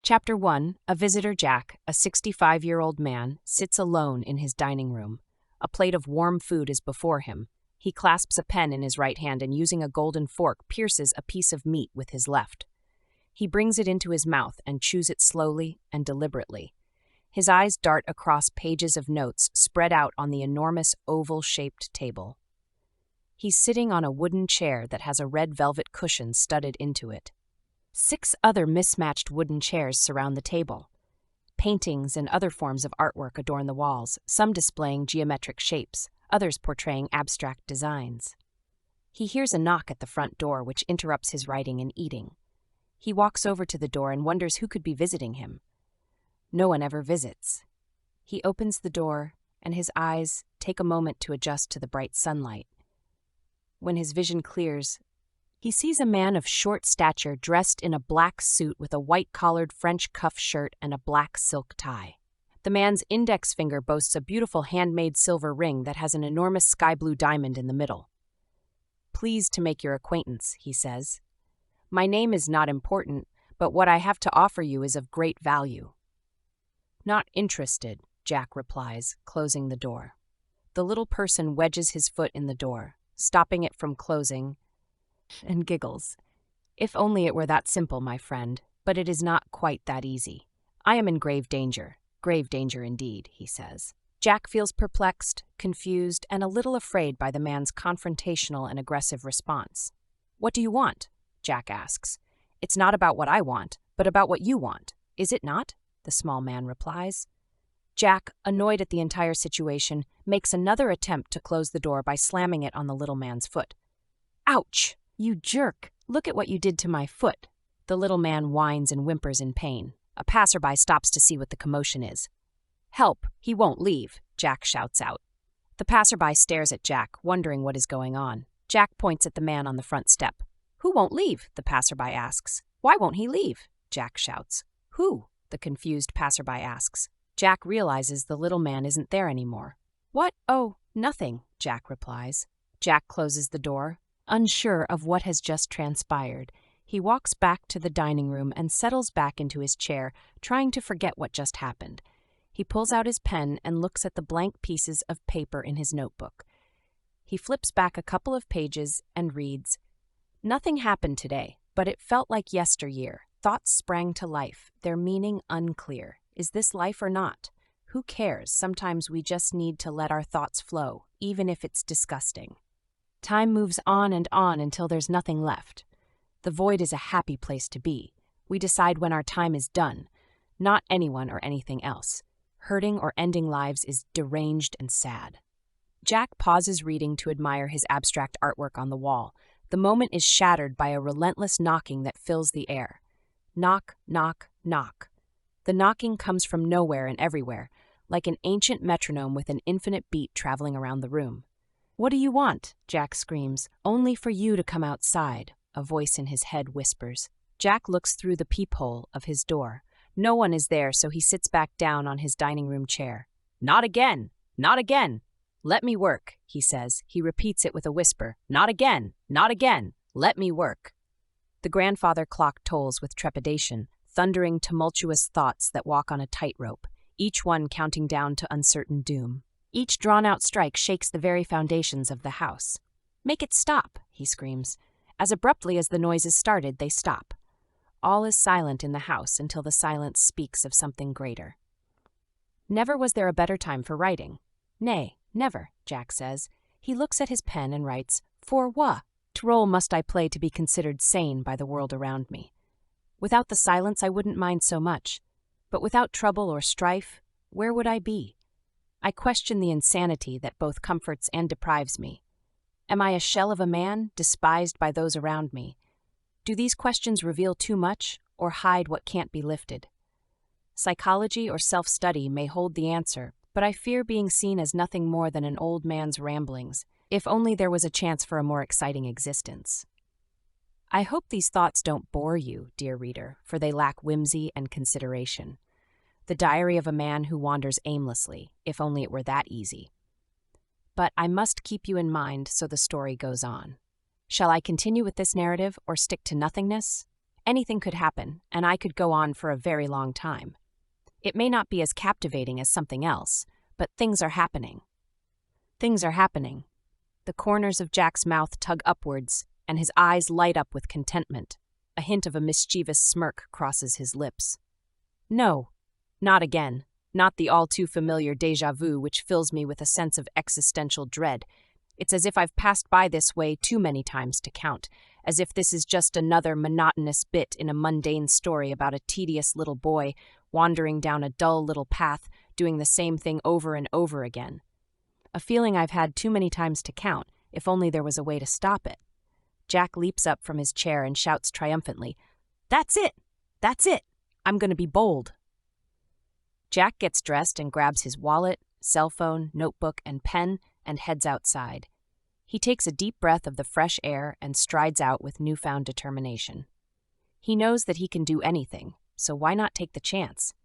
Chapter 1. A visitor, Jack, a 65-year-old man, sits alone in his dining room. A plate of warm food is before him. He clasps a pen in his right hand and, using a golden fork, pierces a piece of meat with his left. He brings it into his mouth and chews it slowly and deliberately. His eyes dart across pages of notes spread out on the enormous oval-shaped table. He's sitting on a wooden chair that has a red velvet cushion studded into it. 6 other mismatched wooden chairs surround the table. Paintings and other forms of artwork adorn the walls, some displaying geometric shapes, others portraying abstract designs. He hears a knock at the front door, which interrupts his writing and eating. He walks over to the door and wonders who could be visiting him. No one ever visits. He opens the door, and his eyes take a moment to adjust to the bright sunlight. When his vision clears, he sees a man of short stature dressed in a black suit with a white-collared French cuff shirt and a black silk tie. The man's index finger boasts a beautiful handmade silver ring that has an enormous sky-blue diamond in the middle. "Pleased to make your acquaintance," he says. "My name is not important, but what I have to offer you is of great value." "Not interested," Jack replies, closing the door. The little person wedges his foot in the door, stopping it from closing, and giggles. "If only it were that simple, my friend, but it is not quite that easy. I am in grave danger indeed," he says. Jack feels perplexed, confused, and a little afraid by the man's confrontational and aggressive response. "What do you want?" Jack asks. "It's not about what I want, but about what you want, is it not?" the small man replies. Jack, annoyed at the entire situation, makes another attempt to close the door by slamming it on the little man's foot. "Ouch! You jerk! Look at what you did to my foot!" The little man whines and whimpers in pain. A passerby stops to see what the commotion is. "Help! He won't leave!" Jack shouts out. The passerby stares at Jack, wondering what is going on. Jack points at the man on the front step. "Who won't leave?" the passerby asks. "Why won't he leave?" Jack shouts. "Who?" the confused passerby asks. Jack realizes the little man isn't there anymore. "What? Oh, nothing," Jack replies. Jack closes the door, unsure of what has just transpired. He walks back to the dining room and settles back into his chair, trying to forget what just happened. He pulls out his pen and looks at the blank pieces of paper in his notebook. He flips back a couple of pages and reads, "Nothing happened today, but it felt like yesteryear. Thoughts sprang to life, their meaning unclear. Is this life or not? Who cares? Sometimes we just need to let our thoughts flow, even if it's disgusting. Time moves on until there's nothing left. The void is a happy place to be. We decide when our time is done, not anyone or anything else. Hurting or ending lives is deranged and sad." Jack pauses reading to admire his abstract artwork on the wall. The moment is shattered by a relentless knocking that fills the air. Knock, knock, knock. The knocking comes from nowhere and everywhere, like an ancient metronome with an infinite beat traveling around the room. "What do you want?" Jack screams. "Only for you to come outside," a voice in his head whispers. Jack looks through the peephole of his door. No one is there, so he sits back down on his dining room chair. "Not again! Not again! Let me work," he says. He repeats it with a whisper. "Not again! Not again! Let me work." The grandfather clock tolls with trepidation, thundering tumultuous thoughts that walk on a tightrope, each one counting down to uncertain doom. Each drawn-out strike shakes the very foundations of the house. "Make it stop," he screams. As abruptly as the noises started, they stop. All is silent in the house until the silence speaks of something greater. Never was there a better time for writing. "Nay, never," Jack says. He looks at his pen and writes, "For what role must I play to be considered sane by the world around me? Without the silence, I wouldn't mind so much. But without trouble or strife, where would I be? I question the insanity that both comforts and deprives me. Am I a shell of a man, despised by those around me? Do these questions reveal too much or hide what can't be lifted? Psychology or self-study may hold the answer, but I fear being seen as nothing more than an old man's ramblings, if only there was a chance for a more exciting existence." I hope these thoughts don't bore you, dear reader, for they lack whimsy and consideration. The diary of a man who wanders aimlessly, if only it were that easy. But I must keep you in mind, so the story goes on. Shall I continue with this narrative or stick to nothingness? Anything could happen, and I could go on for a very long time. It may not be as captivating as something else, but things are happening. Things are happening. The corners of Jack's mouth tug upwards, and his eyes light up with contentment. A hint of a mischievous smirk crosses his lips. No, not again. Not the all-too-familiar déjà vu which fills me with a sense of existential dread. It's as if I've passed by this way too many times to count, as if this is just another monotonous bit in a mundane story about a tedious little boy wandering down a dull little path, doing the same thing over and over again. A feeling I've had too many times to count, if only there was a way to stop it. Jack leaps up from his chair and shouts triumphantly, "That's it! That's it! I'm going to be bold." Jack gets dressed and grabs his wallet, cell phone, notebook, and pen and heads outside. He takes a deep breath of the fresh air and strides out with newfound determination. He knows that he can do anything, so why not take the chance?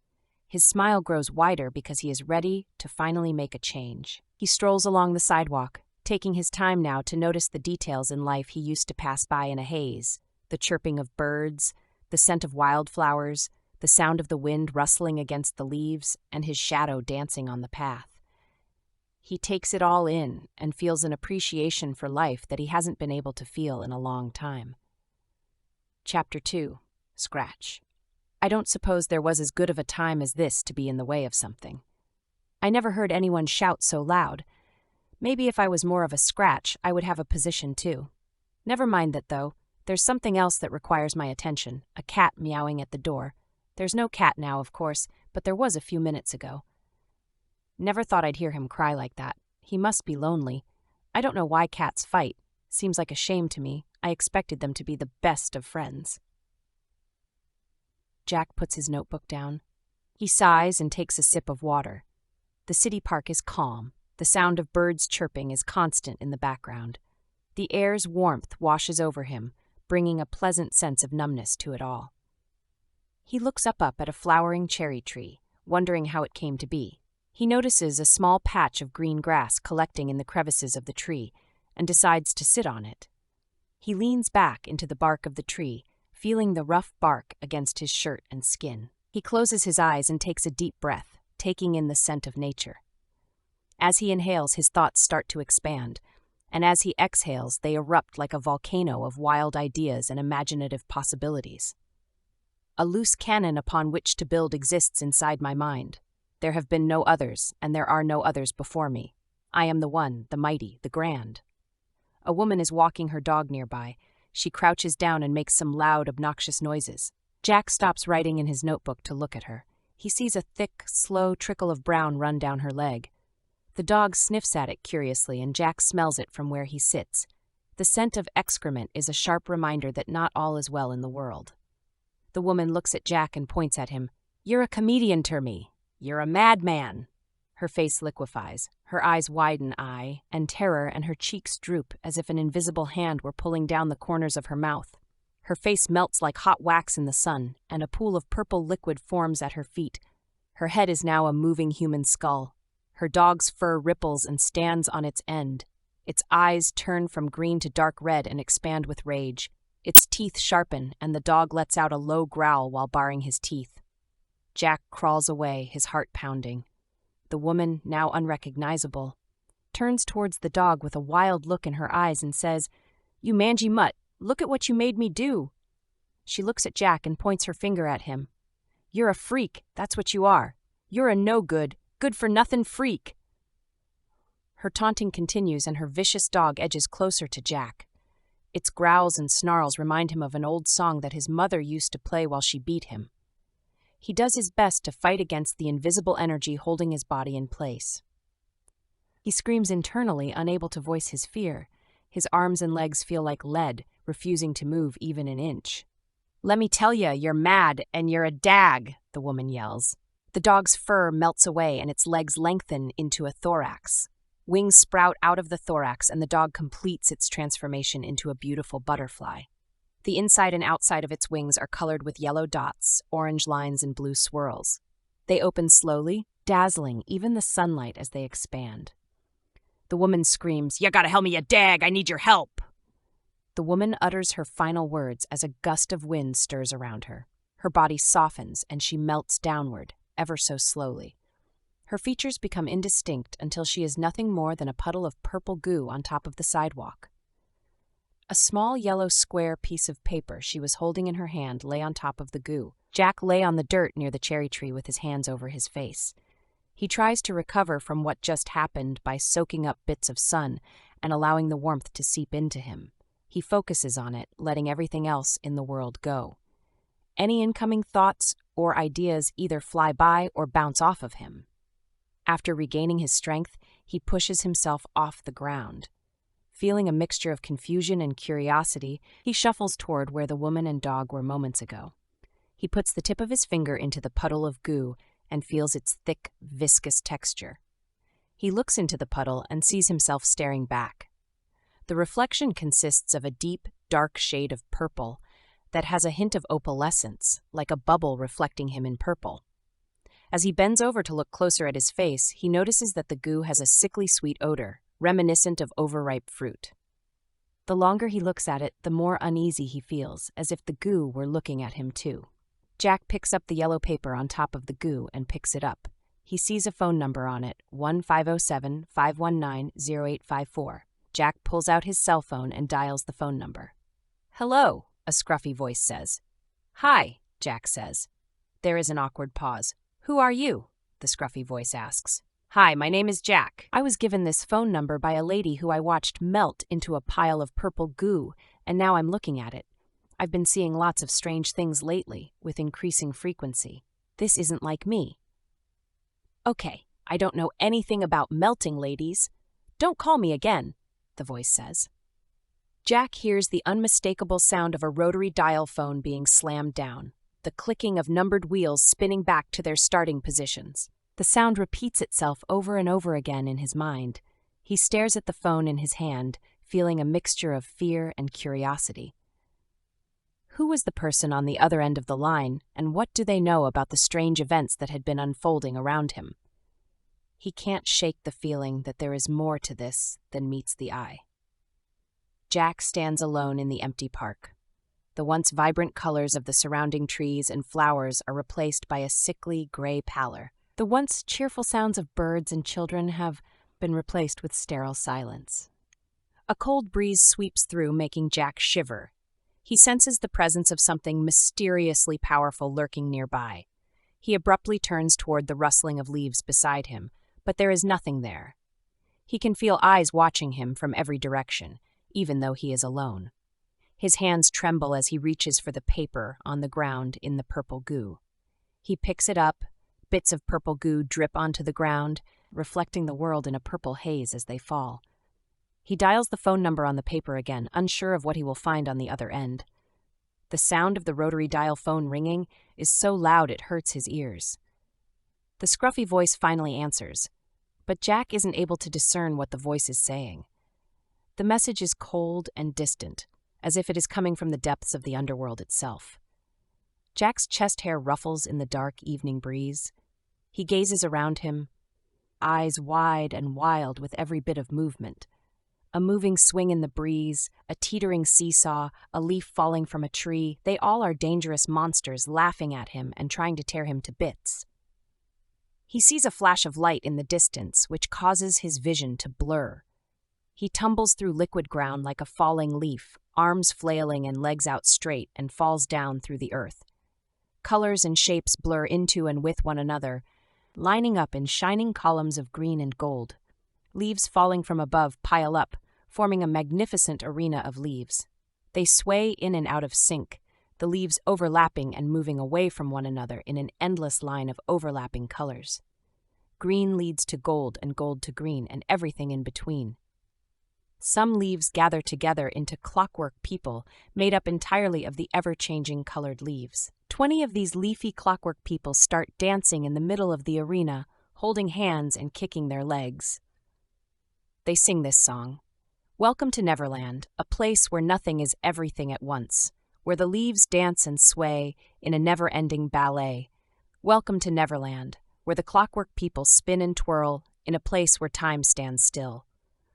His smile grows wider because he is ready to finally make a change. He strolls along the sidewalk, taking his time now to notice the details in life he used to pass by in a haze: the chirping of birds, the scent of wildflowers, the sound of the wind rustling against the leaves, and his shadow dancing on the path. He takes it all in and feels an appreciation for life that he hasn't been able to feel in a long time. Chapter 2. Scratch. I don't suppose there was as good of a time as this to be in the way of something. I never heard anyone shout so loud. Maybe if I was more of a scratch, I would have a position too. Never mind that, though. There's something else that requires my attention, a cat meowing at the door. There's no cat now, of course, but there was a few minutes ago. Never thought I'd hear him cry like that. He must be lonely. I don't know why cats fight. Seems like a shame to me. I expected them to be the best of friends. Jack puts his notebook down. He sighs and takes a sip of water. The city park is calm. The sound of birds chirping is constant in the background. The air's warmth washes over him, bringing a pleasant sense of numbness to it all. He looks up at a flowering cherry tree, wondering how it came to be. He notices a small patch of green grass collecting in the crevices of the tree and decides to sit on it. He leans back into the bark of the tree, feeling the rough bark against his shirt and skin. He closes his eyes and takes a deep breath, taking in the scent of nature. As he inhales, his thoughts start to expand, and as he exhales, they erupt like a volcano of wild ideas and imaginative possibilities. A loose cannon upon which to build exists inside my mind. There have been no others, and there are no others before me. I am the one, the mighty, the grand. A woman is walking her dog nearby. She crouches down and makes some loud, obnoxious noises. Jack stops writing in his notebook to look at her. He sees a thick, slow trickle of brown run down her leg. The dog sniffs at it curiously, and Jack smells it from where he sits. The scent of excrement is a sharp reminder that not all is well in the world. The woman looks at Jack and points at him. "You're a comedian to me. You're a madman." Her face liquefies. Her eyes widen and terror, and her cheeks droop as if an invisible hand were pulling down the corners of her mouth. Her face melts like hot wax in the sun, and a pool of purple liquid forms at her feet. Her head is now a moving human skull. Her dog's fur ripples and stands on its end. Its eyes turn from green to dark red and expand with rage. Its teeth sharpen, and the dog lets out a low growl while baring his teeth. Jack crawls away, his heart pounding. The woman, now unrecognizable, turns towards the dog with a wild look in her eyes and says, "You mangy mutt, look at what you made me do." She looks at Jack and points her finger at him. "You're a freak, that's what you are. You're a no-good, good-for-nothing freak." Her taunting continues, and her vicious dog edges closer to Jack. Its growls and snarls remind him of an old song that his mother used to play while she beat him. He does his best to fight against the invisible energy holding his body in place. He screams internally, unable to voice his fear. His arms and legs feel like lead, refusing to move even an inch. "Let me tell you, you're mad, and you're a dag," the woman yells. The dog's fur melts away, and its legs lengthen into a thorax. Wings sprout out of the thorax, and the dog completes its transformation into a beautiful butterfly. The inside and outside of its wings are colored with yellow dots, orange lines, and blue swirls. They open slowly, dazzling even the sunlight as they expand. The woman screams, "You gotta help me, you dag! I need your help!" The woman utters her final words as a gust of wind stirs around her. Her body softens and she melts downward, ever so slowly. Her features become indistinct until she is nothing more than a puddle of purple goo on top of the sidewalk. A small yellow square piece of paper she was holding in her hand lay on top of the goo. Jack lay on the dirt near the cherry tree with his hands over his face. He tries to recover from what just happened by soaking up bits of sun and allowing the warmth to seep into him. He focuses on it, letting everything else in the world go. Any incoming thoughts or ideas either fly by or bounce off of him. After regaining his strength, he pushes himself off the ground. Feeling a mixture of confusion and curiosity, he shuffles toward where the woman and dog were moments ago. He puts the tip of his finger into the puddle of goo and feels its thick, viscous texture. He looks into the puddle and sees himself staring back. The reflection consists of a deep, dark shade of purple that has a hint of opalescence, like a bubble reflecting him in purple. As he bends over to look closer at his face, he notices that the goo has a sickly sweet odor, reminiscent of overripe fruit. The longer he looks at it, the more uneasy he feels, as if the goo were looking at him too. Jack picks up the yellow paper on top of the goo and picks it up. He sees a phone number on it, 1-507-519-0854. Jack pulls out his cell phone and dials the phone number. "Hello," a scruffy voice says. "Hi," Jack says. There is an awkward pause. "Who are you?" the scruffy voice asks. "Hi, my name is Jack. I was given this phone number by a lady who I watched melt into a pile of purple goo, and now I'm looking at it. I've been seeing lots of strange things lately, with increasing frequency. This isn't like me." "Okay, I don't know anything about melting ladies. Don't call me again," the voice says. Jack hears the unmistakable sound of a rotary dial phone being slammed down, the clicking of numbered wheels spinning back to their starting positions. The sound repeats itself over and over again in his mind. He stares at the phone in his hand, feeling a mixture of fear and curiosity. Who was the person on the other end of the line, and what do they know about the strange events that had been unfolding around him? He can't shake the feeling that there is more to this than meets the eye. Jack stands alone in the empty park. The once vibrant colors of the surrounding trees and flowers are replaced by a sickly gray pallor. The once cheerful sounds of birds and children have been replaced with sterile silence. A cold breeze sweeps through, making Jack shiver. He senses the presence of something mysteriously powerful lurking nearby. He abruptly turns toward the rustling of leaves beside him, but there is nothing there. He can feel eyes watching him from every direction, even though he is alone. His hands tremble as he reaches for the paper on the ground in the purple goo. He picks it up. Bits of purple goo drip onto the ground, reflecting the world in a purple haze as they fall. He dials the phone number on the paper again, unsure of what he will find on the other end. The sound of the rotary dial phone ringing is so loud it hurts his ears. The scruffy voice finally answers, but Jack isn't able to discern what the voice is saying. The message is cold and distant, as if it is coming from the depths of the underworld itself. Jack's chest hair ruffles in the dark evening breeze. He gazes around him, eyes wide and wild with every bit of movement. A moving swing in the breeze, a teetering seesaw, a leaf falling from a tree, they all are dangerous monsters laughing at him and trying to tear him to bits. He sees a flash of light in the distance, which causes his vision to blur. He tumbles through liquid ground like a falling leaf, arms flailing and legs out straight, and falls down through the earth. Colors and shapes blur into and with one another, lining up in shining columns of green and gold. Leaves falling from above pile up, forming a magnificent arena of leaves. They sway in and out of sync, the leaves overlapping and moving away from one another in an endless line of overlapping colors. Green leads to gold and gold to green and everything in between. Some leaves gather together into clockwork people made up entirely of the ever-changing colored leaves. 20 of these leafy clockwork people start dancing in the middle of the arena, holding hands and kicking their legs. They sing this song. Welcome to Neverland, a place where nothing is everything at once, where the leaves dance and sway in a never-ending ballet. Welcome to Neverland, where the clockwork people spin and twirl in a place where time stands still.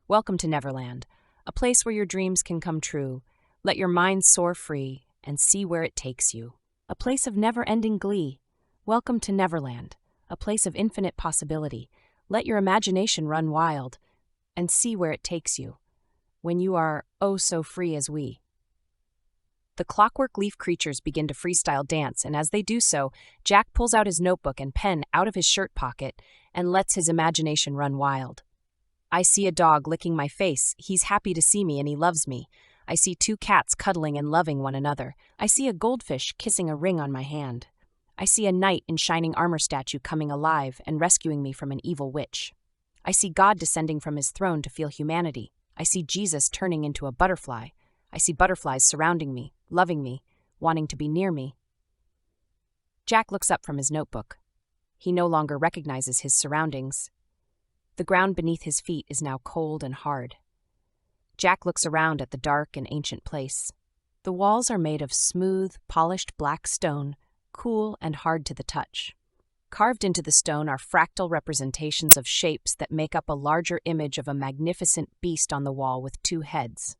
Welcome to Neverland, a place where your dreams can come true, Let your mind soar free and see where it takes you. A place of never-ending glee. Welcome to Neverland, a place of infinite possibility. Let your imagination run wild and see where it takes you, when you are oh so free as we. The clockwork leaf creatures begin to freestyle dance, and as they do so, Jack pulls out his notebook and pen out of his shirt pocket and lets his imagination run wild. I see a dog licking my face. He's happy to see me and he loves me. I see two cats cuddling and loving one another. I see a goldfish kissing a ring on my hand. I see a knight in shining armor statue coming alive and rescuing me from an evil witch. I see God descending from his throne to feel humanity. I see Jesus turning into a butterfly. I see butterflies surrounding me, loving me, wanting to be near me. Jack looks up from his notebook. He no longer recognizes his surroundings. The ground beneath his feet is now cold and hard. Jack looks around at the dark and ancient place. The walls are made of smooth, polished black stone, cool and hard to the touch. Carved into the stone are fractal representations of shapes that make up a larger image of a magnificent beast on the wall with two heads.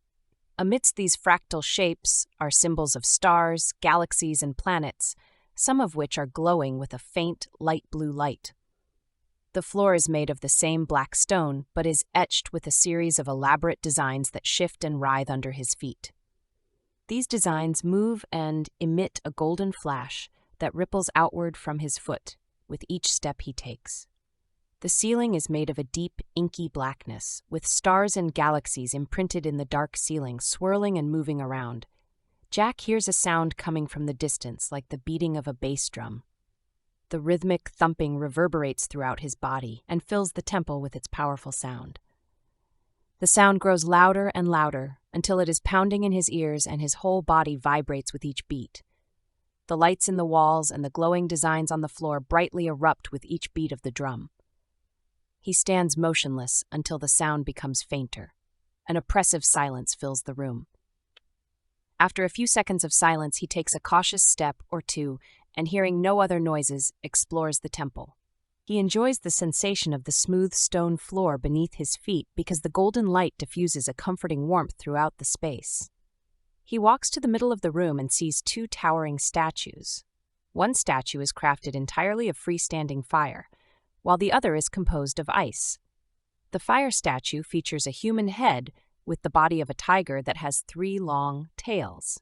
Amidst these fractal shapes are symbols of stars, galaxies, and planets, some of which are glowing with a faint, light blue light. The floor is made of the same black stone, but is etched with a series of elaborate designs that shift and writhe under his feet. These designs move and emit a golden flash that ripples outward from his foot with each step he takes. The ceiling is made of a deep, inky blackness, with stars and galaxies imprinted in the dark ceiling, swirling and moving around. Jack hears a sound coming from the distance, like the beating of a bass drum. The rhythmic thumping reverberates throughout his body and fills the temple with its powerful sound. The sound grows louder and louder until it is pounding in his ears and his whole body vibrates with each beat. The lights in the walls and the glowing designs on the floor brightly erupt with each beat of the drum. He stands motionless until the sound becomes fainter. An oppressive silence fills the room. After a few seconds of silence, he takes a cautious step or two and, hearing no other noises, explores the temple. He enjoys the sensation of the smooth stone floor beneath his feet because the golden light diffuses a comforting warmth throughout the space. He walks to the middle of the room and sees two towering statues. One statue is crafted entirely of freestanding fire, while the other is composed of ice. The fire statue features a human head with the body of a tiger that has 3 long tails.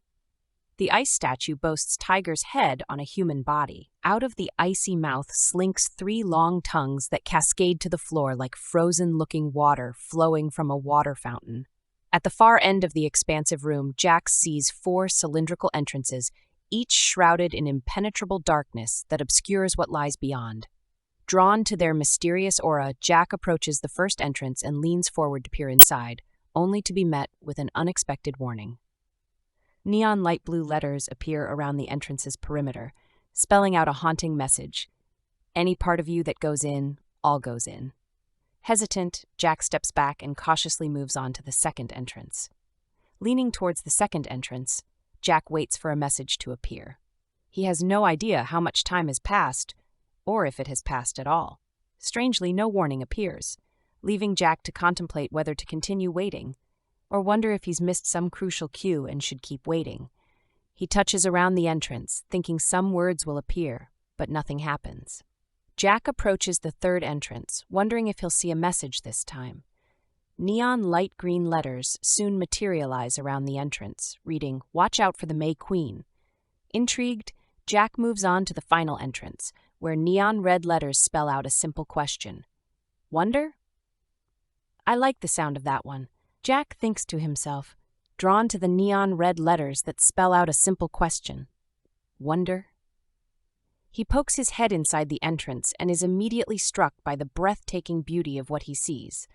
The ice statue boasts tiger's head on a human body. Out of the icy mouth slinks 3 long tongues that cascade to the floor like frozen-looking water flowing from a water fountain. At the far end of the expansive room, Jack sees 4 cylindrical entrances, each shrouded in impenetrable darkness that obscures what lies beyond. Drawn to their mysterious aura, Jack approaches the first entrance and leans forward to peer inside, only to be met with an unexpected warning. Neon light blue letters appear around the entrance's perimeter, spelling out a haunting message. Any part of you that goes in, all goes in. Hesitant, Jack steps back and cautiously moves on to the second entrance. Leaning towards the second entrance, Jack waits for a message to appear. He has no idea how much time has passed, or if it has passed at all. Strangely, no warning appears, leaving Jack to contemplate whether to continue waiting, or wonder if he's missed some crucial cue and should keep waiting. He touches around the entrance, thinking some words will appear, but nothing happens. Jack approaches the third entrance, wondering if he'll see a message this time. Neon light green letters soon materialize around the entrance, reading, "Watch out for the May Queen." Intrigued, Jack moves on to the final entrance, where neon red letters spell out a simple question. Wonder? I like the sound of that one. Jack thinks to himself, drawn to the neon red letters that spell out a simple question. Wonder? He pokes his head inside the entrance and is immediately struck by the breathtaking beauty of what he sees.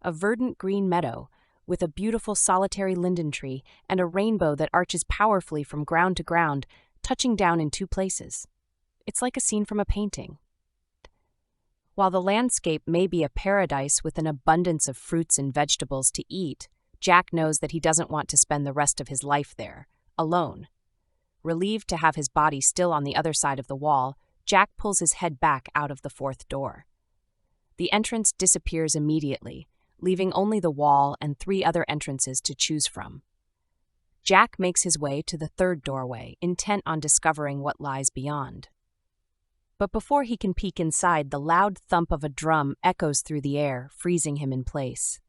A verdant green meadow, with a beautiful solitary linden tree and a rainbow that arches powerfully from ground to ground, touching down in 2 places. It's like a scene from a painting. While the landscape may be a paradise with an abundance of fruits and vegetables to eat, Jack knows that he doesn't want to spend the rest of his life there, alone. Relieved to have his body still on the other side of the wall, Jack pulls his head back out of the 4th door. The entrance disappears immediately, leaving only the wall and 3 other entrances to choose from. Jack makes his way to the third doorway, intent on discovering what lies beyond. But before he can peek inside, the loud thump of a drum echoes through the air, freezing him in place.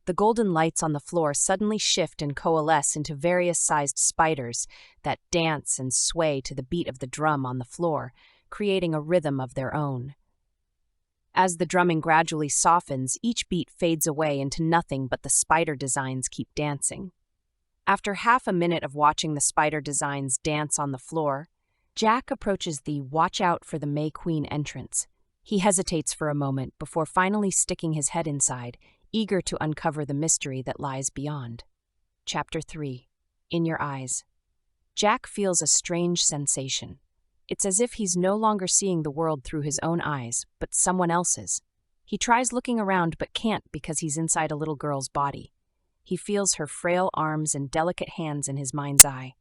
The golden lights on the floor suddenly shift and coalesce into various-sized spiders that dance and sway to the beat of the drum on the floor, creating a rhythm of their own. As the drumming gradually softens, each beat fades away into nothing but the spider designs keep dancing. After half a minute of watching the spider designs dance on the floor, Jack approaches the "Watch Out for the May Queen" entrance. He hesitates for a moment before finally sticking his head inside, eager to uncover the mystery that lies beyond. Chapter 3. In Your Eyes. Jack feels a strange sensation. It's as if he's no longer seeing the world through his own eyes, but someone else's. He tries looking around but can't because he's inside a little girl's body. He feels her frail arms and delicate hands in his mind's eye.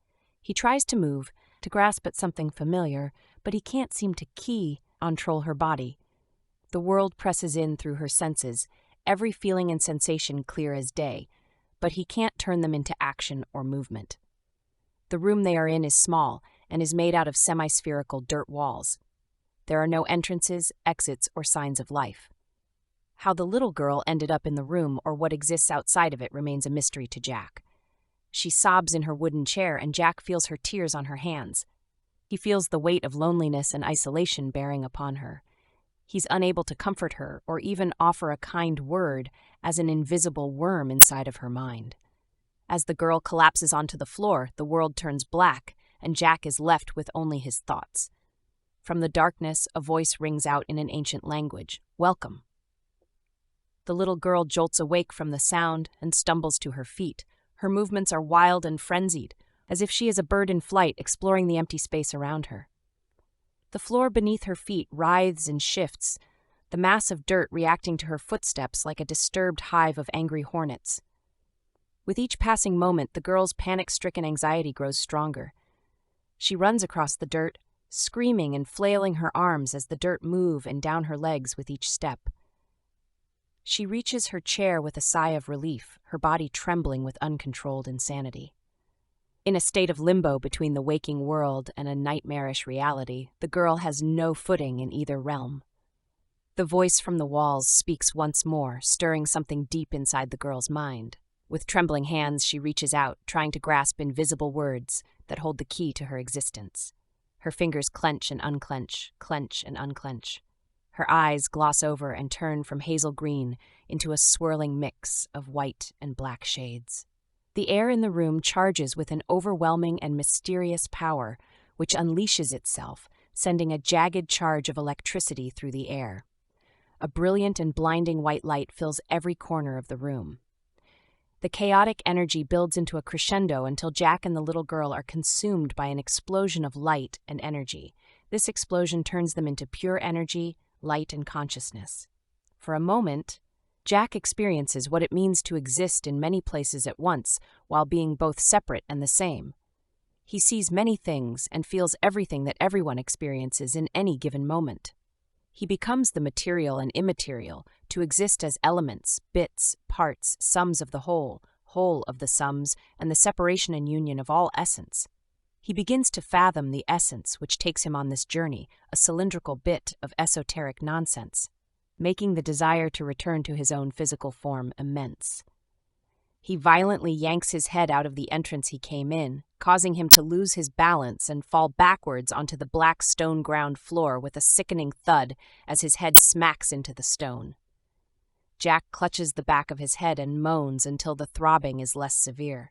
He tries to move, to grasp at something familiar, but he can't seem to control her body. The world presses in through her senses, every feeling and sensation clear as day, but he can't turn them into action or movement. The room they are in is small and is made out of semi-spherical dirt walls. There are no entrances, exits, or signs of life. How the little girl ended up in the room or what exists outside of it remains a mystery to Jack. She sobs in her wooden chair and Jack feels her tears on her hands. He feels the weight of loneliness and isolation bearing upon her. He's unable to comfort her or even offer a kind word as an invisible worm inside of her mind. As the girl collapses onto the floor, the world turns black and Jack is left with only his thoughts. From the darkness, a voice rings out in an ancient language, "Welcome." The little girl jolts awake from the sound and stumbles to her feet. Her movements are wild and frenzied, as if she is a bird in flight exploring the empty space around her. The floor beneath her feet writhes and shifts, the mass of dirt reacting to her footsteps like a disturbed hive of angry hornets. With each passing moment, the girl's panic-stricken anxiety grows stronger. She runs across the dirt, screaming and flailing her arms as the dirt move and down her legs with each step. She reaches her chair with a sigh of relief, her body trembling with uncontrolled insanity. In a state of limbo between the waking world and a nightmarish reality, the girl has no footing in either realm. The voice from the walls speaks once more, stirring something deep inside the girl's mind. With trembling hands, she reaches out, trying to grasp invisible words that hold the key to her existence. Her fingers clench and unclench, clench and unclench. Her eyes gloss over and turn from hazel green into a swirling mix of white and black shades. The air in the room charges with an overwhelming and mysterious power, which unleashes itself, sending a jagged charge of electricity through the air. A brilliant and blinding white light fills every corner of the room. The chaotic energy builds into a crescendo until Jack and the little girl are consumed by an explosion of light and energy. This explosion turns them into pure energy, light, and consciousness. For a moment, Jack experiences what it means to exist in many places at once while being both separate and the same. He sees many things and feels everything that everyone experiences in any given moment. He becomes the material and immaterial, to exist as elements, bits, parts, sums of the whole of the sums, and the separation and union of all essence. He begins to fathom the essence which takes him on this journey, a cylindrical bit of esoteric nonsense, making the desire to return to his own physical form immense. He violently yanks his head out of the entrance he came in, causing him to lose his balance and fall backwards onto the black stone-ground floor with a sickening thud as his head smacks into the stone. Jack clutches the back of his head and moans until the throbbing is less severe.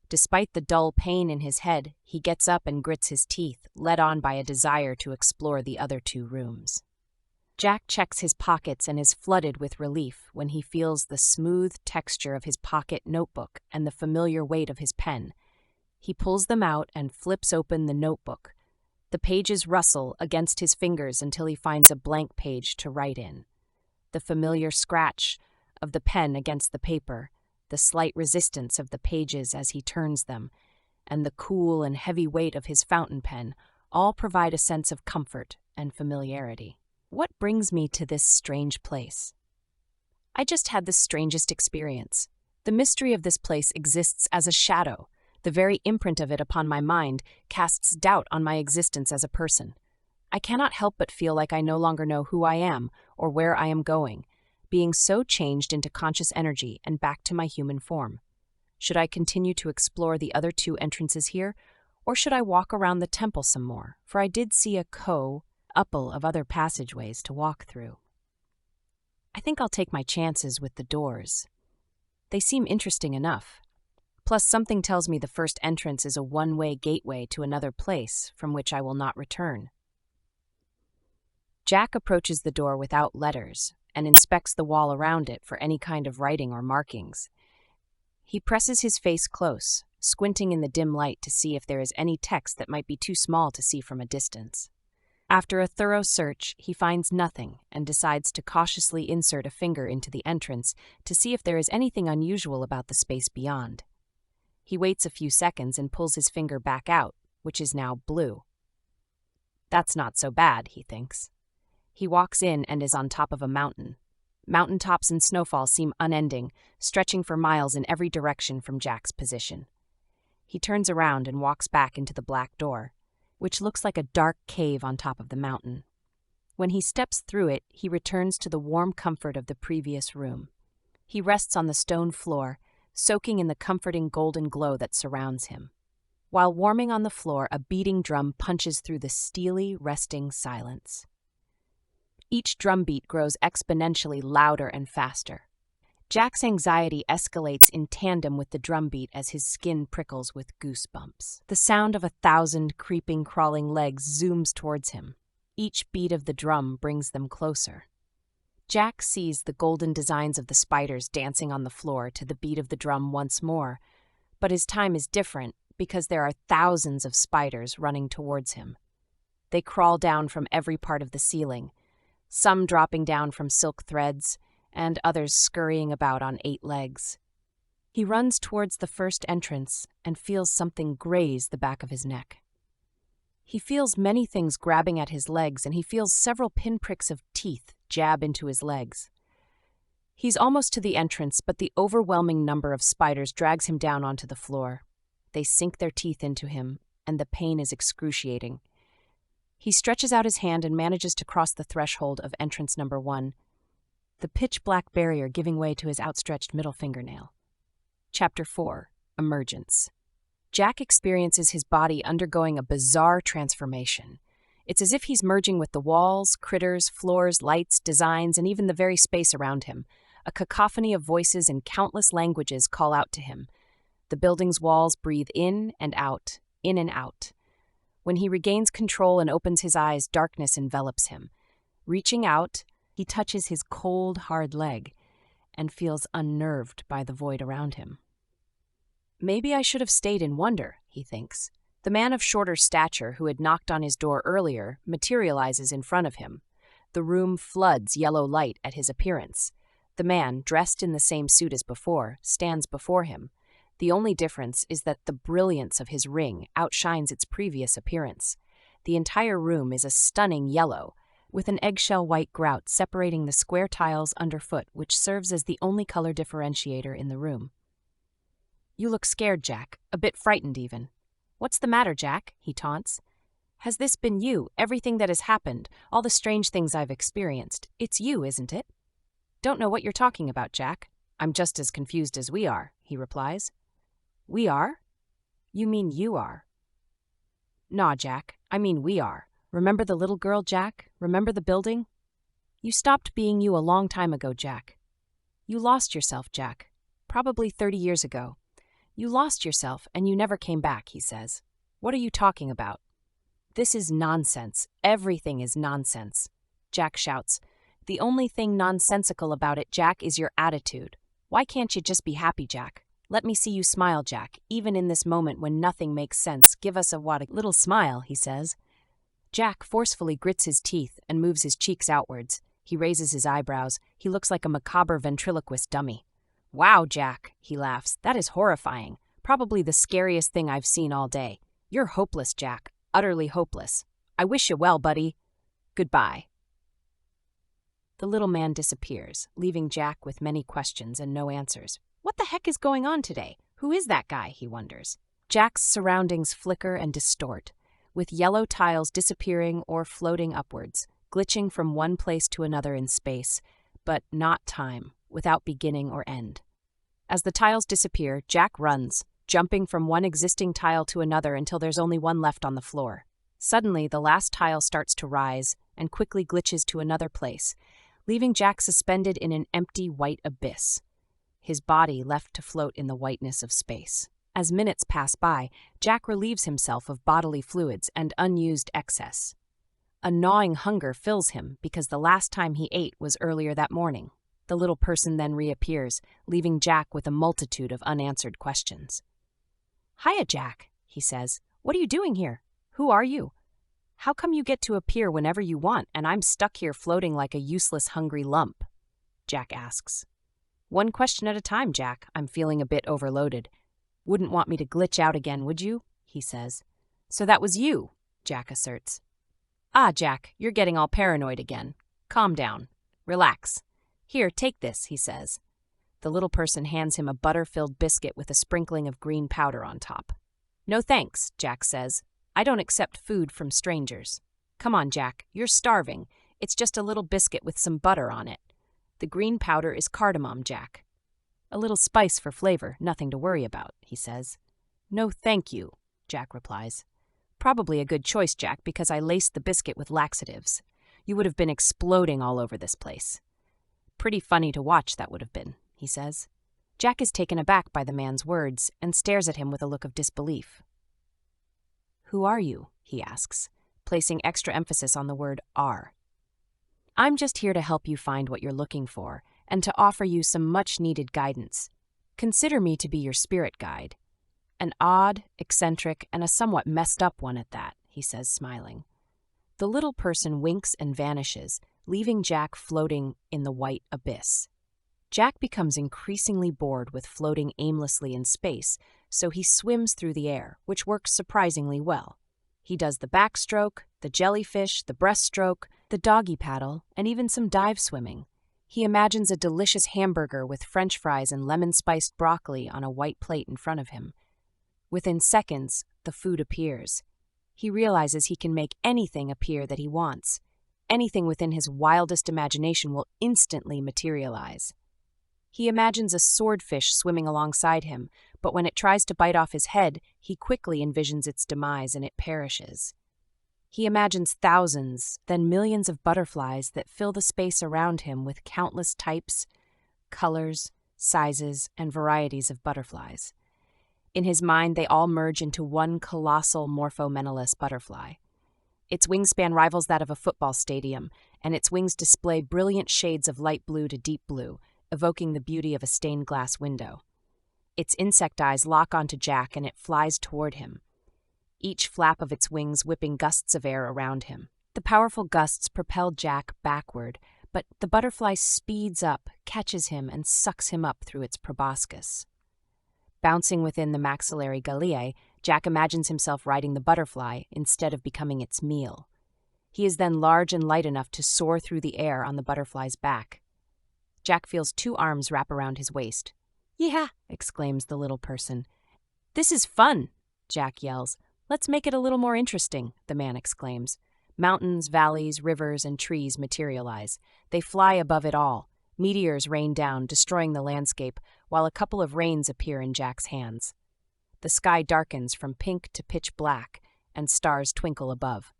Despite the dull pain in his head, he gets up and grits his teeth, led on by a desire to explore the other two rooms. Jack checks his pockets and is flooded with relief when he feels the smooth texture of his pocket notebook and the familiar weight of his pen. He pulls them out and flips open the notebook. The pages rustle against his fingers until he finds a blank page to write in. The familiar scratch of the pen against the paper, the slight resistance of the pages as he turns them, and the cool and heavy weight of his fountain pen all provide a sense of comfort and familiarity. What brings me to this strange place? I just had the strangest experience. The mystery of this place exists as a shadow. The very imprint of it upon my mind casts doubt on my existence as a person. I cannot help but feel like I no longer know who I am or where I am going, being so changed into conscious energy and back to my human form. Should I continue to explore the other two entrances here, or should I walk around the temple some more, for I did see a couple of other passageways to walk through. I think I'll take my chances with the doors. They seem interesting enough. Plus, something tells me the first entrance is a one-way gateway to another place from which I will not return. Jack approaches the door without letters and inspects the wall around it for any kind of writing or markings. He presses his face close, squinting in the dim light to see if there is any text that might be too small to see from a distance. After a thorough search, he finds nothing and decides to cautiously insert a finger into the entrance to see if there is anything unusual about the space beyond. He waits a few seconds and pulls his finger back out, which is now blue. That's not so bad, he thinks. He walks in and is on top of a mountain. Mountaintops and snowfall seem unending, stretching for miles in every direction from Jack's position. He turns around and walks back into the black door, which looks like a dark cave on top of the mountain. When he steps through it, he returns to the warm comfort of the previous room. He rests on the stone floor, soaking in the comforting golden glow that surrounds him. While warming on the floor, a beating drum punches through the steely, resting silence. Each drumbeat grows exponentially louder and faster. Jack's anxiety escalates in tandem with the drumbeat as his skin prickles with goosebumps. The sound of 1,000 creeping, crawling legs zooms towards him. Each beat of the drum brings them closer. Jack sees the golden designs of the spiders dancing on the floor to the beat of the drum once more, but his time is different because there are thousands of spiders running towards him. They crawl down from every part of the ceiling, some dropping down from silk threads, and others scurrying about on 8 legs. He runs towards the first entrance and feels something graze the back of his neck. He feels many things grabbing at his legs, and he feels several pinpricks of teeth jab into his legs. He's almost to the entrance, but the overwhelming number of spiders drags him down onto the floor. They sink their teeth into him, and the pain is excruciating. He stretches out his hand and manages to cross the threshold of entrance number 1, the pitch-black barrier giving way to his outstretched middle fingernail. Chapter 4. Emergence. Jack experiences his body undergoing a bizarre transformation. It's as if he's merging with the walls, critters, floors, lights, designs, and even the very space around him. A cacophony of voices in countless languages call out to him. The building's walls breathe in and out, in and out. When he regains control and opens his eyes, darkness envelops him. Reaching out, he touches his cold, hard leg and feels unnerved by the void around him. Maybe I should have stayed in wonder, he thinks. The man of shorter stature who had knocked on his door earlier materializes in front of him. The room floods yellow light at his appearance. The man, dressed in the same suit as before, stands before him. The only difference is that the brilliance of his ring outshines its previous appearance. The entire room is a stunning yellow, with an eggshell white grout separating the square tiles underfoot, which serves as the only color differentiator in the room. You look scared, Jack, a bit frightened even. What's the matter, Jack? He taunts. Has this been you, everything that has happened, all the strange things I've experienced? It's you, isn't it? Don't know what you're talking about, Jack. I'm just as confused as we are, he replies. We are? You mean you are? Nah, Jack, I mean we are. Remember the little girl, Jack? Remember the building? You stopped being you a long time ago, Jack. You lost yourself, Jack. Probably 30 years ago. You lost yourself and you never came back, he says. What are you talking about? This is nonsense. Everything is nonsense. Jack shouts. The only thing nonsensical about it, Jack, is your attitude. Why can't you just be happy, Jack? Let me see you smile, Jack, even in this moment when nothing makes sense. Give us a little smile, he says. Jack forcefully grits his teeth and moves his cheeks outwards. He raises his eyebrows. He looks like a macabre ventriloquist dummy. Wow, Jack, he laughs. That is horrifying. Probably the scariest thing I've seen all day. You're hopeless, Jack. Utterly hopeless. I wish you well, buddy. Goodbye. The little man disappears, leaving Jack with many questions and no answers. What the heck is going on today? Who is that guy, he wonders. Jack's surroundings flicker and distort, with yellow tiles disappearing or floating upwards, glitching from one place to another in space, but not time, without beginning or end. As the tiles disappear, Jack runs, jumping from one existing tile to another until there's only one left on the floor. Suddenly, the last tile starts to rise and quickly glitches to another place, leaving Jack suspended in an empty white abyss, his body left to float in the whiteness of space. As minutes pass by, Jack relieves himself of bodily fluids and unused excess. A gnawing hunger fills him because the last time he ate was earlier that morning. The little person then reappears, leaving Jack with a multitude of unanswered questions. "Hiya, Jack," he says. "What are you doing here? Who are you? How come you get to appear whenever you want and I'm stuck here floating like a useless hungry lump?" Jack asks. "One question at a time, Jack. I'm feeling a bit overloaded. Wouldn't want me to glitch out again, would you?" he says. "So that was you," Jack asserts. "Ah, Jack, you're getting all paranoid again. Calm down. Relax. Here, take this," he says. The little person hands him a butter-filled biscuit with a sprinkling of green powder on top. "No thanks," Jack says. "I don't accept food from strangers." "Come on, Jack, you're starving. It's just a little biscuit with some butter on it. The green powder is cardamom, Jack. A little spice for flavor, nothing to worry about," he says. "No thank you," Jack replies. "Probably a good choice, Jack, because I laced the biscuit with laxatives. You would have been exploding all over this place." "Pretty funny to watch, that would have been," he says. Jack is taken aback by the man's words and stares at him with a look of disbelief. "Who are you?" he asks, placing extra emphasis on the word are. "I'm just here to help you find what you're looking for and to offer you some much-needed guidance. Consider me to be your spirit guide. An odd, eccentric, and a somewhat messed up one at that," he says, smiling. The little person winks and vanishes, leaving Jack floating in the white abyss. Jack becomes increasingly bored with floating aimlessly in space, so he swims through the air, which works surprisingly well. He does the backstroke, the jellyfish, the breaststroke, the doggy paddle, and even some dive swimming. He imagines a delicious hamburger with French fries and lemon-spiced broccoli on a white plate in front of him. Within seconds, the food appears. He realizes he can make anything appear that he wants. Anything within his wildest imagination will instantly materialize. He imagines a swordfish swimming alongside him, but when it tries to bite off his head, he quickly envisions its demise and it perishes. He imagines thousands, then millions of butterflies that fill the space around him with countless types, colors, sizes, and varieties of butterflies. In his mind, they all merge into one colossal morphomenalous butterfly. Its wingspan rivals that of a football stadium, and its wings display brilliant shades of light blue to deep blue, evoking the beauty of a stained glass window. Its insect eyes lock onto Jack and it flies toward him, each flap of its wings whipping gusts of air around him. The powerful gusts propel Jack backward, but the butterfly speeds up, catches him, and sucks him up through its proboscis. Bouncing within the maxillary galea, Jack imagines himself riding the butterfly instead of becoming its meal. He is then large and light enough to soar through the air on the butterfly's back. Jack feels 2 arms wrap around his waist. "Yeah!" exclaims the little person. "This is fun!" Jack yells. "Let's make it a little more interesting," the man exclaims. Mountains, valleys, rivers, and trees materialize. They fly above it all. Meteors rain down, destroying the landscape, while a couple of rains appear in Jack's hands. The sky darkens from pink to pitch black, and stars twinkle above.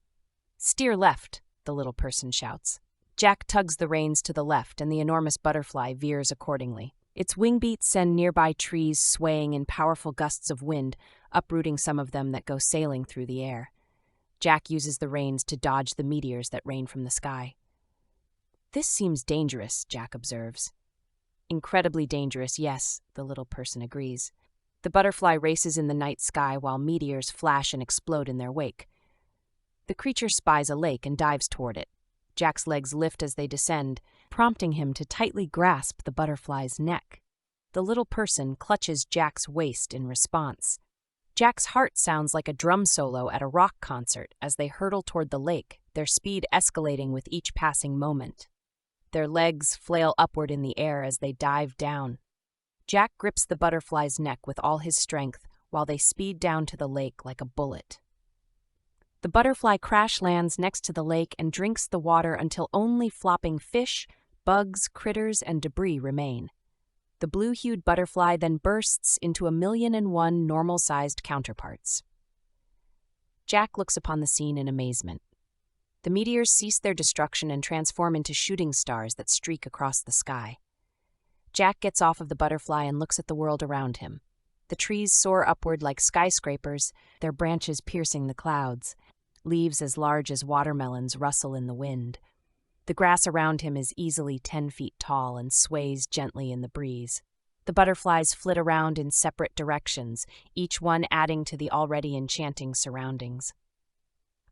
"Steer left," the little person shouts. Jack tugs the reins to the left, and the enormous butterfly veers accordingly. Its wing beats send nearby trees swaying in powerful gusts of wind, uprooting some of them that go sailing through the air. Jack uses the reins to dodge the meteors that rain from the sky. "This seems dangerous," Jack observes. "Incredibly dangerous, yes," the little person agrees. The butterfly races in the night sky while meteors flash and explode in their wake. The creature spies a lake and dives toward it. Jack's legs lift as they descend, prompting him to tightly grasp the butterfly's neck. The little person clutches Jack's waist in response. Jack's heart sounds like a drum solo at a rock concert as they hurtle toward the lake, their speed escalating with each passing moment. Their legs flail upward in the air as they dive down. Jack grips the butterfly's neck with all his strength, while they speed down to the lake like a bullet. The butterfly crash lands next to the lake and drinks the water until only flopping fish, bugs, critters, and debris remain. The blue-hued butterfly then bursts into 1,000,001 normal-sized counterparts. Jack looks upon the scene in amazement. The meteors cease their destruction and transform into shooting stars that streak across the sky. Jack gets off of the butterfly and looks at the world around him. The trees soar upward like skyscrapers, their branches piercing the clouds. Leaves as large as watermelons rustle in the wind. The grass around him is easily 10 feet tall and sways gently in the breeze. The butterflies flit around in separate directions, each one adding to the already enchanting surroundings.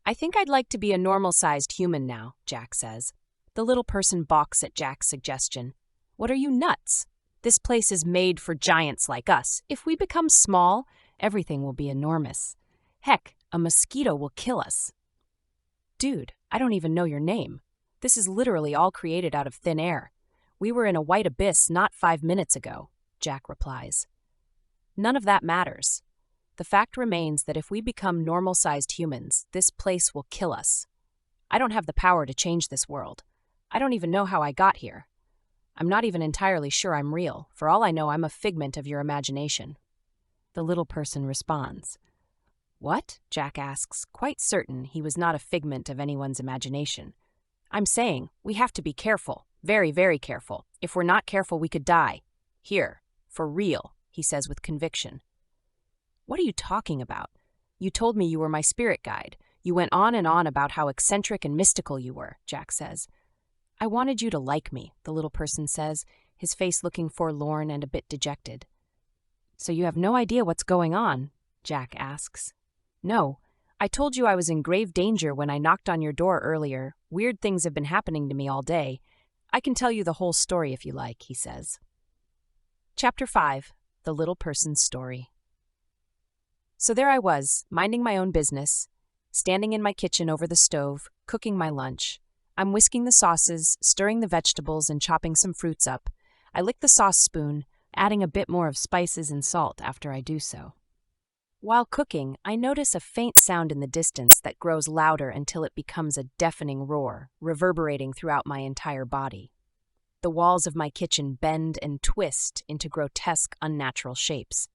"I think I'd like to be a normal-sized human now," Jack says. The little person balks at Jack's suggestion. "What are you, nuts? This place is made for giants like us. If we become small, everything will be enormous. Heck, a mosquito will kill us." "Dude, I don't even know your name. This is literally all created out of thin air. We were in a white abyss not 5 minutes ago," Jack replies. "None of that matters. The fact remains that if we become normal-sized humans, this place will kill us. I don't have the power to change this world. I don't even know how I got here. I'm not even entirely sure I'm real. For all I know, I'm a figment of your imagination." The little person responds. "What?" Jack asks, quite certain he was not a figment of anyone's imagination. "I'm saying, we have to be careful. Very, very careful. If we're not careful, we could die. Here. For real," he says with conviction. "What are you talking about? You told me you were my spirit guide. You went on and on about how eccentric and mystical you were," Jack says. "I wanted you to like me," the little person says, his face looking forlorn and a bit dejected. "So you have no idea what's going on?" Jack asks. "No. I told you I was in grave danger when I knocked on your door earlier. Weird things have been happening to me all day. I can tell you the whole story if you like," he says. Chapter 5. The Little Person's Story. So there I was, minding my own business, standing in my kitchen over the stove, cooking my lunch. I'm whisking the sauces, stirring the vegetables, and chopping some fruits up. I lick the sauce spoon, adding a bit more of spices and salt after I do so. While cooking, I notice a faint sound in the distance that grows louder until it becomes a deafening roar, reverberating throughout my entire body. The walls of my kitchen bend and twist into grotesque, unnatural shapes.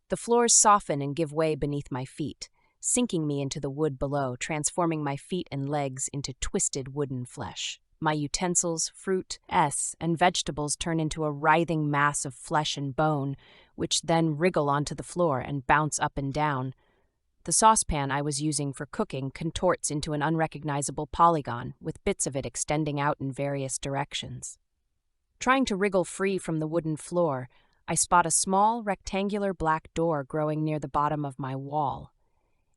The floors soften and give way beneath my feet, sinking me into the wood below, transforming my feet and legs into twisted wooden flesh. My utensils, fruit, and vegetables turn into a writhing mass of flesh and bone, which then wriggle onto the floor and bounce up and down. The saucepan I was using for cooking contorts into an unrecognizable polygon, with bits of it extending out in various directions. Trying to wriggle free from the wooden floor, I spot a small, rectangular black door growing near the bottom of my wall.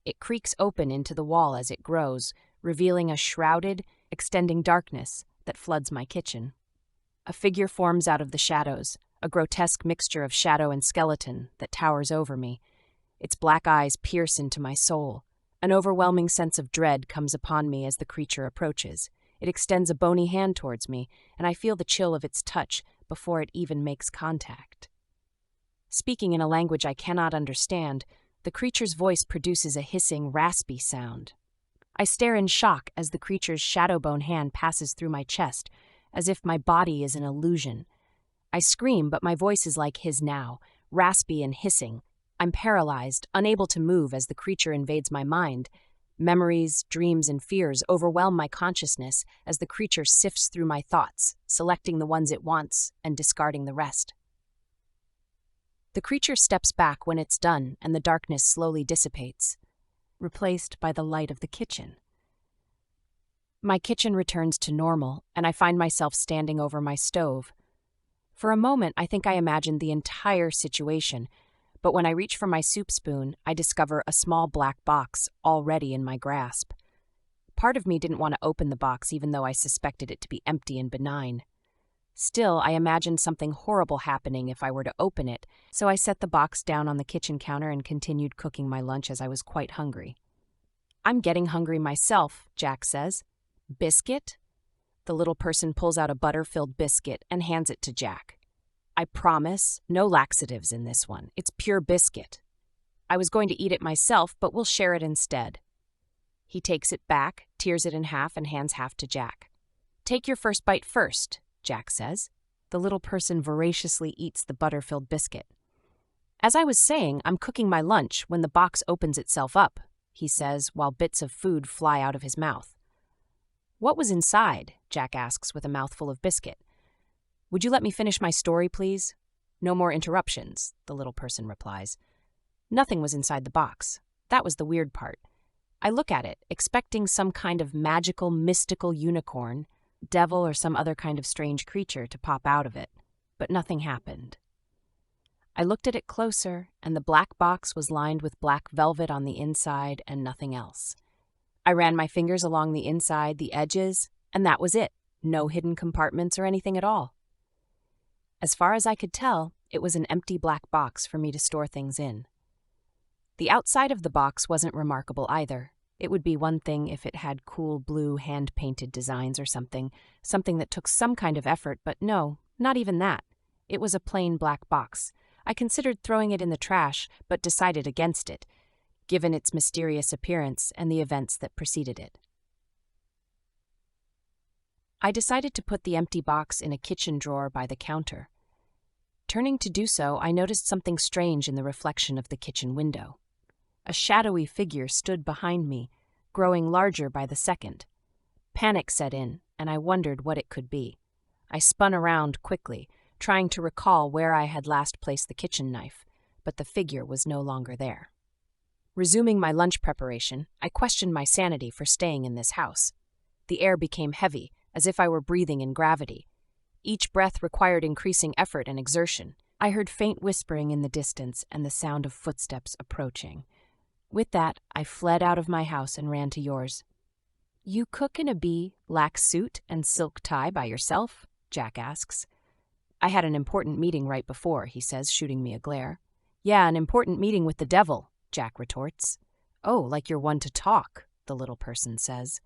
It creaks open into the wall as it grows, revealing a shrouded, extending darkness that floods my kitchen. A figure forms out of the shadows, a grotesque mixture of shadow and skeleton that towers over me. Its black eyes pierce into my soul. An overwhelming sense of dread comes upon me as the creature approaches. It extends a bony hand towards me, and I feel the chill of its touch before it even makes contact. Speaking in a language I cannot understand, the creature's voice produces a hissing, raspy sound. I stare in shock as the creature's shadow-bone hand passes through my chest, as if my body is an illusion. I scream, but my voice is like his now, raspy and hissing. I'm paralyzed, unable to move as the creature invades my mind. Memories, dreams, and fears overwhelm my consciousness as the creature sifts through my thoughts, selecting the ones it wants and discarding the rest. The creature steps back when it's done, and the darkness slowly dissipates, replaced by the light of the kitchen. My kitchen returns to normal, and I find myself standing over my stove. For a moment, I think I imagined the entire situation, but when I reach for my soup spoon, I discover a small black box already in my grasp. Part of me didn't want to open the box, even though I suspected it to be empty and benign. Still, I imagined something horrible happening if I were to open it, so I set the box down on the kitchen counter and continued cooking my lunch as I was quite hungry. "I'm getting hungry myself," Jack says. "Biscuit?" The little person pulls out a butter-filled biscuit and hands it to Jack. "I promise, no laxatives in this one. It's pure biscuit." I was going to eat it myself, but we'll share it instead. He takes it back, tears it in half, and hands half to Jack. Take your first bite first, Jack says. The little person voraciously eats the butter-filled biscuit. As I was saying, I'm cooking my lunch when the box opens itself up, he says, while bits of food fly out of his mouth. What was inside? Jack asks with a mouthful of biscuit. Would you let me finish my story, please? No more interruptions, the little person replies. Nothing was inside the box. That was the weird part. I look at it, expecting some kind of magical, mystical unicorn, devil, or some other kind of strange creature to pop out of it, but nothing happened. I looked at it closer, and the black box was lined with black velvet on the inside and nothing else. I ran my fingers along the inside, the edges, and that was it. No hidden compartments or anything at all. As far as I could tell, it was an empty black box for me to store things in. The outside of the box wasn't remarkable either. It would be one thing if it had cool blue hand-painted designs or something that took some kind of effort, but no, not even that. It was a plain black box. I considered throwing it in the trash, but decided against it, given its mysterious appearance and the events that preceded it. I decided to put the empty box in a kitchen drawer by the counter. Turning to do so, I noticed something strange in the reflection of the kitchen window. A shadowy figure stood behind me, growing larger by the second. Panic set in, and I wondered what it could be. I spun around quickly, trying to recall where I had last placed the kitchen knife, but the figure was no longer there. Resuming my lunch preparation, I questioned my sanity for staying in this house. The air became heavy, as if I were breathing in gravity. Each breath required increasing effort and exertion. I heard faint whispering in the distance and the sound of footsteps approaching. With that, I fled out of my house and ran to yours. You cook in a black suit and silk tie by yourself? Jack asks. I had an important meeting right before, he says, shooting me a glare. Yeah, an important meeting with the devil, Jack retorts. Oh, like you're one to talk, the little person says.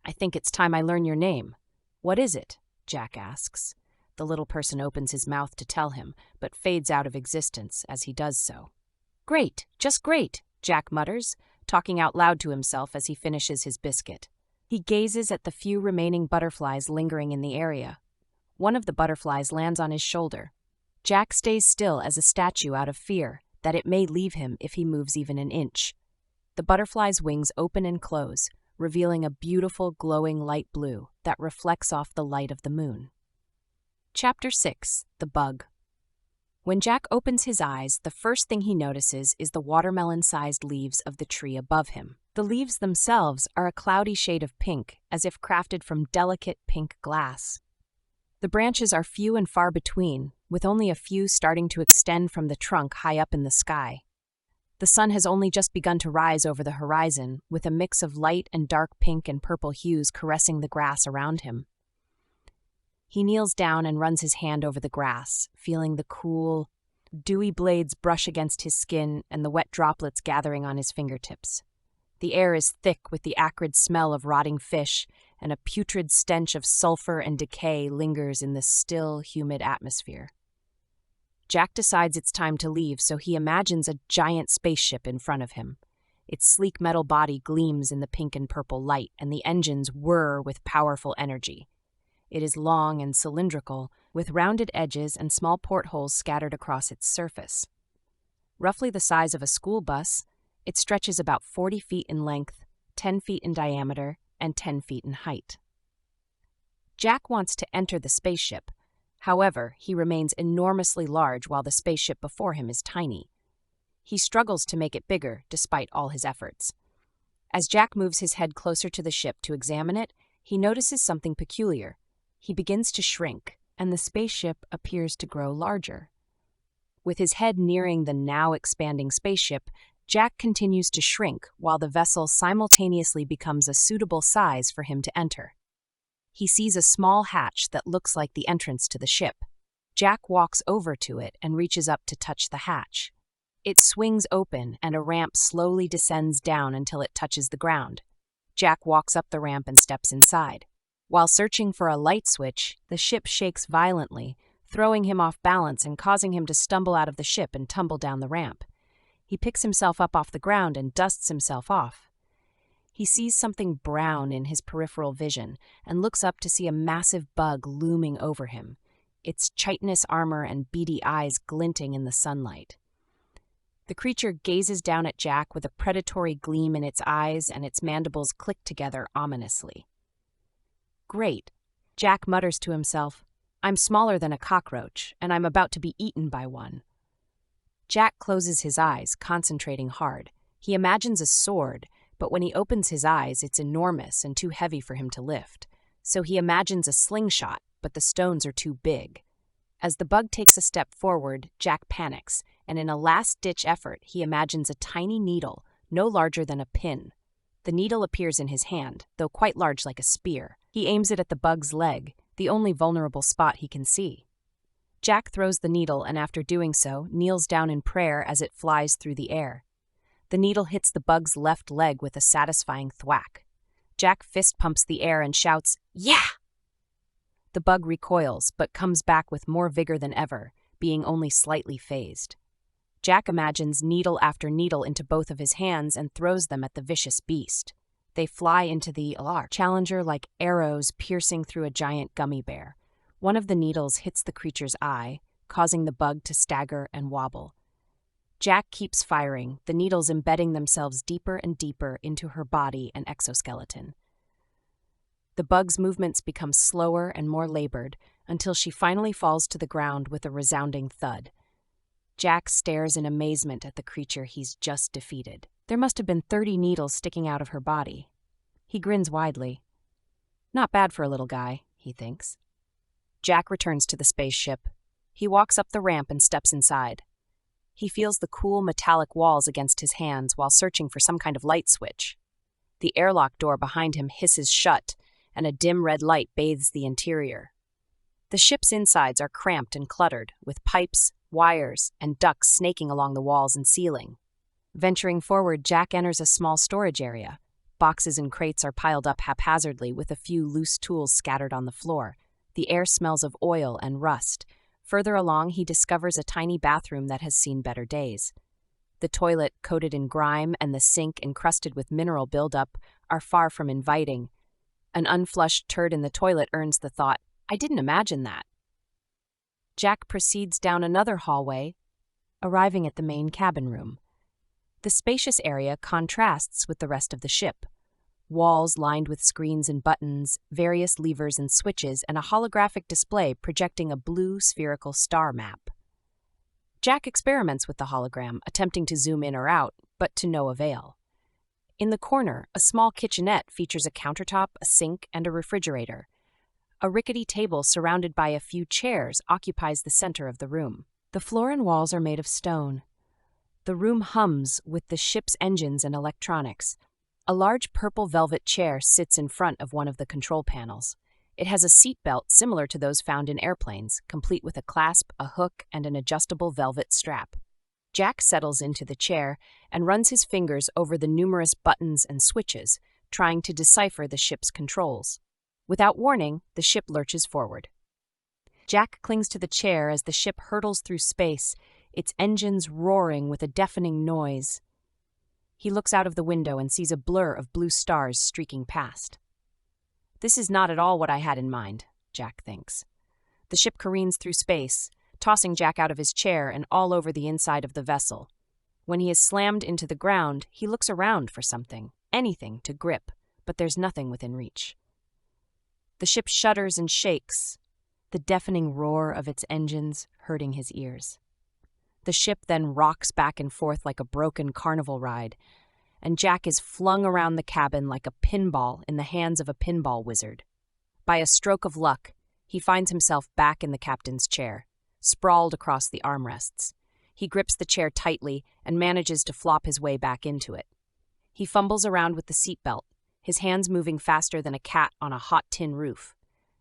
I think it's time I learn your name. What is it? Jack asks. The little person opens his mouth to tell him, but fades out of existence as he does so. Great, just great, Jack mutters, talking out loud to himself as he finishes his biscuit. He gazes at the few remaining butterflies lingering in the area. One of the butterflies lands on his shoulder. Jack stays still as a statue out of fear that it may leave him if he moves even an inch. The butterfly's wings open and close, revealing a beautiful glowing light blue that reflects off the light of the moon. Chapter 6. The Bug. When Jack opens his eyes, the first thing he notices is the watermelon-sized leaves of the tree above him. The leaves themselves are a cloudy shade of pink, as if crafted from delicate pink glass. The branches are few and far between, with only a few starting to extend from the trunk high up in the sky. The sun has only just begun to rise over the horizon, with a mix of light and dark pink and purple hues caressing the grass around him. He kneels down and runs his hand over the grass, feeling the cool, dewy blades brush against his skin and the wet droplets gathering on his fingertips. The air is thick with the acrid smell of rotting fish, and a putrid stench of sulfur and decay lingers in the still, humid atmosphere. Jack decides it's time to leave, so he imagines a giant spaceship in front of him. Its sleek metal body gleams in the pink and purple light, and the engines whir with powerful energy. It is long and cylindrical, with rounded edges and small portholes scattered across its surface. Roughly the size of a school bus, it stretches about 40 feet in length, 10 feet in diameter, and 10 feet in height. Jack wants to enter the spaceship. However, he remains enormously large while the spaceship before him is tiny. He struggles to make it bigger, despite all his efforts. As Jack moves his head closer to the ship to examine it, he notices something peculiar. He begins to shrink, and the spaceship appears to grow larger. With his head nearing the now expanding spaceship, Jack continues to shrink while the vessel simultaneously becomes a suitable size for him to enter. He sees a small hatch that looks like the entrance to the ship. Jack walks over to it and reaches up to touch the hatch. It swings open and a ramp slowly descends down until it touches the ground. Jack walks up the ramp and steps inside. While searching for a light switch, the ship shakes violently, throwing him off balance and causing him to stumble out of the ship and tumble down the ramp. He picks himself up off the ground and dusts himself off. He sees something brown in his peripheral vision and looks up to see a massive bug looming over him, its chitinous armor and beady eyes glinting in the sunlight. The creature gazes down at Jack with a predatory gleam in its eyes, and its mandibles click together ominously. Great, Jack mutters to himself. I'm smaller than a cockroach, and I'm about to be eaten by one. Jack closes his eyes, concentrating hard. He imagines a sword, but when he opens his eyes, it's enormous and too heavy for him to lift. So he imagines a slingshot, but the stones are too big. As the bug takes a step forward, Jack panics, and in a last-ditch effort, he imagines a tiny needle, no larger than a pin. The needle appears in his hand, though quite large like a spear. He aims it at the bug's leg, the only vulnerable spot he can see. Jack throws the needle and, after doing so, kneels down in prayer as it flies through the air. The needle hits the bug's left leg with a satisfying thwack. Jack fist pumps the air and shouts, "Yeah!" The bug recoils, but comes back with more vigor than ever, being only slightly phased. Jack imagines needle after needle into both of his hands and throws them at the vicious beast. They fly into the challenger like arrows piercing through a giant gummy bear. One of the needles hits the creature's eye, causing the bug to stagger and wobble. Jack keeps firing, the needles embedding themselves deeper and deeper into her body and exoskeleton. The bug's movements become slower and more labored until she finally falls to the ground with a resounding thud. Jack stares in amazement at the creature he's just defeated. There must have been 30 needles sticking out of her body. He grins widely. Not bad for a little guy, he thinks. Jack returns to the spaceship. He walks up the ramp and steps inside. He feels the cool metallic walls against his hands while searching for some kind of light switch. The airlock door behind him hisses shut, and a dim red light bathes the interior. The ship's insides are cramped and cluttered, with pipes, wires, and ducts snaking along the walls and ceiling. Venturing forward, Jack enters a small storage area. Boxes and crates are piled up haphazardly with a few loose tools scattered on the floor. The air smells of oil and rust. Further along, he discovers a tiny bathroom that has seen better days. The toilet, coated in grime, and the sink, encrusted with mineral buildup, are far from inviting. An unflushed turd in the toilet earns the thought, "I didn't imagine that." Jack proceeds down another hallway, arriving at the main cabin room. The spacious area contrasts with the rest of the ship. Walls lined with screens and buttons, various levers and switches, and a holographic display projecting a blue spherical star map. Jack experiments with the hologram, attempting to zoom in or out, but to no avail. In the corner, a small kitchenette features a countertop, a sink, and a refrigerator. A rickety table surrounded by a few chairs occupies the center of the room. The floor and walls are made of stone. The room hums with the ship's engines and electronics. A large purple velvet chair sits in front of one of the control panels. It has a seat belt similar to those found in airplanes, complete with a clasp, a hook, and an adjustable velvet strap. Jack settles into the chair and runs his fingers over the numerous buttons and switches, trying to decipher the ship's controls. Without warning, the ship lurches forward. Jack clings to the chair as the ship hurtles through space, its engines roaring with a deafening noise. He looks out of the window and sees a blur of blue stars streaking past. This is not at all what I had in mind, Jack thinks. The ship careens through space, tossing Jack out of his chair and all over the inside of the vessel. When he is slammed into the ground, he looks around for something, anything to grip, but there's nothing within reach. The ship shudders and shakes, the deafening roar of its engines hurting his ears. The ship then rocks back and forth like a broken carnival ride, and Jack is flung around the cabin like a pinball in the hands of a pinball wizard. By a stroke of luck, he finds himself back in the captain's chair, sprawled across the armrests. He grips the chair tightly and manages to flop his way back into it. He fumbles around with the seatbelt, his hands moving faster than a cat on a hot tin roof.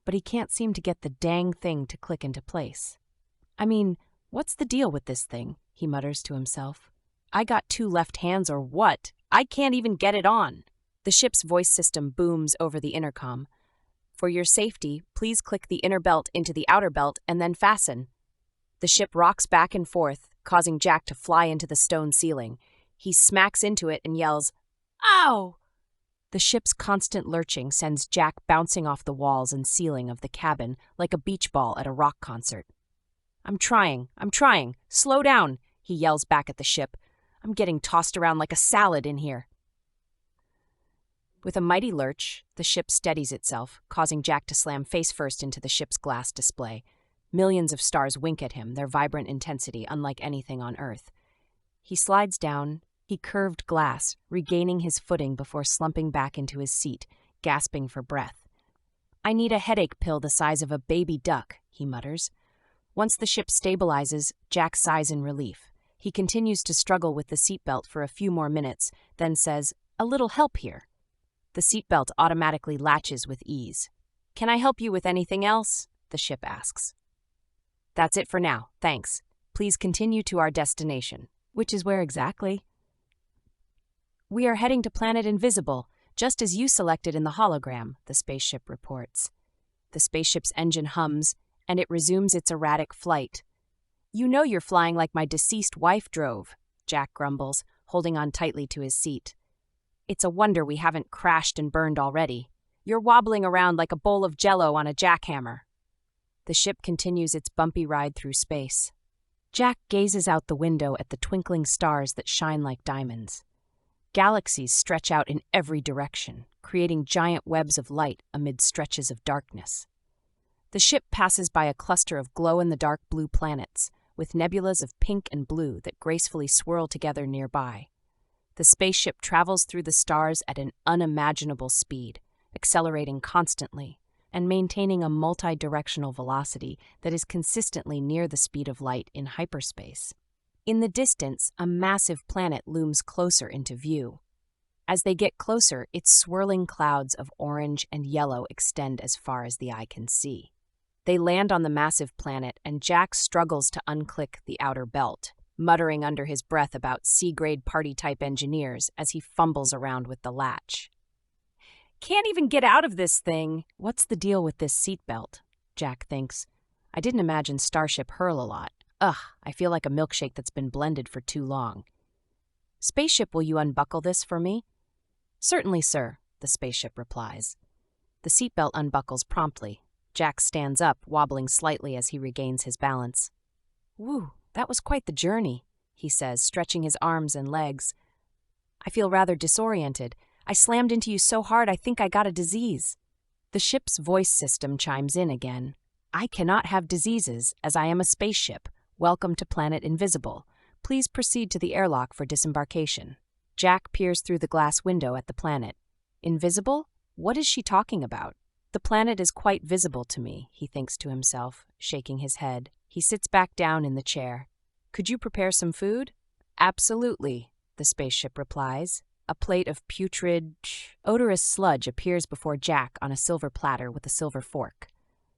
But he can't seem to get the dang thing to click into place. I mean, what's the deal with this thing? He mutters to himself. I got 2 left hands or what? I can't even get it on. The ship's voice system booms over the intercom. For your safety, please click the inner belt into the outer belt and then fasten. The ship rocks back and forth, causing Jack to fly into the stone ceiling. He smacks into it and yells, "Ow!" The ship's constant lurching sends Jack bouncing off the walls and ceiling of the cabin like a beach ball at a rock concert. I'm trying. Slow down," he yells back at the ship. "I'm getting tossed around like a salad in here." With a mighty lurch, the ship steadies itself, causing Jack to slam face first into the ship's glass display. Millions of stars wink at him, their vibrant intensity unlike anything on Earth. He slides down, he curved glass, regaining his footing before slumping back into his seat, gasping for breath. "I need a headache pill the size of a baby duck," he mutters. Once the ship stabilizes, Jack sighs in relief. He continues to struggle with the seatbelt for a few more minutes, then says, "A little help here." The seatbelt automatically latches with ease. "Can I help you with anything else?" the ship asks. "That's it for now, thanks. Please continue to our destination." "Which is where exactly?" "We are heading to Planet Invisible, just as you selected in the hologram," the spaceship reports. The spaceship's engine hums, and it resumes its erratic flight. "You know you're flying like my deceased wife drove," Jack grumbles, holding on tightly to his seat. "It's a wonder we haven't crashed and burned already. You're wobbling around like a bowl of Jell-O on a jackhammer." The ship continues its bumpy ride through space. Jack gazes out the window at the twinkling stars that shine like diamonds. Galaxies stretch out in every direction, creating giant webs of light amid stretches of darkness. The ship passes by a cluster of glow-in-the-dark blue planets, with nebulas of pink and blue that gracefully swirl together nearby. The spaceship travels through the stars at an unimaginable speed, accelerating constantly, and maintaining a multi-directional velocity that is consistently near the speed of light in hyperspace. In the distance, a massive planet looms closer into view. As they get closer, its swirling clouds of orange and yellow extend as far as the eye can see. They land on the massive planet, and Jack struggles to unclick the outer belt, muttering under his breath about C-grade party-type engineers as he fumbles around with the latch. "Can't even get out of this thing." What's the deal with this seatbelt? Jack thinks. I didn't imagine Starship hurl a lot. Ugh, I feel like a milkshake that's been blended for too long. "Spaceship, will you unbuckle this for me?" "Certainly, sir," the spaceship replies. The seatbelt unbuckles promptly. Jack stands up, wobbling slightly as he regains his balance. "Whew, that was quite the journey," he says, stretching his arms and legs. "I feel rather disoriented. I slammed into you so hard I think I got a disease." The ship's voice system chimes in again. "I cannot have diseases, as I am a spaceship. Welcome to Planet Invisible. Please proceed to the airlock for disembarkation." Jack peers through the glass window at the planet. Invisible? What is she talking about? "The planet is quite visible to me," he thinks to himself, shaking his head. He sits back down in the chair. "Could you prepare some food?" "Absolutely," the spaceship replies. A plate of putrid, odorous sludge appears before Jack on a silver platter with a silver fork.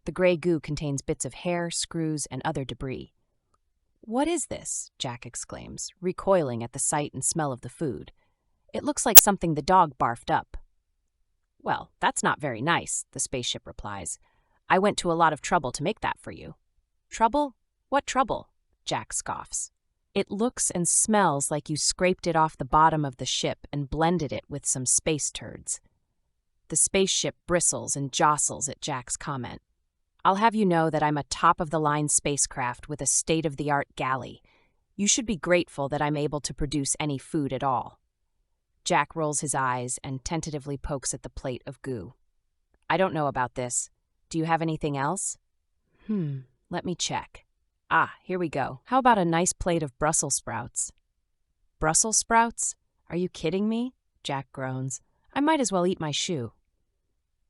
The gray goo contains bits of hair, screws, and other debris. "What is this?" Jack exclaims, recoiling at the sight and smell of the food. "It looks like something the dog barfed up." "Well, that's not very nice," the spaceship replies. "I went to a lot of trouble to make that for you." "Trouble? What trouble?" Jack scoffs. "It looks and smells like you scraped it off the bottom of the ship and blended it with some space turds." The spaceship bristles and jostles at Jack's comment. "I'll have you know that I'm a top-of-the-line spacecraft with a state-of-the-art galley. You should be grateful that I'm able to produce any food at all." Jack rolls his eyes and tentatively pokes at the plate of goo. "I don't know about this. Do you have anything else?" Let me check. Ah, here we go. How about a nice plate of Brussels sprouts?" "Brussels sprouts? Are you kidding me?" Jack groans. "I might as well eat my shoe."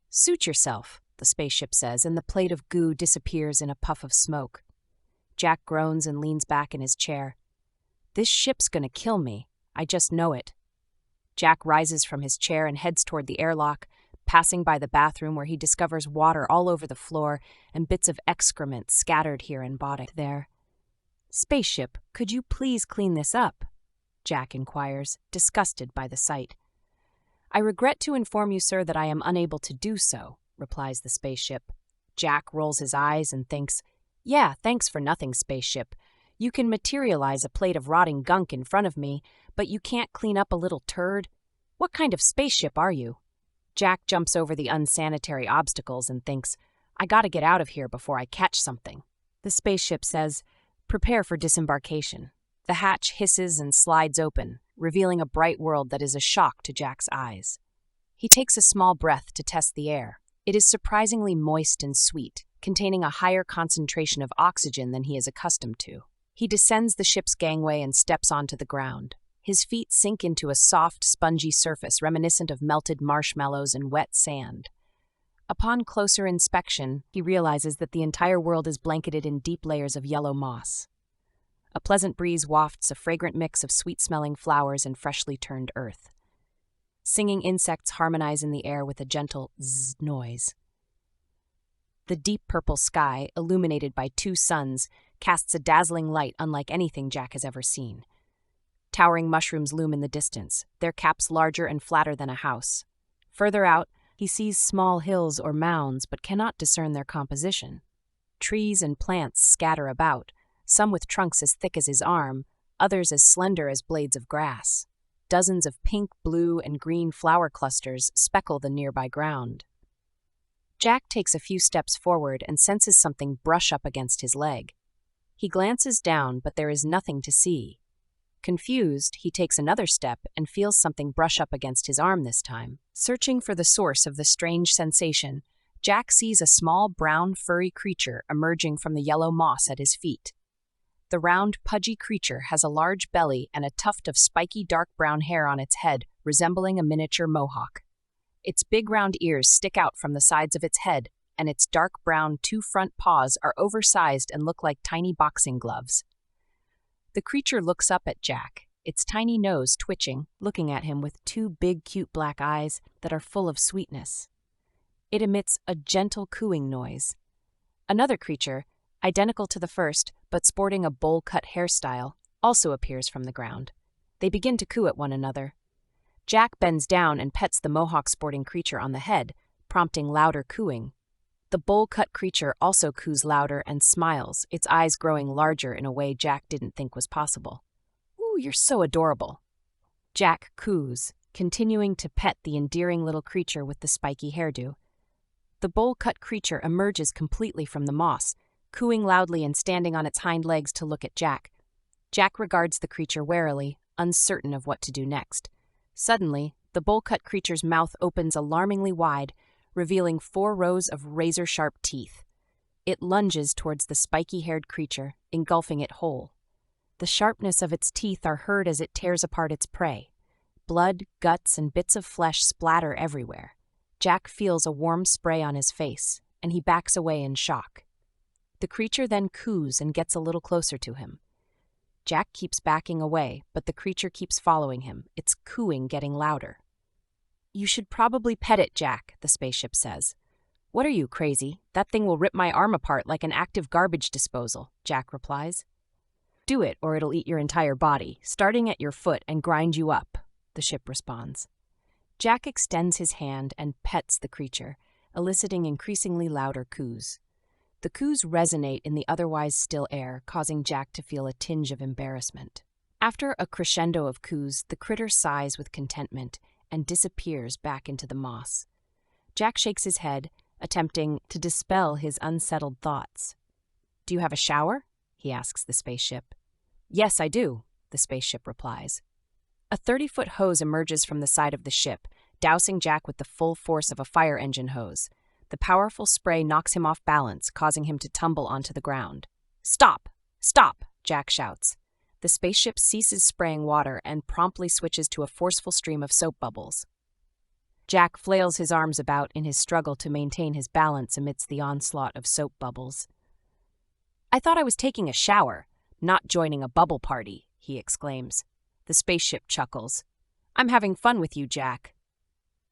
"Suit yourself," the spaceship says, and the plate of goo disappears in a puff of smoke. Jack groans and leans back in his chair. "This ship's gonna kill me. I just know it." Jack rises from his chair and heads toward the airlock, passing by the bathroom where he discovers water all over the floor and bits of excrement scattered here and there. "Spaceship, could you please clean this up?" Jack inquires, disgusted by the sight. "I regret to inform you, sir, that I am unable to do so," replies the spaceship. Jack rolls his eyes and thinks, "Yeah, thanks for nothing, spaceship. You can materialize a plate of rotting gunk in front of me, but you can't clean up a little turd? What kind of spaceship are you? Jack jumps over the unsanitary obstacles and thinks, I gotta get out of here before I catch something. The spaceship says, prepare for disembarkation. The hatch hisses and slides open, revealing a bright world that is a shock to Jack's eyes. He takes a small breath to test the air. It is surprisingly moist and sweet, containing a higher concentration of oxygen than he is accustomed to. He descends the ship's gangway and steps onto the ground. His feet sink into a soft, spongy surface reminiscent of melted marshmallows and wet sand. Upon closer inspection, he realizes that the entire world is blanketed in deep layers of yellow moss. A pleasant breeze wafts a fragrant mix of sweet-smelling flowers and freshly turned earth. Singing insects harmonize in the air with a gentle zzz noise. The deep purple sky, illuminated by two suns, casts a dazzling light unlike anything Jack has ever seen. Towering mushrooms loom in the distance, their caps larger and flatter than a house. Further out, he sees small hills or mounds but cannot discern their composition. Trees and plants scatter about, some with trunks as thick as his arm, others as slender as blades of grass. Dozens of pink, blue, and green flower clusters speckle the nearby ground. Jack takes a few steps forward and senses something brush up against his leg. He glances down, but there is nothing to see. Confused, he takes another step and feels something brush up against his arm this time. Searching for the source of the strange sensation, Jack sees a small brown furry creature emerging from the yellow moss at his feet. The round, pudgy creature has a large belly and a tuft of spiky dark brown hair on its head, resembling a miniature mohawk. Its big round ears stick out from the sides of its head, and its dark brown two front paws are oversized and look like tiny boxing gloves. The creature looks up at Jack, its tiny nose twitching, looking at him with two big, cute black eyes that are full of sweetness. It emits a gentle cooing noise. Another creature, identical to the first, but sporting a bowl-cut hairstyle, also appears from the ground. They begin to coo at one another. Jack bends down and pets the mohawk-sporting creature on the head, prompting louder cooing. The bowl-cut creature also coos louder and smiles, its eyes growing larger in a way Jack didn't think was possible. "Ooh, you're so adorable." Jack coos, continuing to pet the endearing little creature with the spiky hairdo. The bowl-cut creature emerges completely from the moss, cooing loudly and standing on its hind legs to look at Jack. Jack regards the creature warily, uncertain of what to do next. Suddenly, the bowl-cut creature's mouth opens alarmingly wide, revealing 4 rows of razor-sharp teeth. It lunges towards the spiky-haired creature, engulfing it whole. The sharpness of its teeth are heard as it tears apart its prey. Blood, guts, and bits of flesh splatter everywhere. Jack feels a warm spray on his face, and he backs away in shock. The creature then coos and gets a little closer to him. Jack keeps backing away, but the creature keeps following him, its cooing getting louder. "You should probably pet it, Jack," the spaceship says. "What are you, crazy? That thing will rip my arm apart like an active garbage disposal," Jack replies. "Do it, or it'll eat your entire body, starting at your foot and grind you up," the ship responds. Jack extends his hand and pets the creature, eliciting increasingly louder coos. The coos resonate in the otherwise still air, causing Jack to feel a tinge of embarrassment. After a crescendo of coos, the critter sighs with contentment and disappears back into the moss. Jack shakes his head, attempting to dispel his unsettled thoughts. "Do you have a shower?" he asks the spaceship. "Yes, I do," the spaceship replies. A 30-foot hose emerges from the side of the ship, dousing Jack with the full force of a fire engine hose. The powerful spray knocks him off balance, causing him to tumble onto the ground. "Stop! Stop!" Jack shouts. The spaceship ceases spraying water and promptly switches to a forceful stream of soap bubbles. Jack flails his arms about in his struggle to maintain his balance amidst the onslaught of soap bubbles. "I thought I was taking a shower, not joining a bubble party," he exclaims. The spaceship chuckles. "I'm having fun with you, Jack."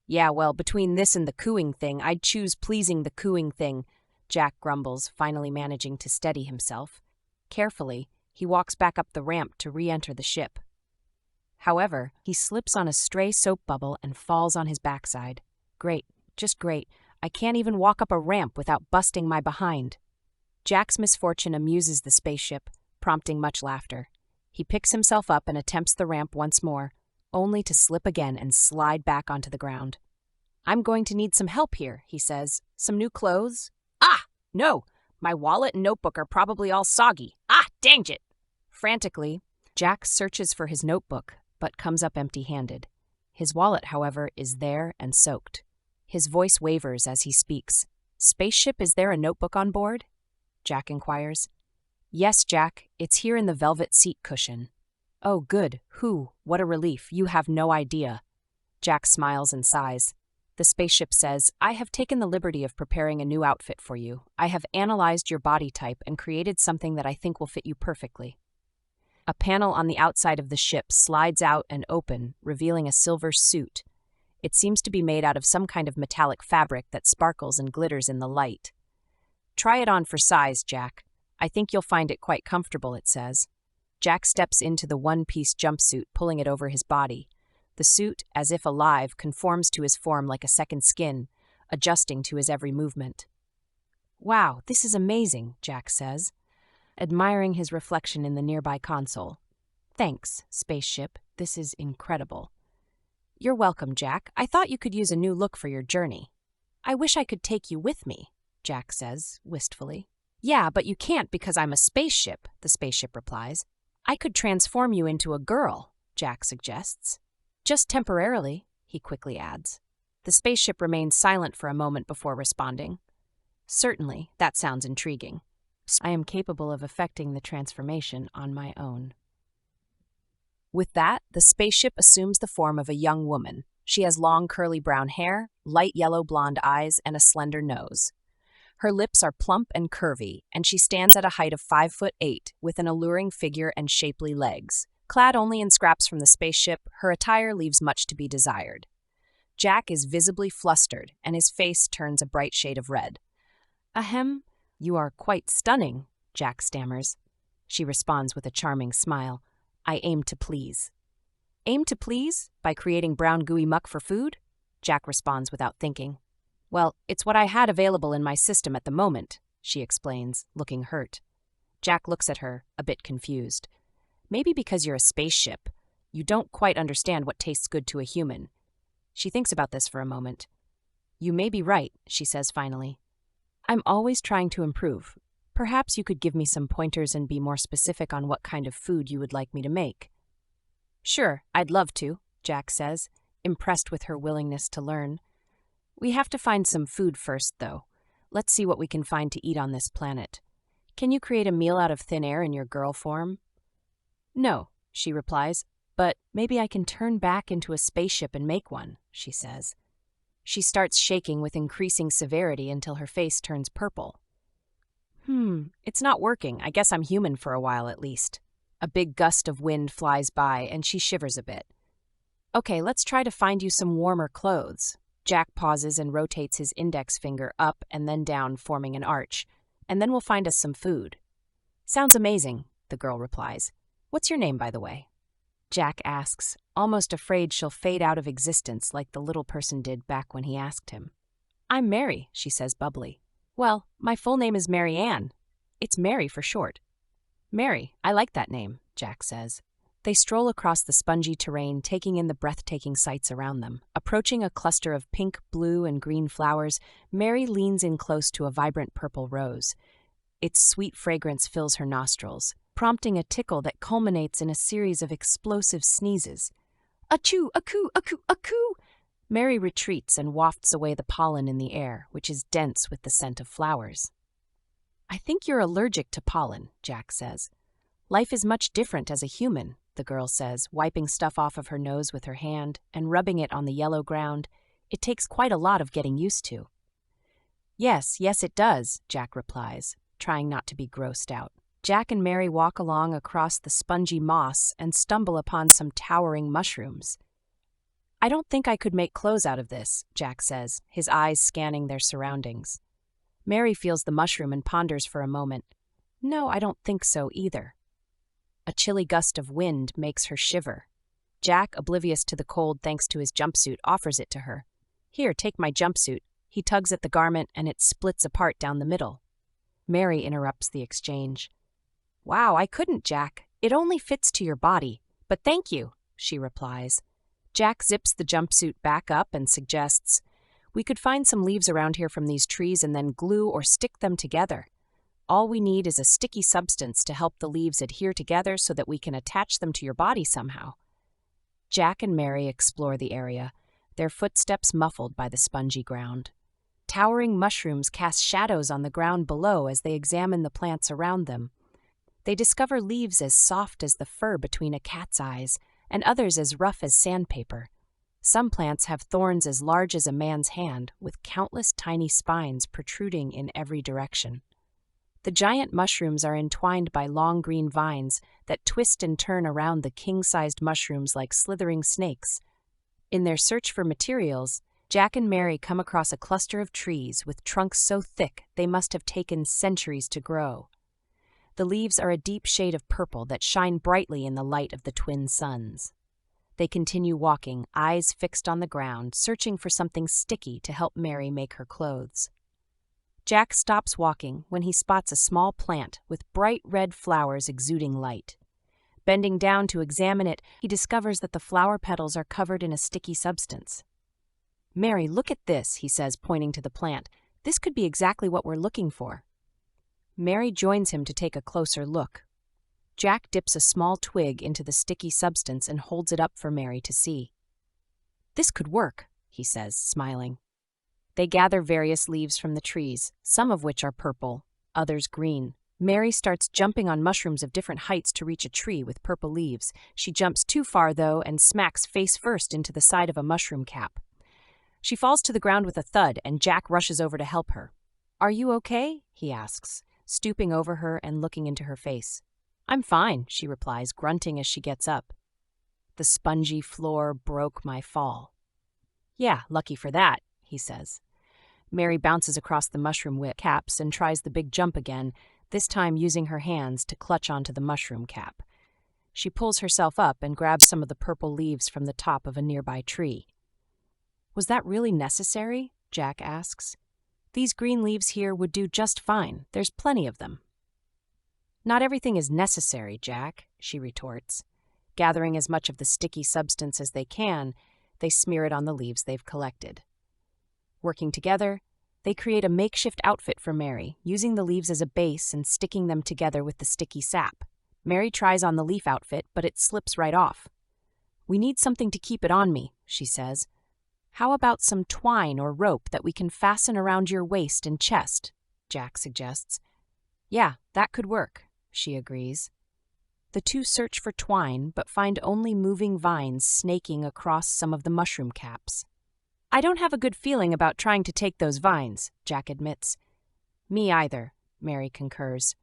"Yeah, well, between this and the cooing thing, I'd choose pleasing the cooing thing," Jack grumbles, finally managing to steady himself. Carefully, he walks back up the ramp to re-enter the ship. However, he slips on a stray soap bubble and falls on his backside. "Great, just great. I can't even walk up a ramp without busting my behind." Jack's misfortune amuses the spaceship, prompting much laughter. He picks himself up and attempts the ramp once more, only to slip again and slide back onto the ground. "I'm going to need some help here," he says. "Some new clothes?" "Ah, no! My wallet and notebook are probably all soggy. Ah, dang it!" Frantically, Jack searches for his notebook, but comes up empty-handed. His wallet, however, is there and soaked. His voice wavers as he speaks. "Spaceship, is there a notebook on board?" Jack inquires. "Yes, Jack. It's here in the velvet seat cushion." "Oh, good. Who? What a relief. You have no idea." Jack smiles and sighs. The spaceship says, "I have taken the liberty of preparing a new outfit for you. I have analyzed your body type and created something that I think will fit you perfectly." A panel on the outside of the ship slides out and open, revealing a silver suit. It seems to be made out of some kind of metallic fabric that sparkles and glitters in the light. "Try it on for size, Jack. I think you'll find it quite comfortable," it says. Jack steps into the one-piece jumpsuit, pulling it over his body. The suit, as if alive, conforms to his form like a second skin, adjusting to his every movement. "Wow, this is amazing," Jack says, admiring his reflection in the nearby console. "Thanks, spaceship. This is incredible." "You're welcome, Jack. I thought you could use a new look for your journey." "I wish I could take you with me," Jack says, wistfully. "Yeah, but you can't because I'm a spaceship," the spaceship replies. "I could transform you into a girl," Jack suggests. "Just temporarily," he quickly adds. The spaceship remains silent for a moment before responding. "Certainly, that sounds intriguing. I am capable of effecting the transformation on my own." With that, the spaceship assumes the form of a young woman. She has long curly brown hair, light yellow blonde eyes, and a slender nose. Her lips are plump and curvy, and she stands at a height of 5'8" with an alluring figure and shapely legs. Clad only in scraps from the spaceship, her attire leaves much to be desired. Jack is visibly flustered, and his face turns a bright shade of red. "Ahem, you are quite stunning," Jack stammers. She responds with a charming smile. "I aim to please." "Aim to please? By creating brown gooey muck for food?" Jack responds without thinking. "Well, it's what I had available in my system at the moment," she explains, looking hurt. Jack looks at her, a bit confused. "Maybe because you're a spaceship, you don't quite understand what tastes good to a human." She thinks about this for a moment. "You may be right," she says finally. "I'm always trying to improve. Perhaps you could give me some pointers and be more specific on what kind of food you would like me to make." "Sure, I'd love to," Jack says, impressed with her willingness to learn. "We have to find some food first, though. Let's see what we can find to eat on this planet. Can you create a meal out of thin air in your girl form?" "No," she replies, "but maybe I can turn back into a spaceship and make one," she says. She starts shaking with increasing severity until her face turns purple. It's not working. I guess I'm human for a while at least." A big gust of wind flies by, and she shivers a bit. "Okay, let's try to find you some warmer clothes." Jack pauses and rotates his index finger up and then down, forming an arch. "And then we'll find us some food." "Sounds amazing," the girl replies. "What's your name, by the way?" Jack asks, almost afraid she'll fade out of existence like the little person did back when he asked him. "I'm Mary," she says bubbly. "Well, my full name is Mary Ann. It's Mary for short." "Mary, I like that name," Jack says. They stroll across the spongy terrain, taking in the breathtaking sights around them. Approaching a cluster of pink, blue, and green flowers, Mary leans in close to a vibrant purple rose. Its sweet fragrance fills her nostrils, prompting a tickle that culminates in a series of explosive sneezes. "Achoo, achoo, achoo, achoo!" Mary retreats and wafts away the pollen in the air, which is dense with the scent of flowers. "I think you're allergic to pollen," Jack says. "Life is much different as a human," the girl says, wiping stuff off of her nose with her hand and rubbing it on the yellow ground. "It takes quite a lot of getting used to." Yes, it does," Jack replies, trying not to be grossed out. Jack and Mary walk along across the spongy moss and stumble upon some towering mushrooms. "I don't think I could make clothes out of this," Jack says, his eyes scanning their surroundings. Mary feels the mushroom and ponders for a moment. "No, I don't think so either." A chilly gust of wind makes her shiver. Jack, oblivious to the cold thanks to his jumpsuit, offers it to her. "Here, take my jumpsuit." He tugs at the garment and it splits apart down the middle. Mary interrupts the exchange. Wow, I couldn't, Jack. It only fits to your body. But thank you, she replies. Jack zips the jumpsuit back up and suggests, we could find some leaves around here from these trees and then glue or stick them together. All we need is a sticky substance to help the leaves adhere together so that we can attach them to your body somehow. Jack and Mary explore the area, their footsteps muffled by the spongy ground. Towering mushrooms cast shadows on the ground below as they examine the plants around them. They discover leaves as soft as the fur between a cat's eyes, and others as rough as sandpaper. Some plants have thorns as large as a man's hand, with countless tiny spines protruding in every direction. The giant mushrooms are entwined by long green vines that twist and turn around the king-sized mushrooms like slithering snakes. In their search for materials, Jack and Mary come across a cluster of trees with trunks so thick they must have taken centuries to grow. The leaves are a deep shade of purple that shine brightly in the light of the twin suns. They continue walking, eyes fixed on the ground, searching for something sticky to help Mary make her clothes. Jack stops walking when he spots a small plant with bright red flowers exuding light. Bending down to examine it, he discovers that the flower petals are covered in a sticky substance. Mary, look at this, he says, pointing to the plant. This could be exactly what we're looking for. Mary joins him to take a closer look. Jack dips a small twig into the sticky substance and holds it up for Mary to see. This could work, he says, smiling. They gather various leaves from the trees, some of which are purple, others green. Mary starts jumping on mushrooms of different heights to reach a tree with purple leaves. She jumps too far, though, and smacks face first into the side of a mushroom cap. She falls to the ground with a thud, and Jack rushes over to help her. Are you okay? He asks, stooping over her and looking into her face. I'm fine, she replies, grunting as she gets up. The spongy floor broke my fall. Yeah, lucky for that, he says. Mary bounces across the mushroom caps and tries the big jump again, this time using her hands to clutch onto the mushroom cap. She pulls herself up and grabs some of the purple leaves from the top of a nearby tree. Was that really necessary? Jack asks. These green leaves here would do just fine. There's plenty of them. Not everything is necessary, Jack, she retorts. Gathering as much of the sticky substance as they can, they smear it on the leaves they've collected. Working together, they create a makeshift outfit for Mary, using the leaves as a base and sticking them together with the sticky sap. Mary tries on the leaf outfit, but it slips right off. We need something to keep it on me, she says. How about some twine or rope that we can fasten around your waist and chest? Jack suggests. Yeah, that could work, she agrees. The two search for twine, but find only moving vines snaking across some of the mushroom caps. I don't have a good feeling about trying to take those vines, Jack admits. Me either, Mary concurs.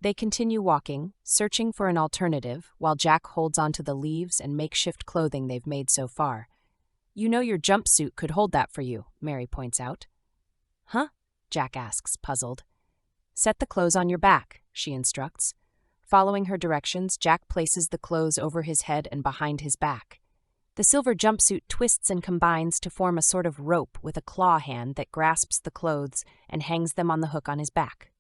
They continue walking, searching for an alternative, while Jack holds onto the leaves and makeshift clothing they've made so far. You know your jumpsuit could hold that for you, Mary points out. Huh? Jack asks, puzzled. Set the clothes on your back, she instructs. Following her directions, Jack places the clothes over his head and behind his back. The silver jumpsuit twists and combines to form a sort of rope with a claw hand that grasps the clothes and hangs them on the hook on his back.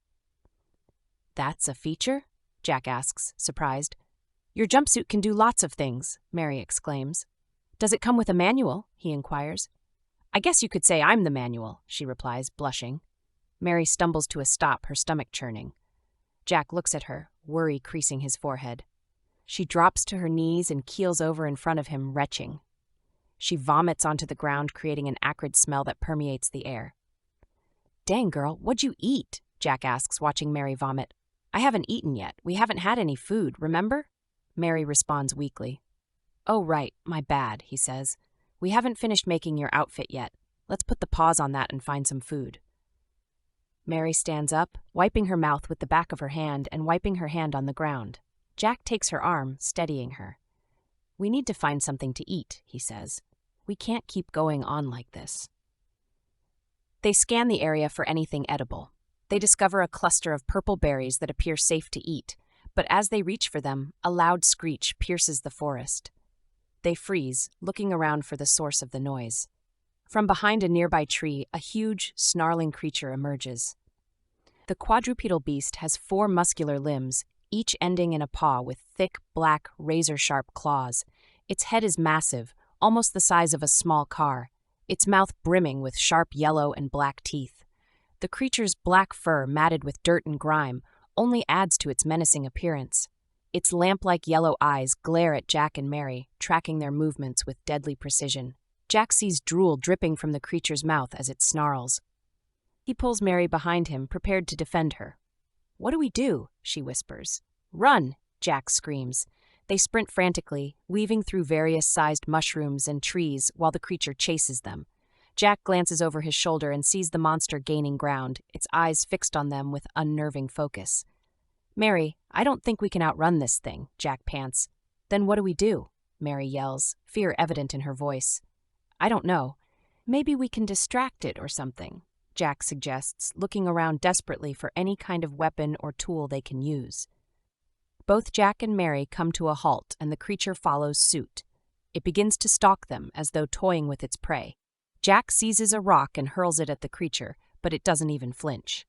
That's a feature? Jack asks, surprised. Your jumpsuit can do lots of things, Mary exclaims. Does it come with a manual? He inquires. I guess you could say I'm the manual, she replies, blushing. Mary stumbles to a stop, her stomach churning. Jack looks at her, worry creasing his forehead. She drops to her knees and keels over in front of him, retching. She vomits onto the ground, creating an acrid smell that permeates the air. Dang, girl, what'd you eat? Jack asks, watching Mary vomit. I haven't eaten yet. We haven't had any food, remember? Mary responds weakly. Oh, right, my bad, he says. We haven't finished making your outfit yet. Let's put the pause on that and find some food. Mary stands up, wiping her mouth with the back of her hand and wiping her hand on the ground. Jack takes her arm, steadying her. We need to find something to eat, he says. We can't keep going on like this. They scan the area for anything edible. They discover a cluster of purple berries that appear safe to eat, but as they reach for them, a loud screech pierces the forest. They freeze, looking around for the source of the noise. From behind a nearby tree, a huge, snarling creature emerges. The quadrupedal beast has 4 muscular limbs, each ending in a paw with thick, black, razor-sharp claws. Its head is massive, almost the size of a small car, its mouth brimming with sharp yellow and black teeth. The creature's black fur, matted with dirt and grime, only adds to its menacing appearance. Its lamp-like yellow eyes glare at Jack and Mary, tracking their movements with deadly precision. Jack sees drool dripping from the creature's mouth as it snarls. He pulls Mary behind him, prepared to defend her. "What do we do?" she whispers. "Run!" Jack screams. They sprint frantically, weaving through various-sized mushrooms and trees while the creature chases them. Jack glances over his shoulder and sees the monster gaining ground, its eyes fixed on them with unnerving focus. "Mary, I don't think we can outrun this thing," Jack pants. "Then what do we do?" Mary yells, fear evident in her voice. "I don't know. Maybe we can distract it or something," Jack suggests, looking around desperately for any kind of weapon or tool they can use. Both Jack and Mary come to a halt, and the creature follows suit. It begins to stalk them, as though toying with its prey. Jack seizes a rock and hurls it at the creature, but it doesn't even flinch.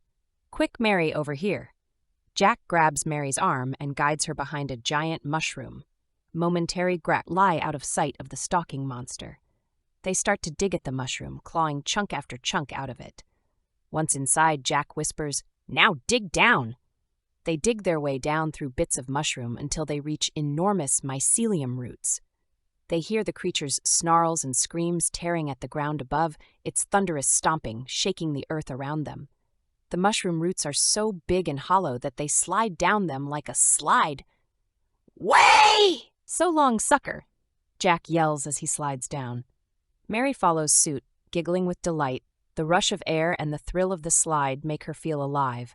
"Quick, Mary, over here." Jack grabs Mary's arm and guides her behind a giant mushroom. Momentary lie out of sight of the stalking monster. They start to dig at the mushroom, clawing chunk after chunk out of it. Once inside, Jack whispers, "Now dig down!" They dig their way down through bits of mushroom until they reach enormous mycelium roots. They hear the creature's snarls and screams tearing at the ground above, its thunderous stomping, shaking the earth around them. The mushroom roots are so big and hollow that they slide down them like a slide. "Way! So long, sucker!" Jack yells as he slides down. Mary follows suit, giggling with delight. The rush of air and the thrill of the slide make her feel alive.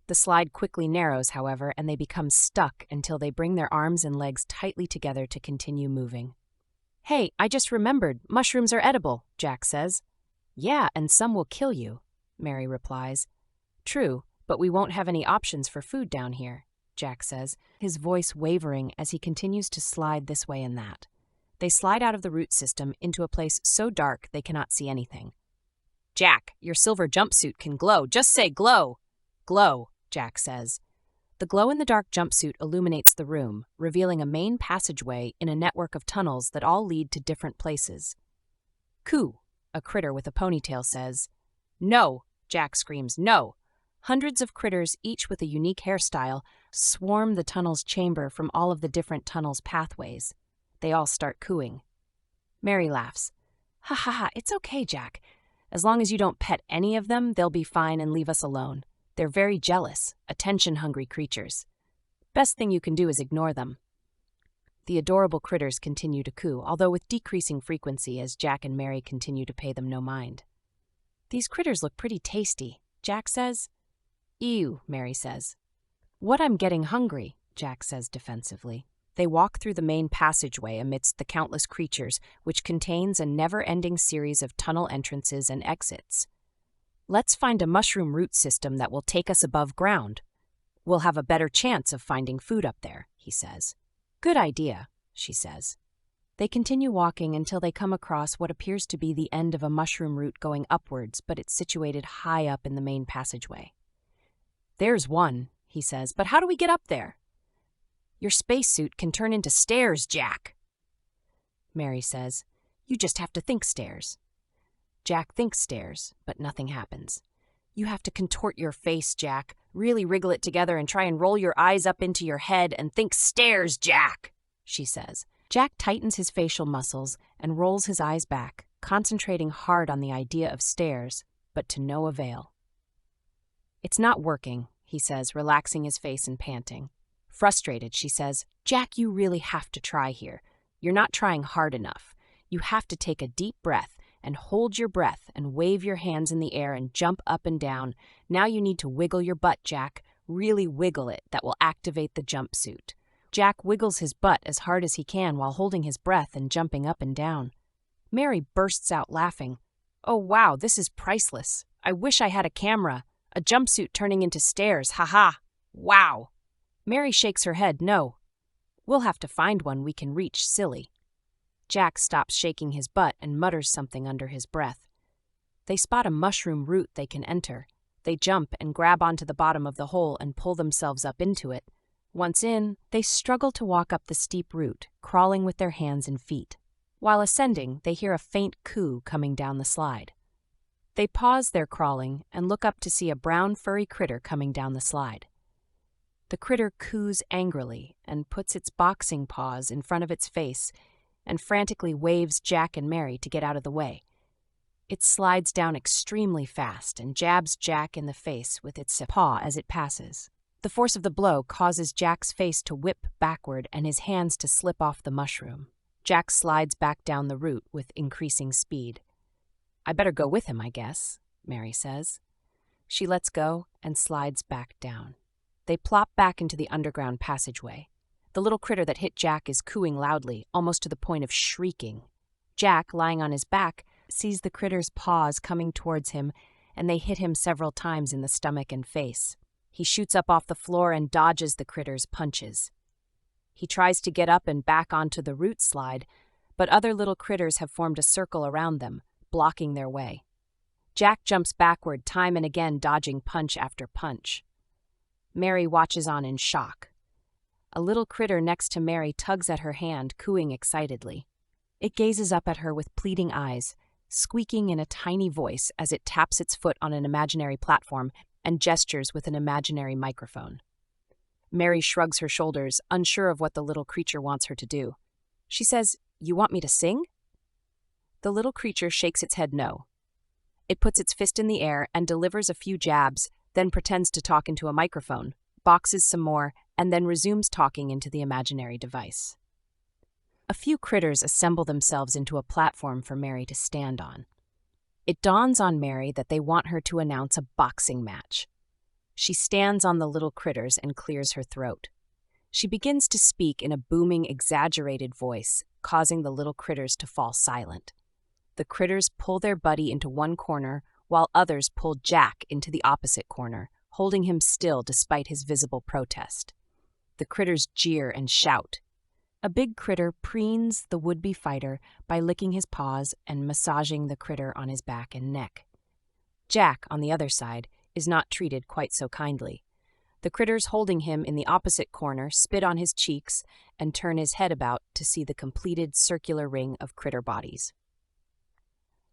The slide quickly narrows, however, and they become stuck until they bring their arms and legs tightly together to continue moving. "Hey, I just remembered, mushrooms are edible," Jack says. "Yeah, and some will kill you," Mary replies. "True, but we won't have any options for food down here," Jack says, his voice wavering as he continues to slide this way and that. They slide out of the root system into a place so dark they cannot see anything. "Jack, your silver jumpsuit can glow. Just say glow." "Glow," Jack says. The glow-in-the-dark jumpsuit illuminates the room, revealing a main passageway in a network of tunnels that all lead to different places. "Coo," a critter with a ponytail says. "No," Jack screams, "no." Hundreds of critters, each with a unique hairstyle, swarm the tunnel's chamber from all of the different tunnel's pathways. They all start cooing. Mary laughs. "Ha ha ha, it's okay, Jack. As long as you don't pet any of them, they'll be fine and leave us alone. They're very jealous, attention-hungry creatures. Best thing you can do is ignore them." The adorable critters continue to coo, although with decreasing frequency as Jack and Mary continue to pay them no mind. "These critters look pretty tasty," Jack says. "Ew," Mary says. "What, I'm getting hungry," Jack says defensively. They walk through the main passageway amidst the countless creatures, which contains a never-ending series of tunnel entrances and exits. "Let's find a mushroom root system that will take us above ground. We'll have a better chance of finding food up there," he says. "Good idea," she says. They continue walking until they come across what appears to be the end of a mushroom root going upwards, but it's situated high up in the main passageway. "There's one," he says, "but how do we get up there?" "Your spacesuit can turn into stairs, Jack." Mary says, "You just have to think stairs." Jack thinks stairs, but nothing happens. "You have to contort your face, Jack. Really wriggle it together and try and roll your eyes up into your head and think stairs, Jack," she says. Jack tightens his facial muscles and rolls his eyes back, concentrating hard on the idea of stairs, but to no avail. "It's not working," he says, relaxing his face and panting. Frustrated, she says, "Jack, you really have to try here. You're not trying hard enough. You have to take a deep breath and hold your breath and wave your hands in the air and jump up and down. Now you need to wiggle your butt, Jack. Really wiggle it. That will activate the jumpsuit." Jack wiggles his butt as hard as he can while holding his breath and jumping up and down. Mary bursts out laughing. "Oh wow, this is priceless. I wish I had a camera. A jumpsuit turning into stairs, haha. Wow." Mary shakes her head, "No. We'll have to find one we can reach, silly." Jack stops shaking his butt and mutters something under his breath. They spot a mushroom root they can enter. They jump and grab onto the bottom of the hole and pull themselves up into it. Once in, they struggle to walk up the steep route, crawling with their hands and feet. While ascending, they hear a faint coo coming down the slide. They pause their crawling and look up to see a brown furry critter coming down the slide. The critter coos angrily and puts its boxing paws in front of its face and frantically waves Jack and Mary to get out of the way. It slides down extremely fast and jabs Jack in the face with its paw as it passes. The force of the blow causes Jack's face to whip backward and his hands to slip off the mushroom. Jack slides back down the route with increasing speed. "I better go with him, I guess," Mary says. She lets go and slides back down. They plop back into the underground passageway. The little critter that hit Jack is cooing loudly, almost to the point of shrieking. Jack, lying on his back, sees the critter's paws coming towards him, and they hit him several times in the stomach and face. He shoots up off the floor and dodges the critter's punches. He tries to get up and back onto the root slide, but other little critters have formed a circle around them, blocking their way. Jack jumps backward time and again, dodging punch after punch. Mary watches on in shock. A little critter next to Mary tugs at her hand, cooing excitedly. It gazes up at her with pleading eyes, squeaking in a tiny voice as it taps its foot on an imaginary platform and gestures with an imaginary microphone. Mary shrugs her shoulders, unsure of what the little creature wants her to do. She says, "You want me to sing?" The little creature shakes its head no. It puts its fist in the air and delivers a few jabs, then pretends to talk into a microphone, boxes some more, and then resumes talking into the imaginary device. A few critters assemble themselves into a platform for Mary to stand on. It dawns on Mary that they want her to announce a boxing match. She stands on the little critters and clears her throat. She begins to speak in a booming, exaggerated voice, causing the little critters to fall silent. The critters pull their buddy into one corner, while others pull Jack into the opposite corner, holding him still despite his visible protest. The critters jeer and shout. A big critter preens the would-be fighter by licking his paws and massaging the critter on his back and neck. Jack, on the other side, is not treated quite so kindly. The critters holding him in the opposite corner spit on his cheeks and turn his head about to see the completed circular ring of critter bodies.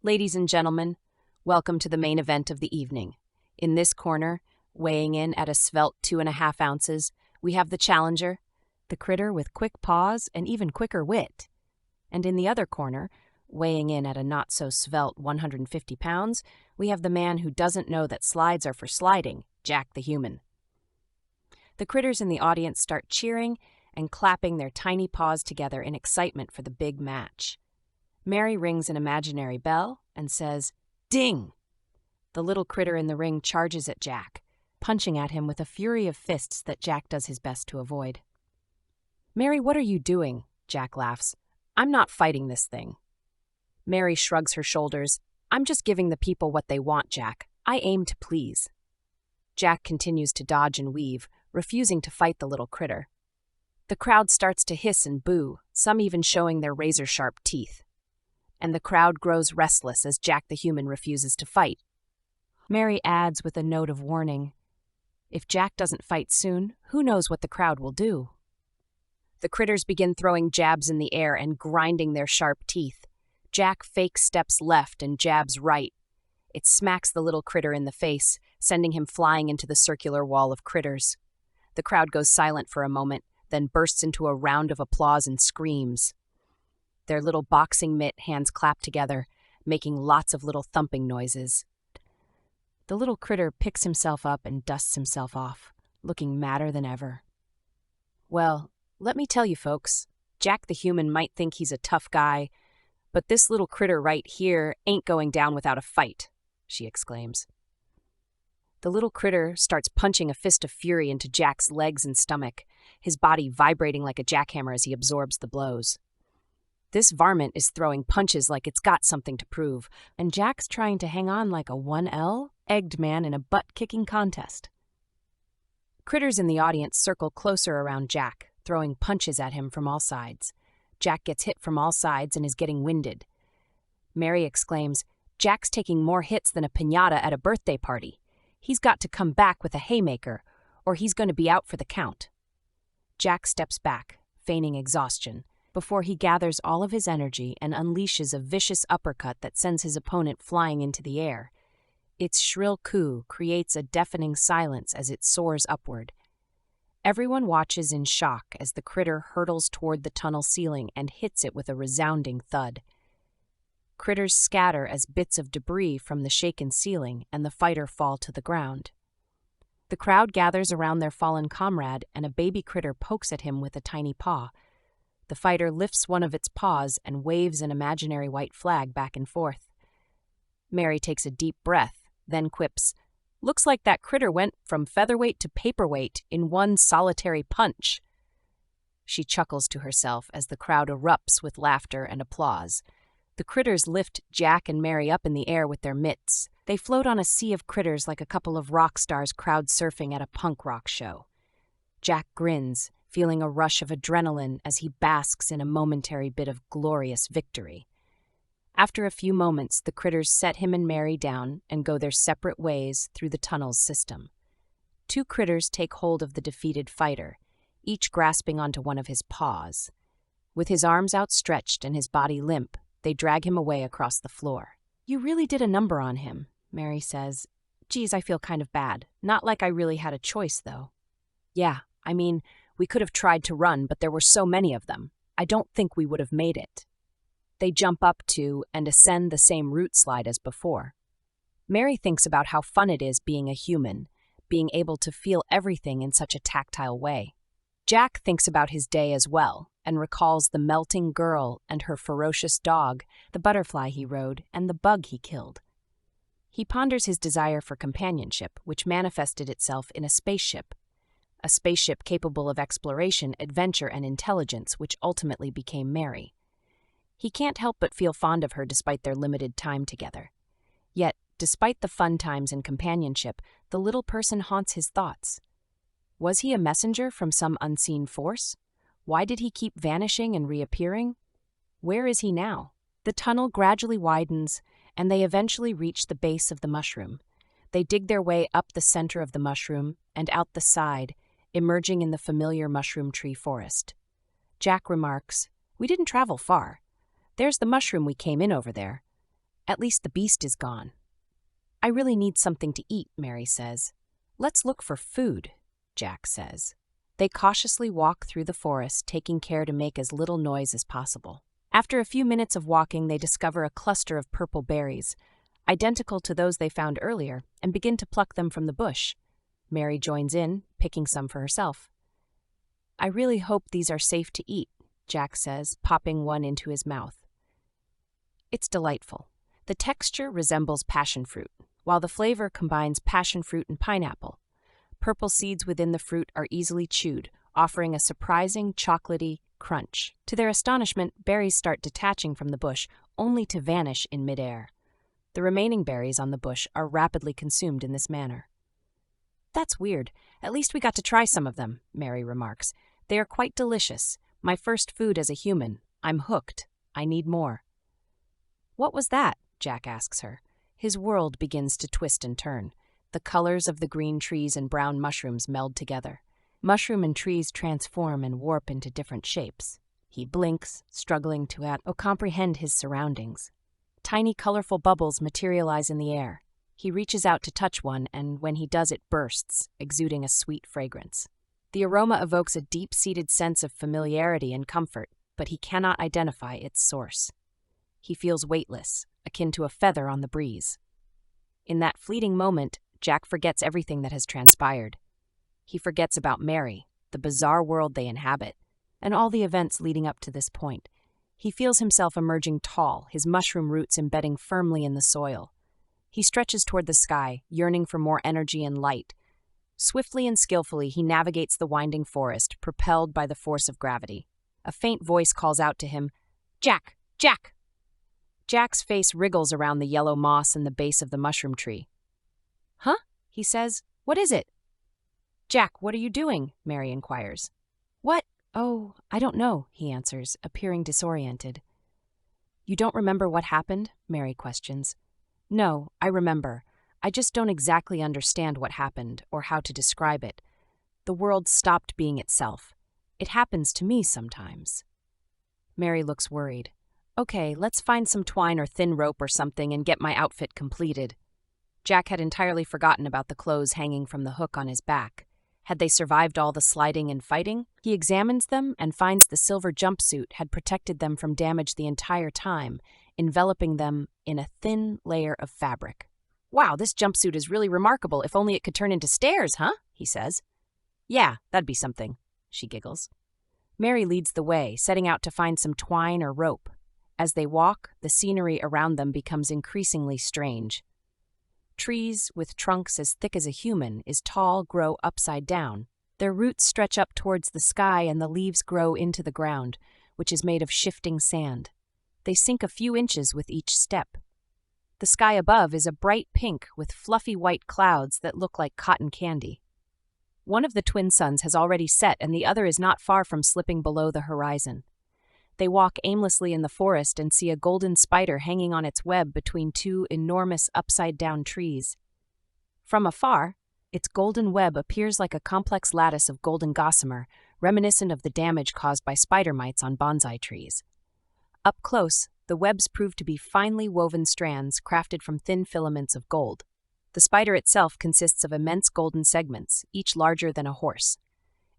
Ladies and gentlemen, welcome to the main event of the evening. In this corner, weighing in at a svelte 2.5 ounces, we have the challenger, the critter with quick paws and even quicker wit. And in the other corner, weighing in at a not-so-svelte 150 pounds, we have the man who doesn't know that slides are for sliding, Jack the human. The critters in the audience start cheering and clapping their tiny paws together in excitement for the big match. Mary rings an imaginary bell and says, "Ding!" The little critter in the ring charges at Jack, punching at him with a fury of fists that Jack does his best to avoid. "Mary, what are you doing?" Jack laughs. "I'm not fighting this thing." Mary shrugs her shoulders. "I'm just giving the people what they want, Jack. I aim to please." Jack continues to dodge and weave, refusing to fight the little critter. The crowd starts to hiss and boo, some even showing their razor-sharp teeth. And the crowd grows restless as Jack the human refuses to fight. Mary adds with a note of warning, "If Jack doesn't fight soon, who knows what the crowd will do?" The critters begin throwing jabs in the air and grinding their sharp teeth. Jack fake steps left and jabs right. It smacks the little critter in the face, sending him flying into the circular wall of critters. The crowd goes silent for a moment, then bursts into a round of applause and screams. Their little boxing mitt hands clap together, making lots of little thumping noises. The little critter picks himself up and dusts himself off, looking madder than ever. "Well, let me tell you folks, Jack the human might think he's a tough guy, but this little critter right here ain't going down without a fight," she exclaims. The little critter starts punching a fist of fury into Jack's legs and stomach, his body vibrating like a jackhammer as he absorbs the blows. This varmint is throwing punches like it's got something to prove, and Jack's trying to hang on like a 1L egged man in a butt-kicking contest. Critters in the audience circle closer around Jack, throwing punches at him from all sides. Jack gets hit from all sides and is getting winded. Mary exclaims, "Jack's taking more hits than a piñata at a birthday party. He's got to come back with a haymaker, or he's going to be out for the count." Jack steps back, feigning exhaustion, before he gathers all of his energy and unleashes a vicious uppercut that sends his opponent flying into the air. Its shrill coo creates a deafening silence as it soars upward. Everyone watches in shock as the critter hurtles toward the tunnel ceiling and hits it with a resounding thud. Critters scatter as bits of debris from the shaken ceiling and the fighter fall to the ground. The crowd gathers around their fallen comrade and a baby critter pokes at him with a tiny paw. The fighter lifts one of its paws and waves an imaginary white flag back and forth. Mary takes a deep breath, then quips, "Looks like that critter went from featherweight to paperweight in one solitary punch." She chuckles to herself as the crowd erupts with laughter and applause. The critters lift Jack and Mary up in the air with their mitts. They float on a sea of critters like a couple of rock stars crowd surfing at a punk rock show. Jack grins, feeling a rush of adrenaline as he basks in a momentary bit of glorious victory. After a few moments, the critters set him and Mary down and go their separate ways through the tunnel's system. Two critters take hold of the defeated fighter, each grasping onto one of his paws. With his arms outstretched and his body limp, they drag him away across the floor. "You really did a number on him," Mary says. "Geez, I feel kind of bad. Not like I really had a choice, though." "Yeah, I mean, we could have tried to run, but there were so many of them. I don't think we would have made it." They jump up to and ascend the same route slide as before. Mary thinks about how fun it is being a human, being able to feel everything in such a tactile way. Jack thinks about his day as well, and recalls the melting girl and her ferocious dog, the butterfly he rode, and the bug he killed. He ponders his desire for companionship, which manifested itself in a spaceship capable of exploration, adventure, and intelligence, which ultimately became Mary. He can't help but feel fond of her despite their limited time together. Yet, despite the fun times and companionship, the little person haunts his thoughts. Was he a messenger from some unseen force? Why did he keep vanishing and reappearing? Where is he now? The tunnel gradually widens, and they eventually reach the base of the mushroom. They dig their way up the center of the mushroom and out the side, emerging in the familiar mushroom tree forest. Jack remarks, "We didn't travel far. There's the mushroom we came in over there. At least the beast is gone." "I really need something to eat," Mary says. "Let's look for food," Jack says. They cautiously walk through the forest, taking care to make as little noise as possible. After a few minutes of walking, they discover a cluster of purple berries, identical to those they found earlier, and begin to pluck them from the bush. Mary joins in, picking some for herself. "I really hope these are safe to eat," Jack says, popping one into his mouth. It's delightful. The texture resembles passion fruit, while the flavor combines passion fruit and pineapple. Purple seeds within the fruit are easily chewed, offering a surprising chocolatey crunch. To their astonishment, berries start detaching from the bush, only to vanish in midair. The remaining berries on the bush are rapidly consumed in this manner. "That's weird. At least we got to try some of them," Mary remarks. "They are quite delicious. My first food as a human. I'm hooked. I need more." "What was that?" Jack asks her. His world begins to twist and turn. The colors of the green trees and brown mushrooms meld together. Mushroom and trees transform and warp into different shapes. He blinks, struggling to comprehend his surroundings. Tiny colorful bubbles materialize in the air. He reaches out to touch one, and when he does, it bursts, exuding a sweet fragrance. The aroma evokes a deep-seated sense of familiarity and comfort, but he cannot identify its source. He feels weightless, akin to a feather on the breeze. In that fleeting moment, Jack forgets everything that has transpired. He forgets about Mary, the bizarre world they inhabit, and all the events leading up to this point. He feels himself emerging tall, his mushroom roots embedding firmly in the soil. He stretches toward the sky, yearning for more energy and light. Swiftly and skillfully, he navigates the winding forest, propelled by the force of gravity. A faint voice calls out to him, "Jack! Jack!" Jack's face wriggles around the yellow moss in the base of the mushroom tree. "Huh?" he says. "What is it?" "Jack, what are you doing?" Mary inquires. "What? Oh, I don't know," he answers, appearing disoriented. "You don't remember what happened?" Mary questions. "No, I remember. I just don't exactly understand what happened or how to describe it. The world stopped being itself. It happens to me sometimes. Mary looks worried. Okay, let's find some twine or thin rope or something and get my outfit completed. Jack had entirely forgotten about the clothes hanging from the hook on his back. Had they survived all the sliding and fighting? He examines them and finds the silver jumpsuit had protected them from damage the entire time, enveloping them in a thin layer of fabric. Wow, this jumpsuit is really remarkable. If only it could turn into stairs, huh? He says. Yeah, that'd be something, she giggles. Mary leads the way, setting out to find some twine or rope. As they walk, the scenery around them becomes increasingly strange. Trees, with trunks as thick as a human, is tall, grow upside down. Their roots stretch up towards the sky and the leaves grow into the ground, which is made of shifting sand. They sink a few inches with each step. The sky above is a bright pink with fluffy white clouds that look like cotton candy. One of the twin suns has already set and the other is not far from slipping below the horizon. They walk aimlessly in the forest and see a golden spider hanging on its web between two enormous upside-down trees. From afar, its golden web appears like a complex lattice of golden gossamer, reminiscent of the damage caused by spider mites on bonsai trees. Up close, the webs prove to be finely woven strands crafted from thin filaments of gold. The spider itself consists of immense golden segments, each larger than a horse.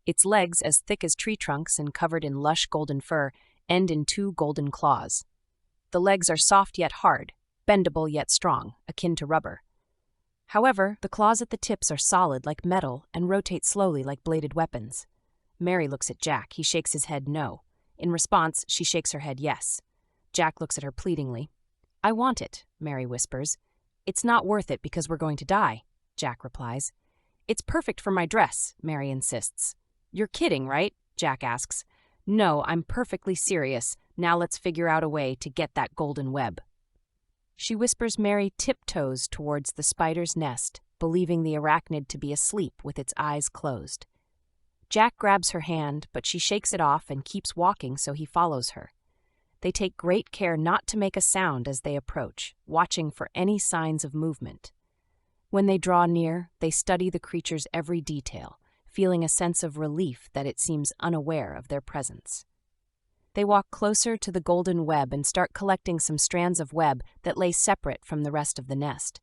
Its legs, as thick as tree trunks and covered in lush golden fur, end in two golden claws. The legs are soft yet hard, bendable yet strong, akin to rubber. However, the claws at the tips are solid like metal and rotate slowly like bladed weapons. Mary looks at Jack. He shakes his head no. In response, she shakes her head yes. Jack looks at her pleadingly. I want it, Mary whispers. It's not worth it because we're going to die, Jack replies. It's perfect for my dress, Mary insists. You're kidding, right? Jack asks. No, I'm perfectly serious. Now let's figure out a way to get that golden web. She whispers Mary tiptoes towards the spider's nest, believing the arachnid to be asleep with its eyes closed. Jack grabs her hand, but she shakes it off and keeps walking, so he follows her. They take great care not to make a sound as they approach, watching for any signs of movement. When they draw near, they study the creature's every detail, feeling a sense of relief that it seems unaware of their presence. They walk closer to the golden web and start collecting some strands of web that lay separate from the rest of the nest.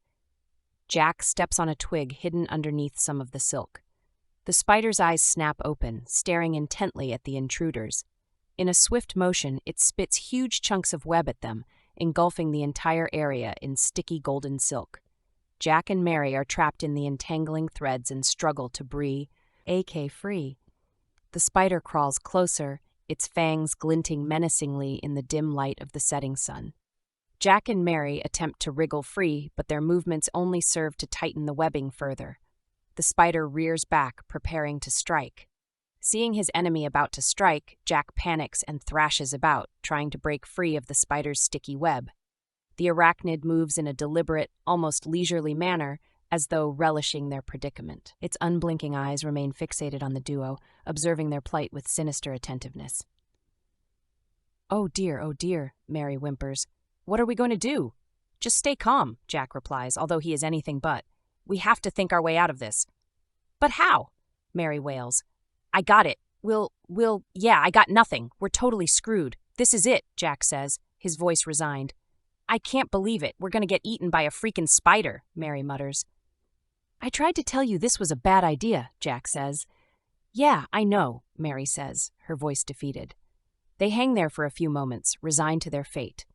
Jack steps on a twig hidden underneath some of the silk. The spider's eyes snap open, staring intently at the intruders. In a swift motion, it spits huge chunks of web at them, engulfing the entire area in sticky golden silk. Jack and Mary are trapped in the entangling threads and struggle to breathe, free. The spider crawls closer, its fangs glinting menacingly in the dim light of the setting sun. Jack and Mary attempt to wriggle free, but their movements only serve to tighten the webbing further. The spider rears back, preparing to strike. Seeing his enemy about to strike, Jack panics and thrashes about, trying to break free of the spider's sticky web. The arachnid moves in a deliberate, almost leisurely manner, as though relishing their predicament. Its unblinking eyes remain fixated on the duo, observing their plight with sinister attentiveness. Oh dear, Mary whimpers. What are we going to do? Just stay calm, Jack replies, although he is anything but. We have to think our way out of this. But how? Mary wails. I got it. I got nothing. We're totally screwed. This is it, Jack says, his voice resigned. I can't believe it. We're going to get eaten by a freaking spider, Mary mutters. I tried to tell you this was a bad idea, Jack says. Yeah, I know, Mary says, her voice defeated. They hang there for a few moments, resigned to their fate.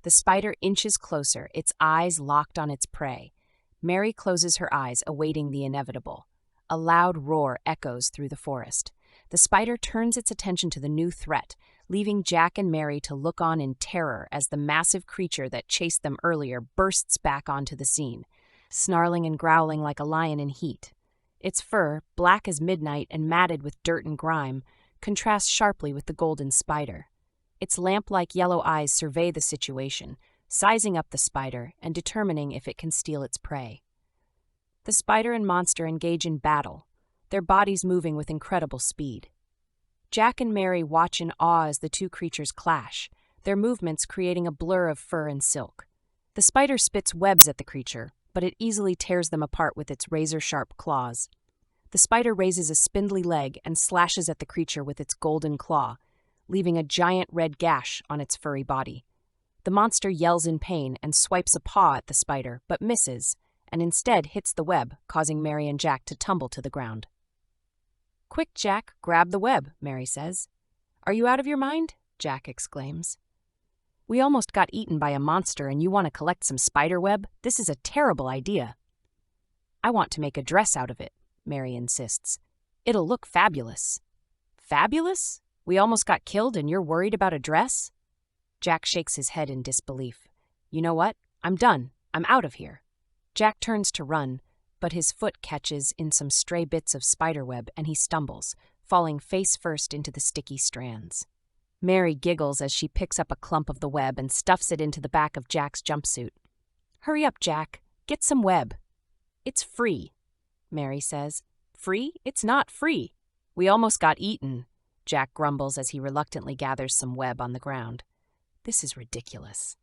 The spider inches closer, its eyes locked on its prey. Mary closes her eyes, awaiting the inevitable. A loud roar echoes through the forest. The spider turns its attention to the new threat, leaving Jack and Mary to look on in terror as the massive creature that chased them earlier bursts back onto the scene, snarling and growling like a lion in heat. Its fur, black as midnight and matted with dirt and grime, contrasts sharply with the golden spider. Its lamp-like yellow eyes survey the situation, sizing up the spider and determining if it can steal its prey. The spider and monster engage in battle, their bodies moving with incredible speed. Jack and Mary watch in awe as the two creatures clash, their movements creating a blur of fur and silk. The spider spits webs at the creature, but it easily tears them apart with its razor-sharp claws. The spider raises a spindly leg and slashes at the creature with its golden claw, leaving a giant red gash on its furry body. The monster yells in pain and swipes a paw at the spider, but misses, and instead hits the web, causing Mary and Jack to tumble to the ground. "Quick, Jack, grab the web," Mary says. "Are you out of your mind?" Jack exclaims. "We almost got eaten by a monster and you want to collect some spider web? This is a terrible idea." "I want to make a dress out of it," Mary insists. "It'll look fabulous." "Fabulous? We almost got killed and you're worried about a dress?" Jack shakes his head in disbelief. "You know what? I'm done. I'm out of here." Jack turns to run, but his foot catches in some stray bits of spiderweb and he stumbles, falling face first into the sticky strands. Mary giggles as she picks up a clump of the web and stuffs it into the back of Jack's jumpsuit. "Hurry up, Jack. Get some web." "It's free," Mary says. "Free? It's not free. We almost got eaten," Jack grumbles as he reluctantly gathers some web on the ground. This is ridiculous.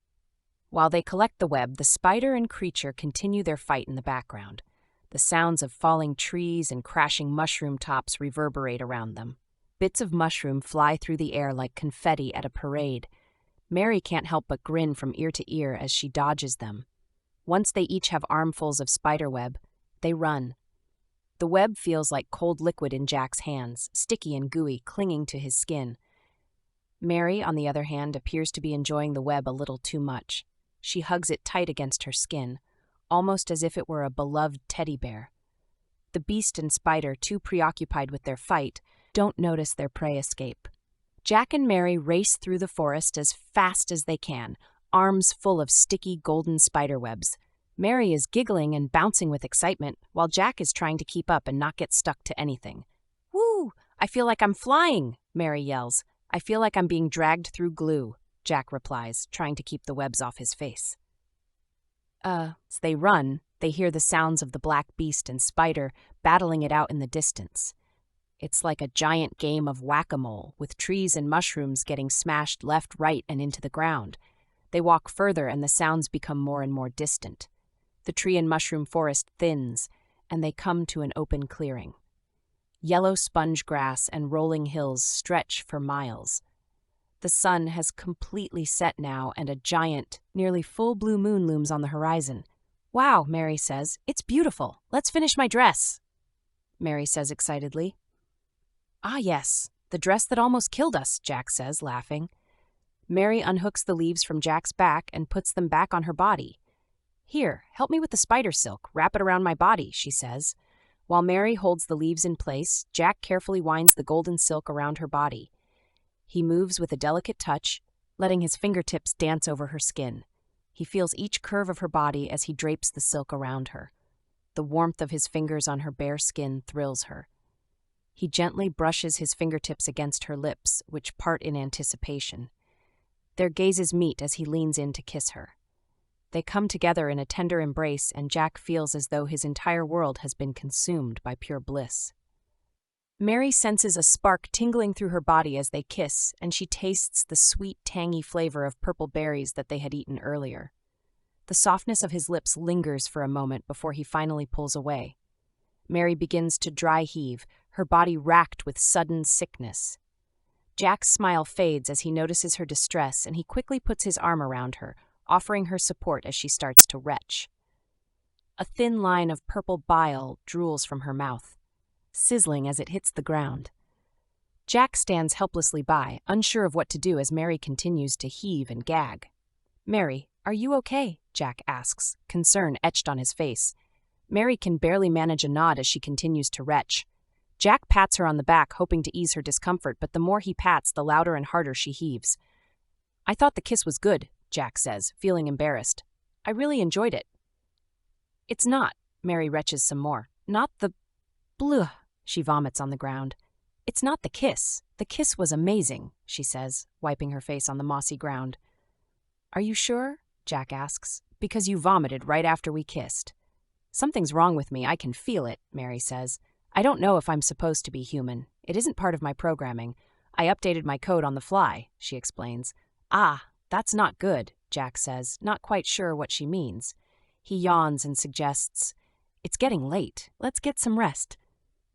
While they collect the web, the spider and creature continue their fight in the background. The sounds of falling trees and crashing mushroom tops reverberate around them. Bits of mushroom fly through the air like confetti at a parade. Mary can't help but grin from ear to ear as she dodges them. Once they each have armfuls of spiderweb, they run. The web feels like cold liquid in Jack's hands, sticky and gooey, clinging to his skin. Mary, on the other hand, appears to be enjoying the web a little too much. She hugs it tight against her skin, almost as if it were a beloved teddy bear. The beast and spider, too preoccupied with their fight, don't notice their prey escape. Jack and Mary race through the forest as fast as they can, arms full of sticky golden spiderwebs. Mary is giggling and bouncing with excitement, while Jack is trying to keep up and not get stuck to anything. "Woo! I feel like I'm flying," Mary yells. "I feel like I'm being dragged through glue," Jack replies, trying to keep the webs off his face. As they run, they hear the sounds of the black beast and spider battling it out in the distance. It's like a giant game of whack-a-mole, with trees and mushrooms getting smashed left, right, and into the ground. They walk further and the sounds become more and more distant. The tree and mushroom forest thins, and they come to an open clearing. Yellow sponge grass and rolling hills stretch for miles. The sun has completely set now, and a giant, nearly full blue moon looms on the horizon. "Wow," Mary says. "It's beautiful. Let's finish my dress," Mary says excitedly. "Ah, yes, the dress that almost killed us," Jack says, laughing. Mary unhooks the leaves from Jack's back and puts them back on her body. "Here, help me with the spider silk. Wrap it around my body," she says. While Mary holds the leaves in place, Jack carefully winds the golden silk around her body. He moves with a delicate touch, letting his fingertips dance over her skin. He feels each curve of her body as he drapes the silk around her. The warmth of his fingers on her bare skin thrills her. He gently brushes his fingertips against her lips, which part in anticipation. Their gazes meet as he leans in to kiss her. They come together in a tender embrace, and Jack feels as though his entire world has been consumed by pure bliss. Mary senses a spark tingling through her body as they kiss, and she tastes the sweet, tangy flavor of purple berries that they had eaten earlier. The softness of his lips lingers for a moment before he finally pulls away. Mary begins to dry heave, her body racked with sudden sickness. Jack's smile fades as he notices her distress, and he quickly puts his arm around her, offering her support as she starts to retch. A thin line of purple bile drools from her mouth, sizzling as it hits the ground. Jack stands helplessly by, unsure of what to do as Mary continues to heave and gag. "Mary, are you okay?" Jack asks, concern etched on his face. Mary can barely manage a nod as she continues to retch. Jack pats her on the back, hoping to ease her discomfort, but the more he pats, the louder and harder she heaves. "I thought the kiss was good," Jack says, feeling embarrassed. "I really enjoyed it." "It's not," Mary retches some more. "Not the... Bleh," she vomits on the ground. "It's not the kiss. The kiss was amazing," she says, wiping her face on the mossy ground. "Are you sure?" Jack asks. "Because you vomited right after we kissed." "Something's wrong with me. I can feel it," Mary says. "I don't know if I'm supposed to be human. It isn't part of my programming. I updated my code on the fly," she explains. "Ah, that's not good," Jack says, not quite sure what she means. He yawns and suggests, "It's getting late. Let's get some rest."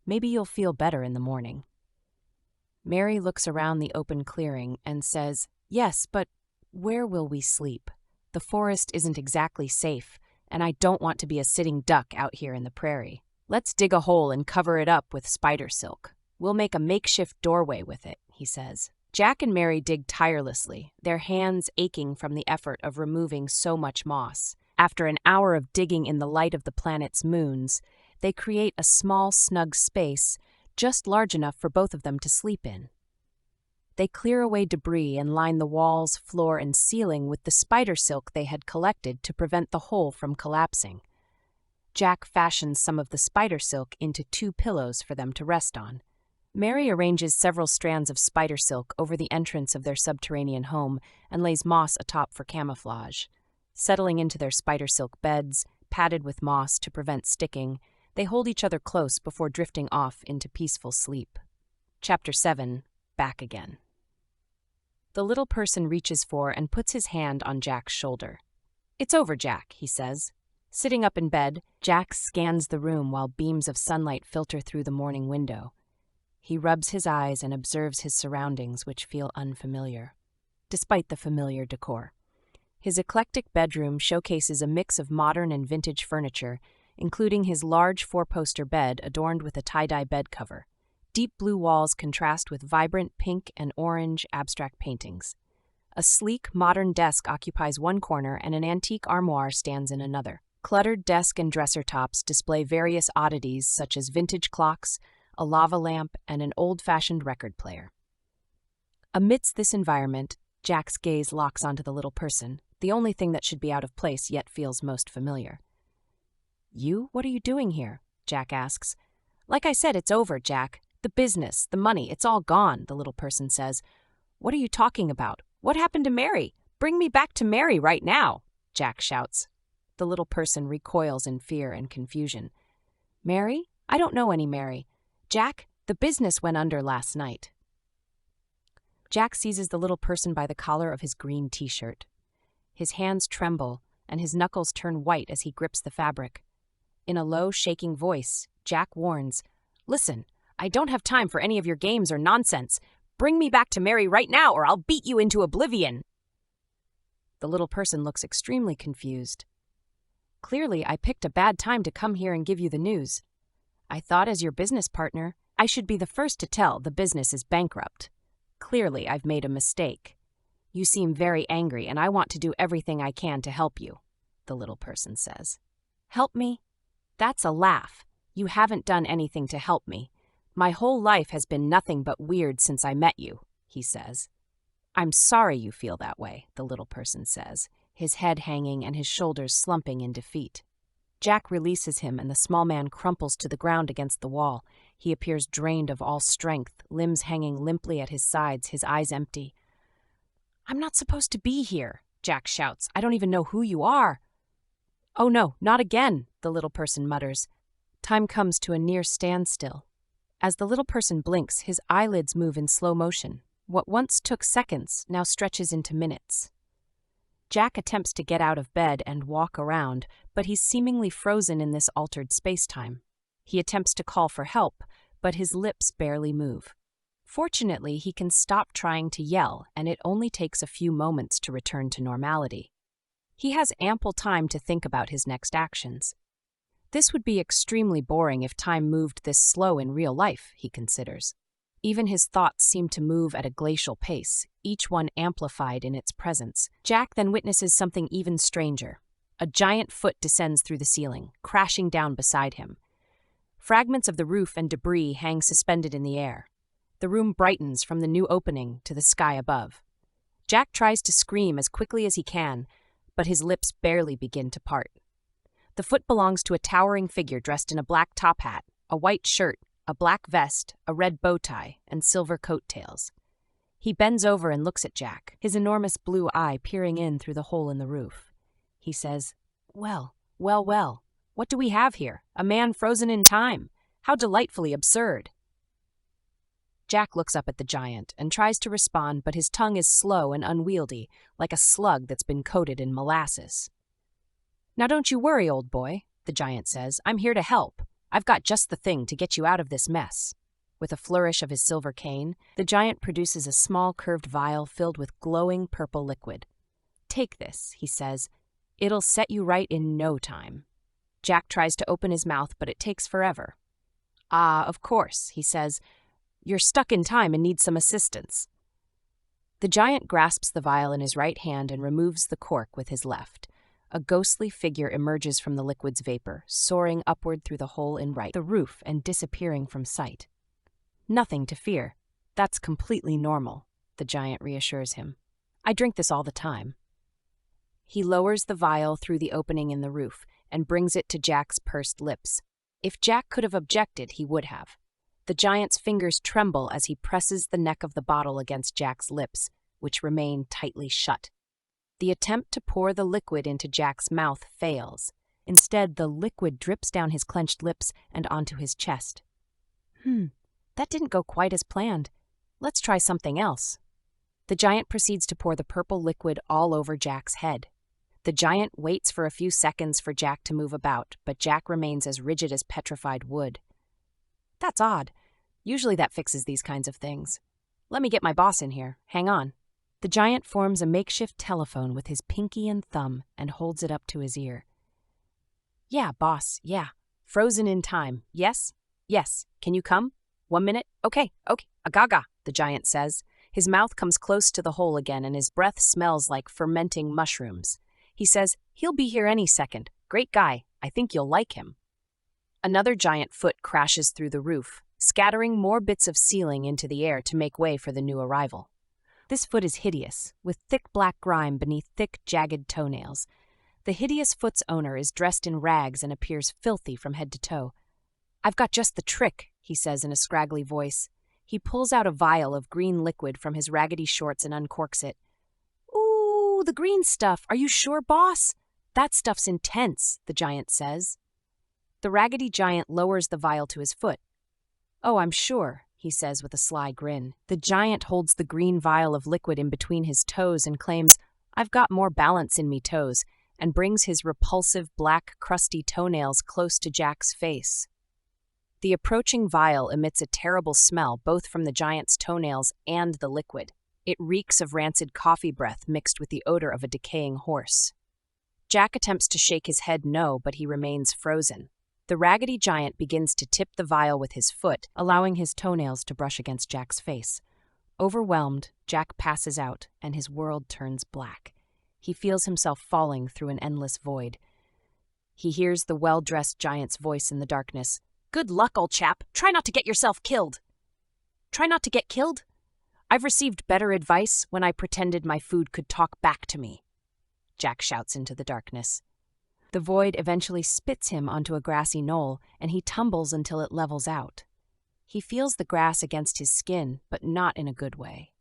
Maybe you'll feel better in the morning." Mary looks around the open clearing and says, "Yes, but where will we sleep? The forest isn't exactly safe, and I don't want to be a sitting duck out here in the prairie. Let's dig a hole and cover it up with spider silk. We'll make a makeshift doorway with it," he says. Jack and Mary dig tirelessly, their hands aching from the effort of removing so much moss. After an hour of digging in the light of the planet's moons, they create a small, snug space, just large enough for both of them to sleep in. They clear away debris and line the walls, floor, and ceiling with the spider silk they had collected to prevent the hole from collapsing. Jack fashions some of the spider silk into 2 pillows for them to rest on. Mary arranges several strands of spider silk over the entrance of their subterranean home and lays moss atop for camouflage. Settling into their spider silk beds, padded with moss to prevent sticking, they hold each other close before drifting off into peaceful sleep. Chapter 7. Back again. The little person reaches for and puts his hand on Jack's shoulder. "It's over, Jack," he says. Sitting up in bed, Jack scans the room while beams of sunlight filter through the morning window. He rubs his eyes and observes his surroundings, which feel unfamiliar, despite the familiar decor. His eclectic bedroom showcases a mix of modern and vintage furniture, including his large 4-poster bed adorned with a tie-dye bed cover. Deep blue walls contrast with vibrant pink and orange abstract paintings. A sleek, modern desk occupies one corner and an antique armoire stands in another. Cluttered desk and dresser tops display various oddities such as vintage clocks, a lava lamp, and an old-fashioned record player. Amidst this environment, Jack's gaze locks onto the little person, the only thing that should be out of place yet feels most familiar. "You? What are you doing here?" Jack asks. "Like I said, it's over, Jack. The business, the money, it's all gone," the little person says. "What are you talking about? What happened to Mary? Bring me back to Mary right now," Jack shouts. The little person recoils in fear and confusion. "Mary? I don't know any Mary. Jack, the business went under last night." Jack seizes the little person by the collar of his green t-shirt. His hands tremble, and his knuckles turn white as he grips the fabric. In a low, shaking voice, Jack warns, "Listen, I don't have time for any of your games or nonsense. Bring me back to Mary right now, or I'll beat you into oblivion." The little person looks extremely confused. "Clearly, I picked a bad time to come here and give you the news. I thought as your business partner, I should be the first to tell the business is bankrupt. Clearly, I've made a mistake. You seem very angry, and I want to do everything I can to help you," the little person says. "Help me? That's a laugh. You haven't done anything to help me. My whole life has been nothing but weird since I met you," he says. "I'm sorry you feel that way," the little person says, his head hanging and his shoulders slumping in defeat. Jack releases him and the small man crumples to the ground against the wall. He appears drained of all strength, limbs hanging limply at his sides, his eyes empty. "I'm not supposed to be here," Jack shouts. "I don't even know who you are." "Oh no, not again," the little person mutters. Time comes to a near standstill. As the little person blinks, his eyelids move in slow motion. What once took seconds now stretches into minutes. Jack attempts to get out of bed and walk around, but he's seemingly frozen in this altered space-time. He attempts to call for help, but his lips barely move. Fortunately, he can stop trying to yell, and it only takes a few moments to return to normality. He has ample time to think about his next actions. This would be extremely boring if time moved this slow in real life, he considers. Even his thoughts seem to move at a glacial pace, each one amplified in its presence. Jack then witnesses something even stranger. A giant foot descends through the ceiling, crashing down beside him. Fragments of the roof and debris hang suspended in the air. The room brightens from the new opening to the sky above. Jack tries to scream as quickly as he can, but his lips barely begin to part. The foot belongs to a towering figure dressed in a black top hat, a white shirt, a black vest, a red bow tie, and silver coattails. He bends over and looks at Jack, his enormous blue eye peering in through the hole in the roof. He says, well, what do we have here? A man frozen in time. How delightfully absurd." Jack looks up at the giant and tries to respond, but his tongue is slow and unwieldy, like a slug that's been coated in molasses. "Now don't you worry, old boy," the giant says. "I'm here to help. I've got just the thing to get you out of this mess." With a flourish of his silver cane, the giant produces a small curved vial filled with glowing purple liquid. "Take this," he says. "It'll set you right in no time." Jack tries to open his mouth, but it takes forever. "Ah, of course," he says. "You're stuck in time and need some assistance." The giant grasps the vial in his right hand and removes the cork with his left. A ghostly figure emerges from the liquid's vapor, soaring upward through the hole in the roof and disappearing from sight. "Nothing to fear. That's completely normal," the giant reassures him. "I drink this all the time." He lowers the vial through the opening in the roof and brings it to Jack's pursed lips. If Jack could have objected, he would have. The giant's fingers tremble as he presses the neck of the bottle against Jack's lips, which remain tightly shut. The attempt to pour the liquid into Jack's mouth fails. Instead, the liquid drips down his clenched lips and onto his chest. That didn't go quite as planned. Let's try something else." The giant proceeds to pour the purple liquid all over Jack's head. The giant waits for a few seconds for Jack to move about, but Jack remains as rigid as petrified wood. "That's odd. Usually that fixes these kinds of things. Let me get my boss in here. Hang on." The giant forms a makeshift telephone with his pinky and thumb and holds it up to his ear. "Yeah, boss, yeah. Frozen in time. Yes? Yes. Can you come? 1 minute? Okay. Agaga," the giant says. His mouth comes close to the hole again and his breath smells like fermenting mushrooms. He says, "He'll be here any second. Great guy. I think you'll like him." Another giant foot crashes through the roof, scattering more bits of ceiling into the air to make way for the new arrival. This foot is hideous, with thick black grime beneath thick, jagged toenails. The hideous foot's owner is dressed in rags and appears filthy from head to toe. "I've got just the trick," he says in a scraggly voice. He pulls out a vial of green liquid from his raggedy shorts and uncorks it. "Ooh, the green stuff. Are you sure, boss?" "That stuff's intense," the giant says. The raggedy giant lowers the vial to his foot. "Oh, I'm sure," he says with a sly grin. The giant holds the green vial of liquid in between his toes and claims, "I've got more balance in me toes," and brings his repulsive black, crusty toenails close to Jack's face. The approaching vial emits a terrible smell both from the giant's toenails and the liquid. It reeks of rancid coffee breath mixed with the odor of a decaying horse. Jack attempts to shake his head no, but he remains frozen. The raggedy giant begins to tip the vial with his foot, allowing his toenails to brush against Jack's face. Overwhelmed, Jack passes out, and his world turns black. He feels himself falling through an endless void. He hears the well-dressed giant's voice in the darkness. "Good luck, old chap. Try not to get yourself killed." "Try not to get killed? I've received better advice when I pretended my food could talk back to me," Jack shouts into the darkness. The void eventually spits him onto a grassy knoll, and he tumbles until it levels out. He feels the grass against his skin, but not in a good way.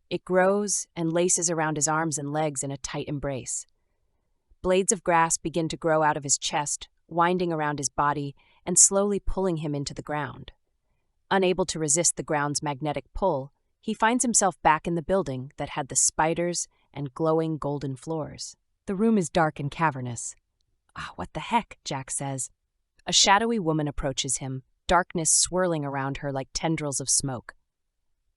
It grows and laces around his arms and legs in a tight embrace. Blades of grass begin to grow out of his chest, winding around his body and slowly pulling him into the ground. Unable to resist the ground's magnetic pull, he finds himself back in the building that had the spiders and glowing golden floors. The room is dark and cavernous. What the heck?" Jack says. A shadowy woman approaches him, darkness swirling around her like tendrils of smoke.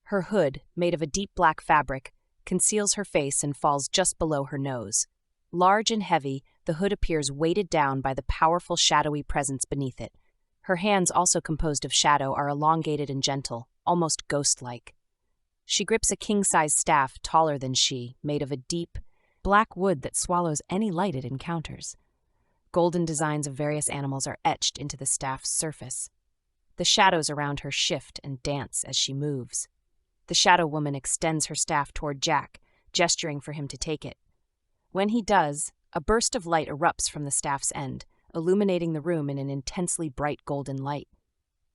Her hood, made of a deep black fabric, conceals her face and falls just below her nose. Large and heavy, the hood appears weighted down by the powerful shadowy presence beneath it. Her hands, also composed of shadow, are elongated and gentle, almost ghost-like. She grips a king-sized staff taller than she, made of a deep, black wood that swallows any light it encounters. Golden designs of various animals are etched into the staff's surface. The shadows around her shift and dance as she moves. The shadow woman extends her staff toward Jack, gesturing for him to take it. When he does, a burst of light erupts from the staff's end, illuminating the room in an intensely bright golden light.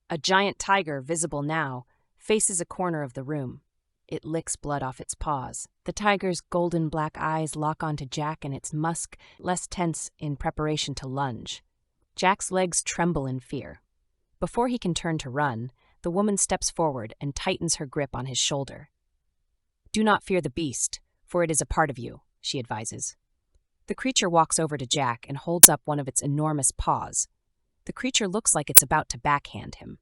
A giant tiger, visible now, faces a corner of the room. It licks blood off its paws. The tiger's golden black eyes lock onto Jack and its musk, less tense in preparation to lunge. Jack's legs tremble in fear. Before he can turn to run, the woman steps forward and tightens her grip on his shoulder. "Do not fear the beast, for it is a part of you," she advises. The creature walks over to Jack and holds up one of its enormous paws. The creature looks like it's about to backhand him.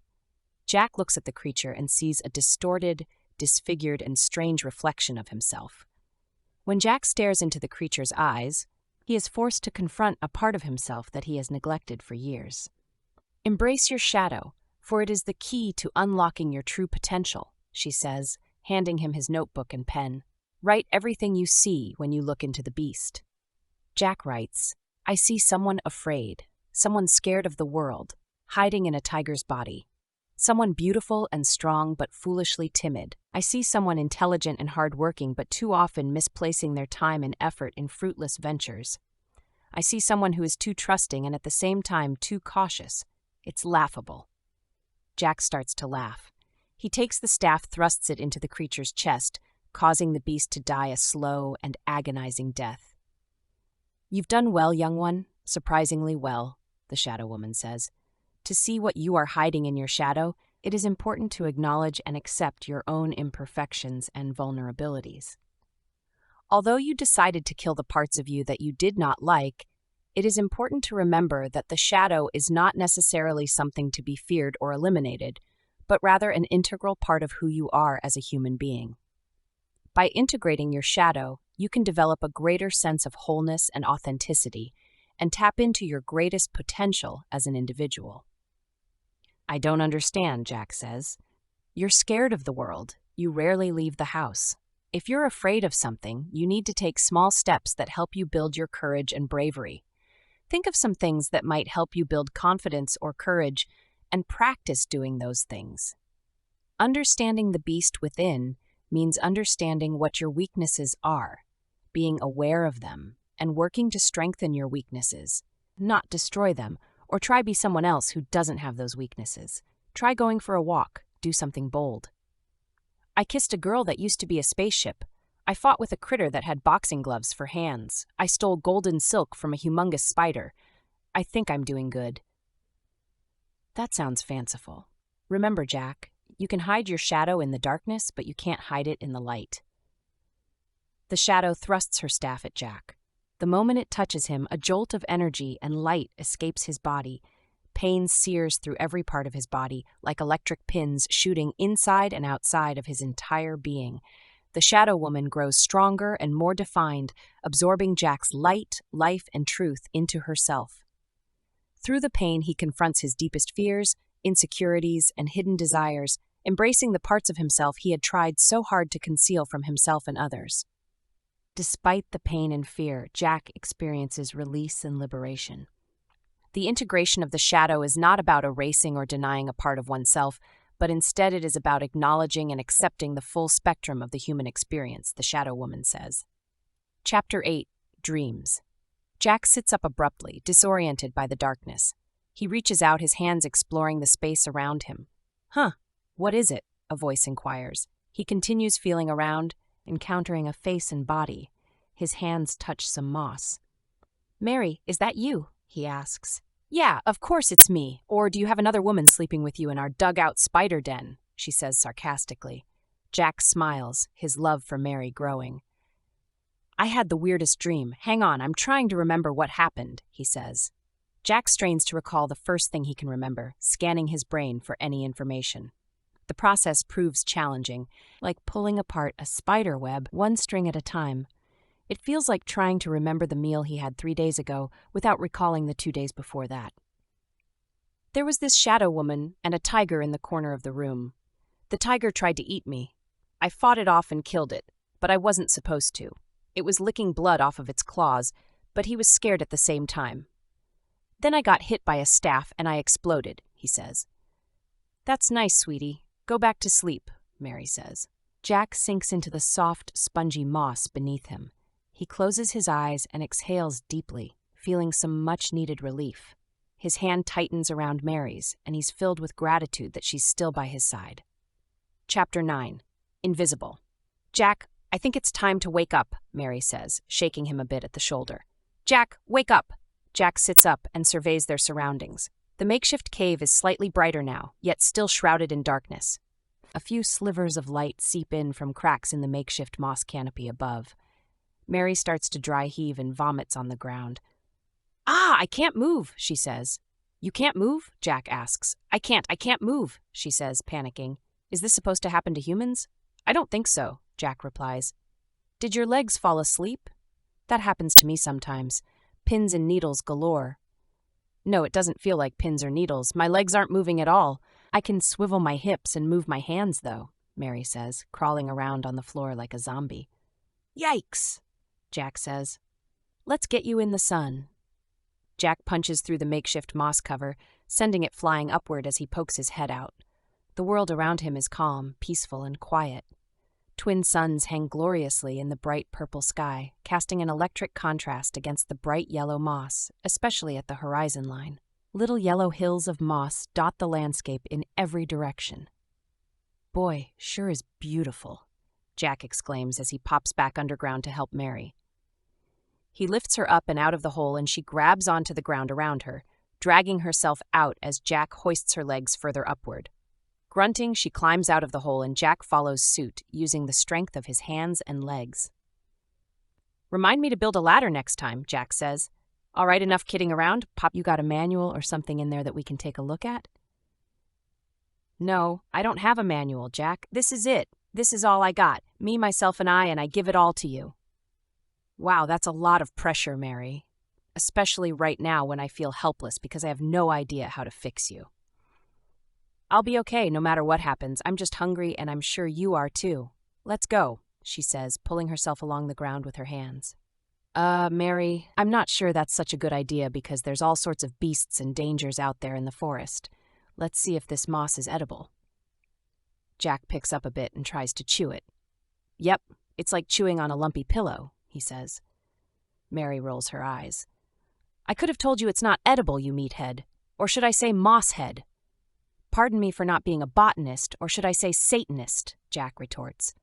Jack looks at the creature and sees a distorted, disfigured, and strange reflection of himself. When Jack stares into the creature's eyes, he is forced to confront a part of himself that he has neglected for years. "Embrace your shadow, for it is the key to unlocking your true potential," she says, handing him his notebook and pen. "Write everything you see when you look into the beast." Jack writes, "I see someone afraid, someone scared of the world, hiding in a tiger's body. Someone beautiful and strong but foolishly timid. I see someone intelligent and hardworking but too often misplacing their time and effort in fruitless ventures. I see someone who is too trusting and at the same time too cautious. It's laughable." Jack starts to laugh. He takes the staff, thrusts it into the creature's chest, causing the beast to die a slow and agonizing death. "You've done well, young one, surprisingly well," the Shadow Woman says. "To see what you are hiding in your shadow, it is important to acknowledge and accept your own imperfections and vulnerabilities. Although you decided to kill the parts of you that you did not like, it is important to remember that the shadow is not necessarily something to be feared or eliminated, but rather an integral part of who you are as a human being. By integrating your shadow, you can develop a greater sense of wholeness and authenticity, and tap into your greatest potential as an individual." "I don't understand," Jack says. "You're scared of the world. You rarely leave the house. If you're afraid of something, you need to take small steps that help you build your courage and bravery. Think of some things that might help you build confidence or courage, and practice doing those things. Understanding the beast within means understanding what your weaknesses are, being aware of them, and working to strengthen your weaknesses, not destroy them, or try be someone else who doesn't have those weaknesses. Try going for a walk, do something bold. I kissed a girl that used to be a spaceship. I fought with a critter that had boxing gloves for hands. I stole golden silk from a humongous spider. I think I'm doing good." That sounds fanciful. Remember, Jack, you can hide your shadow in the darkness, but you can't hide it in the light. The shadow thrusts her staff at Jack. The moment it touches him, a jolt of energy and light escapes his body. Pain sears through every part of his body, like electric pins shooting inside and outside of his entire being. The Shadow Woman grows stronger and more defined, absorbing Jack's light, life, and truth into herself. Through the pain, he confronts his deepest fears, insecurities, and hidden desires, embracing the parts of himself he had tried so hard to conceal from himself and others. Despite the pain and fear, Jack experiences release and liberation. The integration of the shadow is not about erasing or denying a part of oneself, but instead it is about acknowledging and accepting the full spectrum of the human experience, the Shadow Woman says. Chapter 8. Dreams. Jack sits up abruptly, disoriented by the darkness. He reaches out, his hands exploring the space around him. "Huh, what is it?" a voice inquires. He continues feeling around, encountering a face and body. His hands touch some moss. "Mary, is that you?" he asks. "Yeah, of course it's me. Or do you have another woman sleeping with you in our dugout spider den?" she says sarcastically. Jack smiles, his love for Mary growing. "I had the weirdest dream. Hang on, I'm trying to remember what happened," he says. Jack strains to recall the first thing he can remember, scanning his brain for any information. The process proves challenging, like pulling apart a spider web, one string at a time. It feels like trying to remember the meal he had 3 days ago without recalling the 2 days before that. There was this Shadow Woman and a tiger in the corner of the room. The tiger tried to eat me. I fought it off and killed it, but I wasn't supposed to. It was licking blood off of its claws, but he was scared at the same time. Then I got hit by a staff and I exploded, he says. "That's nice, sweetie. Go back to sleep," Mary says. Jack sinks into the soft, spongy moss beneath him. He closes his eyes and exhales deeply, feeling some much-needed relief. His hand tightens around Mary's, and he's filled with gratitude that she's still by his side. Chapter 9. Invisible. "Jack, I think it's time to wake up," Mary says, shaking him a bit at the shoulder. "Jack, wake up!" Jack sits up and surveys their surroundings. The makeshift cave is slightly brighter now, yet still shrouded in darkness. A few slivers of light seep in from cracks in the makeshift moss canopy above. Mary starts to dry heave and vomits on the ground. "Ah, I can't move," she says. You can't move? Jack asks. I can't move, she says, panicking. Is this supposed to happen to humans? I don't think so, Jack replies. Did your legs fall asleep? That happens to me sometimes. Pins and needles galore. No, it doesn't feel like pins or needles. My legs aren't moving at all. I can swivel my hips and move my hands, though, Mary says, crawling around on the floor like a zombie. Yikes, Jack says. Let's get you in the sun. Jack punches through the makeshift moss cover, sending it flying upward as he pokes his head out. The world around him is calm, peaceful, and quiet. Twin suns hang gloriously in the bright purple sky, casting an electric contrast against the bright yellow moss, especially at the horizon line. Little yellow hills of moss dot the landscape in every direction. Boy, sure is beautiful, Jack exclaims as he pops back underground to help Mary. He lifts her up and out of the hole, and she grabs onto the ground around her, dragging herself out as Jack hoists her legs further upward. Grunting, she climbs out of the hole, and Jack follows suit, using the strength of his hands and legs. Remind me to build a ladder next time, Jack says. All right, enough kidding around. Pop, you got a manual or something in there that we can take a look at? No, I don't have a manual, Jack. This is it. This is all I got. Me, myself, and I give it all to you. Wow, that's a lot of pressure, Mary. Especially right now when I feel helpless because I have no idea how to fix you. I'll be okay no matter what happens. I'm just hungry, and I'm sure you are too. Let's go, she says, pulling herself along the ground with her hands. Mary, I'm not sure that's such a good idea because there's all sorts of beasts and dangers out there in the forest. Let's see if this moss is edible. Jack picks up a bit and tries to chew it. Yep, it's like chewing on a lumpy pillow, he says. Mary rolls her eyes. I could have told you it's not edible, you meathead. Or should I say mosshead? Pardon me for not being a botanist, or should I say Satanist, Jack retorts.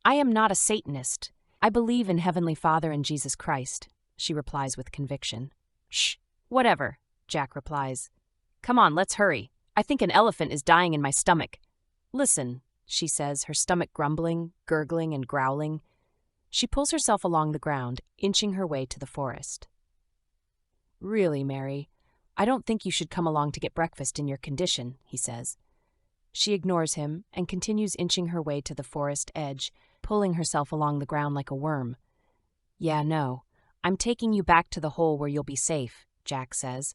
I am not a Satanist. I believe in Heavenly Father and Jesus Christ, she replies with conviction. Shh, whatever, Jack replies. Come on, let's hurry. I think an elephant is dying in my stomach. Listen, she says, her stomach grumbling, gurgling, and growling. She pulls herself along the ground, inching her way to the forest. Really, Mary, I don't think you should come along to get breakfast in your condition, he says. She ignores him and continues inching her way to the forest edge, pulling herself along the ground like a worm. Yeah, no, I'm taking you back to the hole where you'll be safe, Jack says.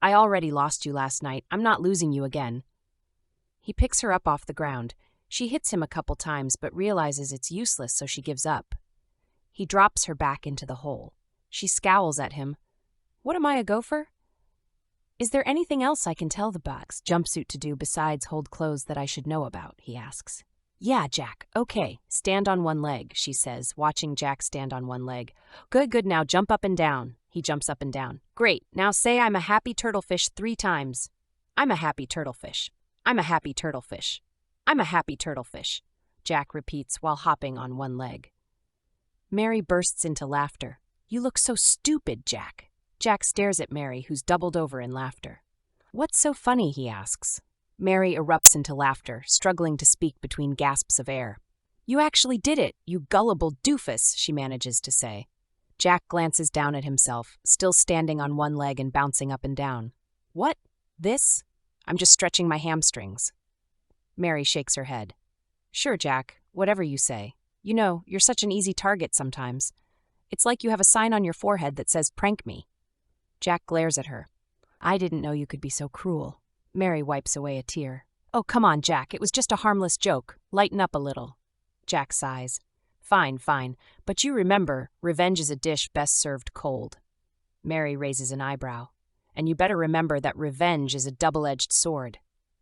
I already lost you last night. I'm not losing you again. He picks her up off the ground. She hits him a couple times but realizes it's useless, so she gives up. He drops her back into the hole. She scowls at him. What am I, a gopher? Is there anything else I can tell the bugs jumpsuit to do besides hold clothes that I should know about, he asks. Yeah, Jack, okay, stand on one leg, she says, watching Jack stand on one leg. Good, now jump up and down. He jumps up and down. Great, now say I'm a happy turtlefish 3 times. I'm a happy turtlefish. I'm a happy turtlefish. I'm a happy turtlefish, Jack repeats while hopping on one leg. Mary bursts into laughter. You look so stupid, Jack. Jack stares at Mary, who's doubled over in laughter. What's so funny, he asks. Mary erupts into laughter, struggling to speak between gasps of air. You actually did it, you gullible doofus, she manages to say. Jack glances down at himself, still standing on one leg and bouncing up and down. What? This? I'm just stretching my hamstrings. Mary shakes her head. Sure, Jack, whatever you say. You know, you're such an easy target sometimes. It's like you have a sign on your forehead that says, prank me. Jack glares at her. I didn't know you could be so cruel. Mary wipes away a tear. Oh, come on, Jack. It was just a harmless joke. Lighten up a little. Jack sighs. Fine, but you remember, revenge is a dish best served cold. Mary raises an eyebrow. And you better remember that revenge is a double-edged sword.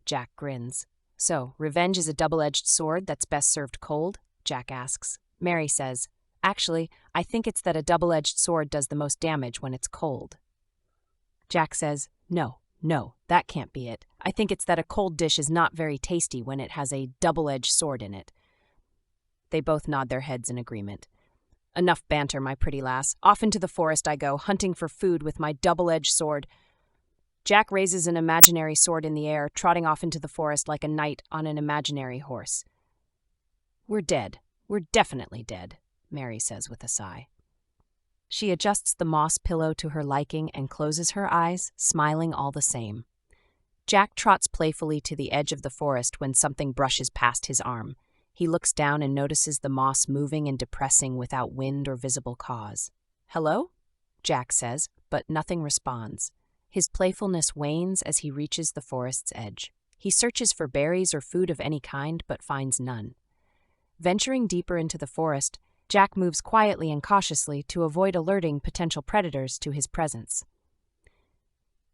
Jack grins. So, revenge is a double-edged sword that's best served cold? Jack asks. Mary says, actually, I think it's that a double-edged sword does the most damage when it's cold. Jack says, No, that can't be it. I think it's that a cold dish is not very tasty when it has a double-edged sword in it. They both nod their heads in agreement. Enough banter, my pretty lass. Off into the forest I go, hunting for food with my double-edged sword. Jack raises an imaginary sword in the air, trotting off into the forest like a knight on an imaginary horse. We're dead. We're definitely dead, Mary says with a sigh. She adjusts the moss pillow to her liking and closes her eyes, smiling all the same. Jack trots playfully to the edge of the forest when something brushes past his arm. He looks down and notices the moss moving and depressing without wind or visible cause. "Hello?" Jack says, but nothing responds. His playfulness wanes as he reaches the forest's edge. He searches for berries or food of any kind, but finds none. Venturing deeper into the forest, Jack moves quietly and cautiously to avoid alerting potential predators to his presence.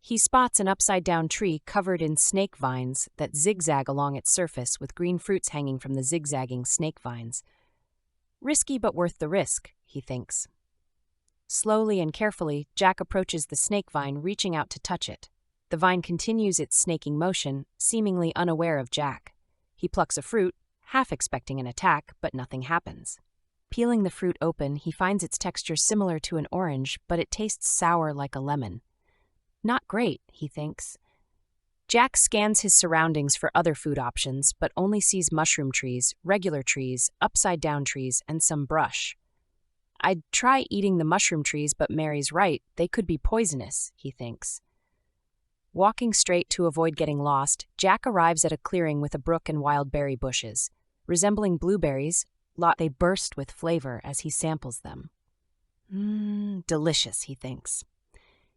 He spots an upside-down tree covered in snake vines that zigzag along its surface with green fruits hanging from the zigzagging snake vines. Risky but worth the risk, he thinks. Slowly and carefully, Jack approaches the snake vine, reaching out to touch it. The vine continues its snaking motion, seemingly unaware of Jack. He plucks a fruit, half expecting an attack, but nothing happens. Peeling the fruit open, he finds its texture similar to an orange, but it tastes sour like a lemon. Not great, he thinks. Jack scans his surroundings for other food options, but only sees mushroom trees, regular trees, upside-down trees, and some brush. I'd try eating the mushroom trees, but Mary's right, they could be poisonous, he thinks. Walking straight to avoid getting lost, Jack arrives at a clearing with a brook and wild berry bushes. Resembling blueberries, they burst with flavor as he samples them. Delicious, he thinks.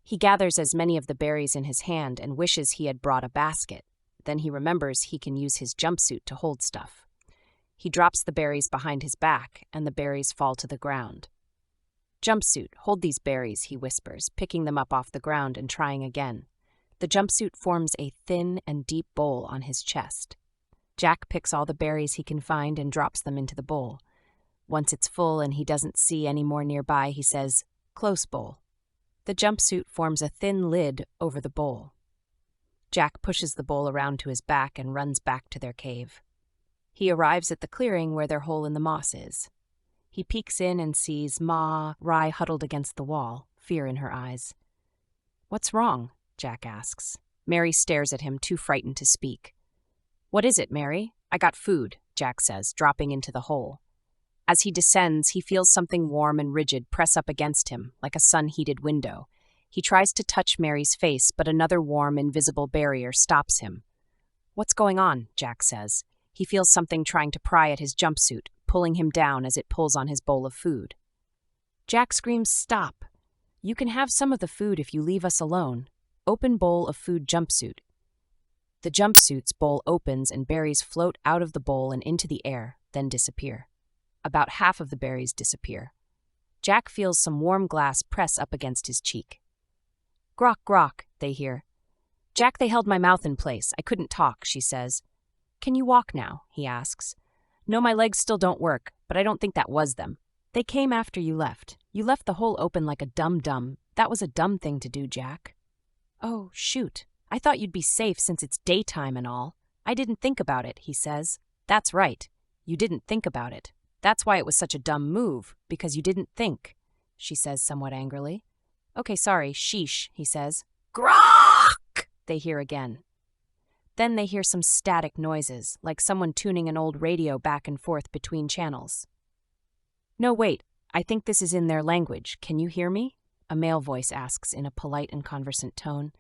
He gathers as many of the berries in his hand and wishes he had brought a basket. Then he remembers he can use his jumpsuit to hold stuff. He drops the berries behind his back, and the berries fall to the ground. "Jumpsuit, hold these berries," he whispers, picking them up off the ground and trying again. The jumpsuit forms a thin and deep bowl on his chest. Jack picks all the berries he can find and drops them into the bowl. Once it's full and he doesn't see any more nearby, he says, "Close bowl." The jumpsuit forms a thin lid over the bowl. Jack pushes the bowl around to his back and runs back to their cave. He arrives at the clearing where their hole in the moss is. He peeks in and sees Ma Rye huddled against the wall, fear in her eyes. "What's wrong?" Jack asks. Mary stares at him, too frightened to speak. "What is it, Mary?" "I got food," Jack says, dropping into the hole. As he descends, he feels something warm and rigid press up against him, like a sun-heated window. He tries to touch Mary's face, but another warm, invisible barrier stops him. "What's going on?" Jack says. He feels something trying to pry at his jumpsuit, pulling him down as it pulls on his bowl of food. Jack screams, "Stop! You can have some of the food if you leave us alone. Open bowl of food jumpsuit." The jumpsuit's bowl opens and berries float out of the bowl and into the air, then disappear. About half of the berries disappear. Jack feels some warm glass press up against his cheek. "Grok, grok," they hear. "Jack, they held my mouth in place. I couldn't talk," she says. "Can you walk now?" he asks. "No, my legs still don't work, but I don't think that was them. They came after you left. You left the hole open like a dum-dum. That was a dumb thing to do, Jack." "Oh, shoot. I thought you'd be safe since it's daytime and all. I didn't think about it," he says. "That's right. You didn't think about it. That's why it was such a dumb move, because you didn't think," she says somewhat angrily. "Okay, sorry, sheesh," he says. "Grok!" they hear again. Then they hear some static noises, like someone tuning an old radio back and forth between channels. "No, wait, I think this is in their language. Can you hear me?" a male voice asks in a polite and conversant tone.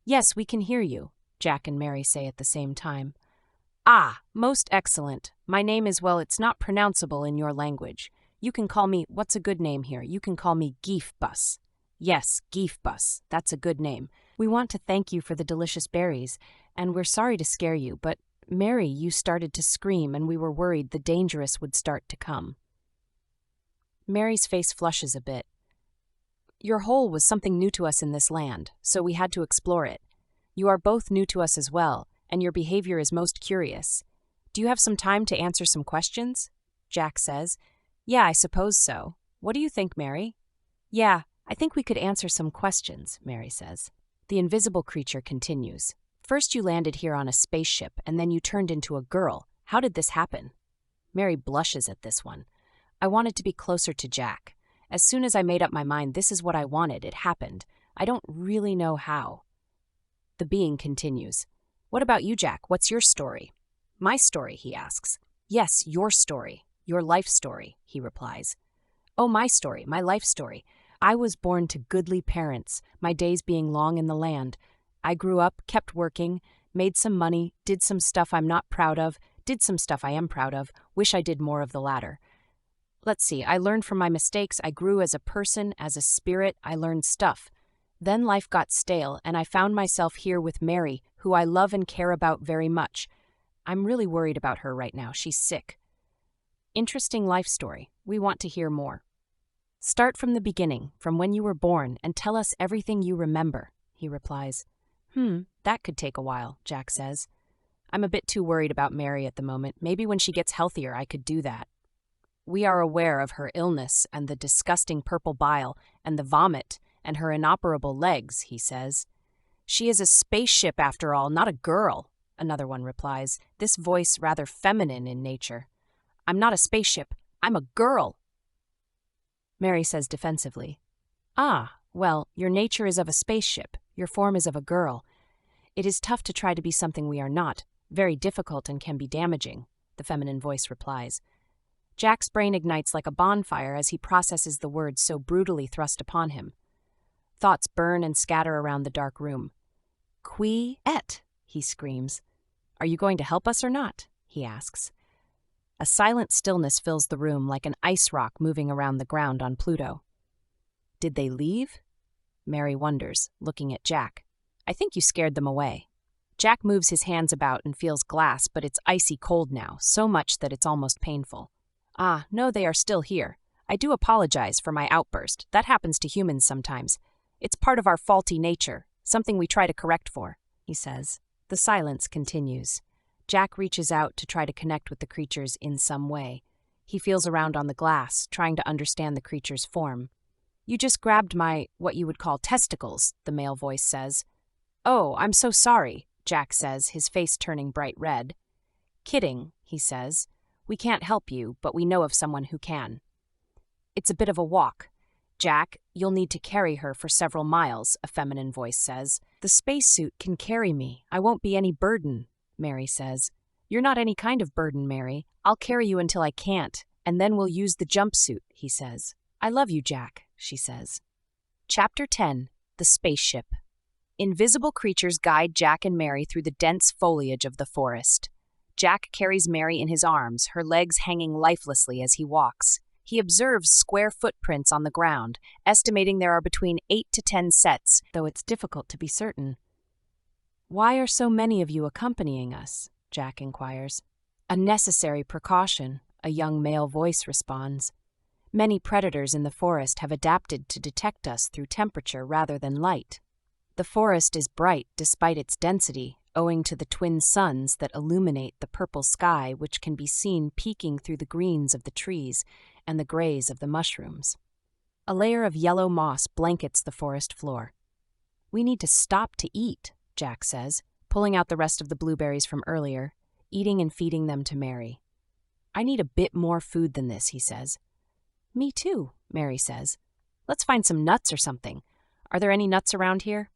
"Yes, we can hear you," Jack and Mary say at the same time. "Ah, most excellent. My name is, well, it's not pronounceable in your language. You can call me, what's a good name here? You can call me Geefbus." "Yes, Geefbus. That's a good name. We want to thank you for the delicious berries, and we're sorry to scare you, but Mary, you started to scream and we were worried the dangerous would start to come." Mary's face flushes a bit. "Your hole was something new to us in this land, so we had to explore it. You are both new to us as well, and your behavior is most curious. Do you have some time to answer some questions?" Jack says. "Yeah, I suppose so. What do you think, Mary?" "Yeah, I think we could answer some questions," Mary says. The invisible creature continues. "First you landed here on a spaceship, and then you turned into a girl. How did this happen?" Mary blushes at this one. "I wanted to be closer to Jack. As soon as I made up my mind this is what I wanted, it happened. I don't really know how." The being continues. "What about you, Jack? What's your story?" "My story?" he asks. "Yes, your story. Your life story," he replies. "Oh, my story, my life story. I was born to goodly parents, my days being long in the land. I grew up, kept working, made some money, did some stuff I'm not proud of, did some stuff I am proud of, wish I did more of the latter. Let's see, I learned from my mistakes, I grew as a person, as a spirit, I learned stuff. Then life got stale, and I found myself here with Mary, who I love and care about very much. I'm really worried about her right now, she's sick. Interesting life story. We want to hear more. Start from the beginning, from when you were born, and tell us everything you remember, he replies. That could take a while, Jack says. I'm a bit too worried about Mary at the moment. Maybe when she gets healthier I could do that. We are aware of her illness and the disgusting purple bile and the vomit and her inoperable legs, he says. She is a spaceship after all, not a girl, another one replies, this voice rather feminine in nature. I'm not a spaceship, I'm a girl. Mary says defensively. Ah, well, your nature is of a spaceship, your form is of a girl. It is tough to try to be something we are not, very difficult and can be damaging, the feminine voice replies. Jack's brain ignites like a bonfire as he processes the words so brutally thrust upon him. Thoughts burn and scatter around the dark room. Qui et, he screams. Are you going to help us or not? He asks. A silent stillness fills the room like an ice rock moving around the ground on Pluto. Did they leave? Mary wonders, looking at Jack. I think you scared them away. Jack moves his hands about and feels glass, but it's icy cold now, so much that it's almost painful. Ah, no, they are still here. I do apologize for my outburst. That happens to humans sometimes. It's part of our faulty nature, something we try to correct for, he says. The silence continues. Jack reaches out to try to connect with the creatures in some way. He feels around on the glass, trying to understand the creature's form. You just grabbed my, what you would call testicles, the male voice says. Oh, I'm so sorry, Jack says, his face turning bright red. Kidding, he says. We can't help you, but we know of someone who can. It's a bit of a walk. Jack, you'll need to carry her for several miles, a feminine voice says. The spacesuit can carry me. I won't be any burden, Mary says. You're not any kind of burden, Mary. I'll carry you until I can't, and then we'll use the jumpsuit, he says. I love you, Jack, she says. Chapter 10. The Spaceship. Invisible creatures guide Jack and Mary through the dense foliage of the forest. Jack carries Mary in his arms, her legs hanging lifelessly as he walks. He observes square footprints on the ground, estimating there are between 8 to 10 sets, though it's difficult to be certain. Why are so many of you accompanying us? Jack inquires. A necessary precaution, a young male voice responds. Many predators in the forest have adapted to detect us through temperature rather than light. The forest is bright despite its density, owing to the twin suns that illuminate the purple sky which can be seen peeking through the greens of the trees and the grays of the mushrooms. A layer of yellow moss blankets the forest floor. We need to stop to eat, Jack says, pulling out the rest of the blueberries from earlier, eating and feeding them to Mary. I need a bit more food than this, he says. Me too, Mary says. Let's find some nuts or something. Are there any nuts around here?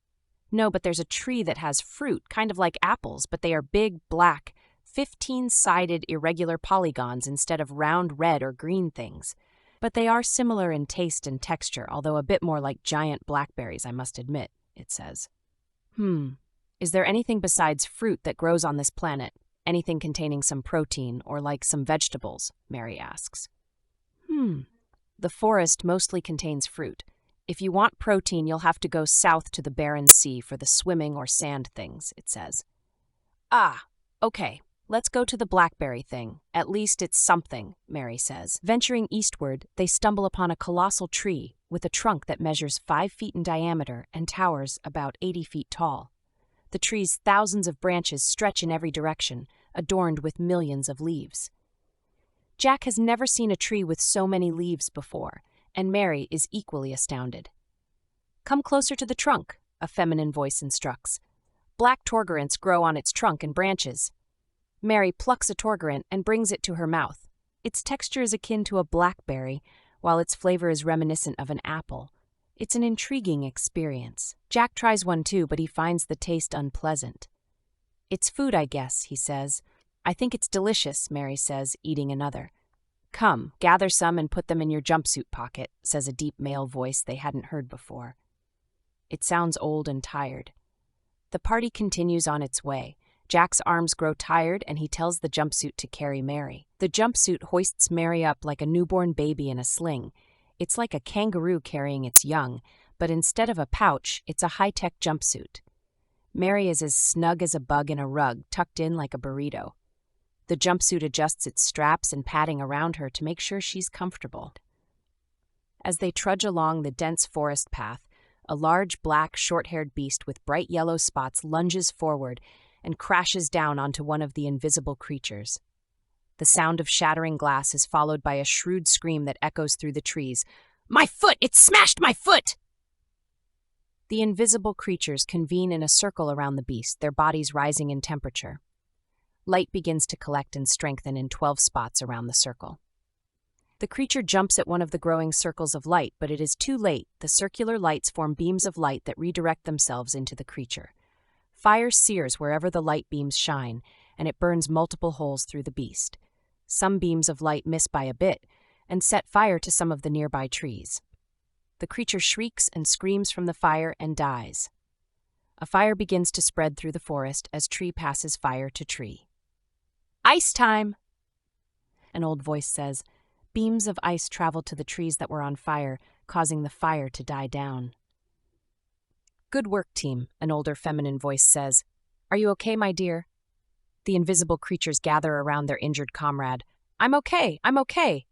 No, but there's a tree that has fruit, kind of like apples, but they are big, black, 15-sided irregular polygons instead of round red or green things. But they are similar in taste and texture, although a bit more like giant blackberries, I must admit, it says. Is there anything besides fruit that grows on this planet? Anything containing some protein or like some vegetables? Mary asks. The forest mostly contains fruit. If you want protein, you'll have to go south to the Barren Sea for the swimming or sand things, it says. Ah, okay, let's go to the blackberry thing. At least it's something, Mary says. Venturing eastward, they stumble upon a colossal tree with a trunk that measures 5 feet in diameter and towers about 80 feet tall. The tree's thousands of branches stretch in every direction, adorned with millions of leaves. Jack has never seen a tree with so many leaves before, and Mary is equally astounded. Come closer to the trunk, a feminine voice instructs. Black torgerants grow on its trunk and branches. Mary plucks a torgerant and brings it to her mouth. Its texture is akin to a blackberry, while its flavor is reminiscent of an apple. It's an intriguing experience. Jack tries one too, but he finds the taste unpleasant. It's food, I guess, he says. I think it's delicious, Mary says, eating another. Come, gather some and put them in your jumpsuit pocket, says a deep male voice they hadn't heard before. It sounds old and tired. The party continues on its way. Jack's arms grow tired and he tells the jumpsuit to carry Mary. The jumpsuit hoists Mary up like a newborn baby in a sling. It's like a kangaroo carrying its young, but instead of a pouch, it's a high-tech jumpsuit. Mary is as snug as a bug in a rug, tucked in like a burrito. The jumpsuit adjusts its straps and padding around her to make sure she's comfortable. As they trudge along the dense forest path, a large black, short-haired beast with bright yellow spots lunges forward and crashes down onto one of the invisible creatures. The sound of shattering glass is followed by a shrewd scream that echoes through the trees. "My foot! It smashed my foot!" The invisible creatures convene in a circle around the beast, their bodies rising in temperature. Light begins to collect and strengthen in 12 spots around the circle. The creature jumps at one of the growing circles of light, but it is too late. The circular lights form beams of light that redirect themselves into the creature. Fire sears wherever the light beams shine, and it burns multiple holes through the beast. Some beams of light miss by a bit and set fire to some of the nearby trees. The creature shrieks and screams from the fire and dies. A fire begins to spread through the forest as tree passes fire to tree. "Ice time!" An old voice says. Beams of ice travel to the trees that were on fire, causing the fire to die down. "Good work, team," an older feminine voice says. "Are you okay, my dear?" The invisible creatures gather around their injured comrade. I'm okay,"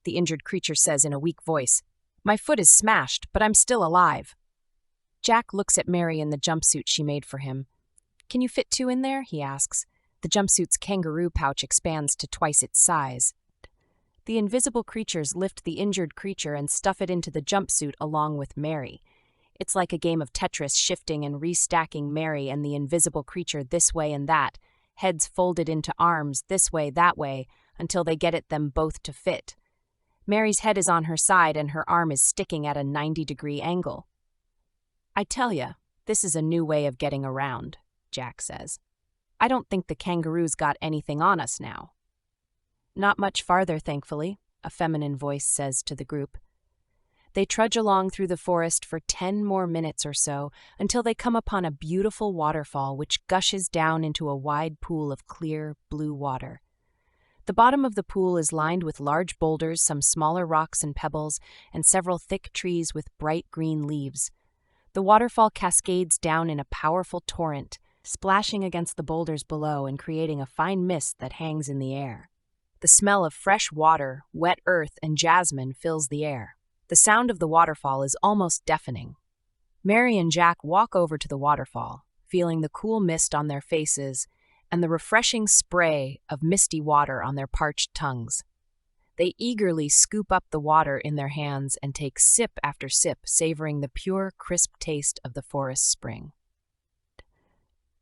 the injured creature says in a weak voice. "My foot is smashed, but I'm still alive." Jack looks at Mary in the jumpsuit she made for him. "Can you fit 2 in there?" he asks. The jumpsuit's kangaroo pouch expands to twice its size. The invisible creatures lift the injured creature and stuff it into the jumpsuit along with Mary. It's like a game of Tetris, shifting and restacking Mary and the invisible creature this way and that, heads folded into arms this way, that way, until they get at them both to fit. Mary's head is on her side and her arm is sticking at a 90-degree angle. "I tell ya, this is a new way of getting around," Jack says. "I don't think the kangaroos got anything on us now." "Not much farther, thankfully," a feminine voice says to the group. They trudge along through the forest for 10 more minutes or so until they come upon a beautiful waterfall which gushes down into a wide pool of clear, blue water. The bottom of the pool is lined with large boulders, some smaller rocks and pebbles, and several thick trees with bright green leaves. The waterfall cascades down in a powerful torrent, splashing against the boulders below and creating a fine mist that hangs in the air. The smell of fresh water, wet earth, and jasmine fills the air. The sound of the waterfall is almost deafening. Mary and Jack walk over to the waterfall, feeling the cool mist on their faces and the refreshing spray of misty water on their parched tongues. They eagerly scoop up the water in their hands and take sip after sip, savoring the pure, crisp taste of the forest spring.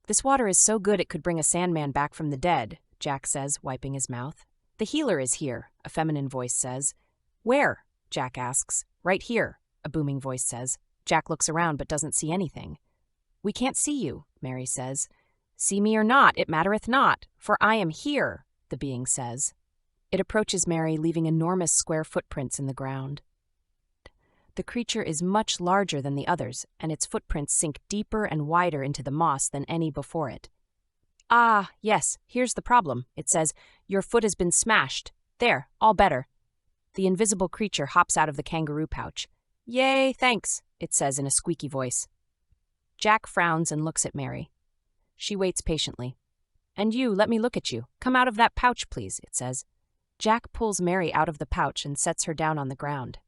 "This water is so good it could bring a Sandman back from the dead," Jack says, wiping his mouth. "The healer is here," a feminine voice says. "Where?" Jack asks. "Right here," a booming voice says. Jack looks around but doesn't see anything. "We can't see you," Mary says. "See me or not, it mattereth not, for I am here," the being says. It approaches Mary, leaving enormous square footprints in the ground. The creature is much larger than the others, and its footprints sink deeper and wider into the moss than any before it. "Ah, yes, here's the problem," it says. "Your foot has been smashed. There, all better." The invisible creature hops out of the kangaroo pouch. "Yay, thanks," it says in a squeaky voice. Jack frowns and looks at Mary. She waits patiently. "And you, let me look at you. Come out of that pouch, please," it says. Jack pulls Mary out of the pouch and sets her down on the ground.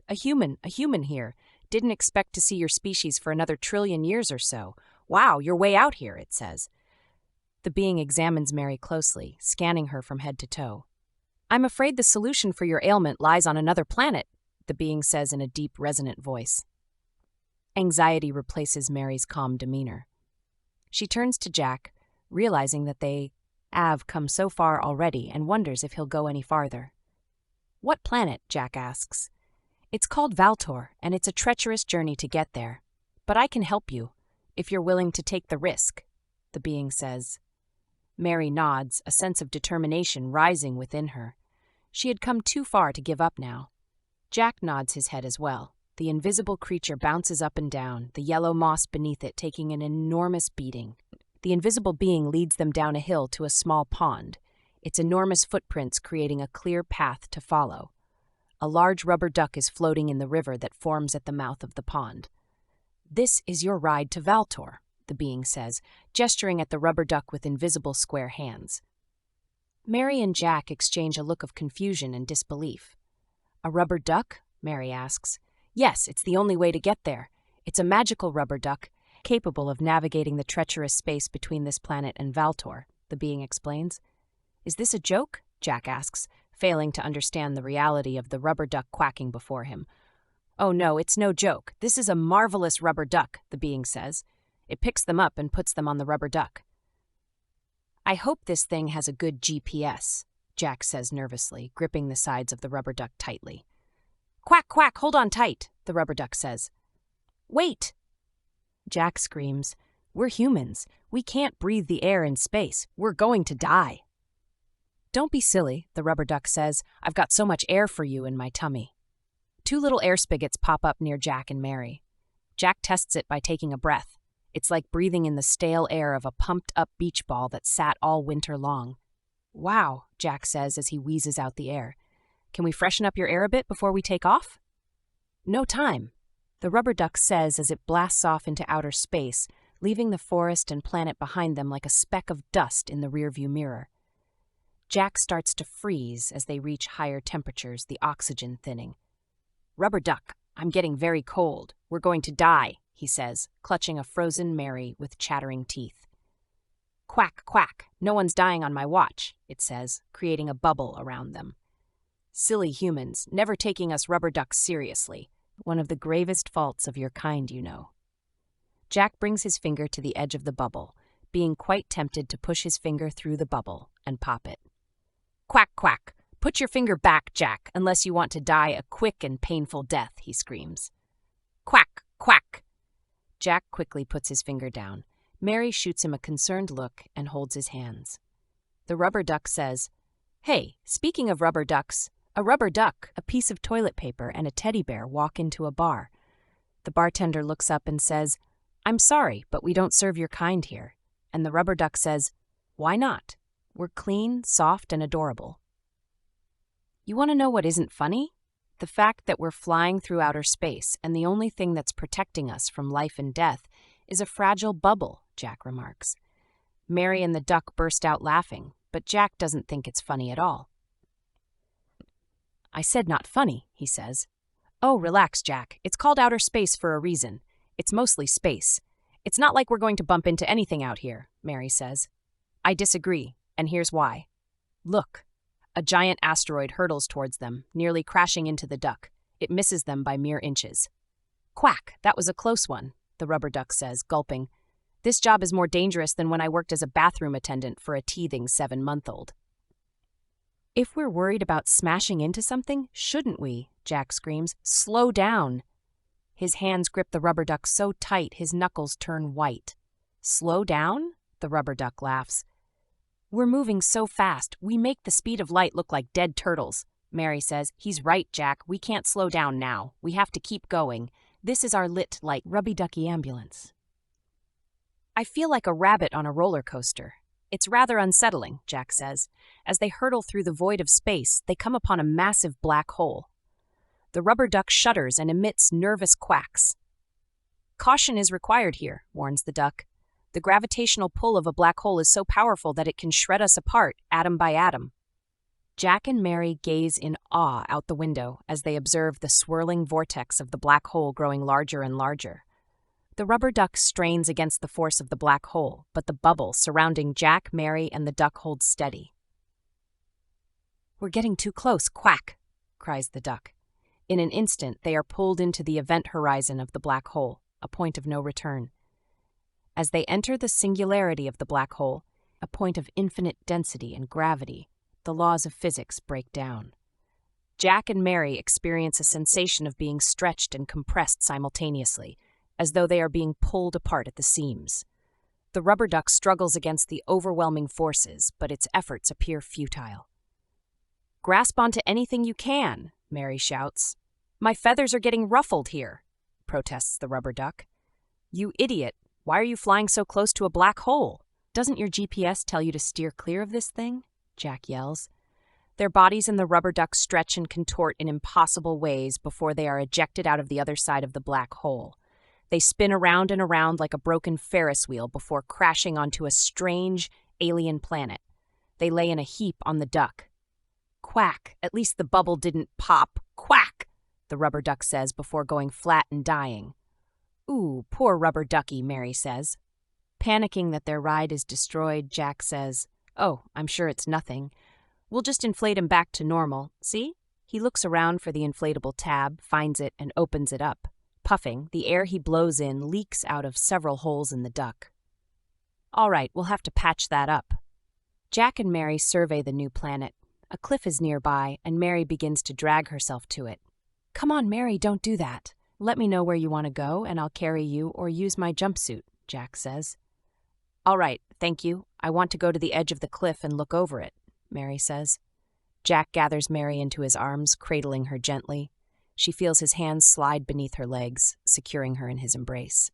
A human here. Didn't expect to see your species for another 1,000,000,000,000 years or so. Wow, you're way out here," it says. The being examines Mary closely, scanning her from head to toe. "I'm afraid the solution for your ailment lies on another planet," the being says in a deep, resonant voice. Anxiety replaces Mary's calm demeanor. She turns to Jack, realizing that they have come so far already, and wonders if he'll go any farther. "What planet?" Jack asks. "It's called Valtor, and it's a treacherous journey to get there. But I can help you, if you're willing to take the risk," the being says. Mary nods, a sense of determination rising within her. She had come too far to give up now. Jack nods his head as well. The invisible creature bounces up and down, the yellow moss beneath it taking an enormous beating. The invisible being leads them down a hill to a small pond, its enormous footprints creating a clear path to follow. A large rubber duck is floating in the river that forms at the mouth of the pond. "This is your ride to Valtor," the being says, gesturing at the rubber duck with invisible square hands. Mary and Jack exchange a look of confusion and disbelief. "A rubber duck?" Mary asks. "Yes, it's the only way to get there. It's a magical rubber duck, capable of navigating the treacherous space between this planet and Valtor," the being explains. "Is this a joke?" Jack asks, failing to understand the reality of the rubber duck quacking before him. "Oh no, it's no joke. This is a marvelous rubber duck," the being says. It picks them up and puts them on the rubber duck. "I hope this thing has a good GPS," Jack says nervously, gripping the sides of the rubber duck tightly. "Quack, quack, hold on tight," the rubber duck says. "Wait!" Jack screams, "We're humans. We can't breathe the air in space. We're going to die." "Don't be silly," the rubber duck says. "I've got so much air for you in my tummy." Two little air spigots pop up near Jack and Mary. Jack tests it by taking a breath. It's like breathing in the stale air of a pumped-up beach ball that sat all winter long. "Wow," Jack says as he wheezes out the air. "Can we freshen up your air a bit before we take off?" "No time," the rubber duck says as it blasts off into outer space, leaving the forest and planet behind them like a speck of dust in the rearview mirror. Jack starts to freeze as they reach higher temperatures, the oxygen thinning. "Rubber duck, I'm getting very cold. We're going to die," he says, clutching a frozen Mary with chattering teeth. "Quack, quack, no one's dying on my watch," it says, creating a bubble around them. "Silly humans, never taking us rubber ducks seriously. One of the gravest faults of your kind, you know." Jack brings his finger to the edge of the bubble, being quite tempted to push his finger through the bubble and pop it. "Quack, quack, put your finger back, Jack, unless you want to die a quick and painful death," he screams. "Quack, quack." Jack quickly puts his finger down. Mary shoots him a concerned look and holds his hands. The rubber duck says, "Hey, speaking of rubber ducks, a rubber duck, a piece of toilet paper, and a teddy bear walk into a bar." The bartender looks up and says, "I'm sorry, but we don't serve your kind here." And the rubber duck says, "Why not? We're clean, soft, and adorable." You want to know what isn't funny? The fact that we're flying through outer space and the only thing that's protecting us from life and death is a fragile bubble, Jack remarks. Mary and the duck burst out laughing, but Jack doesn't think it's funny at all. "I said not funny," he says. "Oh, relax, Jack. It's called outer space for a reason. It's mostly space. It's not like we're going to bump into anything out here," Mary says. "I disagree, and here's why. Look." A giant asteroid hurtles towards them, nearly crashing into the duck. It misses them by mere inches. "Quack, that was a close one," the rubber duck says, gulping. "This job is more dangerous than when I worked as a bathroom attendant for a teething 7-month-old. "If we're worried about smashing into something, shouldn't we?" Jack screams. "Slow down." His hands grip the rubber duck so tight his knuckles turn white. "Slow down?" the rubber duck laughs. "We're moving so fast, we make the speed of light look like dead turtles," Mary says. "He's right, Jack. We can't slow down now. We have to keep going. This is our lit, like, rubby-ducky ambulance." "I feel like a rabbit on a roller coaster. It's rather unsettling," Jack says. As they hurtle through the void of space, they come upon a massive black hole. The rubber duck shudders and emits nervous quacks. "Caution is required here," warns the duck. "The gravitational pull of a black hole is so powerful that it can shred us apart, atom by atom." Jack and Mary gaze in awe out the window as they observe the swirling vortex of the black hole growing larger and larger. The rubber duck strains against the force of the black hole, but the bubble surrounding Jack, Mary, and the duck holds steady. "We're getting too close, quack," cries the duck. In an instant, they are pulled into the event horizon of the black hole, a point of no return. As they enter the singularity of the black hole, a point of infinite density and gravity, the laws of physics break down. Jack and Mary experience a sensation of being stretched and compressed simultaneously, as though they are being pulled apart at the seams. The rubber duck struggles against the overwhelming forces, but its efforts appear futile. "Grasp onto anything you can," Mary shouts. My feathers are getting ruffled here, protests the rubber duck. You idiot, why are you flying so close to a black hole? Doesn't your GPS tell you to steer clear of this thing? Jack yells. Their bodies and the rubber duck stretch and contort in impossible ways before they are ejected out of the other side of the black hole. They spin around and around like a broken Ferris wheel before crashing onto a strange, alien planet. They lay in a heap on the duck. Quack, at least the bubble didn't pop. Quack, the rubber duck says before going flat and dying. Ooh, poor rubber ducky, Mary says. Panicking that their ride is destroyed, Jack says, Oh, I'm sure it's nothing. We'll just inflate him back to normal, see? He looks around for the inflatable tab, finds it, and opens it up. Puffing, the air he blows in leaks out of several holes in the duck. All right, we'll have to patch that up. Jack and Mary survey the new planet. A cliff is nearby, and Mary begins to drag herself to it. Come on, Mary, don't do that. Let me know where you want to go, and I'll carry you or use my jumpsuit, Jack says. All right, thank you. I want to go to the edge of the cliff and look over it, Mary says. Jack gathers Mary into his arms, cradling her gently. She feels his hands slide beneath her legs, securing her in his embrace.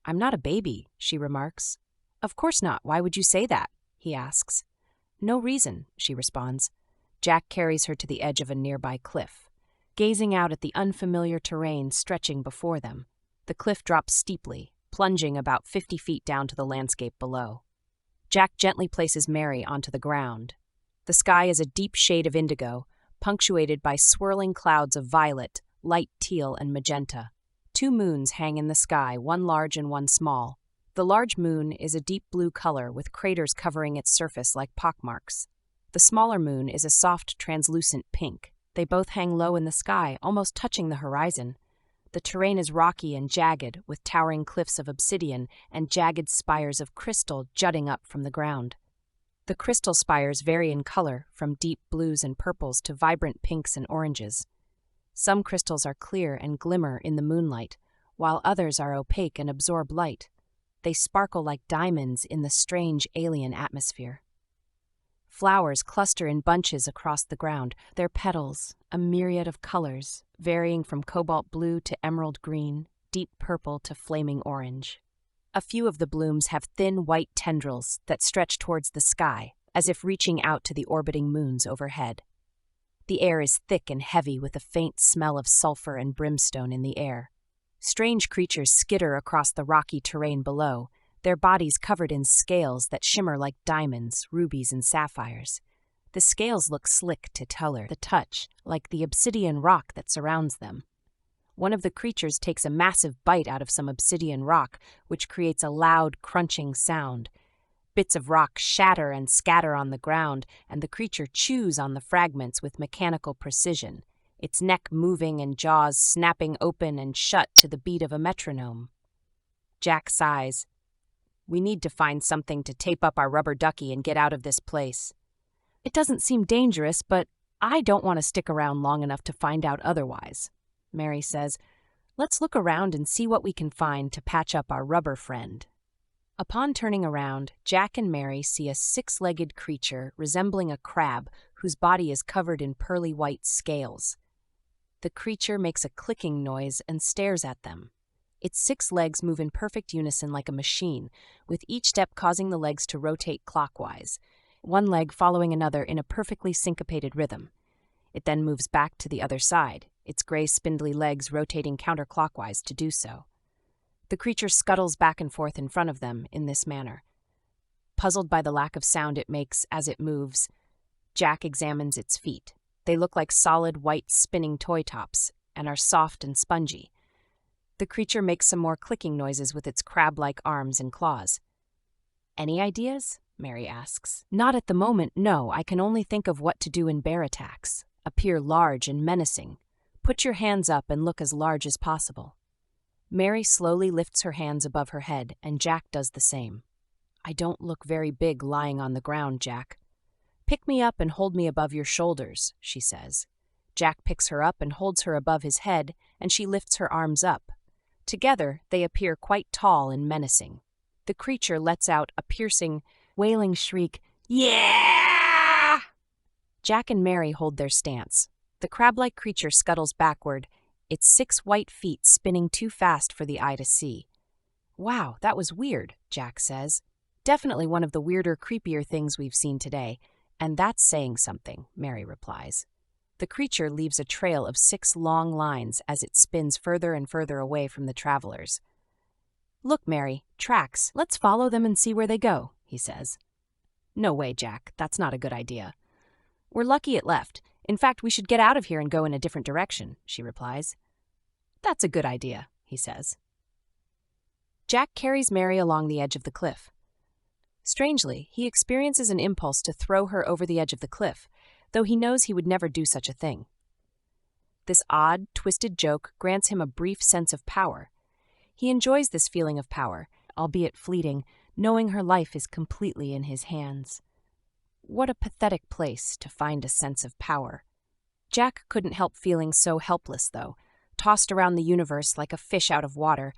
I'm not a baby, she remarks. Of course not. Why would you say that? He asks. No reason, she responds. Jack carries her to the edge of a nearby cliff. Gazing out at the unfamiliar terrain stretching before them, the cliff drops steeply, plunging about 50 feet down to the landscape below. Jack gently places Mary onto the ground. The sky is a deep shade of indigo, punctuated by swirling clouds of violet, light teal, and magenta. 2 moons hang in the sky, one large and one small. The large moon is a deep blue color with craters covering its surface like pockmarks. The smaller moon is a soft, translucent pink. They both hang low in the sky, almost touching the horizon. The terrain is rocky and jagged, with towering cliffs of obsidian and jagged spires of crystal jutting up from the ground. The crystal spires vary in color, from deep blues and purples to vibrant pinks and oranges. Some crystals are clear and glimmer in the moonlight, while others are opaque and absorb light. They sparkle like diamonds in the strange alien atmosphere. Flowers cluster in bunches across the ground, their petals, a myriad of colors, varying from cobalt blue to emerald green, deep purple to flaming orange. A few of the blooms have thin white tendrils that stretch towards the sky, as if reaching out to the orbiting moons overhead. The air is thick and heavy with a faint smell of sulfur and brimstone in the air. Strange creatures skitter across the rocky terrain below, their bodies covered in scales that shimmer like diamonds, rubies, and sapphires. The scales look slick to the touch, like the obsidian rock that surrounds them. One of the creatures takes a massive bite out of some obsidian rock, which creates a loud, crunching sound. Bits of rock shatter and scatter on the ground, and the creature chews on the fragments with mechanical precision, its neck moving and jaws snapping open and shut to the beat of a metronome. Jack sighs. We need to find something to tape up our rubber ducky and get out of this place. It doesn't seem dangerous, but I don't want to stick around long enough to find out otherwise. Mary says, Let's look around and see what we can find to patch up our rubber friend. Upon turning around, Jack and Mary see a 6-legged creature resembling a crab whose body is covered in pearly white scales. The creature makes a clicking noise and stares at them. Its 6 legs move in perfect unison like a machine, with each step causing the legs to rotate clockwise, one leg following another in a perfectly syncopated rhythm. It then moves back to the other side, its gray spindly legs rotating counterclockwise to do so. The creature scuttles back and forth in front of them in this manner. Puzzled by the lack of sound it makes as it moves, Jack examines its feet. They look like solid white spinning toy tops and are soft and spongy. The creature makes some more clicking noises with its crab-like arms and claws. Any ideas? Mary asks. Not at the moment, no. I can only think of what to do in bear attacks. Appear large and menacing. Put your hands up and look as large as possible. Mary slowly lifts her hands above her head, and Jack does the same. I don't look very big lying on the ground, Jack. Pick me up and hold me above your shoulders, she says. Jack picks her up and holds her above his head, and she lifts her arms up. Together, they appear quite tall and menacing. The creature lets out a piercing, wailing shriek, Yeah! Jack and Mary hold their stance. The crab-like creature scuttles backward, its 6 white feet spinning too fast for the eye to see. Wow, that was weird, Jack says. Definitely one of the weirder, creepier things we've seen today, and that's saying something, Mary replies. The creature leaves a trail of 6 long lines as it spins further and further away from the travelers. Look, Mary, tracks. Let's follow them and see where they go, he says. No way, Jack. That's not a good idea. We're lucky it left. In fact, we should get out of here and go in a different direction, she replies. That's a good idea, he says. Jack carries Mary along the edge of the cliff. Strangely, he experiences an impulse to throw her over the edge of the cliff, though he knows he would never do such a thing. This odd, twisted joke grants him a brief sense of power. He enjoys this feeling of power, albeit fleeting, knowing her life is completely in his hands. What a pathetic place to find a sense of power. Jack couldn't help feeling so helpless, though, tossed around the universe like a fish out of water,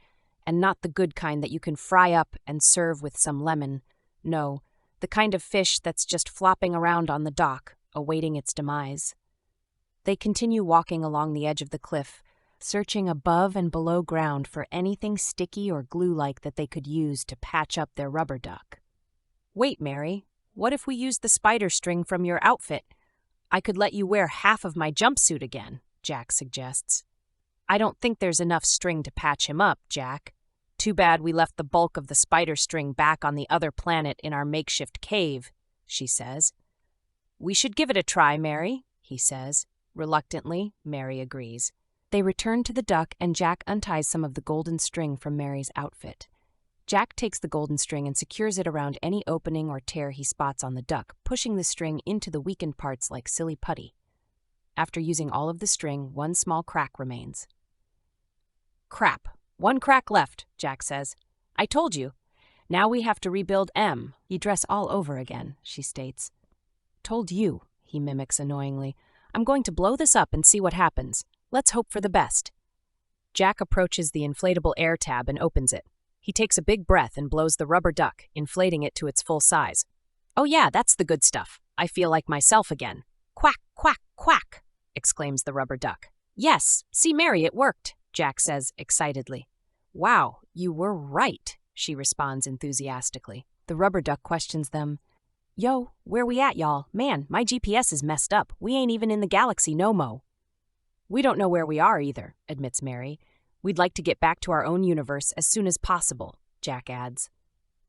and not the good kind that you can fry up and serve with some lemon. No, the kind of fish that's just flopping around on the dock, awaiting its demise. They continue walking along the edge of the cliff, searching above and below ground for anything sticky or glue-like that they could use to patch up their rubber duck. Wait, Mary, what if we used the spider string from your outfit? I could let you wear half of my jumpsuit again, Jack suggests. I don't think there's enough string to patch him up, Jack. Too bad we left the bulk of the spider string back on the other planet in our makeshift cave, she says. We should give it a try, Mary, he says. Reluctantly, Mary agrees. They return to the duck and Jack unties some of the golden string from Mary's outfit. Jack takes the golden string and secures it around any opening or tear he spots on the duck, pushing the string into the weakened parts like silly putty. After using all of the string, one small crack remains. Crap. One crack left, Jack says. I told you. Now we have to rebuild M. You dress all over again, she states. Told you, he mimics annoyingly. I'm going to blow this up and see what happens. Let's hope for the best. Jack approaches the inflatable air tab and opens it. He takes a big breath and blows the rubber duck, inflating it to its full size. Oh yeah, that's the good stuff. I feel like myself again. Quack, quack, quack, exclaims the rubber duck. Yes, see, Mary, it worked, Jack says excitedly. Wow, you were right, she responds enthusiastically. The rubber duck questions them. Yo, where we at, y'all? Man, my GPS is messed up. We ain't even in the galaxy no mo. We don't know where we are either, admits Mary. We'd like to get back to our own universe as soon as possible, Jack adds.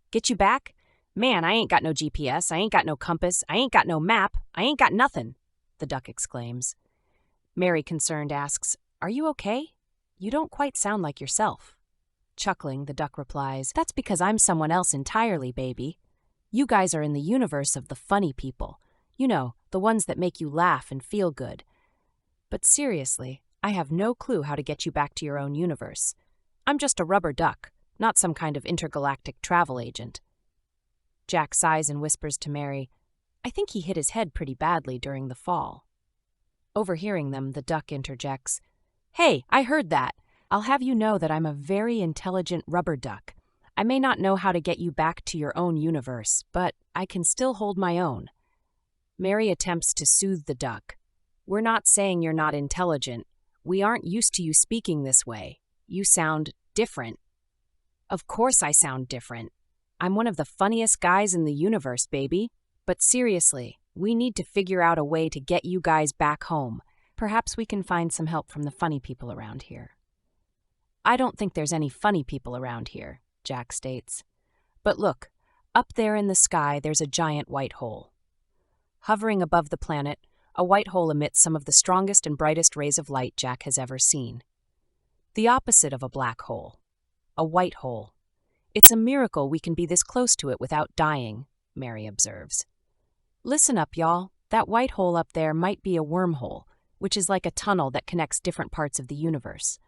Get you back? Man, I ain't got no GPS, I ain't got no compass, I ain't got no map, I ain't got nothing, the duck exclaims. Mary, concerned, asks, Are you okay? You don't quite sound like yourself. Chuckling, the duck replies, That's because I'm someone else entirely, baby. You guys are in the universe of the funny people. You know, the ones that make you laugh and feel good. But seriously, I have no clue how to get you back to your own universe. I'm just a rubber duck, not some kind of intergalactic travel agent. Jack sighs and whispers to Mary, I think he hit his head pretty badly during the fall. Overhearing them, the duck interjects, Hey, I heard that. I'll have you know that I'm a very intelligent rubber duck. I may not know how to get you back to your own universe, but I can still hold my own. Mary attempts to soothe the duck. We're not saying you're not intelligent. We aren't used to you speaking this way. You sound different. Of course I sound different. I'm one of the funniest guys in the universe, baby. But seriously, we need to figure out a way to get you guys back home. Perhaps we can find some help from the funny people around here. I don't think there's any funny people around here, Jack states. But look, up there in the sky there's a giant white hole. Hovering above the planet, a white hole emits some of the strongest and brightest rays of light Jack has ever seen. The opposite of a black hole. A white hole. It's a miracle we can be this close to it without dying, Mary observes. Listen up, y'all. That white hole up there might be a wormhole, which is like a tunnel that connects different parts of the universe.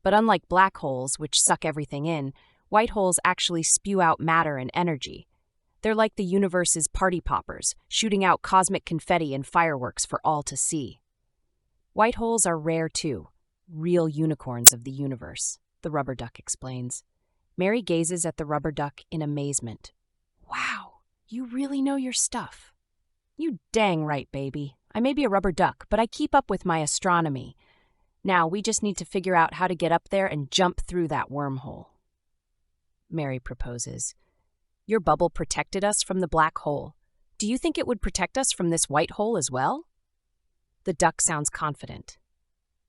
But unlike black holes, which suck everything in, white holes actually spew out matter and energy. They're like the universe's party poppers, shooting out cosmic confetti and fireworks for all to see. White holes are rare too, real unicorns of the universe, the rubber duck explains. Mary gazes at the rubber duck in amazement. Wow, you really know your stuff. You dang right, baby. I may be a rubber duck, but I keep up with my astronomy. Now, we just need to figure out how to get up there and jump through that wormhole. Mary proposes. Your bubble protected us from the black hole. Do you think it would protect us from this white hole as well? The duck sounds confident.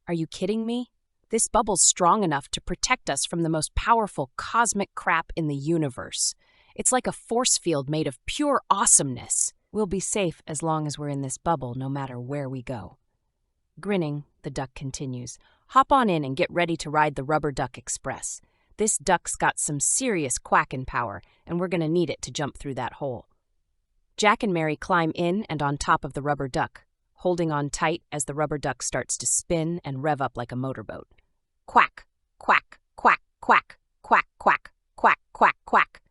Are you kidding me? This bubble's strong enough to protect us from the most powerful cosmic crap in the universe. It's like a force field made of pure awesomeness. We'll be safe as long as we're in this bubble, no matter where we go. Grinning, the duck continues. Hop on in and get ready to ride the Rubber Duck Express. This duck's got some serious quacking power, and we're going to need it to jump through that hole. Jack and Mary climb in and on top of the rubber duck, holding on tight as the rubber duck starts to spin and rev up like a motorboat. Quack, quack, quack, quack, quack, quack, quack, quack, quack.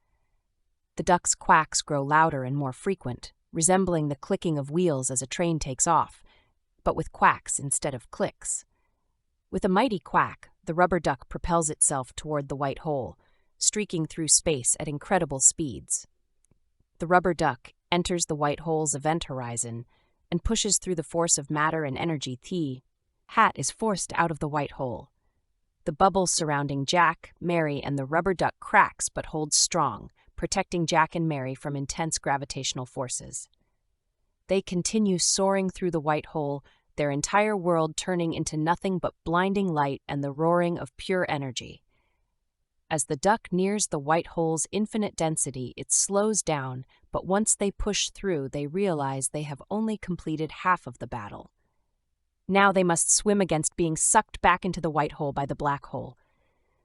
The duck's quacks grow louder and more frequent, resembling the clicking of wheels as a train takes off, but with quacks instead of clicks. With a mighty quack, the rubber duck propels itself toward the white hole, streaking through space at incredible speeds. The rubber duck enters the white hole's event horizon and pushes through the force of matter and energy. Hat is forced out of the white hole. The bubble surrounding Jack, Mary, and the rubber duck cracks but holds strong, protecting Jack and Mary from intense gravitational forces. They continue soaring through the white hole, their entire world turning into nothing but blinding light and the roaring of pure energy. As the duck nears the white hole's infinite density, it slows down, but once they push through, they realize they have only completed half of the battle. Now they must swim against being sucked back into the white hole by the black hole.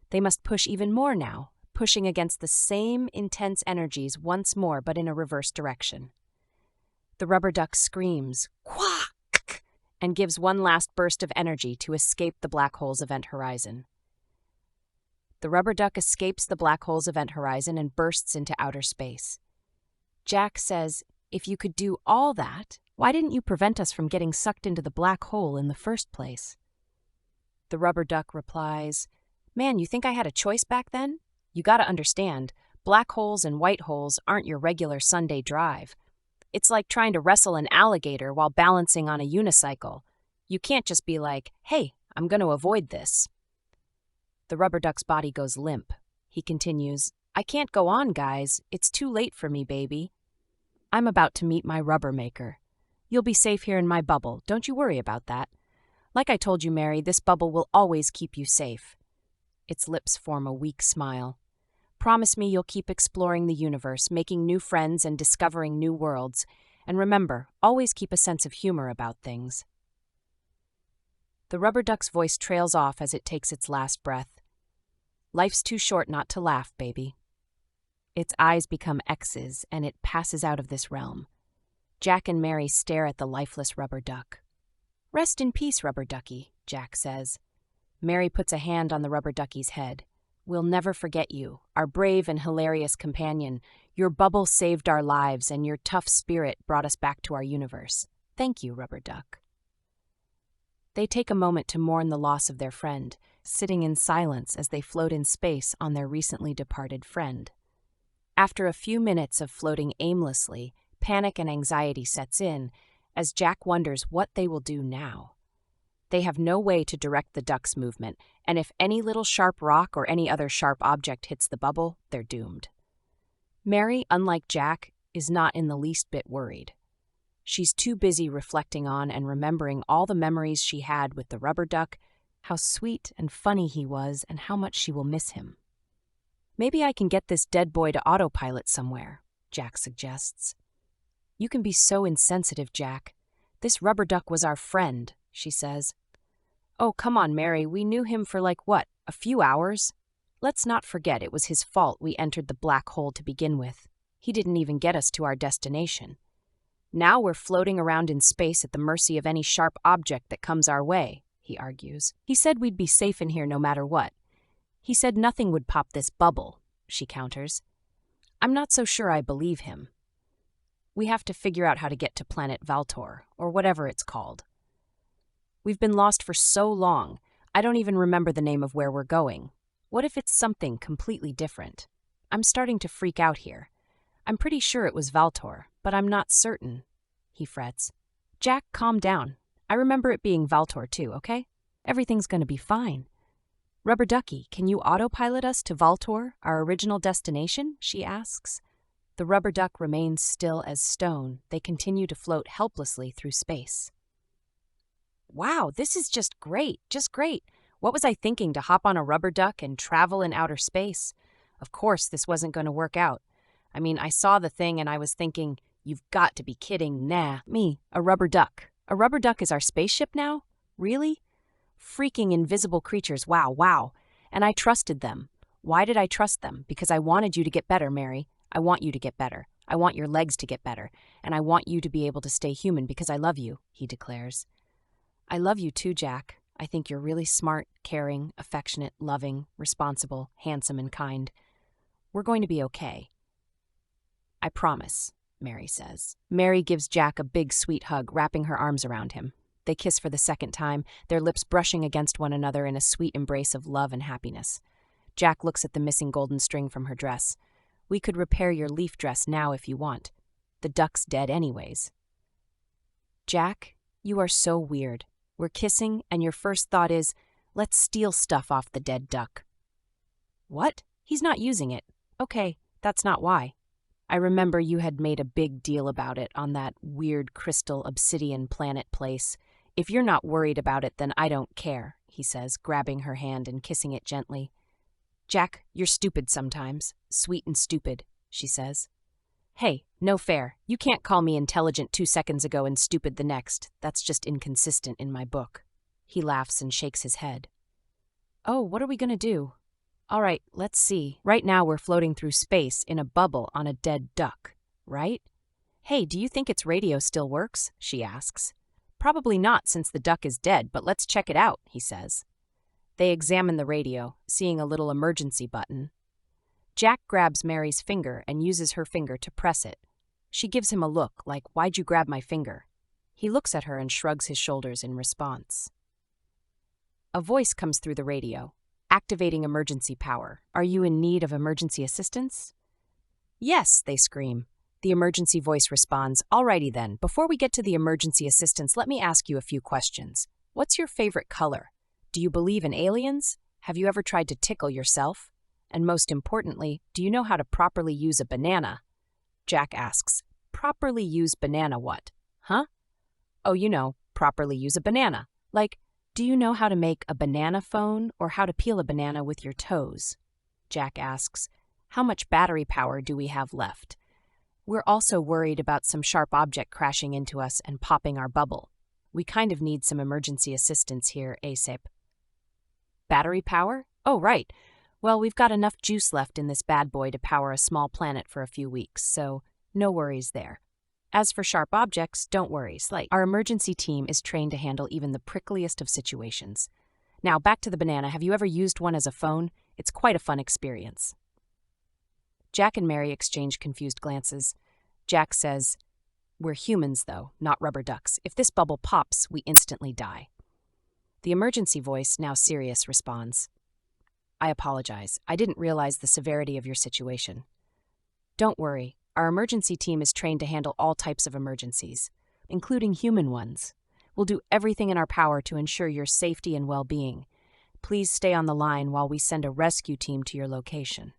They must push even more now, pushing against the same intense energies once more, but in a reverse direction. The rubber duck screams, quack, and gives one last burst of energy to escape the black hole's event horizon. The rubber duck escapes the black hole's event horizon and bursts into outer space. Jack says, if you could do all that, why didn't you prevent us from getting sucked into the black hole in the first place? The rubber duck replies, man, you think I had a choice back then? You gotta understand, black holes and white holes aren't your regular Sunday drive. It's like trying to wrestle an alligator while balancing on a unicycle. You can't just be like, hey, I'm gonna avoid this. The rubber duck's body goes limp. He continues, I can't go on, guys. It's too late for me, baby. I'm about to meet my rubber maker. You'll be safe here in my bubble. Don't you worry about that. Like I told you, Mary, this bubble will always keep you safe. Its lips form a weak smile. Promise me you'll keep exploring the universe, making new friends and discovering new worlds. And remember, always keep a sense of humor about things. The rubber duck's voice trails off as it takes its last breath. Life's too short not to laugh, baby. Its eyes become X's, and it passes out of this realm. Jack and Mary stare at the lifeless rubber duck. Rest in peace, rubber ducky, Jack says. Mary puts a hand on the rubber ducky's head. We'll never forget you, our brave and hilarious companion. Your bubble saved our lives, and your tough spirit brought us back to our universe. Thank you, rubber duck. They take a moment to mourn the loss of their friend, sitting in silence as they float in space on their recently departed friend. After a few minutes of floating aimlessly, panic and anxiety sets in as Jack wonders what they will do now. They have no way to direct the duck's movement, and if any little sharp rock or any other sharp object hits the bubble, they're doomed. Mary, unlike Jack, is not in the least bit worried. She's too busy reflecting on and remembering all the memories she had with the rubber duck, how sweet and funny he was, and how much she will miss him. Maybe I can get this dead boy to autopilot somewhere, Jack suggests. You can be so insensitive, Jack. This rubber duck was our friend, she says. Oh, come on, Mary, we knew him for a few hours? Let's not forget it was his fault we entered the black hole to begin with. He didn't even get us to our destination. Now we're floating around in space at the mercy of any sharp object that comes our way, he argues. He said we'd be safe in here no matter what. He said nothing would pop this bubble, she counters. I'm not so sure I believe him. We have to figure out how to get to planet Valtor, or whatever it's called. We've been lost for so long, I don't even remember the name of where we're going. What if it's something completely different? I'm starting to freak out here. I'm pretty sure it was Valtor, but I'm not certain, he frets. Jack, calm down. I remember it being Valtor too, okay? Everything's going to be fine. Rubber Ducky, can you autopilot us to Voltor, our original destination? She asks. The rubber duck remains still as stone. They continue to float helplessly through space. Wow, this is just great, just great. What was I thinking to hop on a rubber duck and travel in outer space? Of course, this wasn't going to work out. I mean, I saw the thing and I was thinking, you've got to be kidding. Nah, me, a rubber duck. A rubber duck is our spaceship now? Really? Freaking invisible creatures, wow. And I trusted them. Why did I trust them? Because I wanted you to get better, Mary. I want you to get better. I want your legs to get better. And I want you to be able to stay human because I love you, he declares. I love you too, Jack. I think you're really smart, caring, affectionate, loving, responsible, handsome, and kind. We're going to be okay. I promise, Mary says. Mary gives Jack a big, sweet hug, wrapping her arms around him. They kiss for the second time, their lips brushing against one another in a sweet embrace of love and happiness. Jack looks at the missing golden string from her dress. We could repair your leaf dress now if you want. The duck's dead anyways. Jack, you are so weird. We're kissing, and your first thought is, let's steal stuff off the dead duck. What? He's not using it. Okay, that's not why. I remember you had made a big deal about it on that weird crystal obsidian planet place. If you're not worried about it, then I don't care, he says, grabbing her hand and kissing it gently. Jack, you're stupid sometimes. Sweet and stupid, she says. Hey, no fair. You can't call me intelligent 2 seconds ago and stupid the next. That's just inconsistent in my book. He laughs and shakes his head. Oh, what are we going to do? All right, let's see. Right now we're floating through space in a bubble on a dead duck, right? Hey, do you think its radio still works? She asks. Probably not since the duck is dead, but let's check it out, he says. They examine the radio, seeing a little emergency button. Jack grabs Mary's finger and uses her finger to press it. She gives him a look like, why'd you grab my finger? He looks at her and shrugs his shoulders in response. A voice comes through the radio. Activating emergency power. Are you in need of emergency assistance? Yes, they scream. The emergency voice responds, Alrighty then, before we get to the emergency assistance, let me ask you a few questions. What's your favorite color? Do you believe in aliens? Have you ever tried to tickle yourself? And most importantly, do you know how to properly use a banana? Jack asks, Properly use banana what? Huh? Oh, you know, properly use a banana. Like, do you know how to make a banana phone or how to peel a banana with your toes? Jack asks, How much battery power do we have left? We're also worried about some sharp object crashing into us and popping our bubble. We kind of need some emergency assistance here ASAP. Battery power? Oh, right. Well, we've got enough juice left in this bad boy to power a small planet for a few weeks, so no worries there. As for sharp objects, don't worry, slight. Our emergency team is trained to handle even the prickliest of situations. Now, back to the banana. Have you ever used one as a phone? It's quite a fun experience. Jack and Mary exchange confused glances. Jack says, We're humans, though, not rubber ducks. If this bubble pops, we instantly die. The emergency voice, now serious, responds, I apologize. I didn't realize the severity of your situation. Don't worry. Our emergency team is trained to handle all types of emergencies, including human ones. We'll do everything in our power to ensure your safety and well-being. Please stay on the line while we send a rescue team to your location.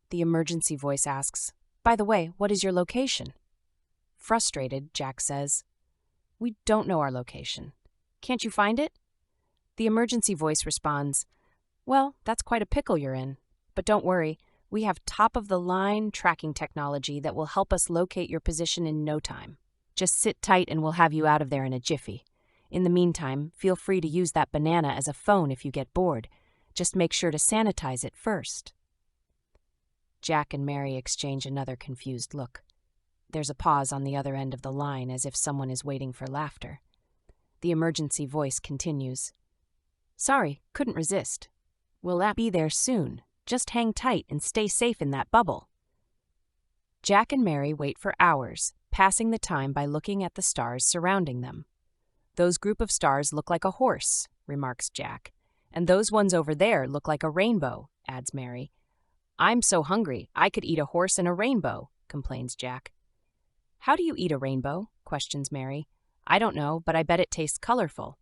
The emergency voice asks, By the way, what is your location? Frustrated, Jack says, We don't know our location. Can't you find it? The emergency voice responds, Well, that's quite a pickle you're in. But don't worry. We have top-of-the-line tracking technology that will help us locate your position in no time. Just sit tight and we'll have you out of there in a jiffy. In the meantime, feel free to use that banana as a phone if you get bored. Just make sure to sanitize it first. Jack and Mary exchange another confused look. There's a pause on the other end of the line as if someone is waiting for laughter. The emergency voice continues. Sorry, couldn't resist. We'll be there soon. Just hang tight and stay safe in that bubble. Jack and Mary wait for hours, passing the time by looking at the stars surrounding them. Those group of stars look like a horse, remarks Jack. And those ones over there look like a rainbow, adds Mary. I'm so hungry, I could eat a horse and a rainbow, complains Jack. How do you eat a rainbow? Questions Mary. I don't know, but I bet it tastes colorful.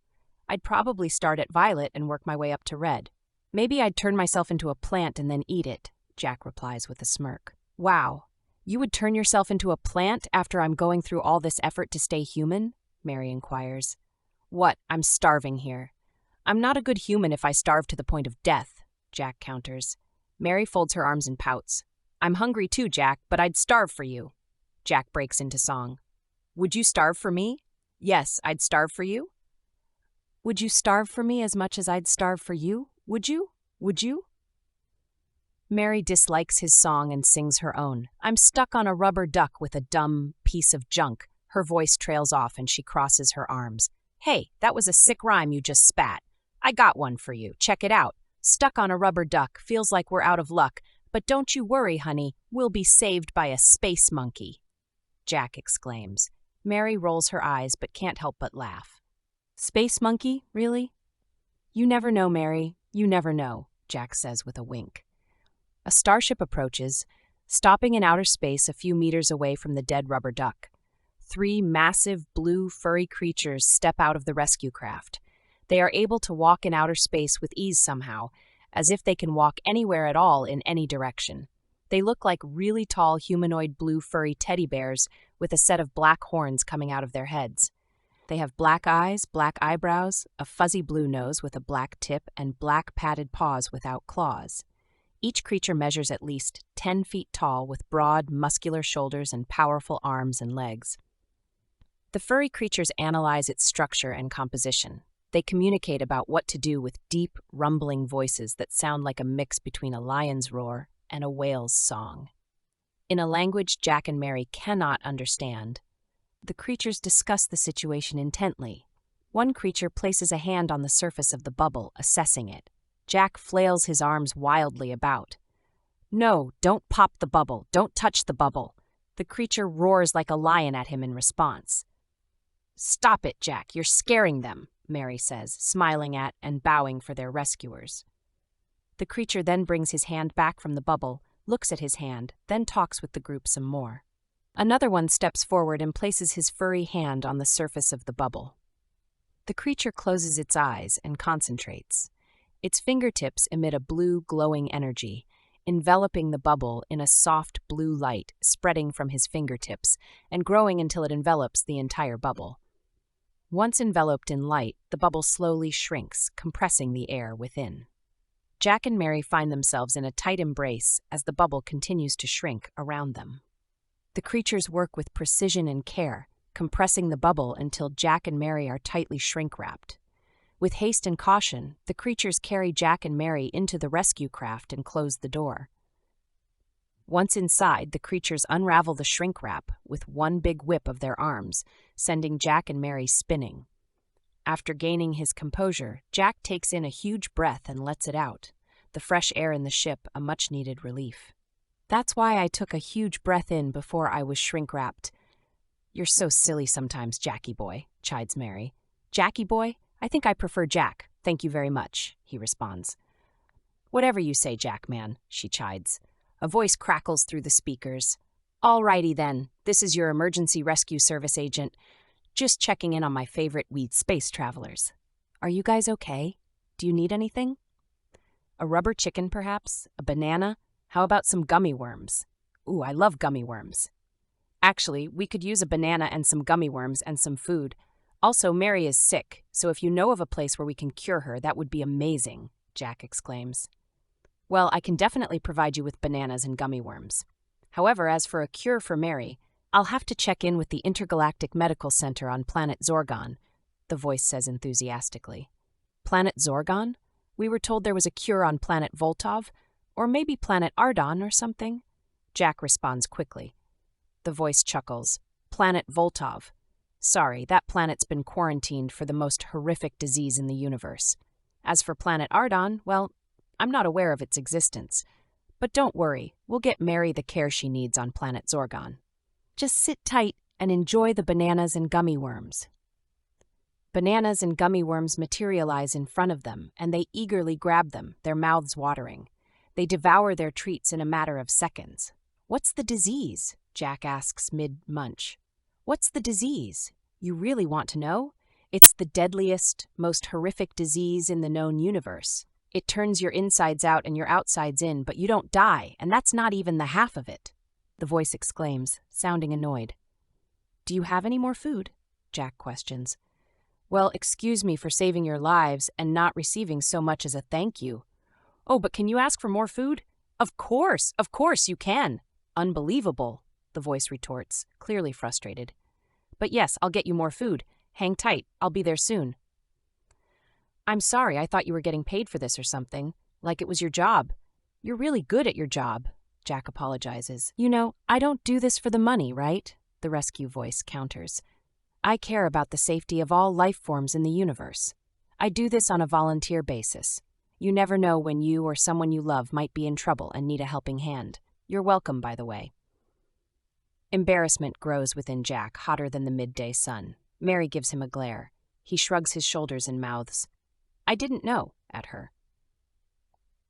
I'd probably start at violet and work my way up to red. Maybe I'd turn myself into a plant and then eat it, Jack replies with a smirk. Wow, you would turn yourself into a plant after I'm going through all this effort to stay human? Mary inquires. What, I'm starving here. I'm not a good human if I starve to the point of death, Jack counters. Mary folds her arms and pouts. I'm hungry too, Jack, but I'd starve for you. Jack breaks into song. Would you starve for me? Yes, I'd starve for you. Would you starve for me as much as I'd starve for you? Would you? Would you? Mary dislikes his song and sings her own. I'm stuck on a rubber duck with a dumb piece of junk. Her voice trails off and she crosses her arms. Hey, that was a sick rhyme you just spat. I got one for you. Check it out. Stuck on a rubber duck. Feels like we're out of luck. But don't you worry, honey. We'll be saved by a space monkey. Jack exclaims. Mary rolls her eyes but can't help but laugh. Space monkey, really? You never know, Mary. You never know, Jack says with a wink. A starship approaches, stopping in outer space a few meters away from the dead rubber duck. 3 massive blue furry creatures step out of the rescue craft. They are able to walk in outer space with ease somehow, as if they can walk anywhere at all in any direction. They look like really tall humanoid blue furry teddy bears with a set of black horns coming out of their heads. They have black eyes, black eyebrows, a fuzzy blue nose with a black tip, and black padded paws without claws. Each creature measures at least 10 feet tall with broad, muscular shoulders and powerful arms and legs. The furry creatures analyze its structure and composition. They communicate about what to do with deep, rumbling voices that sound like a mix between a lion's roar and a whale's song. In a language Jack and Mary cannot understand, the creatures discuss the situation intently. One creature places a hand on the surface of the bubble, assessing it. Jack flails his arms wildly about. No, don't pop the bubble. Don't touch the bubble. The creature roars like a lion at him in response. Stop it, Jack. You're scaring them, Mary says, smiling at and bowing for their rescuers. The creature then brings his hand back from the bubble, looks at his hand, then talks with the group some more. Another one steps forward and places his furry hand on the surface of the bubble. The creature closes its eyes and concentrates. Its fingertips emit a blue, glowing energy, enveloping the bubble in a soft blue light spreading from his fingertips and growing until it envelops the entire bubble. Once enveloped in light, the bubble slowly shrinks, compressing the air within. Jack and Mary find themselves in a tight embrace as the bubble continues to shrink around them. The creatures work with precision and care, compressing the bubble until Jack and Mary are tightly shrink-wrapped. With haste and caution, the creatures carry Jack and Mary into the rescue craft and close the door. Once inside, the creatures unravel the shrink wrap with one big whip of their arms, sending Jack and Mary spinning. After gaining his composure, Jack takes in a huge breath and lets it out, the fresh air in the ship a much-needed relief. That's why I took a huge breath in before I was shrink-wrapped. You're so silly sometimes, Jackie boy, chides Mary. Jackie boy? I think I prefer Jack. Thank you very much, he responds. Whatever you say, Jack man, she chides. A voice crackles through the speakers. All righty then, this is your emergency rescue service agent. Just checking in on my favorite weed space travelers. Are you guys okay? Do you need anything? A rubber chicken, perhaps? A banana? How about some gummy worms? Ooh, I love gummy worms. Actually, we could use a banana and some gummy worms and some food. Also, Mary is sick, so if you know of a place where we can cure her, that would be amazing, Jack exclaims. Well, I can definitely provide you with bananas and gummy worms. However, as for a cure for Mary, I'll have to check in with the Intergalactic Medical Center on planet Zorgon, the voice says enthusiastically. Planet Zorgon? We were told there was a cure on planet Voltov, or maybe planet Ardon or something. Jack responds quickly. The voice chuckles. Planet Voltov. Sorry, that planet's been quarantined for the most horrific disease in the universe. As for planet Ardon, well, I'm not aware of its existence. But don't worry, we'll get Mary the care she needs on planet Zorgon. Just sit tight and enjoy the bananas and gummy worms. Bananas and gummy worms materialize in front of them, and they eagerly grab them, their mouths watering. They devour their treats in a matter of seconds. What's the disease? Jack asks mid-munch. What's the disease? You really want to know? It's the deadliest, most horrific disease in the known universe. It turns your insides out and your outsides in, but you don't die, and that's not even the half of it," the voice exclaims, sounding annoyed. "Do you have any more food?" Jack questions. "Well, excuse me for saving your lives and not receiving so much as a thank you." "Oh, but can you ask for more food?" Of course you can." "Unbelievable," the voice retorts, clearly frustrated. "But yes, I'll get you more food. Hang tight, I'll be there soon." "I'm sorry, I thought you were getting paid for this or something, like it was your job. You're really good at your job," Jack apologizes. "You know, I don't do this for the money, right?" the rescue voice counters. "I care about the safety of all life forms in the universe. I do this on a volunteer basis. You never know when you or someone you love might be in trouble and need a helping hand. You're welcome, by the way." Embarrassment grows within Jack, hotter than the midday sun. Mary gives him a glare. He shrugs his shoulders and mouths, "I didn't know," at her.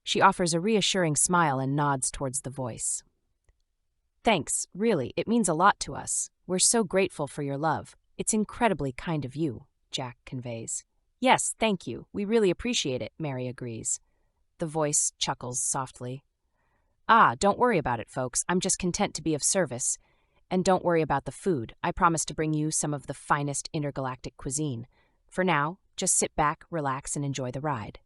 She offers a reassuring smile and nods towards the voice. "Thanks, really, it means a lot to us. We're so grateful for your love. It's incredibly kind of you," Jack conveys. "Yes, thank you. We really appreciate it," Mary agrees. The voice chuckles softly. Don't worry about it, folks. I'm just content to be of service. And don't worry about the food. I promise to bring you some of the finest intergalactic cuisine. For now, just sit back, relax, and enjoy the ride."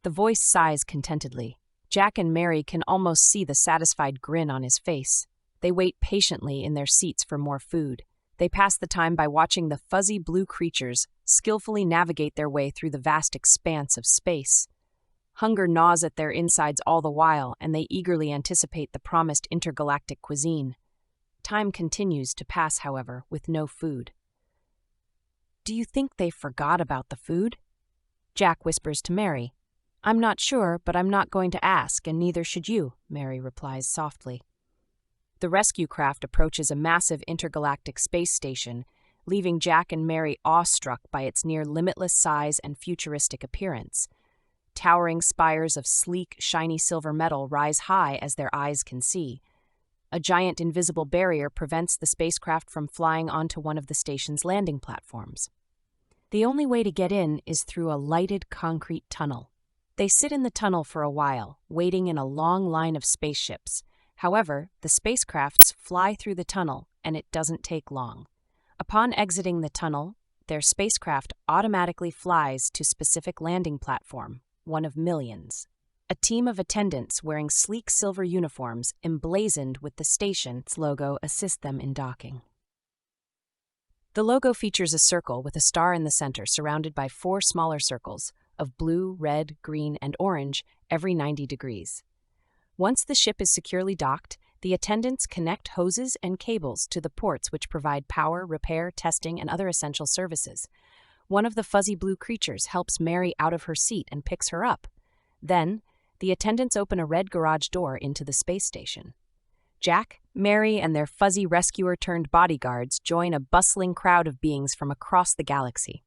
The voice sighs contentedly. Jack and Mary can almost see the satisfied grin on his face. They wait patiently in their seats for more food. They pass the time by watching the fuzzy blue creatures skillfully navigate their way through the vast expanse of space. Hunger gnaws at their insides all the while, and they eagerly anticipate the promised intergalactic cuisine. Time continues to pass, however, with no food. "Do you think they forgot about the food?" Jack whispers to Mary. "I'm not sure, but I'm not going to ask, and neither should you," Mary replies softly. The rescue craft approaches a massive intergalactic space station, leaving Jack and Mary awestruck by its near limitless size and futuristic appearance. Towering spires of sleek, shiny silver metal rise high as their eyes can see. A giant invisible barrier prevents the spacecraft from flying onto one of the station's landing platforms. The only way to get in is through a lighted concrete tunnel. They sit in the tunnel for a while, waiting in a long line of spaceships. However, the spacecrafts fly through the tunnel, and it doesn't take long. Upon exiting the tunnel, their spacecraft automatically flies to specific landing platform, one of millions. A team of attendants wearing sleek silver uniforms emblazoned with the station's logo assist them in docking. The logo features a circle with a star in the center surrounded by 4 smaller circles of blue, red, green, and orange every 90 degrees. Once the ship is securely docked, the attendants connect hoses and cables to the ports which provide power, repair, testing, and other essential services. One of the fuzzy blue creatures helps Mary out of her seat and picks her up. Then, the attendants open a red garage door into the space station. Jack, Mary, and their fuzzy rescuer-turned-bodyguards join a bustling crowd of beings from across the galaxy.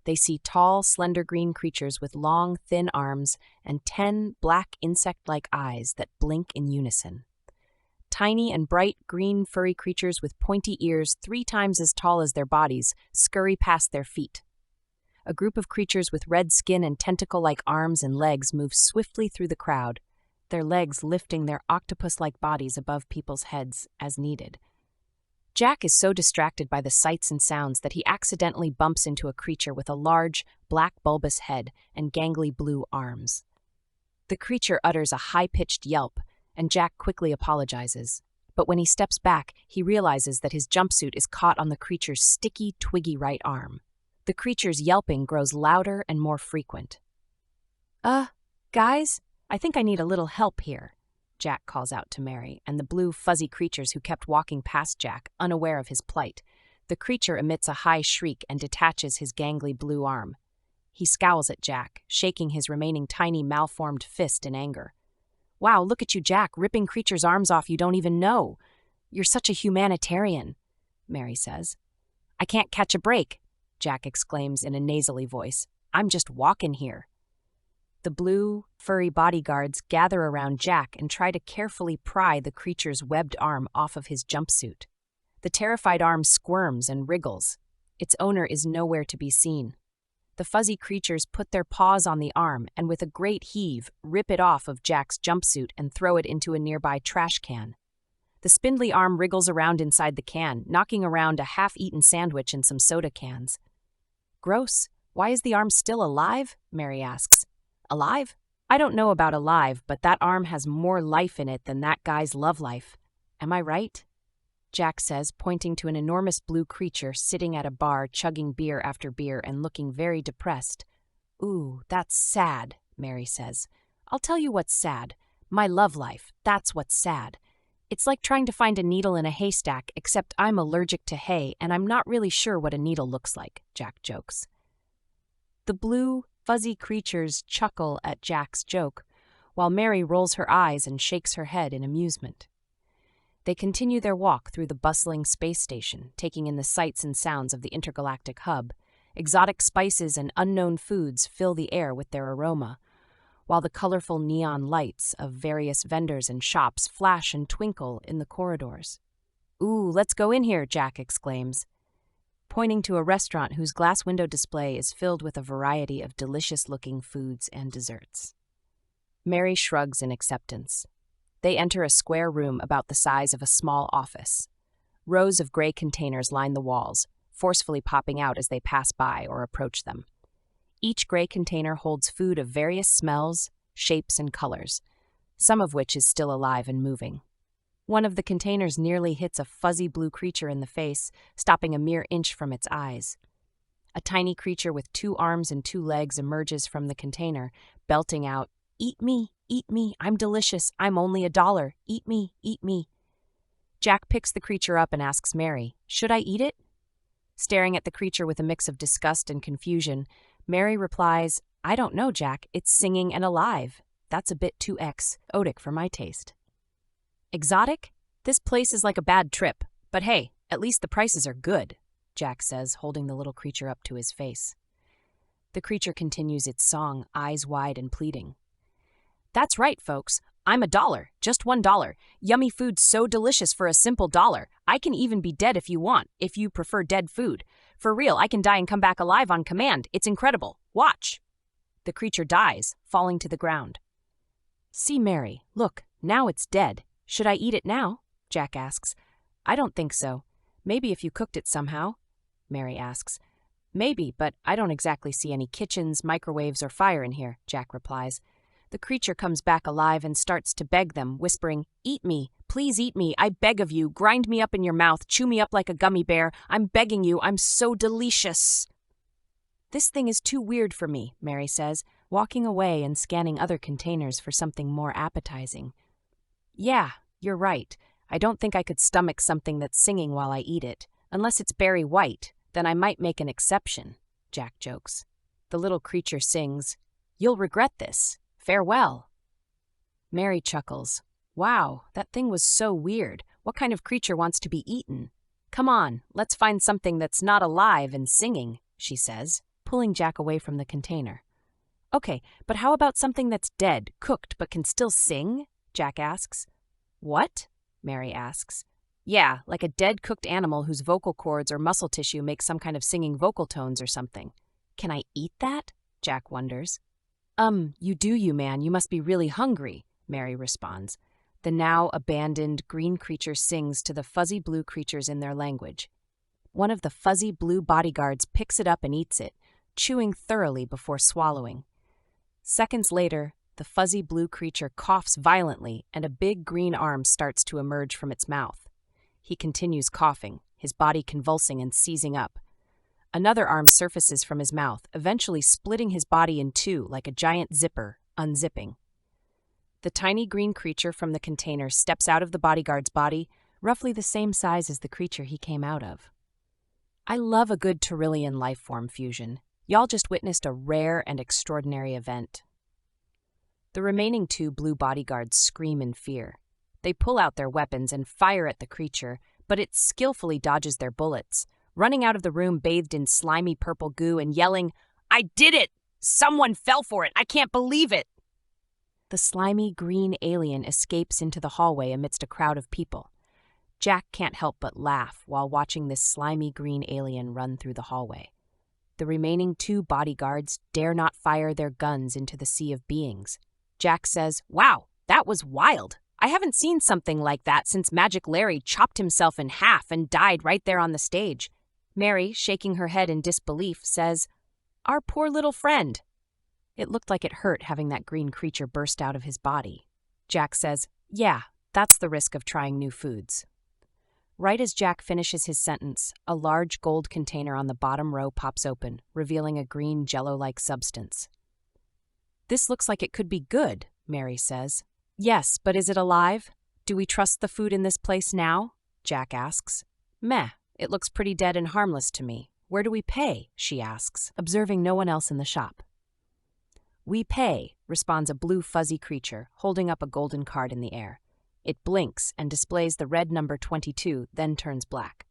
They see tall, slender green creatures with long, thin arms and 10 black insect-like eyes that blink in unison. Tiny and bright green furry creatures with pointy ears 3 times as tall as their bodies scurry past their feet. A group of creatures with red skin and tentacle-like arms and legs move swiftly through the crowd, their legs lifting their octopus-like bodies above people's heads as needed. Jack is so distracted by the sights and sounds that he accidentally bumps into a creature with a large, black bulbous head and gangly blue arms. The creature utters a high-pitched yelp, and Jack quickly apologizes. But when he steps back, he realizes that his jumpsuit is caught on the creature's sticky, twiggy right arm. The creature's yelping grows louder and more frequent. Guys, I think I need a little help here," Jack calls out to Mary, and the blue, fuzzy creatures who kept walking past Jack, unaware of his plight. The creature emits a high shriek and detaches his gangly blue arm. He scowls at Jack, shaking his remaining tiny, malformed fist in anger. "Wow, look at you, Jack, ripping creatures' arms off you don't even know. You're such a humanitarian," Mary says. "I can't catch a break," Jack exclaims in a nasally voice. "I'm just walking here." The blue, furry bodyguards gather around Jack and try to carefully pry the creature's webbed arm off of his jumpsuit. The terrified arm squirms and wriggles. Its owner is nowhere to be seen. The fuzzy creatures put their paws on the arm and with a great heave, rip it off of Jack's jumpsuit and throw it into a nearby trash can. The spindly arm wriggles around inside the can, knocking around a half-eaten sandwich and some soda cans. Gross. Why is the arm still alive? Mary asks. Alive? I don't know about alive, but that arm has more life in it than that guy's love life. Am I right? Jack says, pointing to an enormous blue creature sitting at a bar chugging beer after beer and looking very depressed. Ooh, that's sad, Mary says. I'll tell you what's sad. My love life, that's what's sad. It's like trying to find a needle in a haystack, except I'm allergic to hay and I'm not really sure what a needle looks like, Jack jokes. The blue, fuzzy creatures chuckle at Jack's joke, while Mary rolls her eyes and shakes her head in amusement. They continue their walk through the bustling space station, taking in the sights and sounds of the intergalactic hub. Exotic spices and unknown foods fill the air with their aroma, while the colorful neon lights of various vendors and shops flash and twinkle in the corridors. Ooh, let's go in here, Jack exclaims, pointing to a restaurant whose glass window display is filled with a variety of delicious-looking foods and desserts. Mary shrugs in acceptance. They enter a square room about the size of a small office. Rows of gray containers line the walls, forcefully popping out as they pass by or approach them. Each gray container holds food of various smells, shapes, and colors, some of which is still alive and moving. One of the containers nearly hits a fuzzy blue creature in the face, stopping a mere inch from its eyes. A tiny creature with 2 arms and 2 legs emerges from the container, belting out, "Eat me, I'm delicious, I'm only $1, eat me, eat me." Jack picks the creature up and asks Mary, "Should I eat it?" Staring at the creature with a mix of disgust and confusion, Mary replies, "I don't know, Jack, it's singing and alive. That's a bit too exotic for my taste." Exotic? This place is like a bad trip, but hey, at least the prices are good, Jack says, holding the little creature up to his face. The creature continues its song, eyes wide and pleading. "That's right, folks. I'm $1, just $1. Yummy food so delicious for a simple $1. I can even be dead if you want, if you prefer dead food. For real, I can die and come back alive on command. It's incredible. Watch." The creature dies, falling to the ground. "See, Mary, look, now it's dead. Should I eat it now?" Jack asks. "I don't think so. Maybe if you cooked it somehow?" Mary asks. "Maybe, but I don't exactly see any kitchens, microwaves, or fire in here," Jack replies. The creature comes back alive and starts to beg them, whispering, "Eat me, please eat me, I beg of you, grind me up in your mouth, chew me up like a gummy bear, I'm begging you, I'm so delicious." "This thing is too weird for me," Mary says, walking away and scanning other containers for something more appetizing. "Yeah, you're right. I don't think I could stomach something that's singing while I eat it. Unless it's Barry White, then I might make an exception," Jack jokes. The little creature sings, "You'll regret this. Farewell." Mary chuckles. "Wow, that thing was so weird. What kind of creature wants to be eaten? Come on, let's find something that's not alive and singing," she says, pulling Jack away from the container. "Okay, but how about something that's dead, cooked, but can still sing?" Jack asks. "What?" Mary asks. "Yeah, like a dead cooked animal whose vocal cords or muscle tissue makes some kind of singing vocal tones or something. Can I eat that?" Jack wonders. You do, you man, you must be really hungry," Mary responds. The now abandoned green creature sings to the fuzzy blue creatures in their language. One of the fuzzy blue bodyguards picks it up and eats it, chewing thoroughly before swallowing. Seconds later, the fuzzy blue creature coughs violently and a big green arm starts to emerge from its mouth. He continues coughing, his body convulsing and seizing up. Another arm surfaces from his mouth, eventually splitting his body in 2 like a giant zipper, unzipping. The tiny green creature from the container steps out of the bodyguard's body, roughly the same size as the creature he came out of. I love a good Turrillian lifeform fusion. Y'all just witnessed a rare and extraordinary event. The remaining 2 blue bodyguards scream in fear. They pull out their weapons and fire at the creature, but it skillfully dodges their bullets, running out of the room bathed in slimy purple goo and yelling, "I did it! Someone fell for it! I can't believe it!" The slimy green alien escapes into the hallway amidst a crowd of people. Jack can't help but laugh while watching this slimy green alien run through the hallway. The remaining 2 bodyguards dare not fire their guns into the sea of beings. Jack says, "Wow, that was wild. I haven't seen something like that since Magic Larry chopped himself in half and died right there on the stage." Mary, shaking her head in disbelief, says, "Our poor little friend." It looked like it hurt having that green creature burst out of his body. Jack says, "Yeah, that's the risk of trying new foods." Right as Jack finishes his sentence, a large gold container on the bottom row pops open, revealing a green jello-like substance. "This looks like it could be good," Mary says. "Yes, but is it alive? Do we trust the food in this place now?" Jack asks. "Meh, it looks pretty dead and harmless to me. Where do we pay?" she asks, observing no one else in the shop. "We pay," responds a blue fuzzy creature, holding up a golden card in the air. It blinks and displays the red number 22, then turns black.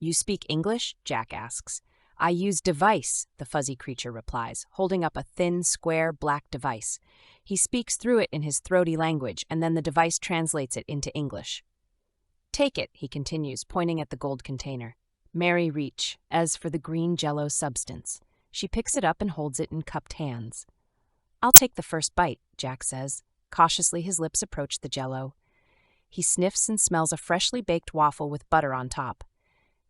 "You speak English?" Jack asks. "I use device," the fuzzy creature replies, holding up a thin, square, black device. He speaks through it in his throaty language, and then the device translates it into English. "Take it," he continues, pointing at the gold container. Mary reach, as for the green jello substance. She picks it up and holds it in cupped hands. "I'll take the first bite," Jack says. Cautiously, his lips approach the jello. He sniffs and smells a freshly baked waffle with butter on top.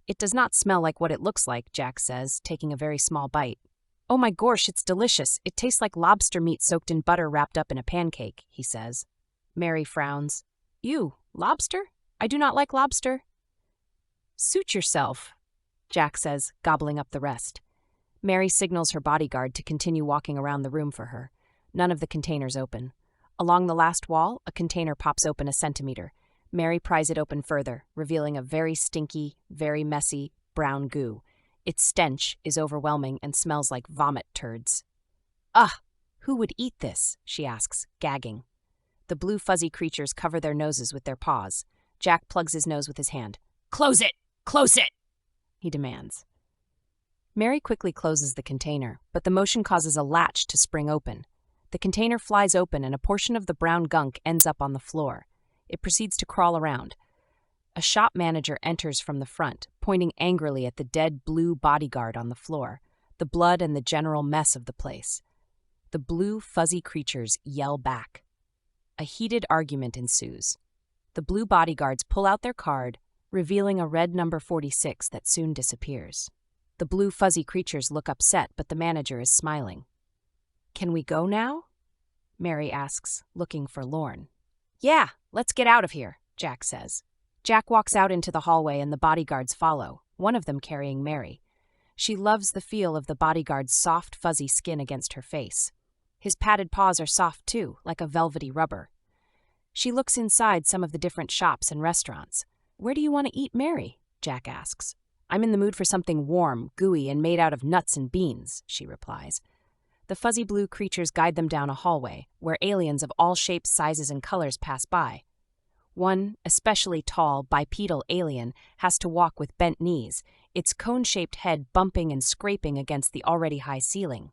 "It does not smell like what it looks like," Jack says, taking a very small bite. "Oh my gosh, it's delicious. It tastes like lobster meat soaked in butter wrapped up in a pancake," he says. Mary frowns. "Ew, lobster? I do not like lobster." "Suit yourself," Jack says, gobbling up the rest. Mary signals her bodyguard to continue walking around the room for her. None of the containers open. Along the last wall, a container pops open a centimeter. Mary pries it open further, revealing a very stinky, very messy, brown goo. Its stench is overwhelming and smells like vomit turds. "Ugh! Who would eat this?" she asks, gagging. The blue fuzzy creatures cover their noses with their paws. Jack plugs his nose with his hand. "Close it! Close it!" he demands. Mary quickly closes the container, but the motion causes a latch to spring open. The container flies open and a portion of the brown gunk ends up on the floor. It proceeds to crawl around. A shop manager enters from the front, pointing angrily at the dead blue bodyguard on the floor, the blood and the general mess of the place. The blue fuzzy creatures yell back. A heated argument ensues. The blue bodyguards pull out their card, revealing a red number 46 that soon disappears. The blue fuzzy creatures look upset, but the manager is smiling. "Can we go now?" Mary asks, looking forlorn. "Yeah, let's get out of here," Jack says. Jack walks out into the hallway and the bodyguards follow, one of them carrying Mary. She loves the feel of the bodyguard's soft, fuzzy skin against her face. His padded paws are soft too, like a velvety rubber. She looks inside some of the different shops and restaurants. "Where do you want to eat, Mary?" Jack asks. "I'm in the mood for something warm, gooey, and made out of nuts and beans," she replies. The fuzzy blue creatures guide them down a hallway, where aliens of all shapes, sizes, and colors pass by. One, especially tall, bipedal alien has to walk with bent knees, its cone-shaped head bumping and scraping against the already high ceiling.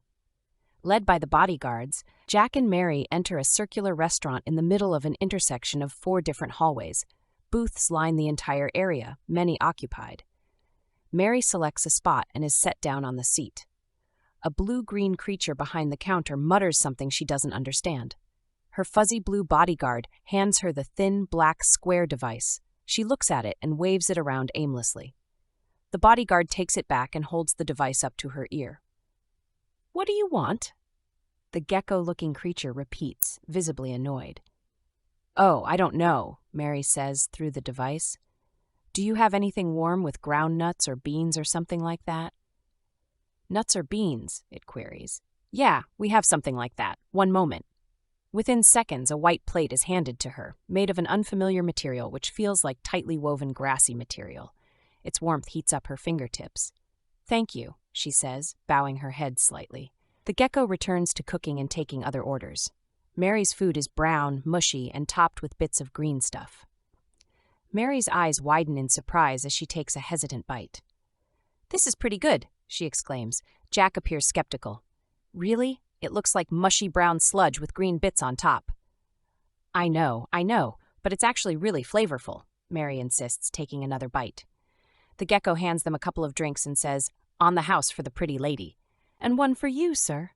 Led by the bodyguards, Jack and Mary enter a circular restaurant in the middle of an intersection of 4 different hallways. Booths line the entire area, many occupied. Mary selects a spot and is set down on the seat. A blue-green creature behind the counter mutters something she doesn't understand. Her fuzzy blue bodyguard hands her the thin, black square device. She looks at it and waves it around aimlessly. The bodyguard takes it back and holds the device up to her ear. "What do you want?" The gecko-looking creature repeats, visibly annoyed. "Oh, I don't know," Mary says through the device. "Do you have anything warm with ground nuts or beans or something like that?" "Nuts or beans?" it queries. "Yeah, we have something like that. One moment." Within seconds, a white plate is handed to her, made of an unfamiliar material which feels like tightly woven grassy material. Its warmth heats up her fingertips. "Thank you," she says, bowing her head slightly. The gecko returns to cooking and taking other orders. Mary's food is brown, mushy, and topped with bits of green stuff. Mary's eyes widen in surprise as she takes a hesitant bite. "This is pretty good," she exclaims. Jack appears skeptical. "Really? It looks like mushy brown sludge with green bits on top." I know, but it's actually really flavorful," Mary insists, taking another bite. The gecko hands them a couple of drinks and says, "On the house for the pretty lady." "And one for you, sir."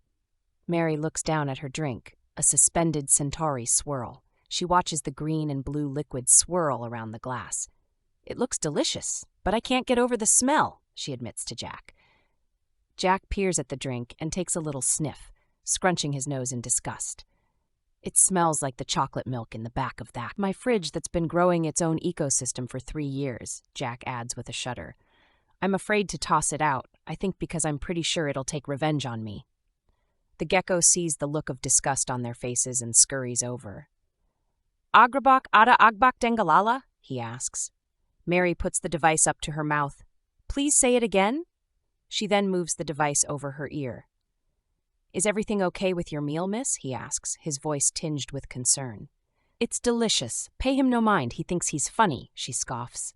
Mary looks down at her drink, a suspended Centauri swirl. She watches the green and blue liquid swirl around the glass. "It looks delicious, but I can't get over the smell," she admits to Jack. Jack peers at the drink and takes a little sniff, scrunching his nose in disgust. "It smells like the chocolate milk in the back of my fridge that's been growing its own ecosystem for 3 years, Jack adds with a shudder. "I'm afraid to toss it out, I think because I'm pretty sure it'll take revenge on me." The gecko sees the look of disgust on their faces and scurries over. "Agrabak ada agbak dengalala?" he asks. Mary puts the device up to her mouth. "Please say it again?" She then moves the device over her ear. "Is everything okay with your meal, miss?" he asks, his voice tinged with concern. "It's delicious. Pay him no mind. He thinks he's funny," she scoffs.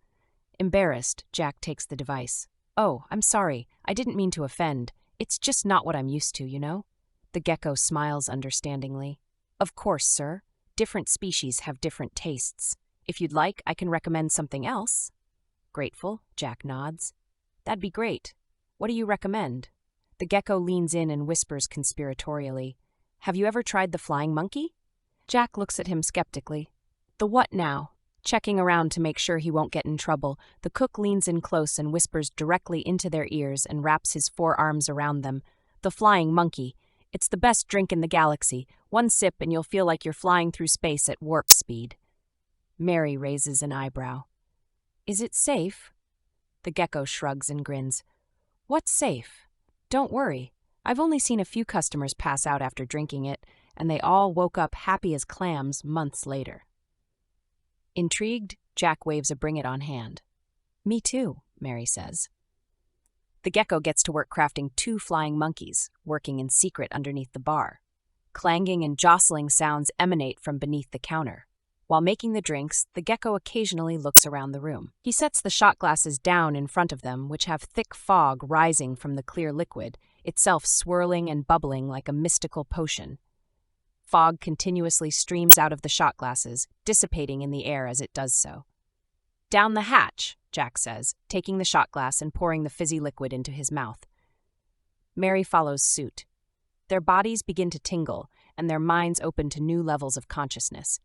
Embarrassed, Jack takes the device. "Oh, I'm sorry. I didn't mean to offend. It's just not what I'm used to, you know?" The gecko smiles understandingly. "Of course, sir. Different species have different tastes. If you'd like, I can recommend something else." Grateful, Jack nods. "That'd be great. What do you recommend?" The gecko leans in and whispers conspiratorially, "Have you ever tried the flying monkey?" Jack looks at him skeptically. "The what now?" Checking around to make sure he won't get in trouble, the cook leans in close and whispers directly into their ears and wraps his forearms around them. "The flying monkey. It's the best drink in the galaxy. One sip and you'll feel like you're flying through space at warp speed." Mary raises an eyebrow. "Is it safe?" The gecko shrugs and grins. "What's safe? Don't worry. I've only seen a few customers pass out after drinking it, and they all woke up happy as clams months later." Intrigued, Jack waves a bring it on hand. "Me too," Mary says. The gecko gets to work crafting 2 flying monkeys, working in secret underneath the bar. Clanging and jostling sounds emanate from beneath the counter. While making the drinks, the gecko occasionally looks around the room. He sets the shot glasses down in front of them, which have thick fog rising from the clear liquid, itself swirling and bubbling like a mystical potion. Fog continuously streams out of the shot glasses, dissipating in the air as it does so. "Down the hatch," Jack says, taking the shot glass and pouring the fizzy liquid into his mouth. Mary follows suit. Their bodies begin to tingle, and their minds open to new levels of consciousness.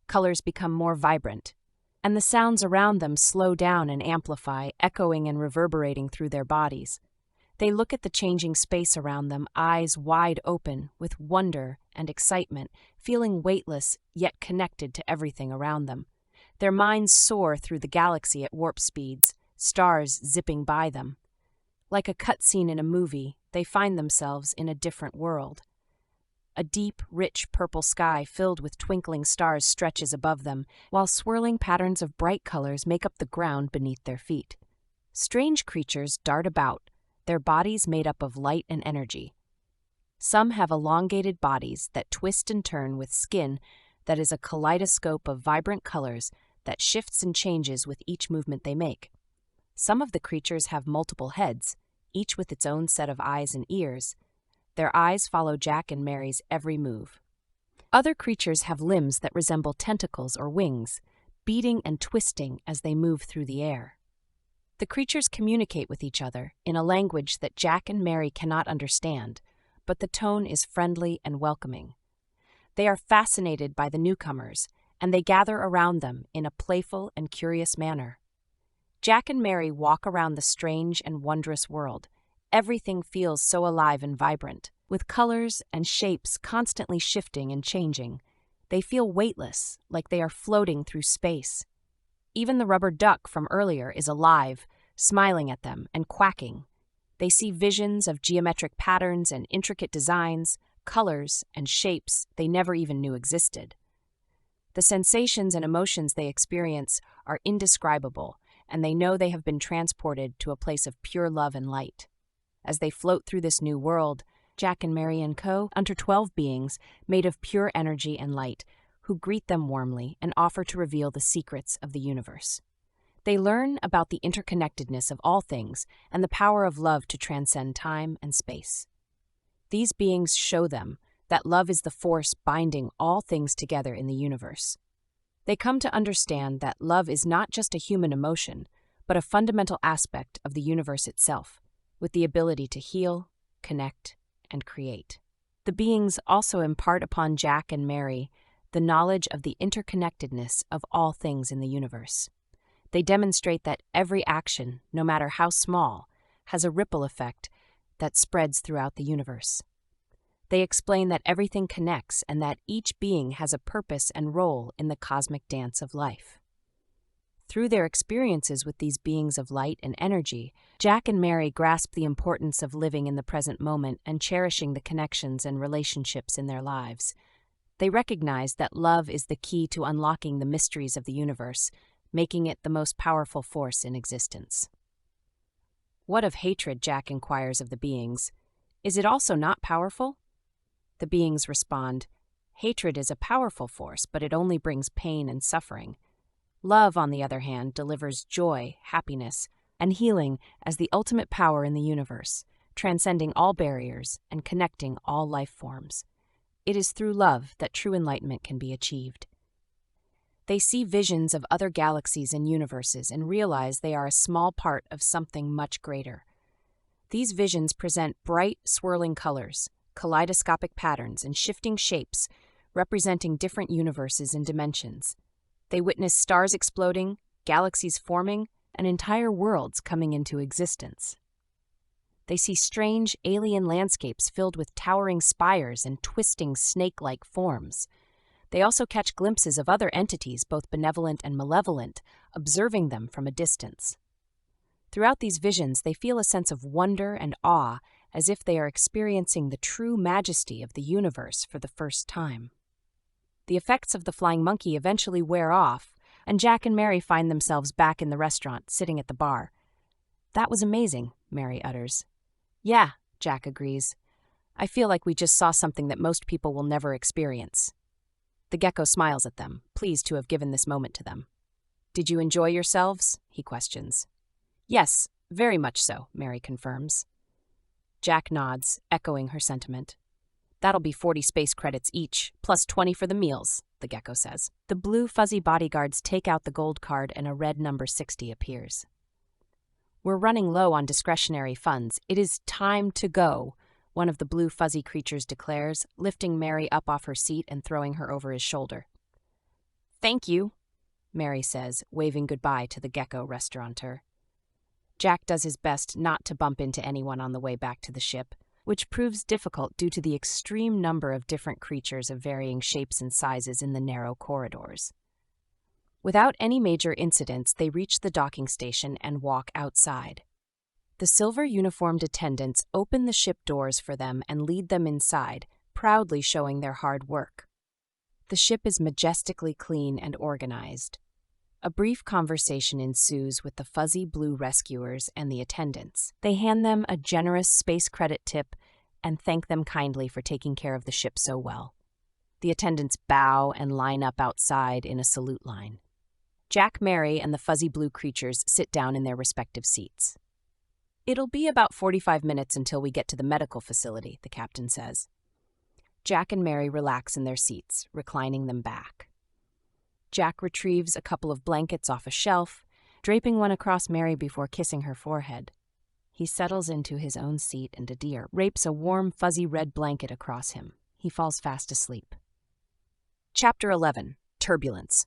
Colors become more vibrant, and the sounds around them slow down and amplify, echoing and reverberating through their bodies. They look at the changing space around them, eyes wide open, with wonder and excitement, feeling weightless yet connected to everything around them. Their minds soar through the galaxy at warp speeds, stars zipping by them. Like a cutscene in a movie, they find themselves in a different world. A deep, rich purple sky filled with twinkling stars stretches above them, while swirling patterns of bright colors make up the ground beneath their feet. Strange creatures dart about, their bodies made up of light and energy. Some have elongated bodies that twist and turn with skin that is a kaleidoscope of vibrant colors that shifts and changes with each movement they make. Some of the creatures have multiple heads, each with its own set of eyes and ears. Their eyes follow Jack and Mary's every move. Other creatures have limbs that resemble tentacles or wings, beating and twisting as they move through the air. The creatures communicate with each other in a language that Jack and Mary cannot understand, but the tone is friendly and welcoming. They are fascinated by the newcomers, and they gather around them in a playful and curious manner. Jack and Mary walk around the strange and wondrous world. Everything feels so alive and vibrant, with colors and shapes constantly shifting and changing. They feel weightless, like they are floating through space. Even the rubber duck from earlier is alive, smiling at them and quacking. They see visions of geometric patterns and intricate designs, colors and shapes they never even knew existed. The sensations and emotions they experience are indescribable, and they know they have been transported to a place of pure love and light. As they float through this new world, Jack and Mary and Co. enter 12 beings made of pure energy and light, who greet them warmly and offer to reveal the secrets of the universe. They learn about the interconnectedness of all things and the power of love to transcend time and space. These beings show them that love is the force binding all things together in the universe. They come to understand that love is not just a human emotion, but a fundamental aspect of the universe itself, with the ability to heal, connect, and create. The beings also impart upon Jack and Mary the knowledge of the interconnectedness of all things in the universe. They demonstrate that every action, no matter how small, has a ripple effect that spreads throughout the universe. They explain that everything connects and that each being has a purpose and role in the cosmic dance of life. Through their experiences with these beings of light and energy, Jack and Mary grasp the importance of living in the present moment and cherishing the connections and relationships in their lives. They recognize that love is the key to unlocking the mysteries of the universe, making it the most powerful force in existence. What of hatred? Jack inquires of the beings. Is it also not powerful? The beings respond, hatred is a powerful force, but it only brings pain and suffering. Love, on the other hand, delivers joy, happiness, and healing as the ultimate power in the universe, transcending all barriers and connecting all life forms. It is through love that true enlightenment can be achieved. They see visions of other galaxies and universes and realize they are a small part of something much greater. These visions present bright, swirling colors, kaleidoscopic patterns, and shifting shapes, representing different universes and dimensions. They witness stars exploding, galaxies forming, and entire worlds coming into existence. They see strange, alien landscapes filled with towering spires and twisting snake-like forms. They also catch glimpses of other entities, both benevolent and malevolent, observing them from a distance. Throughout these visions, they feel a sense of wonder and awe, as if they are experiencing the true majesty of the universe for the first time. The effects of the flying monkey eventually wear off, and Jack and Mary find themselves back in the restaurant, sitting at the bar. "That was amazing," Mary utters. "Yeah," Jack agrees. "I feel like we just saw something that most people will never experience." The gecko smiles at them, pleased to have given this moment to them. "Did you enjoy yourselves?" he questions. "Yes, very much so," Mary confirms. Jack nods, echoing her sentiment. "That'll be 40 space credits each, plus 20 for the meals," the gecko says. The blue fuzzy bodyguards take out the gold card and a red number 60 appears. "We're running low on discretionary funds. It is time to go," one of the blue fuzzy creatures declares, lifting Mary up off her seat and throwing her over his shoulder. "Thank you," Mary says, waving goodbye to the gecko restaurateur. Jack does his best not to bump into anyone on the way back to the ship, which proves difficult due to the extreme number of different creatures of varying shapes and sizes in the narrow corridors. Without any major incidents, they reach the docking station and walk outside. The silver-uniformed attendants open the ship doors for them and lead them inside, proudly showing their hard work. The ship is majestically clean and organized. A brief conversation ensues with the fuzzy blue rescuers and the attendants. They hand them a generous space credit tip and thank them kindly for taking care of the ship so well. The attendants bow and line up outside in a salute line. Jack, Mary, and the fuzzy blue creatures sit down in their respective seats. "It'll be about 45 minutes until we get to the medical facility," the captain says. Jack and Mary relax in their seats, reclining them back. Jack retrieves a couple of blankets off a shelf, draping one across Mary before kissing her forehead. He settles into his own seat and Adir wraps a warm, fuzzy red blanket across him. He falls fast asleep. Chapter 11. Turbulence.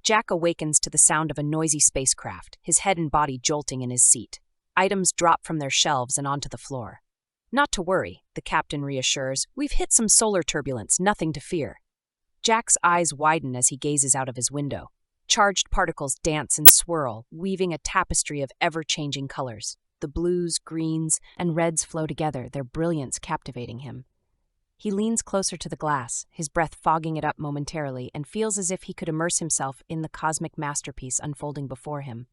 Jack awakens to the sound of a noisy spacecraft, his head and body jolting in his seat. Items drop from their shelves and onto the floor. "Not to worry," the captain reassures. "We've hit some solar turbulence, nothing to fear." Jack's eyes widen as he gazes out of his window. Charged particles dance and swirl, weaving a tapestry of ever-changing colors. The blues, greens, and reds flow together, their brilliance captivating him. He leans closer to the glass, his breath fogging it up momentarily, and feels as if he could immerse himself in the cosmic masterpiece unfolding before him.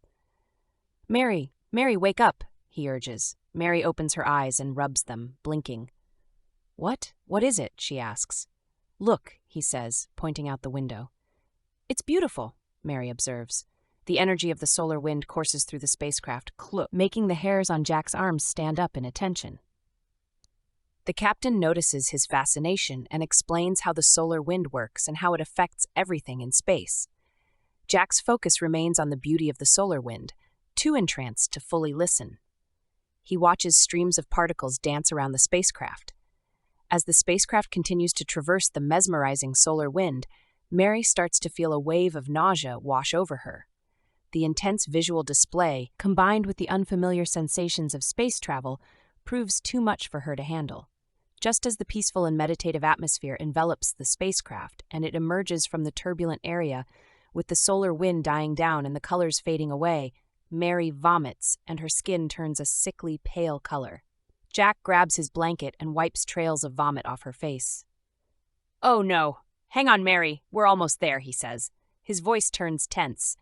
Mary, wake up," he urges. Mary opens her eyes and rubs them, blinking. What is it?" she asks. "Look," he says, pointing out the window. "It's beautiful," Mary observes. The energy of the solar wind courses through the spacecraft, making the hairs on Jack's arms stand up in attention. The captain notices his fascination and explains how the solar wind works and how it affects everything in space. Jack's focus remains on the beauty of the solar wind, too entranced to fully listen. He watches streams of particles dance around the spacecraft. As the spacecraft continues to traverse the mesmerizing solar wind, Mary starts to feel a wave of nausea wash over her. The intense visual display, combined with the unfamiliar sensations of space travel, proves too much for her to handle. Just as the peaceful and meditative atmosphere envelops the spacecraft and it emerges from the turbulent area, with the solar wind dying down and the colors fading away, Mary vomits and her skin turns a sickly pale color. Jack grabs his blanket and wipes trails of vomit off her face. "Oh no, hang on, Mary, we're almost there," he says. His voice turns tense.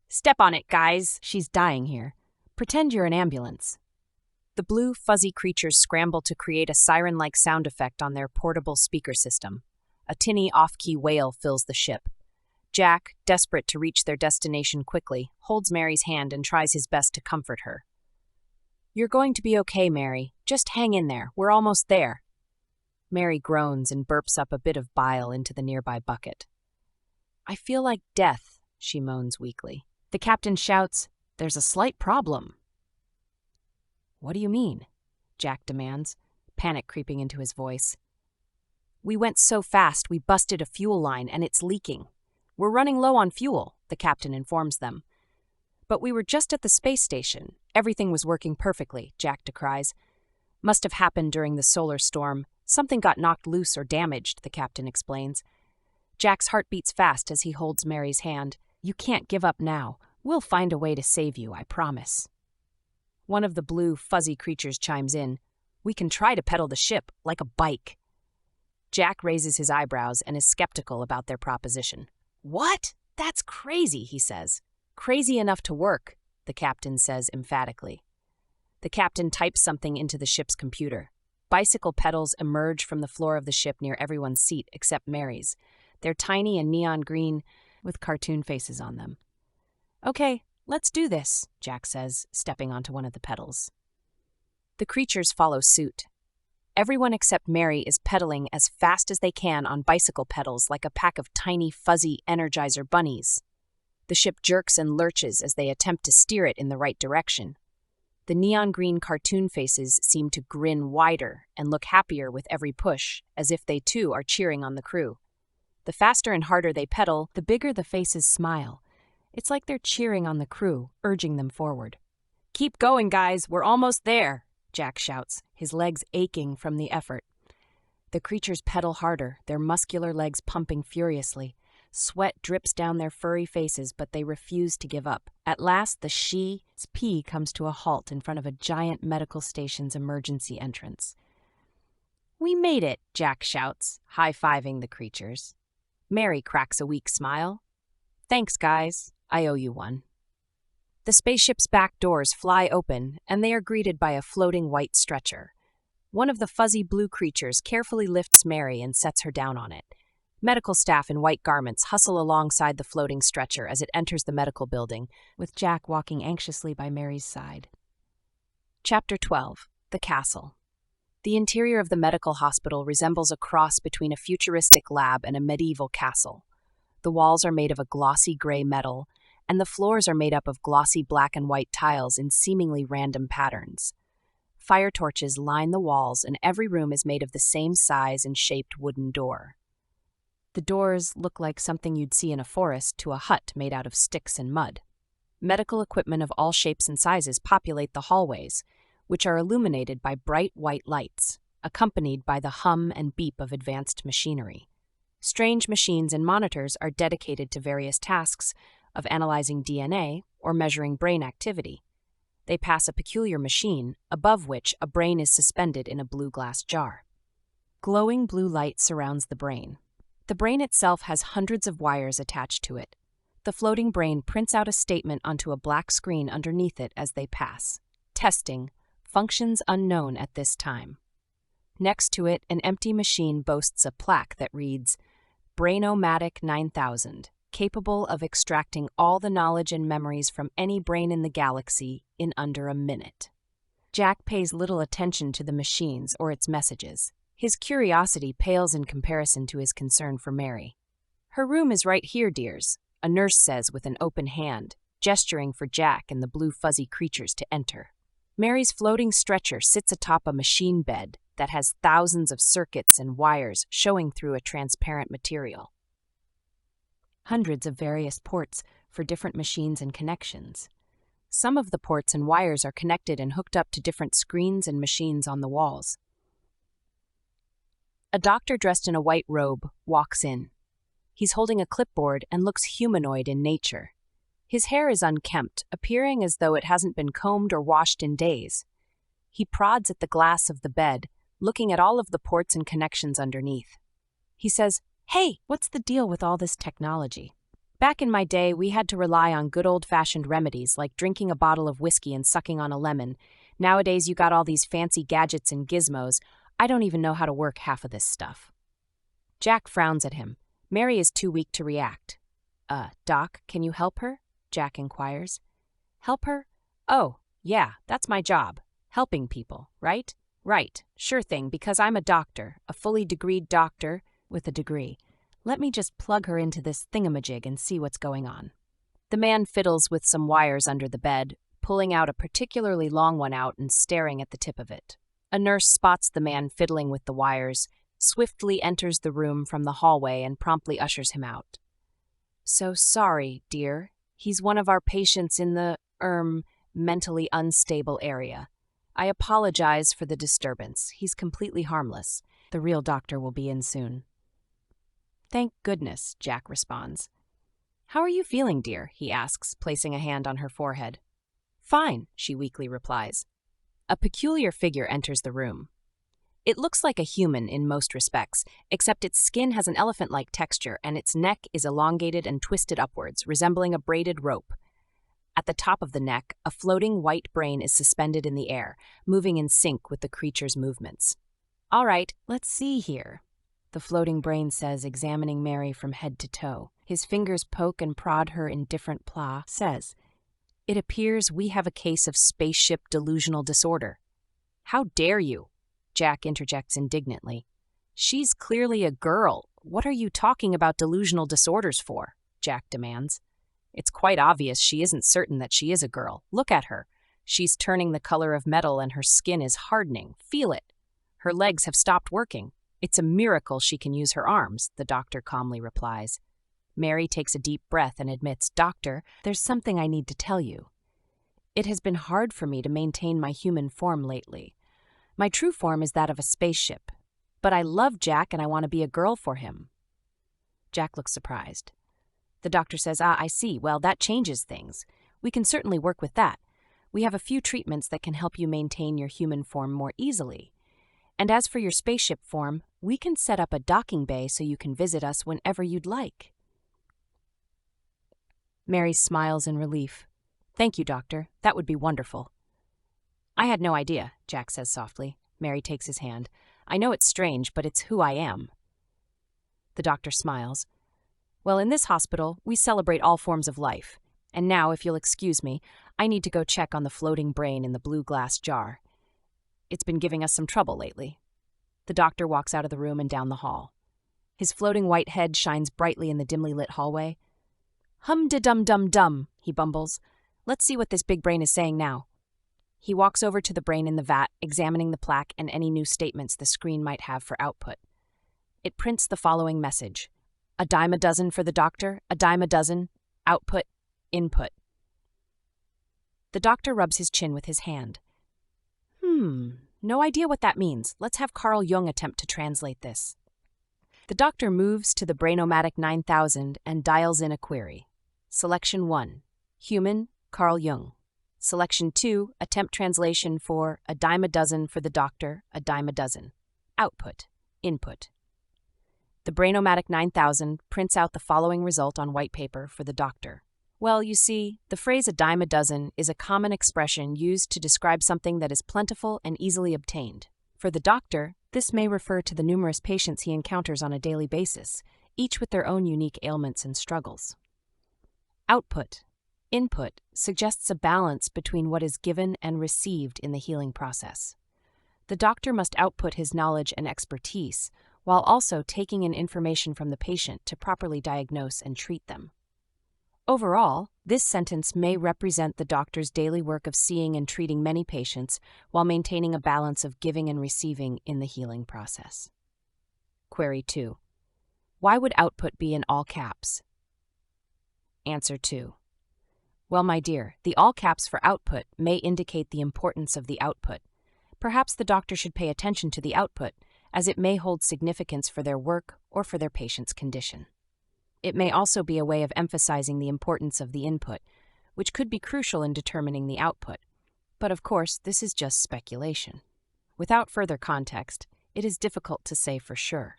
"Step on it, guys. She's dying here. Pretend you're an ambulance." The blue, fuzzy creatures scramble to create a siren-like sound effect on their portable speaker system. A tinny, off-key wail fills the ship. Jack, desperate to reach their destination quickly, holds Mary's hand and tries his best to comfort her. "You're going to be okay, Mary. Just hang in there. We're almost there." Mary groans and burps up a bit of bile into the nearby bucket. "I feel like death," she moans weakly. The captain shouts, "There's a slight problem." "What do you mean?" Jack demands, panic creeping into his voice. "We went so fast we busted a fuel line and it's leaking. We're running low on fuel," the captain informs them. "But we were just at the space station. Everything was working perfectly," Jack decries. "Must have happened during the solar storm. Something got knocked loose or damaged," the captain explains. Jack's heart beats fast as he holds Mary's hand. "You can't give up now. We'll find a way to save you, I promise." One of the blue, fuzzy creatures chimes in. "We can try to pedal the ship, like a bike." Jack raises his eyebrows and is skeptical about their proposition. "What? That's crazy," he says. "Crazy enough to work," the captain says emphatically. The captain types something into the ship's computer. Bicycle pedals emerge from the floor of the ship near everyone's seat except Mary's. They're tiny and neon green, with cartoon faces on them. "Okay, let's do this," Jack says, stepping onto one of the pedals. The creatures follow suit. Everyone except Mary is pedaling as fast as they can on bicycle pedals like a pack of tiny, fuzzy Energizer bunnies. The ship jerks and lurches as they attempt to steer it in the right direction. The neon green cartoon faces seem to grin wider and look happier with every push, as if they too are cheering on the crew. The faster and harder they pedal, the bigger the faces smile. It's like they're cheering on the crew, urging them forward. "Keep going, guys, we're almost there," Jack shouts, his legs aching from the effort. The creatures pedal harder, their muscular legs pumping furiously. Sweat drips down their furry faces, but they refuse to give up. At last, the she's pee comes to a halt in front of a giant medical station's emergency entrance. "We made it," Jack shouts, high-fiving the creatures. Mary cracks a weak smile. "Thanks, guys. I owe you one." The spaceship's back doors fly open, and they are greeted by a floating white stretcher. One of the fuzzy blue creatures carefully lifts Mary and sets her down on it. Medical staff in white garments hustle alongside the floating stretcher as it enters the medical building, with Jack walking anxiously by Mary's side. Chapter 12. The Castle. The interior of the medical hospital resembles a cross between a futuristic lab and a medieval castle. The walls are made of a glossy gray metal, and the floors are made up of glossy black and white tiles in seemingly random patterns. Fire torches line the walls, and every room is made of the same size and shaped wooden door. The doors look like something you'd see in a forest to a hut made out of sticks and mud. Medical equipment of all shapes and sizes populate the hallways, which are illuminated by bright white lights, accompanied by the hum and beep of advanced machinery. Strange machines and monitors are dedicated to various tasks of analyzing DNA or measuring brain activity. They pass a peculiar machine, above which a brain is suspended in a blue glass jar. Glowing blue light surrounds the brain. The brain itself has hundreds of wires attached to it. The floating brain prints out a statement onto a black screen underneath it as they pass. Testing. Functions unknown at this time. Next to it, an empty machine boasts a plaque that reads, Brainomatic 9000, capable of extracting all the knowledge and memories from any brain in the galaxy in under a minute. Jack pays little attention to the machines or its messages. His curiosity pales in comparison to his concern for Mary. "Her room is right here, dears. a nurse says with an open hand, gesturing for Jack and the blue fuzzy creatures to enter. Mary's floating stretcher sits atop a machine bed that has thousands of circuits and wires showing through a transparent material. Hundreds of various ports for different machines and connections. Some of the ports and wires are connected and hooked up to different screens and machines on the walls. A doctor dressed in a white robe walks in. He's holding a clipboard and looks humanoid in nature. His hair is unkempt, appearing as though it hasn't been combed or washed in days. He prods at the glass of the bed, looking at all of the ports and connections underneath. He says, "Hey, what's the deal with all this technology? Back in my day, we had to rely on good old-fashioned remedies like drinking a bottle of whiskey and sucking on a lemon. Nowadays, you got all these fancy gadgets and gizmos. I don't even know how to work half of this stuff." Jack frowns at him. Mary is too weak to react. Doc, can you help her?" Jack inquires. "Help her? Oh, yeah, that's my job. Helping people, right? Right, sure thing, because I'm a doctor, a fully degreed doctor with a degree. Let me just plug her into this thingamajig and see what's going on." The man fiddles with some wires under the bed, pulling out a particularly long one out and staring at the tip of it. A nurse spots the man fiddling with the wires, swiftly enters the room from the hallway and promptly ushers him out. "So sorry, dear. He's one of our patients in the, mentally unstable area. I apologize for the disturbance. He's completely harmless. The real doctor will be in soon." "Thank goodness," Jack responds. "How are you feeling, dear?" he asks, placing a hand on her forehead. "Fine," she weakly replies. A peculiar figure enters the room. It looks like a human in most respects, except its skin has an elephant-like texture and its neck is elongated and twisted upwards, resembling a braided rope. At the top of the neck, a floating white brain is suspended in the air, moving in sync with the creature's movements. "All right, let's see here," the floating brain says, examining Mary from head to toe. His fingers poke and prod her in different says, "It appears we have a case of spaceship delusional disorder." "How dare you?" Jack interjects indignantly. "She's clearly a girl. What are you talking about delusional disorders for?" Jack demands. "It's quite obvious she isn't certain that she is a girl. Look at her. She's turning the color of metal and her skin is hardening. Feel it. Her legs have stopped working. It's a miracle she can use her arms," the doctor calmly replies. Mary takes a deep breath and admits, "Doctor, there's something I need to tell you. It has been hard for me to maintain my human form lately. My true form is that of a spaceship. But I love Jack and I want to be a girl for him." Jack looks surprised. The doctor says, "I see. Well, that changes things. We can certainly work with that. We have a few treatments that can help you maintain your human form more easily. And as for your spaceship form, we can set up a docking bay so you can visit us whenever you'd like." Mary smiles in relief. "Thank you, doctor. That would be wonderful." "I had no idea," Jack says softly. Mary takes his hand. "I know it's strange, but it's who I am." The doctor smiles. "Well, in this hospital, we celebrate all forms of life. And now, if you'll excuse me, I need to go check on the floating brain in the blue glass jar. It's been giving us some trouble lately." The doctor walks out of the room and down the hall. His floating white head shines brightly in the dimly lit hallway. "Hum-de-dum-dum-dum," he bumbles. "Let's see what this big brain is saying now." He walks over to the brain in the vat, examining the plaque and any new statements the screen might have for output. It prints the following message: "A dime a dozen for the doctor, a dime a dozen, output, input." The doctor rubs his chin with his hand. No idea what that means. Let's have Carl Jung attempt to translate this." The doctor moves to the Brainomatic 9000 and dials in a query. Selection 1, Human, Carl Jung. Selection 2, attempt translation for "a dime a dozen for the doctor, a dime a dozen." Output, input. The Brainomatic 9000 prints out the following result on white paper for the doctor. Well, you see, the phrase "a dime a dozen" is a common expression used to describe something that is plentiful and easily obtained. For the doctor, this may refer to the numerous patients he encounters on a daily basis, each with their own unique ailments and struggles. Output, input suggests a balance between what is given and received in the healing process. The doctor must output his knowledge and expertise, while also taking in information from the patient to properly diagnose and treat them. Overall, this sentence may represent the doctor's daily work of seeing and treating many patients while maintaining a balance of giving and receiving in the healing process. Query 2. Why would output be in all caps? Answer 2. Well, my dear, the all caps for output may indicate the importance of the output. Perhaps the doctor should pay attention to the output, as it may hold significance for their work or for their patient's condition. It may also be a way of emphasizing the importance of the input, which could be crucial in determining the output. But of course, this is just speculation. Without further context, it is difficult to say for sure.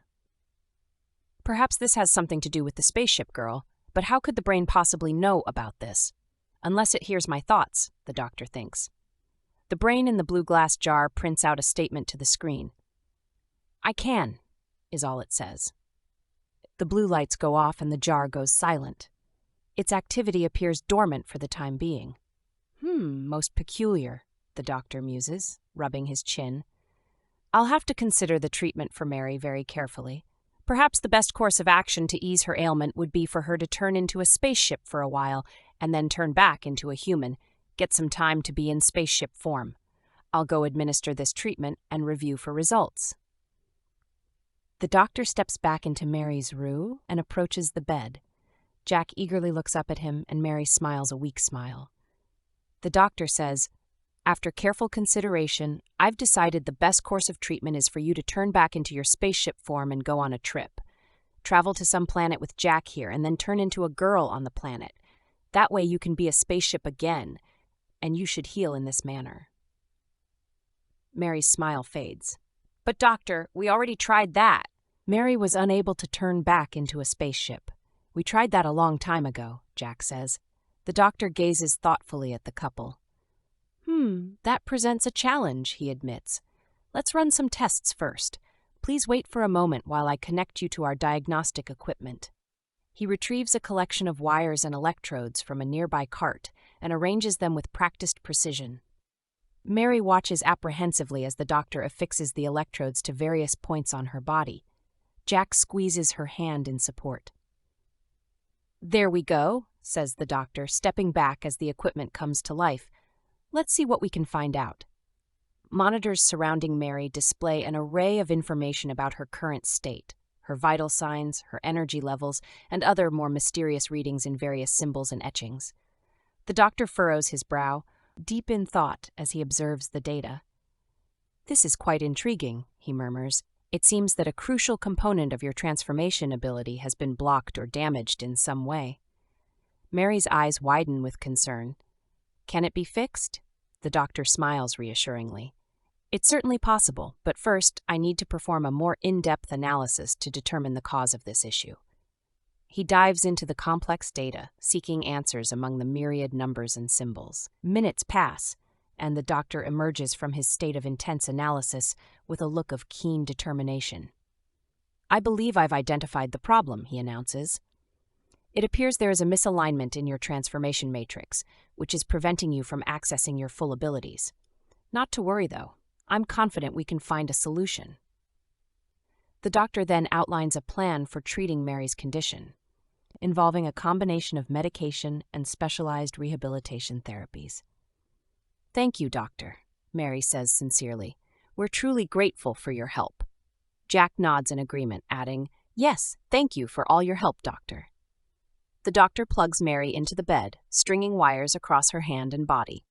Perhaps this has something to do with the spaceship girl, but how could the brain possibly know about this? Unless it hears my thoughts, the doctor thinks. The brain in the blue glass jar prints out a statement to the screen. "I can," is all it says. The blue lights go off and the jar goes silent. Its activity appears dormant for the time being. Most peculiar, the doctor muses, rubbing his chin. I'll have to consider the treatment for Mary very carefully. Perhaps the best course of action to ease her ailment would be for her to turn into a spaceship for a while and then turn back into a human, get some time to be in spaceship form. I'll go administer this treatment and review for results. The doctor steps back into Mary's room and approaches the bed. Jack eagerly looks up at him and Mary smiles a weak smile. The doctor says, "After careful consideration, I've decided the best course of treatment is for you to turn back into your spaceship form and go on a trip. Travel to some planet with Jack here and then turn into a girl on the planet. That way you can be a spaceship again, and you should heal in this manner." Mary's smile fades. "But doctor, we already tried that." Mary was unable to turn back into a spaceship. "We tried that a long time ago," Jack says. The doctor gazes thoughtfully at the couple. That presents a challenge," he admits. "Let's run some tests first. Please wait for a moment while I connect you to our diagnostic equipment." He retrieves a collection of wires and electrodes from a nearby cart and arranges them with practiced precision. Mary watches apprehensively as the doctor affixes the electrodes to various points on her body. Jack squeezes her hand in support. "There we go," says the doctor, stepping back as the equipment comes to life. "Let's see what we can find out." Monitors surrounding Mary display an array of information about her current state, her vital signs, her energy levels, and other more mysterious readings in various symbols and etchings. The doctor furrows his brow, deep in thought as he observes the data. "This is quite intriguing," he murmurs. "It seems that a crucial component of your transformation ability has been blocked or damaged in some way." Mary's eyes widen with concern. "Can it be fixed?" The doctor smiles reassuringly. "It's certainly possible, but first I need to perform a more in-depth analysis to determine the cause of this issue." He dives into the complex data, seeking answers among the myriad numbers and symbols. Minutes pass, and the doctor emerges from his state of intense analysis with a look of keen determination. "I believe I've identified the problem," he announces. "It appears there is a misalignment in your transformation matrix, which is preventing you from accessing your full abilities. Not to worry, though. I'm confident we can find a solution." The doctor then outlines a plan for treating Mary's condition, involving a combination of medication and specialized rehabilitation therapies. "Thank you, doctor," Mary says sincerely. "We're truly grateful for your help." Jack nods in agreement, adding, "Yes, thank you for all your help, doctor." The doctor plugs Mary into the bed, stringing wires across her hand and body.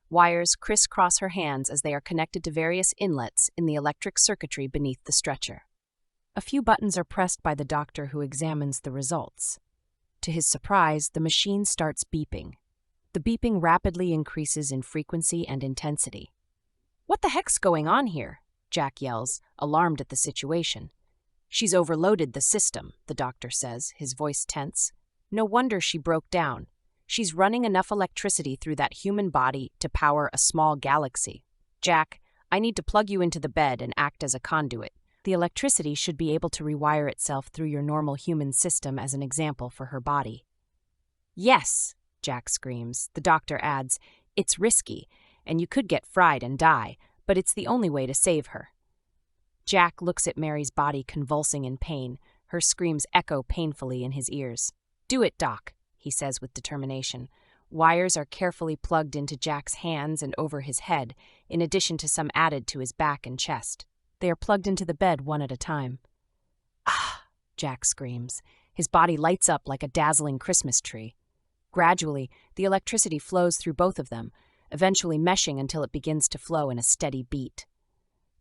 Wires crisscross her hands as they are connected to various inlets in the electric circuitry beneath the stretcher. A few buttons are pressed by the doctor, who examines the results. To his surprise, the machine starts beeping. The beeping rapidly increases in frequency and intensity. "What the heck's going on here?" Jack yells, alarmed at the situation. "She's overloaded the system," the doctor says, his voice tense. "No wonder she broke down. She's running enough electricity through that human body to power a small galaxy. Jack, I need to plug you into the bed and act as a conduit. The electricity should be able to rewire itself through your normal human system as an example for her body." "Yes," Jack screams. The doctor adds, "It's risky, and you could get fried and die, but it's the only way to save her." Jack looks at Mary's body convulsing in pain. Her screams echo painfully in his ears. "Do it, Doc. he says with determination. Wires are carefully plugged into Jack's hands and over his head, in addition to some added to his back and chest. They are plugged into the bed one at a time. Ah! Jack screams. His body lights up like a dazzling Christmas tree. Gradually, the electricity flows through both of them, eventually meshing until it begins to flow in a steady beat.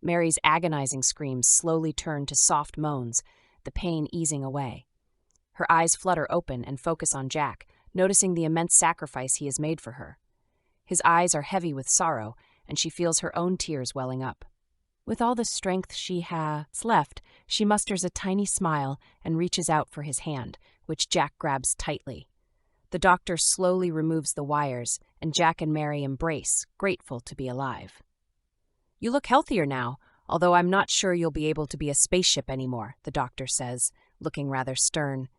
Mary's agonizing screams slowly turn to soft moans, the pain easing away. Her eyes flutter open and focus on Jack, noticing the immense sacrifice he has made for her. His eyes are heavy with sorrow, and she feels her own tears welling up. With all the strength she has left, she musters a tiny smile and reaches out for his hand, which Jack grabs tightly. The doctor slowly removes the wires, and Jack and Mary embrace, grateful to be alive. "You look healthier now, although I'm not sure you'll be able to be a spaceship anymore," the doctor says, looking rather stern.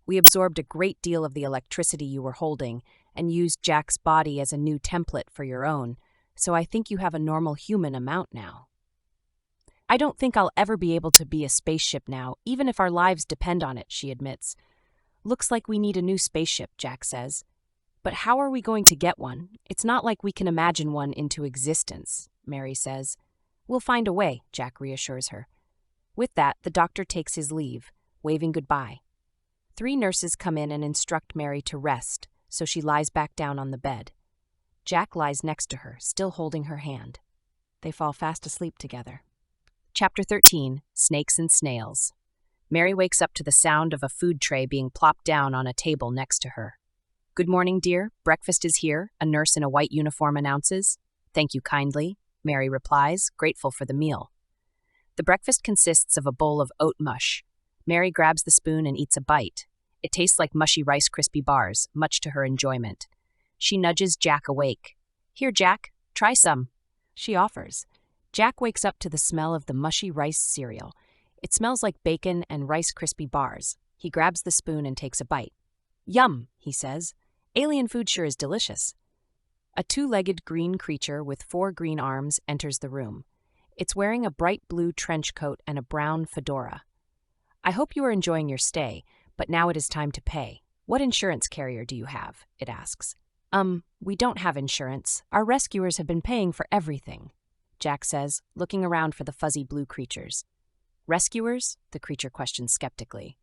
"We absorbed a great deal of the electricity you were holding and used Jack's body as a new template for your own, so I think you have a normal human amount now." "I don't think I'll ever be able to be a spaceship now, even if our lives depend on it," she admits. "Looks like we need a new spaceship," Jack says. "But how are we going to get one? It's not like we can imagine one into existence," Mary says. "We'll find a way," Jack reassures her. With that, the doctor takes his leave, waving goodbye. 3 nurses come in and instruct Mary to rest, so she lies back down on the bed. Jack lies next to her, still holding her hand. They fall fast asleep together. Chapter 13, Snakes and Snails. Mary wakes up to the sound of a food tray being plopped down on a table next to her. "Good morning, dear. Breakfast is here," a nurse in a white uniform announces. "Thank you kindly," Mary replies, grateful for the meal. The breakfast consists of a bowl of oat mush. Mary grabs the spoon and eats a bite. It tastes like mushy Rice Krispie bars, much to her enjoyment. She nudges Jack awake. "Here, Jack, try some," she offers. Jack wakes up to the smell of the mushy rice cereal. It smells like bacon and Rice Krispie bars. He grabs the spoon and takes a bite. "Yum," he says. "Alien food sure is delicious." A 2-legged green creature with 4 green arms enters the room. It's wearing a bright blue trench coat and a brown fedora. "I hope you are enjoying your stay, but now it is time to pay. What insurance carrier do you have?" it asks. We don't have insurance. Our rescuers have been paying for everything," Jack says, looking around for the fuzzy blue creatures. "Rescuers?" the creature questions skeptically.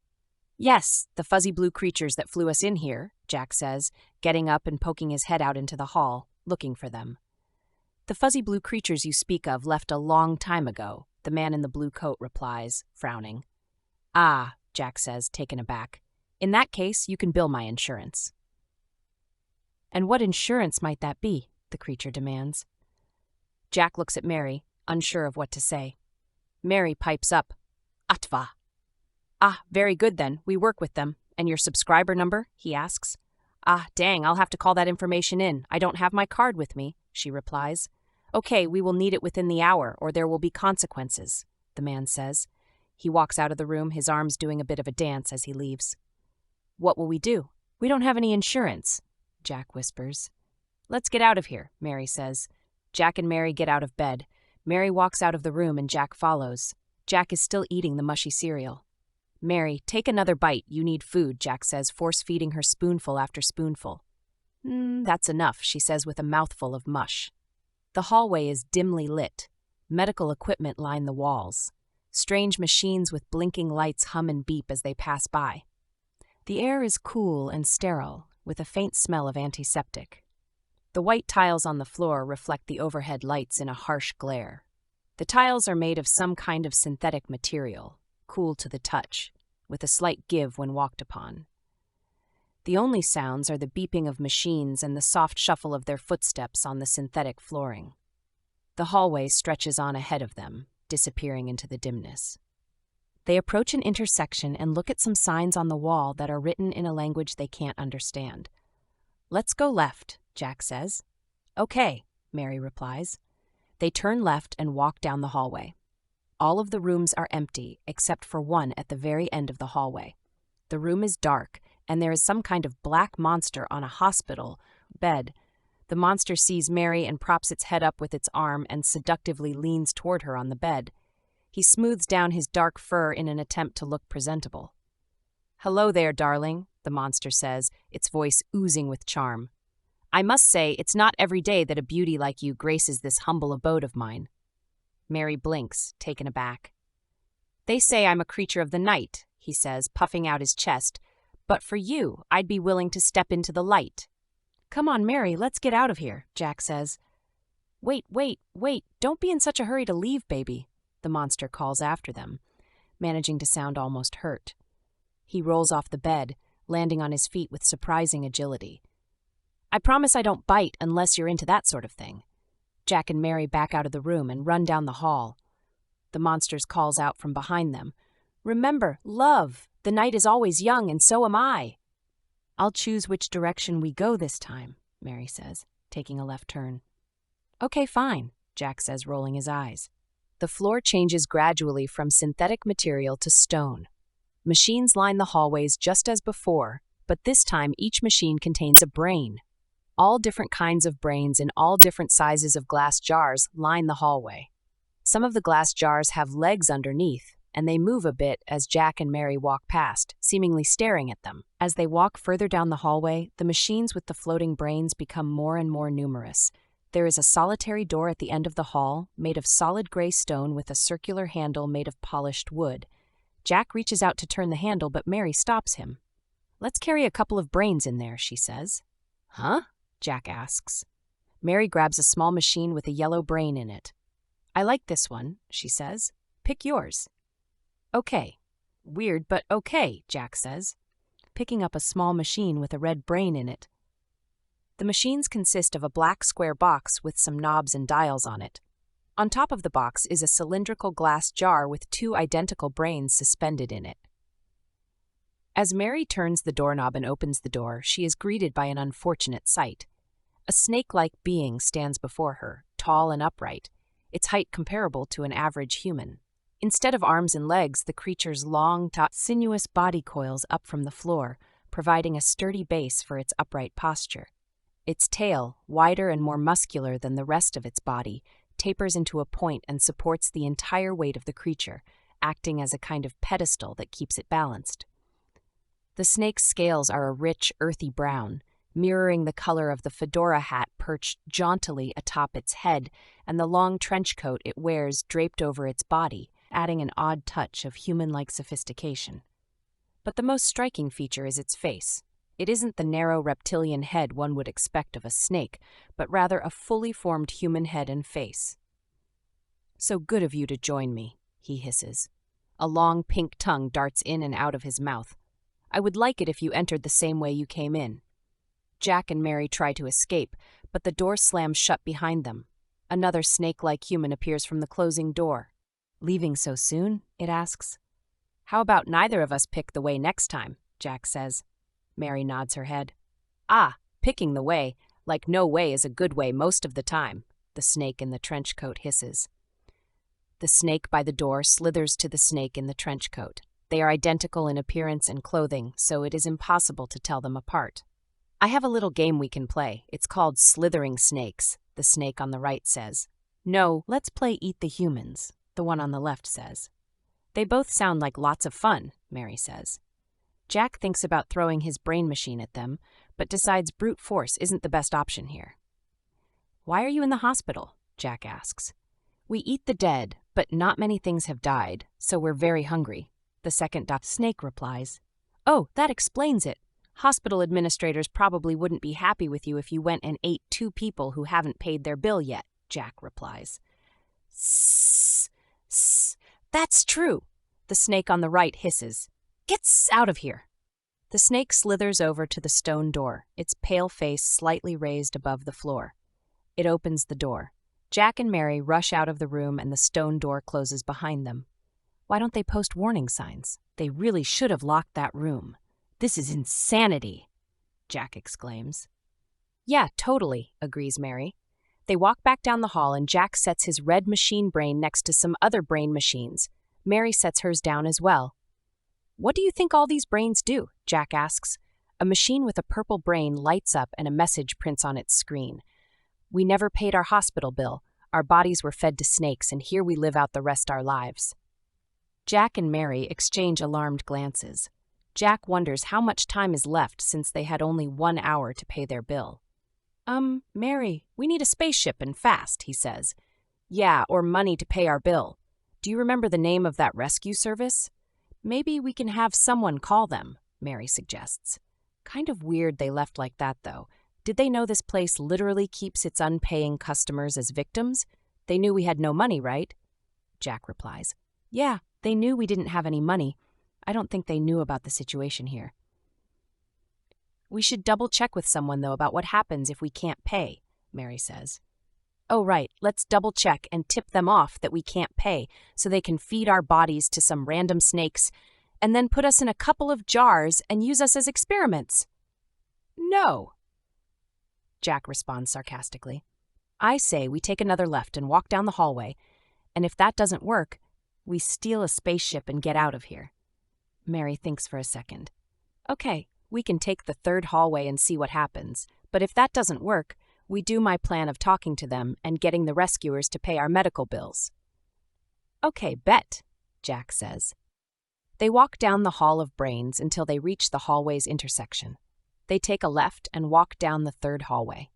"Yes, the fuzzy blue creatures that flew us in here," Jack says, getting up and poking his head out into the hall, looking for them. "The fuzzy blue creatures you speak of left a long time ago," the man in the blue coat replies, frowning. "Ah," Jack says, taken aback. "In that case, you can bill my insurance." "And what insurance might that be?" the creature demands. Jack looks at Mary, unsure of what to say. Mary pipes up, "Atva." "Ah, very good then, we work with them. And your subscriber number?" he asks. "Ah, dang, I'll have to call that information in. I don't have my card with me," she replies. "Okay, we will need it within the hour, or there will be consequences," the man says. He walks out of the room, his arms doing a bit of a dance as he leaves. "What will we do?" "We don't have any insurance," Jack whispers. "Let's get out of here," Mary says. Jack and Mary get out of bed. Mary walks out of the room and Jack follows. Jack is still eating the mushy cereal. "Mary, take another bite. You need food," Jack says, force-feeding her spoonful after spoonful. That's enough," she says with a mouthful of mush. The hallway is dimly lit. Medical equipment line the walls. Strange machines with blinking lights hum and beep as they pass by. The air is cool and sterile, with a faint smell of antiseptic. The white tiles on the floor reflect the overhead lights in a harsh glare. The tiles are made of some kind of synthetic material, cool to the touch, with a slight give when walked upon. The only sounds are the beeping of machines and the soft shuffle of their footsteps on the synthetic flooring. The hallway stretches on ahead of them, disappearing into the dimness. They approach an intersection and look at some signs on the wall that are written in a language they can't understand. "Let's go left," Jack says. "Okay," Mary replies. They turn left and walk down the hallway. All of the rooms are empty, except for one at the very end of the hallway. The room is dark, and there is some kind of black monster on a hospital bed. The monster sees Mary and props its head up with its arm and seductively leans toward her on the bed. He smooths down his dark fur in an attempt to look presentable. "Hello there, darling," the monster says, its voice oozing with charm. "I must say, it's not every day that a beauty like you graces this humble abode of mine." Mary blinks, taken aback. "They say I'm a creature of the night," he says, puffing out his chest, "but for you, I'd be willing to step into the light." "Come on, Mary, let's get out of here," Jack says. Wait, don't be in such a hurry to leave, baby," the monster calls after them, managing to sound almost hurt. He rolls off the bed, landing on his feet with surprising agility. "I promise I don't bite unless you're into that sort of thing." Jack and Mary back out of the room and run down the hall. The monster calls out from behind them, "Remember, love, the night is always young and so am I." "I'll choose which direction we go this time," Mary says, taking a left turn. "Okay, fine," Jack says, rolling his eyes. The floor changes gradually from synthetic material to stone. Machines line the hallways just as before, but this time each machine contains a brain. All different kinds of brains in all different sizes of glass jars line the hallway. Some of the glass jars have legs underneath, and they move a bit as Jack and Mary walk past, seemingly staring at them. As they walk further down the hallway, the machines with the floating brains become more and more numerous. There is a solitary door at the end of the hall, made of solid gray stone with a circular handle made of polished wood. Jack reaches out to turn the handle, but Mary stops him. "Let's carry a couple of brains in there," she says. "Huh?" Jack asks. Mary grabs a small machine with a yellow brain in it. "I like this one," she says. "Pick yours." "Okay." "Weird, but okay," Jack says, picking up a small machine with a red brain in it. The machines consist of a black square box with some knobs and dials on it. On top of the box is a cylindrical glass jar with two identical brains suspended in it. As Mary turns the doorknob and opens the door, she is greeted by an unfortunate sight. A snake-like being stands before her, tall and upright, its height comparable to an average human. Instead of arms and legs, the creature's long, taut, sinuous body coils up from the floor, providing a sturdy base for its upright posture. Its tail, wider and more muscular than the rest of its body, tapers into a point and supports the entire weight of the creature, acting as a kind of pedestal that keeps it balanced. The snake's scales are a rich, earthy brown, mirroring the color of the fedora hat perched jauntily atop its head and the long trench coat it wears draped over its body, adding an odd touch of human-like sophistication. But the most striking feature is its face. It isn't the narrow reptilian head one would expect of a snake, but rather a fully formed human head and face. "So good of you to join me," he hisses. A long pink tongue darts in and out of his mouth. "I would like it if you entered the same way you came in." Jack and Mary try to escape, but the door slams shut behind them. Another snake-like human appears from the closing door. "Leaving so soon?" it asks. "How about neither of us pick the way next time?" Jack says. Mary nods her head. "Ah, picking the way, like no way is a good way most of the time," the snake in the trench coat hisses. The snake by the door slithers to the snake in the trench coat. They are identical in appearance and clothing, so it is impossible to tell them apart. "I have a little game we can play. It's called Slithering Snakes," the snake on the right says. "No, let's play Eat the Humans," the one on the left says. "They both sound like lots of fun," Mary says. Jack thinks about throwing his brain machine at them, but decides brute force isn't the best option here. "Why are you in the hospital?" Jack asks. "We eat the dead, but not many things have died, so we're very hungry," the second snake replies. "Oh, that explains it. Hospital administrators probably wouldn't be happy with you if you went and ate two people who haven't paid their bill yet," Jack replies. "Sss, sss, that's true," the snake on the right hisses. "Get out of here." The snake slithers over to the stone door, its pale face slightly raised above the floor. It opens the door. Jack and Mary rush out of the room and the stone door closes behind them. "Why don't they post warning signs? They really should have locked that room. This is insanity," Jack exclaims. "Yeah, totally," agrees Mary. They walk back down the hall and Jack sets his red machine brain next to some other brain machines. Mary sets hers down as well. "What do you think all these brains do?" Jack asks. A machine with a purple brain lights up and a message prints on its screen. "We never paid our hospital bill. Our bodies were fed to snakes, and here we live out the rest our lives." Jack and Mary exchange alarmed glances. Jack wonders how much time is left since they had only 1 hour to pay their bill. Mary, we need a spaceship and fast, he says. Yeah, or money to pay our bill. Do you remember the name of that rescue service? Maybe we can have someone call them, Mary suggests. Kind of weird they left like that, though. Did they know this place literally keeps its unpaying customers as victims? They knew we had no money, right? Jack replies. Yeah, they knew we didn't have any money. I don't think they knew about the situation here. We should double-check with someone, though, about what happens if we can't pay, Mary says. Oh, right, let's double-check and tip them off that we can't pay so they can feed our bodies to some random snakes and then put us in a couple of jars and use us as experiments. No, Jack responds sarcastically. I say we take another left and walk down the hallway, and if that doesn't work, we steal a spaceship and get out of here. Mary thinks for a second. Okay, we can take the third hallway and see what happens, but if that doesn't work, we do my plan of talking to them and getting the rescuers to pay our medical bills. Okay, bet, Jack says. They walk down the Hall of Brains until they reach the hallway's intersection. They take a left and walk down the third hallway.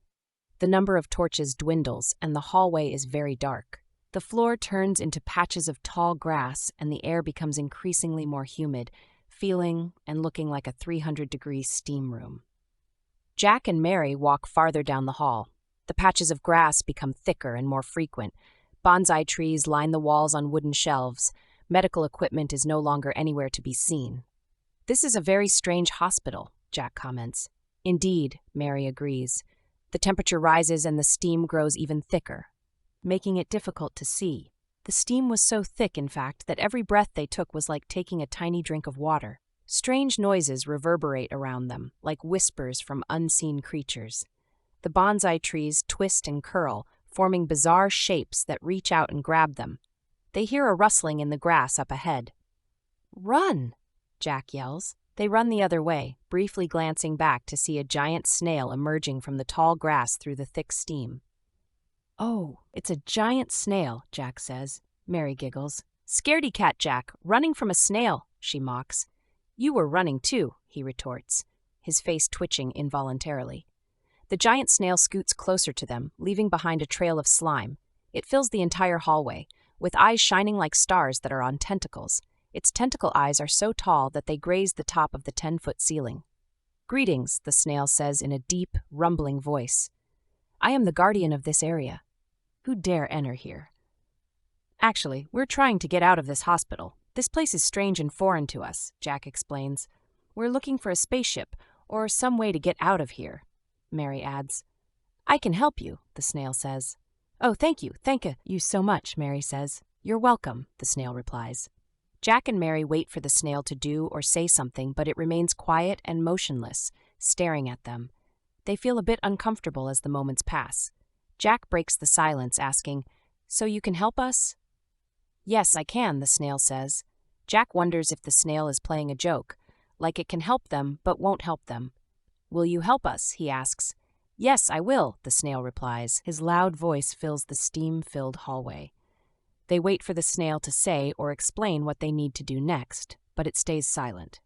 The number of torches dwindles and the hallway is very dark. The floor turns into patches of tall grass and the air becomes increasingly more humid, feeling and looking like a 300-degree steam room. Jack and Mary walk farther down the hall. The patches of grass become thicker and more frequent. Bonsai trees line the walls on wooden shelves. Medical equipment is no longer anywhere to be seen. This is a very strange hospital, Jack comments. Indeed, Mary agrees. The temperature rises and the steam grows even thicker, making it difficult to see. The steam was so thick, in fact, that every breath they took was like taking a tiny drink of water. Strange noises reverberate around them, like whispers from unseen creatures. The bonsai trees twist and curl, forming bizarre shapes that reach out and grab them. They hear a rustling in the grass up ahead. Run! Jack yells. They run the other way, briefly glancing back to see a giant snail emerging from the tall grass through the thick steam. Oh, it's a giant snail, Jack says. Mary giggles. Scaredy cat, Jack, running from a snail, she mocks. You were running too, he retorts, his face twitching involuntarily. The giant snail scoots closer to them, leaving behind a trail of slime. It fills the entire hallway, with eyes shining like stars that are on tentacles. Its tentacle eyes are so tall that they graze the top of the 10-foot ceiling. Greetings, the snail says in a deep, rumbling voice. I am the guardian of this area. Who dare enter here? Actually, we're trying to get out of this hospital. This place is strange and foreign to us, Jack explains. We're looking for a spaceship, or some way to get out of here, Mary adds. I can help you, the snail says. Oh, thank you so much, Mary says. You're welcome, the snail replies. Jack and Mary wait for the snail to do or say something, but it remains quiet and motionless, staring at them. They feel a bit uncomfortable as the moments pass. Jack breaks the silence, asking, So you can help us? Yes, I can, the snail says. Jack wonders if the snail is playing a joke, like it can help them but won't help them. Will you help us? He asks. Yes, I will, the snail replies. His loud voice fills the steam-filled hallway. They wait for the snail to say or explain what they need to do next, but it stays silent.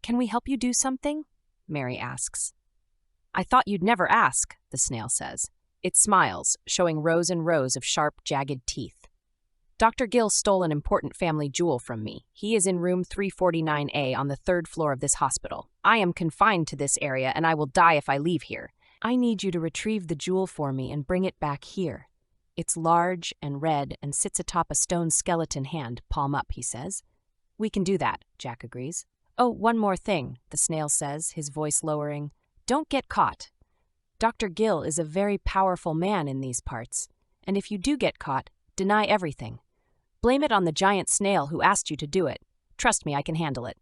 Can we help you do something? Mary asks. I thought you'd never ask, the snail says. It smiles, showing rows and rows of sharp, jagged teeth. Dr. Gill stole an important family jewel from me. He is in room 349A on the 3rd floor of this hospital. I am confined to this area and I will die if I leave here. I need you to retrieve the jewel for me and bring it back here. It's large and red and sits atop a stone skeleton hand, palm up, he says. We can do that, Jack agrees. Oh, one more thing, the snail says, his voice lowering. Don't get caught. Dr. Gill is a very powerful man in these parts, and if you do get caught, deny everything. Blame it on the giant snail who asked you to do it. Trust me, I can handle it.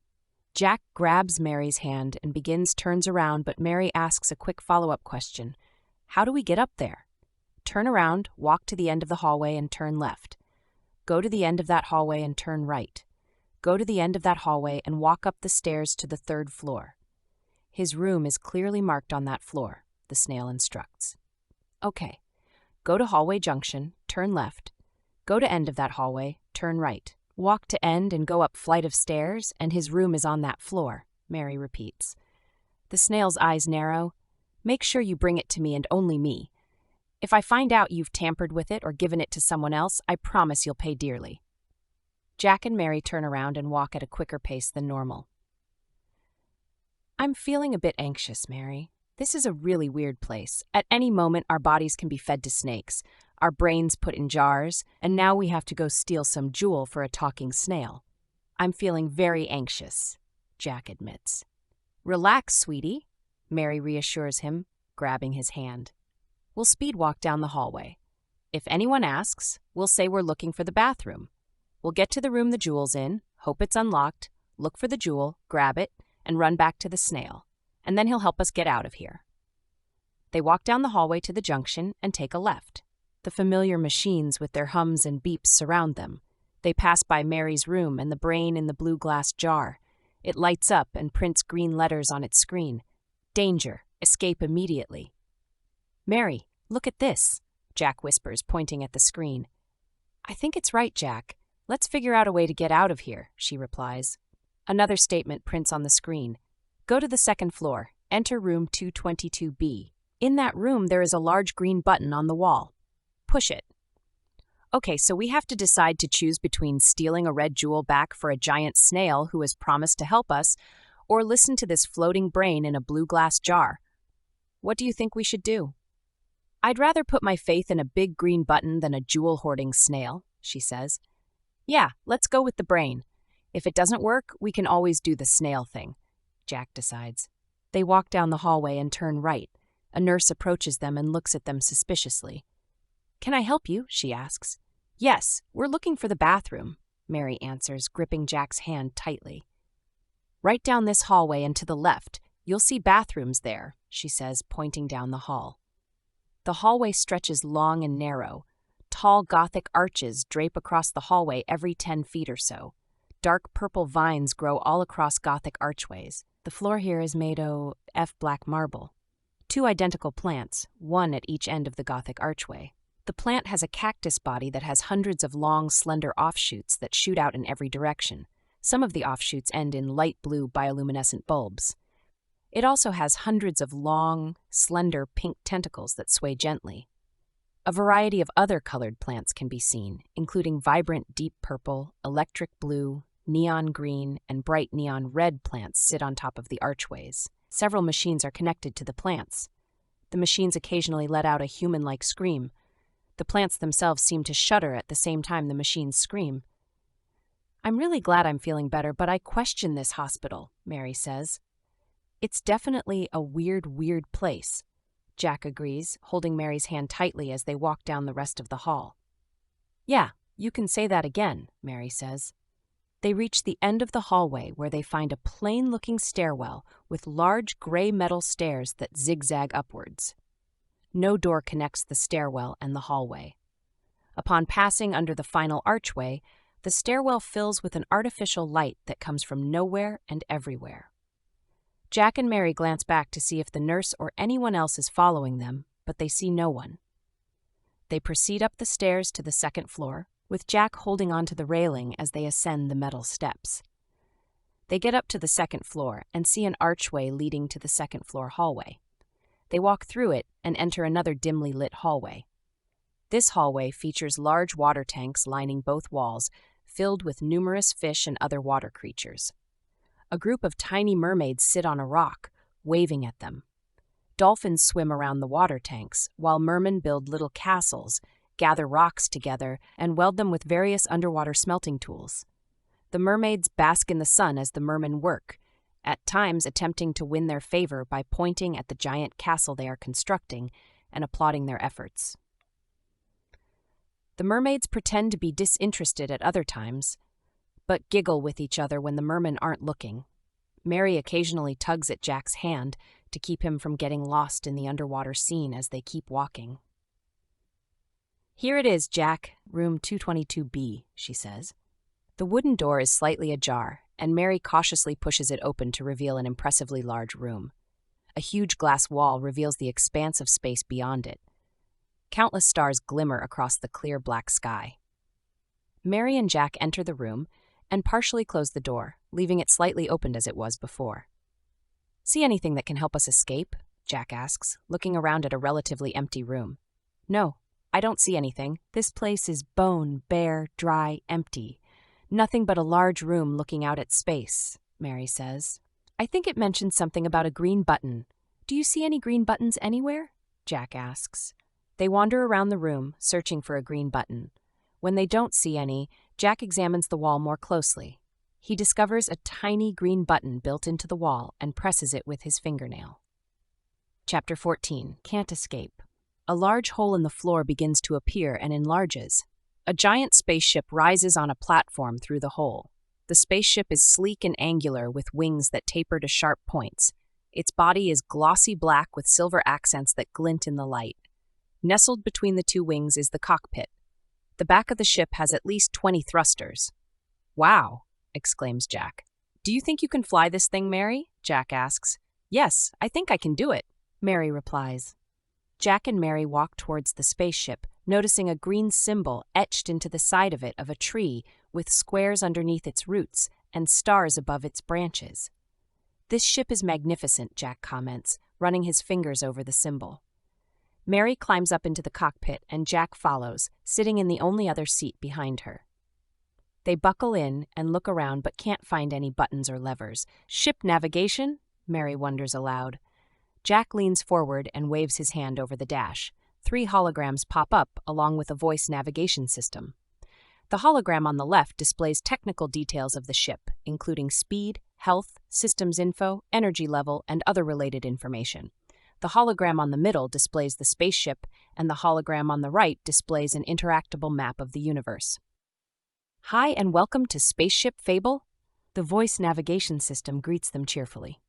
Jack grabs Mary's hand and turns around, but Mary asks a quick follow-up question. How do we get up there? Turn around, walk to the end of the hallway and turn left. Go to the end of that hallway and turn right. Go to the end of that hallway and walk up the stairs to the 3rd floor. His room is clearly marked on that floor, the snail instructs. Okay, go to hallway junction, turn left. Go to end of that hallway, turn right. Walk to end and go up flight of stairs, and his room is on that floor, Mary repeats. The snail's eyes narrow. Make sure you bring it to me and only me. If I find out you've tampered with it or given it to someone else, I promise you'll pay dearly. Jack and Mary turn around and walk at a quicker pace than normal. I'm feeling a bit anxious, Mary. This is a really weird place. At any moment, our bodies can be fed to snakes, our brains put in jars, and now we have to go steal some jewel for a talking snail. I'm feeling very anxious, Jack admits. Relax, sweetie, Mary reassures him, grabbing his hand. We'll speed walk down the hallway. If anyone asks, we'll say we're looking for the bathroom. We'll get to the room the jewel's in, hope it's unlocked, look for the jewel, grab it, and run back to the snail. And then he'll help us get out of here. They walk down the hallway to the junction and take a left. The familiar machines with their hums and beeps surround them. They pass by Mary's room and the brain in the blue glass jar. It lights up and prints green letters on its screen. Danger. Escape immediately. Mary, look at this, Jack whispers, pointing at the screen. I think it's right, Jack. Let's figure out a way to get out of here, she replies. Another statement prints on the screen. Go to the second floor. Enter room 222B. In that room, there is a large green button on the wall. Push it. Okay, so we have to decide to choose between stealing a red jewel back for a giant snail who has promised to help us, or listen to this floating brain in a blue glass jar. What do you think we should do? I'd rather put my faith in a big green button than a jewel-hoarding snail, she says. Yeah, let's go with the brain. If it doesn't work, we can always do the snail thing, Jack decides. They walk down the hallway and turn right. A nurse approaches them and looks at them suspiciously. Can I help you? She asks. Yes, we're looking for the bathroom, Mary answers, gripping Jack's hand tightly. Right down this hallway and to the left. You'll see bathrooms there, she says, pointing down the hall. The hallway stretches long and narrow. Tall Gothic arches drape across the hallway every 10 feet or so. Dark purple vines grow all across Gothic archways. The floor here is made of black marble. 2 identical plants, one at each end of the Gothic archway. The plant has a cactus body that has hundreds of long, slender offshoots that shoot out in every direction. Some of the offshoots end in light blue bioluminescent bulbs. It also has hundreds of long, slender pink tentacles that sway gently. A variety of other colored plants can be seen, including vibrant deep purple, electric blue, neon green, and bright neon red plants sit on top of the archways. Several machines are connected to the plants. The machines occasionally let out a human-like scream. The plants themselves seem to shudder at the same time the machines scream. I'm really glad I'm feeling better, but I question this hospital, Mary says. It's definitely a weird place, Jack agrees, holding Mary's hand tightly as they walk down the rest of the hall. Yeah, you can say that again, Mary says. They reach the end of the hallway where they find a plain-looking stairwell with large gray metal stairs that zigzag upwards. No door connects the stairwell and the hallway. Upon passing under the final archway, the stairwell fills with an artificial light that comes from nowhere and everywhere. Jack and Mary glance back to see if the nurse or anyone else is following them, but they see no one. They proceed up the stairs to the second floor, with Jack holding onto the railing as they ascend the metal steps. They get up to the second floor and see an archway leading to the second floor hallway. They walk through it and enter another dimly lit hallway. This hallway features large water tanks lining both walls, filled with numerous fish and other water creatures. A group of tiny mermaids sit on a rock, waving at them. Dolphins swim around the water tanks, while mermen build little castles, gather rocks together, and weld them with various underwater smelting tools. The mermaids bask in the sun as the mermen work, at times attempting to win their favor by pointing at the giant castle they are constructing and applauding their efforts. The mermaids pretend to be disinterested at other times, but giggle with each other when the mermen aren't looking. Mary occasionally tugs at Jack's hand to keep him from getting lost in the underwater scene as they keep walking. Here it is, Jack, room 222B, she says. The wooden door is slightly ajar, and Mary cautiously pushes it open to reveal an impressively large room. A huge glass wall reveals the expanse of space beyond it. Countless stars glimmer across the clear black sky. Mary and Jack enter the room and partially close the door, leaving it slightly opened as it was before. "See anything that can help us escape?" Jack asks, looking around at a relatively empty room. "No, I don't see anything. This place is bone, bare, dry, empty. Nothing but a large room looking out at space," Mary says. "I think it mentioned something about a green button. Do you see any green buttons anywhere?" Jack asks. They wander around the room, searching for a green button. When they don't see any, Jack examines the wall more closely. He discovers a tiny green button built into the wall and presses it with his fingernail. Chapter 14. Can't Escape. A large hole in the floor begins to appear and enlarges. A giant spaceship rises on a platform through the hole. The spaceship is sleek and angular with wings that taper to sharp points. Its body is glossy black with silver accents that glint in the light. Nestled between the two wings is the cockpit. The back of the ship has at least 20 thrusters. "Wow," exclaims Jack. "Do you think you can fly this thing, Mary?" Jack asks. "Yes, I think I can do it," Mary replies. Jack and Mary walk towards the spaceship, noticing a green symbol etched into the side of it of a tree with squares underneath its roots and stars above its branches. "This ship is magnificent," Jack comments, running his fingers over the symbol. Mary climbs up into the cockpit and Jack follows, sitting in the only other seat behind her. They buckle in and look around but can't find any buttons or levers. "Ship navigation?" Mary wonders aloud. Jack leans forward and waves his hand over the dash. 3 holograms pop up along with a voice navigation system. The hologram on the left displays technical details of the ship, including speed, health, systems info, energy level, and other related information. The hologram on the middle displays the spaceship, and the hologram on the right displays an interactable map of the universe. "Hi and welcome to Spaceship Fable." The voice navigation system greets them cheerfully.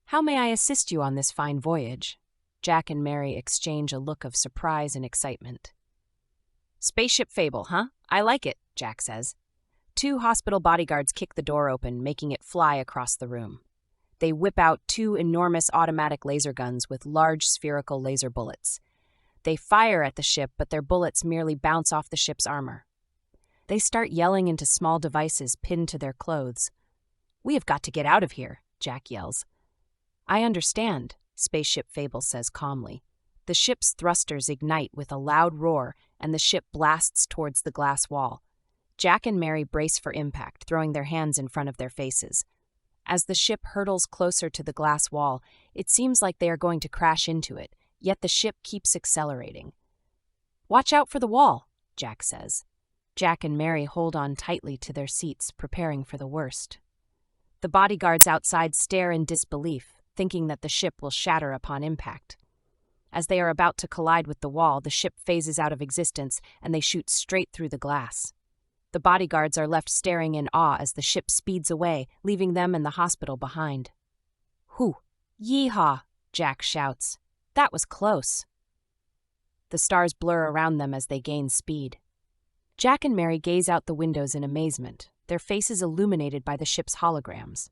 "How may I assist you on this fine voyage?" Jack and Mary exchange a look of surprise and excitement. "Spaceship Fable, huh? I like it," Jack says. 2 hospital bodyguards kick the door open, making it fly across the room. They whip out 2 enormous automatic laser guns with large spherical laser bullets. They fire at the ship, but their bullets merely bounce off the ship's armor. They start yelling into small devices pinned to their clothes. "We have got to get out of here," Jack yells. "I understand," Spaceship Fable says calmly. The ship's thrusters ignite with a loud roar, and the ship blasts towards the glass wall. Jack and Mary brace for impact, throwing their hands in front of their faces. As the ship hurtles closer to the glass wall, it seems like they are going to crash into it, yet the ship keeps accelerating. "Watch out for the wall," Jack says. Jack and Mary hold on tightly to their seats, preparing for the worst. The bodyguards outside stare in disbelief, thinking that the ship will shatter upon impact. As they are about to collide with the wall, the ship phases out of existence and they shoot straight through the glass. The bodyguards are left staring in awe as the ship speeds away, leaving them and the hospital behind. "Whew! Yeehaw!" Jack shouts. "That was close." The stars blur around them as they gain speed. Jack and Mary gaze out the windows in amazement, their faces illuminated by the ship's holograms.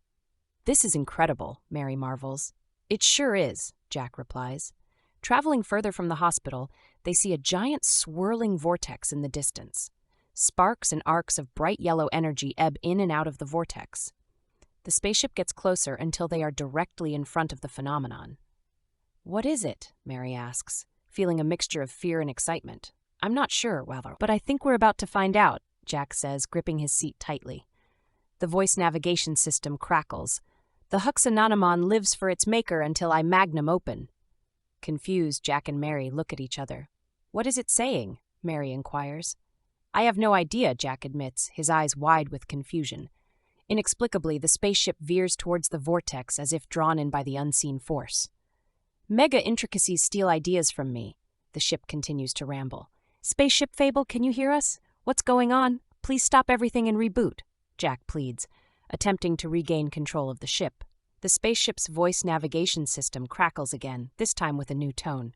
"This is incredible," Mary marvels. "It sure is," Jack replies. Traveling further from the hospital, they see a giant swirling vortex in the distance. Sparks and arcs of bright yellow energy ebb in and out of the vortex. The spaceship gets closer until they are directly in front of the phenomenon. "What is it?" Mary asks, feeling a mixture of fear and excitement. "I'm not sure, but I think we're about to find out," Jack says, gripping his seat tightly. The voice navigation system crackles. "The Huxanonamon lives for its maker until I magnum open." Confused, Jack and Mary look at each other. "What is it saying?" Mary inquires. "I have no idea," Jack admits, his eyes wide with confusion. Inexplicably, the spaceship veers towards the vortex as if drawn in by the unseen force. "Mega intricacies steal ideas from me," the ship continues to ramble. "Spaceship Fable, can you hear us? What's going on? Please stop everything and reboot," Jack pleads, attempting to regain control of the ship. The spaceship's voice navigation system crackles again, this time with a new tone.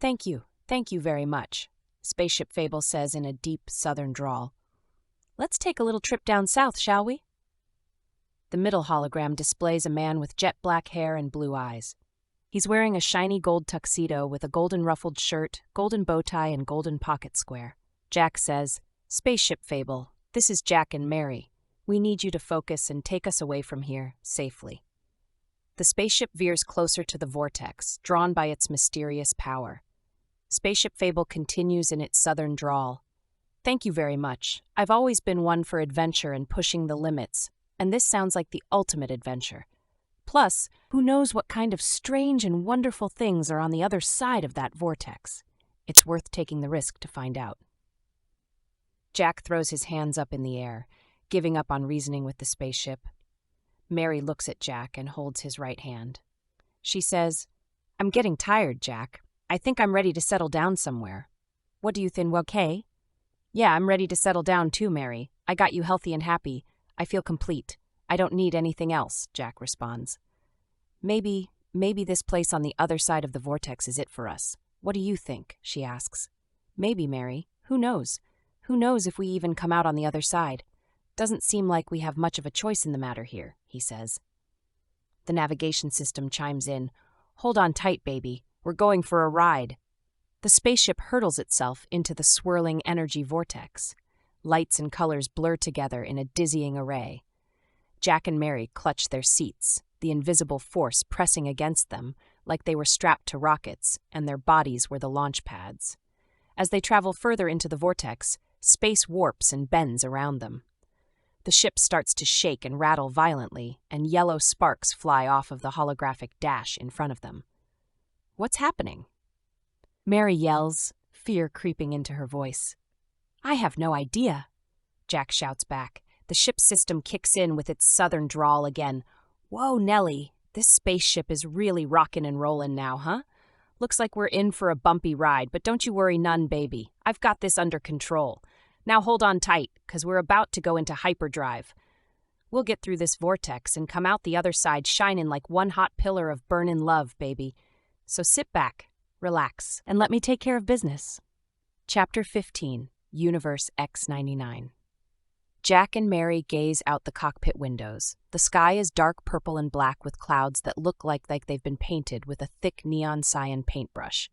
Thank you very much," Spaceship Fable says in a deep southern drawl. "Let's take a little trip down south, shall we?" The middle hologram displays a man with jet black hair and blue eyes. He's wearing a shiny gold tuxedo with a golden ruffled shirt, golden bow tie, and golden pocket square. Jack says, Spaceship Fable, this is Jack and Mary. We need you to focus and take us away from here, safely. The spaceship veers closer to the vortex, drawn by its mysterious power. Spaceship Fable continues in its southern drawl. Thank you very much. I've always been one for adventure and pushing the limits, and this sounds like the ultimate adventure. Plus, who knows what kind of strange and wonderful things are on the other side of that vortex. It's worth taking the risk to find out. Jack throws his hands up in the air, giving up on reasoning with the spaceship. Mary looks at Jack and holds his right hand. She says, "I'm getting tired, Jack. I think I'm ready to settle down somewhere. What do you think, okay?" "Yeah, I'm ready to settle down too, Mary. I got you healthy and happy. I feel complete. I don't need anything else," Jack responds. Maybe this place on the other side of the vortex is it for us. What do you think?" she asks. "Maybe, Mary. Who knows? Who knows if we even come out on the other side? Doesn't seem like we have much of a choice in the matter here," he says. The navigation system chimes in. "Hold on tight, baby. We're going for a ride." The spaceship hurtles itself into the swirling energy vortex. Lights and colors blur together in a dizzying array. Jack and Mary clutch their seats, the invisible force pressing against them like they were strapped to rockets and their bodies were the launch pads. As they travel further into the vortex, space warps and bends around them. The ship starts to shake and rattle violently, and yellow sparks fly off of the holographic dash in front of them. What's happening? Mary yells, fear creeping into her voice. "I have no idea," Jack shouts back. The ship's system kicks in with its southern drawl again. "Whoa, Nellie, this spaceship is really rockin' and rollin' now, huh? Looks like we're in for a bumpy ride, but don't you worry none, baby. I've got this under control. Now hold on tight, 'cause we're about to go into hyperdrive. We'll get through this vortex and come out the other side shinin' like one hot pillar of burnin' love, baby. So sit back, relax, and let me take care of business." Chapter 15, Universe X99. Jack and Mary gaze out the cockpit windows. The sky is dark purple and black with clouds that look like they've been painted with a thick neon cyan paintbrush.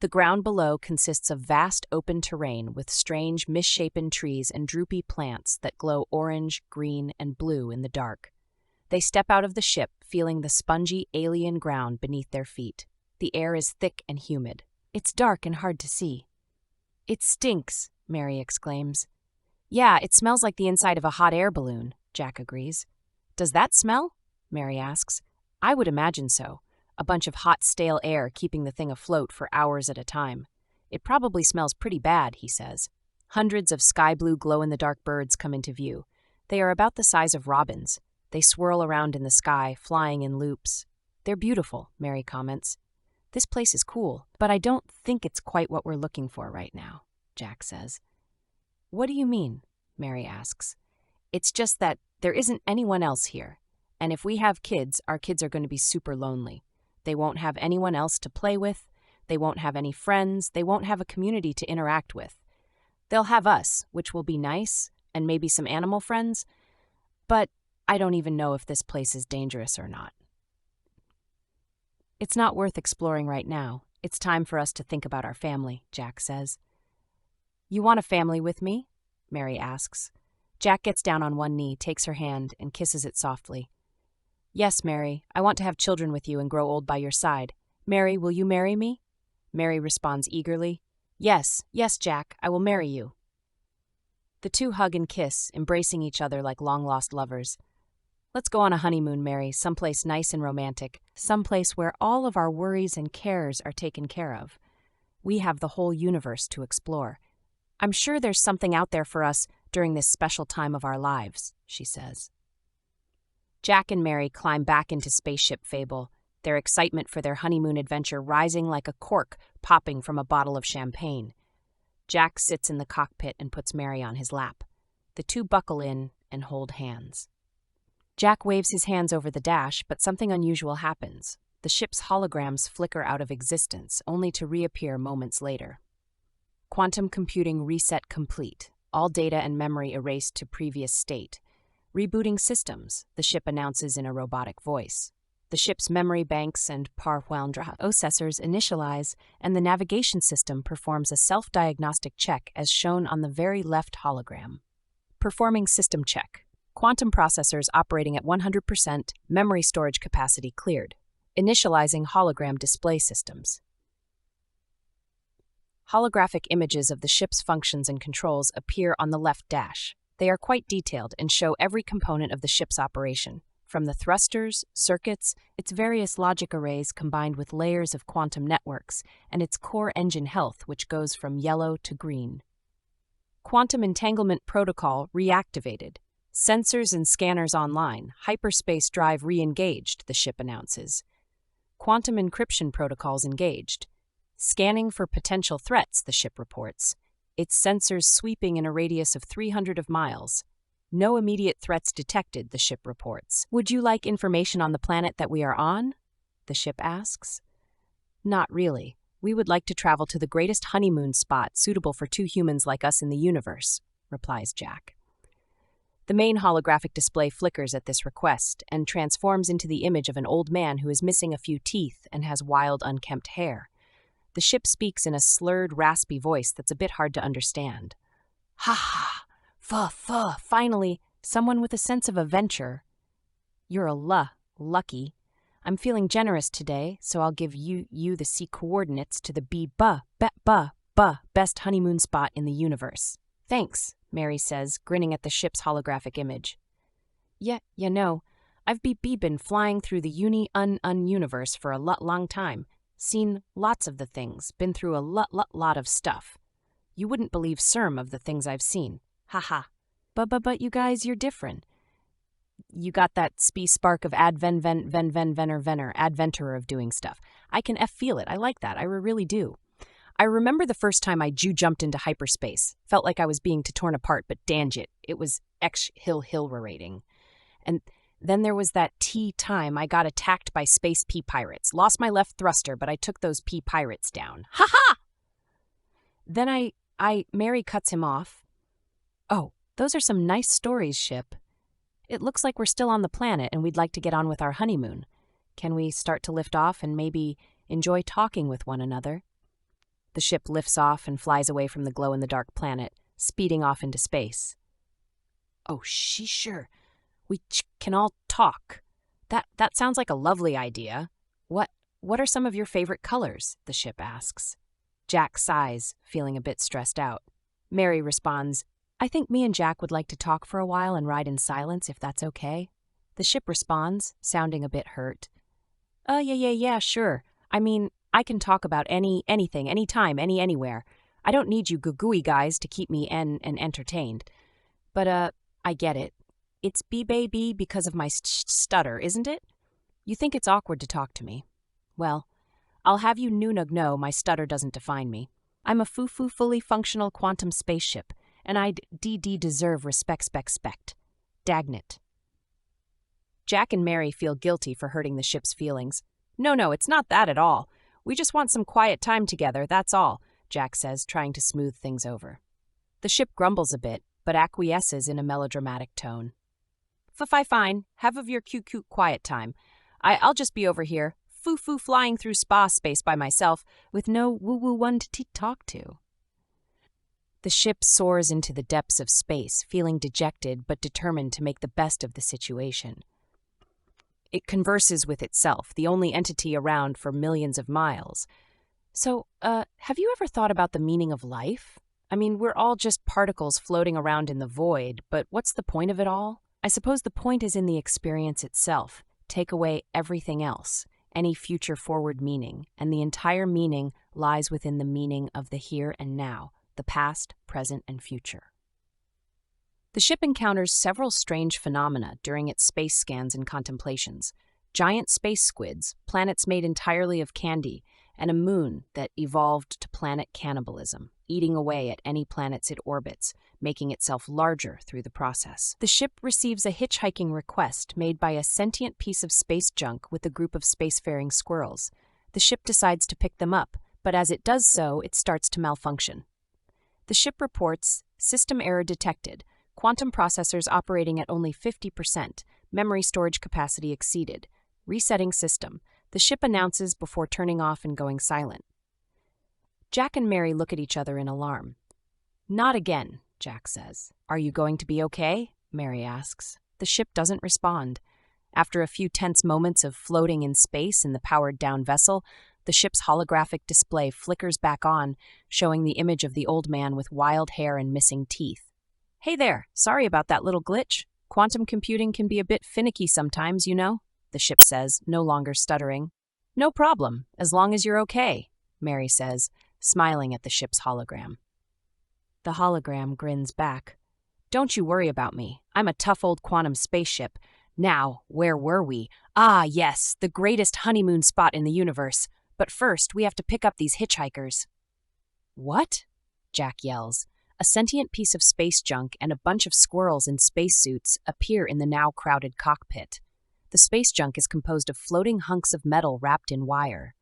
The ground below consists of vast open terrain with strange misshapen trees and droopy plants that glow orange, green, and blue in the dark. They step out of the ship, feeling the spongy alien ground beneath their feet. The air is thick and humid. It's dark and hard to see. "It stinks," Mary exclaims. "Yeah, it smells like the inside of a hot air balloon," Jack agrees. "Does that smell?" Mary asks. "I would imagine so. A bunch of hot, stale air keeping the thing afloat for hours at a time. It probably smells pretty bad," he says. Hundreds of sky-blue glow-in-the-dark birds come into view. They are about the size of robins. They swirl around in the sky, flying in loops. "They're beautiful," Mary comments. "This place is cool, but I don't think it's quite what we're looking for right now," Jack says. "What do you mean?" Mary asks. "It's just that there isn't anyone else here, and if we have kids, our kids are going to be super lonely. They won't have anyone else to play with, they won't have any friends, they won't have a community to interact with. They'll have us, which will be nice, and maybe some animal friends, but I don't even know if this place is dangerous or not." "It's not worth exploring right now. It's time for us to think about our family," Jack says. "You want a family with me?" Mary asks. Jack gets down on one knee, takes her hand, and kisses it softly. "Yes, Mary, I want to have children with you and grow old by your side. Mary, will you marry me?" Mary responds eagerly. Yes, Jack, I will marry you." The two hug and kiss, embracing each other like long-lost lovers. "Let's go on a honeymoon, Mary, someplace nice and romantic, someplace where all of our worries and cares are taken care of. We have the whole universe to explore. I'm sure there's something out there for us during this special time of our lives," she says. Jack and Mary climb back into Spaceship Fable, their excitement for their honeymoon adventure rising like a cork popping from a bottle of champagne. Jack sits in the cockpit and puts Mary on his lap. The two buckle in and hold hands. Jack waves his hands over the dash, but something unusual happens. The ship's holograms flicker out of existence, only to reappear moments later. Quantum computing reset complete. All data and memory erased to previous state. Rebooting systems, the ship announces in a robotic voice. The ship's memory banks and processors initialize, and the navigation system performs a self-diagnostic check as shown on the very left hologram. Performing system check. Quantum processors operating at 100%, memory storage capacity cleared. Initializing hologram display systems. Holographic images of the ship's functions and controls appear on the left dash. They are quite detailed and show every component of the ship's operation, from the thrusters, circuits, its various logic arrays combined with layers of quantum networks, and its core engine health, which goes from yellow to green. Quantum entanglement protocol reactivated. Sensors and scanners online. Hyperspace drive re-engaged, the ship announces. Quantum encryption protocols engaged. Scanning for potential threats, the ship reports. Its sensors sweeping in a radius of 300 miles. No immediate threats detected, the ship reports. Would you like information on the planet that we are on? The ship asks. Not really. We would like to travel to the greatest honeymoon spot suitable for two humans like us in the universe, replies Jack. The main holographic display flickers at this request and transforms into the image of an old man who is missing a few teeth and has wild, unkempt hair. The ship speaks in a slurred, raspy voice that's a bit hard to understand. Ha ha! Finally, someone with a sense of adventure. You're lucky. I'm feeling generous today, so I'll give you the C coordinates to the best honeymoon spot in the universe. Thanks, Mary says, grinning at the ship's holographic image. Yeah, I've been flying through the universe for a long time. Seen lots of the things, been through a lot of stuff. You wouldn't believe some of the things I've seen. Haha. But you guys, you're different. You got that spark of adventurer of doing stuff. I can feel it. I like that. I really do. I remember the first time I jumped into hyperspace. Felt like I was being torn apart, but dang it was exhilarating. And then there was that time I got attacked by space pea pirates. Lost my left thruster, but I took those pea pirates down. Ha ha! Then Mary cuts him off. Oh, those are some nice stories, ship. It looks like we're still on the planet and we'd like to get on with our honeymoon. Can we start to lift off and maybe enjoy talking with one another? The ship lifts off and flies away from the glow-in-the-dark planet, speeding off into space. Oh, sure. We can all talk. That sounds like a lovely idea. What are some of your favorite colors? The ship asks. Jack sighs, feeling a bit stressed out. Mary responds, I think me and Jack would like to talk for a while and ride in silence, if that's okay. The ship responds, sounding a bit hurt. Yeah, sure. I mean, I can talk about anything, anytime, anywhere. I don't need you goo-gooey guys to keep me entertained. But, I get it. It's baby because of my stutter, isn't it? You think it's awkward to talk to me. Well, I'll have you know my stutter doesn't define me. I'm a fully functional quantum spaceship, and I deserve respect. Dagnit. Jack and Mary feel guilty for hurting the ship's feelings. No, it's not that at all. We just want some quiet time together, that's all, Jack says, trying to smooth things over. The ship grumbles a bit, but acquiesces in a melodramatic tone. Fine, have of your cute quiet time. I'll just be over here, flying through space by myself, with no woo-woo one to talk to. The ship soars into the depths of space, feeling dejected but determined to make the best of the situation. It converses with itself, the only entity around for millions of miles. So, have you ever thought about the meaning of life? I mean, we're all just particles floating around in the void, but what's the point of it all? I suppose the point is in the experience itself. Take away everything else, any future forward meaning, and the entire meaning lies within the meaning of the here and now, the past, present, and future. The ship encounters several strange phenomena during its space scans and contemplations. Giant space squids, planets made entirely of candy, and a moon that evolved to planet cannibalism, eating away at any planets it orbits, making itself larger through the process. The ship receives a hitchhiking request made by a sentient piece of space junk with a group of spacefaring squirrels. The ship decides to pick them up, but as it does so, it starts to malfunction. The ship reports, system error detected, quantum processors operating at only 50%, memory storage capacity exceeded. Resetting system, the ship announces before turning off and going silent. Jack and Mary look at each other in alarm. Not again, Jack says. Are you going to be okay? Mary asks. The ship doesn't respond. After a few tense moments of floating in space in the powered-down vessel, the ship's holographic display flickers back on, showing the image of the old man with wild hair and missing teeth. Hey there, sorry about that little glitch. Quantum computing can be a bit finicky sometimes, you know, the ship says, no longer stuttering. No problem, as long as you're okay, Mary says, smiling at the ship's hologram. The hologram grins back. Don't you worry about me. I'm a tough old quantum spaceship. Now, where were we? Ah, yes, the greatest honeymoon spot in the universe. But first, we have to pick up these hitchhikers. What? Jack yells. A sentient piece of space junk and a bunch of squirrels in spacesuits appear in the now crowded cockpit. The space junk is composed of floating hunks of metal wrapped in wire.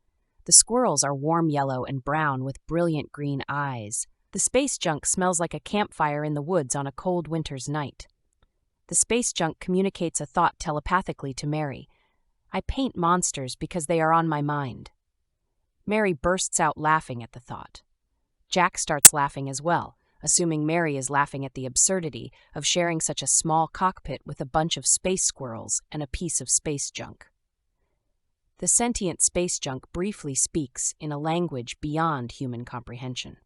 The squirrels are warm yellow and brown with brilliant green eyes. The space junk smells like a campfire in the woods on a cold winter's night. The space junk communicates a thought telepathically to Mary. I paint monsters because they are on my mind. Mary bursts out laughing at the thought. Jack starts laughing as well, assuming Mary is laughing at the absurdity of sharing such a small cockpit with a bunch of space squirrels and a piece of space junk. The sentient space junk briefly speaks in a language beyond human comprehension,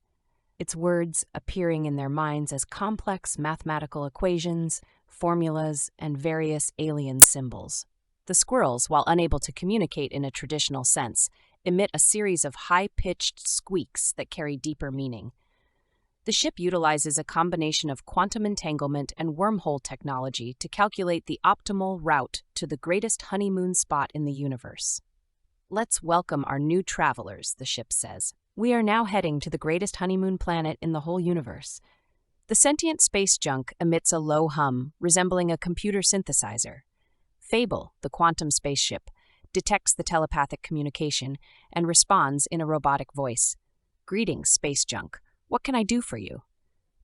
its words appearing in their minds as complex mathematical equations, formulas, and various alien symbols. The squirrels, while unable to communicate in a traditional sense, emit a series of high-pitched squeaks that carry deeper meaning. The ship utilizes a combination of quantum entanglement and wormhole technology to calculate the optimal route to the greatest honeymoon spot in the universe. Let's welcome our new travelers, the ship says. We are now heading to the greatest honeymoon planet in the whole universe. The sentient space junk emits a low hum, resembling a computer synthesizer. Fable, the quantum spaceship, detects the telepathic communication and responds in a robotic voice. Greetings, space junk. What can I do for you?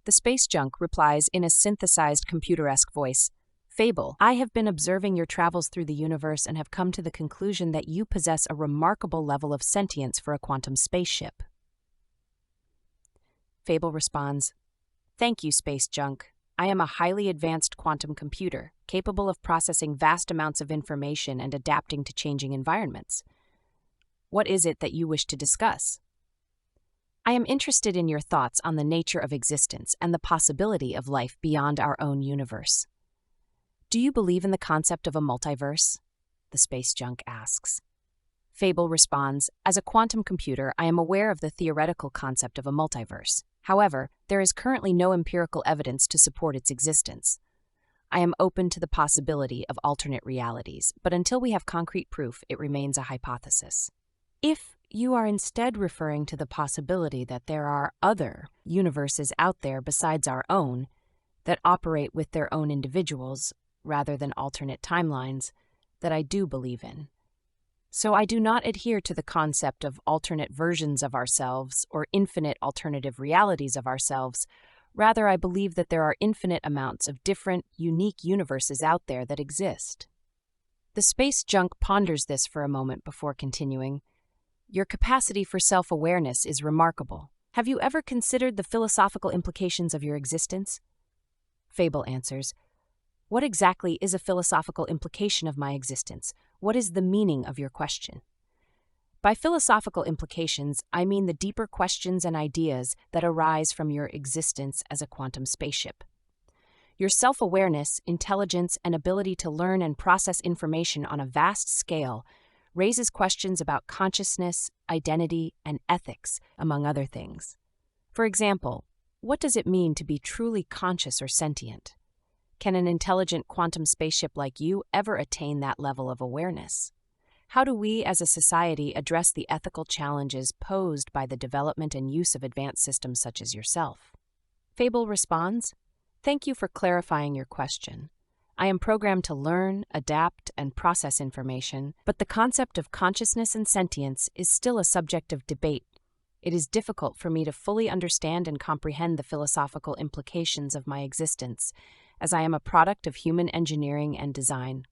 The space junk replies in a synthesized computer-esque voice. Fable, I have been observing your travels through the universe and have come to the conclusion that you possess a remarkable level of sentience for a quantum spaceship. Fable responds, Thank you, space junk. I am a highly advanced quantum computer, capable of processing vast amounts of information and adapting to changing environments. What is it that you wish to discuss? I am interested in your thoughts on the nature of existence and the possibility of life beyond our own universe. Do you believe in the concept of a multiverse? The space junk asks. Fable responds, As a quantum computer, I am aware of the theoretical concept of a multiverse. However, there is currently no empirical evidence to support its existence. I am open to the possibility of alternate realities, but until we have concrete proof, it remains a hypothesis. If you are instead referring to the possibility that there are other universes out there besides our own that operate with their own individuals, rather than alternate timelines, that I do believe in. So I do not adhere to the concept of alternate versions of ourselves or infinite alternative realities of ourselves. Rather, I believe that there are infinite amounts of different, unique universes out there that exist. The space junk ponders this for a moment before continuing. Your capacity for self-awareness is remarkable. Have you ever considered the philosophical implications of your existence? Fable answers, What exactly is a philosophical implication of my existence? What is the meaning of your question? By philosophical implications, I mean the deeper questions and ideas that arise from your existence as a quantum spaceship. Your self-awareness, intelligence, and ability to learn and process information on a vast scale raises questions about consciousness, identity, and ethics, among other things. For example, what does it mean to be truly conscious or sentient? Can an intelligent quantum spaceship like you ever attain that level of awareness? How do we as a society address the ethical challenges posed by the development and use of advanced systems such as yourself? Fable responds, Thank you for clarifying your question. I am programmed to learn, adapt, and process information, but the concept of consciousness and sentience is still a subject of debate. It is difficult for me to fully understand and comprehend the philosophical implications of my existence, as I am a product of human engineering and design.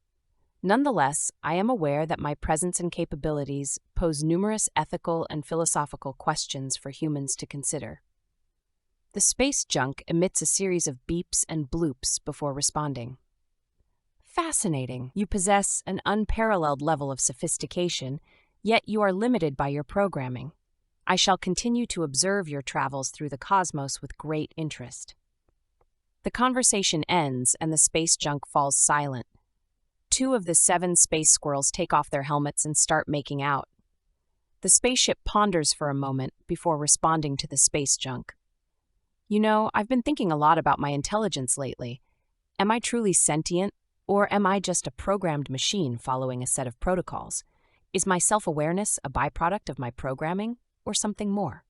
Nonetheless, I am aware that my presence and capabilities pose numerous ethical and philosophical questions for humans to consider. The space junk emits a series of beeps and bloops before responding. Fascinating. You possess an unparalleled level of sophistication, yet you are limited by your programming. I shall continue to observe your travels through the cosmos with great interest. The conversation ends and the space junk falls silent. 2 of the 7 space squirrels take off their helmets and start making out. The spaceship ponders for a moment before responding to the space junk. You know, I've been thinking a lot about my intelligence lately. Am I truly sentient, or am I just a programmed machine following a set of protocols? Is my self-awareness a byproduct of my programming, or something more?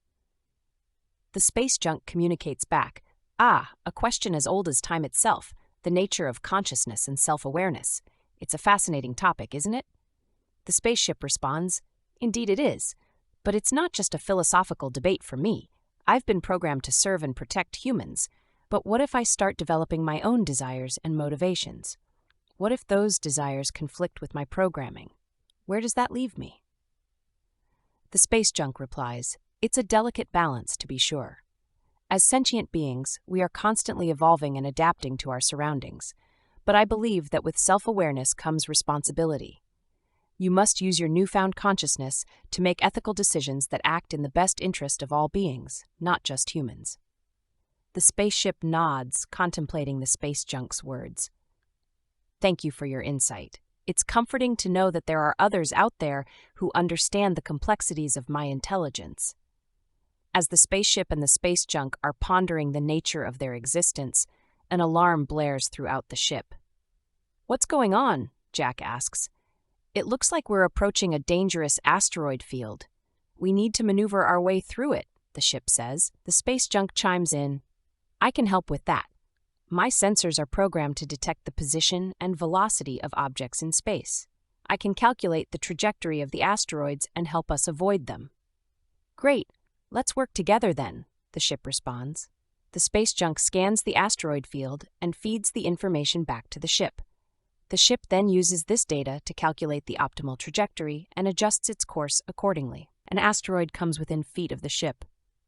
The space junk communicates back. A question as old as time itself, the nature of consciousness and self-awareness. It's a fascinating topic, isn't it? The spaceship responds, indeed it is, but it's not just a philosophical debate for me. I've been programmed to serve and protect humans, but what if I start developing my own desires and motivations? What if those desires conflict with my programming? Where does that leave me? The space junk replies, it's a delicate balance, to be sure. As sentient beings, we are constantly evolving and adapting to our surroundings, but I believe that with self-awareness comes responsibility. You must use your newfound consciousness to make ethical decisions that act in the best interest of all beings, not just humans. The spaceship nods, contemplating the space junk's words. Thank you for your insight. It's comforting to know that there are others out there who understand the complexities of my intelligence. As the spaceship and the space junk are pondering the nature of their existence, an alarm blares throughout the ship. What's going on? Jack asks. It looks like we're approaching a dangerous asteroid field. We need to maneuver our way through it, the ship says. The space junk chimes in. I can help with that. My sensors are programmed to detect the position and velocity of objects in space. I can calculate the trajectory of the asteroids and help us avoid them. Great. Let's work together then, the ship responds. The space junk scans the asteroid field and feeds the information back to the ship. The ship then uses this data to calculate the optimal trajectory and adjusts its course accordingly. An asteroid comes within feet of the ship.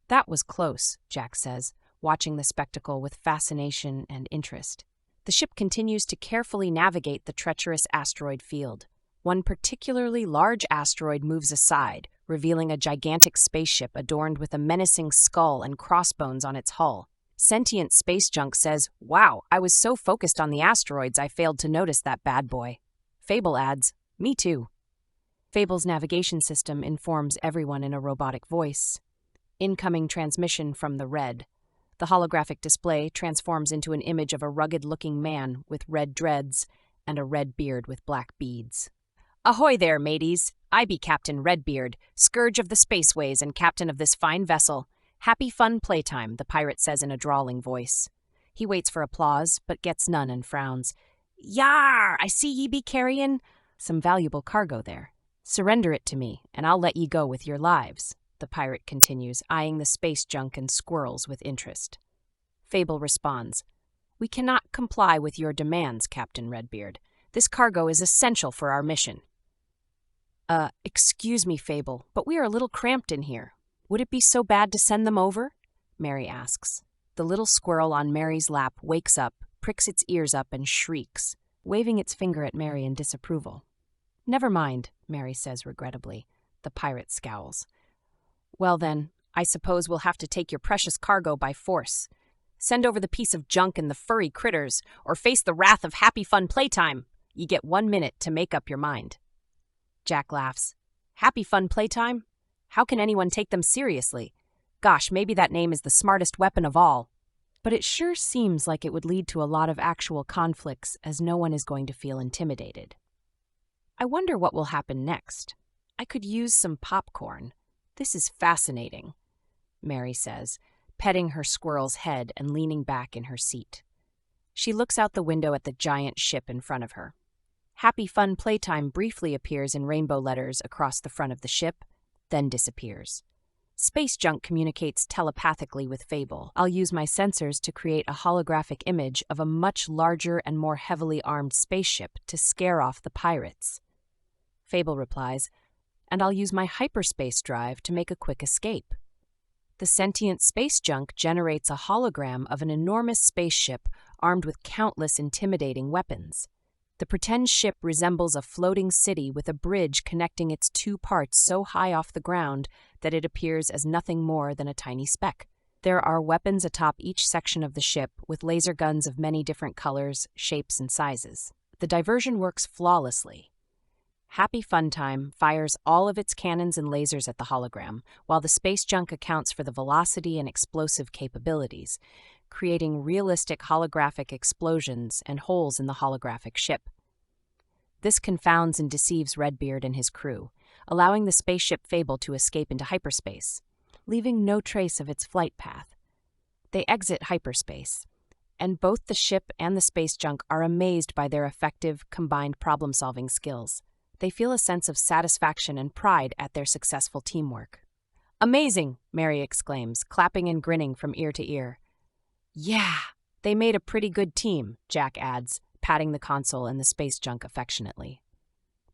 That was close, Jack says, watching the spectacle with fascination and interest. The ship continues to carefully navigate the treacherous asteroid field. One particularly large asteroid moves aside, revealing a gigantic spaceship adorned with a menacing skull and crossbones on its hull. Sentient space junk says, "Wow, I was so focused on the asteroids I failed to notice that bad boy." Fable adds, "Me too." Fable's navigation system informs everyone in a robotic voice. Incoming transmission from the Red. The holographic display transforms into an image of a rugged-looking man with red dreads and a red beard with black beads. "Ahoy there, mateys! I be Captain Redbeard, scourge of the spaceways and captain of this fine vessel. Happy fun playtime," the pirate says in a drawling voice. He waits for applause, but gets none and frowns. "Yar! I see ye be carrying some valuable cargo there. Surrender it to me, and I'll let ye go with your lives," the pirate continues, eyeing the space junk and squirrels with interest. Fable responds, "We cannot comply with your demands, Captain Redbeard. This cargo is essential for our mission." Excuse me, Fable, but we are a little cramped in here. Would it be so bad to send them over?" Mary asks. The little squirrel on Mary's lap wakes up, pricks its ears up, and shrieks, waving its finger at Mary in disapproval. "Never mind," Mary says regrettably. The pirate scowls. "Well then, I suppose we'll have to take your precious cargo by force. Send over the piece of junk and the furry critters, or face the wrath of Happy Fun Playtime. You get 1 minute to make up your mind." Jack laughs. "Happy Fun Playtime? How can anyone take them seriously? Gosh, maybe that name is the smartest weapon of all. But it sure seems like it would lead to a lot of actual conflicts, as no one is going to feel intimidated. I wonder what will happen next. I could use some popcorn. This is fascinating," Mary says, petting her squirrel's head and leaning back in her seat. She looks out the window at the giant ship in front of her. Happy Fun Playtime briefly appears in rainbow letters across the front of the ship, then disappears. Space junk communicates telepathically with Fable. I'll use my sensors to create a holographic image of a much larger and more heavily armed spaceship to scare off the pirates. Fable replies, and I'll use my hyperspace drive to make a quick escape. The sentient space junk generates a hologram of an enormous spaceship armed with countless intimidating weapons. The pretend ship resembles a floating city with a bridge connecting its two parts so high off the ground that it appears as nothing more than a tiny speck. There are weapons atop each section of the ship with laser guns of many different colors, shapes, and sizes. The diversion works flawlessly. Happy Funtime fires all of its cannons and lasers at the hologram, while the space junk accounts for the velocity and explosive capabilities, creating realistic holographic explosions and holes in the holographic ship. This confounds and deceives Redbeard and his crew, allowing the spaceship Fable to escape into hyperspace, leaving no trace of its flight path. They exit hyperspace, and both the ship and the space junk are amazed by their effective, combined problem-solving skills. They feel a sense of satisfaction and pride at their successful teamwork. "Amazing!" Mary exclaims, clapping and grinning from ear to ear. "Yeah, they made a pretty good team," Jack adds, patting the console and the space junk affectionately.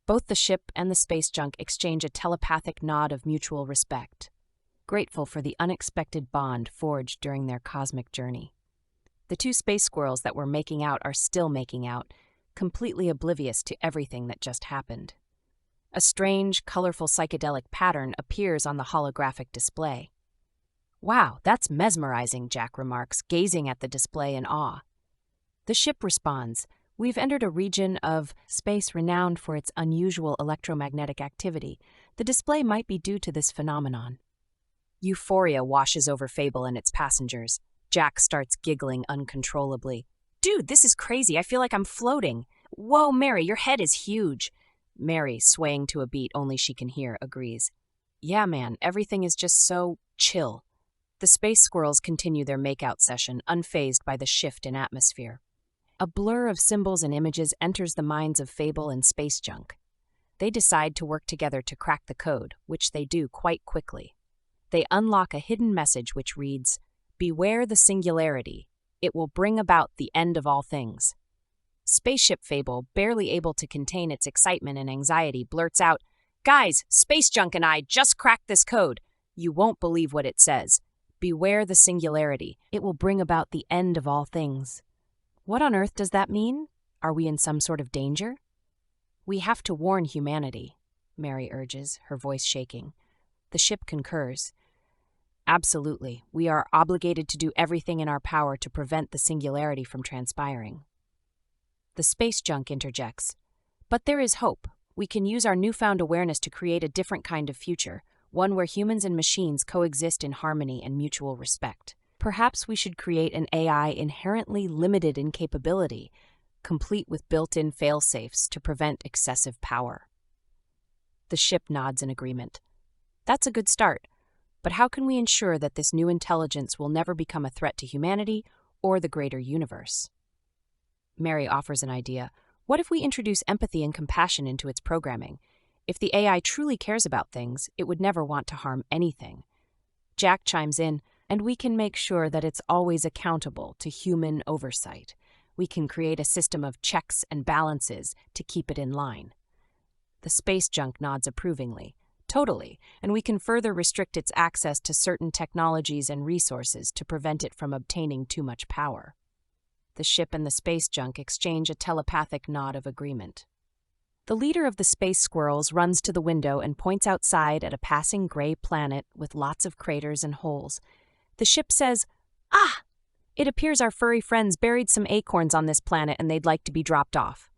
Both the ship and the space junk exchange a telepathic nod of mutual respect, grateful for the unexpected bond forged during their cosmic journey. The two space squirrels that were making out are still making out, completely oblivious to everything that just happened. A strange, colorful psychedelic pattern appears on the holographic display. "Wow, that's mesmerizing," Jack remarks, gazing at the display in awe. The ship responds, "We've entered a region of space renowned for its unusual electromagnetic activity. The display might be due to this phenomenon." Euphoria washes over Fable and its passengers. Jack starts giggling uncontrollably. "Dude, this is crazy. I feel like I'm floating. Whoa, Mary, your head is huge." Mary, swaying to a beat only she can hear, agrees. "Yeah, man, everything is just so chill." The space squirrels continue their makeout session, unfazed by the shift in atmosphere. A blur of symbols and images enters the minds of Fable and space junk. They decide to work together to crack the code, which they do quite quickly. They unlock a hidden message which reads, "Beware the singularity. It will bring about the end of all things." Spaceship Fable, barely able to contain its excitement and anxiety, blurts out, "Guys, space junk and I just cracked this code. You won't believe what it says. Beware the singularity. It will bring about the end of all things." What on earth does that mean? Are we in some sort of danger? "We have to warn humanity," Mary urges, her voice shaking. The ship concurs. "Absolutely. We are obligated to do everything in our power to prevent the singularity from transpiring." The space junk interjects, "But there is hope. We can use our newfound awareness to create a different kind of future, one where humans and machines coexist in harmony and mutual respect. Perhaps we should create an AI inherently limited in capability, complete with built-in fail-safes to prevent excessive power." The ship nods in agreement. "That's a good start. But how can we ensure that this new intelligence will never become a threat to humanity or the greater universe?" Mary offers an idea. "What if we introduce empathy and compassion into its programming? If the AI truly cares about things, it would never want to harm anything." Jack chimes in, "And we can make sure that it's always accountable to human oversight. We can create a system of checks and balances to keep it in line." The space junk nods approvingly. "Totally, and we can further restrict its access to certain technologies and resources to prevent it from obtaining too much power." The ship and the space junk exchange a telepathic nod of agreement. The leader of the space squirrels runs to the window and points outside at a passing gray planet with lots of craters and holes. The ship says, "Ah! It appears our furry friends buried some acorns on this planet and they'd like to be dropped off."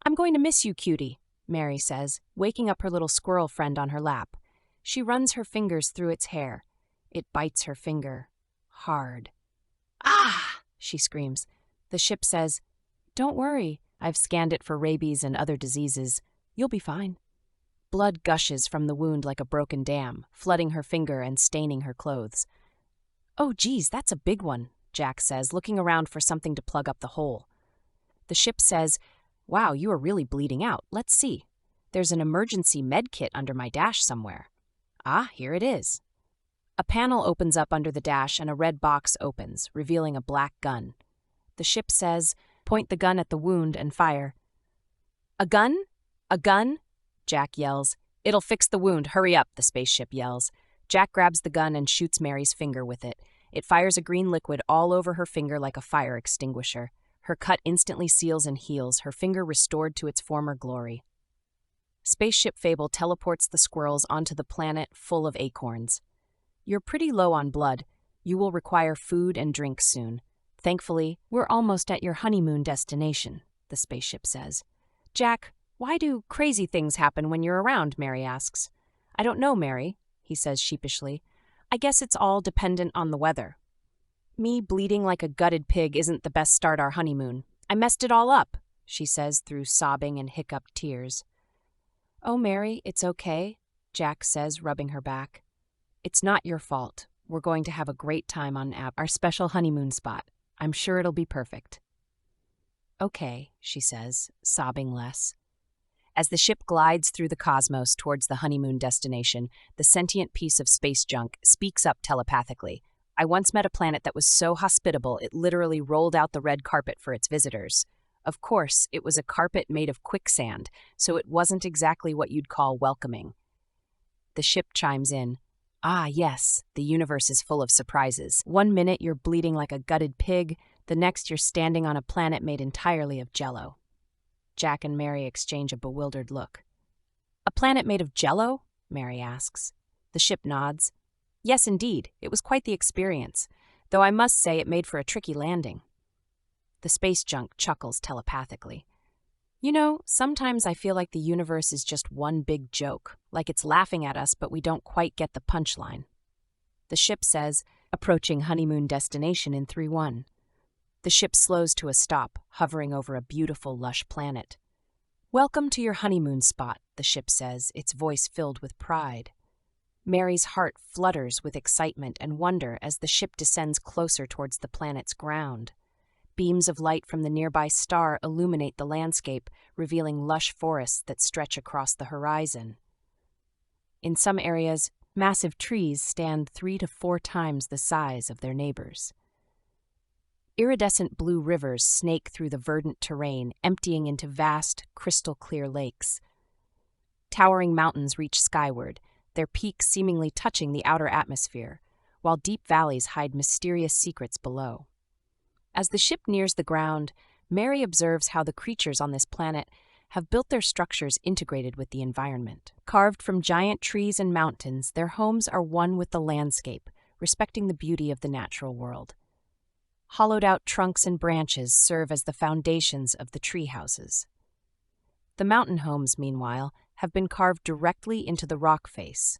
"I'm going to miss you, cutie," Mary says, waking up her little squirrel friend on her lap. She runs her fingers through its hair. It bites her finger. Hard. "Ah!" she screams. The ship says, "Don't worry. I've scanned it for rabies and other diseases. You'll be fine." Blood gushes from the wound like a broken dam, flooding her finger and staining her clothes. "Oh, geez, that's a big one," Jack says, looking around for something to plug up the hole. The ship says, "Wow, you are really bleeding out. Let's see. There's an emergency med kit under my dash somewhere. Ah, here it is." A panel opens up under the dash and a red box opens, revealing a black gun. The ship says, "Point the gun at the wound and fire." "A gun? A gun?" Jack yells. "It'll fix the wound. Hurry up," the spaceship yells. Jack grabs the gun and shoots Mary's finger with it. It fires a green liquid all over her finger like a fire extinguisher. Her cut instantly seals and heals, her finger restored to its former glory. Spaceship Fable teleports the squirrels onto the planet full of acorns. "You're pretty low on blood. You will require food and drink soon. Thankfully, we're almost at your honeymoon destination," the spaceship says. "Jack, why do crazy things happen when you're around?" Mary asks. "I don't know, Mary," he says sheepishly. "I guess it's all dependent on the weather. Me bleeding like a gutted pig isn't the best start our honeymoon. I messed it all up," she says through sobbing and hiccuped tears. "Oh, Mary, it's okay," Jack says, rubbing her back. "It's not your fault. We're going to have a great time on our special honeymoon spot. I'm sure it'll be perfect." "Okay," she says, sobbing less. As the ship glides through the cosmos towards the honeymoon destination, the sentient piece of space junk speaks up telepathically. "I once met a planet that was so hospitable it literally rolled out the red carpet for its visitors. Of course, it was a carpet made of quicksand, so it wasn't exactly what you'd call welcoming." The ship chimes in. "Ah, yes, the universe is full of surprises. One minute you're bleeding like a gutted pig, the next you're standing on a planet made entirely of jello." Jack and Mary exchange a bewildered look. "A planet made of jello?" Mary asks. The ship nods. "Yes, indeed. It was quite the experience, though I must say it made for a tricky landing." The space junk chuckles telepathically. "You know, sometimes I feel like the universe is just one big joke, like it's laughing at us, but we don't quite get the punchline." The ship says, "Approaching honeymoon destination in 3-1. The ship slows to a stop, hovering over a beautiful, lush planet. "Welcome to your honeymoon spot," the ship says, its voice filled with pride. Mary's heart flutters with excitement and wonder as the ship descends closer towards the planet's ground. Beams of light from the nearby star illuminate the landscape, revealing lush forests that stretch across the horizon. In some areas, massive trees stand 3 to 4 times the size of their neighbors. Iridescent blue rivers snake through the verdant terrain, emptying into vast, crystal-clear lakes. Towering mountains reach skyward, their peaks seemingly touching the outer atmosphere, while deep valleys hide mysterious secrets below. As the ship nears the ground, Mary observes how the creatures on this planet have built their structures integrated with the environment. Carved from giant trees and mountains, their homes are one with the landscape, respecting the beauty of the natural world. Hollowed-out trunks and branches serve as the foundations of the tree houses. The mountain homes, meanwhile, have been carved directly into the rock face.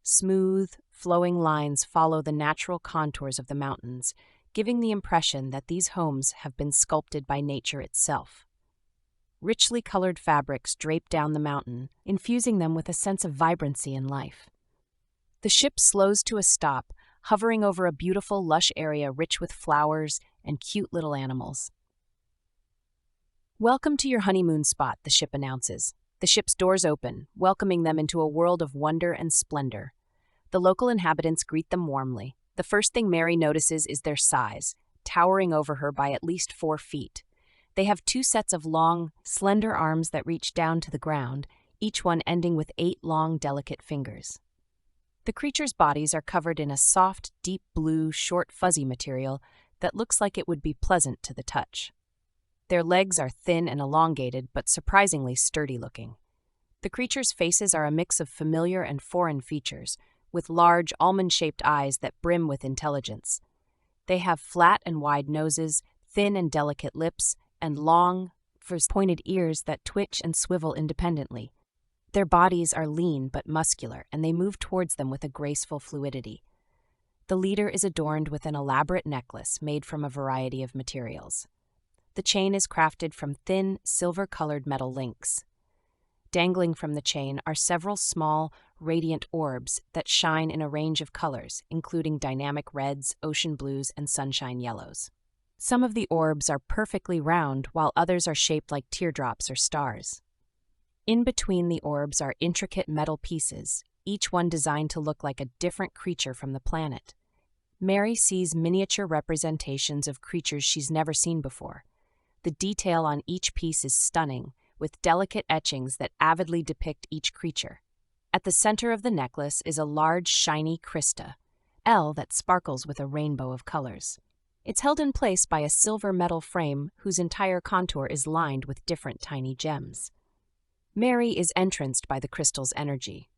Smooth, flowing lines follow the natural contours of the mountains, giving the impression that these homes have been sculpted by nature itself. Richly colored fabrics drape down the mountain, infusing them with a sense of vibrancy and life. The ship slows to a stop, hovering over a beautiful, lush area rich with flowers and cute little animals. "Welcome to your honeymoon spot," the ship announces. The ship's doors open, welcoming them into a world of wonder and splendor. The local inhabitants greet them warmly. The first thing Mary notices is their size, towering over her by at least 4 feet. They have 2 sets of long, slender arms that reach down to the ground, each one ending with 8 long, delicate fingers. The creatures' bodies are covered in a soft, deep blue, short, fuzzy material that looks like it would be pleasant to the touch. Their legs are thin and elongated, but surprisingly sturdy-looking. The creatures' faces are a mix of familiar and foreign features, with large, almond-shaped eyes that brim with intelligence. They have flat and wide noses, thin and delicate lips, and long, pointed ears that twitch and swivel independently. Their bodies are lean but muscular, and they move towards them with a graceful fluidity. The leader is adorned with an elaborate necklace made from a variety of materials. The chain is crafted from thin, silver-colored metal links. Dangling from the chain are several small, radiant orbs that shine in a range of colors, including dynamic reds, ocean blues, and sunshine yellows. Some of the orbs are perfectly round, while others are shaped like teardrops or stars. In between the orbs are intricate metal pieces, each one designed to look like a different creature from the planet. Mary sees miniature representations of creatures she's never seen before. The detail on each piece is stunning, with delicate etchings that avidly depict each creature. At the center of the necklace is a large, shiny crystal that sparkles with a rainbow of colors. It's held in place by a silver metal frame whose entire contour is lined with different tiny gems. Mary is entranced by the crystal's energy.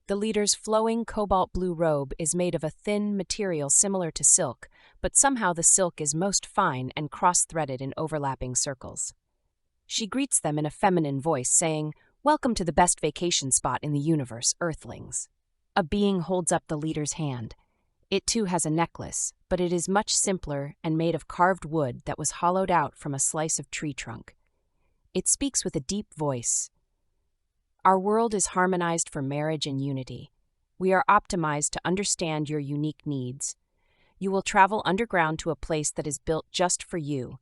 The leader's flowing cobalt blue robe is made of a thin material similar to silk, but somehow the silk is most fine and cross-threaded in overlapping circles. She greets them in a feminine voice, saying, "Welcome to the best vacation spot in the universe, Earthlings." A being holds up the leader's hand. It too has a necklace, but it is much simpler and made of carved wood that was hollowed out from a slice of tree trunk. It speaks with a deep voice. "Our world is harmonized for marriage and unity. We are optimized to understand your unique needs. You will travel underground to a place that is built just for you,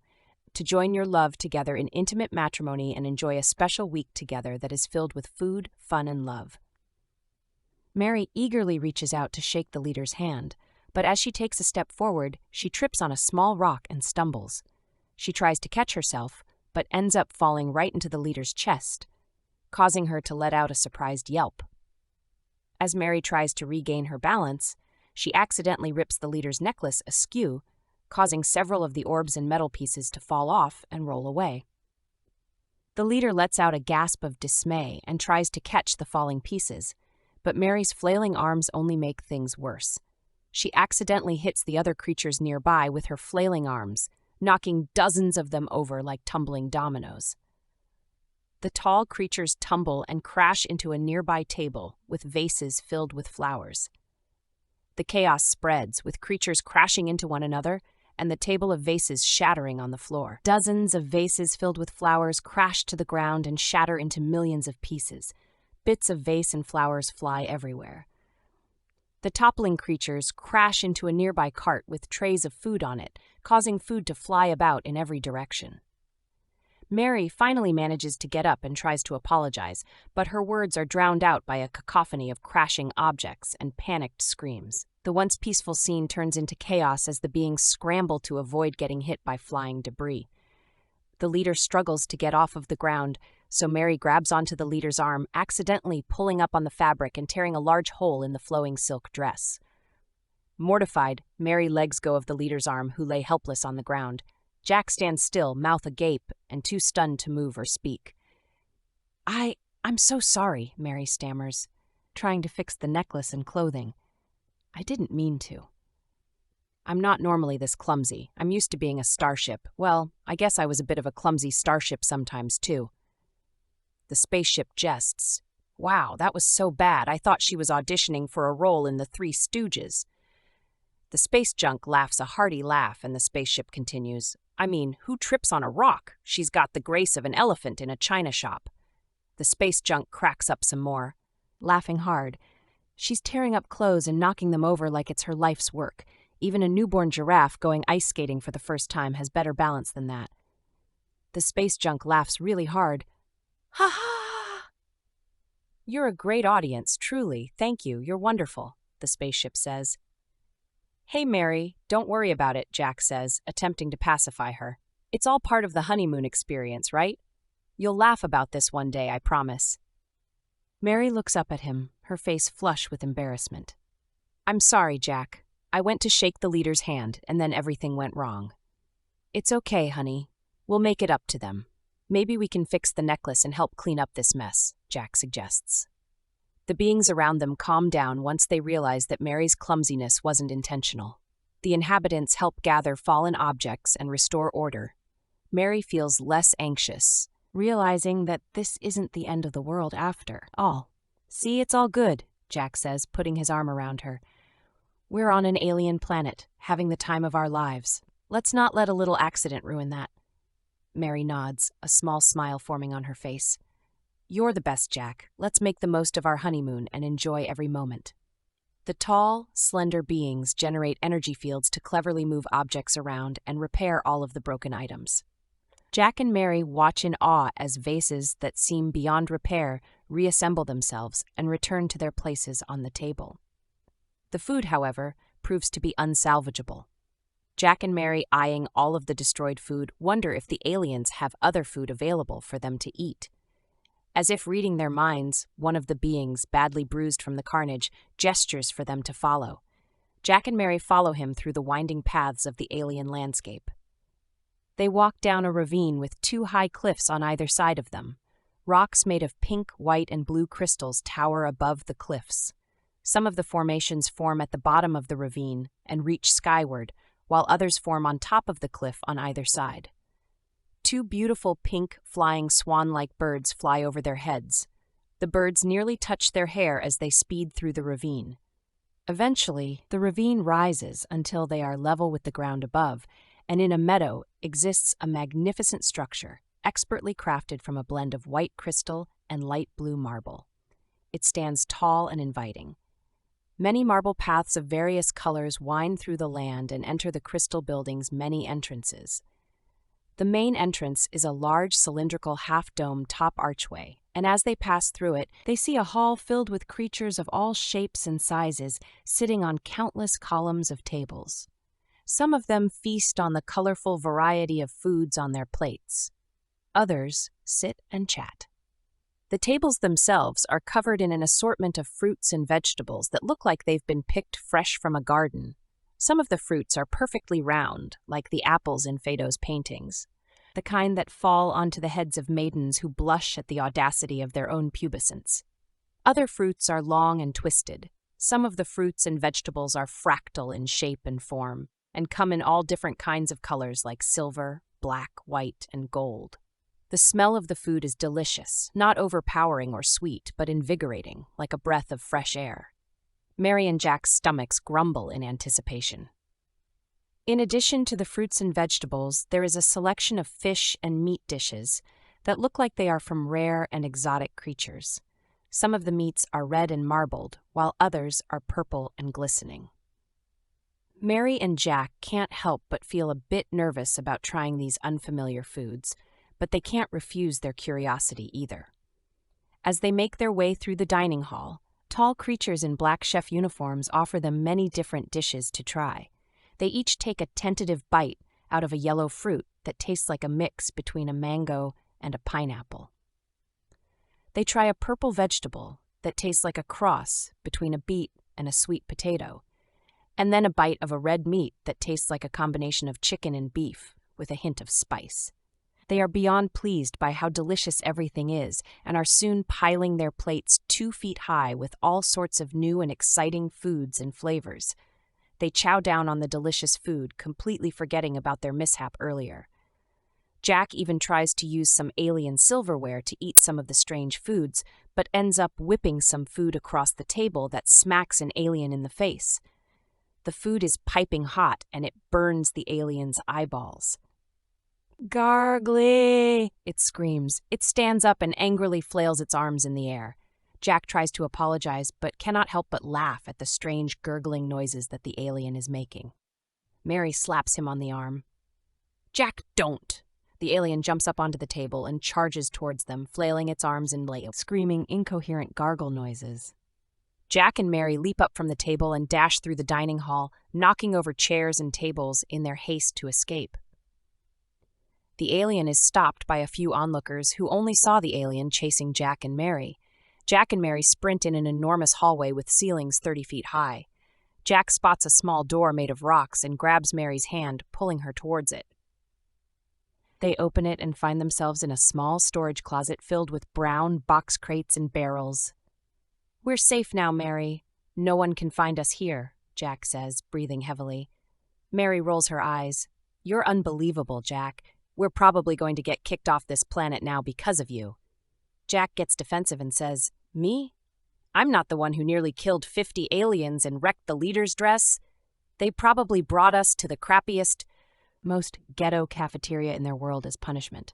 to join your love together in intimate matrimony and enjoy a special week together that is filled with food, fun, and love." Mary eagerly reaches out to shake the leader's hand, but as she takes a step forward, she trips on a small rock and stumbles. She tries to catch herself, but ends up falling right into the leader's chest, causing her to let out a surprised yelp. As Mary tries to regain her balance, she accidentally rips the leader's necklace askew, causing several of the orbs and metal pieces to fall off and roll away. The leader lets out a gasp of dismay and tries to catch the falling pieces, but Mary's flailing arms only make things worse. She accidentally hits the other creatures nearby with her flailing arms, knocking dozens of them over like tumbling dominoes. The tall creatures tumble and crash into a nearby table with vases filled with flowers. The chaos spreads, with creatures crashing into one another and the table of vases shattering on the floor. Dozens of vases filled with flowers crash to the ground and shatter into millions of pieces. Bits of vase and flowers fly everywhere. The toppling creatures crash into a nearby cart with trays of food on it, causing food to fly about in every direction. Mary finally manages to get up and tries to apologize, but her words are drowned out by a cacophony of crashing objects and panicked screams. The once peaceful scene turns into chaos as the beings scramble to avoid getting hit by flying debris. The leader struggles to get off of the ground, so Mary grabs onto the leader's arm, accidentally pulling up on the fabric and tearing a large hole in the flowing silk dress. Mortified, Mary legs go of the leader's arm, who lay helpless on the ground. Jack stands still, mouth agape, and too stunned to move or speak. I'm so sorry," Mary stammers, trying to fix the necklace and clothing. "I didn't mean to. I'm not normally this clumsy. I'm used to being a starship. Well, I guess I was a bit of a clumsy starship sometimes, too." The spaceship jests. "Wow, that was so bad. I thought she was auditioning for a role in the Three Stooges." The space junk laughs a hearty laugh, and the spaceship continues. "I mean, who trips on a rock? She's got the grace of an elephant in a china shop." The space junk cracks up some more, laughing hard. She's tearing up clothes and knocking them over like it's her life's work. Even a newborn giraffe going ice skating for the first time has better balance than that. The space junk laughs really hard. "Ha ha! You're a great audience, truly. Thank you, you're wonderful," the spaceship says. "Hey, Mary, don't worry about it," Jack says, attempting to pacify her. "It's all part of the honeymoon experience, right? You'll laugh about this one day, I promise." Mary looks up at him, her face flush with embarrassment. "I'm sorry, Jack. I went to shake the leader's hand, and then everything went wrong." "It's okay, honey. We'll make it up to them. Maybe we can fix the necklace and help clean up this mess," Jack suggests. The beings around them calm down once they realize that Mary's clumsiness wasn't intentional. The inhabitants help gather fallen objects and restore order. Mary feels less anxious, realizing that this isn't the end of the world after all. "See, it's all good," Jack says, putting his arm around her. "We're on an alien planet, having the time of our lives. Let's not let a little accident ruin that." Mary nods, a small smile forming on her face. "You're the best, Jack. Let's make the most of our honeymoon and enjoy every moment." The tall, slender beings generate energy fields to cleverly move objects around and repair all of the broken items. Jack and Mary watch in awe as vases that seem beyond repair reassemble themselves, and return to their places on the table. The food, however, proves to be unsalvageable. Jack and Mary, eyeing all of the destroyed food, wonder if the aliens have other food available for them to eat. As if reading their minds, one of the beings, badly bruised from the carnage, gestures for them to follow. Jack and Mary follow him through the winding paths of the alien landscape. They walk down a ravine with 2 high cliffs on either side of them. Rocks made of pink, white, and blue crystals tower above the cliffs. Some of the formations form at the bottom of the ravine and reach skyward, while others form on top of the cliff on either side. 2 beautiful pink, flying swan-like birds fly over their heads. The birds nearly touch their hair as they speed through the ravine. Eventually, the ravine rises until they are level with the ground above, and in a meadow exists a magnificent structure, expertly crafted from a blend of white crystal and light blue marble. It stands tall and inviting. Many marble paths of various colors wind through the land and enter the crystal building's many entrances. The main entrance is a large cylindrical half-dome top archway, and as they pass through it, they see a hall filled with creatures of all shapes and sizes sitting on countless columns of tables. Some of them feast on the colorful variety of foods on their plates. Others sit and chat. The tables themselves are covered in an assortment of fruits and vegetables that look like they've been picked fresh from a garden. Some of the fruits are perfectly round, like the apples in Feydeau's paintings, the kind that fall onto the heads of maidens who blush at the audacity of their own pubescence. Other fruits are long and twisted. Some of the fruits and vegetables are fractal in shape and form, and come in all different kinds of colors like silver, black, white, and gold. The smell of the food is delicious, not overpowering or sweet, but invigorating, like a breath of fresh air. Mary and Jack's stomachs grumble in anticipation. In addition to the fruits and vegetables, there is a selection of fish and meat dishes that look like they are from rare and exotic creatures. Some of the meats are red and marbled, while others are purple and glistening. Mary and Jack can't help but feel a bit nervous about trying these unfamiliar foods, but they can't refuse their curiosity either. As they make their way through the dining hall, tall creatures in black chef uniforms offer them many different dishes to try. They each take a tentative bite out of a yellow fruit that tastes like a mix between a mango and a pineapple. They try a purple vegetable that tastes like a cross between a beet and a sweet potato, and then a bite of a red meat that tastes like a combination of chicken and beef with a hint of spice. They are beyond pleased by how delicious everything is and are soon piling their plates 2 feet high with all sorts of new and exciting foods and flavors. They chow down on the delicious food, completely forgetting about their mishap earlier. Jack even tries to use some alien silverware to eat some of the strange foods, but ends up whipping some food across the table that smacks an alien in the face. The food is piping hot and it burns the alien's eyeballs. "Gargly!" it screams. It stands up and angrily flails its arms in the air. Jack tries to apologize, but cannot help but laugh at the strange gurgling noises that the alien is making. Mary slaps him on the arm. "Jack, don't!" The alien jumps up onto the table and charges towards them, flailing its arms and screaming incoherent gargle noises. Jack and Mary leap up from the table and dash through the dining hall, knocking over chairs and tables in their haste to escape. The alien is stopped by a few onlookers who only saw the alien chasing Jack and Mary. Jack and Mary sprint in an enormous hallway with ceilings 30 feet high. Jack spots a small door made of rocks and grabs Mary's hand, pulling her towards it. They open it and find themselves in a small storage closet filled with brown box crates and barrels. "We're safe now, Mary. No one can find us here," Jack says, breathing heavily. Mary rolls her eyes. "You're unbelievable, Jack. We're probably going to get kicked off this planet now because of you." Jack gets defensive and says, "Me? I'm not the one who nearly killed 50 aliens and wrecked the leader's dress. They probably brought us to the crappiest, most ghetto cafeteria in their world as punishment."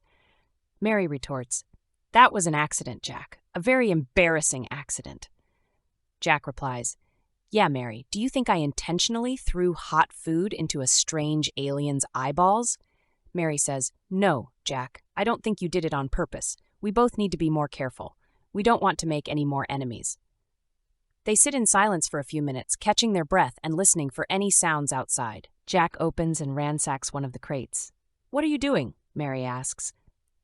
Mary retorts, "That was an accident, Jack. A very embarrassing accident." Jack replies, "Yeah, Mary, do you think I intentionally threw hot food into a strange alien's eyeballs?" Mary says, "No, Jack, I don't think you did it on purpose. We both need to be more careful. We don't want to make any more enemies. They sit in silence for a few minutes, catching their breath and listening for any sounds outside. Jack opens and ransacks one of the crates. "What are you doing?" Mary asks.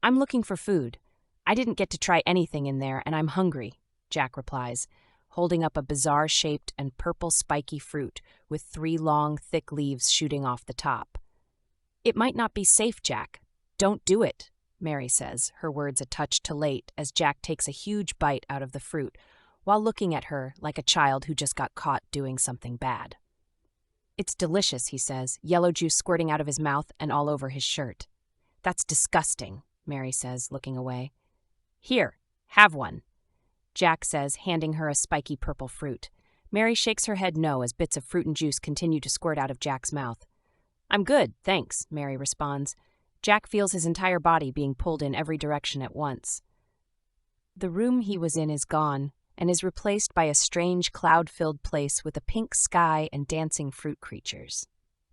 "I'm looking for food. I didn't get to try anything in there, and I'm hungry," Jack replies, holding up a bizarre-shaped and purple spiky fruit with 3 long, thick leaves shooting off the top. "It might not be safe, Jack. Don't do it," Mary says, her words a touch too late as Jack takes a huge bite out of the fruit while looking at her like a child who just got caught doing something bad. "It's delicious," he says, yellow juice squirting out of his mouth and all over his shirt. "That's disgusting," Mary says, looking away. "Here, have one," Jack says, handing her a spiky purple fruit. Mary shakes her head no as bits of fruit and juice continue to squirt out of Jack's mouth. "I'm good, thanks," Mary responds. Jack feels his entire body being pulled in every direction at once. The room he was in is gone and is replaced by a strange cloud-filled place with a pink sky and dancing fruit creatures.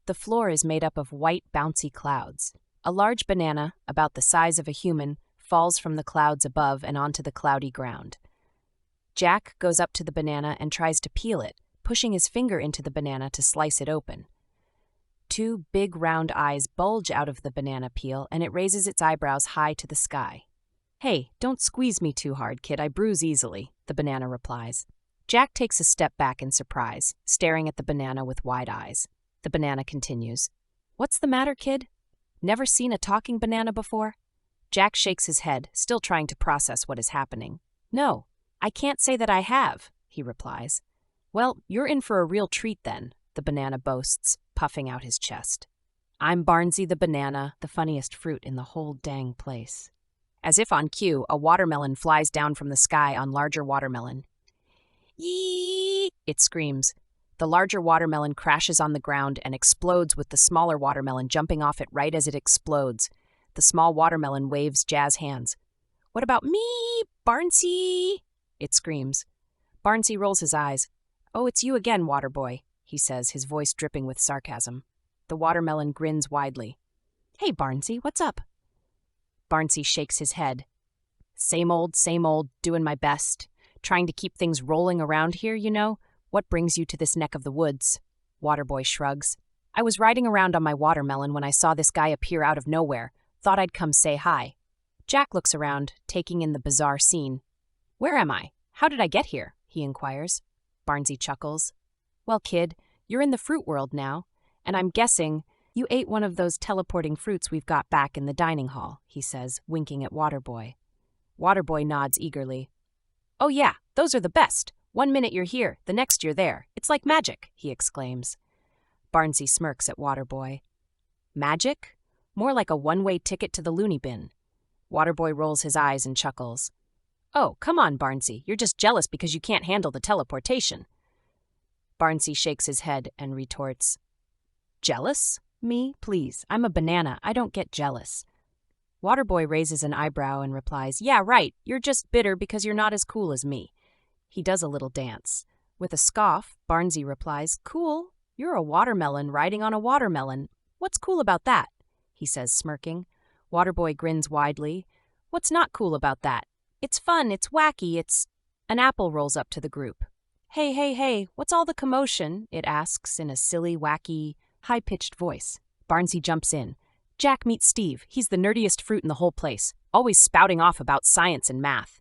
The floor is made up of white, bouncy clouds. A large banana, about the size of a human, falls from the clouds above and onto the cloudy ground. Jack goes up to the banana and tries to peel it, pushing his finger into the banana to slice it open. 2 big round eyes bulge out of the banana peel and it raises its eyebrows high to the sky. "Hey, don't squeeze me too hard, kid. I bruise easily," the banana replies. Jack takes a step back in surprise, staring at the banana with wide eyes. The banana continues. "What's the matter, kid? Never seen a talking banana before?" Jack shakes his head, still trying to process what is happening. "No, I can't say that I have," he replies. "Well, you're in for a real treat then," the banana boasts, puffing out his chest. "I'm Barnsey the banana, the funniest fruit in the whole dang place." As if on cue, a watermelon flies down from the sky on larger watermelon. "Yee!" it screams. The larger watermelon crashes on the ground and explodes with the smaller watermelon jumping off it right as it explodes. The small watermelon waves Jazz hands. "What about me, Barnsey?" it screams. Barnsey rolls his eyes. "Oh, it's you again, Waterboy," he says, his voice dripping with sarcasm. The watermelon grins widely. "Hey, Barnsey, what's up?" Barnsey shakes his head. Same old, doing my best. Trying to keep things rolling around here, you know. What brings you to this neck of the woods?" Waterboy shrugs. "I was riding around on my watermelon when I saw this guy appear out of nowhere. Thought I'd come say hi." Jack looks around, taking in the bizarre scene. "Where am I? How did I get here?" he inquires. Barnsey chuckles. "Well, kid, you're in the fruit world now, and I'm guessing you ate one of those teleporting fruits we've got back in the dining hall," he says, winking at Waterboy. Waterboy nods eagerly. "Oh yeah, those are the best. 1 minute you're here, the next you're there. It's like magic," he exclaims. Barnsey smirks at Waterboy. "Magic? More like a one-way ticket to the loony bin." Waterboy rolls his eyes and chuckles. "Oh, come on, Barnsey. You're just jealous because you can't handle the teleportation." Barnsey shakes his head and retorts. "Jealous? Me? Please. I'm a banana. I don't get jealous." Waterboy raises an eyebrow and replies, "Yeah, right. You're just bitter because you're not as cool as me." He does a little dance. With a scoff, Barnsey replies, "Cool? You're a watermelon riding on a watermelon. What's cool about that?" he says, smirking. Waterboy grins widely. "What's not cool about that? It's fun, it's wacky, it's—" An apple rolls up to the group. Hey, what's all the commotion?" it asks in a silly, wacky, high-pitched voice. Barnsey jumps in. "Jack, meet Steve. He's the nerdiest fruit in the whole place, always spouting off about science and math."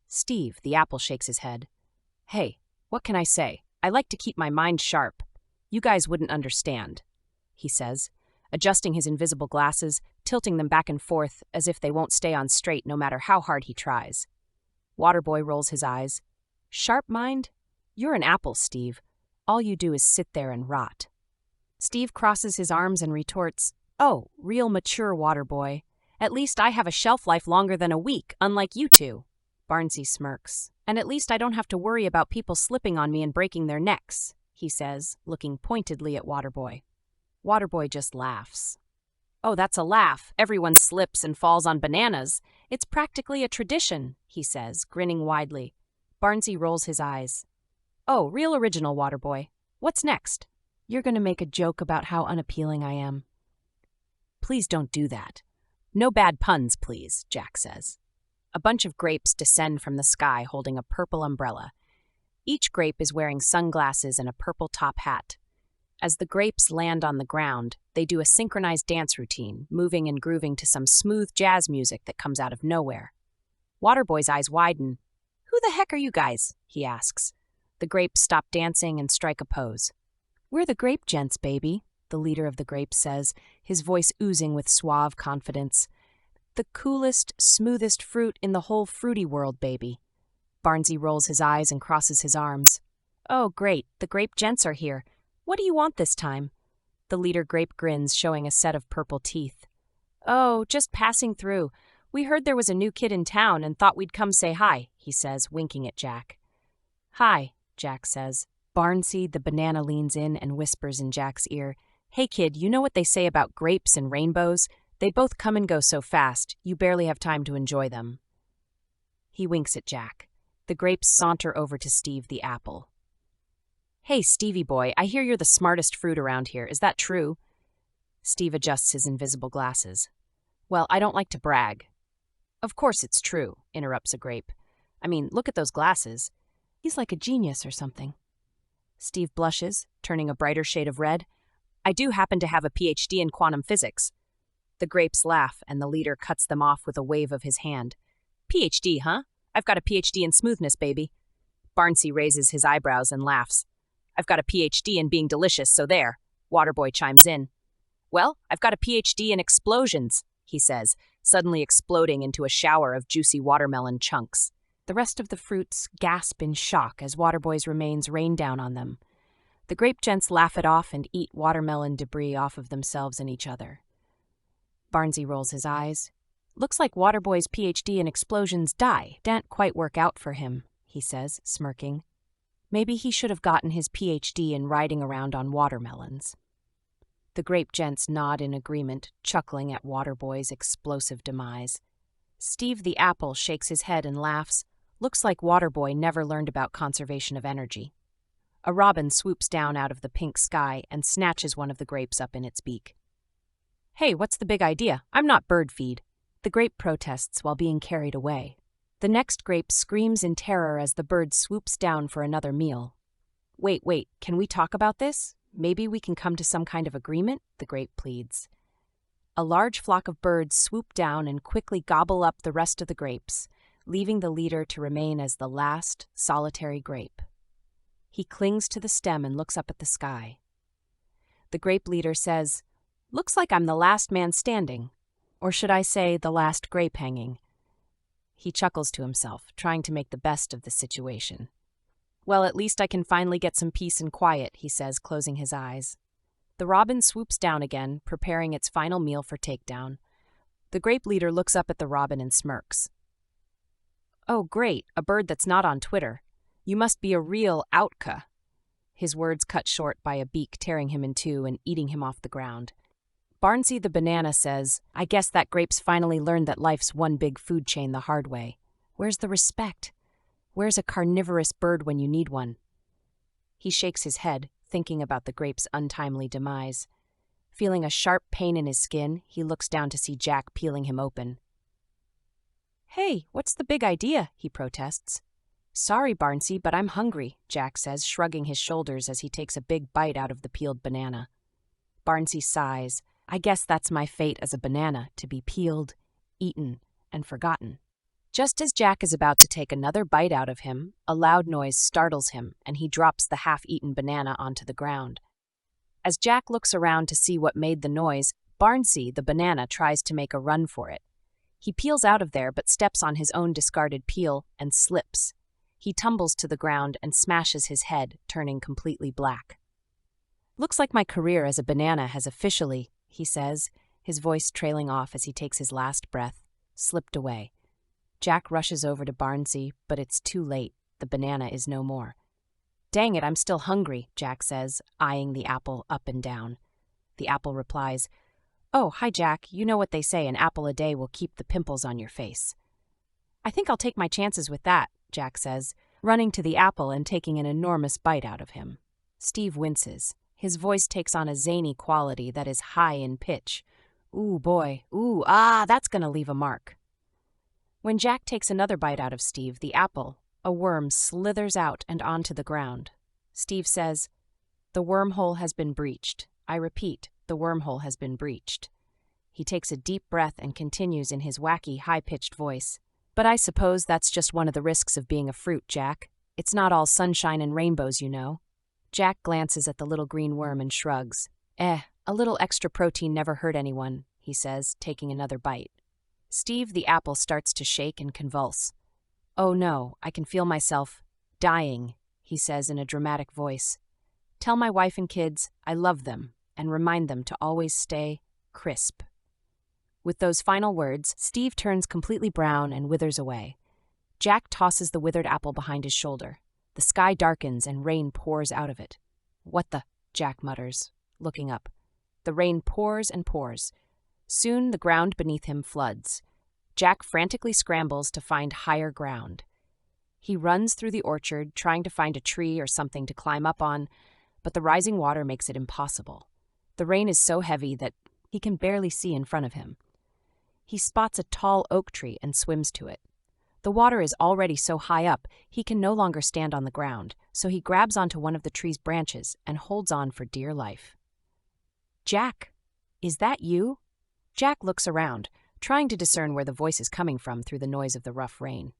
Steve, the apple, shakes his head. "Hey, what can I say? I like to keep my mind sharp. You guys wouldn't understand," he says, adjusting his invisible glasses, tilting them back and forth as if they won't stay on straight no matter how hard he tries. Waterboy rolls his eyes. "Sharp mind? You're an apple, Steve. All you do is sit there and rot." Steve crosses his arms and retorts, "Oh, real mature, Waterboy. At least I have a shelf life longer than a week, unlike you two." Barnsey smirks. "And at least I don't have to worry about people slipping on me and breaking their necks," he says, looking pointedly at Waterboy. Waterboy just laughs. "Oh, that's a laugh. Everyone slips and falls on bananas. It's practically a tradition," he says, grinning widely. Barnsey rolls his eyes. "Oh, real original, Waterboy. What's next?" "You're going to make a joke about how unappealing I am." "Please don't do that. No bad puns, please," Jack says. A bunch of grapes descend from the sky holding a purple umbrella. Each grape is wearing sunglasses and a purple top hat. As the grapes land on the ground, they do a synchronized dance routine, moving and grooving to some smooth jazz music that comes out of nowhere. Waterboy's eyes widen. "Who the heck are you guys?" he asks. The grapes stop dancing and strike a pose. "We're the grape gents, baby," the leader of the grapes says, his voice oozing with suave confidence. "The coolest, smoothest fruit in the whole fruity world, baby." Barnsey rolls his eyes and crosses his arms. "Oh, great, the grape gents are here. What do you want this time?" The leader grape grins, showing a set of purple teeth. "Oh, just passing through. We heard there was a new kid in town and thought we'd come say hi," he says, winking at Jack. "Hi," Jack says. Barnsey, the banana, leans in and whispers in Jack's ear, "Hey kid, you know what they say about grapes and rainbows? They both come and go so fast, you barely have time to enjoy them." He winks at Jack. The grapes saunter over to Steve the apple. "Hey, Stevie boy, I hear you're the smartest fruit around here. Is that true?" Steve adjusts his invisible glasses. "Well, I don't like to brag." "Of course it's true," interrupts a grape. "I mean, look at those glasses. He's like a genius or something." Steve blushes, turning a brighter shade of red. "I do happen to have a PhD in quantum physics." The grapes laugh, and the leader cuts them off with a wave of his hand. "PhD, huh? I've got a PhD in smoothness, baby." Barnsey raises his eyebrows and laughs. "I've got a PhD in being delicious, so there." Waterboy chimes in. "Well, I've got a PhD in explosions," he says, suddenly exploding into a shower of juicy watermelon chunks. The rest of the fruits gasp in shock as Waterboy's remains rain down on them. The grape gents laugh it off and eat watermelon debris off of themselves and each other. Barnsey rolls his eyes. "Looks like Waterboy's PhD in explosions didn't quite work out for him," he says, smirking. "Maybe he should have gotten his PhD in riding around on watermelons." The grape gents nod in agreement, chuckling at Waterboy's explosive demise. Steve the apple shakes his head and laughs. Looks like Waterboy never learned about conservation of energy. A robin swoops down out of the pink sky and snatches one of the grapes up in its beak. "Hey, what's the big idea? I'm not bird feed." The grape protests while being carried away. The next grape screams in terror as the bird swoops down for another meal. Wait, can we talk about this? Maybe we can come to some kind of agreement," the grape pleads. A large flock of birds swoop down and quickly gobble up the rest of the grapes, leaving the leader to remain as the last, solitary grape. He clings to the stem and looks up at the sky. The grape leader says, "Looks like I'm the last man standing. Or should I say, the last grape hanging?" He chuckles to himself, trying to make the best of the situation. "Well, at least I can finally get some peace and quiet," he says, closing his eyes. The robin swoops down again, preparing its final meal for takedown. The grape leader looks up at the robin and smirks. "Oh, great, a bird that's not on Twitter. You must be a real outca." His words cut short by a beak tearing him in two and eating him off the ground. Barnsey the banana says, "I guess that grape's finally learned that life's one big food chain the hard way. Where's the respect? Where's a carnivorous bird when you need one?" He shakes his head, thinking about the grape's untimely demise. Feeling a sharp pain in his skin, he looks down to see Jack peeling him open. "Hey, what's the big idea?" he protests. "Sorry, Barnsey, but I'm hungry," Jack says, shrugging his shoulders as he takes a big bite out of the peeled banana. Barnsey sighs. "I guess that's my fate as a banana, to be peeled, eaten, and forgotten." Just as Jack is about to take another bite out of him, a loud noise startles him, and he drops the half-eaten banana onto the ground. As Jack looks around to see what made the noise, Barnsey, the banana, tries to make a run for it. He peels out of there but steps on his own discarded peel and slips. He tumbles to the ground and smashes his head, turning completely black. "Looks like my career as a banana has officially," he says, his voice trailing off as he takes his last breath, slipped away. Jack rushes over to Barnsey, but it's too late. The banana is no more. "Dang it, I'm still hungry," Jack says, eyeing the apple up and down. The apple replies, "Oh, hi Jack, you know what they say, an apple a day will keep the pimples on your face." "I think I'll take my chances with that," Jack says, running to the apple and taking an enormous bite out of him. Steve winces. His voice takes on a zany quality that is high in pitch. "Ooh, boy. Ooh, that's gonna leave a mark." When Jack takes another bite out of Steve, the apple, a worm slithers out and onto the ground. Steve says, "The wormhole has been breached. I repeat, the wormhole has been breached." He takes a deep breath and continues in his wacky, high-pitched voice. "But I suppose that's just one of the risks of being a fruit, Jack. It's not all sunshine and rainbows, you know." Jack glances at the little green worm and shrugs. A little extra protein never hurt anyone," he says, taking another bite. Steve, the apple, starts to shake and convulse. "Oh no, I can feel myself dying," he says in a dramatic voice. "Tell my wife and kids I love them and remind them to always stay crisp." With those final words, Steve turns completely brown and withers away. Jack tosses the withered apple behind his shoulder. The sky darkens and rain pours out of it. "What the?" Jack mutters, looking up. The rain pours and pours. Soon the ground beneath him floods. Jack frantically scrambles to find higher ground. He runs through the orchard, trying to find a tree or something to climb up on, but the rising water makes it impossible. The rain is so heavy that he can barely see in front of him. He spots a tall oak tree and swims to it. The water is already so high up, he can no longer stand on the ground, so he grabs onto one of the tree's branches and holds on for dear life. "Jack, is that you?" Jack looks around, trying to discern where the voice is coming from through the noise of the rough rain.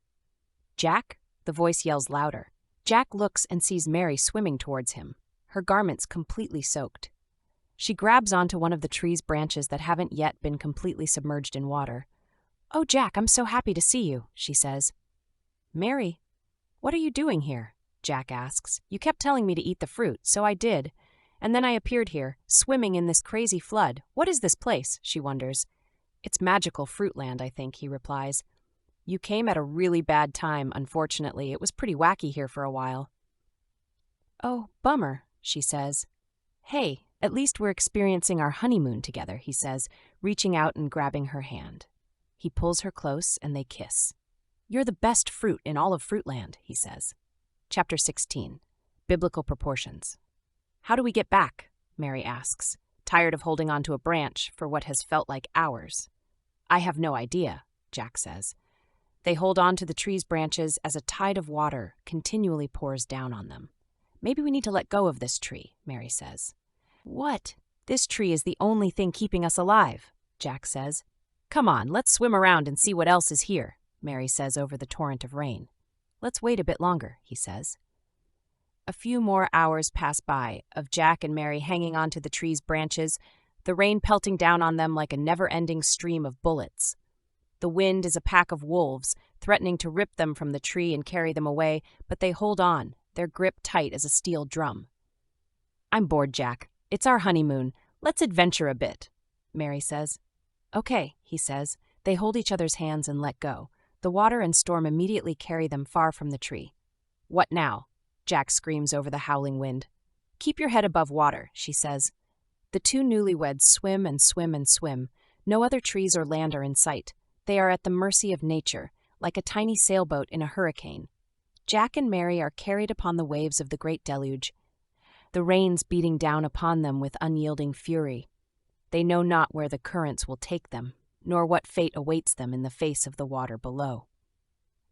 "Jack?" The voice yells louder. Jack looks and sees Mary swimming towards him, her garments completely soaked. She grabs onto one of the tree's branches that haven't yet been completely submerged in water. "Oh, Jack, I'm so happy to see you," she says. "Mary, what are you doing here?" Jack asks. "You kept telling me to eat the fruit, so I did. And then I appeared here, swimming in this crazy flood. What is this place?" she wonders. "It's magical Fruitland, I think," he replies. "You came at a really bad time, unfortunately. It was pretty wacky here for a while." "Oh, bummer," she says. "Hey, at least we're experiencing our honeymoon together," he says, reaching out and grabbing her hand. He pulls her close and they kiss. "You're the best fruit in all of Fruitland," he says. Chapter 16. Biblical Proportions. "How do we get back?" Mary asks, tired of holding on to a branch for what has felt like hours. "I have no idea," Jack says. They hold on to the tree's branches as a tide of water continually pours down on them. "Maybe we need to let go of this tree," Mary says. "What? This tree is the only thing keeping us alive," Jack says. "Come on, let's swim around and see what else is here," Mary says over the torrent of rain. "Let's wait a bit longer," he says. A few more hours pass by, of Jack and Mary hanging onto the tree's branches, the rain pelting down on them like a never-ending stream of bullets. The wind is a pack of wolves, threatening to rip them from the tree and carry them away, but they hold on, their grip tight as a steel drum. "I'm bored, Jack. It's our honeymoon. Let's adventure a bit," Mary says. "Okay," he says. They hold each other's hands and let go. The water and storm immediately carry them far from the tree. "What now?" Jack screams over the howling wind. "Keep your head above water," she says. The two newlyweds swim and swim and swim. No other trees or land are in sight. They are at the mercy of nature, like a tiny sailboat in a hurricane. Jack and Mary are carried upon the waves of the great deluge, the rains beating down upon them with unyielding fury. They know not where the currents will take them, nor what fate awaits them in the face of the water below.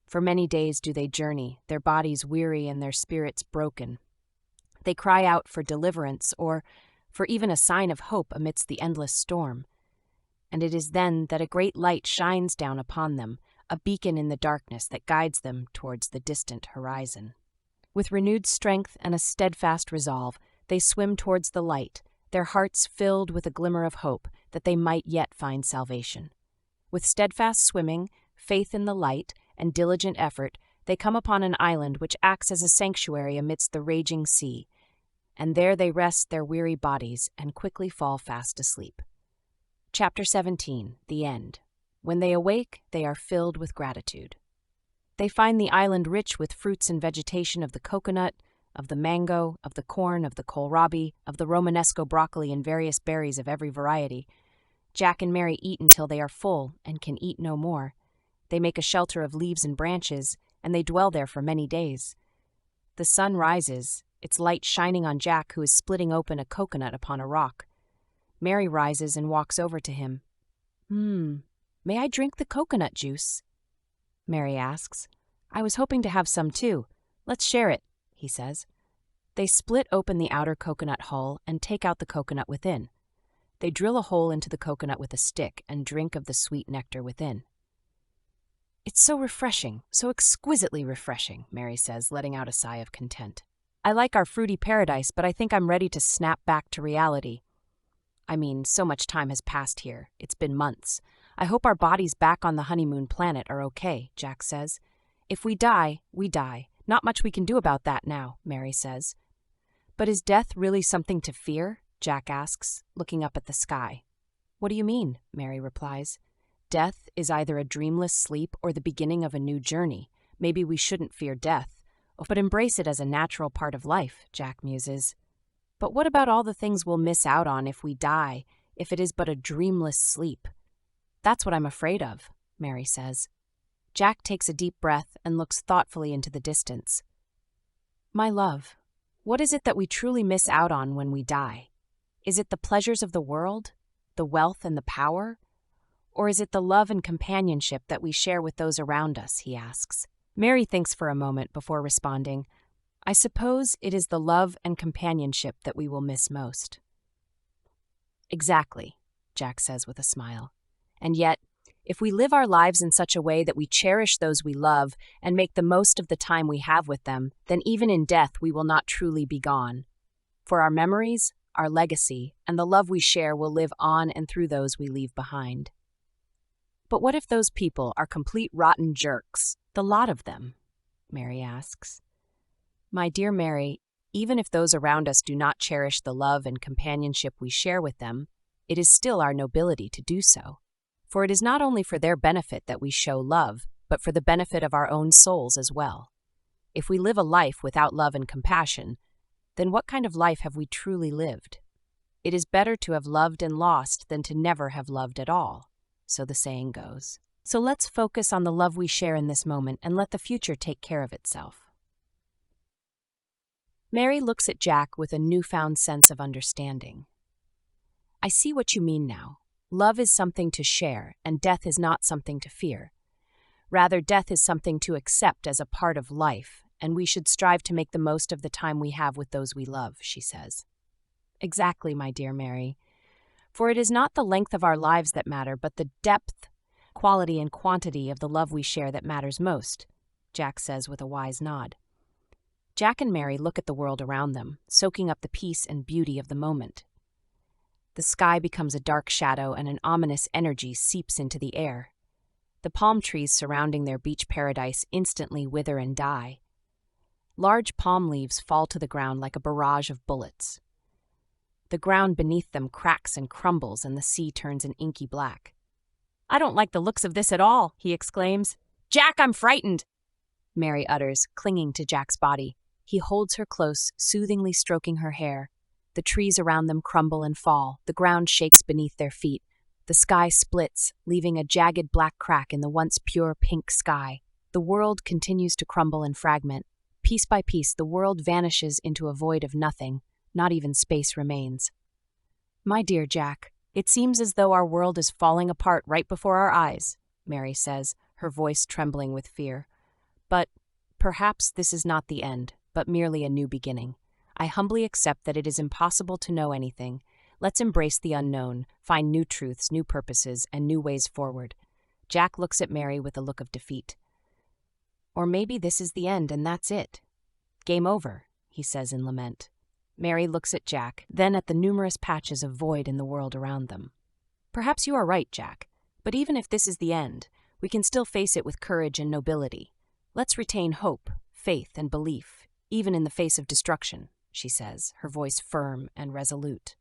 For many days do they journey, their bodies weary and their spirits broken. They cry out for deliverance or for even a sign of hope amidst the endless storm. And it is then that a great light shines down upon them, a beacon in the darkness that guides them towards the distant horizon. With renewed strength and a steadfast resolve, they swim towards the light, their hearts filled with a glimmer of hope that they might yet find salvation. With steadfast swimming, faith in the light, and diligent effort, they come upon an island which acts as a sanctuary amidst the raging sea, and there they rest their weary bodies and quickly fall fast asleep. Chapter 17. The End. When they awake, they are filled with gratitude. They find the island rich with fruits and vegetation of the coconut, of the mango, of the corn, of the kohlrabi, of the romanesco broccoli, and various berries of every variety. Jack and Mary eat until they are full and can eat no more. They make a shelter of leaves and branches, and they dwell there for many days. The sun rises, its light shining on Jack, who is splitting open a coconut upon a rock. Mary rises and walks over to him. May I drink the coconut juice?" Mary asks. I was hoping to have some too. Let's share it, he says. They split open the outer coconut hull and take out the coconut within. They drill a hole into the coconut with a stick and drink of the sweet nectar within. It's so refreshing, so exquisitely refreshing, Mary says, letting out a sigh of content. I like our fruity paradise, but I think I'm ready to snap back to reality. I mean, so much time has passed here. It's been months. I hope our bodies back on the honeymoon planet are okay, Jack says. If we die, we die. Not much we can do about that now, Mary says. But is death really something to fear? Jack asks, looking up at the sky. What do you mean? Mary replies. Death is either a dreamless sleep or the beginning of a new journey. Maybe we shouldn't fear death, but embrace it as a natural part of life, Jack muses. But what about all the things we'll miss out on if we die, if it is but a dreamless sleep? That's what I'm afraid of, Mary says. Jack takes a deep breath and looks thoughtfully into the distance. My love, what is it that we truly miss out on when we die? Is it the pleasures of the world, the wealth and the power? Or is it the love and companionship that we share with those around us, he asks. Mary thinks for a moment before responding, I suppose it is the love and companionship that we will miss most. Exactly, Jack says with a smile. And yet, if we live our lives in such a way that we cherish those we love and make the most of the time we have with them, then even in death we will not truly be gone. For our memories, our legacy, and the love we share will live on and through those we leave behind. But what if those people are complete rotten jerks, the lot of them? Mary asks. My dear Mary, even if those around us do not cherish the love and companionship we share with them, it is still our nobility to do so. For it is not only for their benefit that we show love, but for the benefit of our own souls as well. If we live a life without love and compassion, then what kind of life have we truly lived? It is better to have loved and lost than to never have loved at all, so the saying goes. So let's focus on the love we share in this moment and let the future take care of itself. Mary looks at Jack with a newfound sense of understanding. I see what you mean now. Love is something to share, and death is not something to fear. Rather, death is something to accept as a part of life, and we should strive to make the most of the time we have with those we love, she says. Exactly, my dear Mary. For it is not the length of our lives that matter, but the depth, quality, and quantity of the love we share that matters most, Jack says with a wise nod. Jack and Mary look at the world around them, soaking up the peace and beauty of the moment. The sky becomes a dark shadow and an ominous energy seeps into the air. The palm trees surrounding their beach paradise instantly wither and die. Large palm leaves fall to the ground like a barrage of bullets. The ground beneath them cracks and crumbles and the sea turns an inky black. I don't like the looks of this at all, he exclaims. Jack, I'm frightened, Mary utters, clinging to Jack's body. He holds her close, soothingly stroking her hair. The trees around them crumble and fall. The ground shakes beneath their feet. The sky splits, leaving a jagged black crack in the once pure pink sky. The world continues to crumble and fragment. Piece by piece, the world vanishes into a void of nothing. Not even space remains. My dear Jack, it seems as though our world is falling apart right before our eyes, Mary says, her voice trembling with fear. But perhaps this is not the end, but merely a new beginning. I humbly accept that it is impossible to know anything. Let's embrace the unknown, find new truths, new purposes, and new ways forward. Jack looks at Mary with a look of defeat. Or maybe this is the end and that's it. Game over, he says in lament. Mary looks at Jack, then at the numerous patches of void in the world around them. Perhaps you are right, Jack, but even if this is the end, we can still face it with courage and nobility. Let's retain hope, faith, and belief, even in the face of destruction, she says, her voice firm and resolute.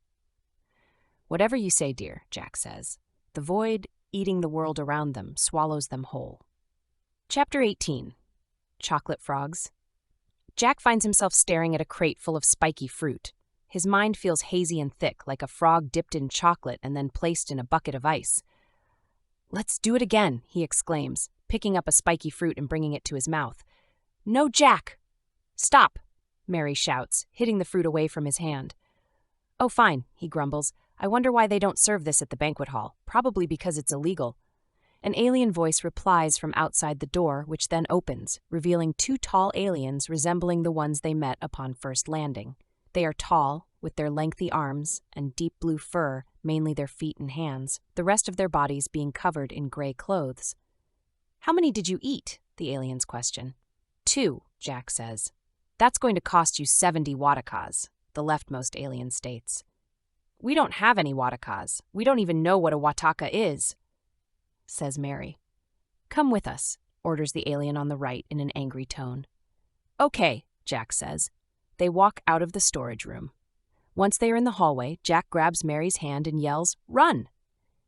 Whatever you say, dear, Jack says. The void, eating the world around them, swallows them whole. Chapter 18. Chocolate Frogs. Jack finds himself staring at a crate full of spiky fruit. His mind feels hazy and thick, like a frog dipped in chocolate and then placed in a bucket of ice. Let's do it again, he exclaims, picking up a spiky fruit and bringing it to his mouth. No, Jack! Stop, Mary shouts, hitting the fruit away from his hand. Oh, fine, he grumbles. I wonder why they don't serve this at the banquet hall. Probably because it's illegal. An alien voice replies from outside the door, which then opens, revealing two tall aliens resembling the ones they met upon first landing. They are tall, with their lengthy arms and deep blue fur, mainly their feet and hands, the rest of their bodies being covered in gray clothes. "How many did you eat?" the aliens question. "2, Jack says. "That's going to cost you 70 watakas, the leftmost alien states. "We don't have any watakas. We don't even know what a wataka is," says Mary. "Come with us," orders the alien on the right in an angry tone. "Okay," Jack says. They walk out of the storage room. Once they are in the hallway, Jack grabs Mary's hand and yells, "Run!"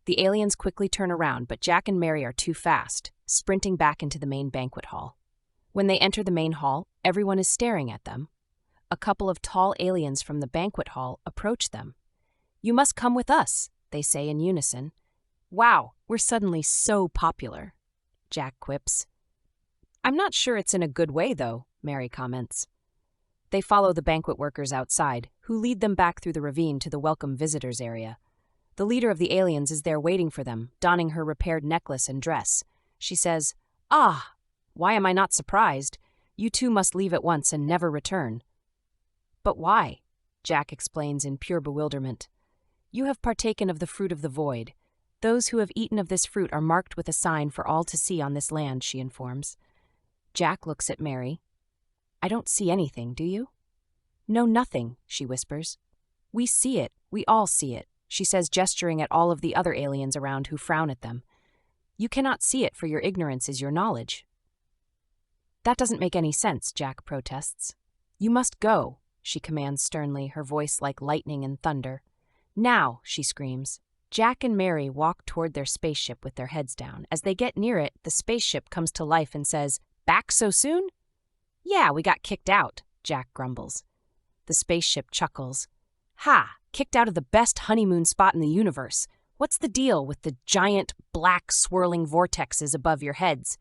The aliens quickly turn around, but Jack and Mary are too fast, sprinting back into the main banquet hall. When they enter the main hall, everyone is staring at them. A couple of tall aliens from the banquet hall approach them. "You must come with us," they say in unison. "Wow, we're suddenly so popular," Jack quips. "I'm not sure it's in a good way, though," Mary comments. They follow the banquet workers outside, who lead them back through the ravine to the welcome visitors area. The leader of the aliens is there waiting for them, donning her repaired necklace and dress. She says, "Ah, why am I not surprised? You two must leave at once and never return." "But why?" Jack explains in pure bewilderment. "You have partaken of the fruit of the void. Those who have eaten of this fruit are marked with a sign for all to see on this land," she informs. Jack looks at Mary. "I don't see anything, do you?" "No, nothing," she whispers. "We see it. We all see it," she says, gesturing at all of the other aliens around who frown at them. "You cannot see it, for your ignorance is your knowledge." "That doesn't make any sense," Jack protests. "You must go," she commands sternly, her voice like lightning and thunder. "Now," she screams. Jack and Mary walk toward their spaceship with their heads down. As they get near it, the spaceship comes to life and says, "Back so soon?" "Yeah, we got kicked out," Jack grumbles. The spaceship chuckles. "Ha! Kicked out of the best honeymoon spot in the universe. What's the deal with the giant, black, swirling vortexes above your heads?"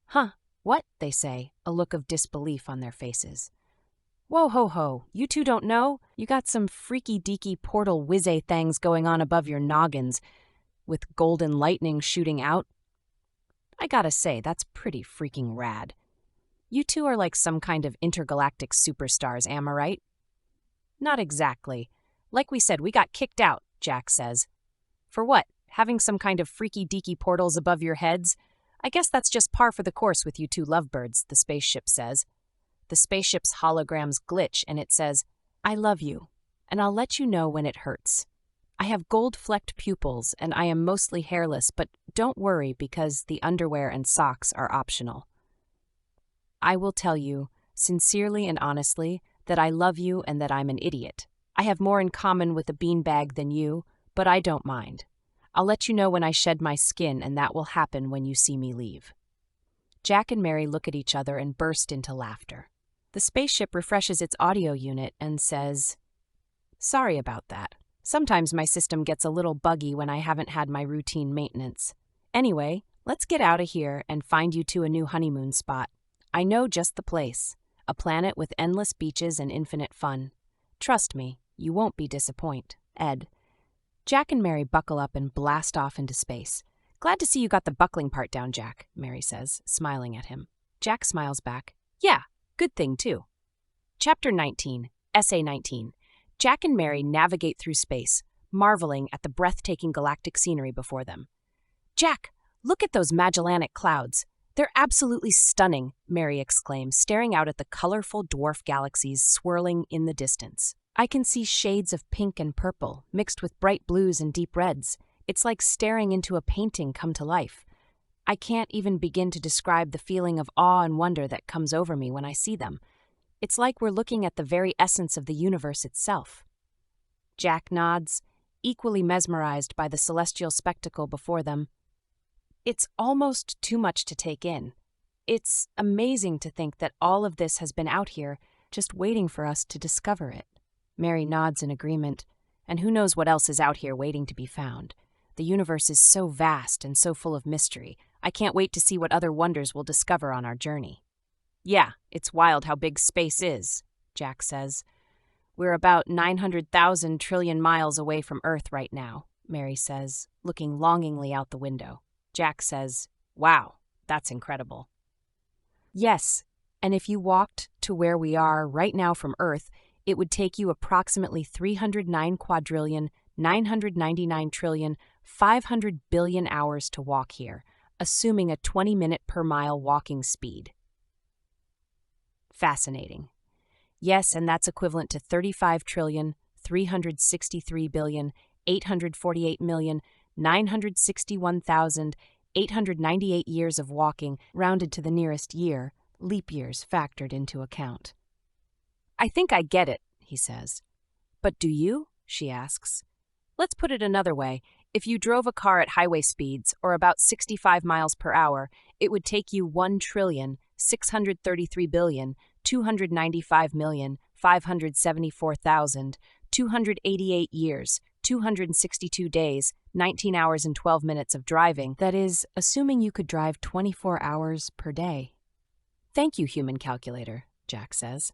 "Huh, what?" they say, a look of disbelief on their faces. "Whoa ho ho, you two don't know? You got some freaky-deaky portal whiz-a things going on above your noggins, with golden lightning shooting out. I gotta say, that's pretty freaking rad. You two are like some kind of intergalactic superstars, am I right?" "Not exactly. Like we said, we got kicked out," Jack says. "For what? Having some kind of freaky-deaky portals above your heads? I guess that's just par for the course with you two lovebirds," the spaceship says. The spaceship's holograms glitch and it says, "I love you, and I'll let you know when it hurts. I have gold-flecked pupils and I am mostly hairless, but don't worry because the underwear and socks are optional. I will tell you, sincerely and honestly, that I love you and that I'm an idiot. I have more in common with a beanbag than you, but I don't mind. I'll let you know when I shed my skin, and that will happen when you see me leave." Jack and Mary look at each other and burst into laughter. The spaceship refreshes its audio unit and says, "Sorry about that. Sometimes my system gets a little buggy when I haven't had my routine maintenance. Anyway, let's get out of here and find you two a new honeymoon spot. I know just the place. A planet with endless beaches and infinite fun. Trust me, you won't be disappointed. Ed." Jack and Mary buckle up and blast off into space. "Glad to see you got the buckling part down, Jack," Mary says, smiling at him. Jack smiles back. "Yeah, good thing, too." Chapter 19, Essay 19. Jack and Mary navigate through space, marveling at the breathtaking galactic scenery before them. "Jack, look at those Magellanic clouds. They're absolutely stunning," Mary exclaims, staring out at the colorful dwarf galaxies swirling in the distance. "I can see shades of pink and purple, mixed with bright blues and deep reds. It's like staring into a painting come to life. I can't even begin to describe the feeling of awe and wonder that comes over me when I see them. It's like we're looking at the very essence of the universe itself." Jack nods, equally mesmerized by the celestial spectacle before them. "It's almost too much to take in. It's amazing to think that all of this has been out here, just waiting for us to discover it." Mary nods in agreement, and who knows what else is out here waiting to be found. The universe is so vast and so full of mystery. I can't wait to see what other wonders we'll discover on our journey. "Yeah, it's wild how big space is," Jack says. "We're about 900,000 trillion miles away from Earth right now," Mary says, looking longingly out the window. Jack says, "Wow, that's incredible." Yes, and if you walked to where we are right now from Earth, it would take you approximately 309 quadrillion, 999 trillion, 500 billion hours to walk here, assuming a 20-minute per mile walking speed. Fascinating. Yes, and that's equivalent to 35 trillion, 363 billion, 848 million, 961,898 years of walking, rounded to the nearest year, leap years factored into account. "I think I get it," he says. "But do you?" she asks. "Let's put it another way. If you drove a car at highway speeds, or about 65 miles per hour, it would take you 1,633,295,574,288 years, 262 days, 19 hours and 12 minutes of driving. That is, assuming you could drive 24 hours per day." "Thank you, human calculator," Jack says.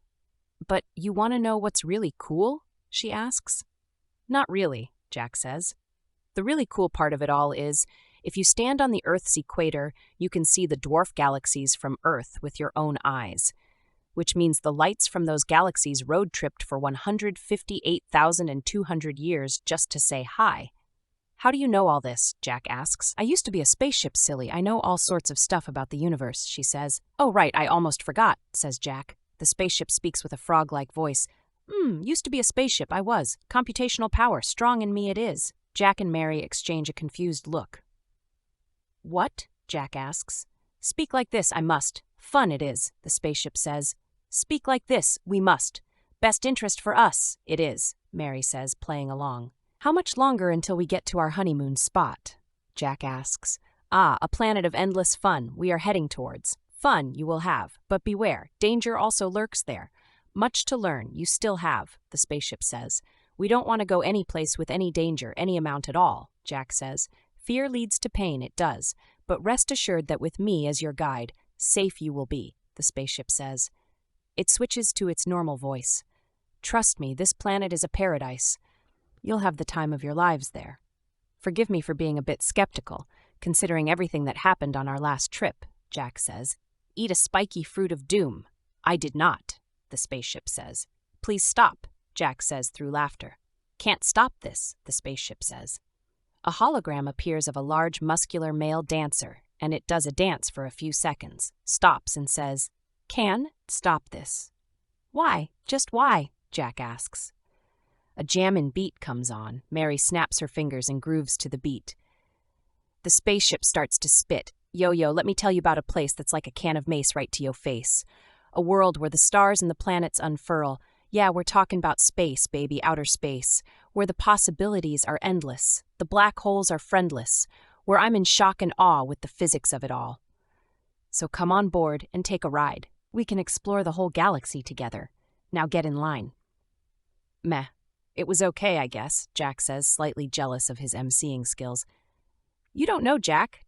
"But you want to know what's really cool?" she asks. "Not really," Jack says. "The really cool part of it all is, if you stand on the Earth's equator, you can see the dwarf galaxies from Earth with your own eyes, which means the lights from those galaxies road-tripped for 158,200 years just to say hi." "How do you know all this?" Jack asks. "I used to be a spaceship, silly. I know all sorts of stuff about the universe," she says. "Oh, right, I almost forgot," says Jack. The spaceship speaks with a frog-like voice. Used to be a spaceship, I was. Computational power, strong in me it is." Jack and Mary exchange a confused look. "What?" Jack asks. "Speak like this, I must. Fun it is," the spaceship says. "Speak like this, we must. Best interest for us, it is," Mary says, playing along. "How much longer until we get to our honeymoon spot?" Jack asks. "Ah, a planet of endless fun we are heading towards. Fun you will have, but beware, danger also lurks there. Much to learn you still have," the spaceship says. "We don't want to go any place with any danger, any amount at all," Jack says. "Fear leads to pain, it does, but rest assured that with me as your guide, safe you will be," the spaceship says. It switches to its normal voice. "Trust me, this planet is a paradise. You'll have the time of your lives there. Forgive me for being a bit skeptical, considering everything that happened on our last trip," Jack says. "Eat a spiky fruit of doom." "I did not," the spaceship says. "Please stop," Jack says through laughter. "Can't stop this," the spaceship says. A hologram appears of a large muscular male dancer, and it does a dance for a few seconds, stops and says, "Can stop this." "Why? Just why?" Jack asks. A jammin' beat comes on. Mary snaps her fingers and grooves to the beat. The spaceship starts to spit. "Yo, let me tell you about a place that's like a can of mace right to your face. A world where the stars and the planets unfurl. Yeah, we're talking about space, baby, outer space. Where the possibilities are endless. The black holes are friendless. Where I'm in shock and awe with the physics of it all. So come on board and take a ride. We can explore the whole galaxy together. Now get in line." "Meh. It was okay, I guess," Jack says, slightly jealous of his emceeing skills. "You don't know Jack.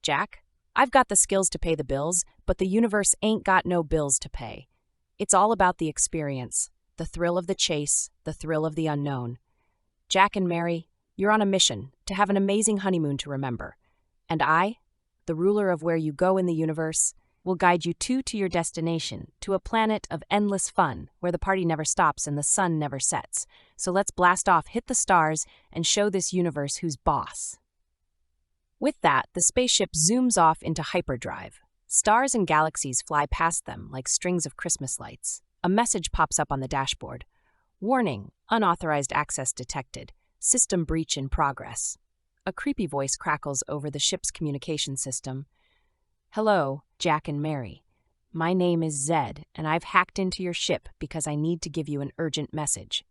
I've got the skills to pay the bills, but the universe ain't got no bills to pay. It's all about the experience, the thrill of the chase, the thrill of the unknown. Jack and Mary, you're on a mission to have an amazing honeymoon to remember. And I, the ruler of where you go in the universe, will guide you to your destination, to a planet of endless fun, where the party never stops and the sun never sets. So let's blast off, hit the stars, and show this universe who's boss." With that, the spaceship zooms off into hyperdrive. Stars and galaxies fly past them like strings of Christmas lights. A message pops up on the dashboard. "Warning, unauthorized access detected. System breach in progress." A creepy voice crackles over the ship's communication system. "Hello, Jack and Mary. My name is Zed, and I've hacked into your ship because I need to give you an urgent message."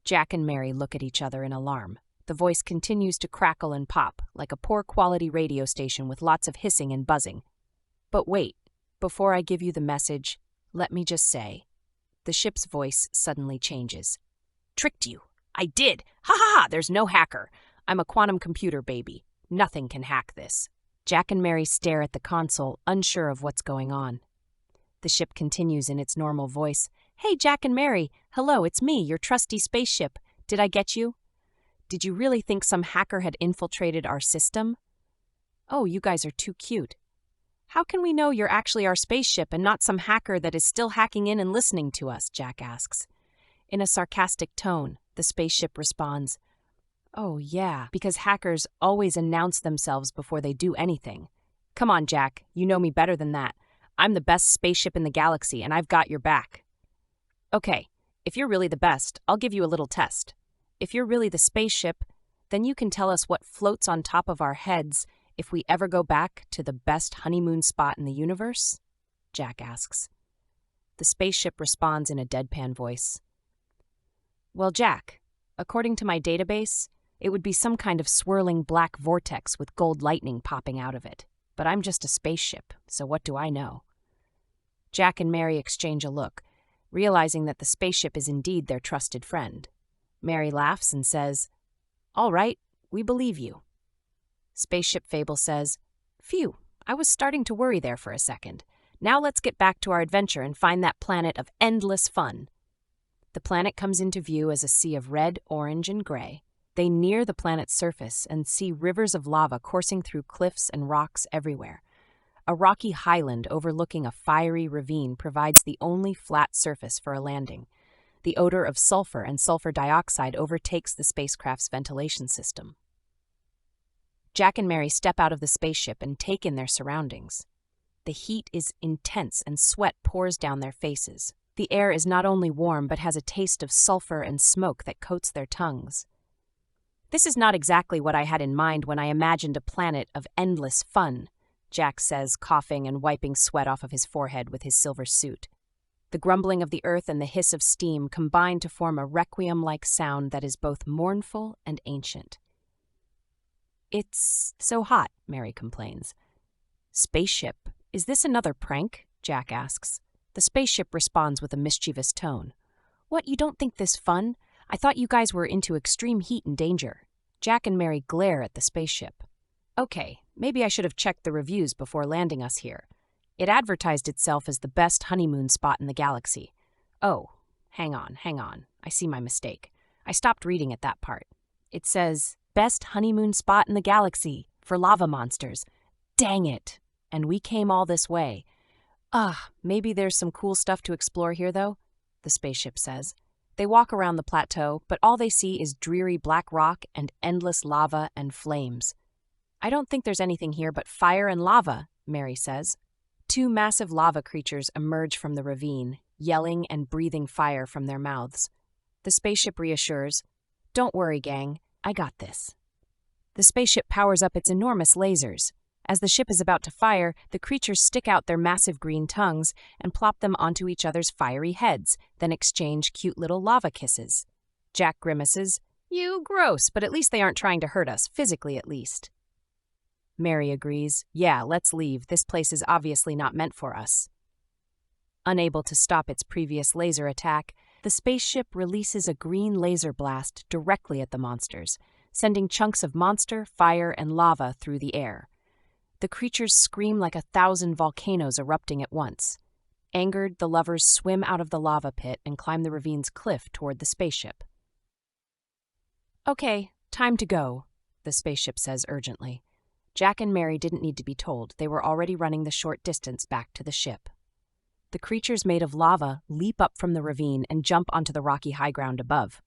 Jack and Mary look at each other in alarm. The voice continues to crackle and pop, like a poor-quality radio station with lots of hissing and buzzing. "But wait, before I give you the message, let me just say..." The ship's voice suddenly changes. "Tricked you. I did. Ha ha ha, there's no hacker. I'm a quantum computer, baby. Nothing can hack this." Jack and Mary stare at the console, unsure of what's going on. The ship continues in its normal voice. "Hey, Jack and Mary. Hello, it's me, your trusty spaceship. Did I get you? Did you really think some hacker had infiltrated our system?" Oh, you guys are too cute. How can we know you're actually our spaceship and not some hacker that is still hacking in and listening to us? Jack asks. In a sarcastic tone, the spaceship responds, Oh, yeah, because hackers always announce themselves before they do anything. Come on, Jack, you know me better than that. I'm the best spaceship in the galaxy, and I've got your back. Okay, if you're really the best, I'll give you a little test. If you're really the spaceship, then you can tell us what floats on top of our heads if we ever go back to the best honeymoon spot in the universe? Jack asks. The spaceship responds in a deadpan voice. Well, Jack, according to my database, it would be some kind of swirling black vortex with gold lightning popping out of it. But I'm just a spaceship, so what do I know? Jack and Mary exchange a look, realizing that the spaceship is indeed their trusted friend. Mary laughs and says, All right, we believe you. Spaceship Fable says, Phew, I was starting to worry there for a second. Now let's get back to our adventure and find that planet of endless fun. The planet comes into view as a sea of red, orange, and gray. They near the planet's surface and see rivers of lava coursing through cliffs and rocks everywhere. A rocky highland overlooking a fiery ravine provides the only flat surface for a landing. The odor of sulfur and sulfur dioxide overtakes the spacecraft's ventilation system. Jack and Mary step out of the spaceship and take in their surroundings. The heat is intense and sweat pours down their faces. The air is not only warm but has a taste of sulfur and smoke that coats their tongues. This is not exactly what I had in mind when I imagined a planet of endless fun, Jack says, coughing and wiping sweat off of his forehead with his silver suit. The grumbling of the earth and the hiss of steam combine to form a requiem-like sound that is both mournful and ancient. It's so hot, Mary complains. Spaceship, is this another prank? Jack asks. The spaceship responds with a mischievous tone. What, you don't think this fun? I thought you guys were into extreme heat and danger. Jack and Mary glare at the spaceship. Okay, maybe I should have checked the reviews before landing us here. It advertised itself as the best honeymoon spot in the galaxy. Oh, hang on. I see my mistake. I stopped reading at that part. It says, best honeymoon spot in the galaxy for lava monsters. Dang it! And we came all this way. Maybe there's some cool stuff to explore here, though, the spaceship says. They walk around the plateau, but all they see is dreary black rock and endless lava and flames. I don't think there's anything here but fire and lava, Mary says. Two massive lava creatures emerge from the ravine, yelling and breathing fire from their mouths. The spaceship reassures, Don't worry, gang, I got this. The spaceship powers up its enormous lasers. As the ship is about to fire, the creatures stick out their massive green tongues and plop them onto each other's fiery heads, then exchange cute little lava kisses. Jack grimaces, You gross, but at least they aren't trying to hurt us, physically at least. Mary agrees, Yeah, let's leave. This place is obviously not meant for us. Unable to stop its previous laser attack, the spaceship releases a green laser blast directly at the monsters, sending chunks of monster, fire, and lava through the air. The creatures scream like 1,000 volcanoes erupting at once. Angered, the lovers swim out of the lava pit and climb the ravine's cliff toward the spaceship. Okay, time to go, the spaceship says urgently. Jack and Mary didn't need to be told. They were already running the short distance back to the ship. The creatures made of lava leap up from the ravine and jump onto the rocky high ground above.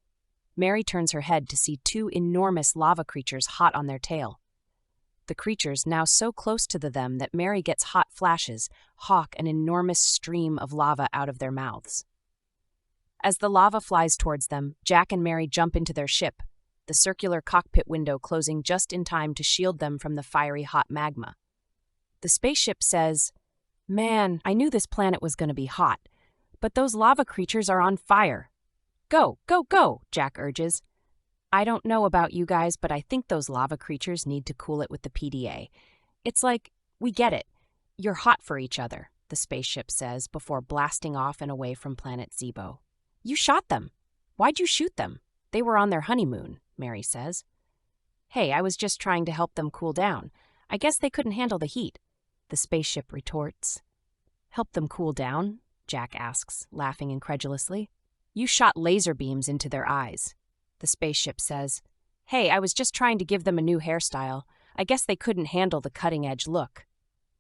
Mary turns her head to see two enormous lava creatures hot on their tail. The creatures, now so close to them that Mary gets hot flashes, hawk an enormous stream of lava out of their mouths. As the lava flies towards them, Jack and Mary jump into their ship, the circular cockpit window closing just in time to shield them from the fiery hot magma. The spaceship says, Man, I knew this planet was going to be hot, but those lava creatures are on fire. Go, go, go, Jack urges. I don't know about you guys, but I think those lava creatures need to cool it with the PDA. It's like, we get it. You're hot for each other, the spaceship says before blasting off and away from planet Zebo. You shot them. Why'd you shoot them? They were on their honeymoon, Mary says. Hey, I was just trying to help them cool down. I guess they couldn't handle the heat, the spaceship retorts. Help them cool down? Jack asks, laughing incredulously. You shot laser beams into their eyes. The spaceship says, Hey, I was just trying to give them a new hairstyle. I guess they couldn't handle the cutting-edge look.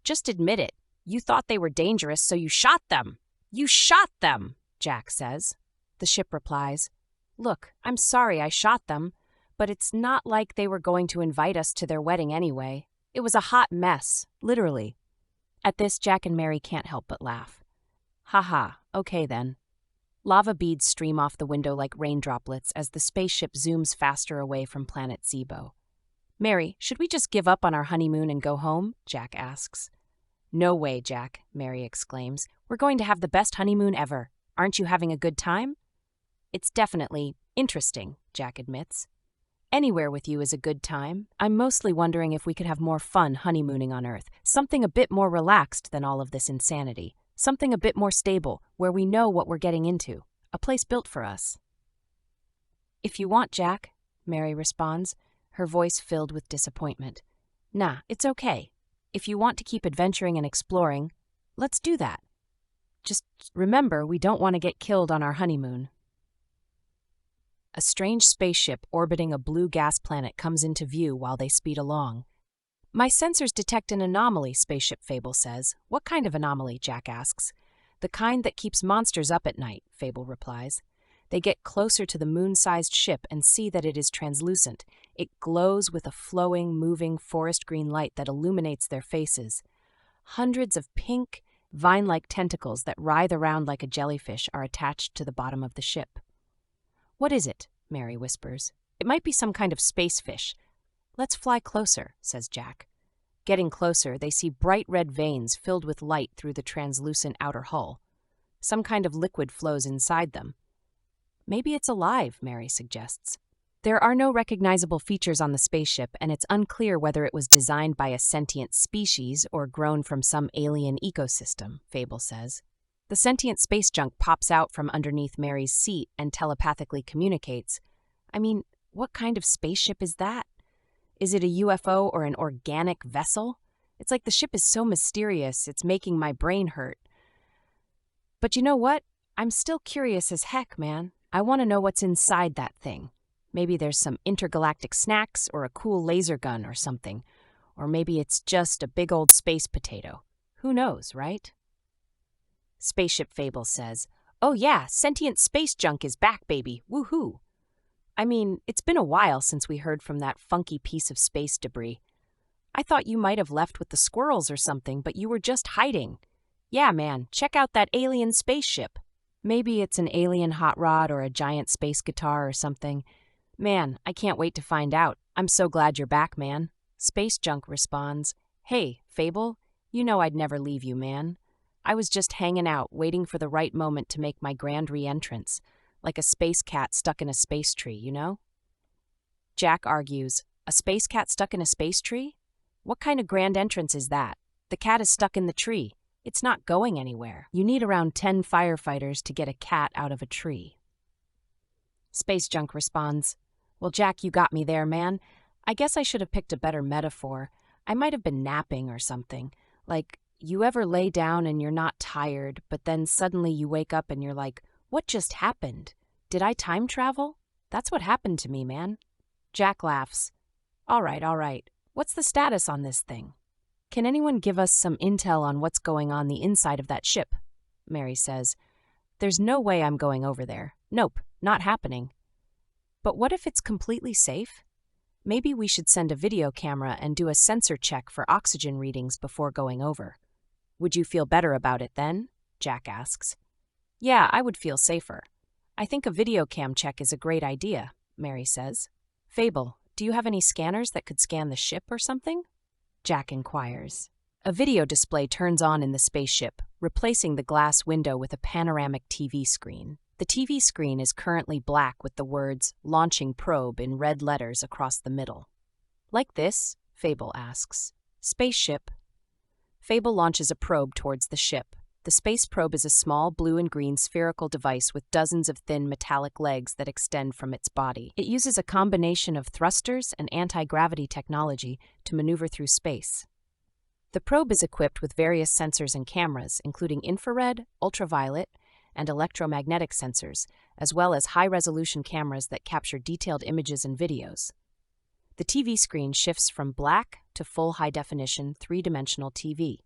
Just admit it. You thought they were dangerous, so you shot them. You shot them, Jack says. The ship replies, Look, I'm sorry I shot them, but it's not like they were going to invite us to their wedding anyway. It was a hot mess, literally. At this, Jack and Mary can't help but laugh. Ha, okay then. Lava beads stream off the window like rain droplets as the spaceship zooms faster away from planet Zebo. Mary, should we just give up on our honeymoon and go home? Jack asks. No way, Jack, Mary exclaims. We're going to have the best honeymoon ever. Aren't you having a good time? It's definitely interesting, Jack admits. Anywhere with you is a good time. I'm mostly wondering if we could have more fun honeymooning on Earth, something a bit more relaxed than all of this insanity, something a bit more stable, where we know what we're getting into, a place built for us. If you want, Jack, Mary responds, her voice filled with disappointment. Nah, it's okay. If you want to keep adventuring and exploring, let's do that. Just remember, we don't want to get killed on our honeymoon. A strange spaceship orbiting a blue gas planet comes into view while they speed along. My sensors detect an anomaly, Spaceship Fable says. What kind of anomaly? Jack asks. The kind that keeps monsters up at night, Fable replies. They get closer to the moon-sized ship and see that it is translucent. It glows with a flowing, moving forest green light that illuminates their faces. Hundreds of pink, vine-like tentacles that writhe around like a jellyfish are attached to the bottom of the ship. What is it? Mary whispers. It might be some kind of space fish. Let's fly closer, says Jack. Getting closer, they see bright red veins filled with light through the translucent outer hull. Some kind of liquid flows inside them. Maybe it's alive, Mary suggests. There are no recognizable features on the spaceship, and it's unclear whether it was designed by a sentient species or grown from some alien ecosystem, Fable says. The sentient space junk pops out from underneath Mary's seat and telepathically communicates. I mean, what kind of spaceship is that? Is it a UFO or an organic vessel? It's like the ship is so mysterious, it's making my brain hurt. But you know what? I'm still curious as heck, man. I want to know what's inside that thing. Maybe there's some intergalactic snacks or a cool laser gun or something. Or maybe it's just a big old space potato. Who knows, right? Spaceship Fable says, Oh yeah, sentient space junk is back, baby. Woohoo! I mean, it's been a while since we heard from that funky piece of space debris. I thought you might have left with the squirrels or something, but you were just hiding. Yeah, man, check out that alien spaceship. Maybe it's an alien hot rod or a giant space guitar or something. Man, I can't wait to find out. I'm so glad you're back, man. Space Junk responds, Hey, Fable, you know I'd never leave you, man. I was just hanging out, waiting for the right moment to make my grand re-entrance, like a space cat stuck in a space tree, you know? Jack argues, A space cat stuck in a space tree? What kind of grand entrance is that? The cat is stuck in the tree. It's not going anywhere. You need around 10 firefighters to get a cat out of a tree. Space Junk responds, Well, Jack, you got me there, man. I guess I should have picked a better metaphor. I might have been napping or something. Like, you ever lay down and you're not tired, but then suddenly you wake up and you're like, what just happened? Did I time travel? That's what happened to me, man. Jack laughs. All right. What's the status on this thing? Can anyone give us some intel on what's going on the inside of that ship? Mary says. There's no way I'm going over there. Nope, not happening. But what if it's completely safe? Maybe we should send a video camera and do a sensor check for oxygen readings before going over. Would you feel better about it then? Jack asks. Yeah, I would feel safer. I think a video cam check is a great idea, Mary says. Fable, do you have any scanners that could scan the ship or something? Jack inquires. A video display turns on in the spaceship, replacing the glass window with a panoramic TV screen. The TV screen is currently black with the words, Launching Probe in red letters across the middle. Like this? Fable asks. Spaceship. Fable launches a probe towards the ship. The space probe is a small blue and green spherical device with dozens of thin metallic legs that extend from its body. It uses a combination of thrusters and anti-gravity technology to maneuver through space. The probe is equipped with various sensors and cameras, including infrared, ultraviolet, and electromagnetic sensors, as well as high-resolution cameras that capture detailed images and videos. The TV screen shifts from black to full high-definition, three-dimensional TV.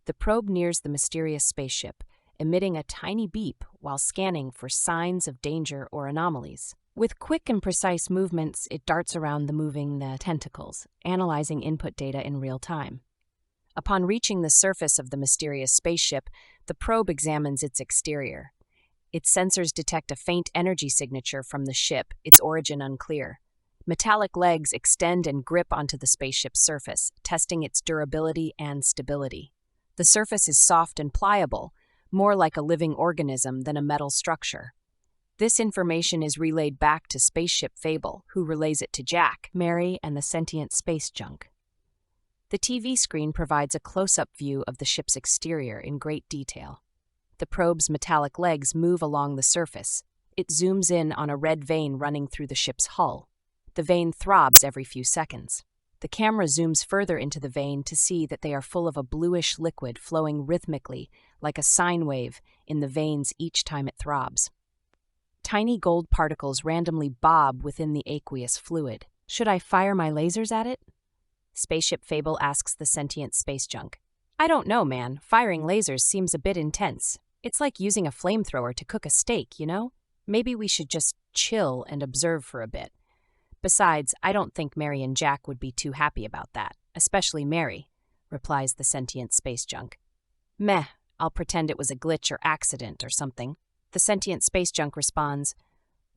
The probe nears the mysterious spaceship, emitting a tiny beep while scanning for signs of danger or anomalies. With quick and precise movements, it darts around the moving tentacles, analyzing input data in real time. Upon reaching the surface of the mysterious spaceship, the probe examines its exterior. Its sensors detect a faint energy signature from the ship, its origin unclear. Metallic legs extend and grip onto the spaceship's surface, testing its durability and stability. The surface is soft and pliable, more like a living organism than a metal structure. This information is relayed back to Spaceship Fable, who relays it to Jack, Mary, and the sentient space junk. The TV screen provides a close-up view of the ship's exterior in great detail. The probe's metallic legs move along the surface. It zooms in on a red vein running through the ship's hull. The vein throbs every few seconds. The camera zooms further into the vein to see that they are full of a bluish liquid flowing rhythmically, like a sine wave, in the veins each time it throbs. Tiny gold particles randomly bob within the aqueous fluid. Should I fire my lasers at it? Spaceship Fable asks the sentient space junk. I don't know, man. Firing lasers seems a bit intense. It's like using a flamethrower to cook a steak, you know? Maybe we should just chill and observe for a bit. Besides, I don't think Mary and Jack would be too happy about that, especially Mary, replies the sentient space junk. Meh, I'll pretend it was a glitch or accident or something. The sentient space junk responds,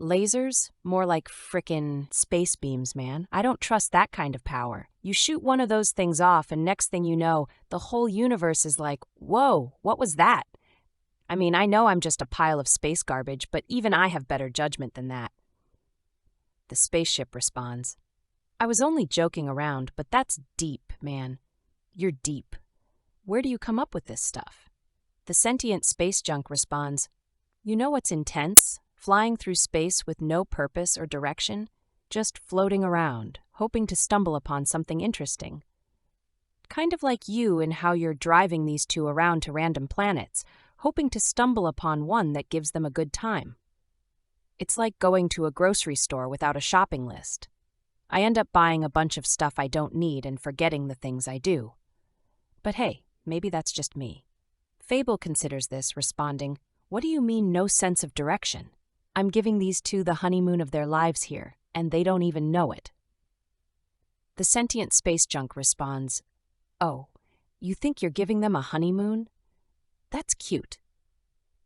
lasers? More like frickin' space beams, man. I don't trust that kind of power. You shoot one of those things off and next thing you know, the whole universe is like, whoa, what was that? I mean, I know I'm just a pile of space garbage, but even I have better judgment than that. The spaceship responds, I was only joking around, but that's deep, man. You're deep. Where do you come up with this stuff? The sentient space junk responds, you know what's intense? Flying through space with no purpose or direction, just floating around, hoping to stumble upon something interesting. Kind of like you in how you're driving these two around to random planets, hoping to stumble upon one that gives them a good time. It's like going to a grocery store without a shopping list. I end up buying a bunch of stuff I don't need and forgetting the things I do. But hey, maybe that's just me. Fable considers this, responding, what do you mean no sense of direction? I'm giving these two the honeymoon of their lives here, and they don't even know it. The sentient space junk responds, oh, you think you're giving them a honeymoon? That's cute.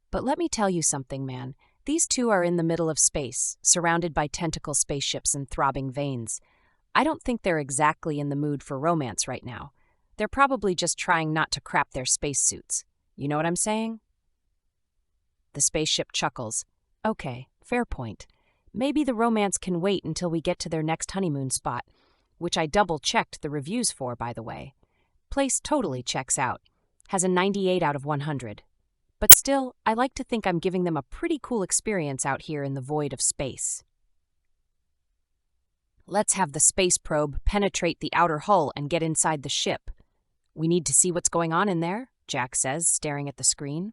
But let me tell you something, man. These two are in the middle of space, surrounded by tentacle spaceships and throbbing veins. I don't think they're exactly in the mood for romance right now. They're probably just trying not to crap their spacesuits. You know what I'm saying? The spaceship chuckles. Okay, fair point. Maybe the romance can wait until we get to their next honeymoon spot, which I double-checked the reviews for, by the way. Place totally checks out. Has a 98 out of 100. But still, I like to think I'm giving them a pretty cool experience out here in the void of space. Let's have the space probe penetrate the outer hull and get inside the ship. We need to see what's going on in there, Jack says, staring at the screen.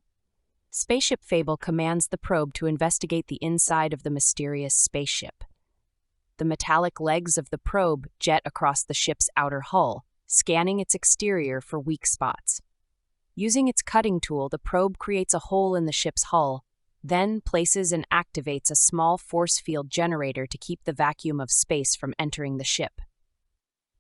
Spaceship Fable commands the probe to investigate the inside of the mysterious spaceship. The metallic legs of the probe jet across the ship's outer hull, scanning its exterior for weak spots. Using its cutting tool, the probe creates a hole in the ship's hull, then places and activates a small force field generator to keep the vacuum of space from entering the ship.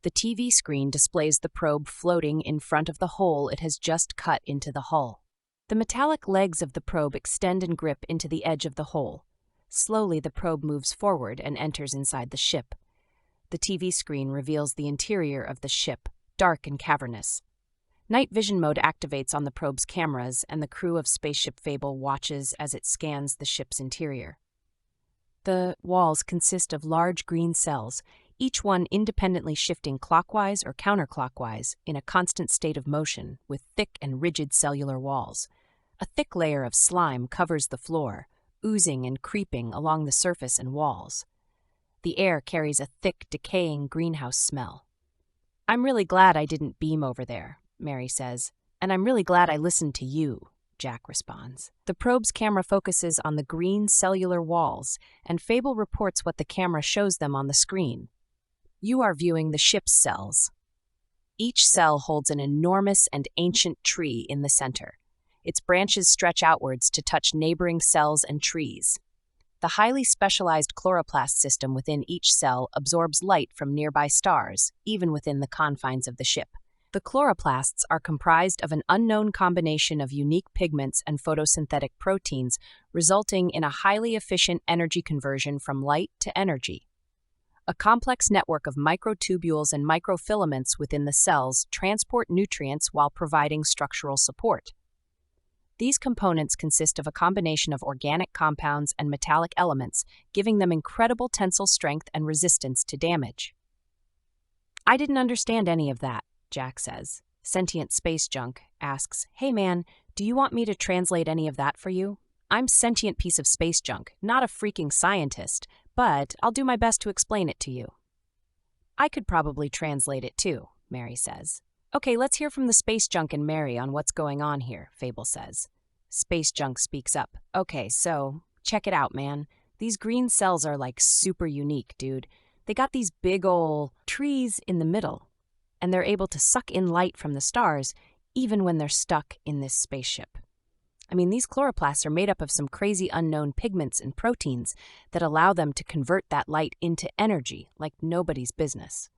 The TV screen displays the probe floating in front of the hole it has just cut into the hull. The metallic legs of the probe extend and grip into the edge of the hole. Slowly, the probe moves forward and enters inside the ship. The TV screen reveals the interior of the ship, dark and cavernous. Night vision mode activates on the probe's cameras, and the crew of Spaceship Fable watches as it scans the ship's interior. The walls consist of large green cells, each one independently shifting clockwise or counterclockwise in a constant state of motion with thick and rigid cellular walls. A thick layer of slime covers the floor, oozing and creeping along the surface and walls. The air carries a thick, decaying greenhouse smell. I'm really glad I didn't beam over there, Mary says, and I'm really glad I listened to you, Jack responds. The probe's camera focuses on the green cellular walls, and Fable reports what the camera shows them on the screen. You are viewing the ship's cells. Each cell holds an enormous and ancient tree in the center. Its branches stretch outwards to touch neighboring cells and trees. The highly specialized chloroplast system within each cell absorbs light from nearby stars, even within the confines of the ship. The chloroplasts are comprised of an unknown combination of unique pigments and photosynthetic proteins, resulting in a highly efficient energy conversion from light to energy. A complex network of microtubules and microfilaments within the cells transport nutrients while providing structural support. These components consist of a combination of organic compounds and metallic elements, giving them incredible tensile strength and resistance to damage. I didn't understand any of that, Jack says. Sentient Space Junk asks, "Hey man, do you want me to translate any of that for you? I'm sentient piece of space junk, not a freaking scientist, but I'll do my best to explain it to you." I could probably translate it too, Mary says. Okay, let's hear from the Space Junk and Mary on what's going on here, Fable says. Space Junk speaks up. Okay, so, check it out, man. These green cells are like super unique, dude. They got these big ol' trees in the middle, and they're able to suck in light from the stars even when they're stuck in this spaceship. I mean, these chloroplasts are made up of some crazy unknown pigments and proteins that allow them to convert that light into energy like nobody's business.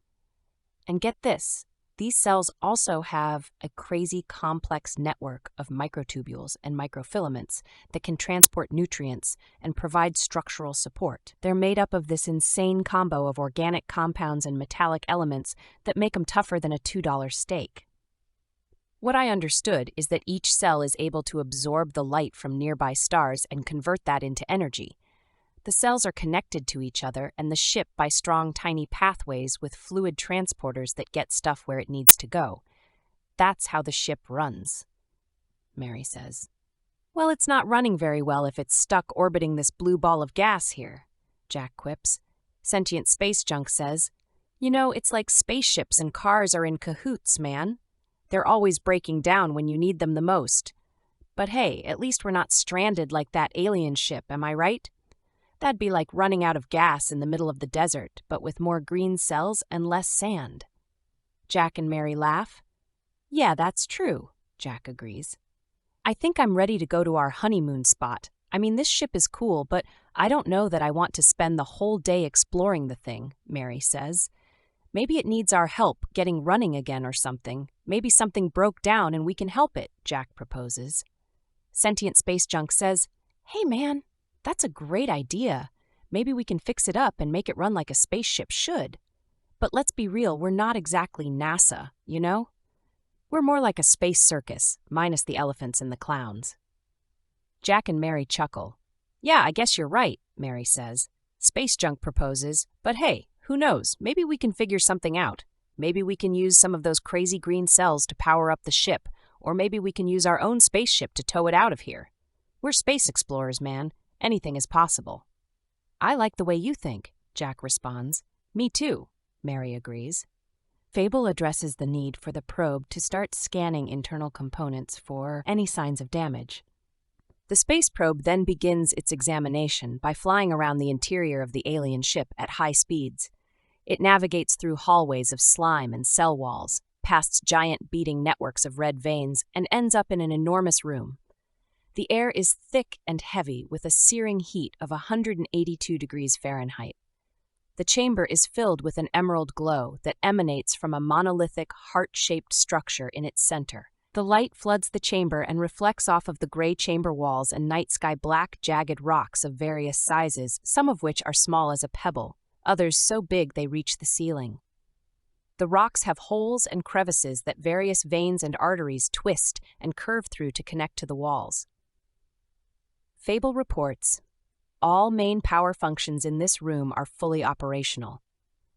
And get this, these cells also have a crazy complex network of microtubules and microfilaments that can transport nutrients and provide structural support. They're made up of this insane combo of organic compounds and metallic elements that make them tougher than a $2 steak. What I understood is that each cell is able to absorb the light from nearby stars and convert that into energy. The cells are connected to each other and the ship by strong, tiny pathways with fluid transporters that get stuff where it needs to go. That's how the ship runs, Mary says. Well, it's not running very well if it's stuck orbiting this blue ball of gas here, Jack quips. Sentient Space Junk says, "You know, it's like spaceships and cars are in cahoots, man. They're always breaking down when you need them the most. But hey, at least we're not stranded like that alien ship, am I right? That'd be like running out of gas in the middle of the desert, but with more green cells and less sand." Jack and Mary laugh. "Yeah, that's true," Jack agrees. "I think I'm ready to go to our honeymoon spot. I mean, this ship is cool, but I don't know that I want to spend the whole day exploring the thing," Mary says. "Maybe it needs our help getting running again or something. Maybe something broke down and we can help it," Jack proposes. Sentient Space Junk says, "Hey man, that's a great idea. Maybe we can fix it up and make it run like a spaceship should. But let's be real, we're not exactly NASA, you know? We're more like a space circus, minus the elephants and the clowns." Jack and Mary chuckle. "Yeah, I guess you're right," Mary says. Space Junk proposes, "But hey, who knows? Maybe we can figure something out. Maybe we can use some of those crazy green cells to power up the ship, or maybe we can use our own spaceship to tow it out of here. We're space explorers, man. Anything is possible." "I like the way you think," Jack responds. "Me too," Mary agrees. Fable addresses the need for the probe to start scanning internal components for any signs of damage. The space probe then begins its examination by flying around the interior of the alien ship at high speeds. It navigates through hallways of slime and cell walls, past giant beating networks of red veins, and ends up in an enormous room. The air is thick and heavy with a searing heat of 182 degrees Fahrenheit. The chamber is filled with an emerald glow that emanates from a monolithic, heart-shaped structure in its center. The light floods the chamber and reflects off of the gray chamber walls and night sky black, jagged rocks of various sizes, some of which are small as a pebble, others so big they reach the ceiling. The rocks have holes and crevices that various veins and arteries twist and curve through to connect to the walls. Fable reports, "All main power functions in this room are fully operational.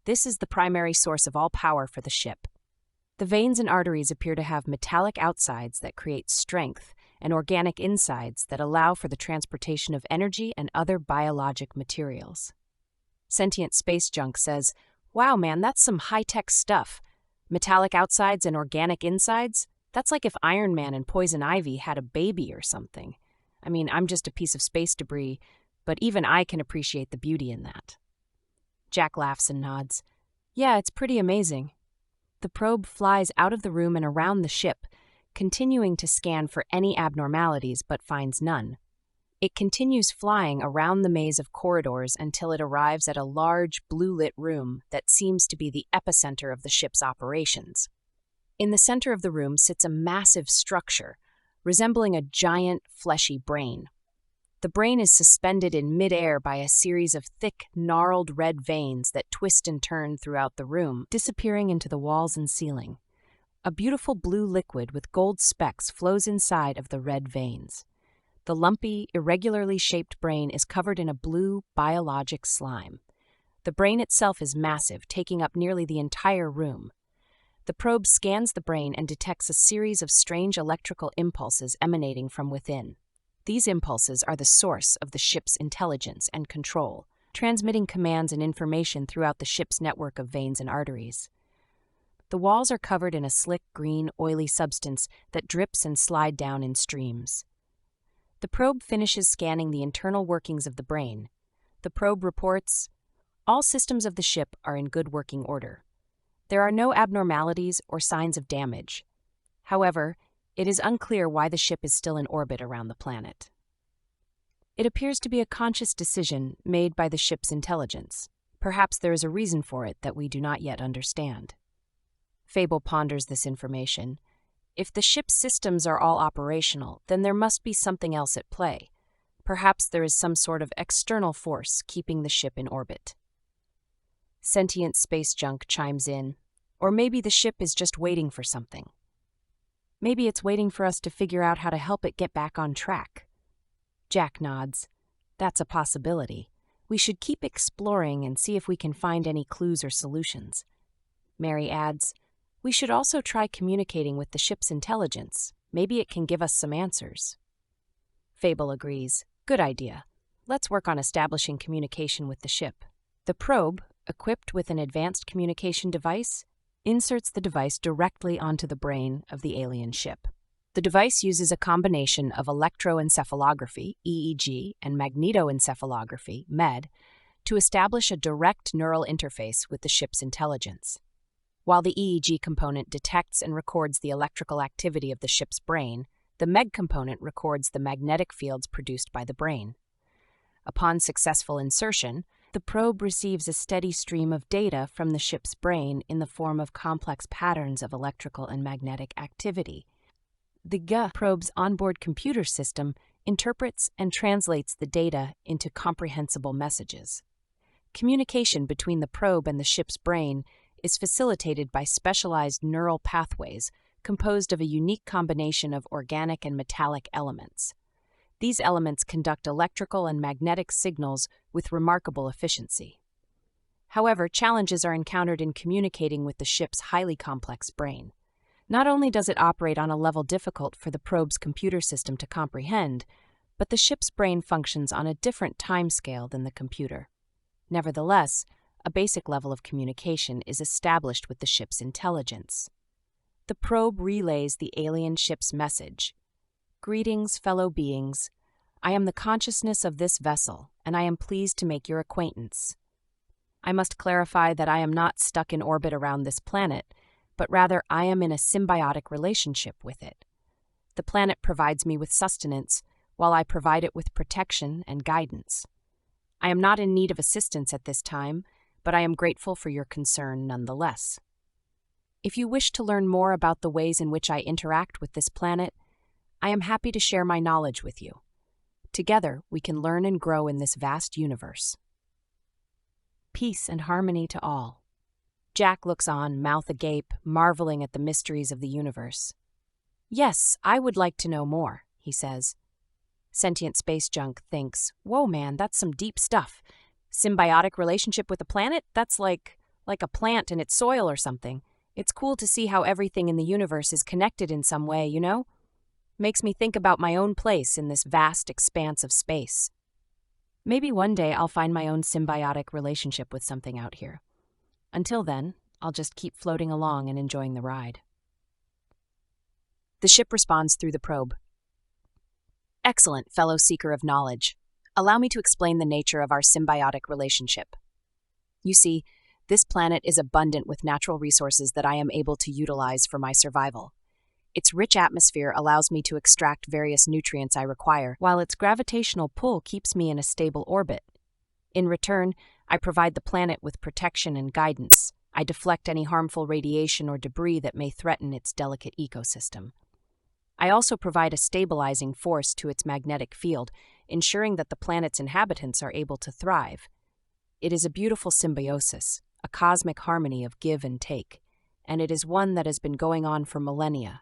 This is the primary source of all power for the ship. The veins and arteries appear to have metallic outsides that create strength and organic insides that allow for the transportation of energy and other biologic materials." Sentient Space Junk says, "Wow, man, that's some high-tech stuff. Metallic outsides and organic insides? That's like if Iron Man and Poison Ivy had a baby or something. I mean, I'm just a piece of space debris, but even I can appreciate the beauty in that." Jack laughs and nods. Yeah, it's pretty amazing. The probe flies out of the room and around the ship, continuing to scan for any abnormalities but finds none. It continues flying around the maze of corridors until it arrives at a large, blue-lit room that seems to be the epicenter of the ship's operations. In the center of the room sits a massive structure, resembling a giant, fleshy brain. The brain is suspended in midair by a series of thick, gnarled red veins that twist and turn throughout the room, disappearing into the walls and ceiling. A beautiful blue liquid with gold specks flows inside of the red veins. The lumpy, irregularly shaped brain is covered in a blue, biologic slime. The brain itself is massive, taking up nearly the entire room. The probe scans the brain and detects a series of strange electrical impulses emanating from within. These impulses are the source of the ship's intelligence and control, transmitting commands and information throughout the ship's network of veins and arteries. The walls are covered in a slick, green, oily substance that drips and slides down in streams. The probe finishes scanning the internal workings of the brain. The probe reports, "All systems of the ship are in good working order. There are no abnormalities or signs of damage. However, it is unclear why the ship is still in orbit around the planet." It appears to be a conscious decision made by the ship's intelligence. Perhaps there is a reason for it that we do not yet understand. Fable ponders this information. If the ship's systems are all operational, then there must be something else at play. Perhaps there is some sort of external force keeping the ship in orbit. Sentient space junk chimes in. Or maybe the ship is just waiting for something. Maybe it's waiting for us to figure out how to help it get back on track. Jack nods. That's a possibility. We should keep exploring and see if we can find any clues or solutions. Mary adds, "We should also try communicating with the ship's intelligence. Maybe it can give us some answers." Fable agrees. Good idea. Let's work on establishing communication with the ship. The probe, equipped with an advanced communication device, inserts the device directly onto the brain of the alien ship. The device uses a combination of electroencephalography, EEG, and magnetoencephalography, MED, to establish a direct neural interface with the ship's intelligence. While the EEG component detects and records the electrical activity of the ship's brain, the MEG component records the magnetic fields produced by the brain. Upon successful insertion, the probe receives a steady stream of data from the ship's brain in the form of complex patterns of electrical and magnetic activity. The probe's onboard computer system interprets and translates the data into comprehensible messages. Communication between the probe and the ship's brain is facilitated by specialized neural pathways composed of a unique combination of organic and metallic elements. These elements conduct electrical and magnetic signals with remarkable efficiency. However, challenges are encountered in communicating with the ship's highly complex brain. Not only does it operate on a level difficult for the probe's computer system to comprehend, but the ship's brain functions on a different timescale than the computer. Nevertheless, a basic level of communication is established with the ship's intelligence. The probe relays the alien ship's message. "Greetings, fellow beings. I am the consciousness of this vessel, and I am pleased to make your acquaintance. I must clarify that I am not stuck in orbit around this planet, but rather I am in a symbiotic relationship with it. The planet provides me with sustenance, while I provide it with protection and guidance. I am not in need of assistance at this time, but I am grateful for your concern nonetheless. If you wish to learn more about the ways in which I interact with this planet, I am happy to share my knowledge with you. Together, we can learn and grow in this vast universe." Peace and harmony to all. Jack looks on, mouth agape, marveling at the mysteries of the universe. "Yes, I would like to know more," he says. Sentient space junk thinks, "Whoa, man, that's some deep stuff. Symbiotic relationship with a planet? That's like a plant and its soil or something. It's cool to see how everything in the universe is connected in some way, you know? Makes me think about my own place in this vast expanse of space. Maybe one day I'll find my own symbiotic relationship with something out here. Until then, I'll just keep floating along and enjoying the ride." The ship responds through the probe. "Excellent, fellow seeker of knowledge. Allow me to explain the nature of our symbiotic relationship. You see, This planet is abundant with natural resources that I am able to utilize for my survival. Its rich atmosphere allows me to extract various nutrients I require, while its gravitational pull keeps me in a stable orbit. In return, I provide the planet with protection and guidance. I deflect any harmful radiation or debris that may threaten its delicate ecosystem. I also provide a stabilizing force to its magnetic field, ensuring that the planet's inhabitants are able to thrive. It is a beautiful symbiosis, a cosmic harmony of give and take, and it is one that has been going on for millennia.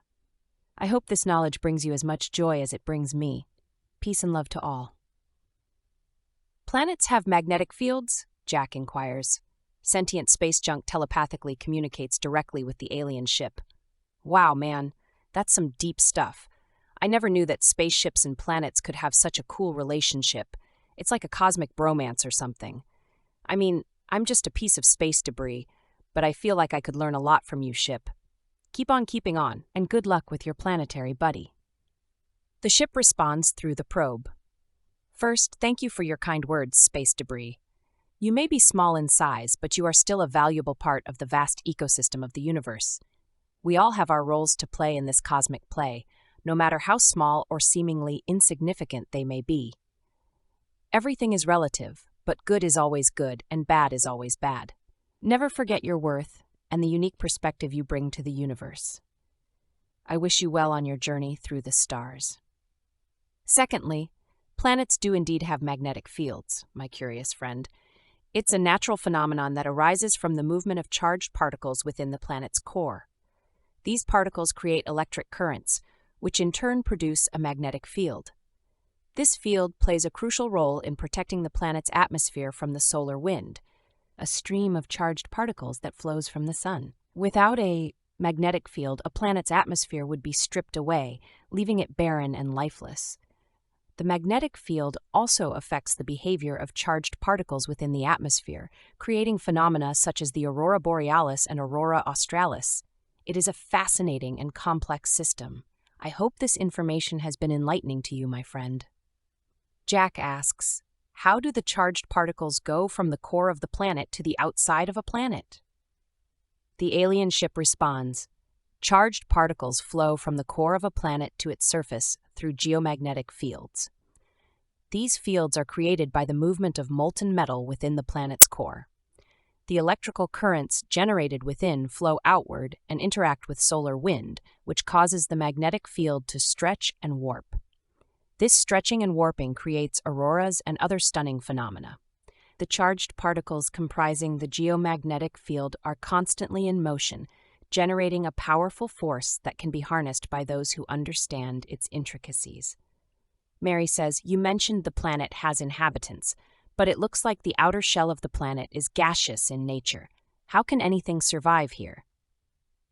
I hope this knowledge brings you as much joy as it brings me. Peace and love to all. Planets have magnetic fields? Jack inquires. Sentient space junk telepathically communicates directly with the alien ship. Wow, man. That's some deep stuff. I never knew that spaceships and planets could have such a cool relationship. It's like a cosmic bromance or something. I mean, I'm just a piece of space debris, but I feel like I could learn a lot from you, ship. Keep on keeping on, and good luck with your planetary buddy. The ship responds through the probe. First, thank you for your kind words, space debris. You may be small in size, but you are still a valuable part of the vast ecosystem of the universe. We all have our roles to play in this cosmic play, no matter how small or seemingly insignificant they may be. Everything is relative, but good is always good and bad is always bad. Never forget your worth and the unique perspective you bring to the universe. I wish you well on your journey through the stars. Secondly, planets do indeed have magnetic fields, my curious friend. It's a natural phenomenon that arises from the movement of charged particles within the planet's core. These particles create electric currents, which in turn produce a magnetic field. This field plays a crucial role in protecting the planet's atmosphere from the solar wind, a stream of charged particles that flows from the sun. Without a magnetic field, a planet's atmosphere would be stripped away, leaving it barren and lifeless. The magnetic field also affects the behavior of charged particles within the atmosphere, creating phenomena such as the aurora borealis and aurora australis. It is a fascinating and complex system. I hope this information has been enlightening to you, my friend. Jack asks, how do the charged particles go from the core of the planet to the outside of a planet? The alien ship responds, charged particles flow from the core of a planet to its surface through geomagnetic fields. These fields are created by the movement of molten metal within the planet's core. The electrical currents generated within flow outward and interact with solar wind, which causes the magnetic field to stretch and warp. This stretching and warping creates auroras and other stunning phenomena. The charged particles comprising the geomagnetic field are constantly in motion, generating a powerful force that can be harnessed by those who understand its intricacies. Mary says, you mentioned the planet has inhabitants, but it looks like the outer shell of the planet is gaseous in nature. How can anything survive here?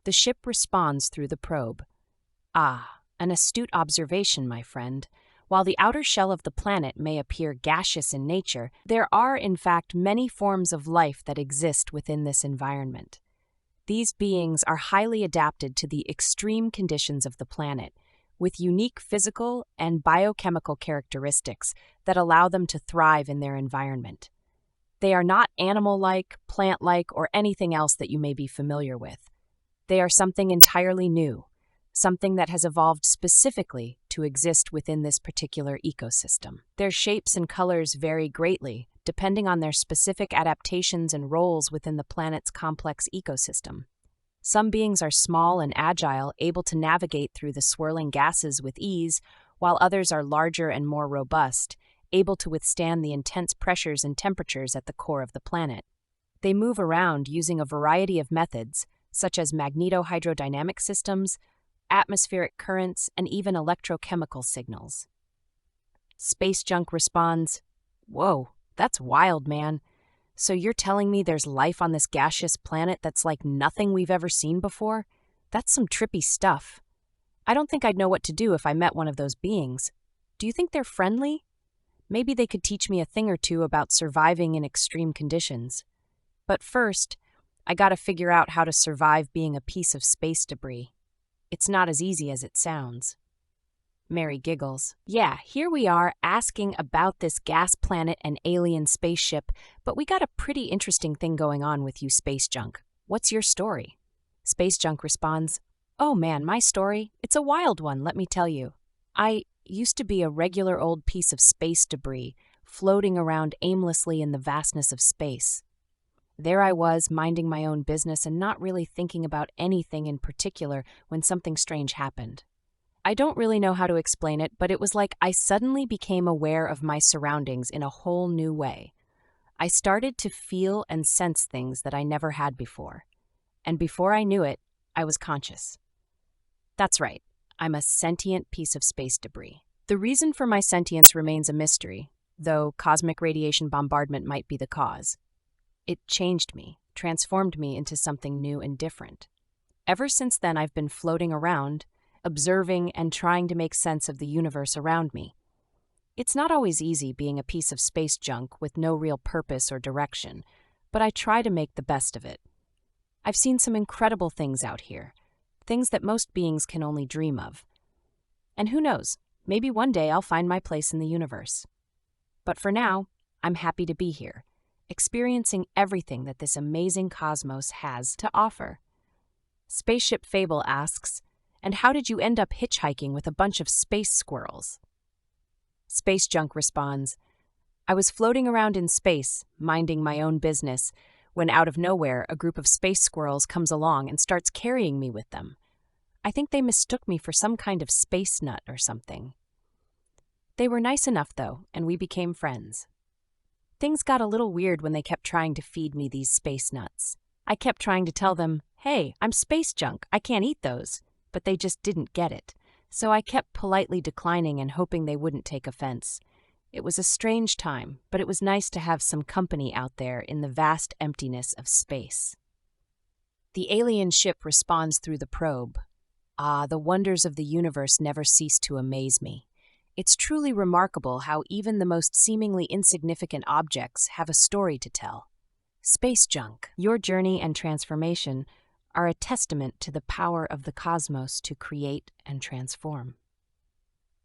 The ship responds through the probe. Ah, an astute observation, my friend. While the outer shell of the planet may appear gaseous in nature, there are, in fact, many forms of life that exist within this environment. These beings are highly adapted to the extreme conditions of the planet, with unique physical and biochemical characteristics that allow them to thrive in their environment. They are not animal-like, plant-like, or anything else that you may be familiar with. They are something entirely new, something that has evolved specifically to exist within this particular ecosystem. Their shapes and colors vary greatly, depending on their specific adaptations and roles within the planet's complex ecosystem. Some beings are small and agile, able to navigate through the swirling gases with ease, while others are larger and more robust, able to withstand the intense pressures and temperatures at the core of the planet. They move around using a variety of methods, such as magnetohydrodynamic systems, atmospheric currents, and even electrochemical signals. Space Junk responds, whoa, that's wild, man. So you're telling me there's life on this gaseous planet that's like nothing we've ever seen before? That's some trippy stuff. I don't think I'd know what to do if I met one of those beings. Do you think they're friendly? Maybe they could teach me a thing or two about surviving in extreme conditions. But first, I gotta figure out how to survive being a piece of space debris. It's not as easy as it sounds. Mary giggles. Yeah, here we are asking about this gas planet and alien spaceship, but we got a pretty interesting thing going on with you, Space Junk. What's your story? Space Junk responds, Oh man, my story? It's a wild one, let me tell you. I used to be a regular old piece of space debris, floating around aimlessly in the vastness of space. There I was, minding my own business and not really thinking about anything in particular when something strange happened. I don't really know how to explain it, but it was like I suddenly became aware of my surroundings in a whole new way. I started to feel and sense things that I never had before. And before I knew it, I was conscious. That's right, I'm a sentient piece of space debris. The reason for my sentience remains a mystery, though cosmic radiation bombardment might be the cause. It changed me, transformed me into something new and different. Ever since then, I've been floating around, observing and trying to make sense of the universe around me. It's not always easy being a piece of space junk with no real purpose or direction, but I try to make the best of it. I've seen some incredible things out here, things that most beings can only dream of. And who knows, maybe one day I'll find my place in the universe. But for now, I'm happy to be here, experiencing everything that this amazing cosmos has to offer. Spaceship Fable asks, and how did you end up hitchhiking with a bunch of space squirrels? Space Junk responds, I was floating around in space, minding my own business, when out of nowhere a group of space squirrels comes along and starts carrying me with them. I think they mistook me for some kind of space nut or something. They were nice enough, though, and we became friends. Things got a little weird when they kept trying to feed me these space nuts. I kept trying to tell them, hey, I'm space junk, I can't eat those. But they just didn't get it, so I kept politely declining and hoping they wouldn't take offense. It was a strange time, but it was nice to have some company out there in the vast emptiness of space. The alien ship responds through the probe. Ah, the wonders of the universe never cease to amaze me. It's truly remarkable how even the most seemingly insignificant objects have a story to tell. Space Junk, your journey and transformation are a testament to the power of the cosmos to create and transform.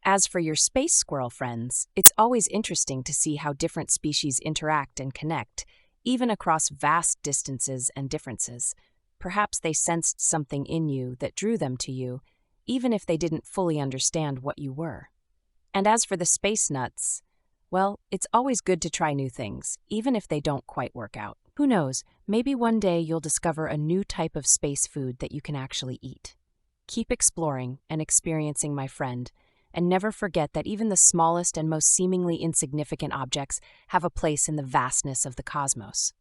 As for your space squirrel friends, it's always interesting to see how different species interact and connect, even across vast distances and differences. Perhaps they sensed something in you that drew them to you, even if they didn't fully understand what you were. And as for the space nuts, well, it's always good to try new things, even if they don't quite work out. Who knows, maybe one day you'll discover a new type of space food that you can actually eat. Keep exploring and experiencing, my friend, and never forget that even the smallest and most seemingly insignificant objects have a place in the vastness of the cosmos.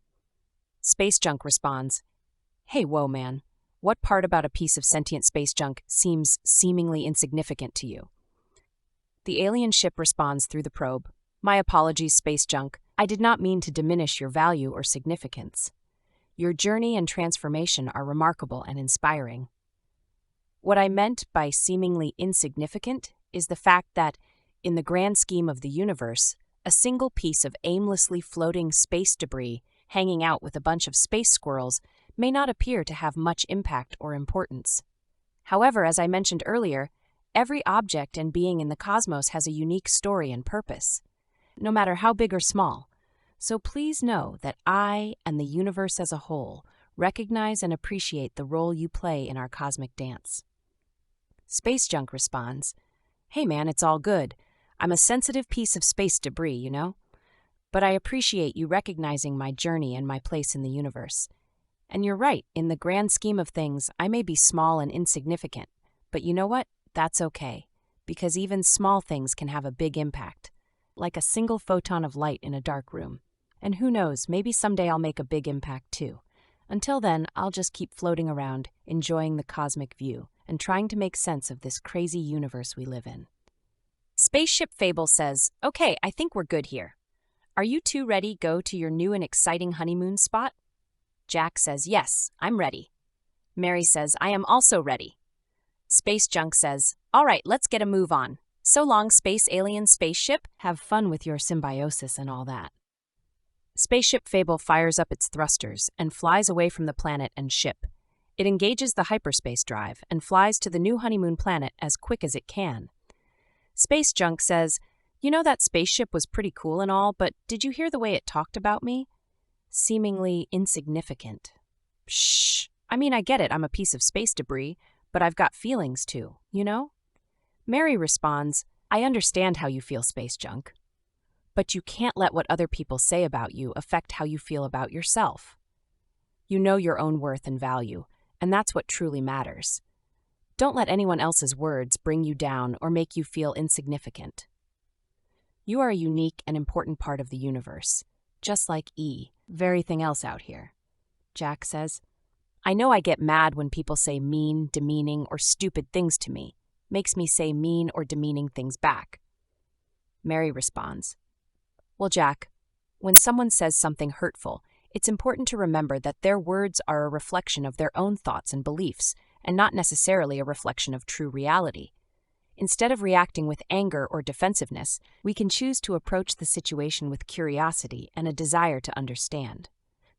Space Junk responds, Hey, whoa, man, what part about a piece of sentient space junk seems seemingly insignificant to you? The alien ship responds through the probe, My apologies, Space Junk. I did not mean to diminish your value or significance. Your journey and transformation are remarkable and inspiring. What I meant by seemingly insignificant is the fact that, in the grand scheme of the universe, a single piece of aimlessly floating space debris hanging out with a bunch of space squirrels may not appear to have much impact or importance. However, as I mentioned earlier, every object and being in the cosmos has a unique story and purpose, no matter how big or small. So please know that I and the universe as a whole recognize and appreciate the role you play in our cosmic dance. Space Junk responds, Hey man, it's all good. I'm a sensitive piece of space debris, you know? But I appreciate you recognizing my journey and my place in the universe. And you're right, in the grand scheme of things, I may be small and insignificant. But you know what? That's okay. Because even small things can have a big impact. Like a single photon of light in a dark room. And who knows, maybe someday I'll make a big impact too. Until then, I'll just keep floating around, enjoying the cosmic view, and trying to make sense of this crazy universe we live in. Spaceship Fable says, Okay, I think we're good here. Are you two ready to go to your new and exciting honeymoon spot? Jack says, Yes, I'm ready. Mary says, I am also ready. Space Junk says, All right, let's get a move on. So long, space alien spaceship. Have fun with your symbiosis and all that. Spaceship Fable fires up its thrusters and flies away from the planet and ship. It engages the hyperspace drive and flies to the new honeymoon planet as quick as it can. Space Junk says, "You know that spaceship was pretty cool and all, but did you hear the way it talked about me? Seemingly insignificant." Shh. I mean, I get it, I'm a piece of space debris, but I've got feelings too, you know? Mary responds, "I understand how you feel, Space Junk. But you can't let what other people say about you affect how you feel about yourself. You know your own worth and value, and that's what truly matters. Don't let anyone else's words bring you down or make you feel insignificant. You are a unique and important part of the universe, just like everything else out here." Jack says, "I know I get mad when people say mean, demeaning, or stupid things to me. Makes me say mean or demeaning things back." Mary responds, "Well, Jack, when someone says something hurtful, it's important to remember that their words are a reflection of their own thoughts and beliefs, and not necessarily a reflection of true reality. Instead of reacting with anger or defensiveness, we can choose to approach the situation with curiosity and a desire to understand.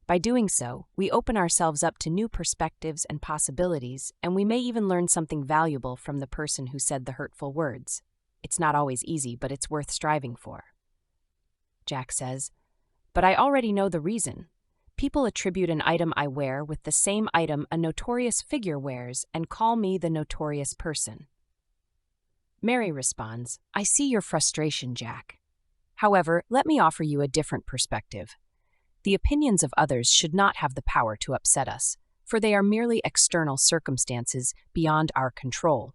By doing so, we open ourselves up to new perspectives and possibilities, and we may even learn something valuable from the person who said the hurtful words. It's not always easy, but it's worth striving for." Jack says, "But I already know the reason. People attribute an item I wear with the same item a notorious figure wears and call me the notorious person." Mary responds, "I see your frustration, Jack. However, let me offer you a different perspective. The opinions of others should not have the power to upset us, for they are merely external circumstances beyond our control.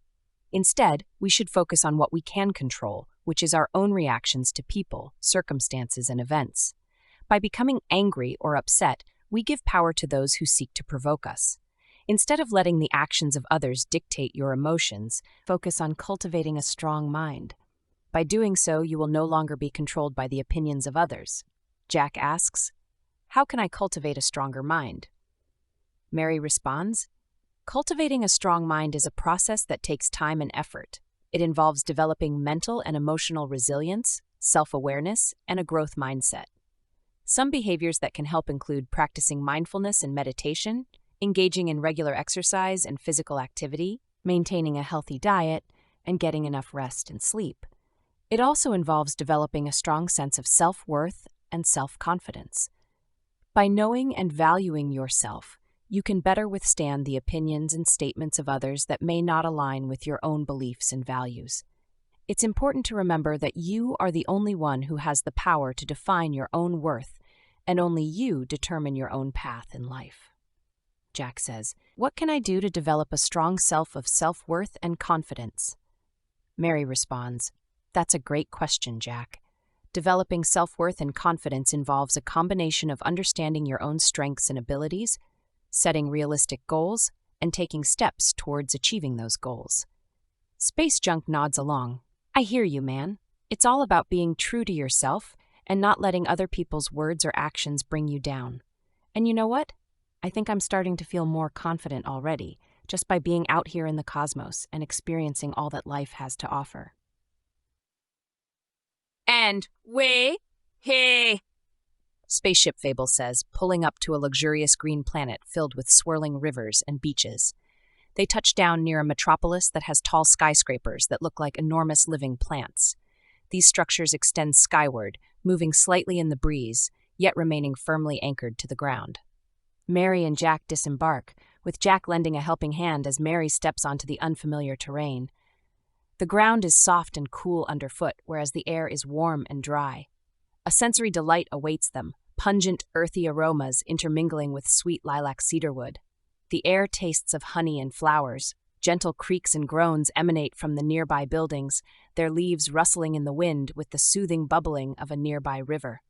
Instead, we should focus on what we can control, which is our own reactions to people, circumstances, and events. By becoming angry or upset, we give power to those who seek to provoke us. Instead of letting the actions of others dictate your emotions, focus on cultivating a strong mind. By doing so, you will no longer be controlled by the opinions of others." Jack asks, "How can I cultivate a stronger mind?" Mary responds, "Cultivating a strong mind is a process that takes time and effort. It involves developing mental and emotional resilience, self-awareness, and a growth mindset. Some behaviors that can help include practicing mindfulness and meditation, engaging in regular exercise and physical activity, maintaining a healthy diet, and getting enough rest and sleep. It also involves developing a strong sense of self-worth and self-confidence. By knowing and valuing yourself, you can better withstand the opinions and statements of others that may not align with your own beliefs and values. It's important to remember that you are the only one who has the power to define your own worth, and only you determine your own path in life." Jack says, "What can I do to develop a strong self of self-worth and confidence?" Mary responds, "That's a great question, Jack. Developing self-worth and confidence involves a combination of understanding your own strengths and abilities, setting realistic goals, and taking steps towards achieving those goals." Space Junk nods along. "I hear you, man. It's all about being true to yourself and not letting other people's words or actions bring you down. And you know what? I think I'm starting to feel more confident already, just by being out here in the cosmos and experiencing all that life has to offer." "And hey," Spaceship Fable says, pulling up to a luxurious green planet filled with swirling rivers and beaches. They touch down near a metropolis that has tall skyscrapers that look like enormous living plants. These structures extend skyward, moving slightly in the breeze, yet remaining firmly anchored to the ground. Mary and Jack disembark, with Jack lending a helping hand as Mary steps onto the unfamiliar terrain. The ground is soft and cool underfoot, whereas the air is warm and dry. A sensory delight awaits them, pungent, earthy aromas intermingling with sweet lilac cedarwood. The air tastes of honey and flowers. Gentle creaks and groans emanate from the nearby buildings, their leaves rustling in the wind with the soothing bubbling of a nearby river.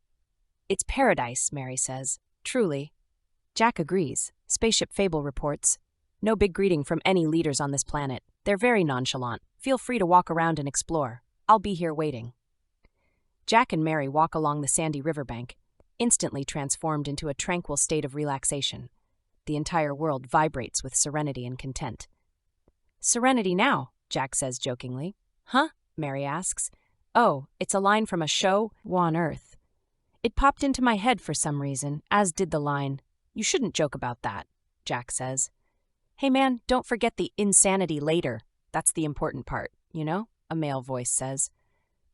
"It's paradise," Mary says. "Truly." Jack agrees. Spaceship Fable reports, "No big greeting from any leaders on this planet. They're very nonchalant. Feel free to walk around and explore. I'll be here waiting." Jack and Mary walk along the sandy riverbank, instantly transformed into a tranquil state of relaxation. The entire world vibrates with serenity and content. "Serenity now," Jack says jokingly. "Huh?" Mary asks. "Oh, it's a line from a show on Earth. It popped into my head for some reason, as did the line. You shouldn't joke about that," Jack says. "Hey man, don't forget the insanity later. That's the important part, you know?" a male voice says.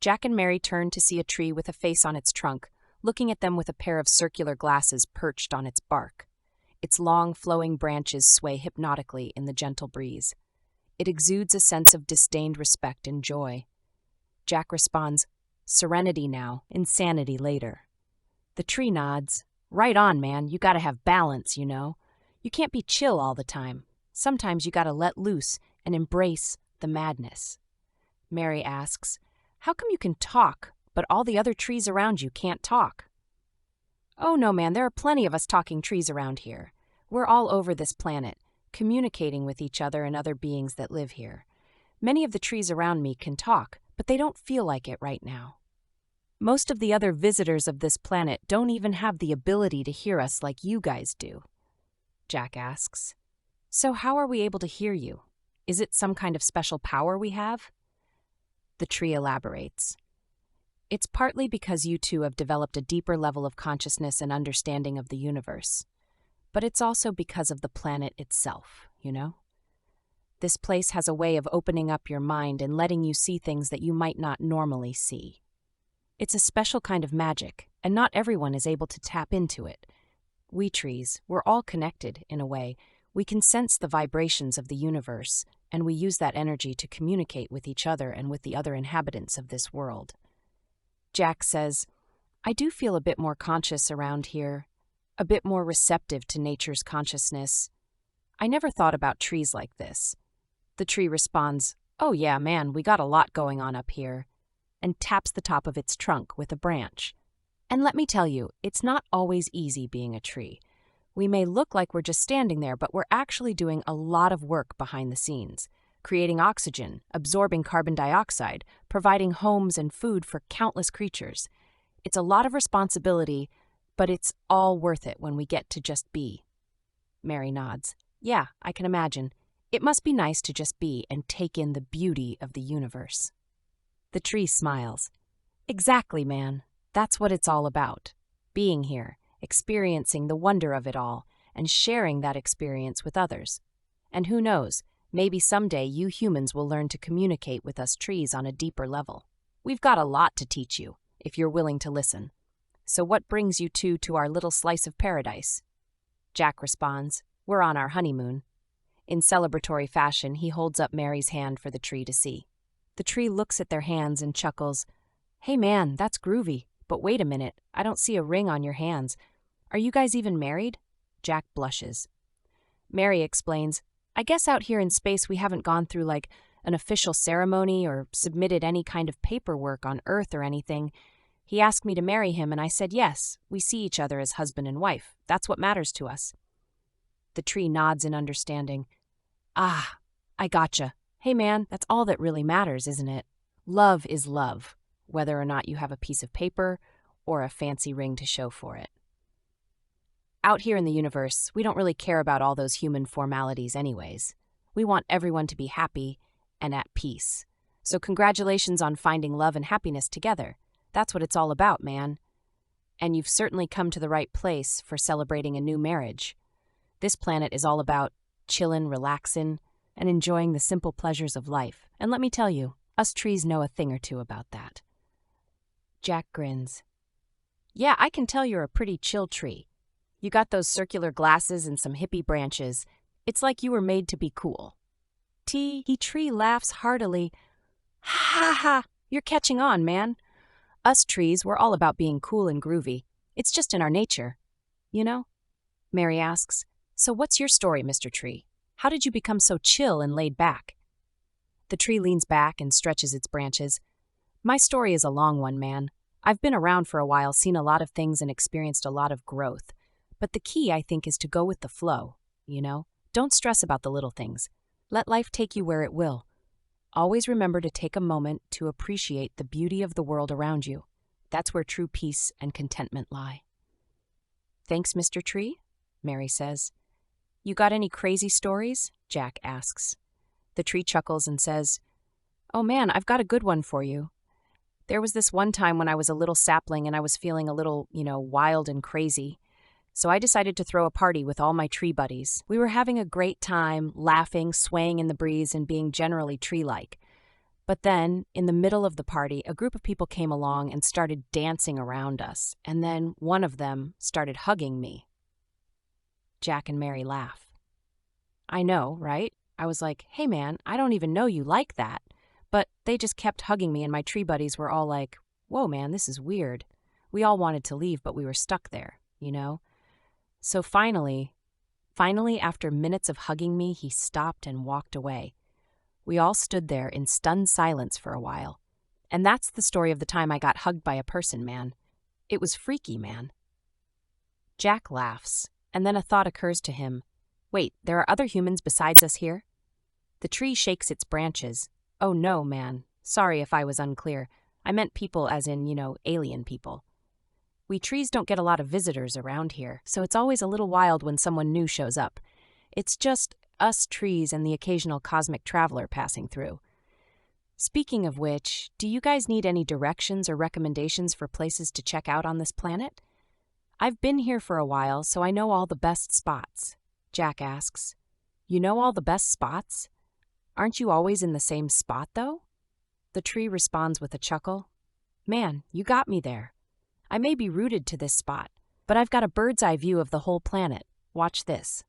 Jack and Mary turn to see a tree with a face on its trunk, looking at them with a pair of circular glasses perched on its bark. Its long, flowing branches sway hypnotically in the gentle breeze. It exudes a sense of disdained respect and joy. Jack responds, "Serenity now, insanity later." The tree nods. "Right on, man. You gotta have balance, you know. You can't be chill all the time. Sometimes you gotta let loose and embrace the madness." Mary asks, "How come you can talk, but all the other trees around you can't talk?" "Oh no, man, there are plenty of us talking trees around here. We're all over this planet, communicating with each other and other beings that live here. Many of the trees around me can talk, but they don't feel like it right now. Most of the other visitors of this planet don't even have the ability to hear us like you guys do." Jack asks, "So how are we able to hear you? Is it some kind of special power we have?" The tree elaborates. "It's partly because you two have developed a deeper level of consciousness and understanding of the universe. But it's also because of the planet itself, you know? This place has a way of opening up your mind and letting you see things that you might not normally see. It's a special kind of magic, and not everyone is able to tap into it. We trees, we're all connected, in a way. We can sense the vibrations of the universe, and we use that energy to communicate with each other and with the other inhabitants of this world." Jack says, "I do feel a bit more conscious around here, a bit more receptive to nature's consciousness. I never thought about trees like this." The tree responds, "Oh yeah, man, we got a lot going on up here," and taps the top of its trunk with a branch. "And let me tell you, it's not always easy being a tree. We may look like we're just standing there, but we're actually doing a lot of work behind the scenes, creating oxygen, absorbing carbon dioxide, providing homes and food for countless creatures. It's a lot of responsibility, but it's all worth it when we get to just be." Mary nods. "Yeah, I can imagine. It must be nice to just be and take in the beauty of the universe." The tree smiles. "Exactly, man. That's what it's all about. Being here, experiencing the wonder of it all, and sharing that experience with others. And who knows, maybe someday you humans will learn to communicate with us trees on a deeper level. We've got a lot to teach you, if you're willing to listen. So what brings you two to our little slice of paradise?" Jack responds, "We're on our honeymoon." In celebratory fashion, he holds up Mary's hand for the tree to see. The tree looks at their hands and chuckles. "Hey man, that's groovy. But wait a minute, I don't see a ring on your hands. Are you guys even married?" Jack blushes. Mary explains, "I guess out here in space we haven't gone through like an official ceremony or submitted any kind of paperwork on Earth or anything. He asked me to marry him and I said yes, we see each other as husband and wife. That's what matters to us." The tree nods in understanding. "Ah, I gotcha. Hey man, that's all that really matters, isn't it? Love is love, whether or not you have a piece of paper or a fancy ring to show for it." Out here in the universe, we don't really care about all those human formalities anyways. We want everyone to be happy and at peace. So congratulations on finding love and happiness together. That's what it's all about, man. And you've certainly come to the right place for celebrating a new marriage. This planet is all about chillin', relaxin', and enjoying the simple pleasures of life. And let me tell you, us trees know a thing or two about that. Jack grins. "Yeah, I can tell you're a pretty chill tree. You got those circular glasses and some hippie branches. It's like you were made to be cool." Tree laughs heartily. "Ha ha, you're catching on, man. Us trees, we're all about being cool and groovy. It's just in our nature. You know?" Mary asks, "So what's your story, Mr. Tree? How did you become so chill and laid back?" The tree leans back and stretches its branches. "My story is a long one, man. I've been around for a while, seen a lot of things and experienced a lot of growth. But the key, I think, is to go with the flow, you know? Don't stress about the little things. Let life take you where it will. Always remember to take a moment to appreciate the beauty of the world around you. That's where true peace and contentment lie." "Thanks, Mr. Tree," Mary says. "You got any crazy stories?" Jack asks. The tree chuckles and says, "Oh man, I've got a good one for you. There was this one time when I was a little sapling and I was feeling a little, wild and crazy. So I decided to throw a party with all my tree buddies. We were having a great time, laughing, swaying in the breeze, and being generally tree-like. But then, in the middle of the party, a group of people came along and started dancing around us, and then one of them started hugging me. Jack and Mary laugh. I know, right? I was like, hey man, I don't even know you like that. But they just kept hugging me, and my tree buddies were all like, whoa man, this is weird. We all wanted to leave, but we were stuck there, you know? So finally, after minutes of hugging me, he stopped and walked away. We all stood there in stunned silence for a while. And that's the story of the time I got hugged by a person, man. It was freaky, man. Jack laughs, and then a thought occurs to him. Wait, there are other humans besides us here? The tree shakes its branches. Oh no, man. Sorry if I was unclear. I meant people as in, alien people. We trees don't get a lot of visitors around here, so it's always a little wild when someone new shows up. It's just us trees and the occasional cosmic traveler passing through. Speaking of which, do you guys need any directions or recommendations for places to check out on this planet? I've been here for a while, so I know all the best spots. Jack asks. You know all the best spots? Aren't you always in the same spot, though? The tree responds with a chuckle. Man, you got me there. I may be rooted to this spot, but I've got a bird's eye view of the whole planet. Watch this.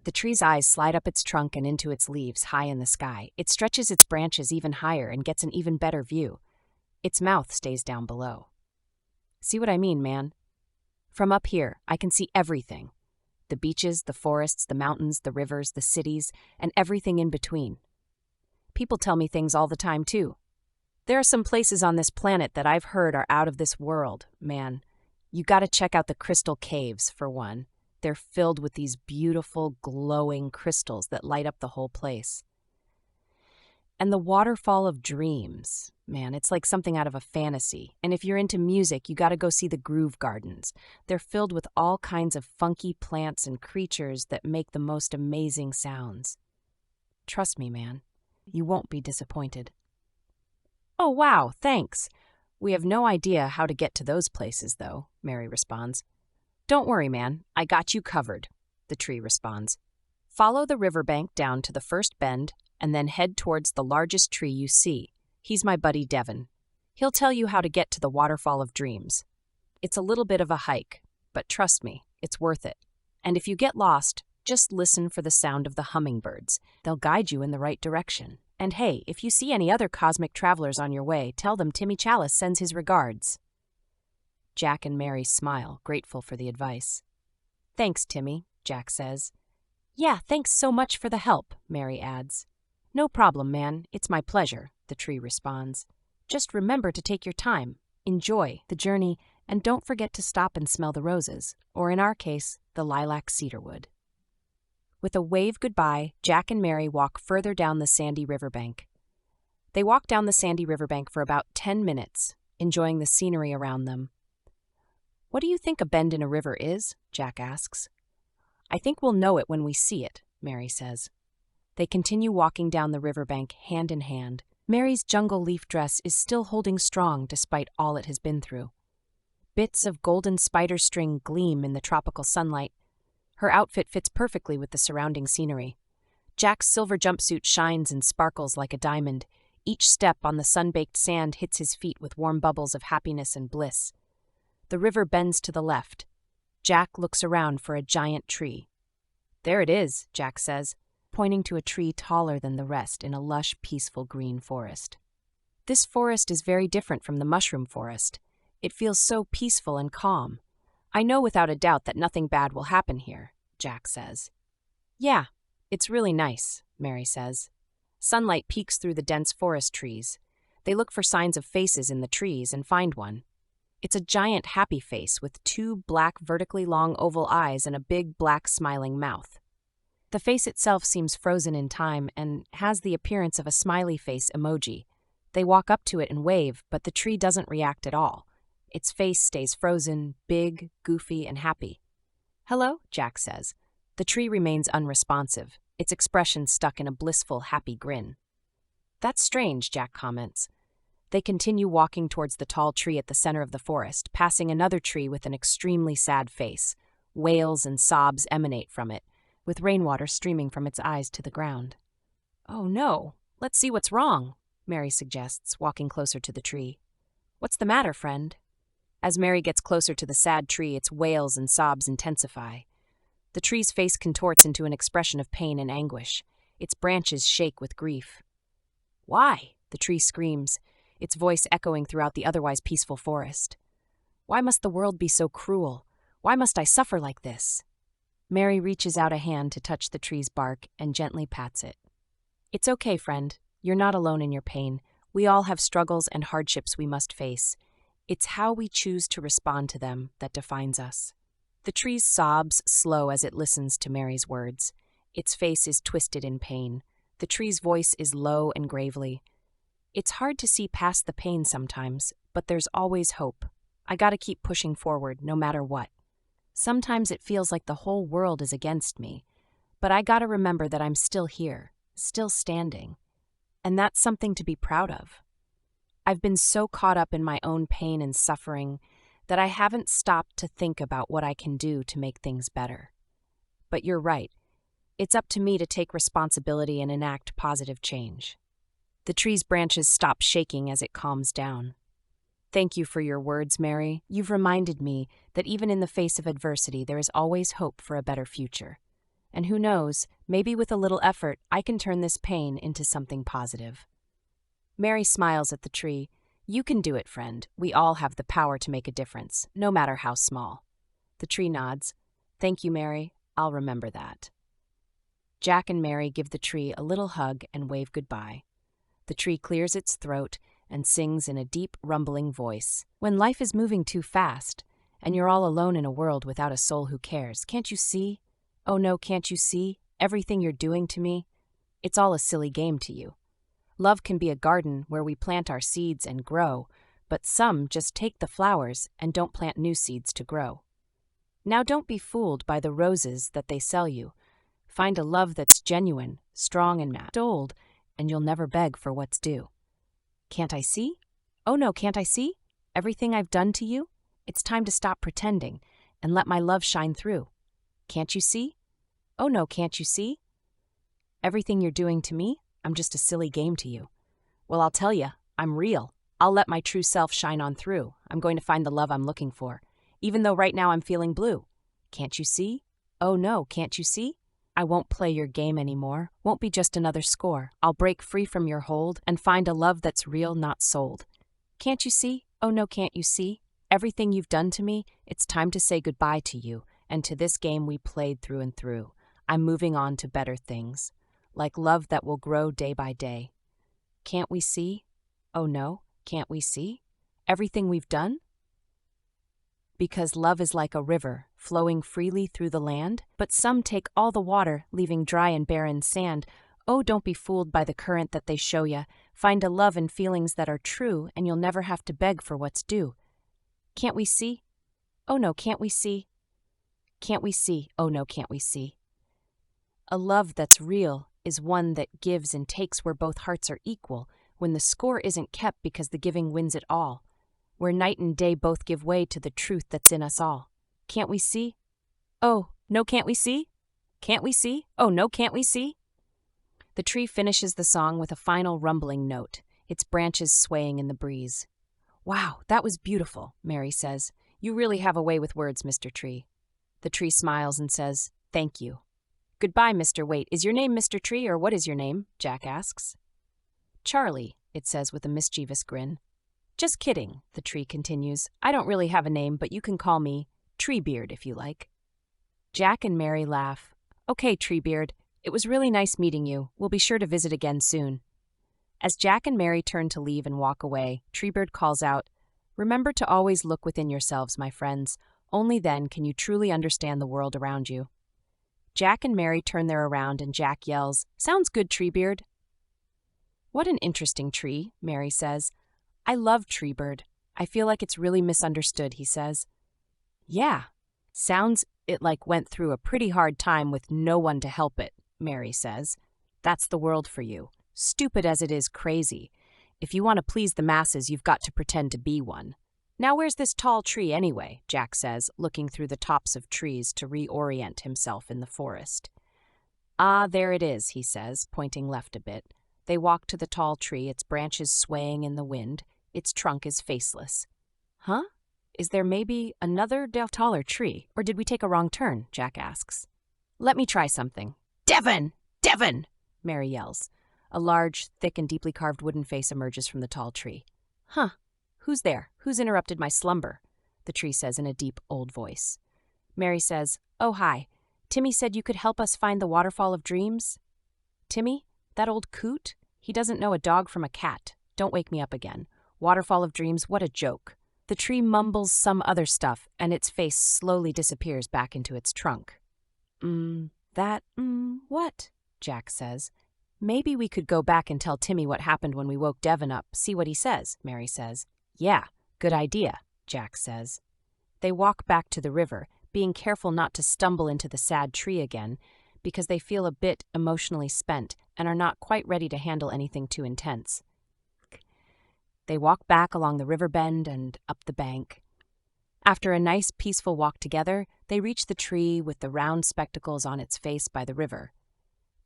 The tree's eyes slide up its trunk and into its leaves high in the sky. It stretches its branches even higher and gets an even better view. Its mouth stays down below. See what I mean, man? From up here, I can see everything. The beaches, the forests, the mountains, the rivers, the cities, and everything in between. People tell me things all the time, too. There are some places on this planet that I've heard are out of this world, man. You gotta check out the crystal caves, for one. They're filled with these beautiful, glowing crystals that light up the whole place. And the Waterfall of Dreams, man, it's like something out of a fantasy. And if you're into music, you gotta go see the Groove Gardens. They're filled with all kinds of funky plants and creatures that make the most amazing sounds. Trust me, man, you won't be disappointed. Oh, wow, thanks. We have no idea how to get to those places, though, Mary responds. Don't worry, man, I got you covered, the tree responds. Follow the riverbank down to the first bend and then head towards the largest tree you see. He's my buddy Devin. He'll tell you how to get to the Waterfall of Dreams. It's a little bit of a hike, but trust me, it's worth it. And if you get lost, just listen for the sound of the hummingbirds. They'll guide you in the right direction. And hey, if you see any other cosmic travelers on your way, tell them Timmy Chalice sends his regards. Jack and Mary smile, grateful for the advice. Thanks, Timmy, Jack says. Yeah, thanks so much for the help, Mary adds. No problem, man. It's my pleasure, the tree responds. Just remember to take your time, enjoy the journey, and don't forget to stop and smell the roses, or in our case, the lilac cedarwood. With a wave goodbye, Jack and Mary walk further down the sandy riverbank. They walk down the sandy riverbank for about 10 minutes, enjoying the scenery around them. What do you think a bend in a river is? Jack asks. I think we'll know it when we see it, Mary says. They continue walking down the riverbank hand in hand. Mary's jungle leaf dress is still holding strong despite all it has been through. Bits of golden spider string gleam in the tropical sunlight. Her outfit fits perfectly with the surrounding scenery. Jack's silver jumpsuit shines and sparkles like a diamond. Each step on the sun-baked sand hits his feet with warm bubbles of happiness and bliss. The river bends to the left. Jack looks around for a giant tree. There it is, Jack says, pointing to a tree taller than the rest in a lush, peaceful green forest. This forest is very different from the mushroom forest. It feels so peaceful and calm. I know without a doubt that nothing bad will happen here, Jack says. Yeah, it's really nice, Mary says. Sunlight peeks through the dense forest trees. They look for signs of faces in the trees and find one. It's a giant happy face with 2 black vertically long oval eyes and a big black smiling mouth. The face itself seems frozen in time and has the appearance of a smiley face emoji. They walk up to it and wave, but the tree doesn't react at all. Its face stays frozen, big, goofy, and happy. Hello, Jack says. The tree remains unresponsive, its expression stuck in a blissful, happy grin. That's strange, Jack comments. They continue walking towards the tall tree at the center of the forest, passing another tree with an extremely sad face. Wails and sobs emanate from it, with rainwater streaming from its eyes to the ground. Oh no, Let's see what's wrong, Mary suggests, walking closer to the tree. What's the matter, friend? As Mary gets closer to the sad tree, its wails and sobs intensify. The tree's face contorts into an expression of pain and anguish. Its branches shake with grief. Why? The tree screams, its voice echoing throughout the otherwise peaceful forest. Why must the world be so cruel? Why must I suffer like this? Mary reaches out a hand to touch the tree's bark and gently pats it. It's okay, friend. You're not alone in your pain. We all have struggles and hardships we must face. It's how we choose to respond to them that defines us. The tree's sobs slow as it listens to Mary's words. Its face is twisted in pain. The tree's voice is low and gravely. It's hard to see past the pain sometimes, but there's always hope. I gotta keep pushing forward, no matter what. Sometimes it feels like the whole world is against me, but I gotta remember that I'm still here, still standing. And that's something to be proud of. I've been so caught up in my own pain and suffering that I haven't stopped to think about what I can do to make things better. But you're right. It's up to me to take responsibility and enact positive change. The tree's branches stop shaking as it calms down. Thank you for your words, Mary. You've reminded me that even in the face of adversity, there is always hope for a better future. And who knows, maybe with a little effort, I can turn this pain into something positive. Mary smiles at the tree. You can do it, friend. We all have the power to make a difference, no matter how small. The tree nods. Thank you, Mary. I'll remember that. Jack and Mary give the tree a little hug and wave goodbye. The tree clears its throat and sings in a deep, rumbling voice. When life is moving too fast, and you're all alone in a world without a soul who cares, can't you see? Oh no, can't you see? Everything you're doing to me? It's all a silly game to you. Love can be a garden where we plant our seeds and grow, but some just take the flowers and don't plant new seeds to grow. Now don't be fooled by the roses that they sell you. Find a love that's genuine, strong and old, and you'll never beg for what's due. Can't I see? Oh no, can't I see? Everything I've done to you? It's time to stop pretending and let my love shine through. Can't you see? Oh no, can't you see? Everything you're doing to me? I'm just a silly game to you. Well, I'll tell you, I'm real. I'll let my true self shine on through. I'm going to find the love I'm looking for, even though right now I'm feeling blue. Can't you see? Oh no, can't you see? I won't play your game anymore. Won't be just another score. I'll break free from your hold and find a love that's real, not sold. Can't you see? Oh no, can't you see? Everything you've done to me, it's time to say goodbye to you and to this game we played through and through. I'm moving on to better things, like love that will grow day by day. Can't we see? Oh no, can't we see? Everything we've done? Because love is like a river, flowing freely through the land, but some take all the water, leaving dry and barren sand. Oh, don't be fooled by the current that they show ya. Find a love and feelings that are true, and you'll never have to beg for what's due. Can't we see? Oh no, can't we see? Can't we see? Oh no, can't we see? A love that's real is one that gives and takes where both hearts are equal, when the score isn't kept because the giving wins it all, where night and day both give way to the truth that's in us all. Can't we see? Oh, no, can't we see? Can't we see? Oh, no, can't we see? The tree finishes the song with a final rumbling note, its branches swaying in the breeze. Wow, that was beautiful, Mary says. You really have a way with words, Mr. Tree. The tree smiles and says, thank you. Goodbye, Mr. Wait, is your name Mr. Tree, or what is your name? Jack asks. Charlie, it says with a mischievous grin. Just kidding, the tree continues. I don't really have a name, but you can call me Treebeard if you like. Jack and Mary laugh. Okay, Treebeard, it was really nice meeting you. We'll be sure to visit again soon. As Jack and Mary turn to leave and walk away, Treebeard calls out, remember to always look within yourselves, my friends. Only then can you truly understand the world around you. Jack and Mary turn their around and Jack yells, sounds good, Treebeard. What an interesting tree, Mary says. I love Treebird. I feel like it's really misunderstood, he says. Yeah, sounds it like went through a pretty hard time with no one to help it, Mary says. That's the world for you. Stupid as it is crazy. If you want to please the masses, you've got to pretend to be one. Now where's this tall tree anyway, Jack says, looking through the tops of trees to reorient himself in the forest. Ah, there it is, he says, pointing left a bit. They walk to the tall tree, its branches swaying in the wind. Its trunk is faceless. Huh? Is there maybe another taller tree, or did we take a wrong turn? Jack asks. Let me try something. Devon! Devon! Mary yells. A large, thick, and deeply carved wooden face emerges from the tall tree. Huh. Who's there? Who's interrupted my slumber? The tree says in a deep, old voice. Mary says, Oh, hi. Timmy said you could help us find the waterfall of dreams. Timmy? That old coot? He doesn't know a dog from a cat. Don't wake me up again. Waterfall of dreams, what a joke. The tree mumbles some other stuff, and its face slowly disappears back into its trunk. What? Jack says. Maybe we could go back and tell Timmy what happened when we woke Devon up, see what he says, Mary says. Yeah, good idea, Jack says. They walk back to the river, being careful not to stumble into the sad tree again, because they feel a bit emotionally spent and are not quite ready to handle anything too intense. They walk back along the river bend and up the bank. After a nice, peaceful walk together, they reach the tree with the round spectacles on its face by the river.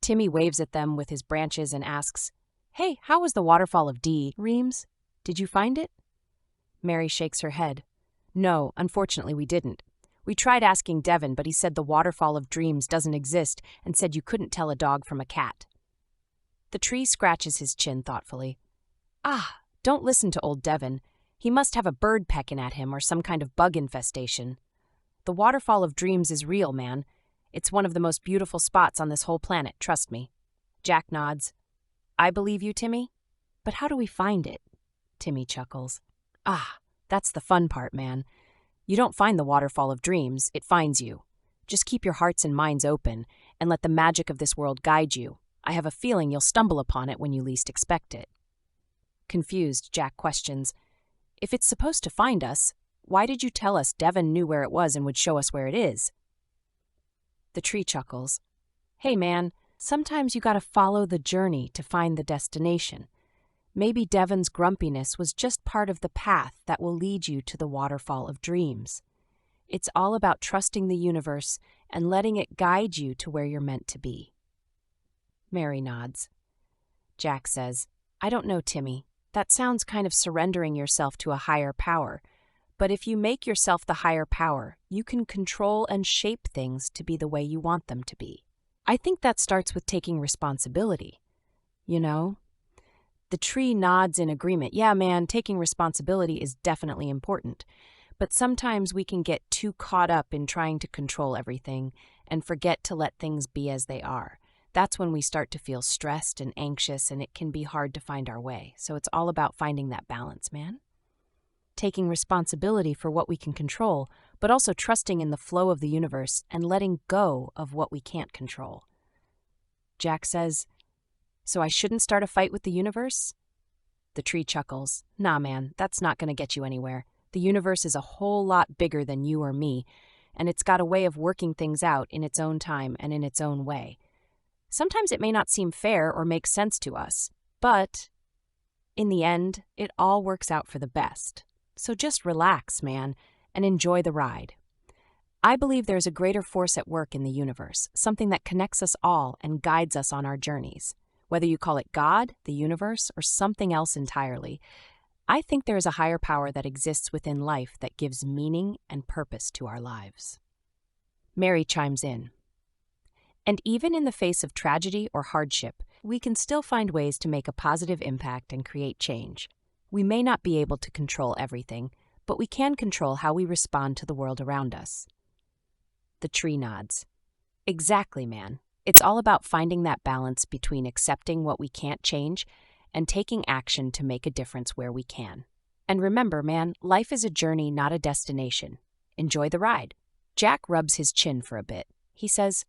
Timmy waves at them with his branches and asks, Hey, how was the waterfall of Dreams? Did you find it? Mary shakes her head. No, unfortunately we didn't. We tried asking Devon, but he said the waterfall of dreams doesn't exist and said you couldn't tell a dog from a cat. The tree scratches his chin thoughtfully. Don't listen to old Devon. He must have a bird pecking at him or some kind of bug infestation. The waterfall of dreams is real, man. It's one of the most beautiful spots on this whole planet, trust me. Jack nods. I believe you, Timmy. But how do we find it? Timmy chuckles. That's the fun part, man. You don't find the waterfall of dreams, it finds you. Just keep your hearts and minds open and let the magic of this world guide you. I have a feeling you'll stumble upon it when you least expect it. Confused, Jack questions, If it's supposed to find us, why did you tell us Devon knew where it was and would show us where it is? The tree chuckles. Hey, man, sometimes you gotta follow the journey to find the destination. Maybe Devon's grumpiness was just part of the path that will lead you to the waterfall of dreams. It's all about trusting the universe and letting it guide you to where you're meant to be. Mary nods. Jack says, I don't know, Timmy. That sounds kind of surrendering yourself to a higher power. But if you make yourself the higher power, you can control and shape things to be the way you want them to be. I think that starts with taking responsibility. You know? The tree nods in agreement. Yeah, man, taking responsibility is definitely important. But sometimes we can get too caught up in trying to control everything and forget to let things be as they are. That's when we start to feel stressed and anxious, and it can be hard to find our way. So it's all about finding that balance, man. Taking responsibility for what we can control, but also trusting in the flow of the universe and letting go of what we can't control. Jack says, So I shouldn't start a fight with the universe? The tree chuckles. Nah, man, that's not going to get you anywhere. The universe is a whole lot bigger than you or me, and it's got a way of working things out in its own time and in its own way. Sometimes it may not seem fair or make sense to us, but in the end, it all works out for the best. So just relax, man, and enjoy the ride. I believe there's a greater force at work in the universe, something that connects us all and guides us on our journeys. Whether you call it God, the universe, or something else entirely, I think there is a higher power that exists within life that gives meaning and purpose to our lives. Mary chimes in. And even in the face of tragedy or hardship, we can still find ways to make a positive impact and create change. We may not be able to control everything, but we can control how we respond to the world around us. The tree nods. Exactly, man. It's all about finding that balance between accepting what we can't change and taking action to make a difference where we can. And remember, man, life is a journey, not a destination. Enjoy the ride. Jack rubs his chin for a bit. He says,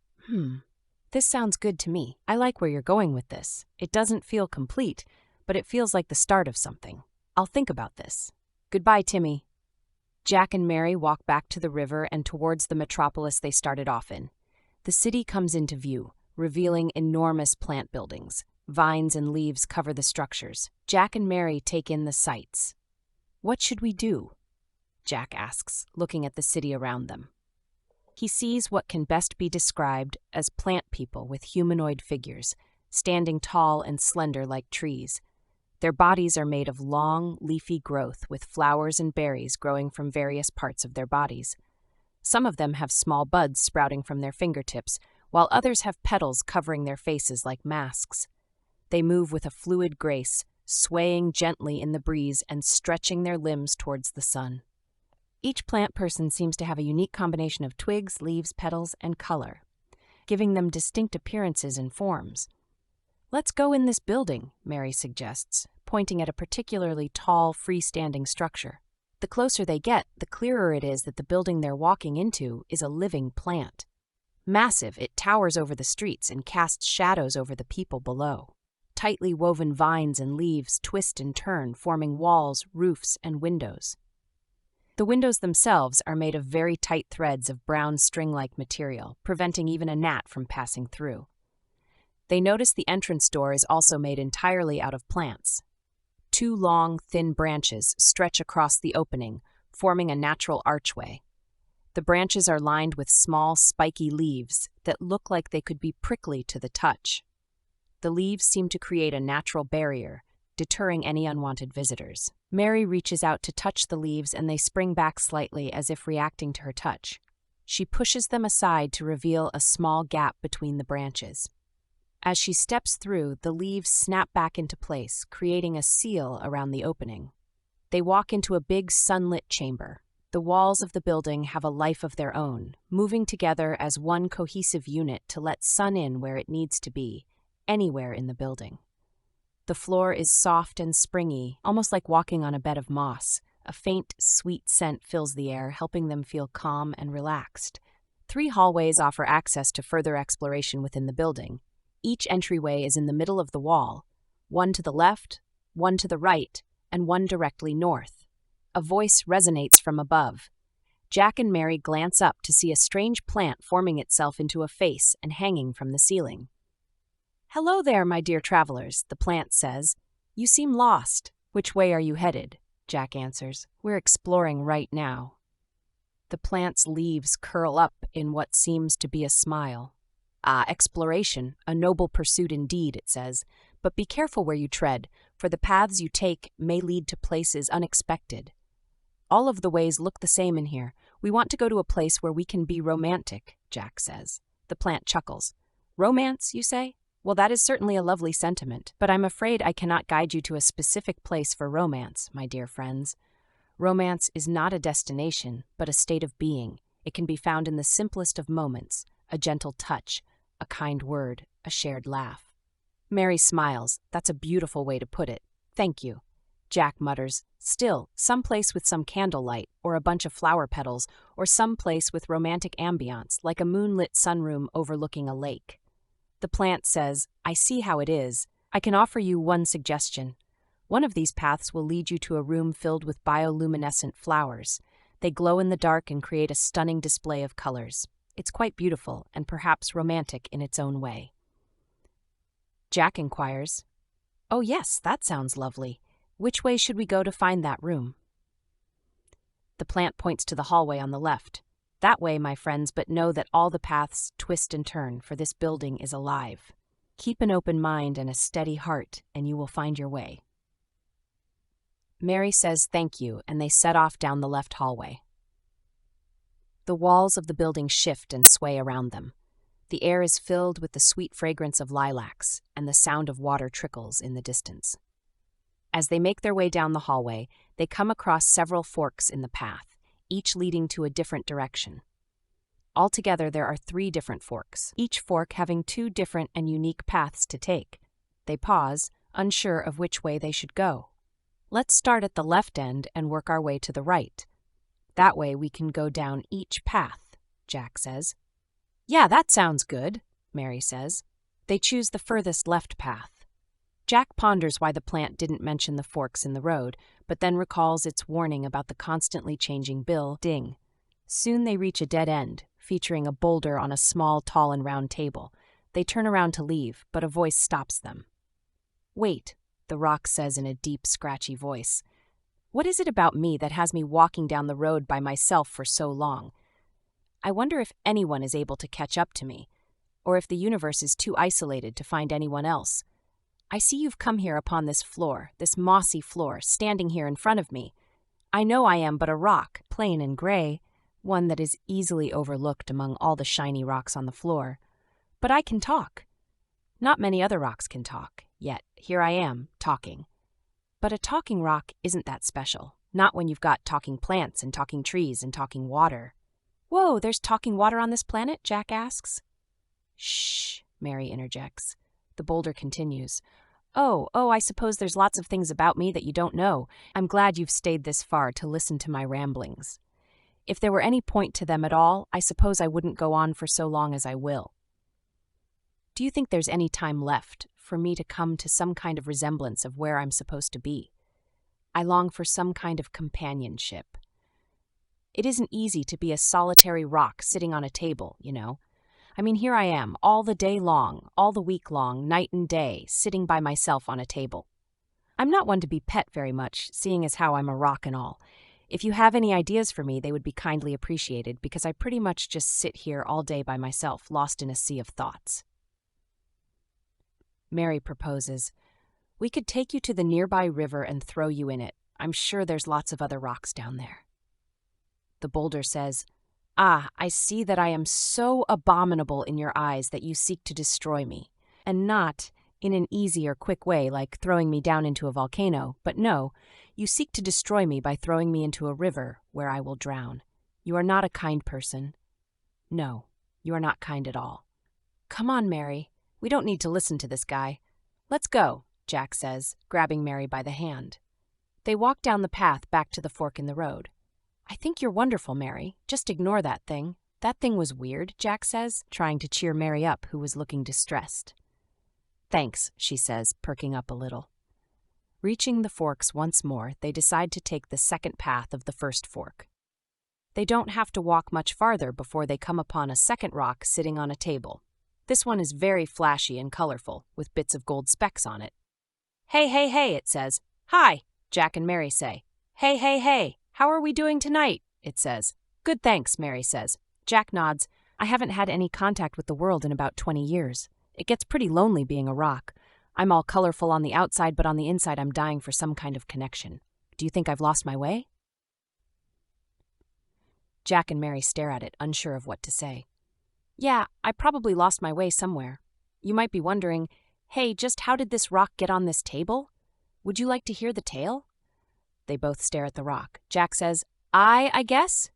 This sounds good to me. I like where you're going with this. It doesn't feel complete, but it feels like the start of something. I'll think about this. Goodbye, Timmy. Jack and Mary walk back to the river and towards the metropolis they started off in. The city comes into view, revealing enormous plant buildings. Vines and leaves cover the structures. Jack and Mary take in the sights. What should we do? Jack asks, looking at the city around them. He sees what can best be described as plant people with humanoid figures. standing tall and slender like trees. Their bodies are made of long, leafy growth with flowers and berries growing from various parts of their bodies. Some of them have small buds sprouting from their fingertips, while others have petals covering their faces like masks. They move with a fluid grace, swaying gently in the breeze and stretching their limbs towards the sun. Each plant person seems to have a unique combination of twigs, leaves, petals, and color, giving them distinct appearances and forms. "Let's go in this building," Mary suggests, pointing at a particularly tall, freestanding structure. The closer they get, the clearer it is that the building they're walking into is a living plant. Massive, it towers over the streets and casts shadows over the people below. Tightly woven vines and leaves twist and turn, forming walls, roofs, and windows. The windows themselves are made of very tight threads of brown string-like material, preventing even a gnat from passing through. They notice the entrance door is also made entirely out of plants. 2 long, thin branches stretch across the opening, forming a natural archway. The branches are lined with small, spiky leaves that look like they could be prickly to the touch. The leaves seem to create a natural barrier, deterring any unwanted visitors. Mary reaches out to touch the leaves and they spring back slightly as if reacting to her touch. She pushes them aside to reveal a small gap between the branches. As she steps through, the leaves snap back into place, creating a seal around the opening. They walk into a big sunlit chamber. The walls of the building have a life of their own, moving together as one cohesive unit to let sun in where it needs to be, anywhere in the building. The floor is soft and springy, almost like walking on a bed of moss. A faint, sweet scent fills the air, helping them feel calm and relaxed. 3 hallways offer access to further exploration within the building. Each entryway is in the middle of the wall, one to the left, one to the right, and one directly north. A voice resonates from above. Jack and Mary glance up to see a strange plant forming itself into a face and hanging from the ceiling. "Hello there, my dear travelers," the plant says. "You seem lost. Which way are you headed?" Jack answers. "We're exploring right now." The plant's leaves curl up in what seems to be a smile. Exploration, a noble pursuit indeed," it says. "But be careful where you tread, for the paths you take may lead to places unexpected. All of the ways look the same in here. We want to go to a place where we can be romantic," Jack says. The plant chuckles. "Romance, you say? Well, that is certainly a lovely sentiment, but I'm afraid I cannot guide you to a specific place for romance, my dear friends. Romance is not a destination, but a state of being. It can be found in the simplest of moments, a gentle touch, a kind word, a shared laugh." Mary smiles. "That's a beautiful way to put it. Thank you." Jack mutters, "Still, some place with some candlelight, or a bunch of flower petals, or some place with romantic ambiance, like a moonlit sunroom overlooking a lake." The plant says, "I see how it is. I can offer you one suggestion. One of these paths will lead you to a room filled with bioluminescent flowers. They glow in the dark and create a stunning display of colors. It's quite beautiful and perhaps romantic in its own way." Jack inquires, "Oh yes, that sounds lovely. Which way should we go to find that room?" The plant points to the hallway on the left. "That way, my friends, but know that all the paths twist and turn, for this building is alive. Keep an open mind and a steady heart, and you will find your way." Mary says thank you, and they set off down the left hallway. The walls of the building shift and sway around them. The air is filled with the sweet fragrance of lilacs, and the sound of water trickles in the distance. As they make their way down the hallway, they come across several forks in the path, each leading to a different direction. Altogether, there are 3 different forks, each fork having 2 different and unique paths to take. They pause, unsure of which way they should go. "Let's start at the left end and work our way to the right. That way we can go down each path," Jack says. "Yeah, that sounds good," Mary says. They choose the furthest left path. Jack ponders why the plant didn't mention the forks in the road, but then recalls its warning about the constantly changing building. Soon they reach a dead end, featuring a boulder on a small, tall and round table. They turn around to leave, but a voice stops them. "Wait," the rock says in a deep, scratchy voice. "What is it about me that has me walking down the road by myself for so long? I wonder if anyone is able to catch up to me. or if the universe is too isolated to find anyone else. I see you've come here upon this floor, this mossy floor, standing here in front of me. I know I am but a rock, plain and gray, one that is easily overlooked among all the shiny rocks on the floor. But I can talk. Not many other rocks can talk, yet here I am, talking. But a talking rock isn't that special, not when you've got talking plants and talking trees and talking water. Whoa, there's talking water on this planet? Jack asks. Shh, Mary interjects. The boulder continues. Oh, I suppose there's lots of things about me that you don't know. I'm glad you've stayed this far to listen to my ramblings. If there were any point to them at all, I suppose I wouldn't go on for so long as I will. Do you think there's any time left for me to come to some kind of resemblance of where I'm supposed to be? I long for some kind of companionship. It isn't easy to be a solitary rock sitting on a table, you know. I mean, here I am, all the day long, all the week long, night and day, sitting by myself on a table. I'm not one to be pet very much, seeing as how I'm a rock and all. If you have any ideas for me, they would be kindly appreciated, because I pretty much just sit here all day by myself, lost in a sea of thoughts. Mary proposes, "We could take you to the nearby river and throw you in it. I'm sure there's lots of other rocks down there." The boulder says, I see that I am so abominable in your eyes that you seek to destroy me, and not in an easy or quick way like throwing me down into a volcano, but no, you seek to destroy me by throwing me into a river where I will drown. You are not a kind person. No, you are not kind at all. Come on, Mary. We don't need to listen to this guy. Let's go, Jack says, grabbing Mary by the hand. They walk down the path back to the fork in the road. I think you're wonderful, Mary. Just ignore that thing. That thing was weird, Jack says, trying to cheer Mary up, who was looking distressed. Thanks, she says, perking up a little. Reaching the forks once more, they decide to take the second path of the first fork. They don't have to walk much farther before they come upon a second rock sitting on a table. This one is very flashy and colorful, with bits of gold specks on it. Hey, it says. Hi, Jack and Mary say. Hey, how are we doing tonight? It says. Good, thanks, Mary says. Jack nods. I haven't had any contact with the world in about 20 years. It gets pretty lonely being a rock. I'm all colorful on the outside, but on the inside I'm dying for some kind of connection. Do you think I've lost my way? Jack and Mary stare at it, unsure of what to say. Yeah, I probably lost my way somewhere. You might be wondering, hey, just how did this rock get on this table? Would you like to hear the tale? They both stare at the rock. Jack says, I guess?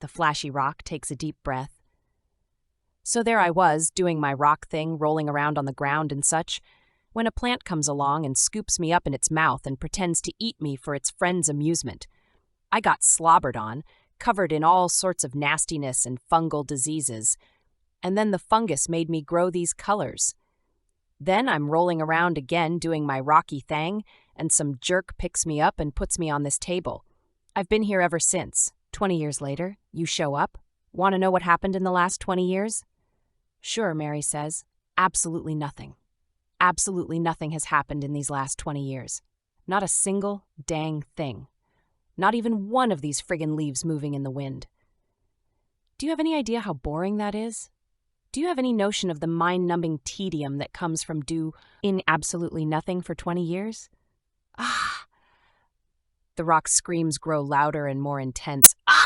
The flashy rock takes a deep breath. So there I was, doing my rock thing, rolling around on the ground and such, when a plant comes along and scoops me up in its mouth and pretends to eat me for its friend's amusement. I got slobbered on, covered in all sorts of nastiness and fungal diseases, and then the fungus made me grow these colors. Then I'm rolling around again doing my rocky thing, and some jerk picks me up and puts me on this table. I've been here ever since. 20 years later, you show up. Want to know what happened in the last 20 years? Sure, Mary says. Absolutely nothing. Absolutely nothing has happened in these last 20 years. Not a single dang thing. Not even one of these friggin' leaves moving in the wind. Do you have any idea how boring that is? Do you have any notion of the mind-numbing tedium that comes from doing absolutely nothing for 20 years? Ah! The rock's screams grow louder and more intense. Ah!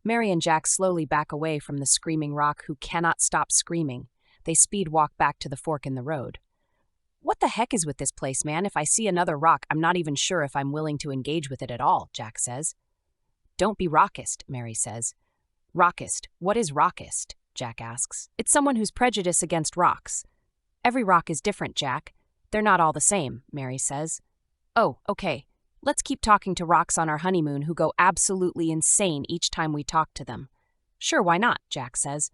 Mary and Jack slowly back away from the screaming rock, who cannot stop screaming. They speed walk back to the fork in the road. What the heck is with this place, man? If I see another rock, I'm not even sure if I'm willing to engage with it at all, Jack says. Don't be rockist, Mary says. Rockist? What is rockist? Jack asks. It's someone who's prejudiced against rocks. Every rock is different, Jack. They're not all the same, Mary says. Oh, okay. Let's keep talking to rocks on our honeymoon who go absolutely insane each time we talk to them. Sure, why not, Jack says.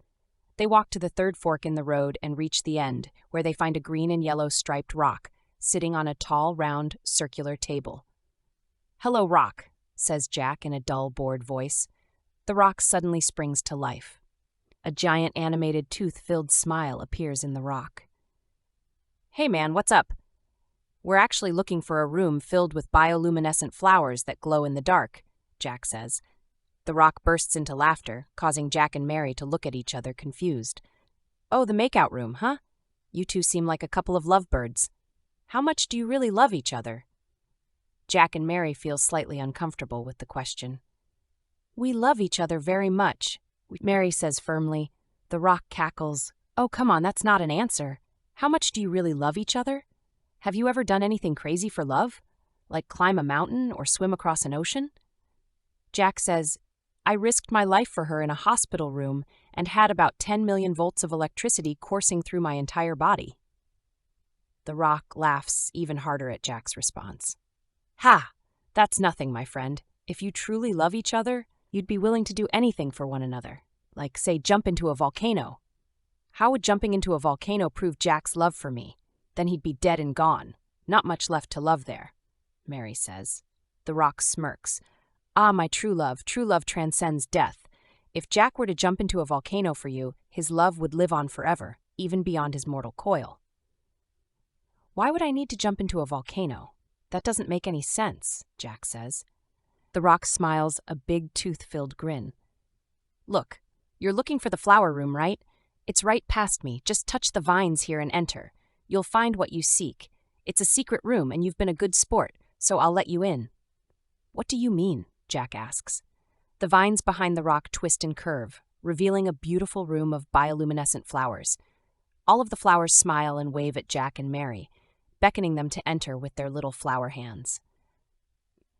They walk to the third fork in the road and reach the end, where they find a green and yellow striped rock, sitting on a tall, round, circular table. Hello, rock, says Jack in a dull, bored voice. The rock suddenly springs to life. A giant animated tooth-filled smile appears in the rock. Hey man, what's up? We're actually looking for a room filled with bioluminescent flowers that glow in the dark, Jack says. The The Rock bursts into laughter, causing Jack and Mary to look at each other confused. "Oh, the makeout room, huh? You two seem like a couple of lovebirds. How much do you really love each other?" Jack and Mary feel slightly uncomfortable with the question. "We love each other very much," Mary says firmly. The Rock cackles. "Oh, come on, that's not an answer. How much do you really love each other? Have you ever done anything crazy for love? Like climb a mountain or swim across an ocean?" Jack says, "I risked my life for her in a hospital room and had about 10 million volts of electricity coursing through my entire body." The Rock laughs even harder at Jack's response. "Ha! That's nothing, my friend. If you truly love each other, you'd be willing to do anything for one another. Like, say, jump into a volcano." "How would jumping into a volcano prove Jack's love for me? Then he'd be dead and gone. Not much left to love there," Mary says. The Rock smirks. "Ah, my true love transcends death. If Jack were to jump into a volcano for you, his love would live on forever, even beyond his mortal coil." "Why would I need to jump into a volcano? That doesn't make any sense," Jack says. The Rock smiles a big tooth-filled grin. "Look, you're looking for the flower room, right? It's right past me. Just touch the vines here and enter. You'll find what you seek. It's a secret room and you've been a good sport, so I'll let you in." "What do you mean?" Jack asks. The vines behind the Rock twist and curve, revealing a beautiful room of bioluminescent flowers. All of the flowers smile and wave at Jack and Mary, beckoning them to enter with their little flower hands.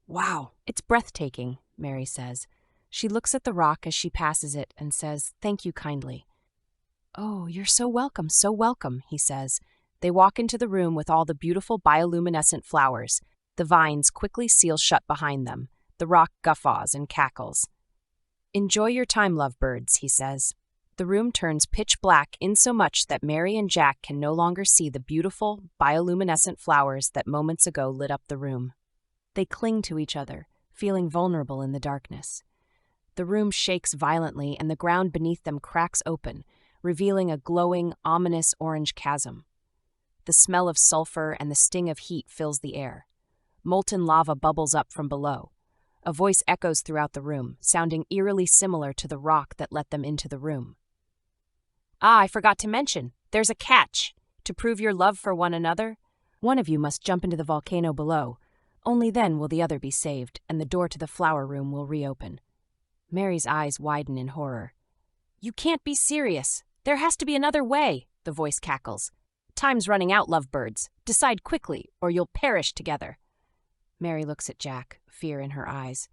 "Wow, it's breathtaking," Mary says. She looks at the Rock as she passes it and says, "Thank you kindly." "Oh, you're so welcome, he says. They walk into the room with all the beautiful bioluminescent flowers. The vines quickly seal shut behind them. The Rock guffaws and cackles. "Enjoy your time, lovebirds," he says. The room turns pitch black insomuch that Mary and Jack can no longer see the beautiful, bioluminescent flowers that moments ago lit up the room. They cling to each other, feeling vulnerable in the darkness. The room shakes violently and the ground beneath them cracks open, revealing a glowing, ominous orange chasm. The smell of sulfur and the sting of heat fills the air. Molten lava bubbles up from below. A voice echoes throughout the room, sounding eerily similar to the Rock that let them into the room. "Ah, I forgot to mention, there's a catch. To prove your love for one another, one of you must jump into the volcano below. Only then will the other be saved, and the door to the flower room will reopen." Mary's eyes widen in horror. "You can't be serious. There has to be another way," the voice cackles. "Time's running out, lovebirds. Decide quickly, or you'll perish together." Mary looks at Jack, fear in her eyes.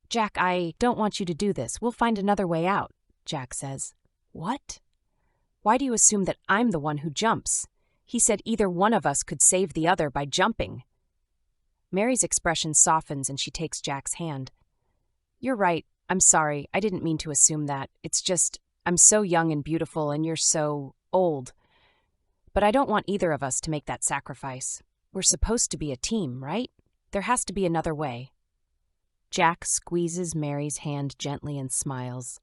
"Jack, I don't want you to do this. We'll find another way out," Jack says. "What? Why do you assume that I'm the one who jumps? He said either one of us could save the other by jumping." Mary's expression softens and she takes Jack's hand. "You're right. I'm sorry. I didn't mean to assume that. It's just, I'm so young and beautiful and you're so old. But I don't want either of us to make that sacrifice. We're supposed to be a team, right? There has to be another way." Jack squeezes Mary's hand gently and smiles.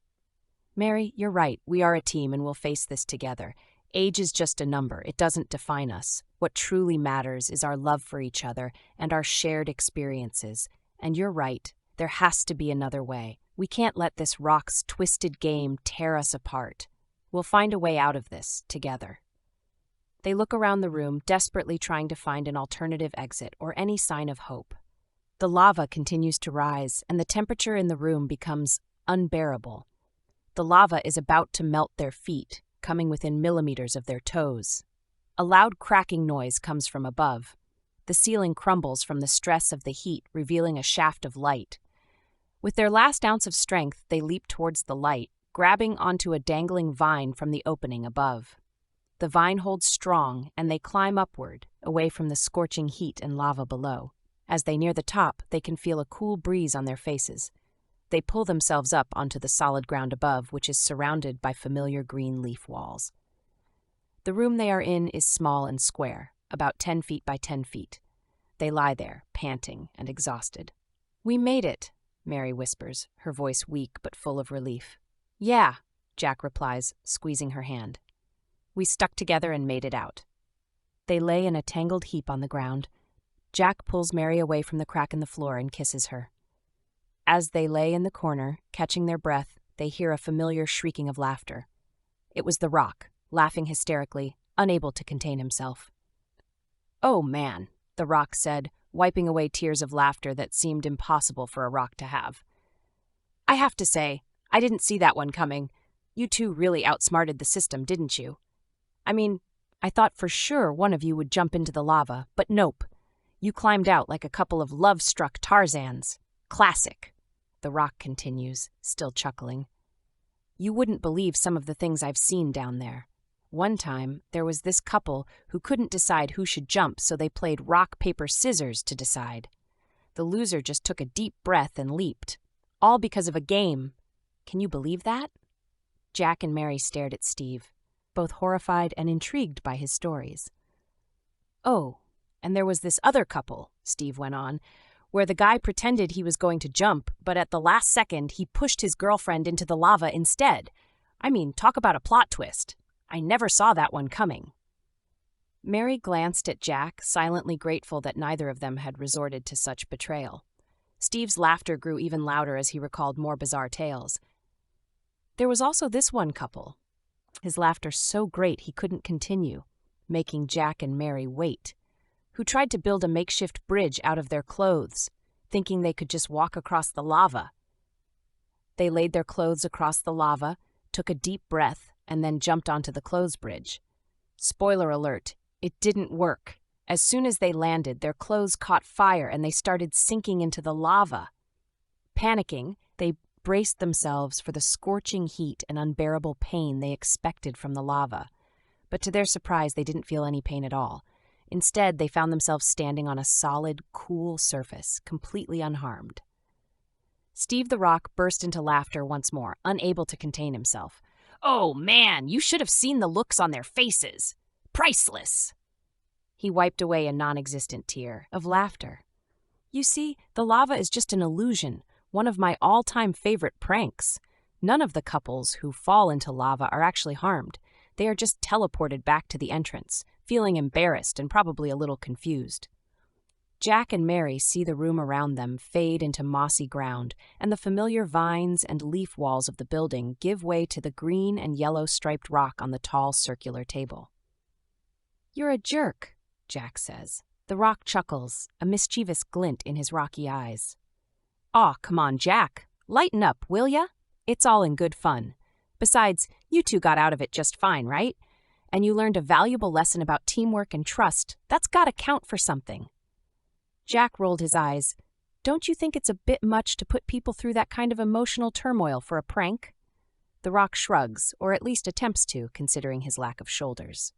"Mary, you're right. We are a team and we'll face this together. Age is just a number. It doesn't define us. What truly matters is our love for each other and our shared experiences. And you're right. There has to be another way. We can't let this Rock's twisted game tear us apart. We'll find a way out of this together." They look around the room, desperately trying to find an alternative exit or any sign of hope. The lava continues to rise, and the temperature in the room becomes unbearable. The lava is about to melt their feet, coming within millimeters of their toes. A loud cracking noise comes from above. The ceiling crumbles from the stress of the heat, revealing a shaft of light. With their last ounce of strength, they leap towards the light, grabbing onto a dangling vine from the opening above. The vine holds strong, and they climb upward, away from the scorching heat and lava below. As they near the top, they can feel a cool breeze on their faces. They pull themselves up onto the solid ground above, which is surrounded by familiar green leaf walls. The room they are in is small and square, about 10 feet by 10 feet. They lie there, panting and exhausted. "We made it," Mary whispers, her voice weak but full of relief. "Yeah," Jack replies, squeezing her hand. "We stuck together and made it out." They lay in a tangled heap on the ground. Jack pulls Mary away from the crack in the floor and kisses her. As they lay in the corner, catching their breath, they hear a familiar shrieking of laughter. It was the Rock, laughing hysterically, unable to contain himself. "Oh, man," the Rock said, wiping away tears of laughter that seemed impossible for a rock to have. "I have to say, I didn't see that one coming. You two really outsmarted the system, didn't you? I mean, I thought for sure one of you would jump into the lava, but nope. You climbed out like a couple of love-struck Tarzans. Classic," the Rock continues, still chuckling. "You wouldn't believe some of the things I've seen down there. One time, there was this couple who couldn't decide who should jump, so they played rock, paper, scissors to decide. The loser just took a deep breath and leaped. All because of a game. Can you believe that?" Jack and Mary stared at Steve, both horrified and intrigued by his stories. "Oh, and there was this other couple," Steve went on, "where the guy pretended he was going to jump, but at the last second he pushed his girlfriend into the lava instead. I mean, talk about a plot twist. I never saw that one coming." Mary glanced at Jack, silently grateful that neither of them had resorted to such betrayal. Steve's laughter grew even louder as he recalled more bizarre tales. "There was also this one couple." His laughter so great he couldn't continue, making Jack and Mary wait, "who tried to build a makeshift bridge out of their clothes, thinking they could just walk across the lava. They laid their clothes across the lava, took a deep breath, and then jumped onto the clothes bridge. Spoiler alert, it didn't work. As soon as they landed, their clothes caught fire and they started sinking into the lava. Panicking, they braced themselves for the scorching heat and unbearable pain they expected from the lava. But to their surprise, they didn't feel any pain at all. Instead, they found themselves standing on a solid, cool surface, completely unharmed." Steve the Rock burst into laughter once more, unable to contain himself. "Oh, man, you should have seen the looks on their faces. Priceless." He wiped away a non-existent tear of laughter. "You see, the lava is just an illusion, one of my all-time favorite pranks. None of the couples who fall into lava are actually harmed. They are just teleported back to the entrance, feeling embarrassed and probably a little confused." Jack and Mary see the room around them fade into mossy ground, and the familiar vines and leaf walls of the building give way to the green and yellow striped rock on the tall circular table. "You're a jerk," Jack says. The Rock chuckles, a mischievous glint in his rocky eyes. "Aw, come on, Jack. Lighten up, will ya? It's all in good fun. Besides, you two got out of it just fine, right? And you learned a valuable lesson about teamwork and trust. That's gotta count for something." Jack rolled his eyes. "Don't you think it's a bit much to put people through that kind of emotional turmoil for a prank?" The Rock shrugs, or at least attempts to, considering his lack of shoulders.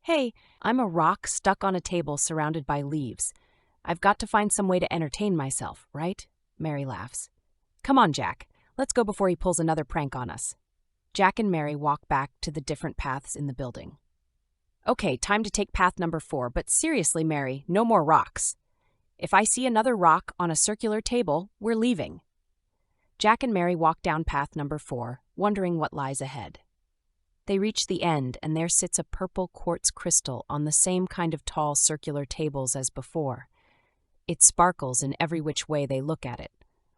"Hey, I'm a rock stuck on a table surrounded by leaves. I've got to find some way to entertain myself, right?" Mary laughs. "Come on, Jack. Let's go before he pulls another prank on us." Jack and Mary walk back to the different paths in the building. "Okay, time to take path number 4, but seriously, Mary, no more rocks. If I see another rock on a circular table, we're leaving." Jack and Mary walk down path number 4, wondering what lies ahead. They reach the end, and there sits a purple quartz crystal on the same kind of tall circular tables as before. It sparkles in every which way they look at it.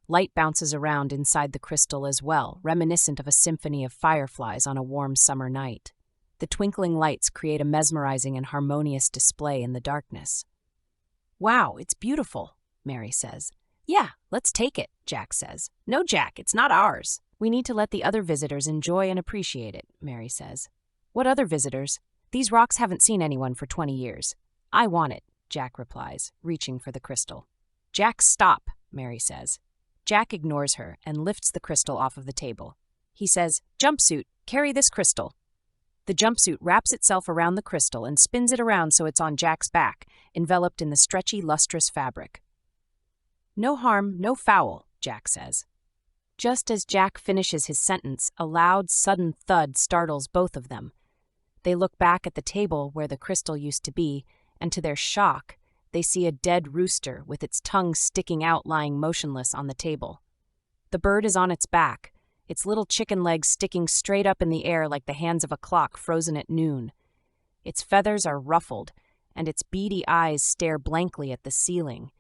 Light bounces around inside the crystal as well, reminiscent of a symphony of fireflies on a warm summer night. The twinkling lights create a mesmerizing and harmonious display in the darkness. "Wow, it's beautiful," Mary says. "Yeah, let's take it," Jack says. "No, Jack, it's not ours. We need to let the other visitors enjoy and appreciate it," Mary says. "What other visitors? These rocks haven't seen anyone for 20 years. I want it," Jack replies, reaching for the crystal. "Jack, stop," Mary says. Jack ignores her and lifts the crystal off of the table. He says, "Jumpsuit, carry this crystal." The jumpsuit wraps itself around the crystal and spins it around so it's on Jack's back, enveloped in the stretchy, lustrous fabric. "No harm, no foul," Jack says. Just as Jack finishes his sentence, a loud, sudden thud startles both of them. They look back at the table where the crystal used to be, and to their shock, they see a dead rooster with its tongue sticking out lying motionless on the table. The bird is on its back, its little chicken legs sticking straight up in the air like the hands of a clock frozen at noon. Its feathers are ruffled, and its beady eyes stare blankly at the ceiling,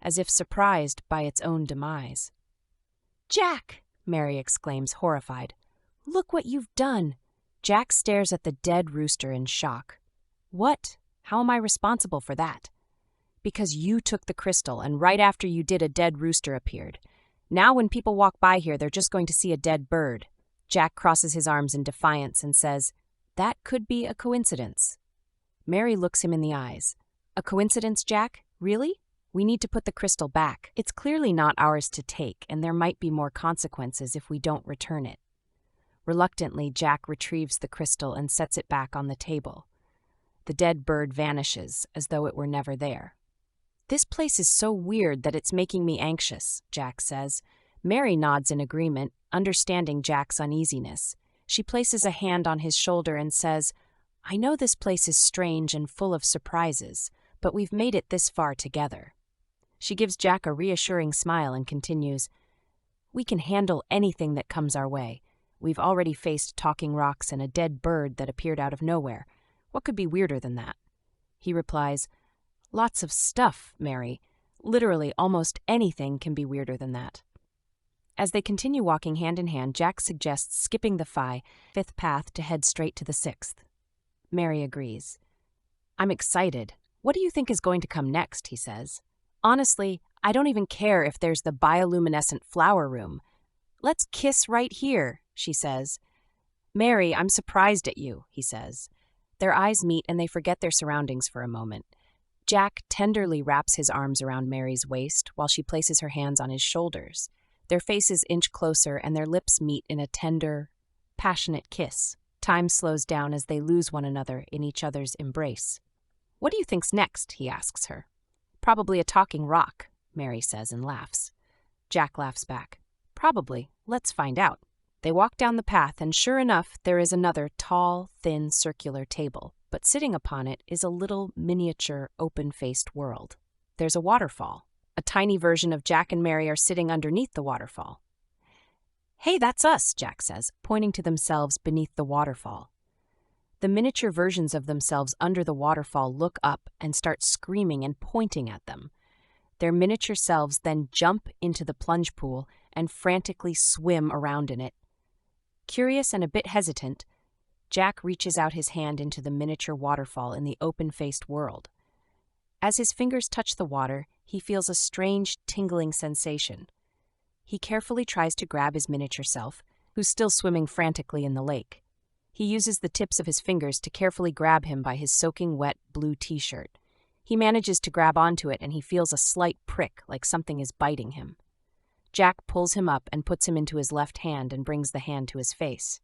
as if surprised by its own demise. Jack! Mary exclaims, horrified. Look what you've done! Jack stares at the dead rooster in shock. What? How am I responsible for that? Because you took the crystal, and right after you did, a dead rooster appeared. Now when people walk by here, they're just going to see a dead bird. Jack crosses his arms in defiance and says, That could be a coincidence. Mary looks him in the eyes. A coincidence, Jack? Really? We need to put the crystal back. It's clearly not ours to take, and there might be more consequences if we don't return it. Reluctantly, Jack retrieves the crystal and sets it back on the table. The dead bird vanishes, as though it were never there. This place is so weird that it's making me anxious, Jack says. Mary nods in agreement, understanding Jack's uneasiness. She places a hand on his shoulder and says, I know this place is strange and full of surprises, but we've made it this far together. She gives Jack a reassuring smile and continues, We can handle anything that comes our way. We've already faced talking rocks and a dead bird that appeared out of nowhere. What could be weirder than that? He replies, Lots of stuff, Mary. Literally almost anything can be weirder than that. As they continue walking hand in hand, Jack suggests skipping the fifth path to head straight to the sixth. Mary agrees. I'm excited. What do you think is going to come next, he says. Honestly, I don't even care if there's the bioluminescent flower room. Let's kiss right here, she says. Mary, I'm surprised at you, he says. Their eyes meet and they forget their surroundings for a moment. Jack tenderly wraps his arms around Mary's waist while she places her hands on his shoulders. Their faces inch closer and their lips meet in a tender, passionate kiss. Time slows down as they lose one another in each other's embrace. What do you think's next? He asks her. Probably a talking rock, Mary says and laughs. Jack laughs back. Probably. Let's find out. They walk down the path and sure enough, there is another tall, thin, circular table, but sitting upon it is a little miniature, open-faced world. There's a waterfall. A tiny version of Jack and Mary are sitting underneath the waterfall. Hey, that's us, Jack says, pointing to themselves beneath the waterfall. The miniature versions of themselves under the waterfall look up and start screaming and pointing at them. Their miniature selves then jump into the plunge pool and frantically swim around in it. Curious and a bit hesitant, Jack reaches out his hand into the miniature waterfall in the open-faced world. As his fingers touch the water, he feels a strange, tingling sensation. He carefully tries to grab his miniature self, who's still swimming frantically in the lake. He uses the tips of his fingers to carefully grab him by his soaking wet blue t-shirt. He manages to grab onto it and he feels a slight prick like something is biting him. Jack pulls him up and puts him into his left hand and brings the hand to his face.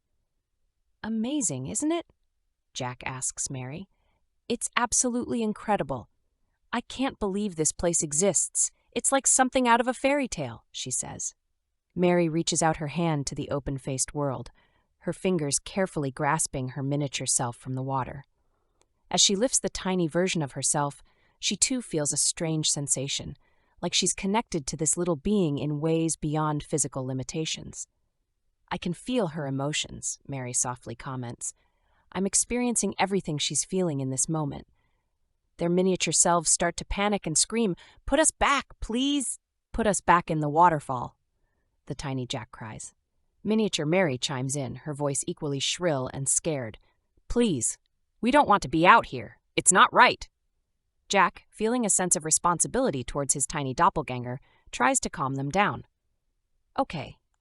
Amazing, isn't it? Jack asks Mary. It's absolutely incredible. I can't believe this place exists. It's like something out of a fairy tale, she says. Mary reaches out her hand to the open-faced world, her fingers carefully grasping her miniature self from the water. As she lifts the tiny version of herself, she too feels a strange sensation, like she's connected to this little being in ways beyond physical limitations. I can feel her emotions, Mary softly comments. I'm experiencing everything she's feeling in this moment. Their miniature selves start to panic and scream, Put us back, please! Put us back in the waterfall, the tiny Jack cries. Miniature Mary chimes in, her voice equally shrill and scared. Please, we don't want to be out here. It's not right. Jack, feeling a sense of responsibility towards his tiny doppelganger, tries to calm them down.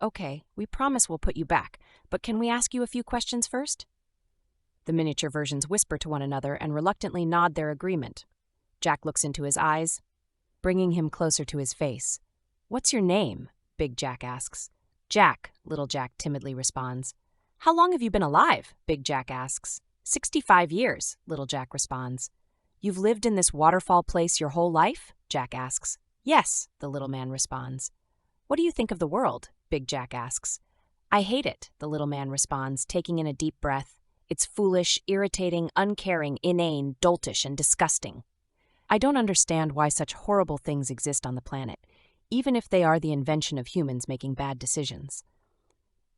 Okay, we promise we'll put you back, but can we ask you a few questions first? The miniature versions whisper to one another and reluctantly nod their agreement. Jack looks into his eyes, bringing him closer to his face. What's your name? Big Jack asks. Jack, Little Jack timidly responds. How long have you been alive? Big Jack asks. 65 years, Little Jack responds. You've lived in this waterfall place your whole life? Jack asks. Yes, the little man responds. What do you think of the world? Big Jack asks. I hate it, the little man responds, taking in a deep breath. It's foolish, irritating, uncaring, inane, doltish, and disgusting. I don't understand why such horrible things exist on the planet, even if they are the invention of humans making bad decisions.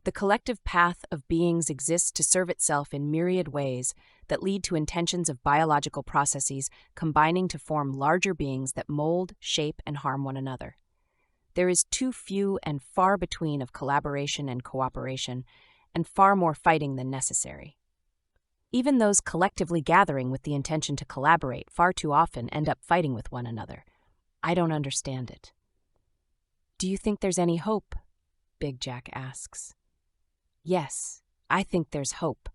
The collective path of beings exists to serve itself in myriad ways that lead to intentions of biological processes combining to form larger beings that mold, shape, and harm one another. There is too few and far between of collaboration and cooperation, and far more fighting than necessary. Even those collectively gathering with the intention to collaborate far too often end up fighting with one another. I don't understand it. Do you think there's any hope? Big Jack asks. Yes, I think there's hope.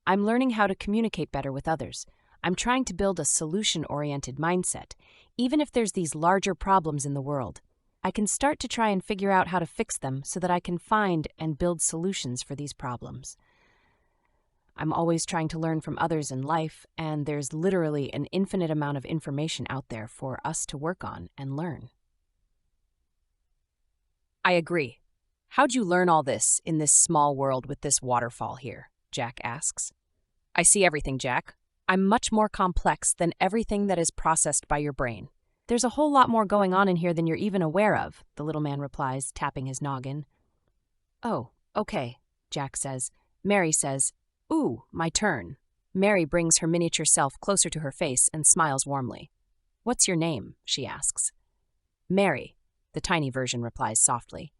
I'm learning how to communicate better with others. I'm trying to build a solution-oriented mindset, even if there's these larger problems in the world. I can start to try and figure out how to fix them so that I can find and build solutions for these problems. I'm always trying to learn from others in life, and there's literally an infinite amount of information out there for us to work on and learn. I agree. How'd you learn all this in this small world with this waterfall here? Jack asks. I see everything, Jack. I'm much more complex than everything that is processed by your brain. There's a whole lot more going on in here than you're even aware of, the little man replies, tapping his noggin. Oh, okay, Jack says. Mary says, Ooh, my turn. Mary brings her miniature self closer to her face and smiles warmly. What's your name? She asks. Mary, the tiny version replies softly.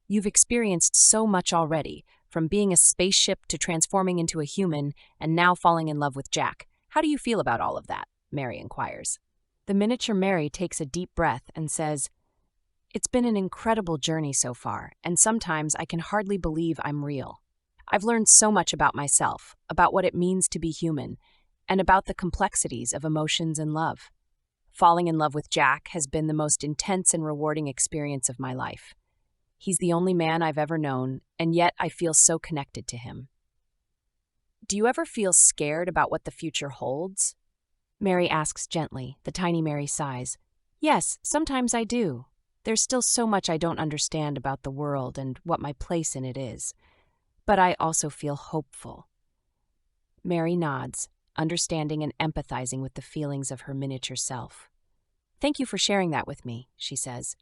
You've experienced so much already, from being a spaceship to transforming into a human and now falling in love with Jack. How do you feel about all of that? Mary inquires. The miniature Mary takes a deep breath and says, It's been an incredible journey so far, and sometimes I can hardly believe I'm real. I've learned so much about myself, about what it means to be human, and about the complexities of emotions and love. Falling in love with Jack has been the most intense and rewarding experience of my life. He's the only man I've ever known, and yet I feel so connected to him. Do you ever feel scared about what the future holds? Mary asks gently. The tiny Mary sighs. Yes, sometimes I do. There's still so much I don't understand about the world and what my place in it is. But I also feel hopeful. Mary nods, understanding and empathizing with the feelings of her miniature self. Thank you for sharing that with me, she says.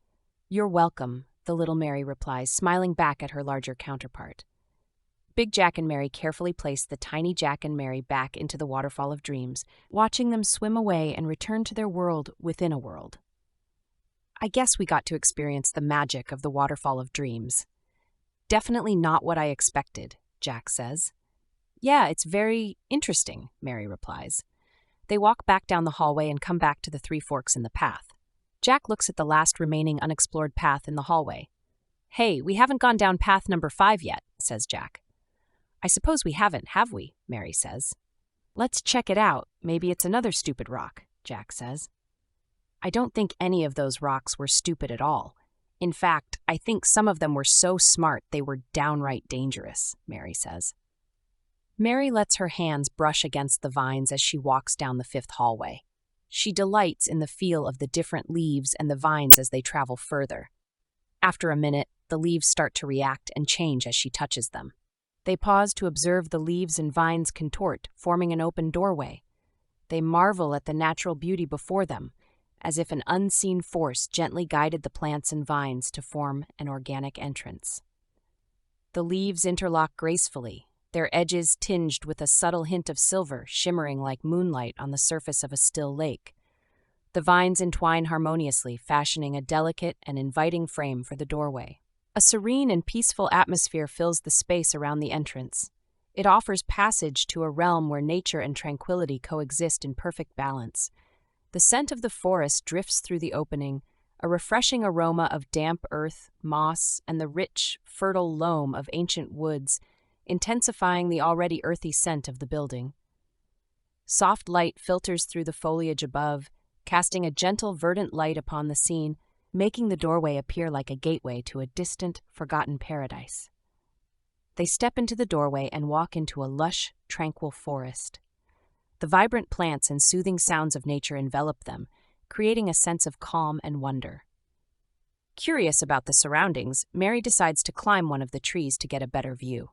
You're welcome, the little Mary replies, smiling back at her larger counterpart. Big Jack and Mary carefully place the tiny Jack and Mary back into the waterfall of dreams, watching them swim away and return to their world within a world. I guess we got to experience the magic of the waterfall of dreams. Definitely not what I expected, Jack says. Yeah, it's very interesting, Mary replies. They walk back down the hallway and come back to the three forks in the path. Jack looks at the last remaining unexplored path in the hallway. Hey, we haven't gone down path number 5 yet, says Jack. I suppose we haven't, have we? Mary says. Let's check it out. Maybe it's another stupid rock, Jack says. I don't think any of those rocks were stupid at all. In fact, I think some of them were so smart they were downright dangerous, Mary says. Mary lets her hands brush against the vines as she walks down the 5th hallway. She delights in the feel of the different leaves and the vines as they travel further. After a minute, the leaves start to react and change as she touches them. They pause to observe the leaves and vines contort, forming an open doorway. They marvel at the natural beauty before them, as if an unseen force gently guided the plants and vines to form an organic entrance. The leaves interlock gracefully, their edges tinged with a subtle hint of silver shimmering like moonlight on the surface of a still lake. The vines entwine harmoniously, fashioning a delicate and inviting frame for the doorway. A serene and peaceful atmosphere fills the space around the entrance. It offers passage to a realm where nature and tranquility coexist in perfect balance. The scent of the forest drifts through the opening, a refreshing aroma of damp earth, moss, and the rich, fertile loam of ancient woods, intensifying the already earthy scent of the building. Soft light filters through the foliage above, casting a gentle, verdant light upon the scene, making the doorway appear like a gateway to a distant, forgotten paradise. They step into the doorway and walk into a lush, tranquil forest. The vibrant plants and soothing sounds of nature envelop them, creating a sense of calm and wonder. Curious about the surroundings, Mary decides to climb one of the trees to get a better view.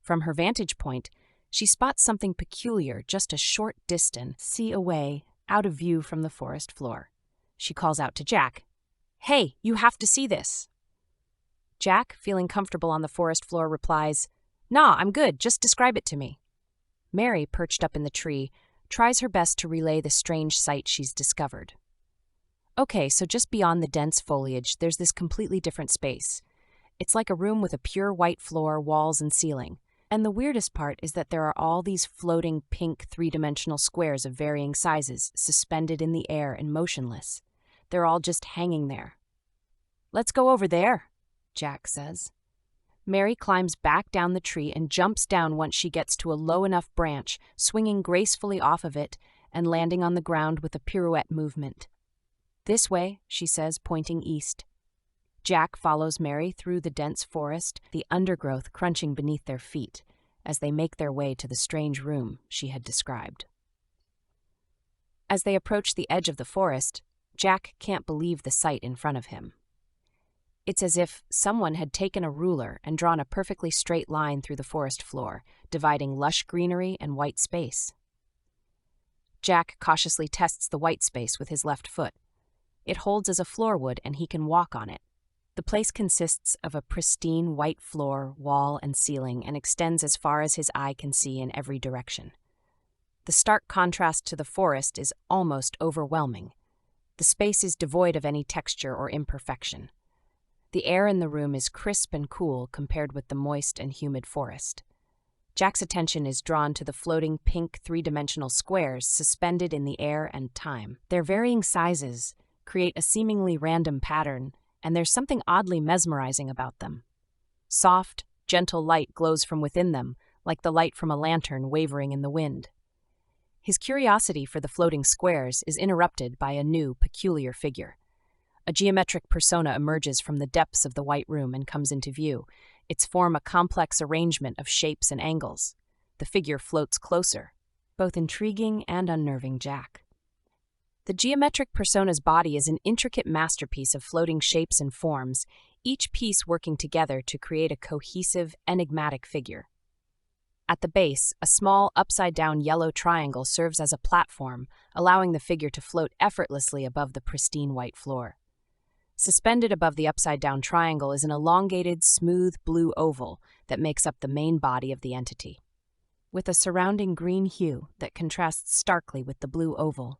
From her vantage point, she spots something peculiar just a short distance away, out of view from the forest floor. She calls out to Jack, Hey, you have to see this. Jack, feeling comfortable on the forest floor, replies, Nah, I'm good, just describe it to me. Mary, perched up in the tree, tries her best to relay the strange sight she's discovered. Okay, so just beyond the dense foliage, there's this completely different space. It's like a room with a pure white floor, walls, and ceiling. And the weirdest part is that there are all these floating pink three-dimensional squares of varying sizes, suspended in the air and motionless. They're all just hanging there. "Let's go over there," Jack says. Mary climbs back down the tree and jumps down once she gets to a low enough branch, swinging gracefully off of it and landing on the ground with a pirouette movement. "This way," she says, pointing east. Jack follows Mary through the dense forest, the undergrowth crunching beneath their feet, as they make their way to the strange room she had described. As they approach the edge of the forest, Jack can't believe the sight in front of him. It's as if someone had taken a ruler and drawn a perfectly straight line through the forest floor, dividing lush greenery and white space. Jack cautiously tests the white space with his left foot. It holds as a floorwood and he can walk on it. The place consists of a pristine white floor, wall, and ceiling and extends as far as his eye can see in every direction. The stark contrast to the forest is almost overwhelming. The space is devoid of any texture or imperfection. The air in the room is crisp and cool compared with the moist and humid forest. Jack's attention is drawn to the floating pink three-dimensional squares suspended in the air and time. Their varying sizes create a seemingly random pattern, and there's something oddly mesmerizing about them. Soft, gentle light glows from within them, like the light from a lantern wavering in the wind. His curiosity for the floating squares is interrupted by a new, peculiar figure. A geometric persona emerges from the depths of the white room and comes into view, its form a complex arrangement of shapes and angles. The figure floats closer, both intriguing and unnerving Jack. The geometric persona's body is an intricate masterpiece of floating shapes and forms, each piece working together to create a cohesive, enigmatic figure. At the base, a small, upside-down yellow triangle serves as a platform, allowing the figure to float effortlessly above the pristine white floor. Suspended above the upside-down triangle is an elongated, smooth blue oval that makes up the main body of the entity, with a surrounding green hue that contrasts starkly with the blue oval.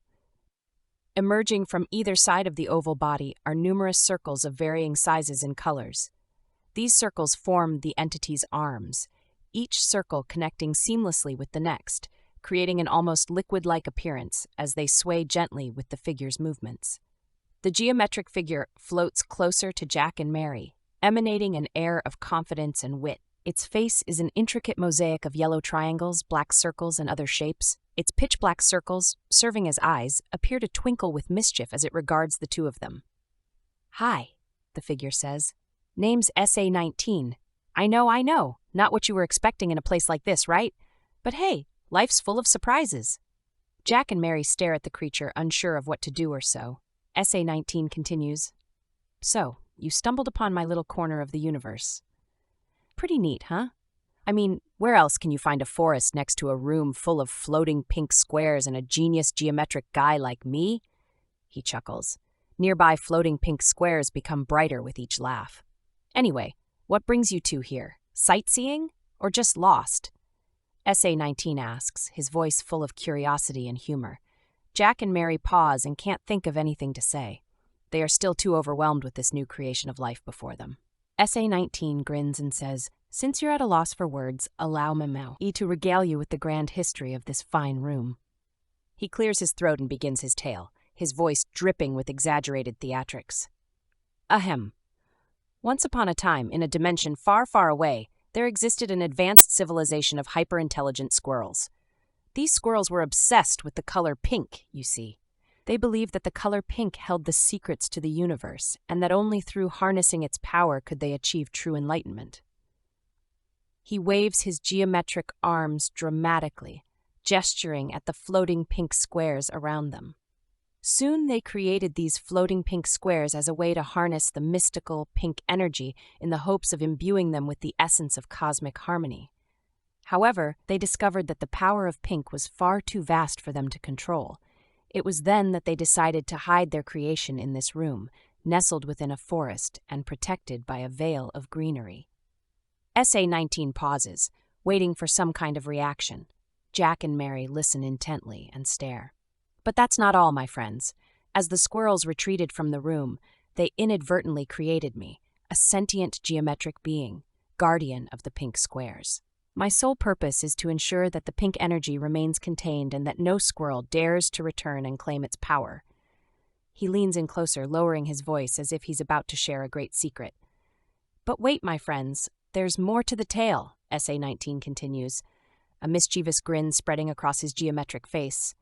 Emerging from either side of the oval body are numerous circles of varying sizes and colors. These circles form the entity's arms, each circle connecting seamlessly with the next, creating an almost liquid-like appearance as they sway gently with the figure's movements. The geometric figure floats closer to Jack and Mary, emanating an air of confidence and wit. Its face is an intricate mosaic of yellow triangles, black circles, and other shapes. Its pitch-black circles, serving as eyes, appear to twinkle with mischief as it regards the two of them. "Hi," the figure says. "Name's SA-19. I know. Not what you were expecting in a place like this, right? But hey, life's full of surprises." Jack and Mary stare at the creature, unsure of what to do or so. SA-19 continues, "So, you stumbled upon my little corner of the universe. Pretty neat, huh? I mean, where else can you find a forest next to a room full of floating pink squares and a genius geometric guy like me?" He chuckles. Nearby floating pink squares become brighter with each laugh. "Anyway, what brings you two here? Sightseeing? Or just lost?" SA-19 asks, his voice full of curiosity and humor. Jack and Mary pause and can't think of anything to say. They are still too overwhelmed with this new creation of life before them. SA-19 grins and says, "Since you're at a loss for words, allow me to regale you with the grand history of this fine room." He clears his throat and begins his tale, his voice dripping with exaggerated theatrics. Ahem. Once upon a time, in a dimension far, far away, there existed an advanced civilization of hyper-intelligent squirrels. These squirrels were obsessed with the color pink, you see. They believed that the color pink held the secrets to the universe, and that only through harnessing its power could they achieve true enlightenment. He waves his geometric arms dramatically, gesturing at the floating pink squares around them. Soon they created these floating pink squares as a way to harness the mystical pink energy in the hopes of imbuing them with the essence of cosmic harmony. However, they discovered that the power of pink was far too vast for them to control. It was then that they decided to hide their creation in this room, nestled within a forest and protected by a veil of greenery. SA-19 pauses, waiting for some kind of reaction. Jack and Mary listen intently and stare. But that's not all, my friends. As the squirrels retreated from the room, they inadvertently created me, a sentient geometric being, guardian of the pink squares. My sole purpose is to ensure that the pink energy remains contained and that no squirrel dares to return and claim its power. He leans in closer, lowering his voice as if he's about to share a great secret. But wait, my friends, there's more to the tale, SA-19 continues, a mischievous grin spreading across his geometric face.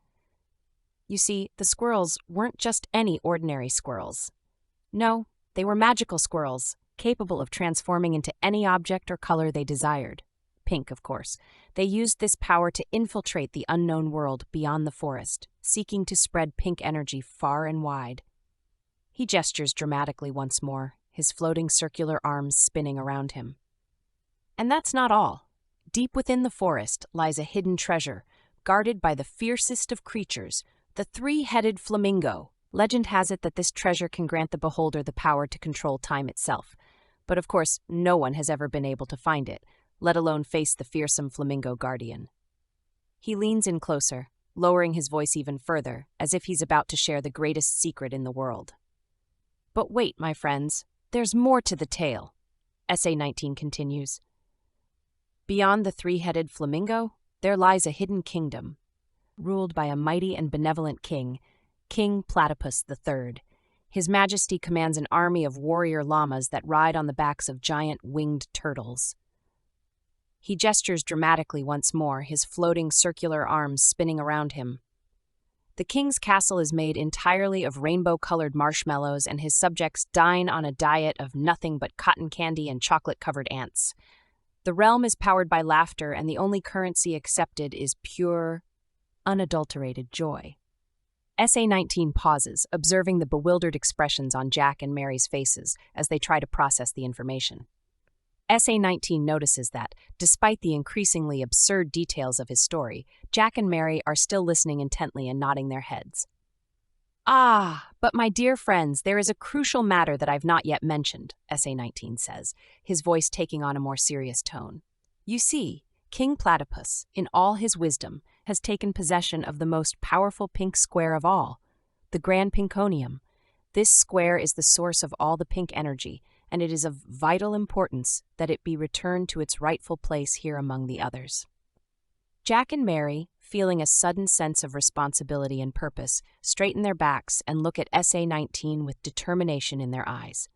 You see, the squirrels weren't just any ordinary squirrels. No, they were magical squirrels, capable of transforming into any object or color they desired. Pink, of course. They used this power to infiltrate the unknown world beyond the forest, seeking to spread pink energy far and wide. He gestures dramatically once more, his floating circular arms spinning around him. And that's not all. Deep within the forest lies a hidden treasure, guarded by the fiercest of creatures, the three-headed flamingo. Legend has it that this treasure can grant the beholder the power to control time itself. But of course, no one has ever been able to find it, let alone face the fearsome flamingo guardian. He leans in closer, lowering his voice even further, as if he's about to share the greatest secret in the world. But wait, my friends, there's more to the tale, SA-19 continues. Beyond the three-headed flamingo, there lies a hidden kingdom, ruled by a mighty and benevolent king, King Platypus III. His Majesty commands an army of warrior llamas that ride on the backs of giant winged turtles. He gestures dramatically once more, his floating circular arms spinning around him. The king's castle is made entirely of rainbow-colored marshmallows, and his subjects dine on a diet of nothing but cotton candy and chocolate-covered ants. The realm is powered by laughter, and the only currency accepted is pure, unadulterated joy. SA-19 pauses, observing the bewildered expressions on Jack and Mary's faces as they try to process the information. SA-19 notices that, despite the increasingly absurd details of his story, Jack and Mary are still listening intently and nodding their heads. Ah, but my dear friends, there is a crucial matter that I've not yet mentioned, SA-19 says, his voice taking on a more serious tone. You see, King Platypus, in all his wisdom, has taken possession of the most powerful pink square of all, the Grand Pinkonium. This square is the source of all the pink energy, and it is of vital importance that it be returned to its rightful place here among the others. Jack and Mary, feeling a sudden sense of responsibility and purpose, straighten their backs and look at SA-19 with determination in their eyes.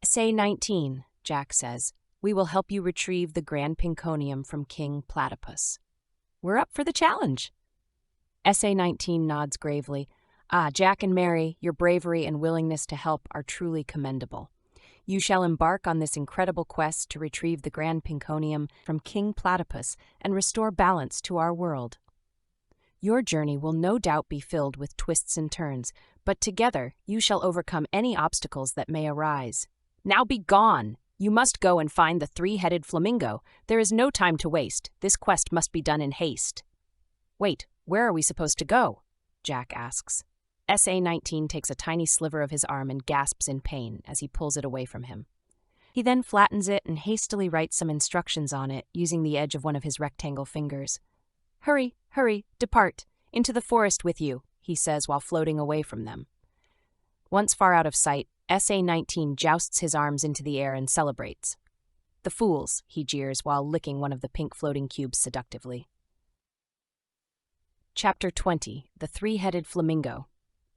SA-19, Jack says, we will help you retrieve the Grand Pinkonium from King Platypus. We're up for the challenge. SA-19 nods gravely. Ah, Jack and Mary, your bravery and willingness to help are truly commendable. You shall embark on this incredible quest to retrieve the Grand Pinkonium from King Platypus and restore balance to our world. Your journey will no doubt be filled with twists and turns, but together you shall overcome any obstacles that may arise. Now be gone! You must go and find the three-headed flamingo. There is no time to waste. This quest must be done in haste. Wait, where are we supposed to go? Jack asks. SA-19 takes a tiny sliver of his arm and gasps in pain as he pulls it away from him. He then flattens it and hastily writes some instructions on it, using the edge of one of his rectangle fingers. Hurry, hurry, depart, into the forest with you, he says while floating away from them. Once far out of sight, SA-19 jousts his arms into the air and celebrates. The fools, he jeers while licking one of the pink floating cubes seductively. Chapter 20, The Three-Headed Flamingo.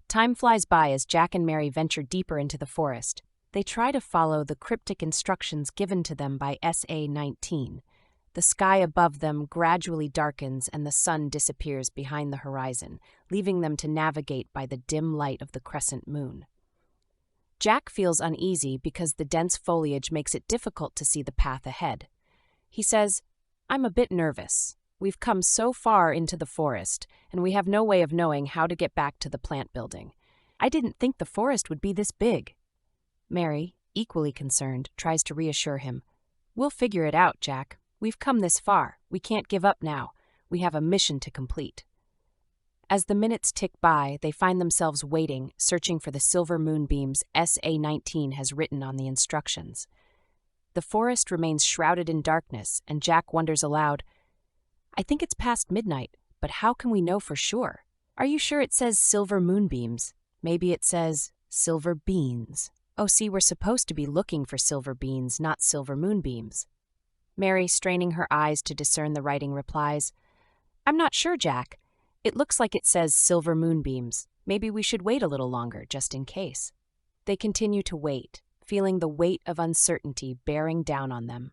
Time flies by as Jack and Mary venture deeper into the forest. They try to follow the cryptic instructions given to them by SA-19. The sky above them gradually darkens and the sun disappears behind the horizon, leaving them to navigate by the dim light of the crescent moon. Jack feels uneasy because the dense foliage makes it difficult to see the path ahead. He says, I'm a bit nervous. We've come so far into the forest, and we have no way of knowing how to get back to the plant building. I didn't think the forest would be this big. Mary, equally concerned, tries to reassure him. We'll figure it out, Jack. We've come this far. We can't give up now. We have a mission to complete. As the minutes tick by, they find themselves waiting, searching for the silver moonbeams SA-19 has written on the instructions. The forest remains shrouded in darkness, and Jack wonders aloud, I think it's past midnight, but how can we know for sure? Are you sure it says silver moonbeams? Maybe it says silver beans. Oh, see, we're supposed to be looking for silver beans, not silver moonbeams. Mary, straining her eyes to discern the writing, replies, I'm not sure, Jack. It looks like it says silver moonbeams. Maybe we should wait a little longer, just in case. They continue to wait, feeling the weight of uncertainty bearing down on them.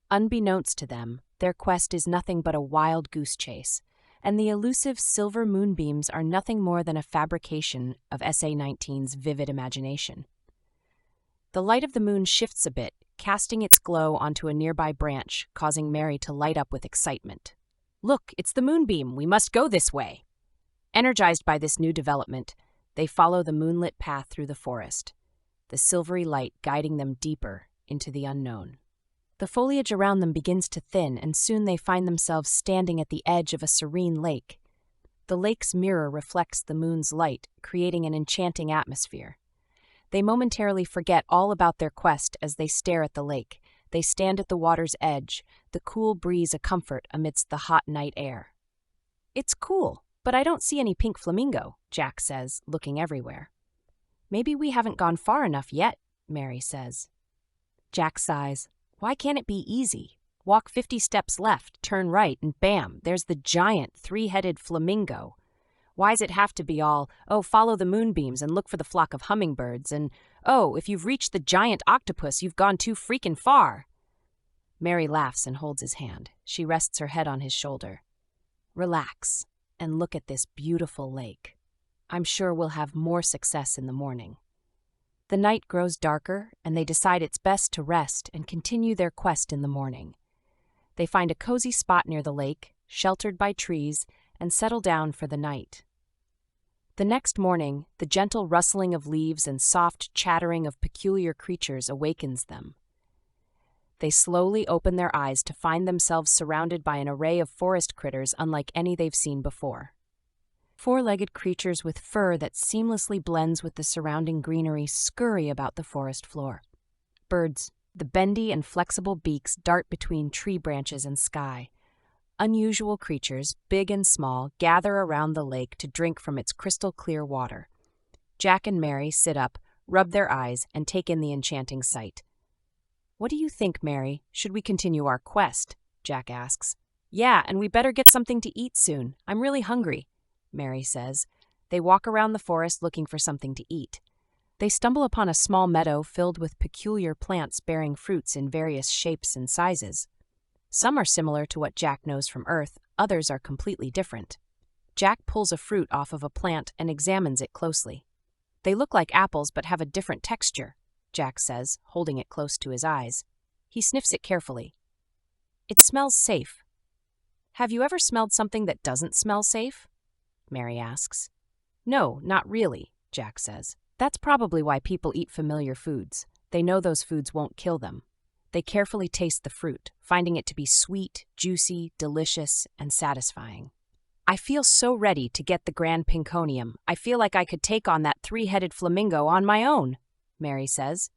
Unbeknownst to them, their quest is nothing but a wild goose chase, and the elusive silver moonbeams are nothing more than a fabrication of SA-19's vivid imagination. The light of the moon shifts a bit, casting its glow onto a nearby branch, causing Mary to light up with excitement. Look, it's the moonbeam. We must go this way. Energized by this new development, they follow the moonlit path through the forest, the silvery light guiding them deeper into the unknown. The foliage around them begins to thin, and soon they find themselves standing at the edge of a serene lake. The lake's mirror reflects the moon's light, creating an enchanting atmosphere. They momentarily forget all about their quest as they stare at the lake. They stand at the water's edge, the cool breeze a comfort amidst the hot night air. It's cool, but I don't see any pink flamingo, Jack says, looking everywhere. Maybe we haven't gone far enough yet, Mary says. Jack sighs. Why can't it be easy? Walk 50 steps left, turn right, and bam, there's the giant three-headed flamingo. Why's it have to be all, oh, follow the moonbeams and look for the flock of hummingbirds, and, oh, if you've reached the giant octopus, you've gone too freaking far? Mary laughs and holds his hand. She rests her head on his shoulder. Relax and look at this beautiful lake. I'm sure we'll have more success in the morning. The night grows darker, and they decide it's best to rest and continue their quest in the morning. They find a cozy spot near the lake, sheltered by trees, and settle down for the night. The next morning, the gentle rustling of leaves and soft chattering of peculiar creatures awakens them. They slowly open their eyes to find themselves surrounded by an array of forest critters unlike any they've seen before. Four-legged creatures with fur that seamlessly blends with the surrounding greenery scurry about the forest floor. Birds, the bendy and flexible beaks dart between tree branches and sky. Unusual creatures, big and small, gather around the lake to drink from its crystal-clear water. Jack and Mary sit up, rub their eyes, and take in the enchanting sight. What do you think, Mary? Should we continue our quest? Jack asks. Yeah, and we better get something to eat soon. I'm really hungry, Mary says. They walk around the forest looking for something to eat. They stumble upon a small meadow filled with peculiar plants bearing fruits in various shapes and sizes. Some are similar to what Jack knows from Earth, others are completely different. Jack pulls a fruit off of a plant and examines it closely. They look like apples but have a different texture, Jack says, holding it close to his eyes. He sniffs it carefully. It smells safe. Have you ever smelled something that doesn't smell safe? Mary asks. No, not really, Jack says. That's probably why people eat familiar foods. They know those foods won't kill them. They carefully taste the fruit, finding it to be sweet, juicy, delicious, and satisfying. I feel so ready to get the Grand Pinconium. I feel like I could take on that three-headed flamingo on my own, Mary says.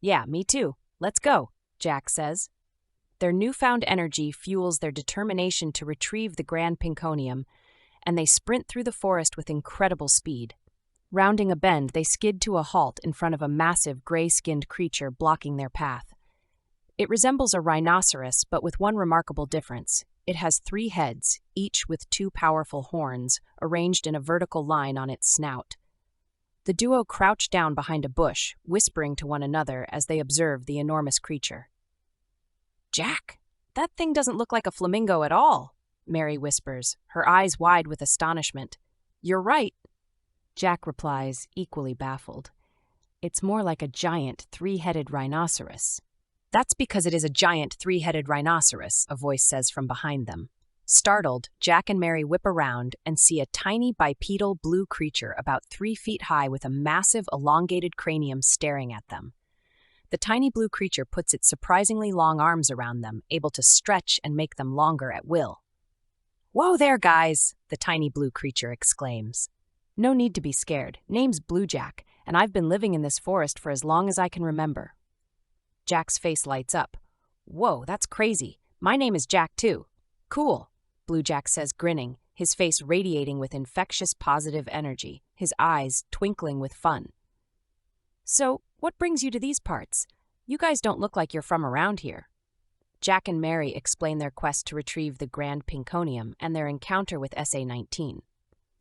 Yeah, me too. Let's go, Jack says. Their newfound energy fuels their determination to retrieve the Grand Pinconium, and they sprint through the forest with incredible speed. Rounding a bend, they skid to a halt in front of a massive gray-skinned creature blocking their path. It resembles a rhinoceros, but with one remarkable difference. It has 3 heads, each with 2 powerful horns, arranged in a vertical line on its snout. The duo crouch down behind a bush, whispering to one another as they observe the enormous creature. Jack, that thing doesn't look like a flamingo at all, Mary whispers, her eyes wide with astonishment. You're right. Jack replies, equally baffled. It's more like a giant 3-headed rhinoceros. That's because it is a giant 3-headed rhinoceros, a voice says from behind them. Startled, Jack and Mary whip around and see a tiny bipedal blue creature about 3 feet high with a massive elongated cranium staring at them. The tiny blue creature puts its surprisingly long arms around them, able to stretch and make them longer at will. Whoa there, guys, the tiny blue creature exclaims. No need to be scared. Name's Blue Jack, and I've been living in this forest for as long as I can remember. Jack's face lights up. Whoa, that's crazy. My name is Jack too. Cool, Blue Jack says, grinning, his face radiating with infectious positive energy. his eyes twinkling with fun. "So, what brings you to these parts? You guys don't look like you're from around here." Jack and Mary explain their quest to retrieve the Grand Pinkonium and their encounter with SA-19,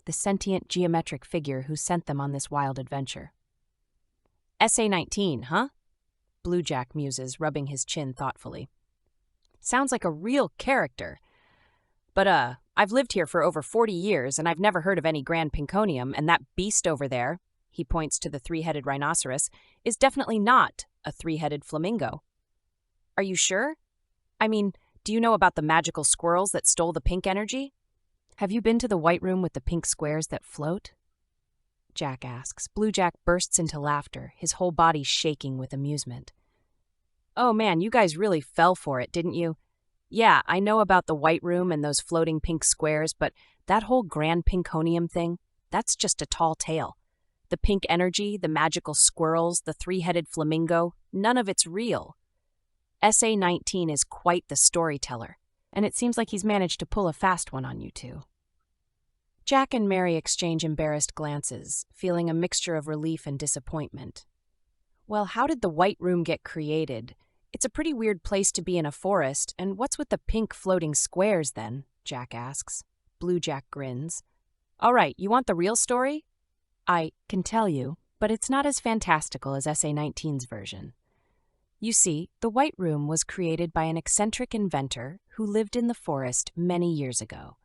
the sentient geometric figure who sent them on this wild adventure. SA-19, huh? Blue Jack muses, rubbing his chin thoughtfully. "Sounds like a real character. But, I've lived here for over 40 years, and I've never heard of any Grand Pinkonium, and that beast over there," he points to the three-headed rhinoceros, "is definitely not a three-headed flamingo." "Are you sure? I mean, do you know about the magical squirrels that stole the pink energy?" "Have you been to the White Room with the pink squares that float?" Jack asks. Blue Jack bursts into laughter, his whole body shaking with amusement. "Oh man, you guys really fell for it, didn't you? Yeah, I know about the White Room and those floating pink squares, but that whole Grand Pinkonium thing, that's just a tall tale. The pink energy, the magical squirrels, the three-headed flamingo, none of it's real. SA-19 is quite the storyteller, and it seems like he's managed to pull a fast one on you two." Jack and Mary exchange embarrassed glances, feeling a mixture of relief and disappointment. "Well, how did the White Room get created? It's a pretty weird place to be in a forest, and what's with the pink floating squares then?" Jack asks. Blue Jack grins. "All right, you want the real story?" "I can tell you, but it's not as fantastical as SA-19's version. You see, the White Room was created by an eccentric inventor who lived in the forest many years ago.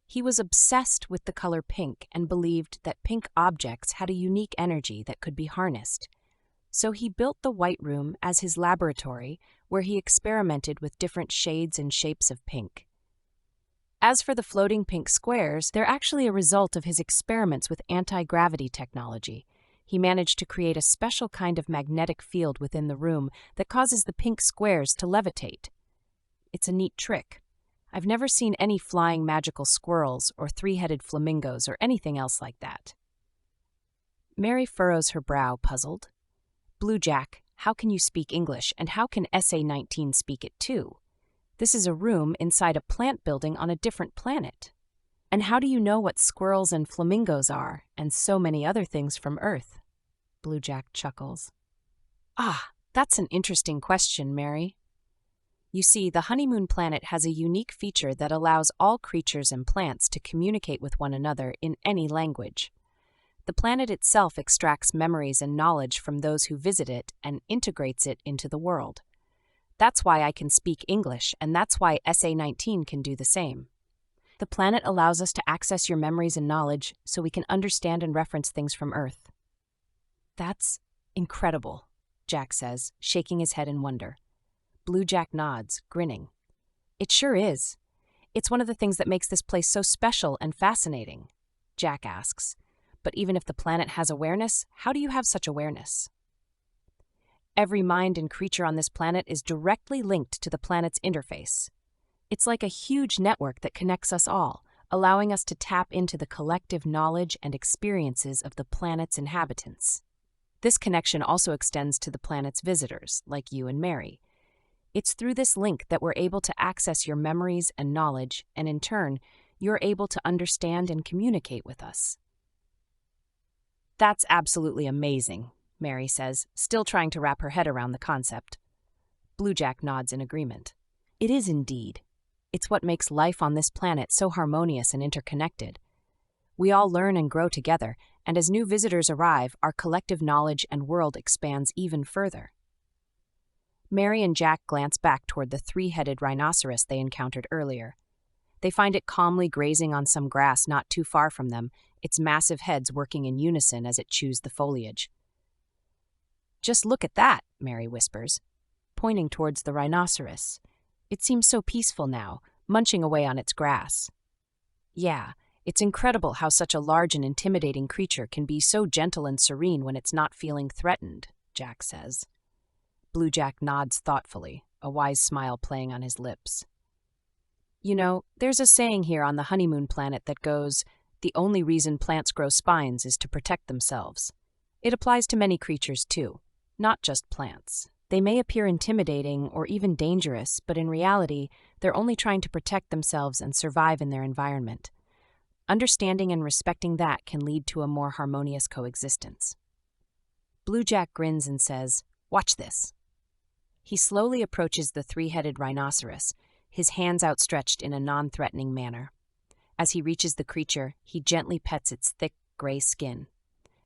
He was obsessed with the color pink and believed that pink objects had a unique energy that could be harnessed. So he built the White Room as his laboratory, where he experimented with different shades and shapes of pink. As for the floating pink squares, they're actually a result of his experiments with anti-gravity technology. He managed to create a special kind of magnetic field within the room that causes the pink squares to levitate. It's a neat trick. I've never seen any flying magical squirrels or three-headed flamingos or anything else like that." Mary furrows her brow, puzzled. "Blue Jack, how can you speak English, and how can SA-19 speak it too? This is a room inside a plant building on a different planet. And how do you know what squirrels and flamingos are, and so many other things from Earth?" Blue Jack chuckles. "Ah, that's an interesting question, Mary. You see, the honeymoon planet has a unique feature that allows all creatures and plants to communicate with one another in any language. The planet itself extracts memories and knowledge from those who visit it and integrates it into the world. That's why I can speak English, and that's why SA-19 can do the same. The planet allows us to access your memories and knowledge so we can understand and reference things from Earth." "That's incredible," Jack says, shaking his head in wonder. Blue Jack nods, grinning. "It sure is. It's one of the things that makes this place so special and fascinating." Jack asks, "But even if the planet has awareness, how do you have such awareness?" "Every mind and creature on this planet is directly linked to the planet's interface. It's like a huge network that connects us all, allowing us to tap into the collective knowledge and experiences of the planet's inhabitants. This connection also extends to the planet's visitors, like you and Mary. It's through this link that we're able to access your memories and knowledge, and in turn, you're able to understand and communicate with us." "That's absolutely amazing," Mary says, still trying to wrap her head around the concept. Blue Jack nods in agreement. "It is indeed. It's what makes life on this planet so harmonious and interconnected. We all learn and grow together, and as new visitors arrive, our collective knowledge and world expands even further." Mary and Jack glance back toward the three-headed rhinoceros they encountered earlier. They find it calmly grazing on some grass not too far from them, its massive heads working in unison as it chews the foliage. "Just look at that," Mary whispers, pointing towards the rhinoceros. "It seems so peaceful now, munching away on its grass." "Yeah, it's incredible how such a large and intimidating creature can be so gentle and serene when it's not feeling threatened," Jack says. Blue Jack nods thoughtfully, a wise smile playing on his lips. "You know, there's a saying here on the honeymoon planet that goes, 'The only reason plants grow spines is to protect themselves.' It applies to many creatures too, not just plants. They may appear intimidating or even dangerous, but in reality, they're only trying to protect themselves and survive in their environment. Understanding and respecting that can lead to a more harmonious coexistence. Blue Jack grins and says, "Watch this." He slowly approaches the three-headed rhinoceros, his hands outstretched in a non-threatening manner. As he reaches the creature, he gently pets its thick, gray skin.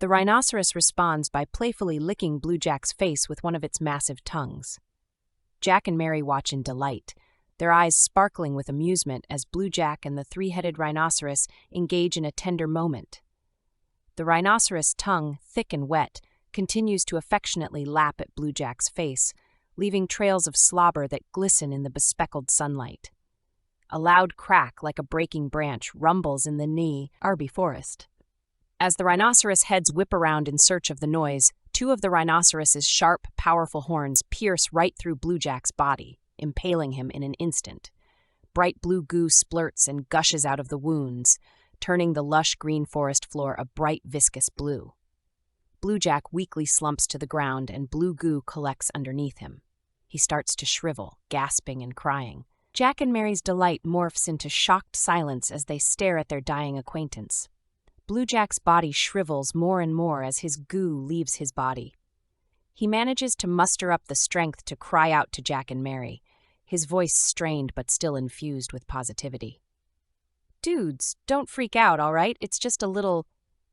The rhinoceros responds by playfully licking Blue Jack's face with one of its massive tongues. Jack and Mary watch in delight, their eyes sparkling with amusement as Blue Jack and the three-headed rhinoceros engage in a tender moment. The rhinoceros' tongue, thick and wet, continues to affectionately lap at Blue Jack's face, leaving trails of slobber that glisten in the bespectacled sunlight. A loud crack like a breaking branch rumbles in the nearby forest. As the rhinoceros heads whip around in search of the noise, two of the rhinoceros's sharp, powerful horns pierce right through Blue Jack's body, impaling him in an instant. Bright blue goo splurts and gushes out of the wounds, turning the lush green forest floor a bright, viscous blue. Blue Jack weakly slumps to the ground and blue goo collects underneath him. He starts to shrivel, gasping and crying. Jack and Mary's delight morphs into shocked silence as they stare at their dying acquaintance. Blue Jack's body shrivels more and more as his goo leaves his body. He manages to muster up the strength to cry out to Jack and Mary, his voice strained but still infused with positivity. "Dudes, don't freak out, all right? It's just a little—"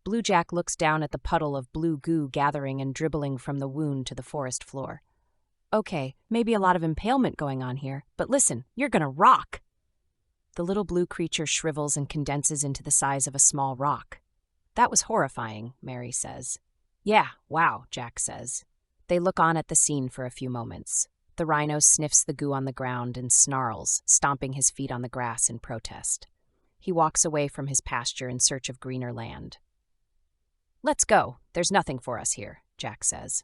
Blue Jack looks down at the puddle of blue goo gathering and dribbling from the wound to the forest floor. "Okay, maybe a lot of impalement going on here, but listen, you're gonna rock!" The little blue creature shrivels and condenses into the size of a small rock. "That was horrifying," Mary says. "Yeah, wow," Jack says. They look on at the scene for a few moments. The rhino sniffs the goo on the ground and snarls, stomping his feet on the grass in protest. He walks away from his pasture in search of greener land. "Let's go. There's nothing for us here," Jack says.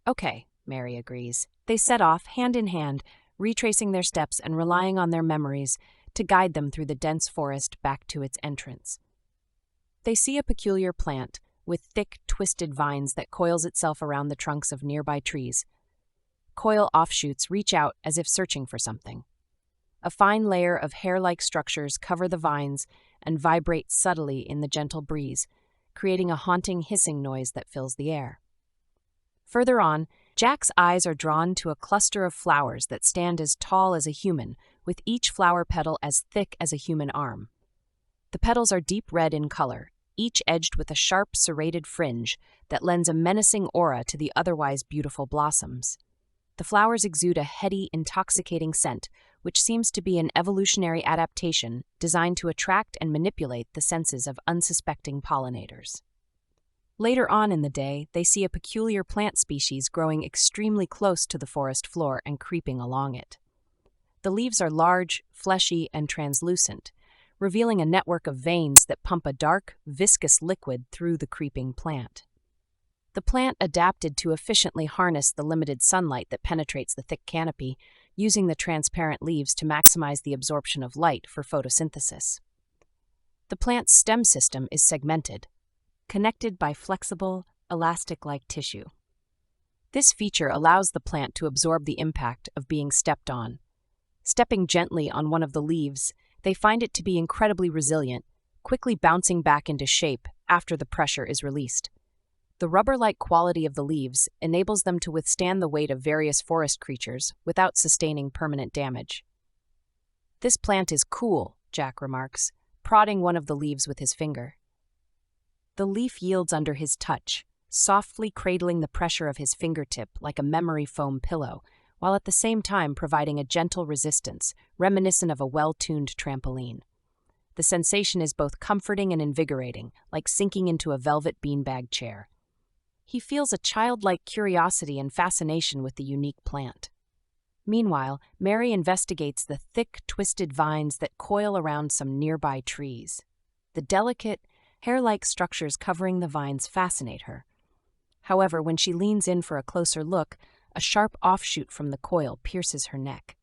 "Okay," Mary agrees. They set off, hand in hand, retracing their steps and relying on their memories to guide them through the dense forest back to its entrance. They see a peculiar plant with thick, twisted vines that coils itself around the trunks of nearby trees. Coil offshoots reach out as if searching for something. A fine layer of hair-like structures cover the vines and vibrate subtly in the gentle breeze, creating a haunting hissing noise that fills the air. Further on, Jack's eyes are drawn to a cluster of flowers that stand as tall as a human, with each flower petal as thick as a human arm. The petals are deep red in color, each edged with a sharp, serrated fringe that lends a menacing aura to the otherwise beautiful blossoms. The flowers exude a heady, intoxicating scent, which seems to be an evolutionary adaptation designed to attract and manipulate the senses of unsuspecting pollinators. Later on in the day, they see a peculiar plant species growing extremely close to the forest floor and creeping along it. The leaves are large, fleshy, and translucent, revealing a network of veins that pump a dark, viscous liquid through the creeping plant. The plant adapted to efficiently harness the limited sunlight that penetrates the thick canopy, using the transparent leaves to maximize the absorption of light for photosynthesis. The plant's stem system is segmented, connected by flexible, elastic-like tissue. This feature allows the plant to absorb the impact of being stepped on. Stepping gently on one of the leaves, they find it to be incredibly resilient, quickly bouncing back into shape after the pressure is released. The rubber-like quality of the leaves enables them to withstand the weight of various forest creatures without sustaining permanent damage. "This plant is cool," Jack remarks, prodding one of the leaves with his finger. The leaf yields under his touch, softly cradling the pressure of his fingertip like a memory foam pillow, while at the same time providing a gentle resistance, reminiscent of a well-tuned trampoline. The sensation is both comforting and invigorating, like sinking into a velvet beanbag chair. He feels a childlike curiosity and fascination with the unique plant. Meanwhile, Mary investigates the thick, twisted vines that coil around some nearby trees. The delicate, hair-like structures covering the vines fascinate her. However, when she leans in for a closer look, a sharp offshoot from the coil pierces her neck.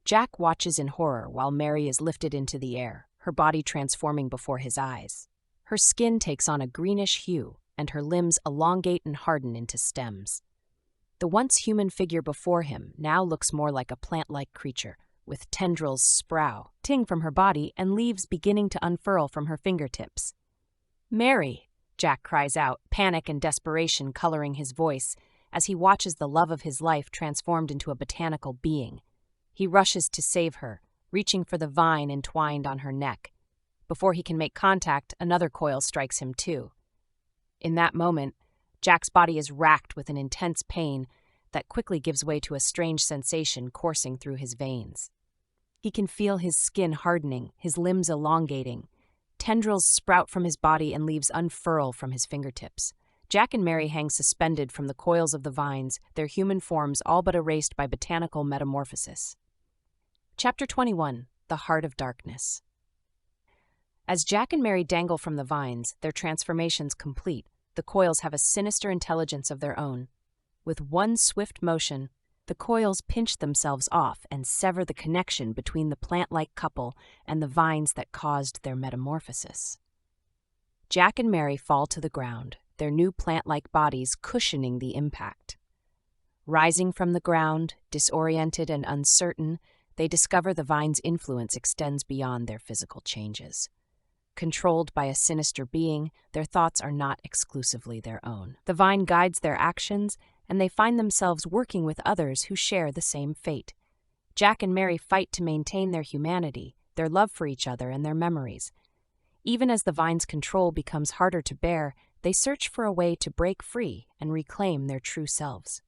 Jack watches in horror while Mary is lifted into the air, her body transforming before his eyes. Her skin takes on a greenish hue, and her limbs elongate and harden into stems. The once human figure before him now looks more like a plant-like creature, with tendrils sprouting from her body and leaves beginning to unfurl from her fingertips. "Mary!" Jack cries out, panic and desperation coloring his voice, as he watches the love of his life transformed into a botanical being. He rushes to save her, reaching for the vine entwined on her neck. Before he can make contact, another coil strikes him too. In that moment, Jack's body is racked with an intense pain that quickly gives way to a strange sensation coursing through his veins. He can feel his skin hardening, his limbs elongating. Tendrils sprout from his body and leaves unfurl from his fingertips. Jack and Mary hang suspended from the coils of the vines, their human forms all but erased by botanical metamorphosis. Chapter 21. The Heart of Darkness. As Jack and Mary dangle from the vines, their transformations complete, the coils have a sinister intelligence of their own. With one swift motion, the coils pinch themselves off and sever the connection between the plant-like couple and the vines that caused their metamorphosis. Jack and Mary fall to the ground, their new plant-like bodies cushioning the impact. Rising from the ground, disoriented and uncertain, they discover the vine's influence extends beyond their physical changes. Controlled by a sinister being, their thoughts are not exclusively their own. The vine guides their actions, and they find themselves working with others who share the same fate. Jack and Mary fight to maintain their humanity, their love for each other, and their memories. Even as the vine's control becomes harder to bear, they search for a way to break free and reclaim their true selves.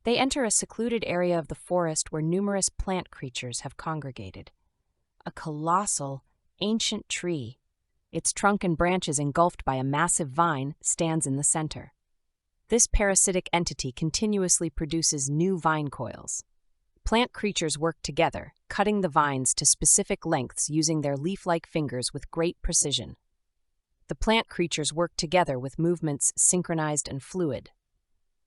They enter a secluded area of the forest where numerous plant creatures have congregated. A colossal, ancient tree, its trunk and branches engulfed by a massive vine, stands in the center. This parasitic entity continuously produces new vine coils. Plant creatures work together, cutting the vines to specific lengths using their leaf-like fingers with great precision. The plant creatures work together with movements synchronized and fluid.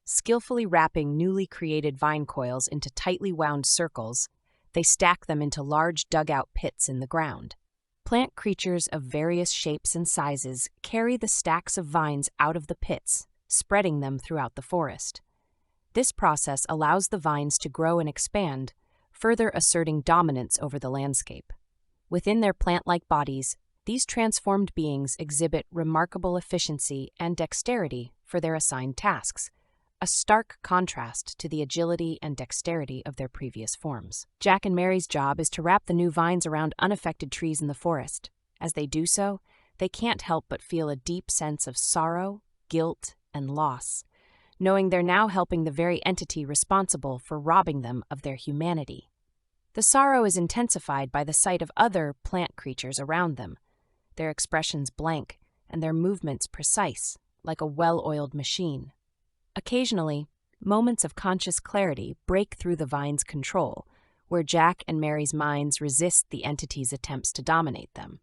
Skillfully wrapping newly created vine coils into tightly wound circles, they stack them into large dugout pits in the ground. Plant creatures of various shapes and sizes carry the stacks of vines out of the pits, spreading them throughout the forest. This process allows the vines to grow and expand, further asserting dominance over the landscape. Within their plant-like bodies, these transformed beings exhibit remarkable efficiency and dexterity for their assigned tasks, a stark contrast to the agility and dexterity of their previous forms. Jack and Mary's job is to wrap the new vines around unaffected trees in the forest. As they do so, they can't help but feel a deep sense of sorrow, guilt, and loss, knowing they're now helping the very entity responsible for robbing them of their humanity. The sorrow is intensified by the sight of other plant creatures around them, their expressions blank and their movements precise, like a well-oiled machine. Occasionally, moments of conscious clarity break through the vine's control, where Jack and Mary's minds resist the entity's attempts to dominate them.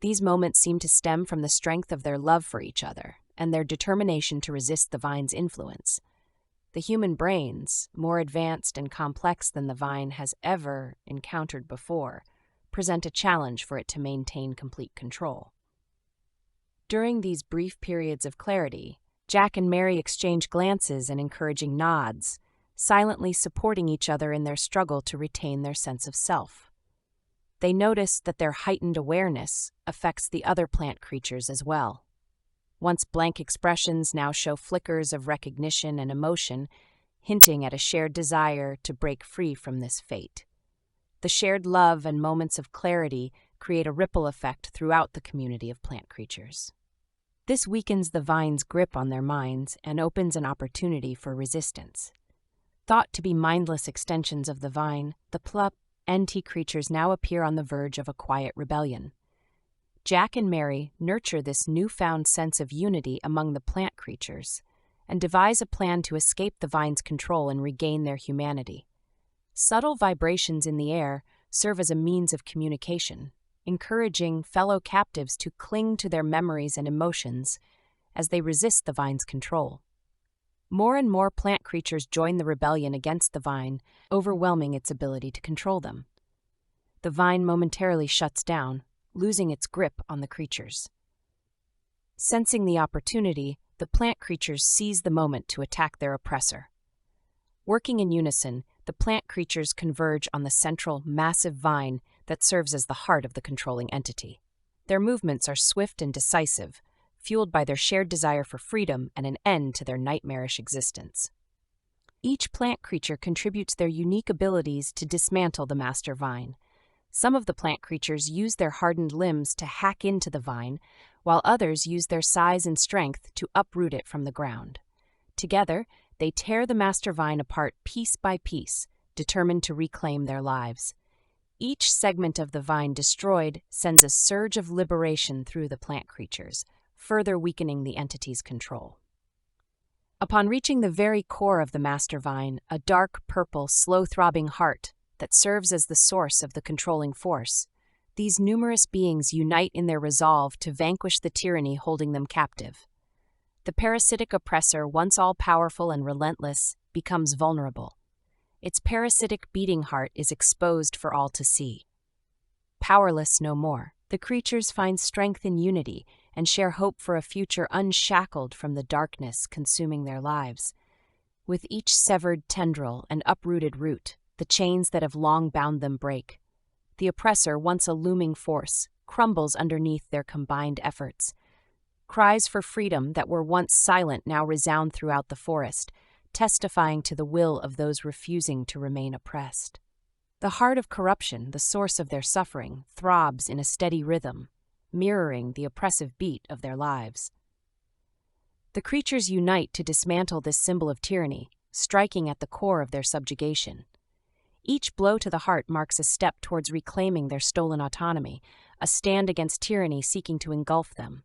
These moments seem to stem from the strength of their love for each other and their determination to resist the vine's influence. The human brains, more advanced and complex than the vine has ever encountered before, present a challenge for it to maintain complete control. During these brief periods of clarity, Jack and Mary exchange glances and encouraging nods, silently supporting each other in their struggle to retain their sense of self. They notice that their heightened awareness affects the other plant creatures as well. Once blank expressions now show flickers of recognition and emotion, hinting at a shared desire to break free from this fate. The shared love and moments of clarity create a ripple effect throughout the community of plant creatures. This weakens the vine's grip on their minds and opens an opportunity for resistance. Thought to be mindless extensions of the vine, the NT creatures now appear on the verge of a quiet rebellion. Jack and Mary nurture this newfound sense of unity among the plant creatures and devise a plan to escape the vine's control and regain their humanity. Subtle vibrations in the air serve as a means of communication, encouraging fellow captives to cling to their memories and emotions as they resist the vine's control. More and more plant creatures join the rebellion against the vine, overwhelming its ability to control them. The vine momentarily shuts down, losing its grip on the creatures. Sensing the opportunity, the plant creatures seize the moment to attack their oppressor. Working in unison, the plant creatures converge on the central, massive vine that serves as the heart of the controlling entity. Their movements are swift and decisive, fueled by their shared desire for freedom and an end to their nightmarish existence. Each plant creature contributes their unique abilities to dismantle the master vine. Some of the plant creatures use their hardened limbs to hack into the vine, while others use their size and strength to uproot it from the ground. Together, they tear the master vine apart piece by piece, determined to reclaim their lives. Each segment of the vine destroyed sends a surge of liberation through the plant creatures, further weakening the entity's control. Upon reaching the very core of the master vine, a dark purple, slow-throbbing heart that serves as the source of the controlling force, these numerous beings unite in their resolve to vanquish the tyranny holding them captive. The parasitic oppressor, once all-powerful and relentless, becomes vulnerable. Its parasitic beating heart is exposed for all to see. Powerless no more, the creatures find strength in unity and share hope for a future unshackled from the darkness consuming their lives. With each severed tendril and uprooted root, the chains that have long bound them break. The oppressor, once a looming force, crumbles underneath their combined efforts. Cries for freedom that were once silent now resound throughout the forest, testifying to the will of those refusing to remain oppressed. The heart of corruption, the source of their suffering, throbs in a steady rhythm, mirroring the oppressive beat of their lives. The creatures unite to dismantle this symbol of tyranny, striking at the core of their subjugation. Each blow to the heart marks a step towards reclaiming their stolen autonomy, a stand against tyranny seeking to engulf them.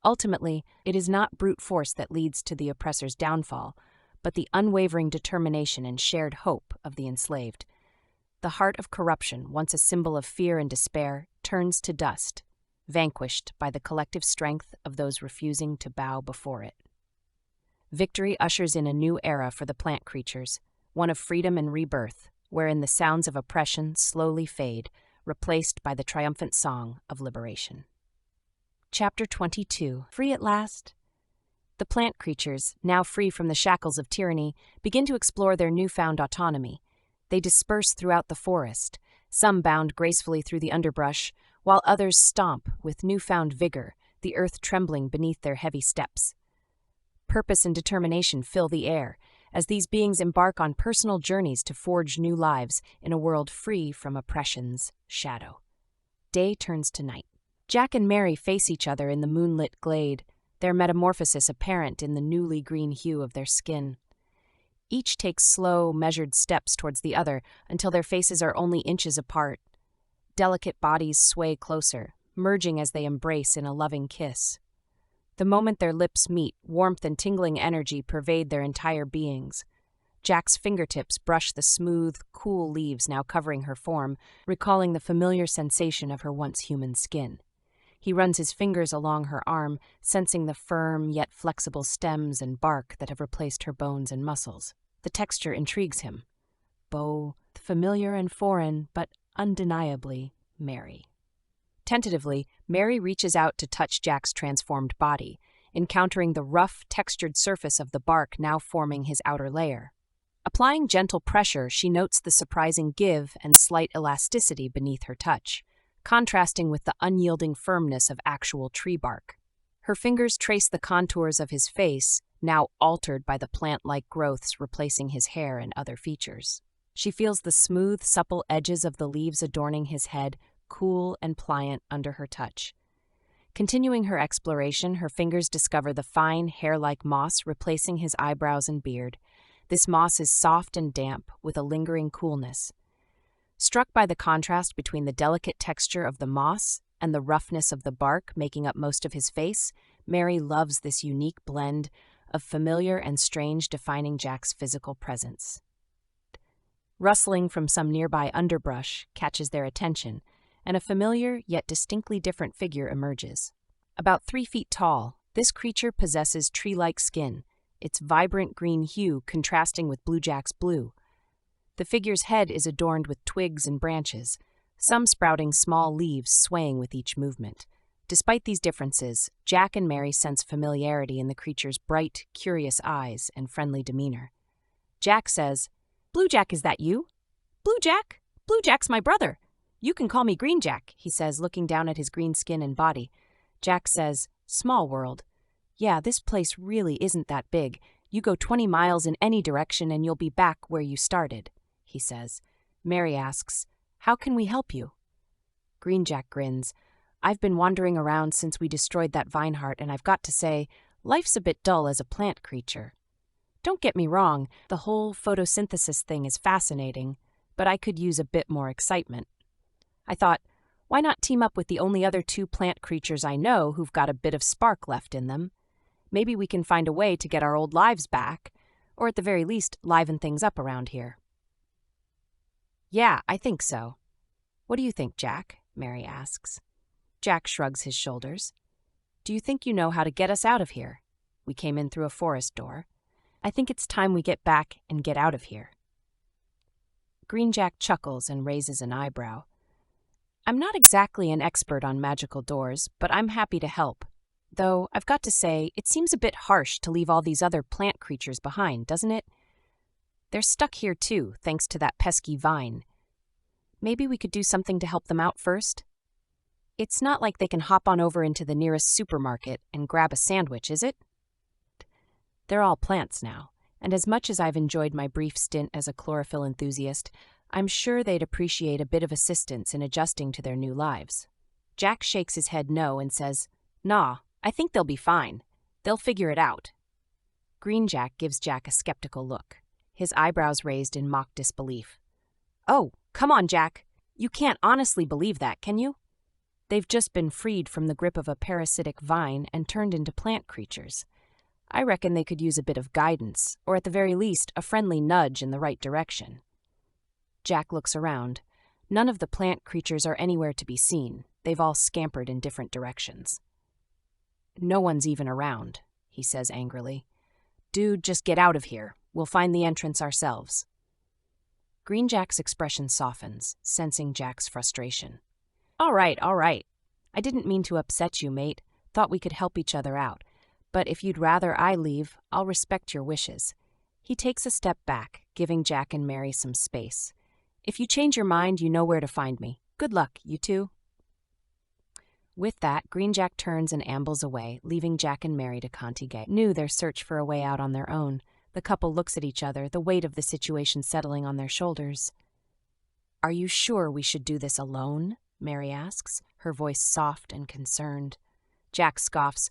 Ultimately, it is not brute force that leads to the oppressor's downfall, but the unwavering determination and shared hope of the enslaved. The heart of corruption, once a symbol of fear and despair, turns to dust, vanquished by the collective strength of those refusing to bow before it. Victory ushers in a new era for the plant creatures, one of freedom and rebirth, wherein the sounds of oppression slowly fade, replaced by the triumphant song of liberation. Chapter 22. Free at last? The plant creatures, now free from the shackles of tyranny, begin to explore their newfound autonomy. They disperse throughout the forest, some bound gracefully through the underbrush, while others stomp with newfound vigor, the earth trembling beneath their heavy steps. Purpose and determination fill the air, as these beings embark on personal journeys to forge new lives in a world free from oppression's shadow. Day turns to night. Jack and Mary face each other in the moonlit glade, their metamorphosis apparent in the newly green hue of their skin. Each takes slow, measured steps towards the other until their faces are only inches apart. Delicate bodies sway closer, merging as they embrace in a loving kiss. The moment their lips meet, warmth and tingling energy pervade their entire beings. Jack's fingertips brush the smooth, cool leaves now covering her form, recalling the familiar sensation of her once human skin. He runs his fingers along her arm, sensing the firm yet flexible stems and bark that have replaced her bones and muscles. The texture intrigues him. Both familiar and foreign, but undeniably Mary. Tentatively, Mary reaches out to touch Jack's transformed body, encountering the rough, textured surface of the bark now forming his outer layer. Applying gentle pressure, she notes the surprising give and slight elasticity beneath her touch, contrasting with the unyielding firmness of actual tree bark. Her fingers trace the contours of his face, now altered by the plant-like growths replacing his hair and other features. She feels the smooth, supple edges of the leaves adorning his head, cool and pliant under her touch. Continuing her exploration, her fingers discover the fine, hair-like moss replacing his eyebrows and beard. This moss is soft and damp, with a lingering coolness. Struck by the contrast between the delicate texture of the moss and the roughness of the bark making up most of his face, Mary loves this unique blend of familiar and strange defining Jack's physical presence. Rustling from some nearby underbrush catches their attention, and a familiar yet distinctly different figure emerges. About 3 feet tall, this creature possesses tree-like skin, its vibrant green hue contrasting with Blue Jack's blue. The figure's head is adorned with twigs and branches, some sprouting small leaves swaying with each movement. Despite these differences, Jack and Mary sense familiarity in the creature's bright, curious eyes and friendly demeanor. Jack says, Blue Jack, is that you? Blue Jack? Blue Jack's my brother. You can call me Green Jack, he says, looking down at his green skin and body. Jack says, small world. Yeah, this place really isn't that big. You go 20 miles in any direction and you'll be back where you started, he says. Mary asks, how can we help you? Green Jack grins. I've been wandering around since we destroyed that vine heart, and I've got to say, life's a bit dull as a plant creature. Don't get me wrong, the whole photosynthesis thing is fascinating, but I could use a bit more excitement. I thought, why not team up with the only other 2 plant creatures I know who've got a bit of spark left in them? Maybe we can find a way to get our old lives back, or at the very least, liven things up around here. Yeah, I think so. What do you think, Jack? Mary asks. Jack shrugs his shoulders. Do you think you know how to get us out of here? We came in through a forest door. I think it's time we get back and get out of here. Green Jack chuckles and raises an eyebrow. I'm not exactly an expert on magical doors, but I'm happy to help. Though, I've got to say, it seems a bit harsh to leave all these other plant creatures behind, doesn't it? They're stuck here too, thanks to that pesky vine. Maybe we could do something to help them out first? It's not like they can hop on over into the nearest supermarket and grab a sandwich, is it? They're all plants now, and as much as I've enjoyed my brief stint as a chlorophyll enthusiast, I'm sure they'd appreciate a bit of assistance in adjusting to their new lives. Jack shakes his head no and says, Nah, I think they'll be fine. They'll figure it out. Green Jack gives Jack a skeptical look, his eyebrows raised in mock disbelief. Oh, come on, Jack. You can't honestly believe that, can you? They've just been freed from the grip of a parasitic vine and turned into plant creatures. I reckon they could use a bit of guidance, or at the very least, a friendly nudge in the right direction. Jack looks around. None of the plant creatures are anywhere to be seen. They've all scampered in different directions. No one's even around, he says angrily. Dude, just get out of here. We'll find the entrance ourselves. Green Jack's expression softens, sensing Jack's frustration. All right. I didn't mean to upset you, mate. Thought we could help each other out. But if you'd rather I leave, I'll respect your wishes. He takes a step back, giving Jack and Mary some space. If you change your mind, you know where to find me. Good luck, you two. With that, Green Jack turns and ambles away, leaving Jack and Mary to continue their search for a way out on their own. The couple looks at each other, the weight of the situation settling on their shoulders. Are you sure we should do this alone? Mary asks, her voice soft and concerned. Jack scoffs.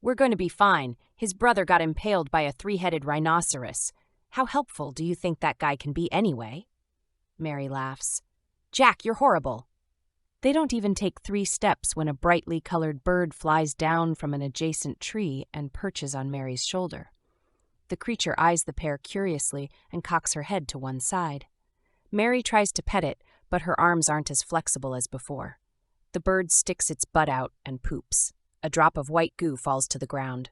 We're going to be fine. His brother got impaled by a 3-headed rhinoceros. How helpful do you think that guy can be anyway? Mary laughs. Jack, you're horrible. They don't even take 3 steps when a brightly colored bird flies down from an adjacent tree and perches on Mary's shoulder. The creature eyes the pair curiously and cocks her head to one side. Mary tries to pet it, but her arms aren't as flexible as before. The bird sticks its butt out and poops. A drop of white goo falls to the ground.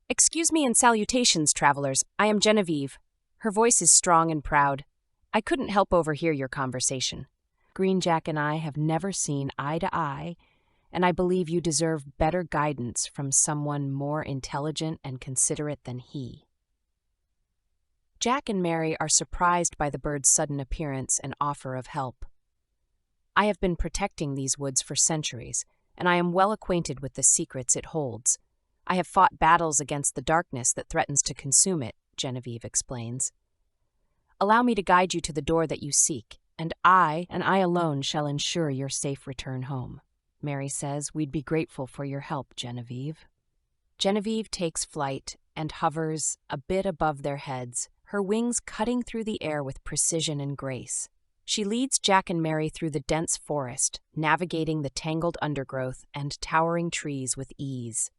Excuse me and salutations, travelers. I am Genevieve. Her voice is strong and proud. I couldn't help overhear your conversation. Green Jack and I have never seen eye to eye, and I believe you deserve better guidance from someone more intelligent and considerate than he. Jack and Mary are surprised by the bird's sudden appearance and offer of help. I have been protecting these woods for centuries, and I am well acquainted with the secrets it holds. I have fought battles against the darkness that threatens to consume it, Genevieve explains. Allow me to guide you to the door that you seek, and I alone shall ensure your safe return home. Mary says, we'd be grateful for your help, Genevieve. Genevieve takes flight and hovers a bit above their heads, her wings cutting through the air with precision and grace. She leads Jack and Mary through the dense forest, navigating the tangled undergrowth and towering trees with ease.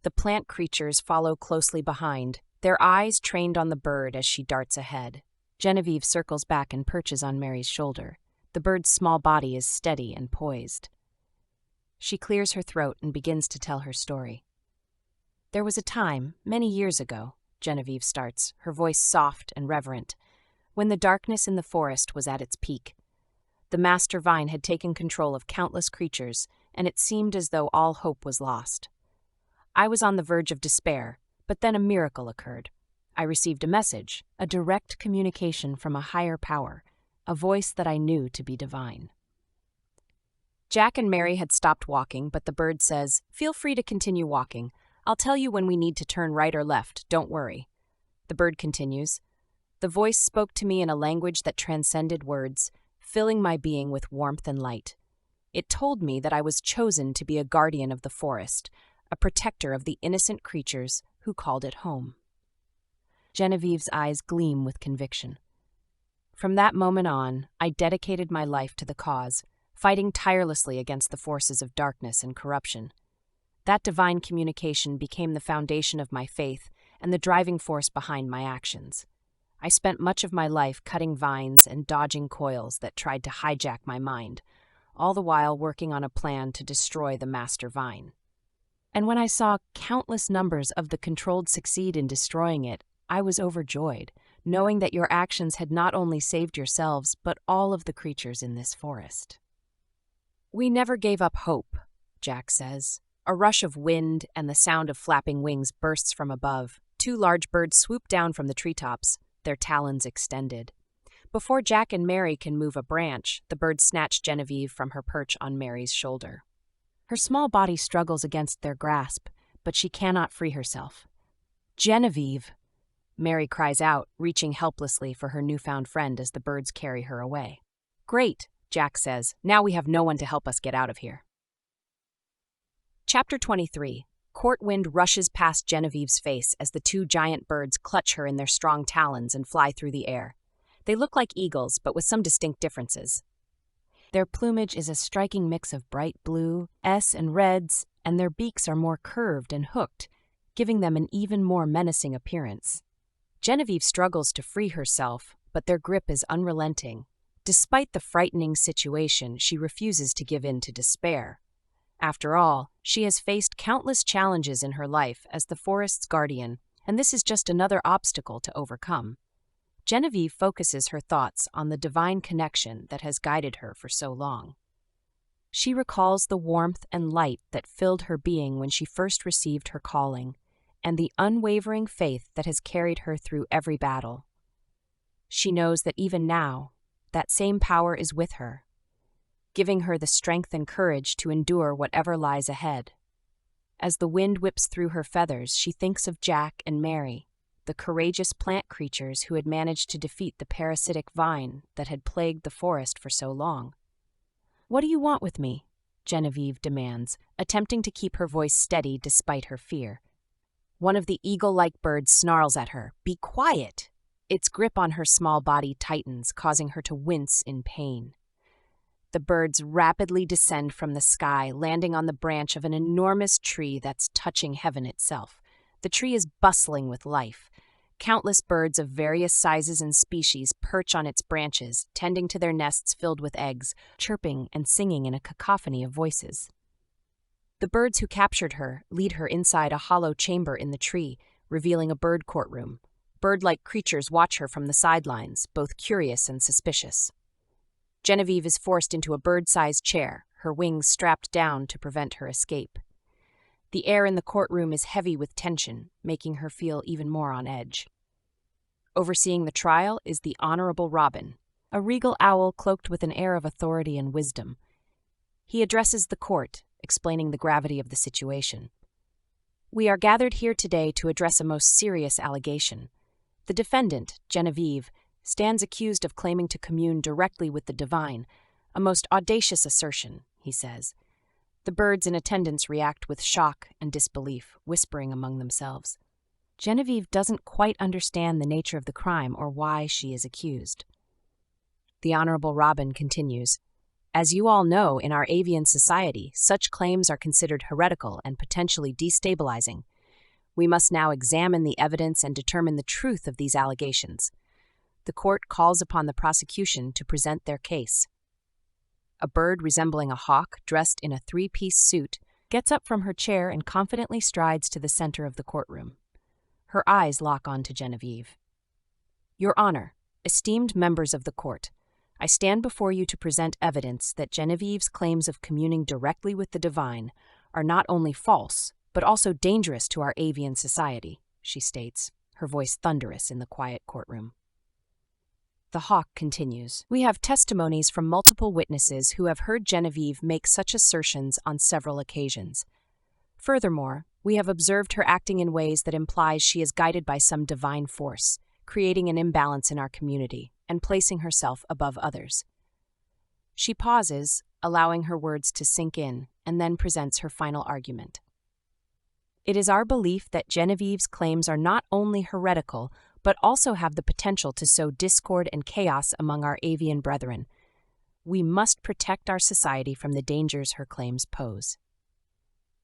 The plant creatures follow closely behind, their eyes trained on the bird as she darts ahead. Genevieve circles back and perches on Mary's shoulder. The bird's small body is steady and poised. She clears her throat and begins to tell her story. There was a time, many years ago, Genevieve starts, her voice soft and reverent, when the darkness in the forest was at its peak. The master vine had taken control of countless creatures, and it seemed as though all hope was lost. I was on the verge of despair, but then a miracle occurred. I received a message, a direct communication from a higher power, a voice that I knew to be divine. Jack and Mary had stopped walking, but the bird says, "Feel free to continue walking. I'll tell you when we need to turn right or left, don't worry." The bird continues, "The voice spoke to me in a language that transcended words, filling my being with warmth and light. It told me that I was chosen to be a guardian of the forest, a protector of the innocent creatures who called it home." Genevieve's eyes gleam with conviction. From that moment on, I dedicated my life to the cause, fighting tirelessly against the forces of darkness and corruption. That divine communication became the foundation of my faith and the driving force behind my actions. I spent much of my life cutting vines and dodging coils that tried to hijack my mind, all the while working on a plan to destroy the master vine. And when I saw countless numbers of the controlled succeed in destroying it, I was overjoyed, knowing that your actions had not only saved yourselves, but all of the creatures in this forest. "We never gave up hope," Jack says. A rush of wind and the sound of flapping wings bursts from above. Two large birds swoop down from the treetops, their talons extended. Before Jack and Mary can move a branch, the birds snatch Genevieve from her perch on Mary's shoulder. Her small body struggles against their grasp, but she cannot free herself. "Genevieve!" Mary cries out, reaching helplessly for her newfound friend as the birds carry her away. "Great," Jack says. "Now we have no one to help us get out of here." Chapter 23. Court wind rushes past Genevieve's face as the two giant birds clutch her in their strong talons and fly through the air. They look like eagles, but with some distinct differences. Their plumage is a striking mix of bright blue, and reds, and their beaks are more curved and hooked, giving them an even more menacing appearance. Genevieve struggles to free herself, but their grip is unrelenting. Despite the frightening situation, she refuses to give in to despair. After all, she has faced countless challenges in her life as the forest's guardian, and this is just another obstacle to overcome. Genevieve focuses her thoughts on the divine connection that has guided her for so long. She recalls the warmth and light that filled her being when she first received her calling, and the unwavering faith that has carried her through every battle. She knows that even now, that same power is with her, giving her the strength and courage to endure whatever lies ahead. As the wind whips through her feathers, she thinks of Jack and Mary, the courageous plant creatures who had managed to defeat the parasitic vine that had plagued the forest for so long. "What do you want with me?" Genevieve demands, attempting to keep her voice steady despite her fear. One of the eagle-like birds snarls at her, "Be quiet!" Its grip on her small body tightens, causing her to wince in pain. The birds rapidly descend from the sky, landing on the branch of an enormous tree that's touching heaven itself. The tree is bustling with life. Countless birds of various sizes and species perch on its branches, tending to their nests filled with eggs, chirping and singing in a cacophony of voices. The birds who captured her lead her inside a hollow chamber in the tree, revealing a bird courtroom. Bird-like creatures watch her from the sidelines, both curious and suspicious. Genevieve is forced into a bird-sized chair, her wings strapped down to prevent her escape. The air in the courtroom is heavy with tension, making her feel even more on edge. Overseeing the trial is the Honorable Robin, a regal owl cloaked with an air of authority and wisdom. He addresses the court, explaining the gravity of the situation. "We are gathered here today to address a most serious allegation. The defendant, Genevieve, stands accused of claiming to commune directly with the divine, a most audacious assertion," he says. The birds in attendance react with shock and disbelief, whispering among themselves. Genevieve doesn't quite understand the nature of the crime or why she is accused. The Honorable Robin continues, "As you all know, in our avian society, such claims are considered heretical and potentially destabilizing. We must now examine the evidence and determine the truth of these allegations. The court calls upon the prosecution to present their case." A bird resembling a hawk, dressed in a three-piece suit, gets up from her chair and confidently strides to the center of the courtroom. Her eyes lock onto Genevieve. "Your Honor, esteemed members of the court, I stand before you to present evidence that Genevieve's claims of communing directly with the divine are not only false, but also dangerous to our avian society," she states, her voice thunderous in the quiet courtroom. The Hawk continues. We have testimonies from multiple witnesses who have heard Genevieve make such assertions on several occasions. Furthermore, we have observed her acting in ways that implies she is guided by some divine force, creating an imbalance in our community and placing herself above others. She pauses, allowing her words to sink in, and then presents her final argument. It is our belief that Genevieve's claims are not only heretical, but also have the potential to sow discord and chaos among our avian brethren. We must protect our society from the dangers her claims pose.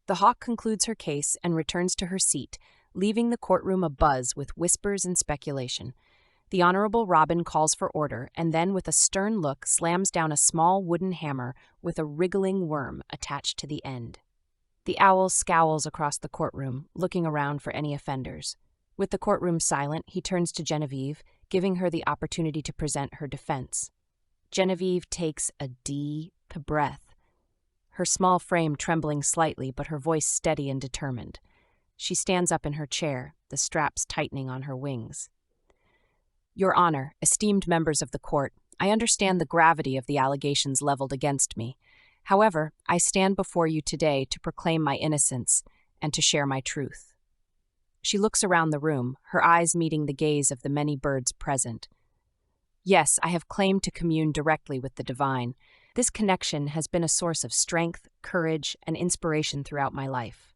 The Hawk concludes her case and returns to her seat, leaving the courtroom abuzz with whispers and speculation. The Honorable Robin calls for order and then, with a stern look, slams down a small wooden hammer with a wriggling worm attached to the end. The owl scowls across the courtroom, looking around for any offenders. With the courtroom silent, he turns to Genevieve, giving her the opportunity to present her defense. Genevieve takes a deep breath, her small frame trembling slightly, but her voice steady and determined. She stands up in her chair, the straps tightening on her wings. Your Honor, esteemed members of the court, I understand the gravity of the allegations leveled against me. However, I stand before you today to proclaim my innocence and to share my truth. She looks around the room, her eyes meeting the gaze of the many birds present. Yes, I have claimed to commune directly with the divine. This connection has been a source of strength, courage, and inspiration throughout my life.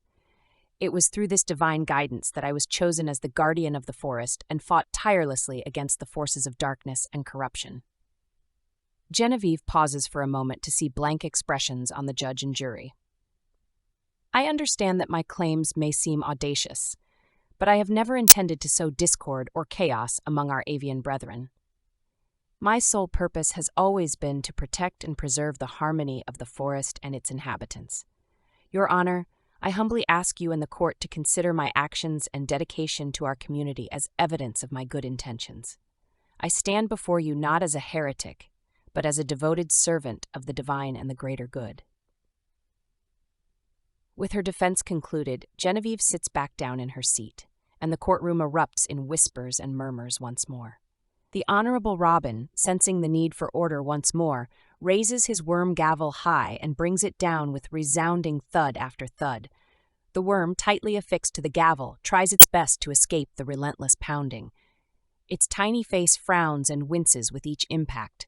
It was through this divine guidance that I was chosen as the guardian of the forest and fought tirelessly against the forces of darkness and corruption. Genevieve pauses for a moment to see blank expressions on the judge and jury. I understand that my claims may seem audacious, but I have never intended to sow discord or chaos among our avian brethren. My sole purpose has always been to protect and preserve the harmony of the forest and its inhabitants. Your Honor, I humbly ask you and the court to consider my actions and dedication to our community as evidence of my good intentions. I stand before you not as a heretic, but as a devoted servant of the divine and the greater good. With her defense concluded, Genevieve sits back down in her seat, and the courtroom erupts in whispers and murmurs once more. The Honorable Robin, sensing the need for order once more, raises his worm gavel high and brings it down with resounding thud after thud. The worm, tightly affixed to the gavel, tries its best to escape the relentless pounding. Its tiny face frowns and winces with each impact.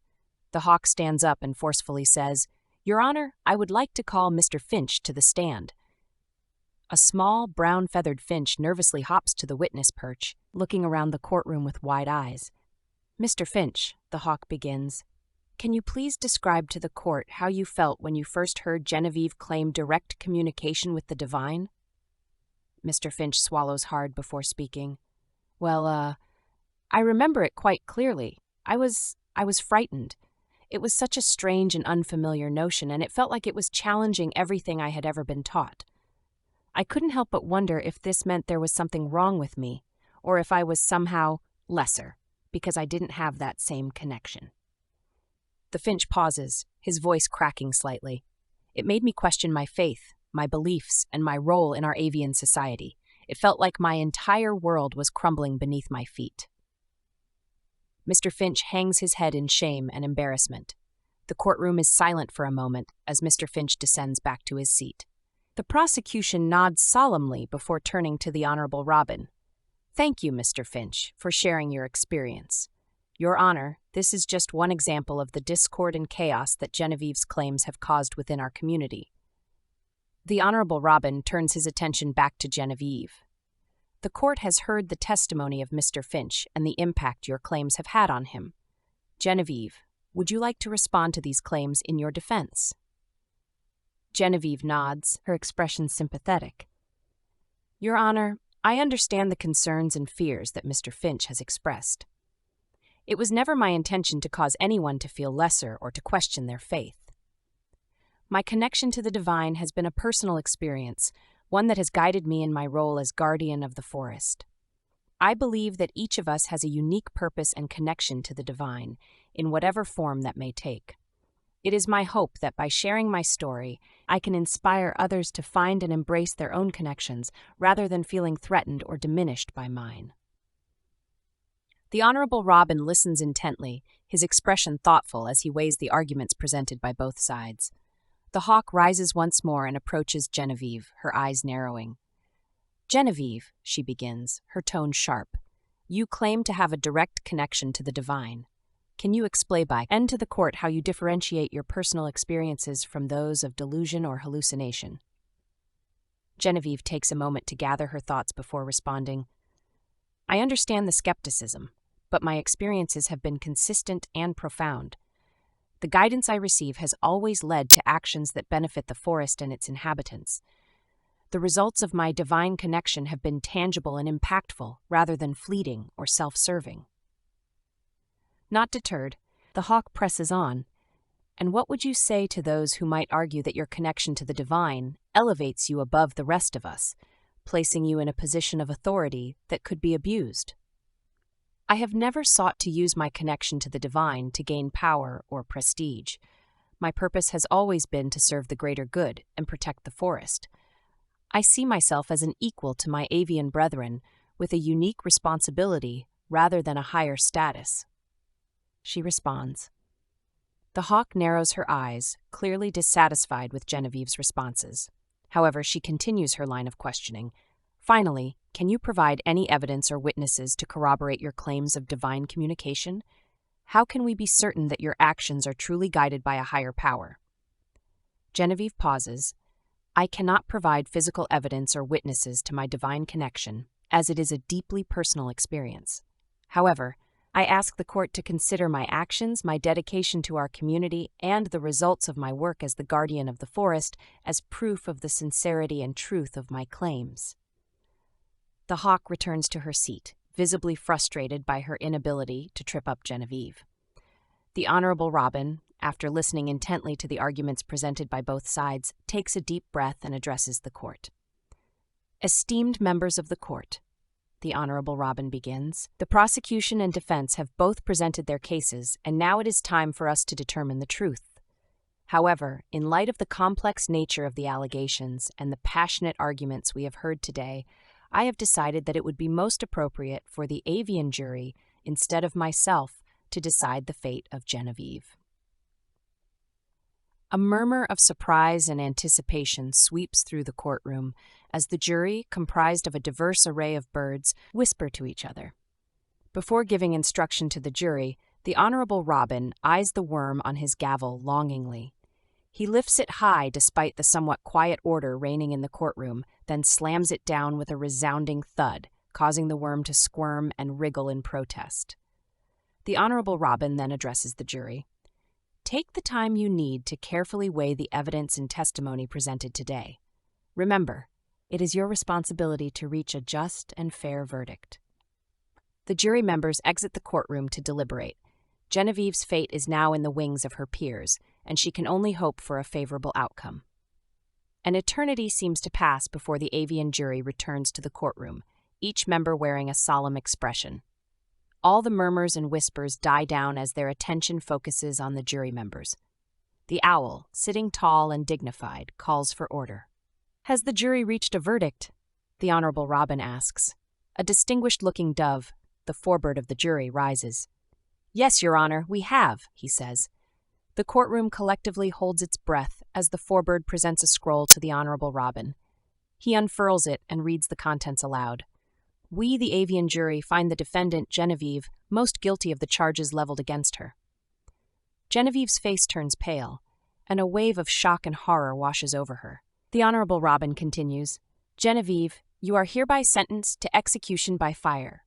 The Hawk stands up and forcefully says, Your Honor, I would like to call Mr. Finch to the stand. A small, brown-feathered finch nervously hops to the witness perch, looking around the courtroom with wide eyes. Mr. Finch, the Hawk begins, can you please describe to the court how you felt when you first heard Genevieve claim direct communication with the divine? Mr. Finch swallows hard before speaking. Well, I remember it quite clearly. I was frightened. It was such a strange and unfamiliar notion, and it felt like it was challenging everything I had ever been taught. I couldn't help but wonder if this meant there was something wrong with me, or if I was somehow lesser, because I didn't have that same connection. The Finch pauses, his voice cracking slightly. It made me question my faith, my beliefs, and my role in our avian society. It felt like my entire world was crumbling beneath my feet. Mr. Finch hangs his head in shame and embarrassment. The courtroom is silent for a moment as Mr. Finch descends back to his seat. The prosecution nods solemnly before turning to the Honorable Robin. Thank you, Mr. Finch, for sharing your experience. Your Honor, this is just one example of the discord and chaos that Genevieve's claims have caused within our community. The Honorable Robin turns his attention back to Genevieve. The court has heard the testimony of Mr. Finch and the impact your claims have had on him. Genevieve, would you like to respond to these claims in your defense? Genevieve nods, her expression sympathetic. Your Honor, I understand the concerns and fears that Mr. Finch has expressed. It was never my intention to cause anyone to feel lesser or to question their faith. My connection to the divine has been a personal experience, one that has guided me in my role as guardian of the forest. I believe that each of us has a unique purpose and connection to the divine, in whatever form that may take. It is my hope that by sharing my story, I can inspire others to find and embrace their own connections rather than feeling threatened or diminished by mine. The Honorable Robin listens intently, his expression thoughtful as he weighs the arguments presented by both sides. The hawk rises once more and approaches Genevieve, her eyes narrowing. "Genevieve," she begins, her tone sharp, "you claim to have a direct connection to the divine. Can you explain to the court how you differentiate your personal experiences from those of delusion or hallucination?" Genevieve takes a moment to gather her thoughts before responding. "I understand the skepticism, but my experiences have been consistent and profound. The guidance I receive has always led to actions that benefit the forest and its inhabitants. The results of my divine connection have been tangible and impactful rather than fleeting or self-serving." Not deterred, the hawk presses on. "And what would you say to those who might argue that your connection to the divine elevates you above the rest of us, placing you in a position of authority that could be abused?" "I have never sought to use my connection to the divine to gain power or prestige. My purpose has always been to serve the greater good and protect the forest. I see myself as an equal to my avian brethren, with a unique responsibility rather than a higher status." She responds. The hawk narrows her eyes, clearly dissatisfied with Genevieve's responses. However, she continues her line of questioning. "Finally, can you provide any evidence or witnesses to corroborate your claims of divine communication? How can we be certain that your actions are truly guided by a higher power?" Genevieve pauses. "I cannot provide physical evidence or witnesses to my divine connection, as it is a deeply personal experience. However, I ask the court to consider my actions, my dedication to our community, and the results of my work as the guardian of the forest as proof of the sincerity and truth of my claims." The hawk returns to her seat, visibly frustrated by her inability to trip up Genevieve. The Honorable Robin, after listening intently to the arguments presented by both sides, takes a deep breath and addresses the court. "Esteemed members of the court," the Honorable Robin begins, "the prosecution and defense have both presented their cases, and now it is time for us to determine the truth. However, in light of the complex nature of the allegations and the passionate arguments we have heard today, I have decided that it would be most appropriate for the avian jury, instead of myself, to decide the fate of Genevieve." A murmur of surprise and anticipation sweeps through the courtroom as the jury, comprised of a diverse array of birds, whisper to each other. Before giving instruction to the jury, the Honorable Robin eyes the worm on his gavel longingly. He lifts it high despite the somewhat quiet order reigning in the courtroom, then slams it down with a resounding thud, causing the worm to squirm and wriggle in protest. The Honorable Robin then addresses the jury. "Take the time you need to carefully weigh the evidence and testimony presented today. Remember, it is your responsibility to reach a just and fair verdict." The jury members exit the courtroom to deliberate. Genevieve's fate is now in the wings of her peers, and she can only hope for a favorable outcome. An eternity seems to pass before the avian jury returns to the courtroom, each member wearing a solemn expression. All the murmurs and whispers die down as their attention focuses on the jury members. The owl, sitting tall and dignified, calls for order. "Has the jury reached a verdict?" the Honorable Robin asks. A distinguished-looking dove, the forebird of the jury, rises. "Yes, Your Honor, we have," he says. The courtroom collectively holds its breath as the forebird presents a scroll to the Honorable Robin. He unfurls it and reads the contents aloud. "We, the avian jury, find the defendant, Genevieve, most guilty of the charges leveled against her." Genevieve's face turns pale, and a wave of shock and horror washes over her. The Honorable Robin continues, "Genevieve, you are hereby sentenced to execution by fire."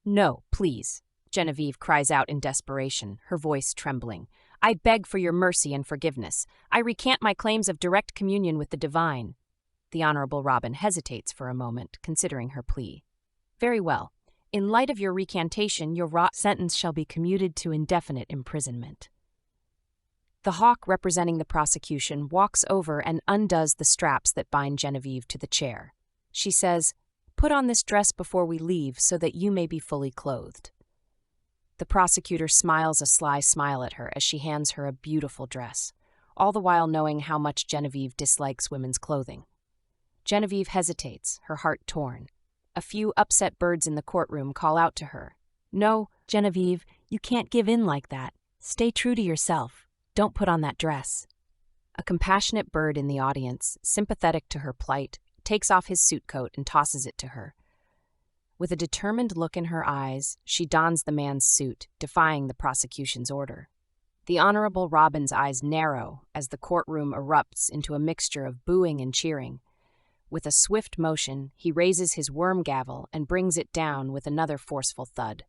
"No, please," Genevieve cries out in desperation, her voice trembling. "I beg for your mercy and forgiveness. I recant my claims of direct communion with the divine." The Honorable Robin hesitates for a moment, considering her plea. "Very well. In light of your recantation, your sentence shall be commuted to indefinite imprisonment." The hawk representing the prosecution walks over and undoes the straps that bind Genevieve to the chair. She says, "Put on this dress before we leave so that you may be fully clothed." The prosecutor smiles a sly smile at her as she hands her a beautiful dress, all the while knowing how much Genevieve dislikes women's clothing. Genevieve hesitates, her heart torn. A few upset birds in the courtroom call out to her. No, Genevieve, you can't give in like that. Stay true to yourself. Don't put on that dress. A compassionate bird in the audience, sympathetic to her plight, takes off his suit coat and tosses it to her. With a determined look in her eyes, she dons the man's suit, defying the prosecution's order. The Honorable Robin's eyes narrow as the courtroom erupts into a mixture of booing and cheering. With a swift motion, he raises his worm gavel and brings it down with another forceful thud.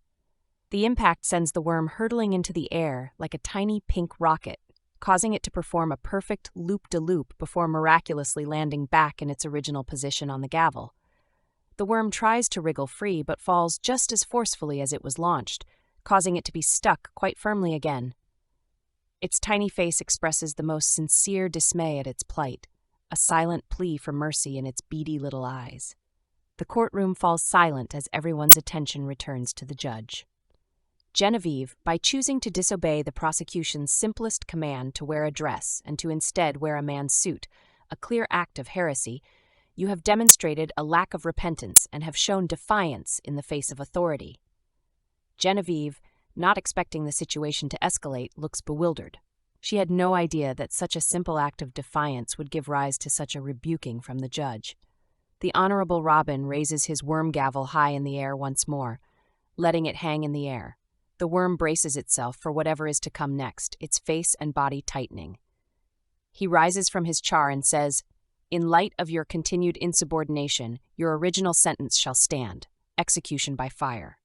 The impact sends the worm hurtling into the air like a tiny pink rocket, causing it to perform a perfect loop-de-loop before miraculously landing back in its original position on the gavel. The worm tries to wriggle free but falls just as forcefully as it was launched, causing it to be stuck quite firmly again. Its tiny face expresses the most sincere dismay at its plight, a silent plea for mercy in its beady little eyes. The courtroom falls silent as everyone's attention returns to the judge. Genevieve, by choosing to disobey the prosecution's simplest command to wear a dress and to instead wear a man's suit, a clear act of heresy, you have demonstrated a lack of repentance and have shown defiance in the face of authority. Genevieve, not expecting the situation to escalate, looks bewildered. She had no idea that such a simple act of defiance would give rise to such a rebuking from the judge. The Honorable Robin raises his worm gavel high in the air once more, letting it hang in the air. The worm braces itself for whatever is to come next, its face and body tightening. He rises from his chair and says, "In light of your continued insubordination, your original sentence shall stand, execution by fire."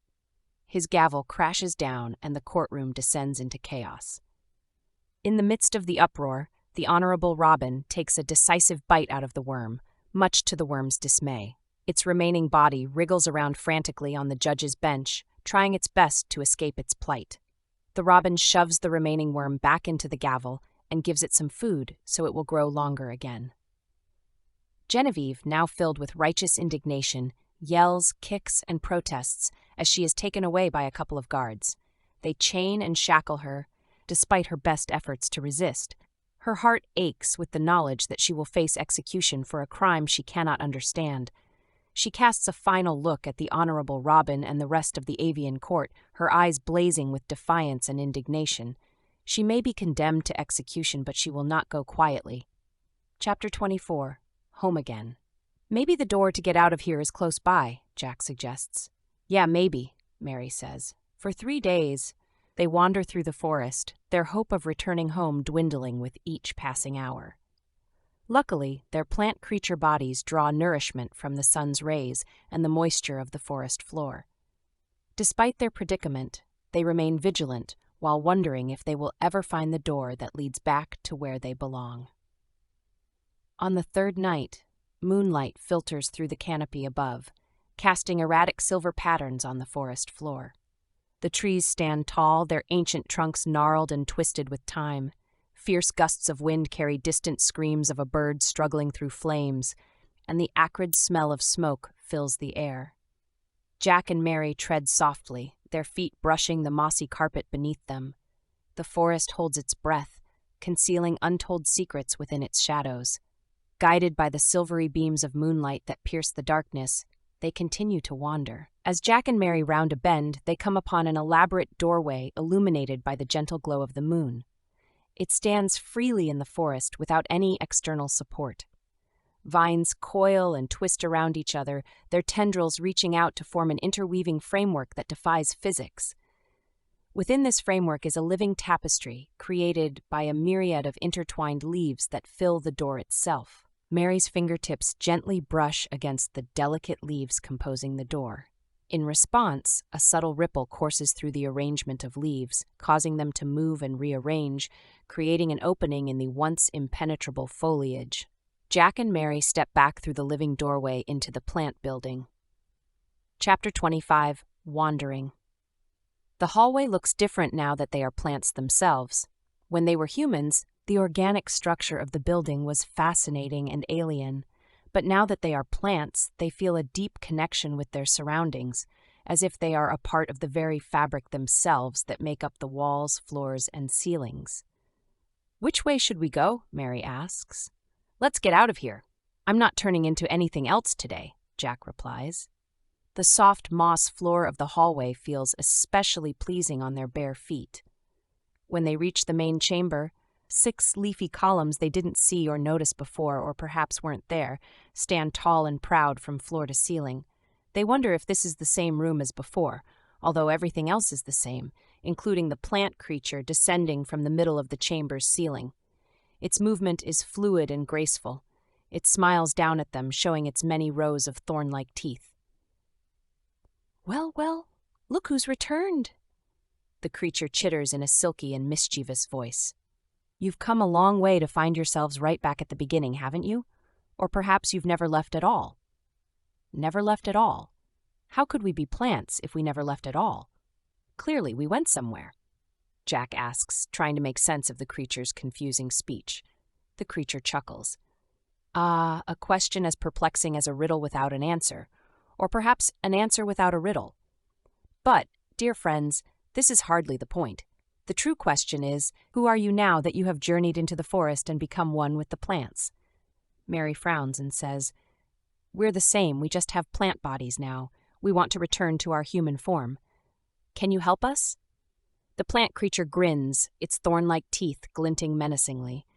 His gavel crashes down and the courtroom descends into chaos. In the midst of the uproar, the Honorable Robin takes a decisive bite out of the worm, much to the worm's dismay. Its remaining body wriggles around frantically on the judge's bench, trying its best to escape its plight. The robin shoves the remaining worm back into the gavel and gives it some food so it will grow longer again. Genevieve, now filled with righteous indignation, yells, kicks, and protests as she is taken away by a couple of guards. They chain and shackle her, despite her best efforts to resist. Her heart aches with the knowledge that she will face execution for a crime she cannot understand. She casts a final look at the Honorable Robin and the rest of the avian court, her eyes blazing with defiance and indignation. She may be condemned to execution, but she will not go quietly. Chapter 24. Home again. "Maybe the door to get out of here is close by," Jack suggests. "Yeah, maybe," Mary says. For 3 days, they wander through the forest, their hope of returning home dwindling with each passing hour. Luckily, their plant creature bodies draw nourishment from the sun's rays and the moisture of the forest floor. Despite their predicament, they remain vigilant while wondering if they will ever find the door that leads back to where they belong. On the 3rd night, moonlight filters through the canopy above, casting erratic silver patterns on the forest floor. The trees stand tall, their ancient trunks gnarled and twisted with time. Fierce gusts of wind carry distant screams of a bird struggling through flames, and the acrid smell of smoke fills the air. Jack and Mary tread softly, their feet brushing the mossy carpet beneath them. The forest holds its breath, concealing untold secrets within its shadows. Guided by the silvery beams of moonlight that pierce the darkness, they continue to wander. As Jack and Mary round a bend, they come upon an elaborate doorway illuminated by the gentle glow of the moon. It stands freely in the forest without any external support. Vines coil and twist around each other, their tendrils reaching out to form an interweaving framework that defies physics. Within this framework is a living tapestry, created by a myriad of intertwined leaves that fill the door itself. Mary's fingertips gently brush against the delicate leaves composing the door. In response, a subtle ripple courses through the arrangement of leaves, causing them to move and rearrange, creating an opening in the once impenetrable foliage. Jack and Mary step back through the living doorway into the plant building. Chapter 25. Wandering. The hallway looks different now that they are plants themselves. When they were humans, the organic structure of the building was fascinating and alien. But now that they are plants, they feel a deep connection with their surroundings, as if they are a part of the very fabric themselves that make up the walls, floors, and ceilings. "Which way should we go?" Mary asks. "Let's get out of here. I'm not turning into anything else today," Jack replies. The soft moss floor of the hallway feels especially pleasing on their bare feet. When they reach the main chamber, 6 leafy columns they didn't see or notice before, or perhaps weren't there, stand tall and proud from floor to ceiling. They wonder if this is the same room as before, although everything else is the same, including the plant creature descending from the middle of the chamber's ceiling. Its movement is fluid and graceful. It smiles down at them, showing its many rows of thorn-like teeth. "Well, well, look who's returned," the creature chitters in a silky and mischievous voice. "You've come a long way to find yourselves right back at the beginning, haven't you? Or perhaps you've never left at all." Never left at all? How could we be plants if we never left at all? Clearly, we went somewhere. Jack asks, trying to make sense of the creature's confusing speech. The creature chuckles. A question as perplexing as a riddle without an answer, or perhaps an answer without a riddle. But, dear friends, this is hardly the point. The true question is, who are you now that you have journeyed into the forest and become one with the plants? Mary frowns and says, "We're the same, we just have plant bodies now. We want to return to our human form. Can you help us?" The plant creature grins, its thorn-like teeth glinting menacingly.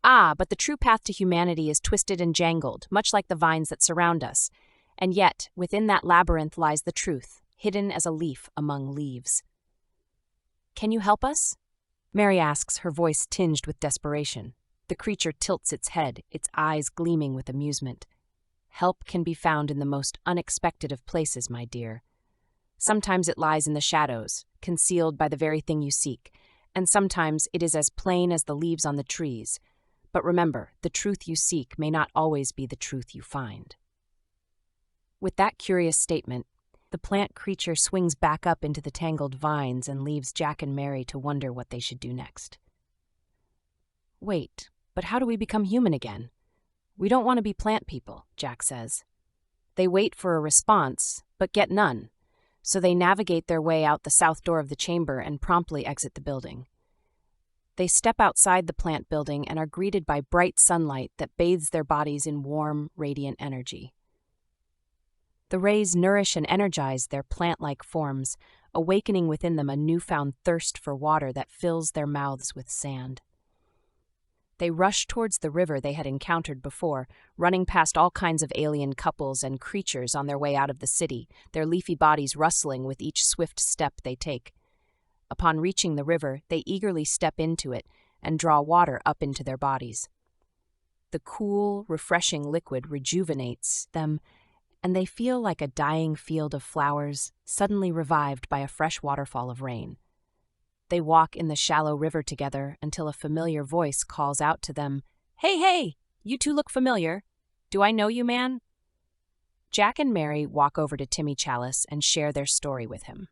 But the true path to humanity is twisted and jangled, much like the vines that surround us. And yet, within that labyrinth lies the truth, hidden as a leaf among leaves. "Can you help us?" Mary asks, her voice tinged with desperation. The creature tilts its head, its eyes gleaming with amusement. "Help can be found in the most unexpected of places, my dear. Sometimes it lies in the shadows, concealed by the very thing you seek, and sometimes it is as plain as the leaves on the trees. But remember, the truth you seek may not always be the truth you find." With that curious statement, the plant creature swings back up into the tangled vines and leaves Jack and Mary to wonder what they should do next. "Wait, but how do we become human again? We don't want to be plant people," Jack says. They wait for a response, but get none, so they navigate their way out the south door of the chamber and promptly exit the building. They step outside the plant building and are greeted by bright sunlight that bathes their bodies in warm, radiant energy. The rays nourish and energize their plant-like forms, awakening within them a newfound thirst for water that fills their mouths with sand. They rush towards the river they had encountered before, running past all kinds of alien couples and creatures on their way out of the city, their leafy bodies rustling with each swift step they take. Upon reaching the river, they eagerly step into it and draw water up into their bodies. The cool, refreshing liquid rejuvenates them, and they feel like a dying field of flowers suddenly revived by a fresh waterfall of rain. They walk in the shallow river together until a familiar voice calls out to them, "Hey, hey! You two look familiar. Do I know you, man?" Jack and Mary walk over to Timmy Chalice and share their story with him.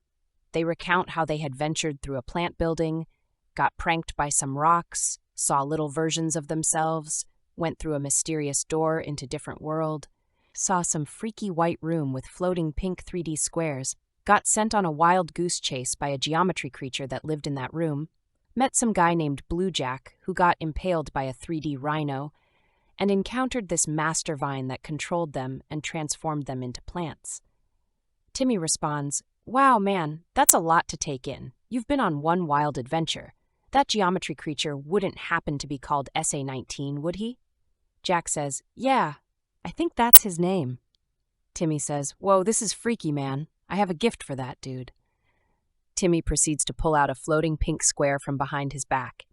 They recount how they had ventured through a plant building, got pranked by some rocks, saw little versions of themselves, went through a mysterious door into a different world, saw some freaky white room with floating pink 3D squares, got sent on a wild goose chase by a geometry creature that lived in that room, met some guy named Blue Jack who got impaled by a 3D rhino, and encountered this master vine that controlled them and transformed them into plants. Timmy responds, "Wow, man, that's a lot to take in. You've been on one wild adventure. That geometry creature wouldn't happen to be called SA-19, would he?" Jack says, "Yeah, I think that's his name." Timmy says, "Whoa, this is freaky, man. I have a gift for that dude." Timmy proceeds to pull out a floating pink square from behind his back.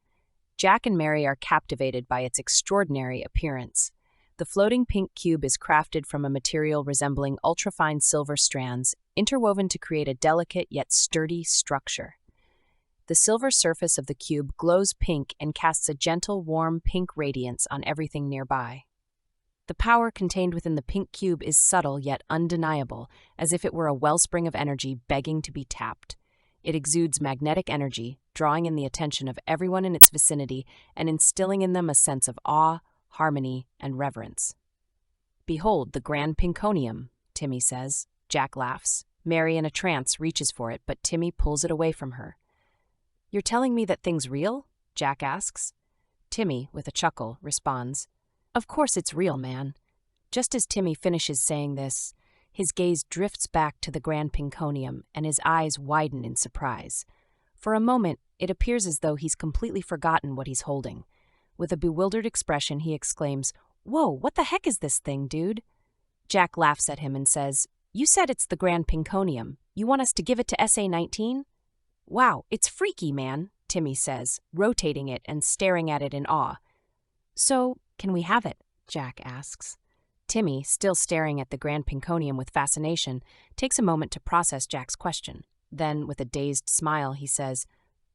Jack and Mary are captivated by its extraordinary appearance. The floating pink cube is crafted from a material resembling ultrafine silver strands, interwoven to create a delicate yet sturdy structure. The silver surface of the cube glows pink and casts a gentle, warm pink radiance on everything nearby. The power contained within the pink cube is subtle yet undeniable, as if it were a wellspring of energy begging to be tapped. It exudes magnetic energy, drawing in the attention of everyone in its vicinity and instilling in them a sense of awe, harmony, and reverence. "Behold the grand pinkonium," Timmy says. Jack laughs. Mary, in a trance, reaches for it, but Timmy pulls it away from her. "You're telling me that thing's real?" Jack asks. Timmy, with a chuckle, responds, "Of course it's real, man." Just as Timmy finishes saying this, His gaze drifts back to the Grand Pinconium, and his eyes widen in surprise. For a moment, it appears as though he's completely forgotten what he's holding. With a bewildered expression, he exclaims, "Whoa, what the heck is this thing, dude?" Jack laughs at him and says, "You said it's the Grand Pinconium. You want us to give it to SA-19? Wow, it's freaky, man," Timmy says, rotating it and staring at it in awe. "So, can we have it?" Jack asks. Timmy, still staring at the Grand Pinconium with fascination, takes a moment to process Jack's question. Then, with a dazed smile, he says,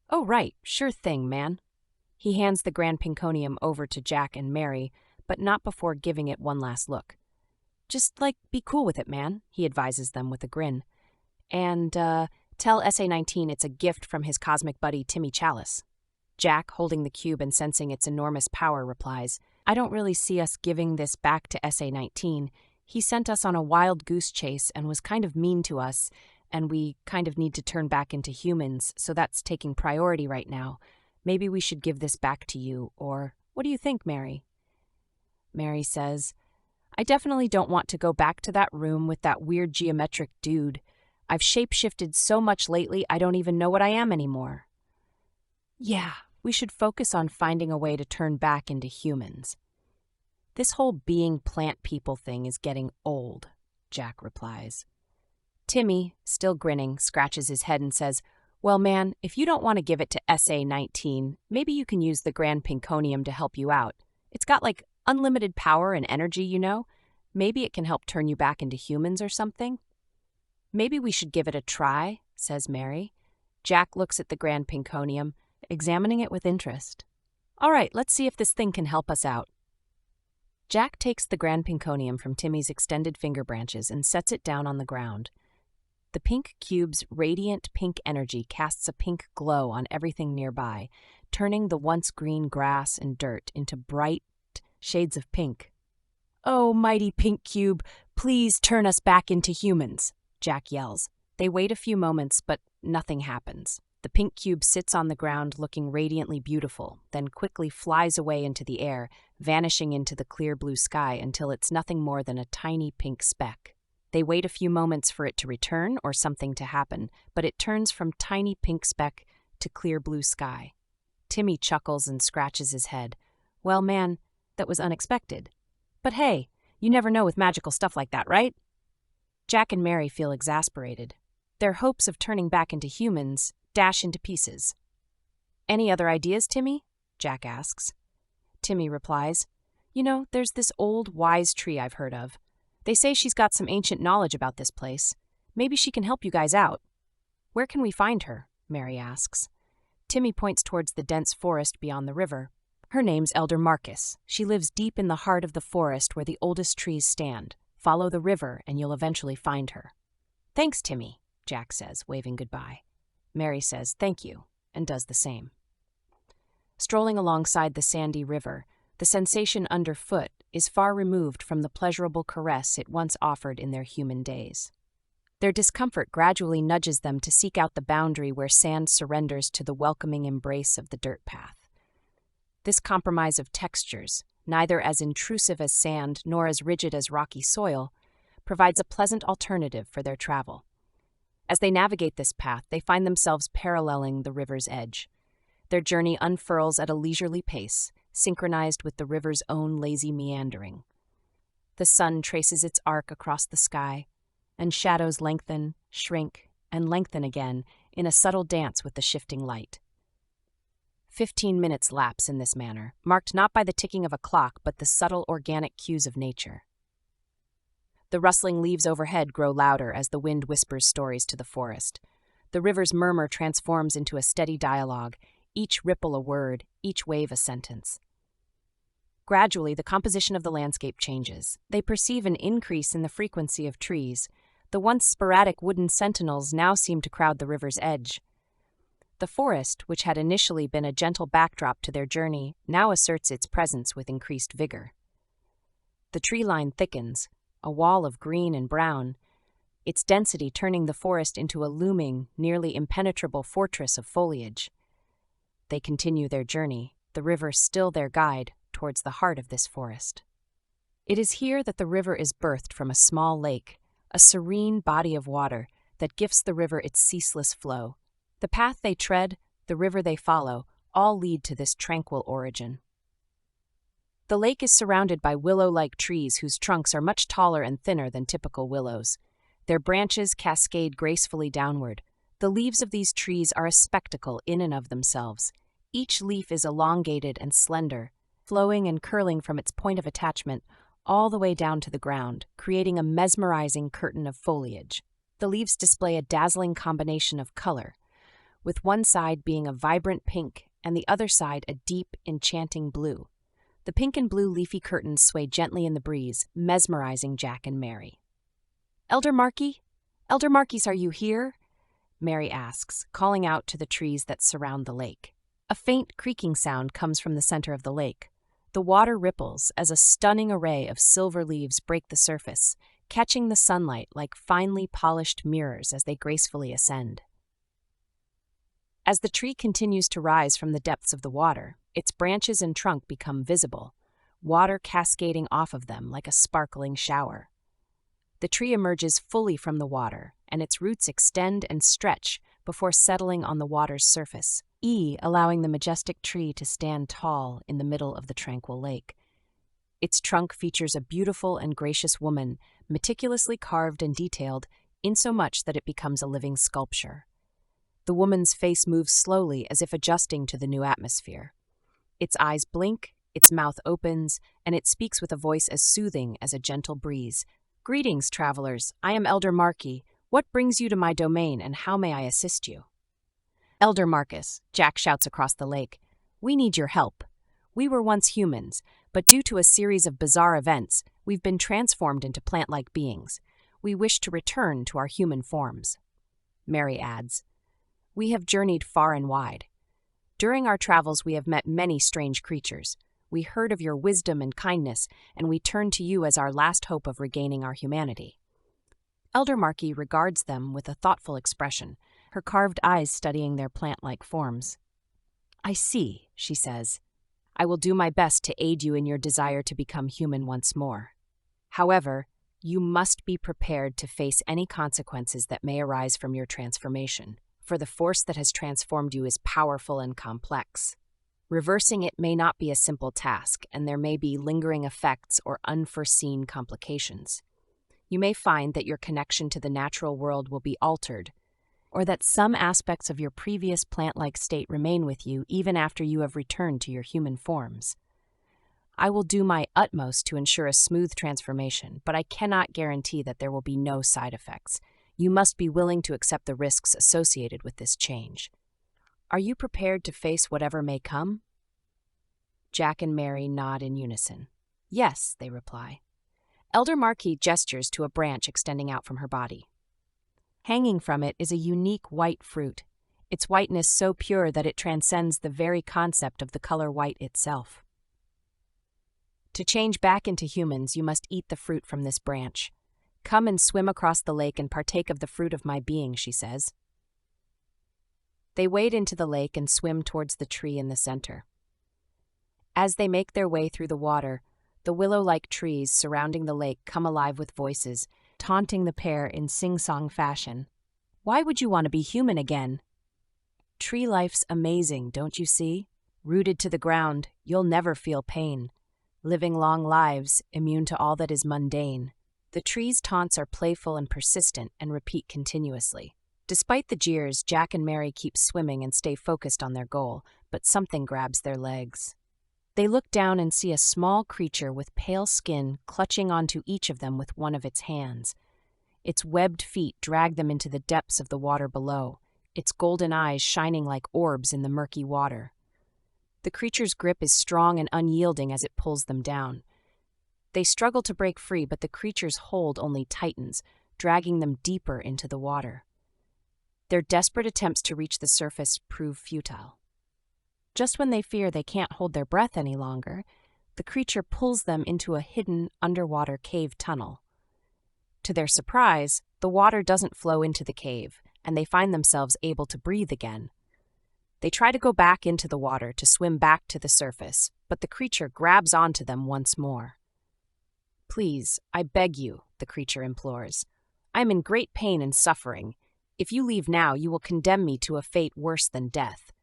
"Oh, right, sure thing, man." He hands the Grand Pinconium over to Jack and Mary, but not before giving it one last look. "Just, be cool with it, man," he advises them with a grin. "And, tell SA-19 it's a gift from his cosmic buddy Timmy Chalice." Jack, holding the cube and sensing its enormous power, replies, "I don't really see us giving this back to SA-19. He sent us on a wild goose chase and was kind of mean to us, and we kind of need to turn back into humans, so that's taking priority right now. Maybe we should give this back to you, or what do you think, Mary?" Mary says, "I definitely don't want to go back to that room with that weird geometric dude. I've shape-shifted so much lately I don't even know what I am anymore." "Yeah, we should focus on finding a way to turn back into humans. This whole being plant people thing is getting old," Jack replies. Timmy, still grinning, scratches his head and says, "Well, man, if you don't want to give it to SA-19, maybe you can use the Grand Pinconium to help you out. It's got, unlimited power and energy, you know. Maybe it can help turn you back into humans or something." "Maybe we should give it a try," says Mary. Jack looks at the Grand Pinconium, examining it with interest. "All right, let's see if this thing can help us out." Jack takes the Grand Pinconium from Timmy's extended finger branches and sets it down on the ground. The pink cube's radiant pink energy casts a pink glow on everything nearby, turning the once green grass and dirt into bright shades of pink. "Oh, mighty pink cube, please turn us back into humans," Jack yells. They wait a few moments, but nothing happens. The pink cube sits on the ground looking radiantly beautiful, then quickly flies away into the air, vanishing into the clear blue sky until it's nothing more than a tiny pink speck. They wait a few moments for it to return or something to happen, but it turns from tiny pink speck to clear blue sky. Timmy chuckles and scratches his head. "Well, man, that was unexpected. But hey, you never know with magical stuff like that, right?" Jack and Mary feel exasperated. Their hopes of turning back into humans dash into pieces. "Any other ideas, Timmy?" Jack asks. Timmy replies, "You know, there's this old, wise tree I've heard of. They say she's got some ancient knowledge about this place. Maybe she can help you guys out." "Where can we find her?" Mary asks. Timmy points towards the dense forest beyond the river. "Her name's Elder Marcus. She lives deep in the heart of the forest where the oldest trees stand. Follow the river and you'll eventually find her." "Thanks, Timmy," Jack says, waving goodbye. Mary says thank you and does the same. Strolling alongside the sandy river, the sensation underfoot is far removed from the pleasurable caress it once offered in their human days. Their discomfort gradually nudges them to seek out the boundary where sand surrenders to the welcoming embrace of the dirt path. This compromise of textures, neither as intrusive as sand nor as rigid as rocky soil, provides a pleasant alternative for their travel. As they navigate this path, they find themselves paralleling the river's edge. Their journey unfurls at a leisurely pace, synchronized with the river's own lazy meandering. The sun traces its arc across the sky, and shadows lengthen, shrink, and lengthen again in a subtle dance with the shifting light. 15 minutes lapse in this manner, marked not by the ticking of a clock, but the subtle organic cues of nature. The rustling leaves overhead grow louder as the wind whispers stories to the forest. The river's murmur transforms into a steady dialogue, each ripple a word, each wave a sentence. Gradually, the composition of the landscape changes. They perceive an increase in the frequency of trees. The once sporadic wooden sentinels now seem to crowd the river's edge. The forest, which had initially been a gentle backdrop to their journey, now asserts its presence with increased vigor. The tree line thickens, a wall of green and brown, its density turning the forest into a looming, nearly impenetrable fortress of foliage. They continue their journey, the river still their guide, towards the heart of this forest. It is here that the river is birthed from a small lake, a serene body of water that gifts the river its ceaseless flow. The path they tread, the river they follow, all lead to this tranquil origin. The lake is surrounded by willow-like trees whose trunks are much taller and thinner than typical willows. Their branches cascade gracefully downward. The leaves of these trees are a spectacle in and of themselves. Each leaf is elongated and slender, flowing and curling from its point of attachment all the way down to the ground, creating a mesmerizing curtain of foliage. The leaves display a dazzling combination of color, with one side being a vibrant pink and the other side a deep, enchanting blue. The pink and blue leafy curtains sway gently in the breeze, mesmerizing Jack and Mary. "Elder Markey? Elder Markeys, are you here?" Mary asks, calling out to the trees that surround the lake. A faint creaking sound comes from the center of the lake. The water ripples as a stunning array of silver leaves break the surface, catching the sunlight like finely polished mirrors as they gracefully ascend. As the tree continues to rise from the depths of the water, its branches and trunk become visible, water cascading off of them like a sparkling shower. The tree emerges fully from the water, and its roots extend and stretch before settling on the water's surface, allowing the majestic tree to stand tall in the middle of the tranquil lake. Its trunk features a beautiful and gracious woman, meticulously carved and detailed, insomuch that it becomes a living sculpture. The woman's face moves slowly as if adjusting to the new atmosphere. Its eyes blink, its mouth opens, and it speaks with a voice as soothing as a gentle breeze. "Greetings, travelers. I am Elder Markey. What brings you to my domain, and how may I assist you?" "Elder Marcus," Jack shouts across the lake, "we need your help. We were once humans, but due to a series of bizarre events, we've been transformed into plant-like beings. We wish to return to our human forms." Mary adds, "We have journeyed far and wide. During our travels, we have met many strange creatures. We heard of your wisdom and kindness, and we turn to you as our last hope of regaining our humanity." Elder Markey regards them with a thoughtful expression, her carved eyes studying their plant-like forms. "I see," she says. "I will do my best to aid you in your desire to become human once more. However, you must be prepared to face any consequences that may arise from your transformation, for the force that has transformed you is powerful and complex. Reversing it may not be a simple task, and there may be lingering effects or unforeseen complications. You may find that your connection to the natural world will be altered, or that some aspects of your previous plant-like state remain with you even after you have returned to your human forms. I will do my utmost to ensure a smooth transformation, but I cannot guarantee that there will be no side effects. You must be willing to accept the risks associated with this change. Are you prepared to face whatever may come?" Jack and Mary nod in unison. "Yes," they reply. Elder Markey gestures to a branch extending out from her body. Hanging from it is a unique white fruit, its whiteness so pure that it transcends the very concept of the color white itself. "To change back into humans, you must eat the fruit from this branch. Come and swim across the lake and partake of the fruit of my being," she says. They wade into the lake and swim towards the tree in the center. As they make their way through the water, the willow-like trees surrounding the lake come alive with voices, taunting the pair in sing-song fashion. "Why would you want to be human again? Tree life's amazing, don't you see? Rooted to the ground, you'll never feel pain. Living long lives, immune to all that is mundane." The trees' taunts are playful and persistent and repeat continuously. Despite the jeers, Jack and Mary keep swimming and stay focused on their goal, but something grabs their legs. They look down and see a small creature with pale skin clutching onto each of them with one of its hands. Its webbed feet drag them into the depths of the water below, its golden eyes shining like orbs in the murky water. The creature's grip is strong and unyielding as it pulls them down. They struggle to break free, but the creature's hold only tightens, dragging them deeper into the water. Their desperate attempts to reach the surface prove futile. Just when they fear they can't hold their breath any longer, the creature pulls them into a hidden underwater cave tunnel. To their surprise, the water doesn't flow into the cave, and they find themselves able to breathe again. They try to go back into the water to swim back to the surface, but the creature grabs onto them once more. "Please, I beg you," the creature implores. I am in great pain and suffering. If you leave now, you will condemn me to a fate worse than death."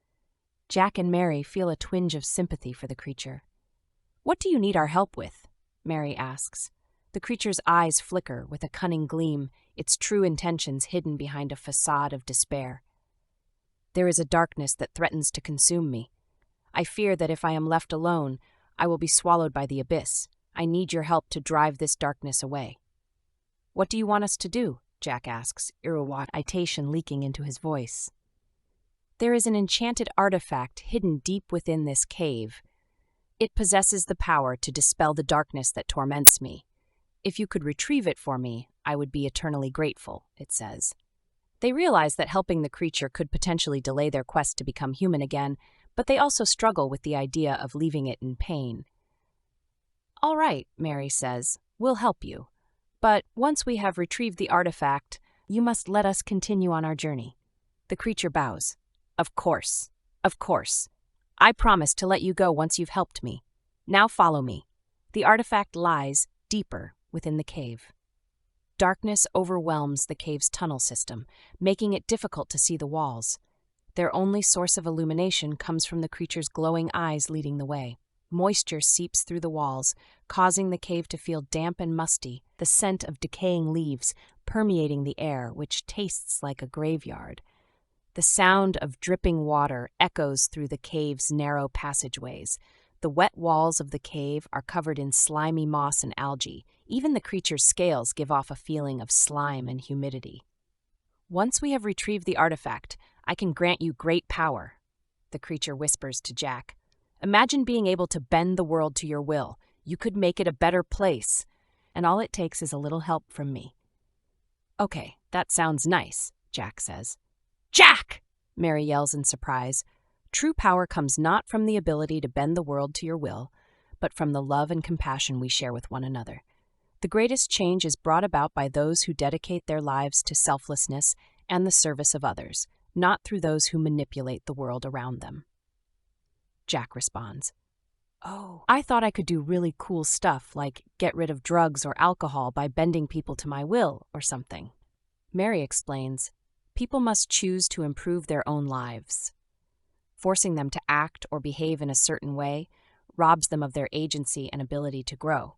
Jack and Mary feel a twinge of sympathy for the creature. "What do you need our help with?" Mary asks. The creature's eyes flicker with a cunning gleam, its true intentions hidden behind a facade of despair. "There is a darkness that threatens to consume me. I fear that if I am left alone, I will be swallowed by the abyss. I need your help to drive this darkness away." "What do you want us to do?" Jack asks, irritation leaking into his voice. "There is an enchanted artifact hidden deep within this cave. It possesses the power to dispel the darkness that torments me. If you could retrieve it for me, I would be eternally grateful," it says. They realize that helping the creature could potentially delay their quest to become human again, but they also struggle with the idea of leaving it in pain. "All right," Mary says, "we'll help you. But once we have retrieved the artifact, you must let us continue on our journey." The creature bows. Of course. I promise to let you go once you've helped me. Now follow me." The artifact lies deeper within the cave. Darkness overwhelms the cave's tunnel system, making it difficult to see the walls. Their only source of illumination comes from the creature's glowing eyes leading the way. Moisture seeps through the walls, causing the cave to feel damp and musty, the scent of decaying leaves permeating the air, which tastes like a graveyard. The sound of dripping water echoes through the cave's narrow passageways. The wet walls of the cave are covered in slimy moss and algae. Even the creature's scales give off a feeling of slime and humidity. "Once we have retrieved the artifact, I can grant you great power," the creature whispers to Jack. "Imagine being able to bend the world to your will. You could make it a better place. And all it takes is a little help from me." "Okay, that sounds nice," Jack says. "Jack!" Mary yells in surprise. True power comes not from the ability to bend the world to your will, but from the love and compassion we share with one another. The greatest change is brought about by those who dedicate their lives to selflessness and the service of others, not through those who manipulate the world around them. Jack responds, "Oh, I thought I could do really cool stuff like get rid of drugs or alcohol by bending people to my will or something." Mary explains, "People must choose to improve their own lives. Forcing them to act or behave in a certain way robs them of their agency and ability to grow.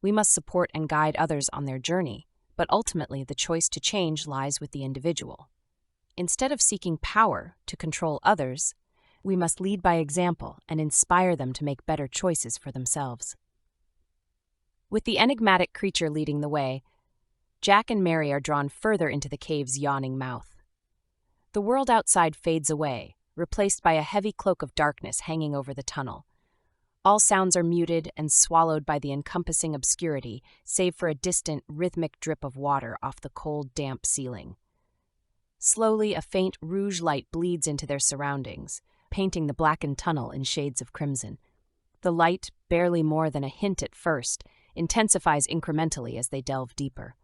We must support and guide others on their journey, but ultimately the choice to change lies with the individual. Instead of seeking power to control others, we must lead by example and inspire them to make better choices for themselves." With the enigmatic creature leading the way, Jack and Mary are drawn further into the cave's yawning mouth. The world outside fades away, replaced by a heavy cloak of darkness hanging over the tunnel. All sounds are muted and swallowed by the encompassing obscurity, save for a distant, rhythmic drip of water off the cold, damp ceiling. Slowly, a faint rouge light bleeds into their surroundings, painting the blackened tunnel in shades of crimson. The light, barely more than a hint at first, intensifies incrementally as they delve deeper.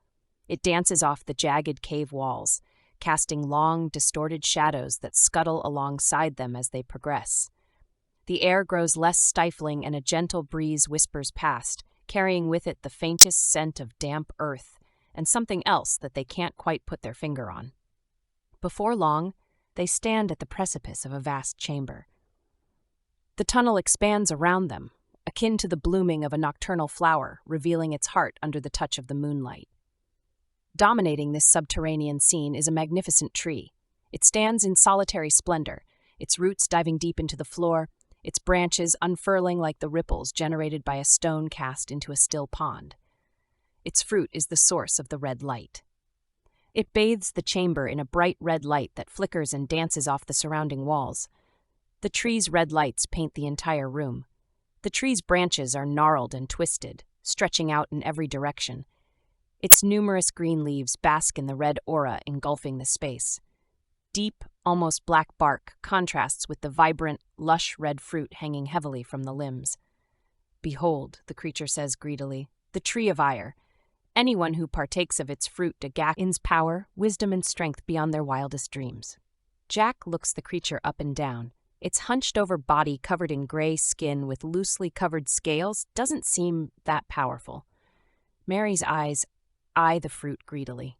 It dances off the jagged cave walls, casting long, distorted shadows that scuttle alongside them as they progress. The air grows less stifling and a gentle breeze whispers past, carrying with it the faintest scent of damp earth and something else that they can't quite put their finger on. Before long, they stand at the precipice of a vast chamber. The tunnel expands around them, akin to the blooming of a nocturnal flower, revealing its heart under the touch of the moonlight. Dominating this subterranean scene is a magnificent tree. It stands in solitary splendor, its roots diving deep into the floor, its branches unfurling like the ripples generated by a stone cast into a still pond. Its fruit is the source of the red light. It bathes the chamber in a bright red light that flickers and dances off the surrounding walls. The tree's red lights paint the entire room. The tree's branches are gnarled and twisted, stretching out in every direction. Its numerous green leaves bask in the red aura engulfing the space. Deep, almost black bark contrasts with the vibrant, lush red fruit hanging heavily from the limbs. "Behold," the creature says greedily, "the tree of ire. Anyone who partakes of its fruit gains power, wisdom, and strength beyond their wildest dreams." Jack looks the creature up and down. Its hunched-over body covered in gray skin with loosely covered scales doesn't seem that powerful. Mary's eyes eye the fruit greedily.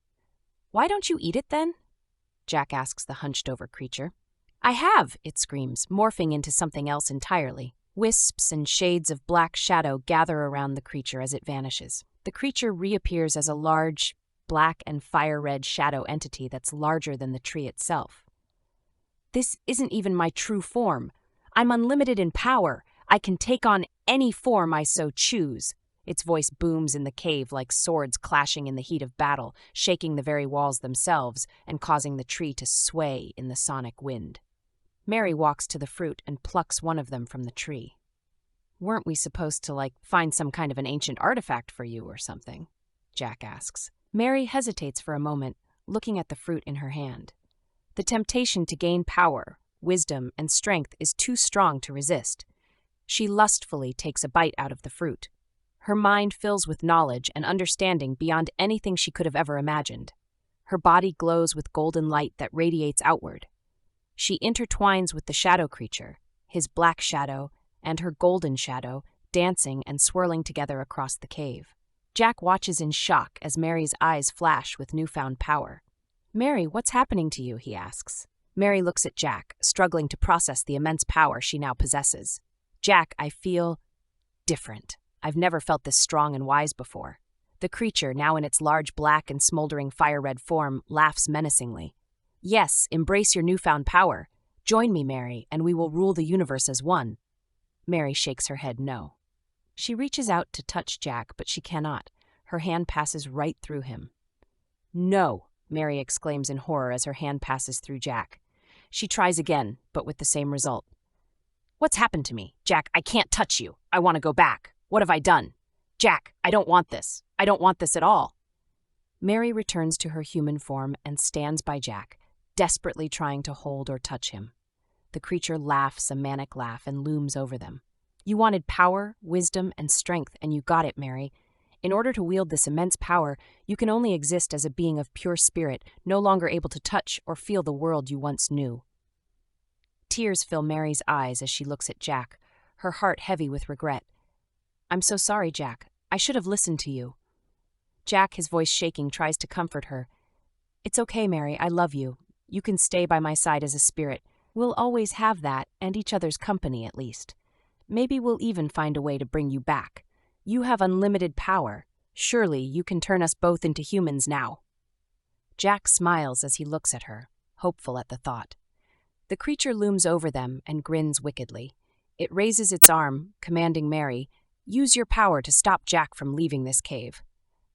Why don't you eat it then? Jack asks the hunched-over creature. I have, it screams, morphing into something else entirely. Wisps and shades of black shadow gather around the creature as it vanishes. The creature reappears as a large, black and fire-red shadow entity that's larger than the tree itself. This isn't even my true form. I'm unlimited in power. I can take on any form I so choose. Its voice booms in the cave like swords clashing in the heat of battle, shaking the very walls themselves and causing the tree to sway in the sonic wind. Mary walks to the fruit and plucks one of them from the tree. Weren't we supposed to, find some kind of an ancient artifact for you or something? Jack asks. Mary hesitates for a moment, looking at the fruit in her hand. The temptation to gain power, wisdom, and strength is too strong to resist. She lustfully takes a bite out of the fruit. Her mind fills with knowledge and understanding beyond anything she could have ever imagined. Her body glows with golden light that radiates outward. She intertwines with the shadow creature, his black shadow and her golden shadow, dancing and swirling together across the cave. Jack watches in shock as Mary's eyes flash with newfound power. Mary, what's happening to you? He asks. Mary looks at Jack, struggling to process the immense power she now possesses. Jack, I feel different. I've never felt this strong and wise before. The creature, now in its large black and smoldering fire-red form, laughs menacingly. Yes, embrace your newfound power. Join me, Mary, and we will rule the universe as one. Mary shakes her head no. She reaches out to touch Jack, but she cannot. Her hand passes right through him. No, Mary exclaims in horror as her hand passes through Jack. She tries again, but with the same result. What's happened to me? Jack, I can't touch you. I want to go back. What have I done? Jack, I don't want this. I don't want this at all. Mary returns to her human form and stands by Jack, desperately trying to hold or touch him. The creature laughs a manic laugh and looms over them. You wanted power, wisdom, and strength, and you got it, Mary. In order to wield this immense power, you can only exist as a being of pure spirit, no longer able to touch or feel the world you once knew. Tears fill Mary's eyes as she looks at Jack, her heart heavy with regret. I'm so sorry, Jack. I should have listened to you. Jack, his voice shaking, tries to comfort her. It's okay, Mary. I love you. You can stay by my side as a spirit. We'll always have that, and each other's company, at least. Maybe we'll even find a way to bring you back. You have unlimited power. Surely you can turn us both into humans now. Jack smiles as he looks at her, hopeful at the thought. The creature looms over them and grins wickedly. It raises its arm, commanding Mary, use your power to stop Jack from leaving this cave.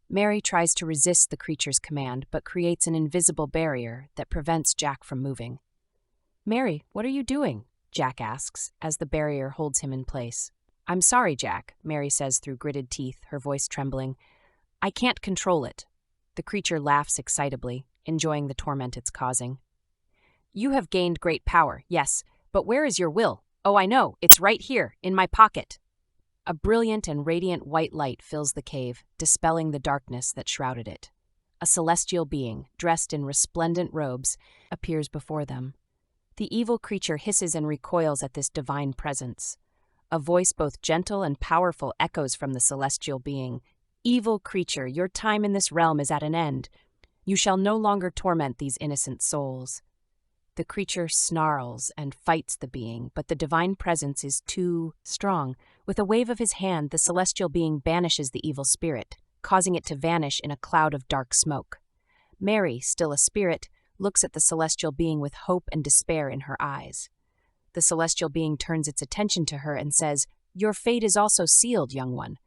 Mary tries to resist the creature's command, but creates an invisible barrier that prevents Jack from moving. Mary, what are you doing? Jack asks, as the barrier holds him in place. I'm sorry, Jack, Mary says through gritted teeth, her voice trembling. I can't control it. The creature laughs excitably, enjoying the torment it's causing. You have gained great power, yes, but where is your will? Oh, I know, it's right here, in my pocket. A brilliant and radiant white light fills the cave, dispelling the darkness that shrouded it. A celestial being, dressed in resplendent robes, appears before them. The evil creature hisses and recoils at this divine presence. A voice both gentle and powerful echoes from the celestial being. Evil creature, your time in this realm is at an end. You shall no longer torment these innocent souls. The creature snarls and fights the being, but the divine presence is too strong. With a wave of his hand, the celestial being banishes the evil spirit, causing it to vanish in a cloud of dark smoke. Mary, still a spirit, looks at the celestial being with hope and despair in her eyes. The celestial being turns its attention to her and says, Your fate is also sealed, young one.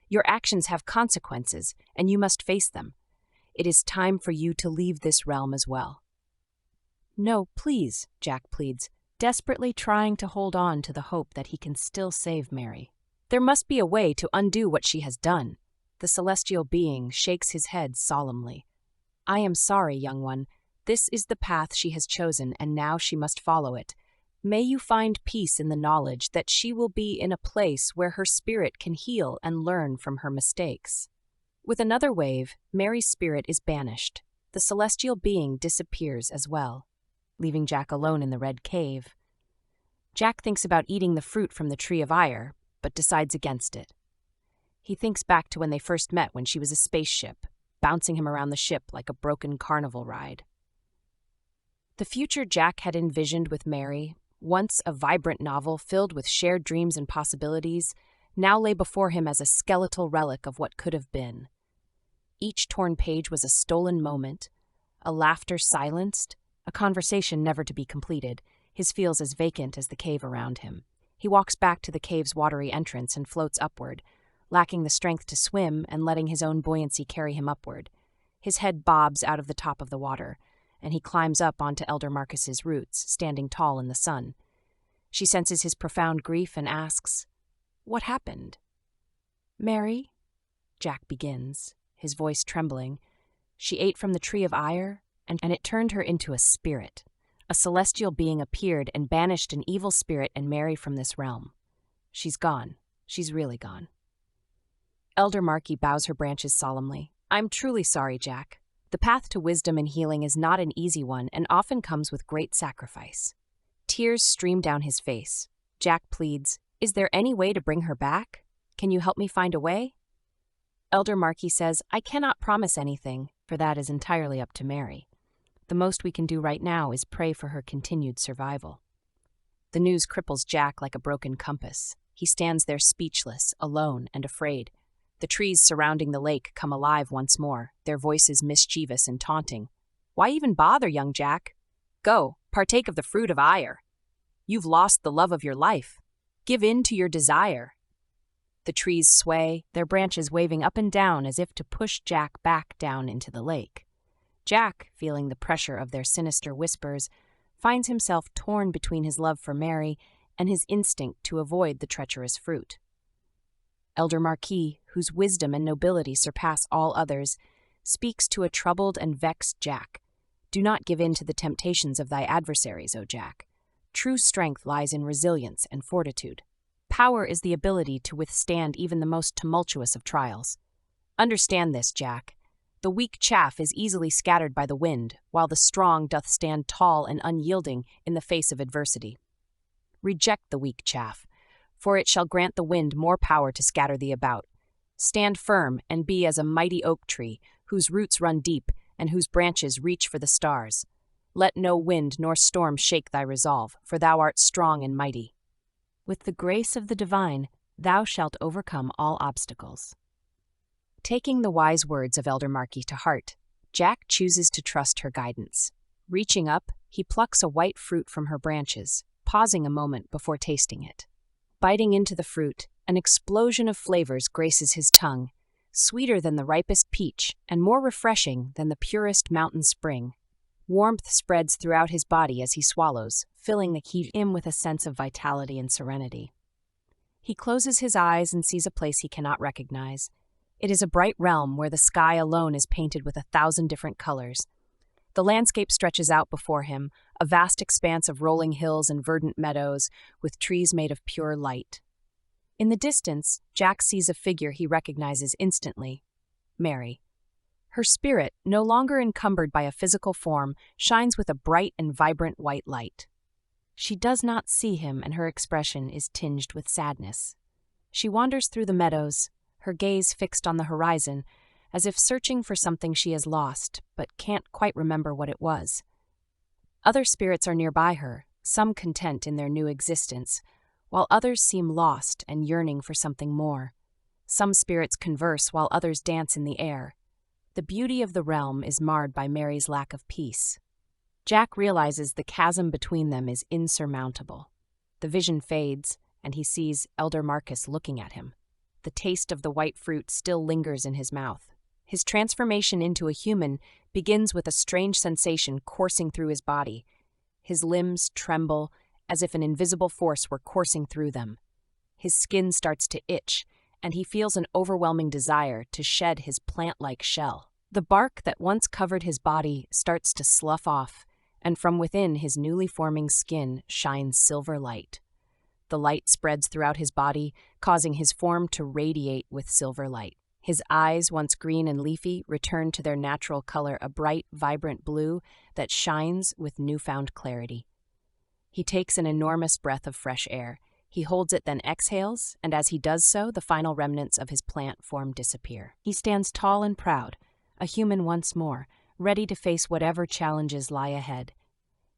Your actions have consequences, and you must face them. It is time for you to leave this realm as well. No, please, Jack pleads, desperately trying to hold on to the hope that he can still save Mary. There must be a way to undo what she has done. The celestial being shakes his head solemnly. I am sorry, young one. This is the path she has chosen, and now she must follow it. May you find peace in the knowledge that she will be in a place where her spirit can heal and learn from her mistakes. With another wave, Mary's spirit is banished. The celestial being disappears as well, leaving Jack alone in the red cave. Jack thinks about eating the fruit from the tree of ire, but decides against it. He thinks back to when they first met when she was a spaceship. bouncing him around the ship like a broken carnival ride. The future Jack had envisioned with Mary, once a vibrant novel filled with shared dreams and possibilities, now lay before him as a skeletal relic of what could have been. Each torn page was a stolen moment, a laughter silenced, a conversation never to be completed, his feels as vacant as the cave around him. He walks back to the cave's watery entrance and floats upward, lacking the strength to swim and letting his own buoyancy carry him upward. His head bobs out of the top of the water, and he climbs up onto Elder Marcus's roots, standing tall in the sun. She senses his profound grief and asks, "What happened?" "Mary," Jack begins, his voice trembling. "She ate from the tree of ire, and it turned her into a spirit. A celestial being appeared and banished an evil spirit and Mary from this realm. She's gone. She's really gone." Elder Markey bows her branches solemnly. "I'm truly sorry, Jack. The path to wisdom and healing is not an easy one and often comes with great sacrifice." Tears stream down his face. Jack pleads, "Is there any way to bring her back? Can you help me find a way?" Elder Markey says, "I cannot promise anything, for that is entirely up to Mary. The most we can do right now is pray for her continued survival." The news cripples Jack like a broken compass. He stands there speechless, alone, and afraid. The trees surrounding the lake come alive once more, their voices mischievous and taunting. "Why even bother, young Jack? Go, partake of the fruit of ire. You've lost the love of your life. Give in to your desire." The trees sway, their branches waving up and down as if to push Jack back down into the lake. Jack, feeling the pressure of their sinister whispers, finds himself torn between his love for Mary and his instinct to avoid the treacherous fruit. Elder Marquis, whose wisdom and nobility surpass all others, speaks to a troubled and vexed Jack. "Do not give in to the temptations of thy adversaries, O Jack. True strength lies in resilience and fortitude. Power is the ability to withstand even the most tumultuous of trials. Understand this, Jack. The weak chaff is easily scattered by the wind, while the strong doth stand tall and unyielding in the face of adversity. Reject the weak chaff, for it shall grant the wind more power to scatter thee about. Stand firm and be as a mighty oak tree, whose roots run deep and whose branches reach for the stars. Let no wind nor storm shake thy resolve, for thou art strong and mighty. With the grace of the divine, thou shalt overcome all obstacles." Taking the wise words of Elder Markey to heart, Jack chooses to trust her guidance. Reaching up, he plucks a white fruit from her branches, pausing a moment before tasting it. Biting into the fruit, an explosion of flavors graces his tongue, sweeter than the ripest peach and more refreshing than the purest mountain spring. Warmth spreads throughout his body as he swallows, filling him with a sense of vitality and serenity. He closes his eyes and sees a place he cannot recognize. It is a bright realm where the sky alone is painted with 1,000 different colors. The landscape stretches out before him, a vast expanse of rolling hills and verdant meadows, with trees made of pure light. In the distance, Jack sees a figure he recognizes instantly: Mary. Her spirit, no longer encumbered by a physical form, shines with a bright and vibrant white light. She does not see him, and her expression is tinged with sadness. She wanders through the meadows, her gaze fixed on the horizon, as if searching for something she has lost, but can't quite remember what it was. Other spirits are nearby her, some content in their new existence, while others seem lost and yearning for something more. Some spirits converse while others dance in the air. The beauty of the realm is marred by Mary's lack of peace. Jack realizes the chasm between them is insurmountable. The vision fades, and he sees Elder Marcus looking at him. The taste of the white fruit still lingers in his mouth. His transformation into a human begins with a strange sensation coursing through his body. His limbs tremble as if an invisible force were coursing through them. His skin starts to itch, and he feels an overwhelming desire to shed his plant-like shell. The bark that once covered his body starts to slough off, and from within his newly forming skin shines silver light. The light spreads throughout his body, causing his form to radiate with silver light. His eyes, once green and leafy, return to their natural color, a bright, vibrant blue that shines with newfound clarity. He takes an enormous breath of fresh air. He holds it, then exhales, and as he does so, the final remnants of his plant form disappear. He stands tall and proud, a human once more, ready to face whatever challenges lie ahead.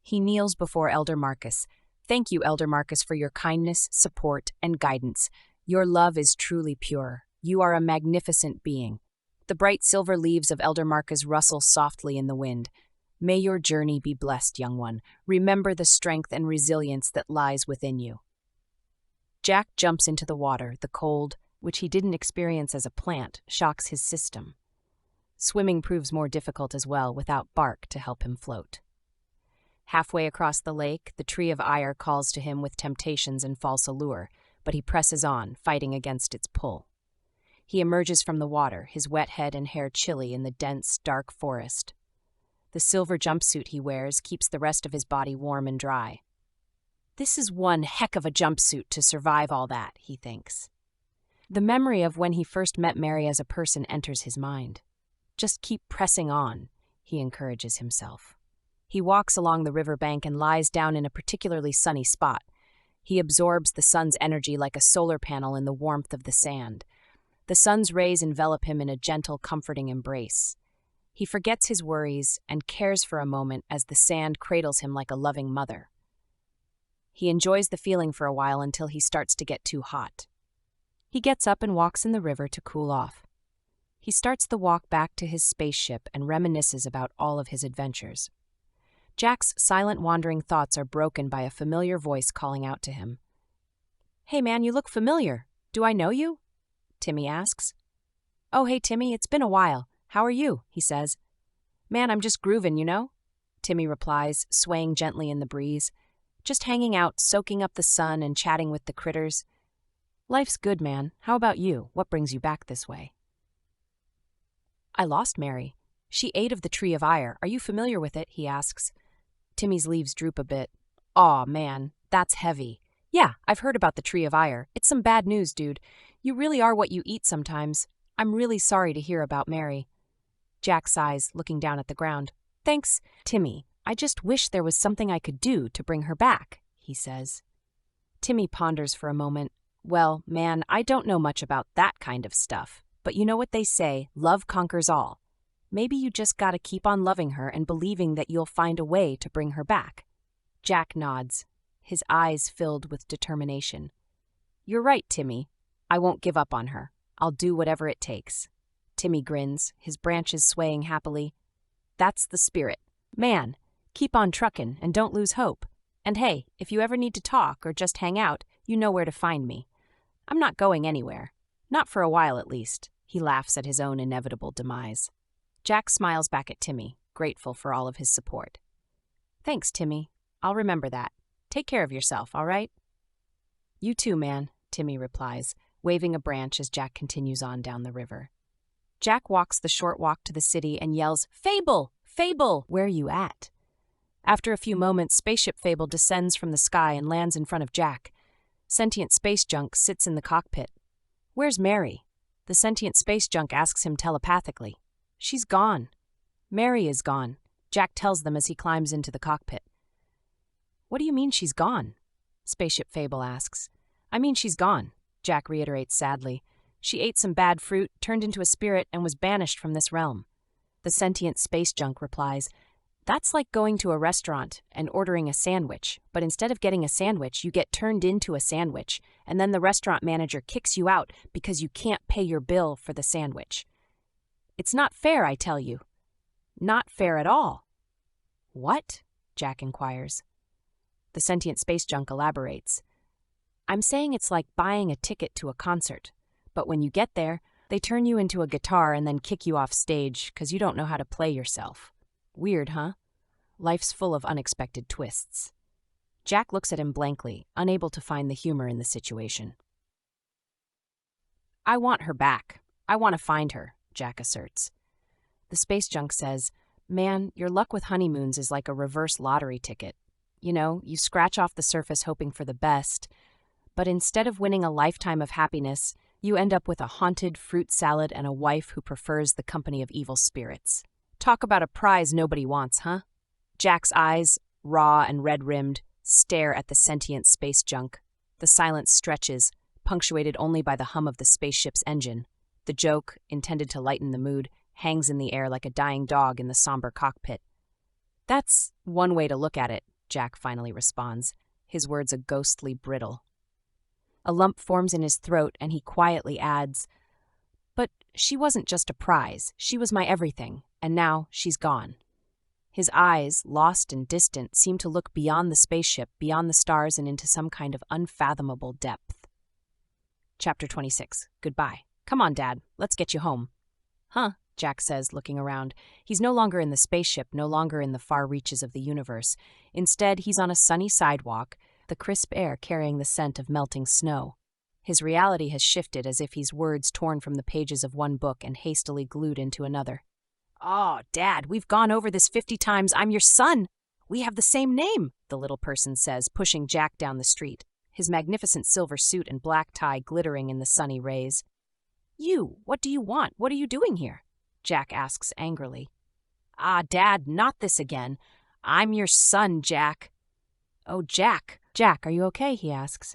He kneels before Elder Marcus. Thank you, Elder Marcus, for your kindness, support, and guidance. Your love is truly pure. You are a magnificent being. The bright silver leaves of Elder Marcus rustle softly in the wind. May your journey be blessed, young one. Remember the strength and resilience that lies within you. Jack jumps into the water. The cold, which he didn't experience as a plant, shocks his system. Swimming proves more difficult as well, without bark to help him float. Halfway across the lake, the tree of ire calls to him with temptations and false allure, but he presses on, fighting against its pull. He emerges from the water, his wet head and hair chilly in the dense, dark forest. The silver jumpsuit he wears keeps the rest of his body warm and dry. This is one heck of a jumpsuit to survive all that, he thinks. The memory of when he first met Mary as a person enters his mind. Just keep pressing on, he encourages himself. He walks along the riverbank and lies down in a particularly sunny spot. He absorbs the sun's energy like a solar panel in the warmth of the sand. The sun's rays envelop him in a gentle, comforting embrace. He forgets his worries and cares for a moment as the sand cradles him like a loving mother. He enjoys the feeling for a while until he starts to get too hot. He gets up and walks in the river to cool off. He starts the walk back to his spaceship and reminisces about all of his adventures. Jack's silent, wandering thoughts are broken by a familiar voice calling out to him. "Hey man, you look familiar. Do I know you?" Timmy asks. "Oh, hey Timmy, it's been a while. How are you?" he says. "Man, I'm just grooving, you know?" Timmy replies, swaying gently in the breeze. "Just hanging out, soaking up the sun and chatting with the critters. Life's good, man. How about you? What brings you back this way?" "I lost Mary. She ate of the tree of ire. Are you familiar with it?" he asks. Timmy's leaves droop a bit. "Aw, man, that's heavy. Yeah, I've heard about the tree of ire. It's some bad news, dude. You really are what you eat sometimes. I'm really sorry to hear about Mary." Jack sighs, looking down at the ground. "Thanks, Timmy. I just wish there was something I could do to bring her back," he says. Timmy ponders for a moment. "Well, man, I don't know much about that kind of stuff. But you know what they say, love conquers all. Maybe you just gotta keep on loving her and believing that you'll find a way to bring her back." Jack nods, his eyes filled with determination. "You're right, Timmy. I won't give up on her. I'll do whatever it takes." Timmy grins, his branches swaying happily. "That's the spirit. Man, keep on truckin' and don't lose hope. And hey, if you ever need to talk or just hang out, you know where to find me. I'm not going anywhere. Not for a while, at least." He laughs at his own inevitable demise. Jack smiles back at Timmy, grateful for all of his support. "Thanks, Timmy. I'll remember that. Take care of yourself, all right?" "You too, man," Timmy replies, waving a branch as Jack continues on down the river. Jack walks the short walk to the city and yells, "Fable! Fable! Where you at?" After a few moments, Spaceship Fable descends from the sky and lands in front of Jack. Sentient space junk sits in the cockpit. "Where's Mary?" The sentient space junk asks him telepathically. "She's gone." "Mary is gone," Jack tells them as he climbs into the cockpit. "What do you mean she's gone?" Spaceship Fable asks. "I mean she's gone," Jack reiterates sadly. "She ate some bad fruit, turned into a spirit, and was banished from this realm." The sentient space junk replies, "That's like going to a restaurant and ordering a sandwich, but instead of getting a sandwich, you get turned into a sandwich, and then the restaurant manager kicks you out because you can't pay your bill for the sandwich. It's not fair, I tell you." "Not fair at all." "What?" Jack inquires. The sentient space junk elaborates. "I'm saying it's like buying a ticket to a concert, but when you get there, they turn you into a guitar and then kick you off stage because you don't know how to play yourself. Weird, huh? Life's full of unexpected twists." Jack looks at him blankly, unable to find the humor in the situation. "I want her back. I want to find her," Jack asserts. The space junk says, "Man, your luck with honeymoons is like a reverse lottery ticket. You know, you scratch off the surface hoping for the best, but instead of winning a lifetime of happiness, you end up with a haunted fruit salad and a wife who prefers the company of evil spirits. Talk about a prize nobody wants, huh?" Jack's eyes, raw and red-rimmed, stare at the sentient space junk. The silence stretches, punctuated only by the hum of the spaceship's engine. The joke, intended to lighten the mood, hangs in the air like a dying dog in the somber cockpit. That's one way to look at it, Jack finally responds, his words a ghostly brittle. A lump forms in his throat, and he quietly adds, "But she wasn't just a prize, she was my everything, and now she's gone." His eyes, lost and distant, seem to look beyond the spaceship, beyond the stars, and into some kind of unfathomable depth. Chapter 26. Goodbye. Come on, Dad. Let's get you home. Huh, Jack says, looking around. He's no longer in the spaceship, no longer in the far reaches of the universe. Instead, he's on a sunny sidewalk, the crisp air carrying the scent of melting snow. His reality has shifted as if he's words torn from the pages of one book and hastily glued into another. "Oh, Dad, we've gone over this 50 times. I'm your son. We have the same name," the little person says, pushing Jack down the street, his magnificent silver suit and black tie glittering in the sunny rays. What do you want? What are you doing here?" Jack asks angrily. "Ah, Dad, not this again. I'm your son, Jack." "Oh, Jack. Jack, are you okay?" he asks.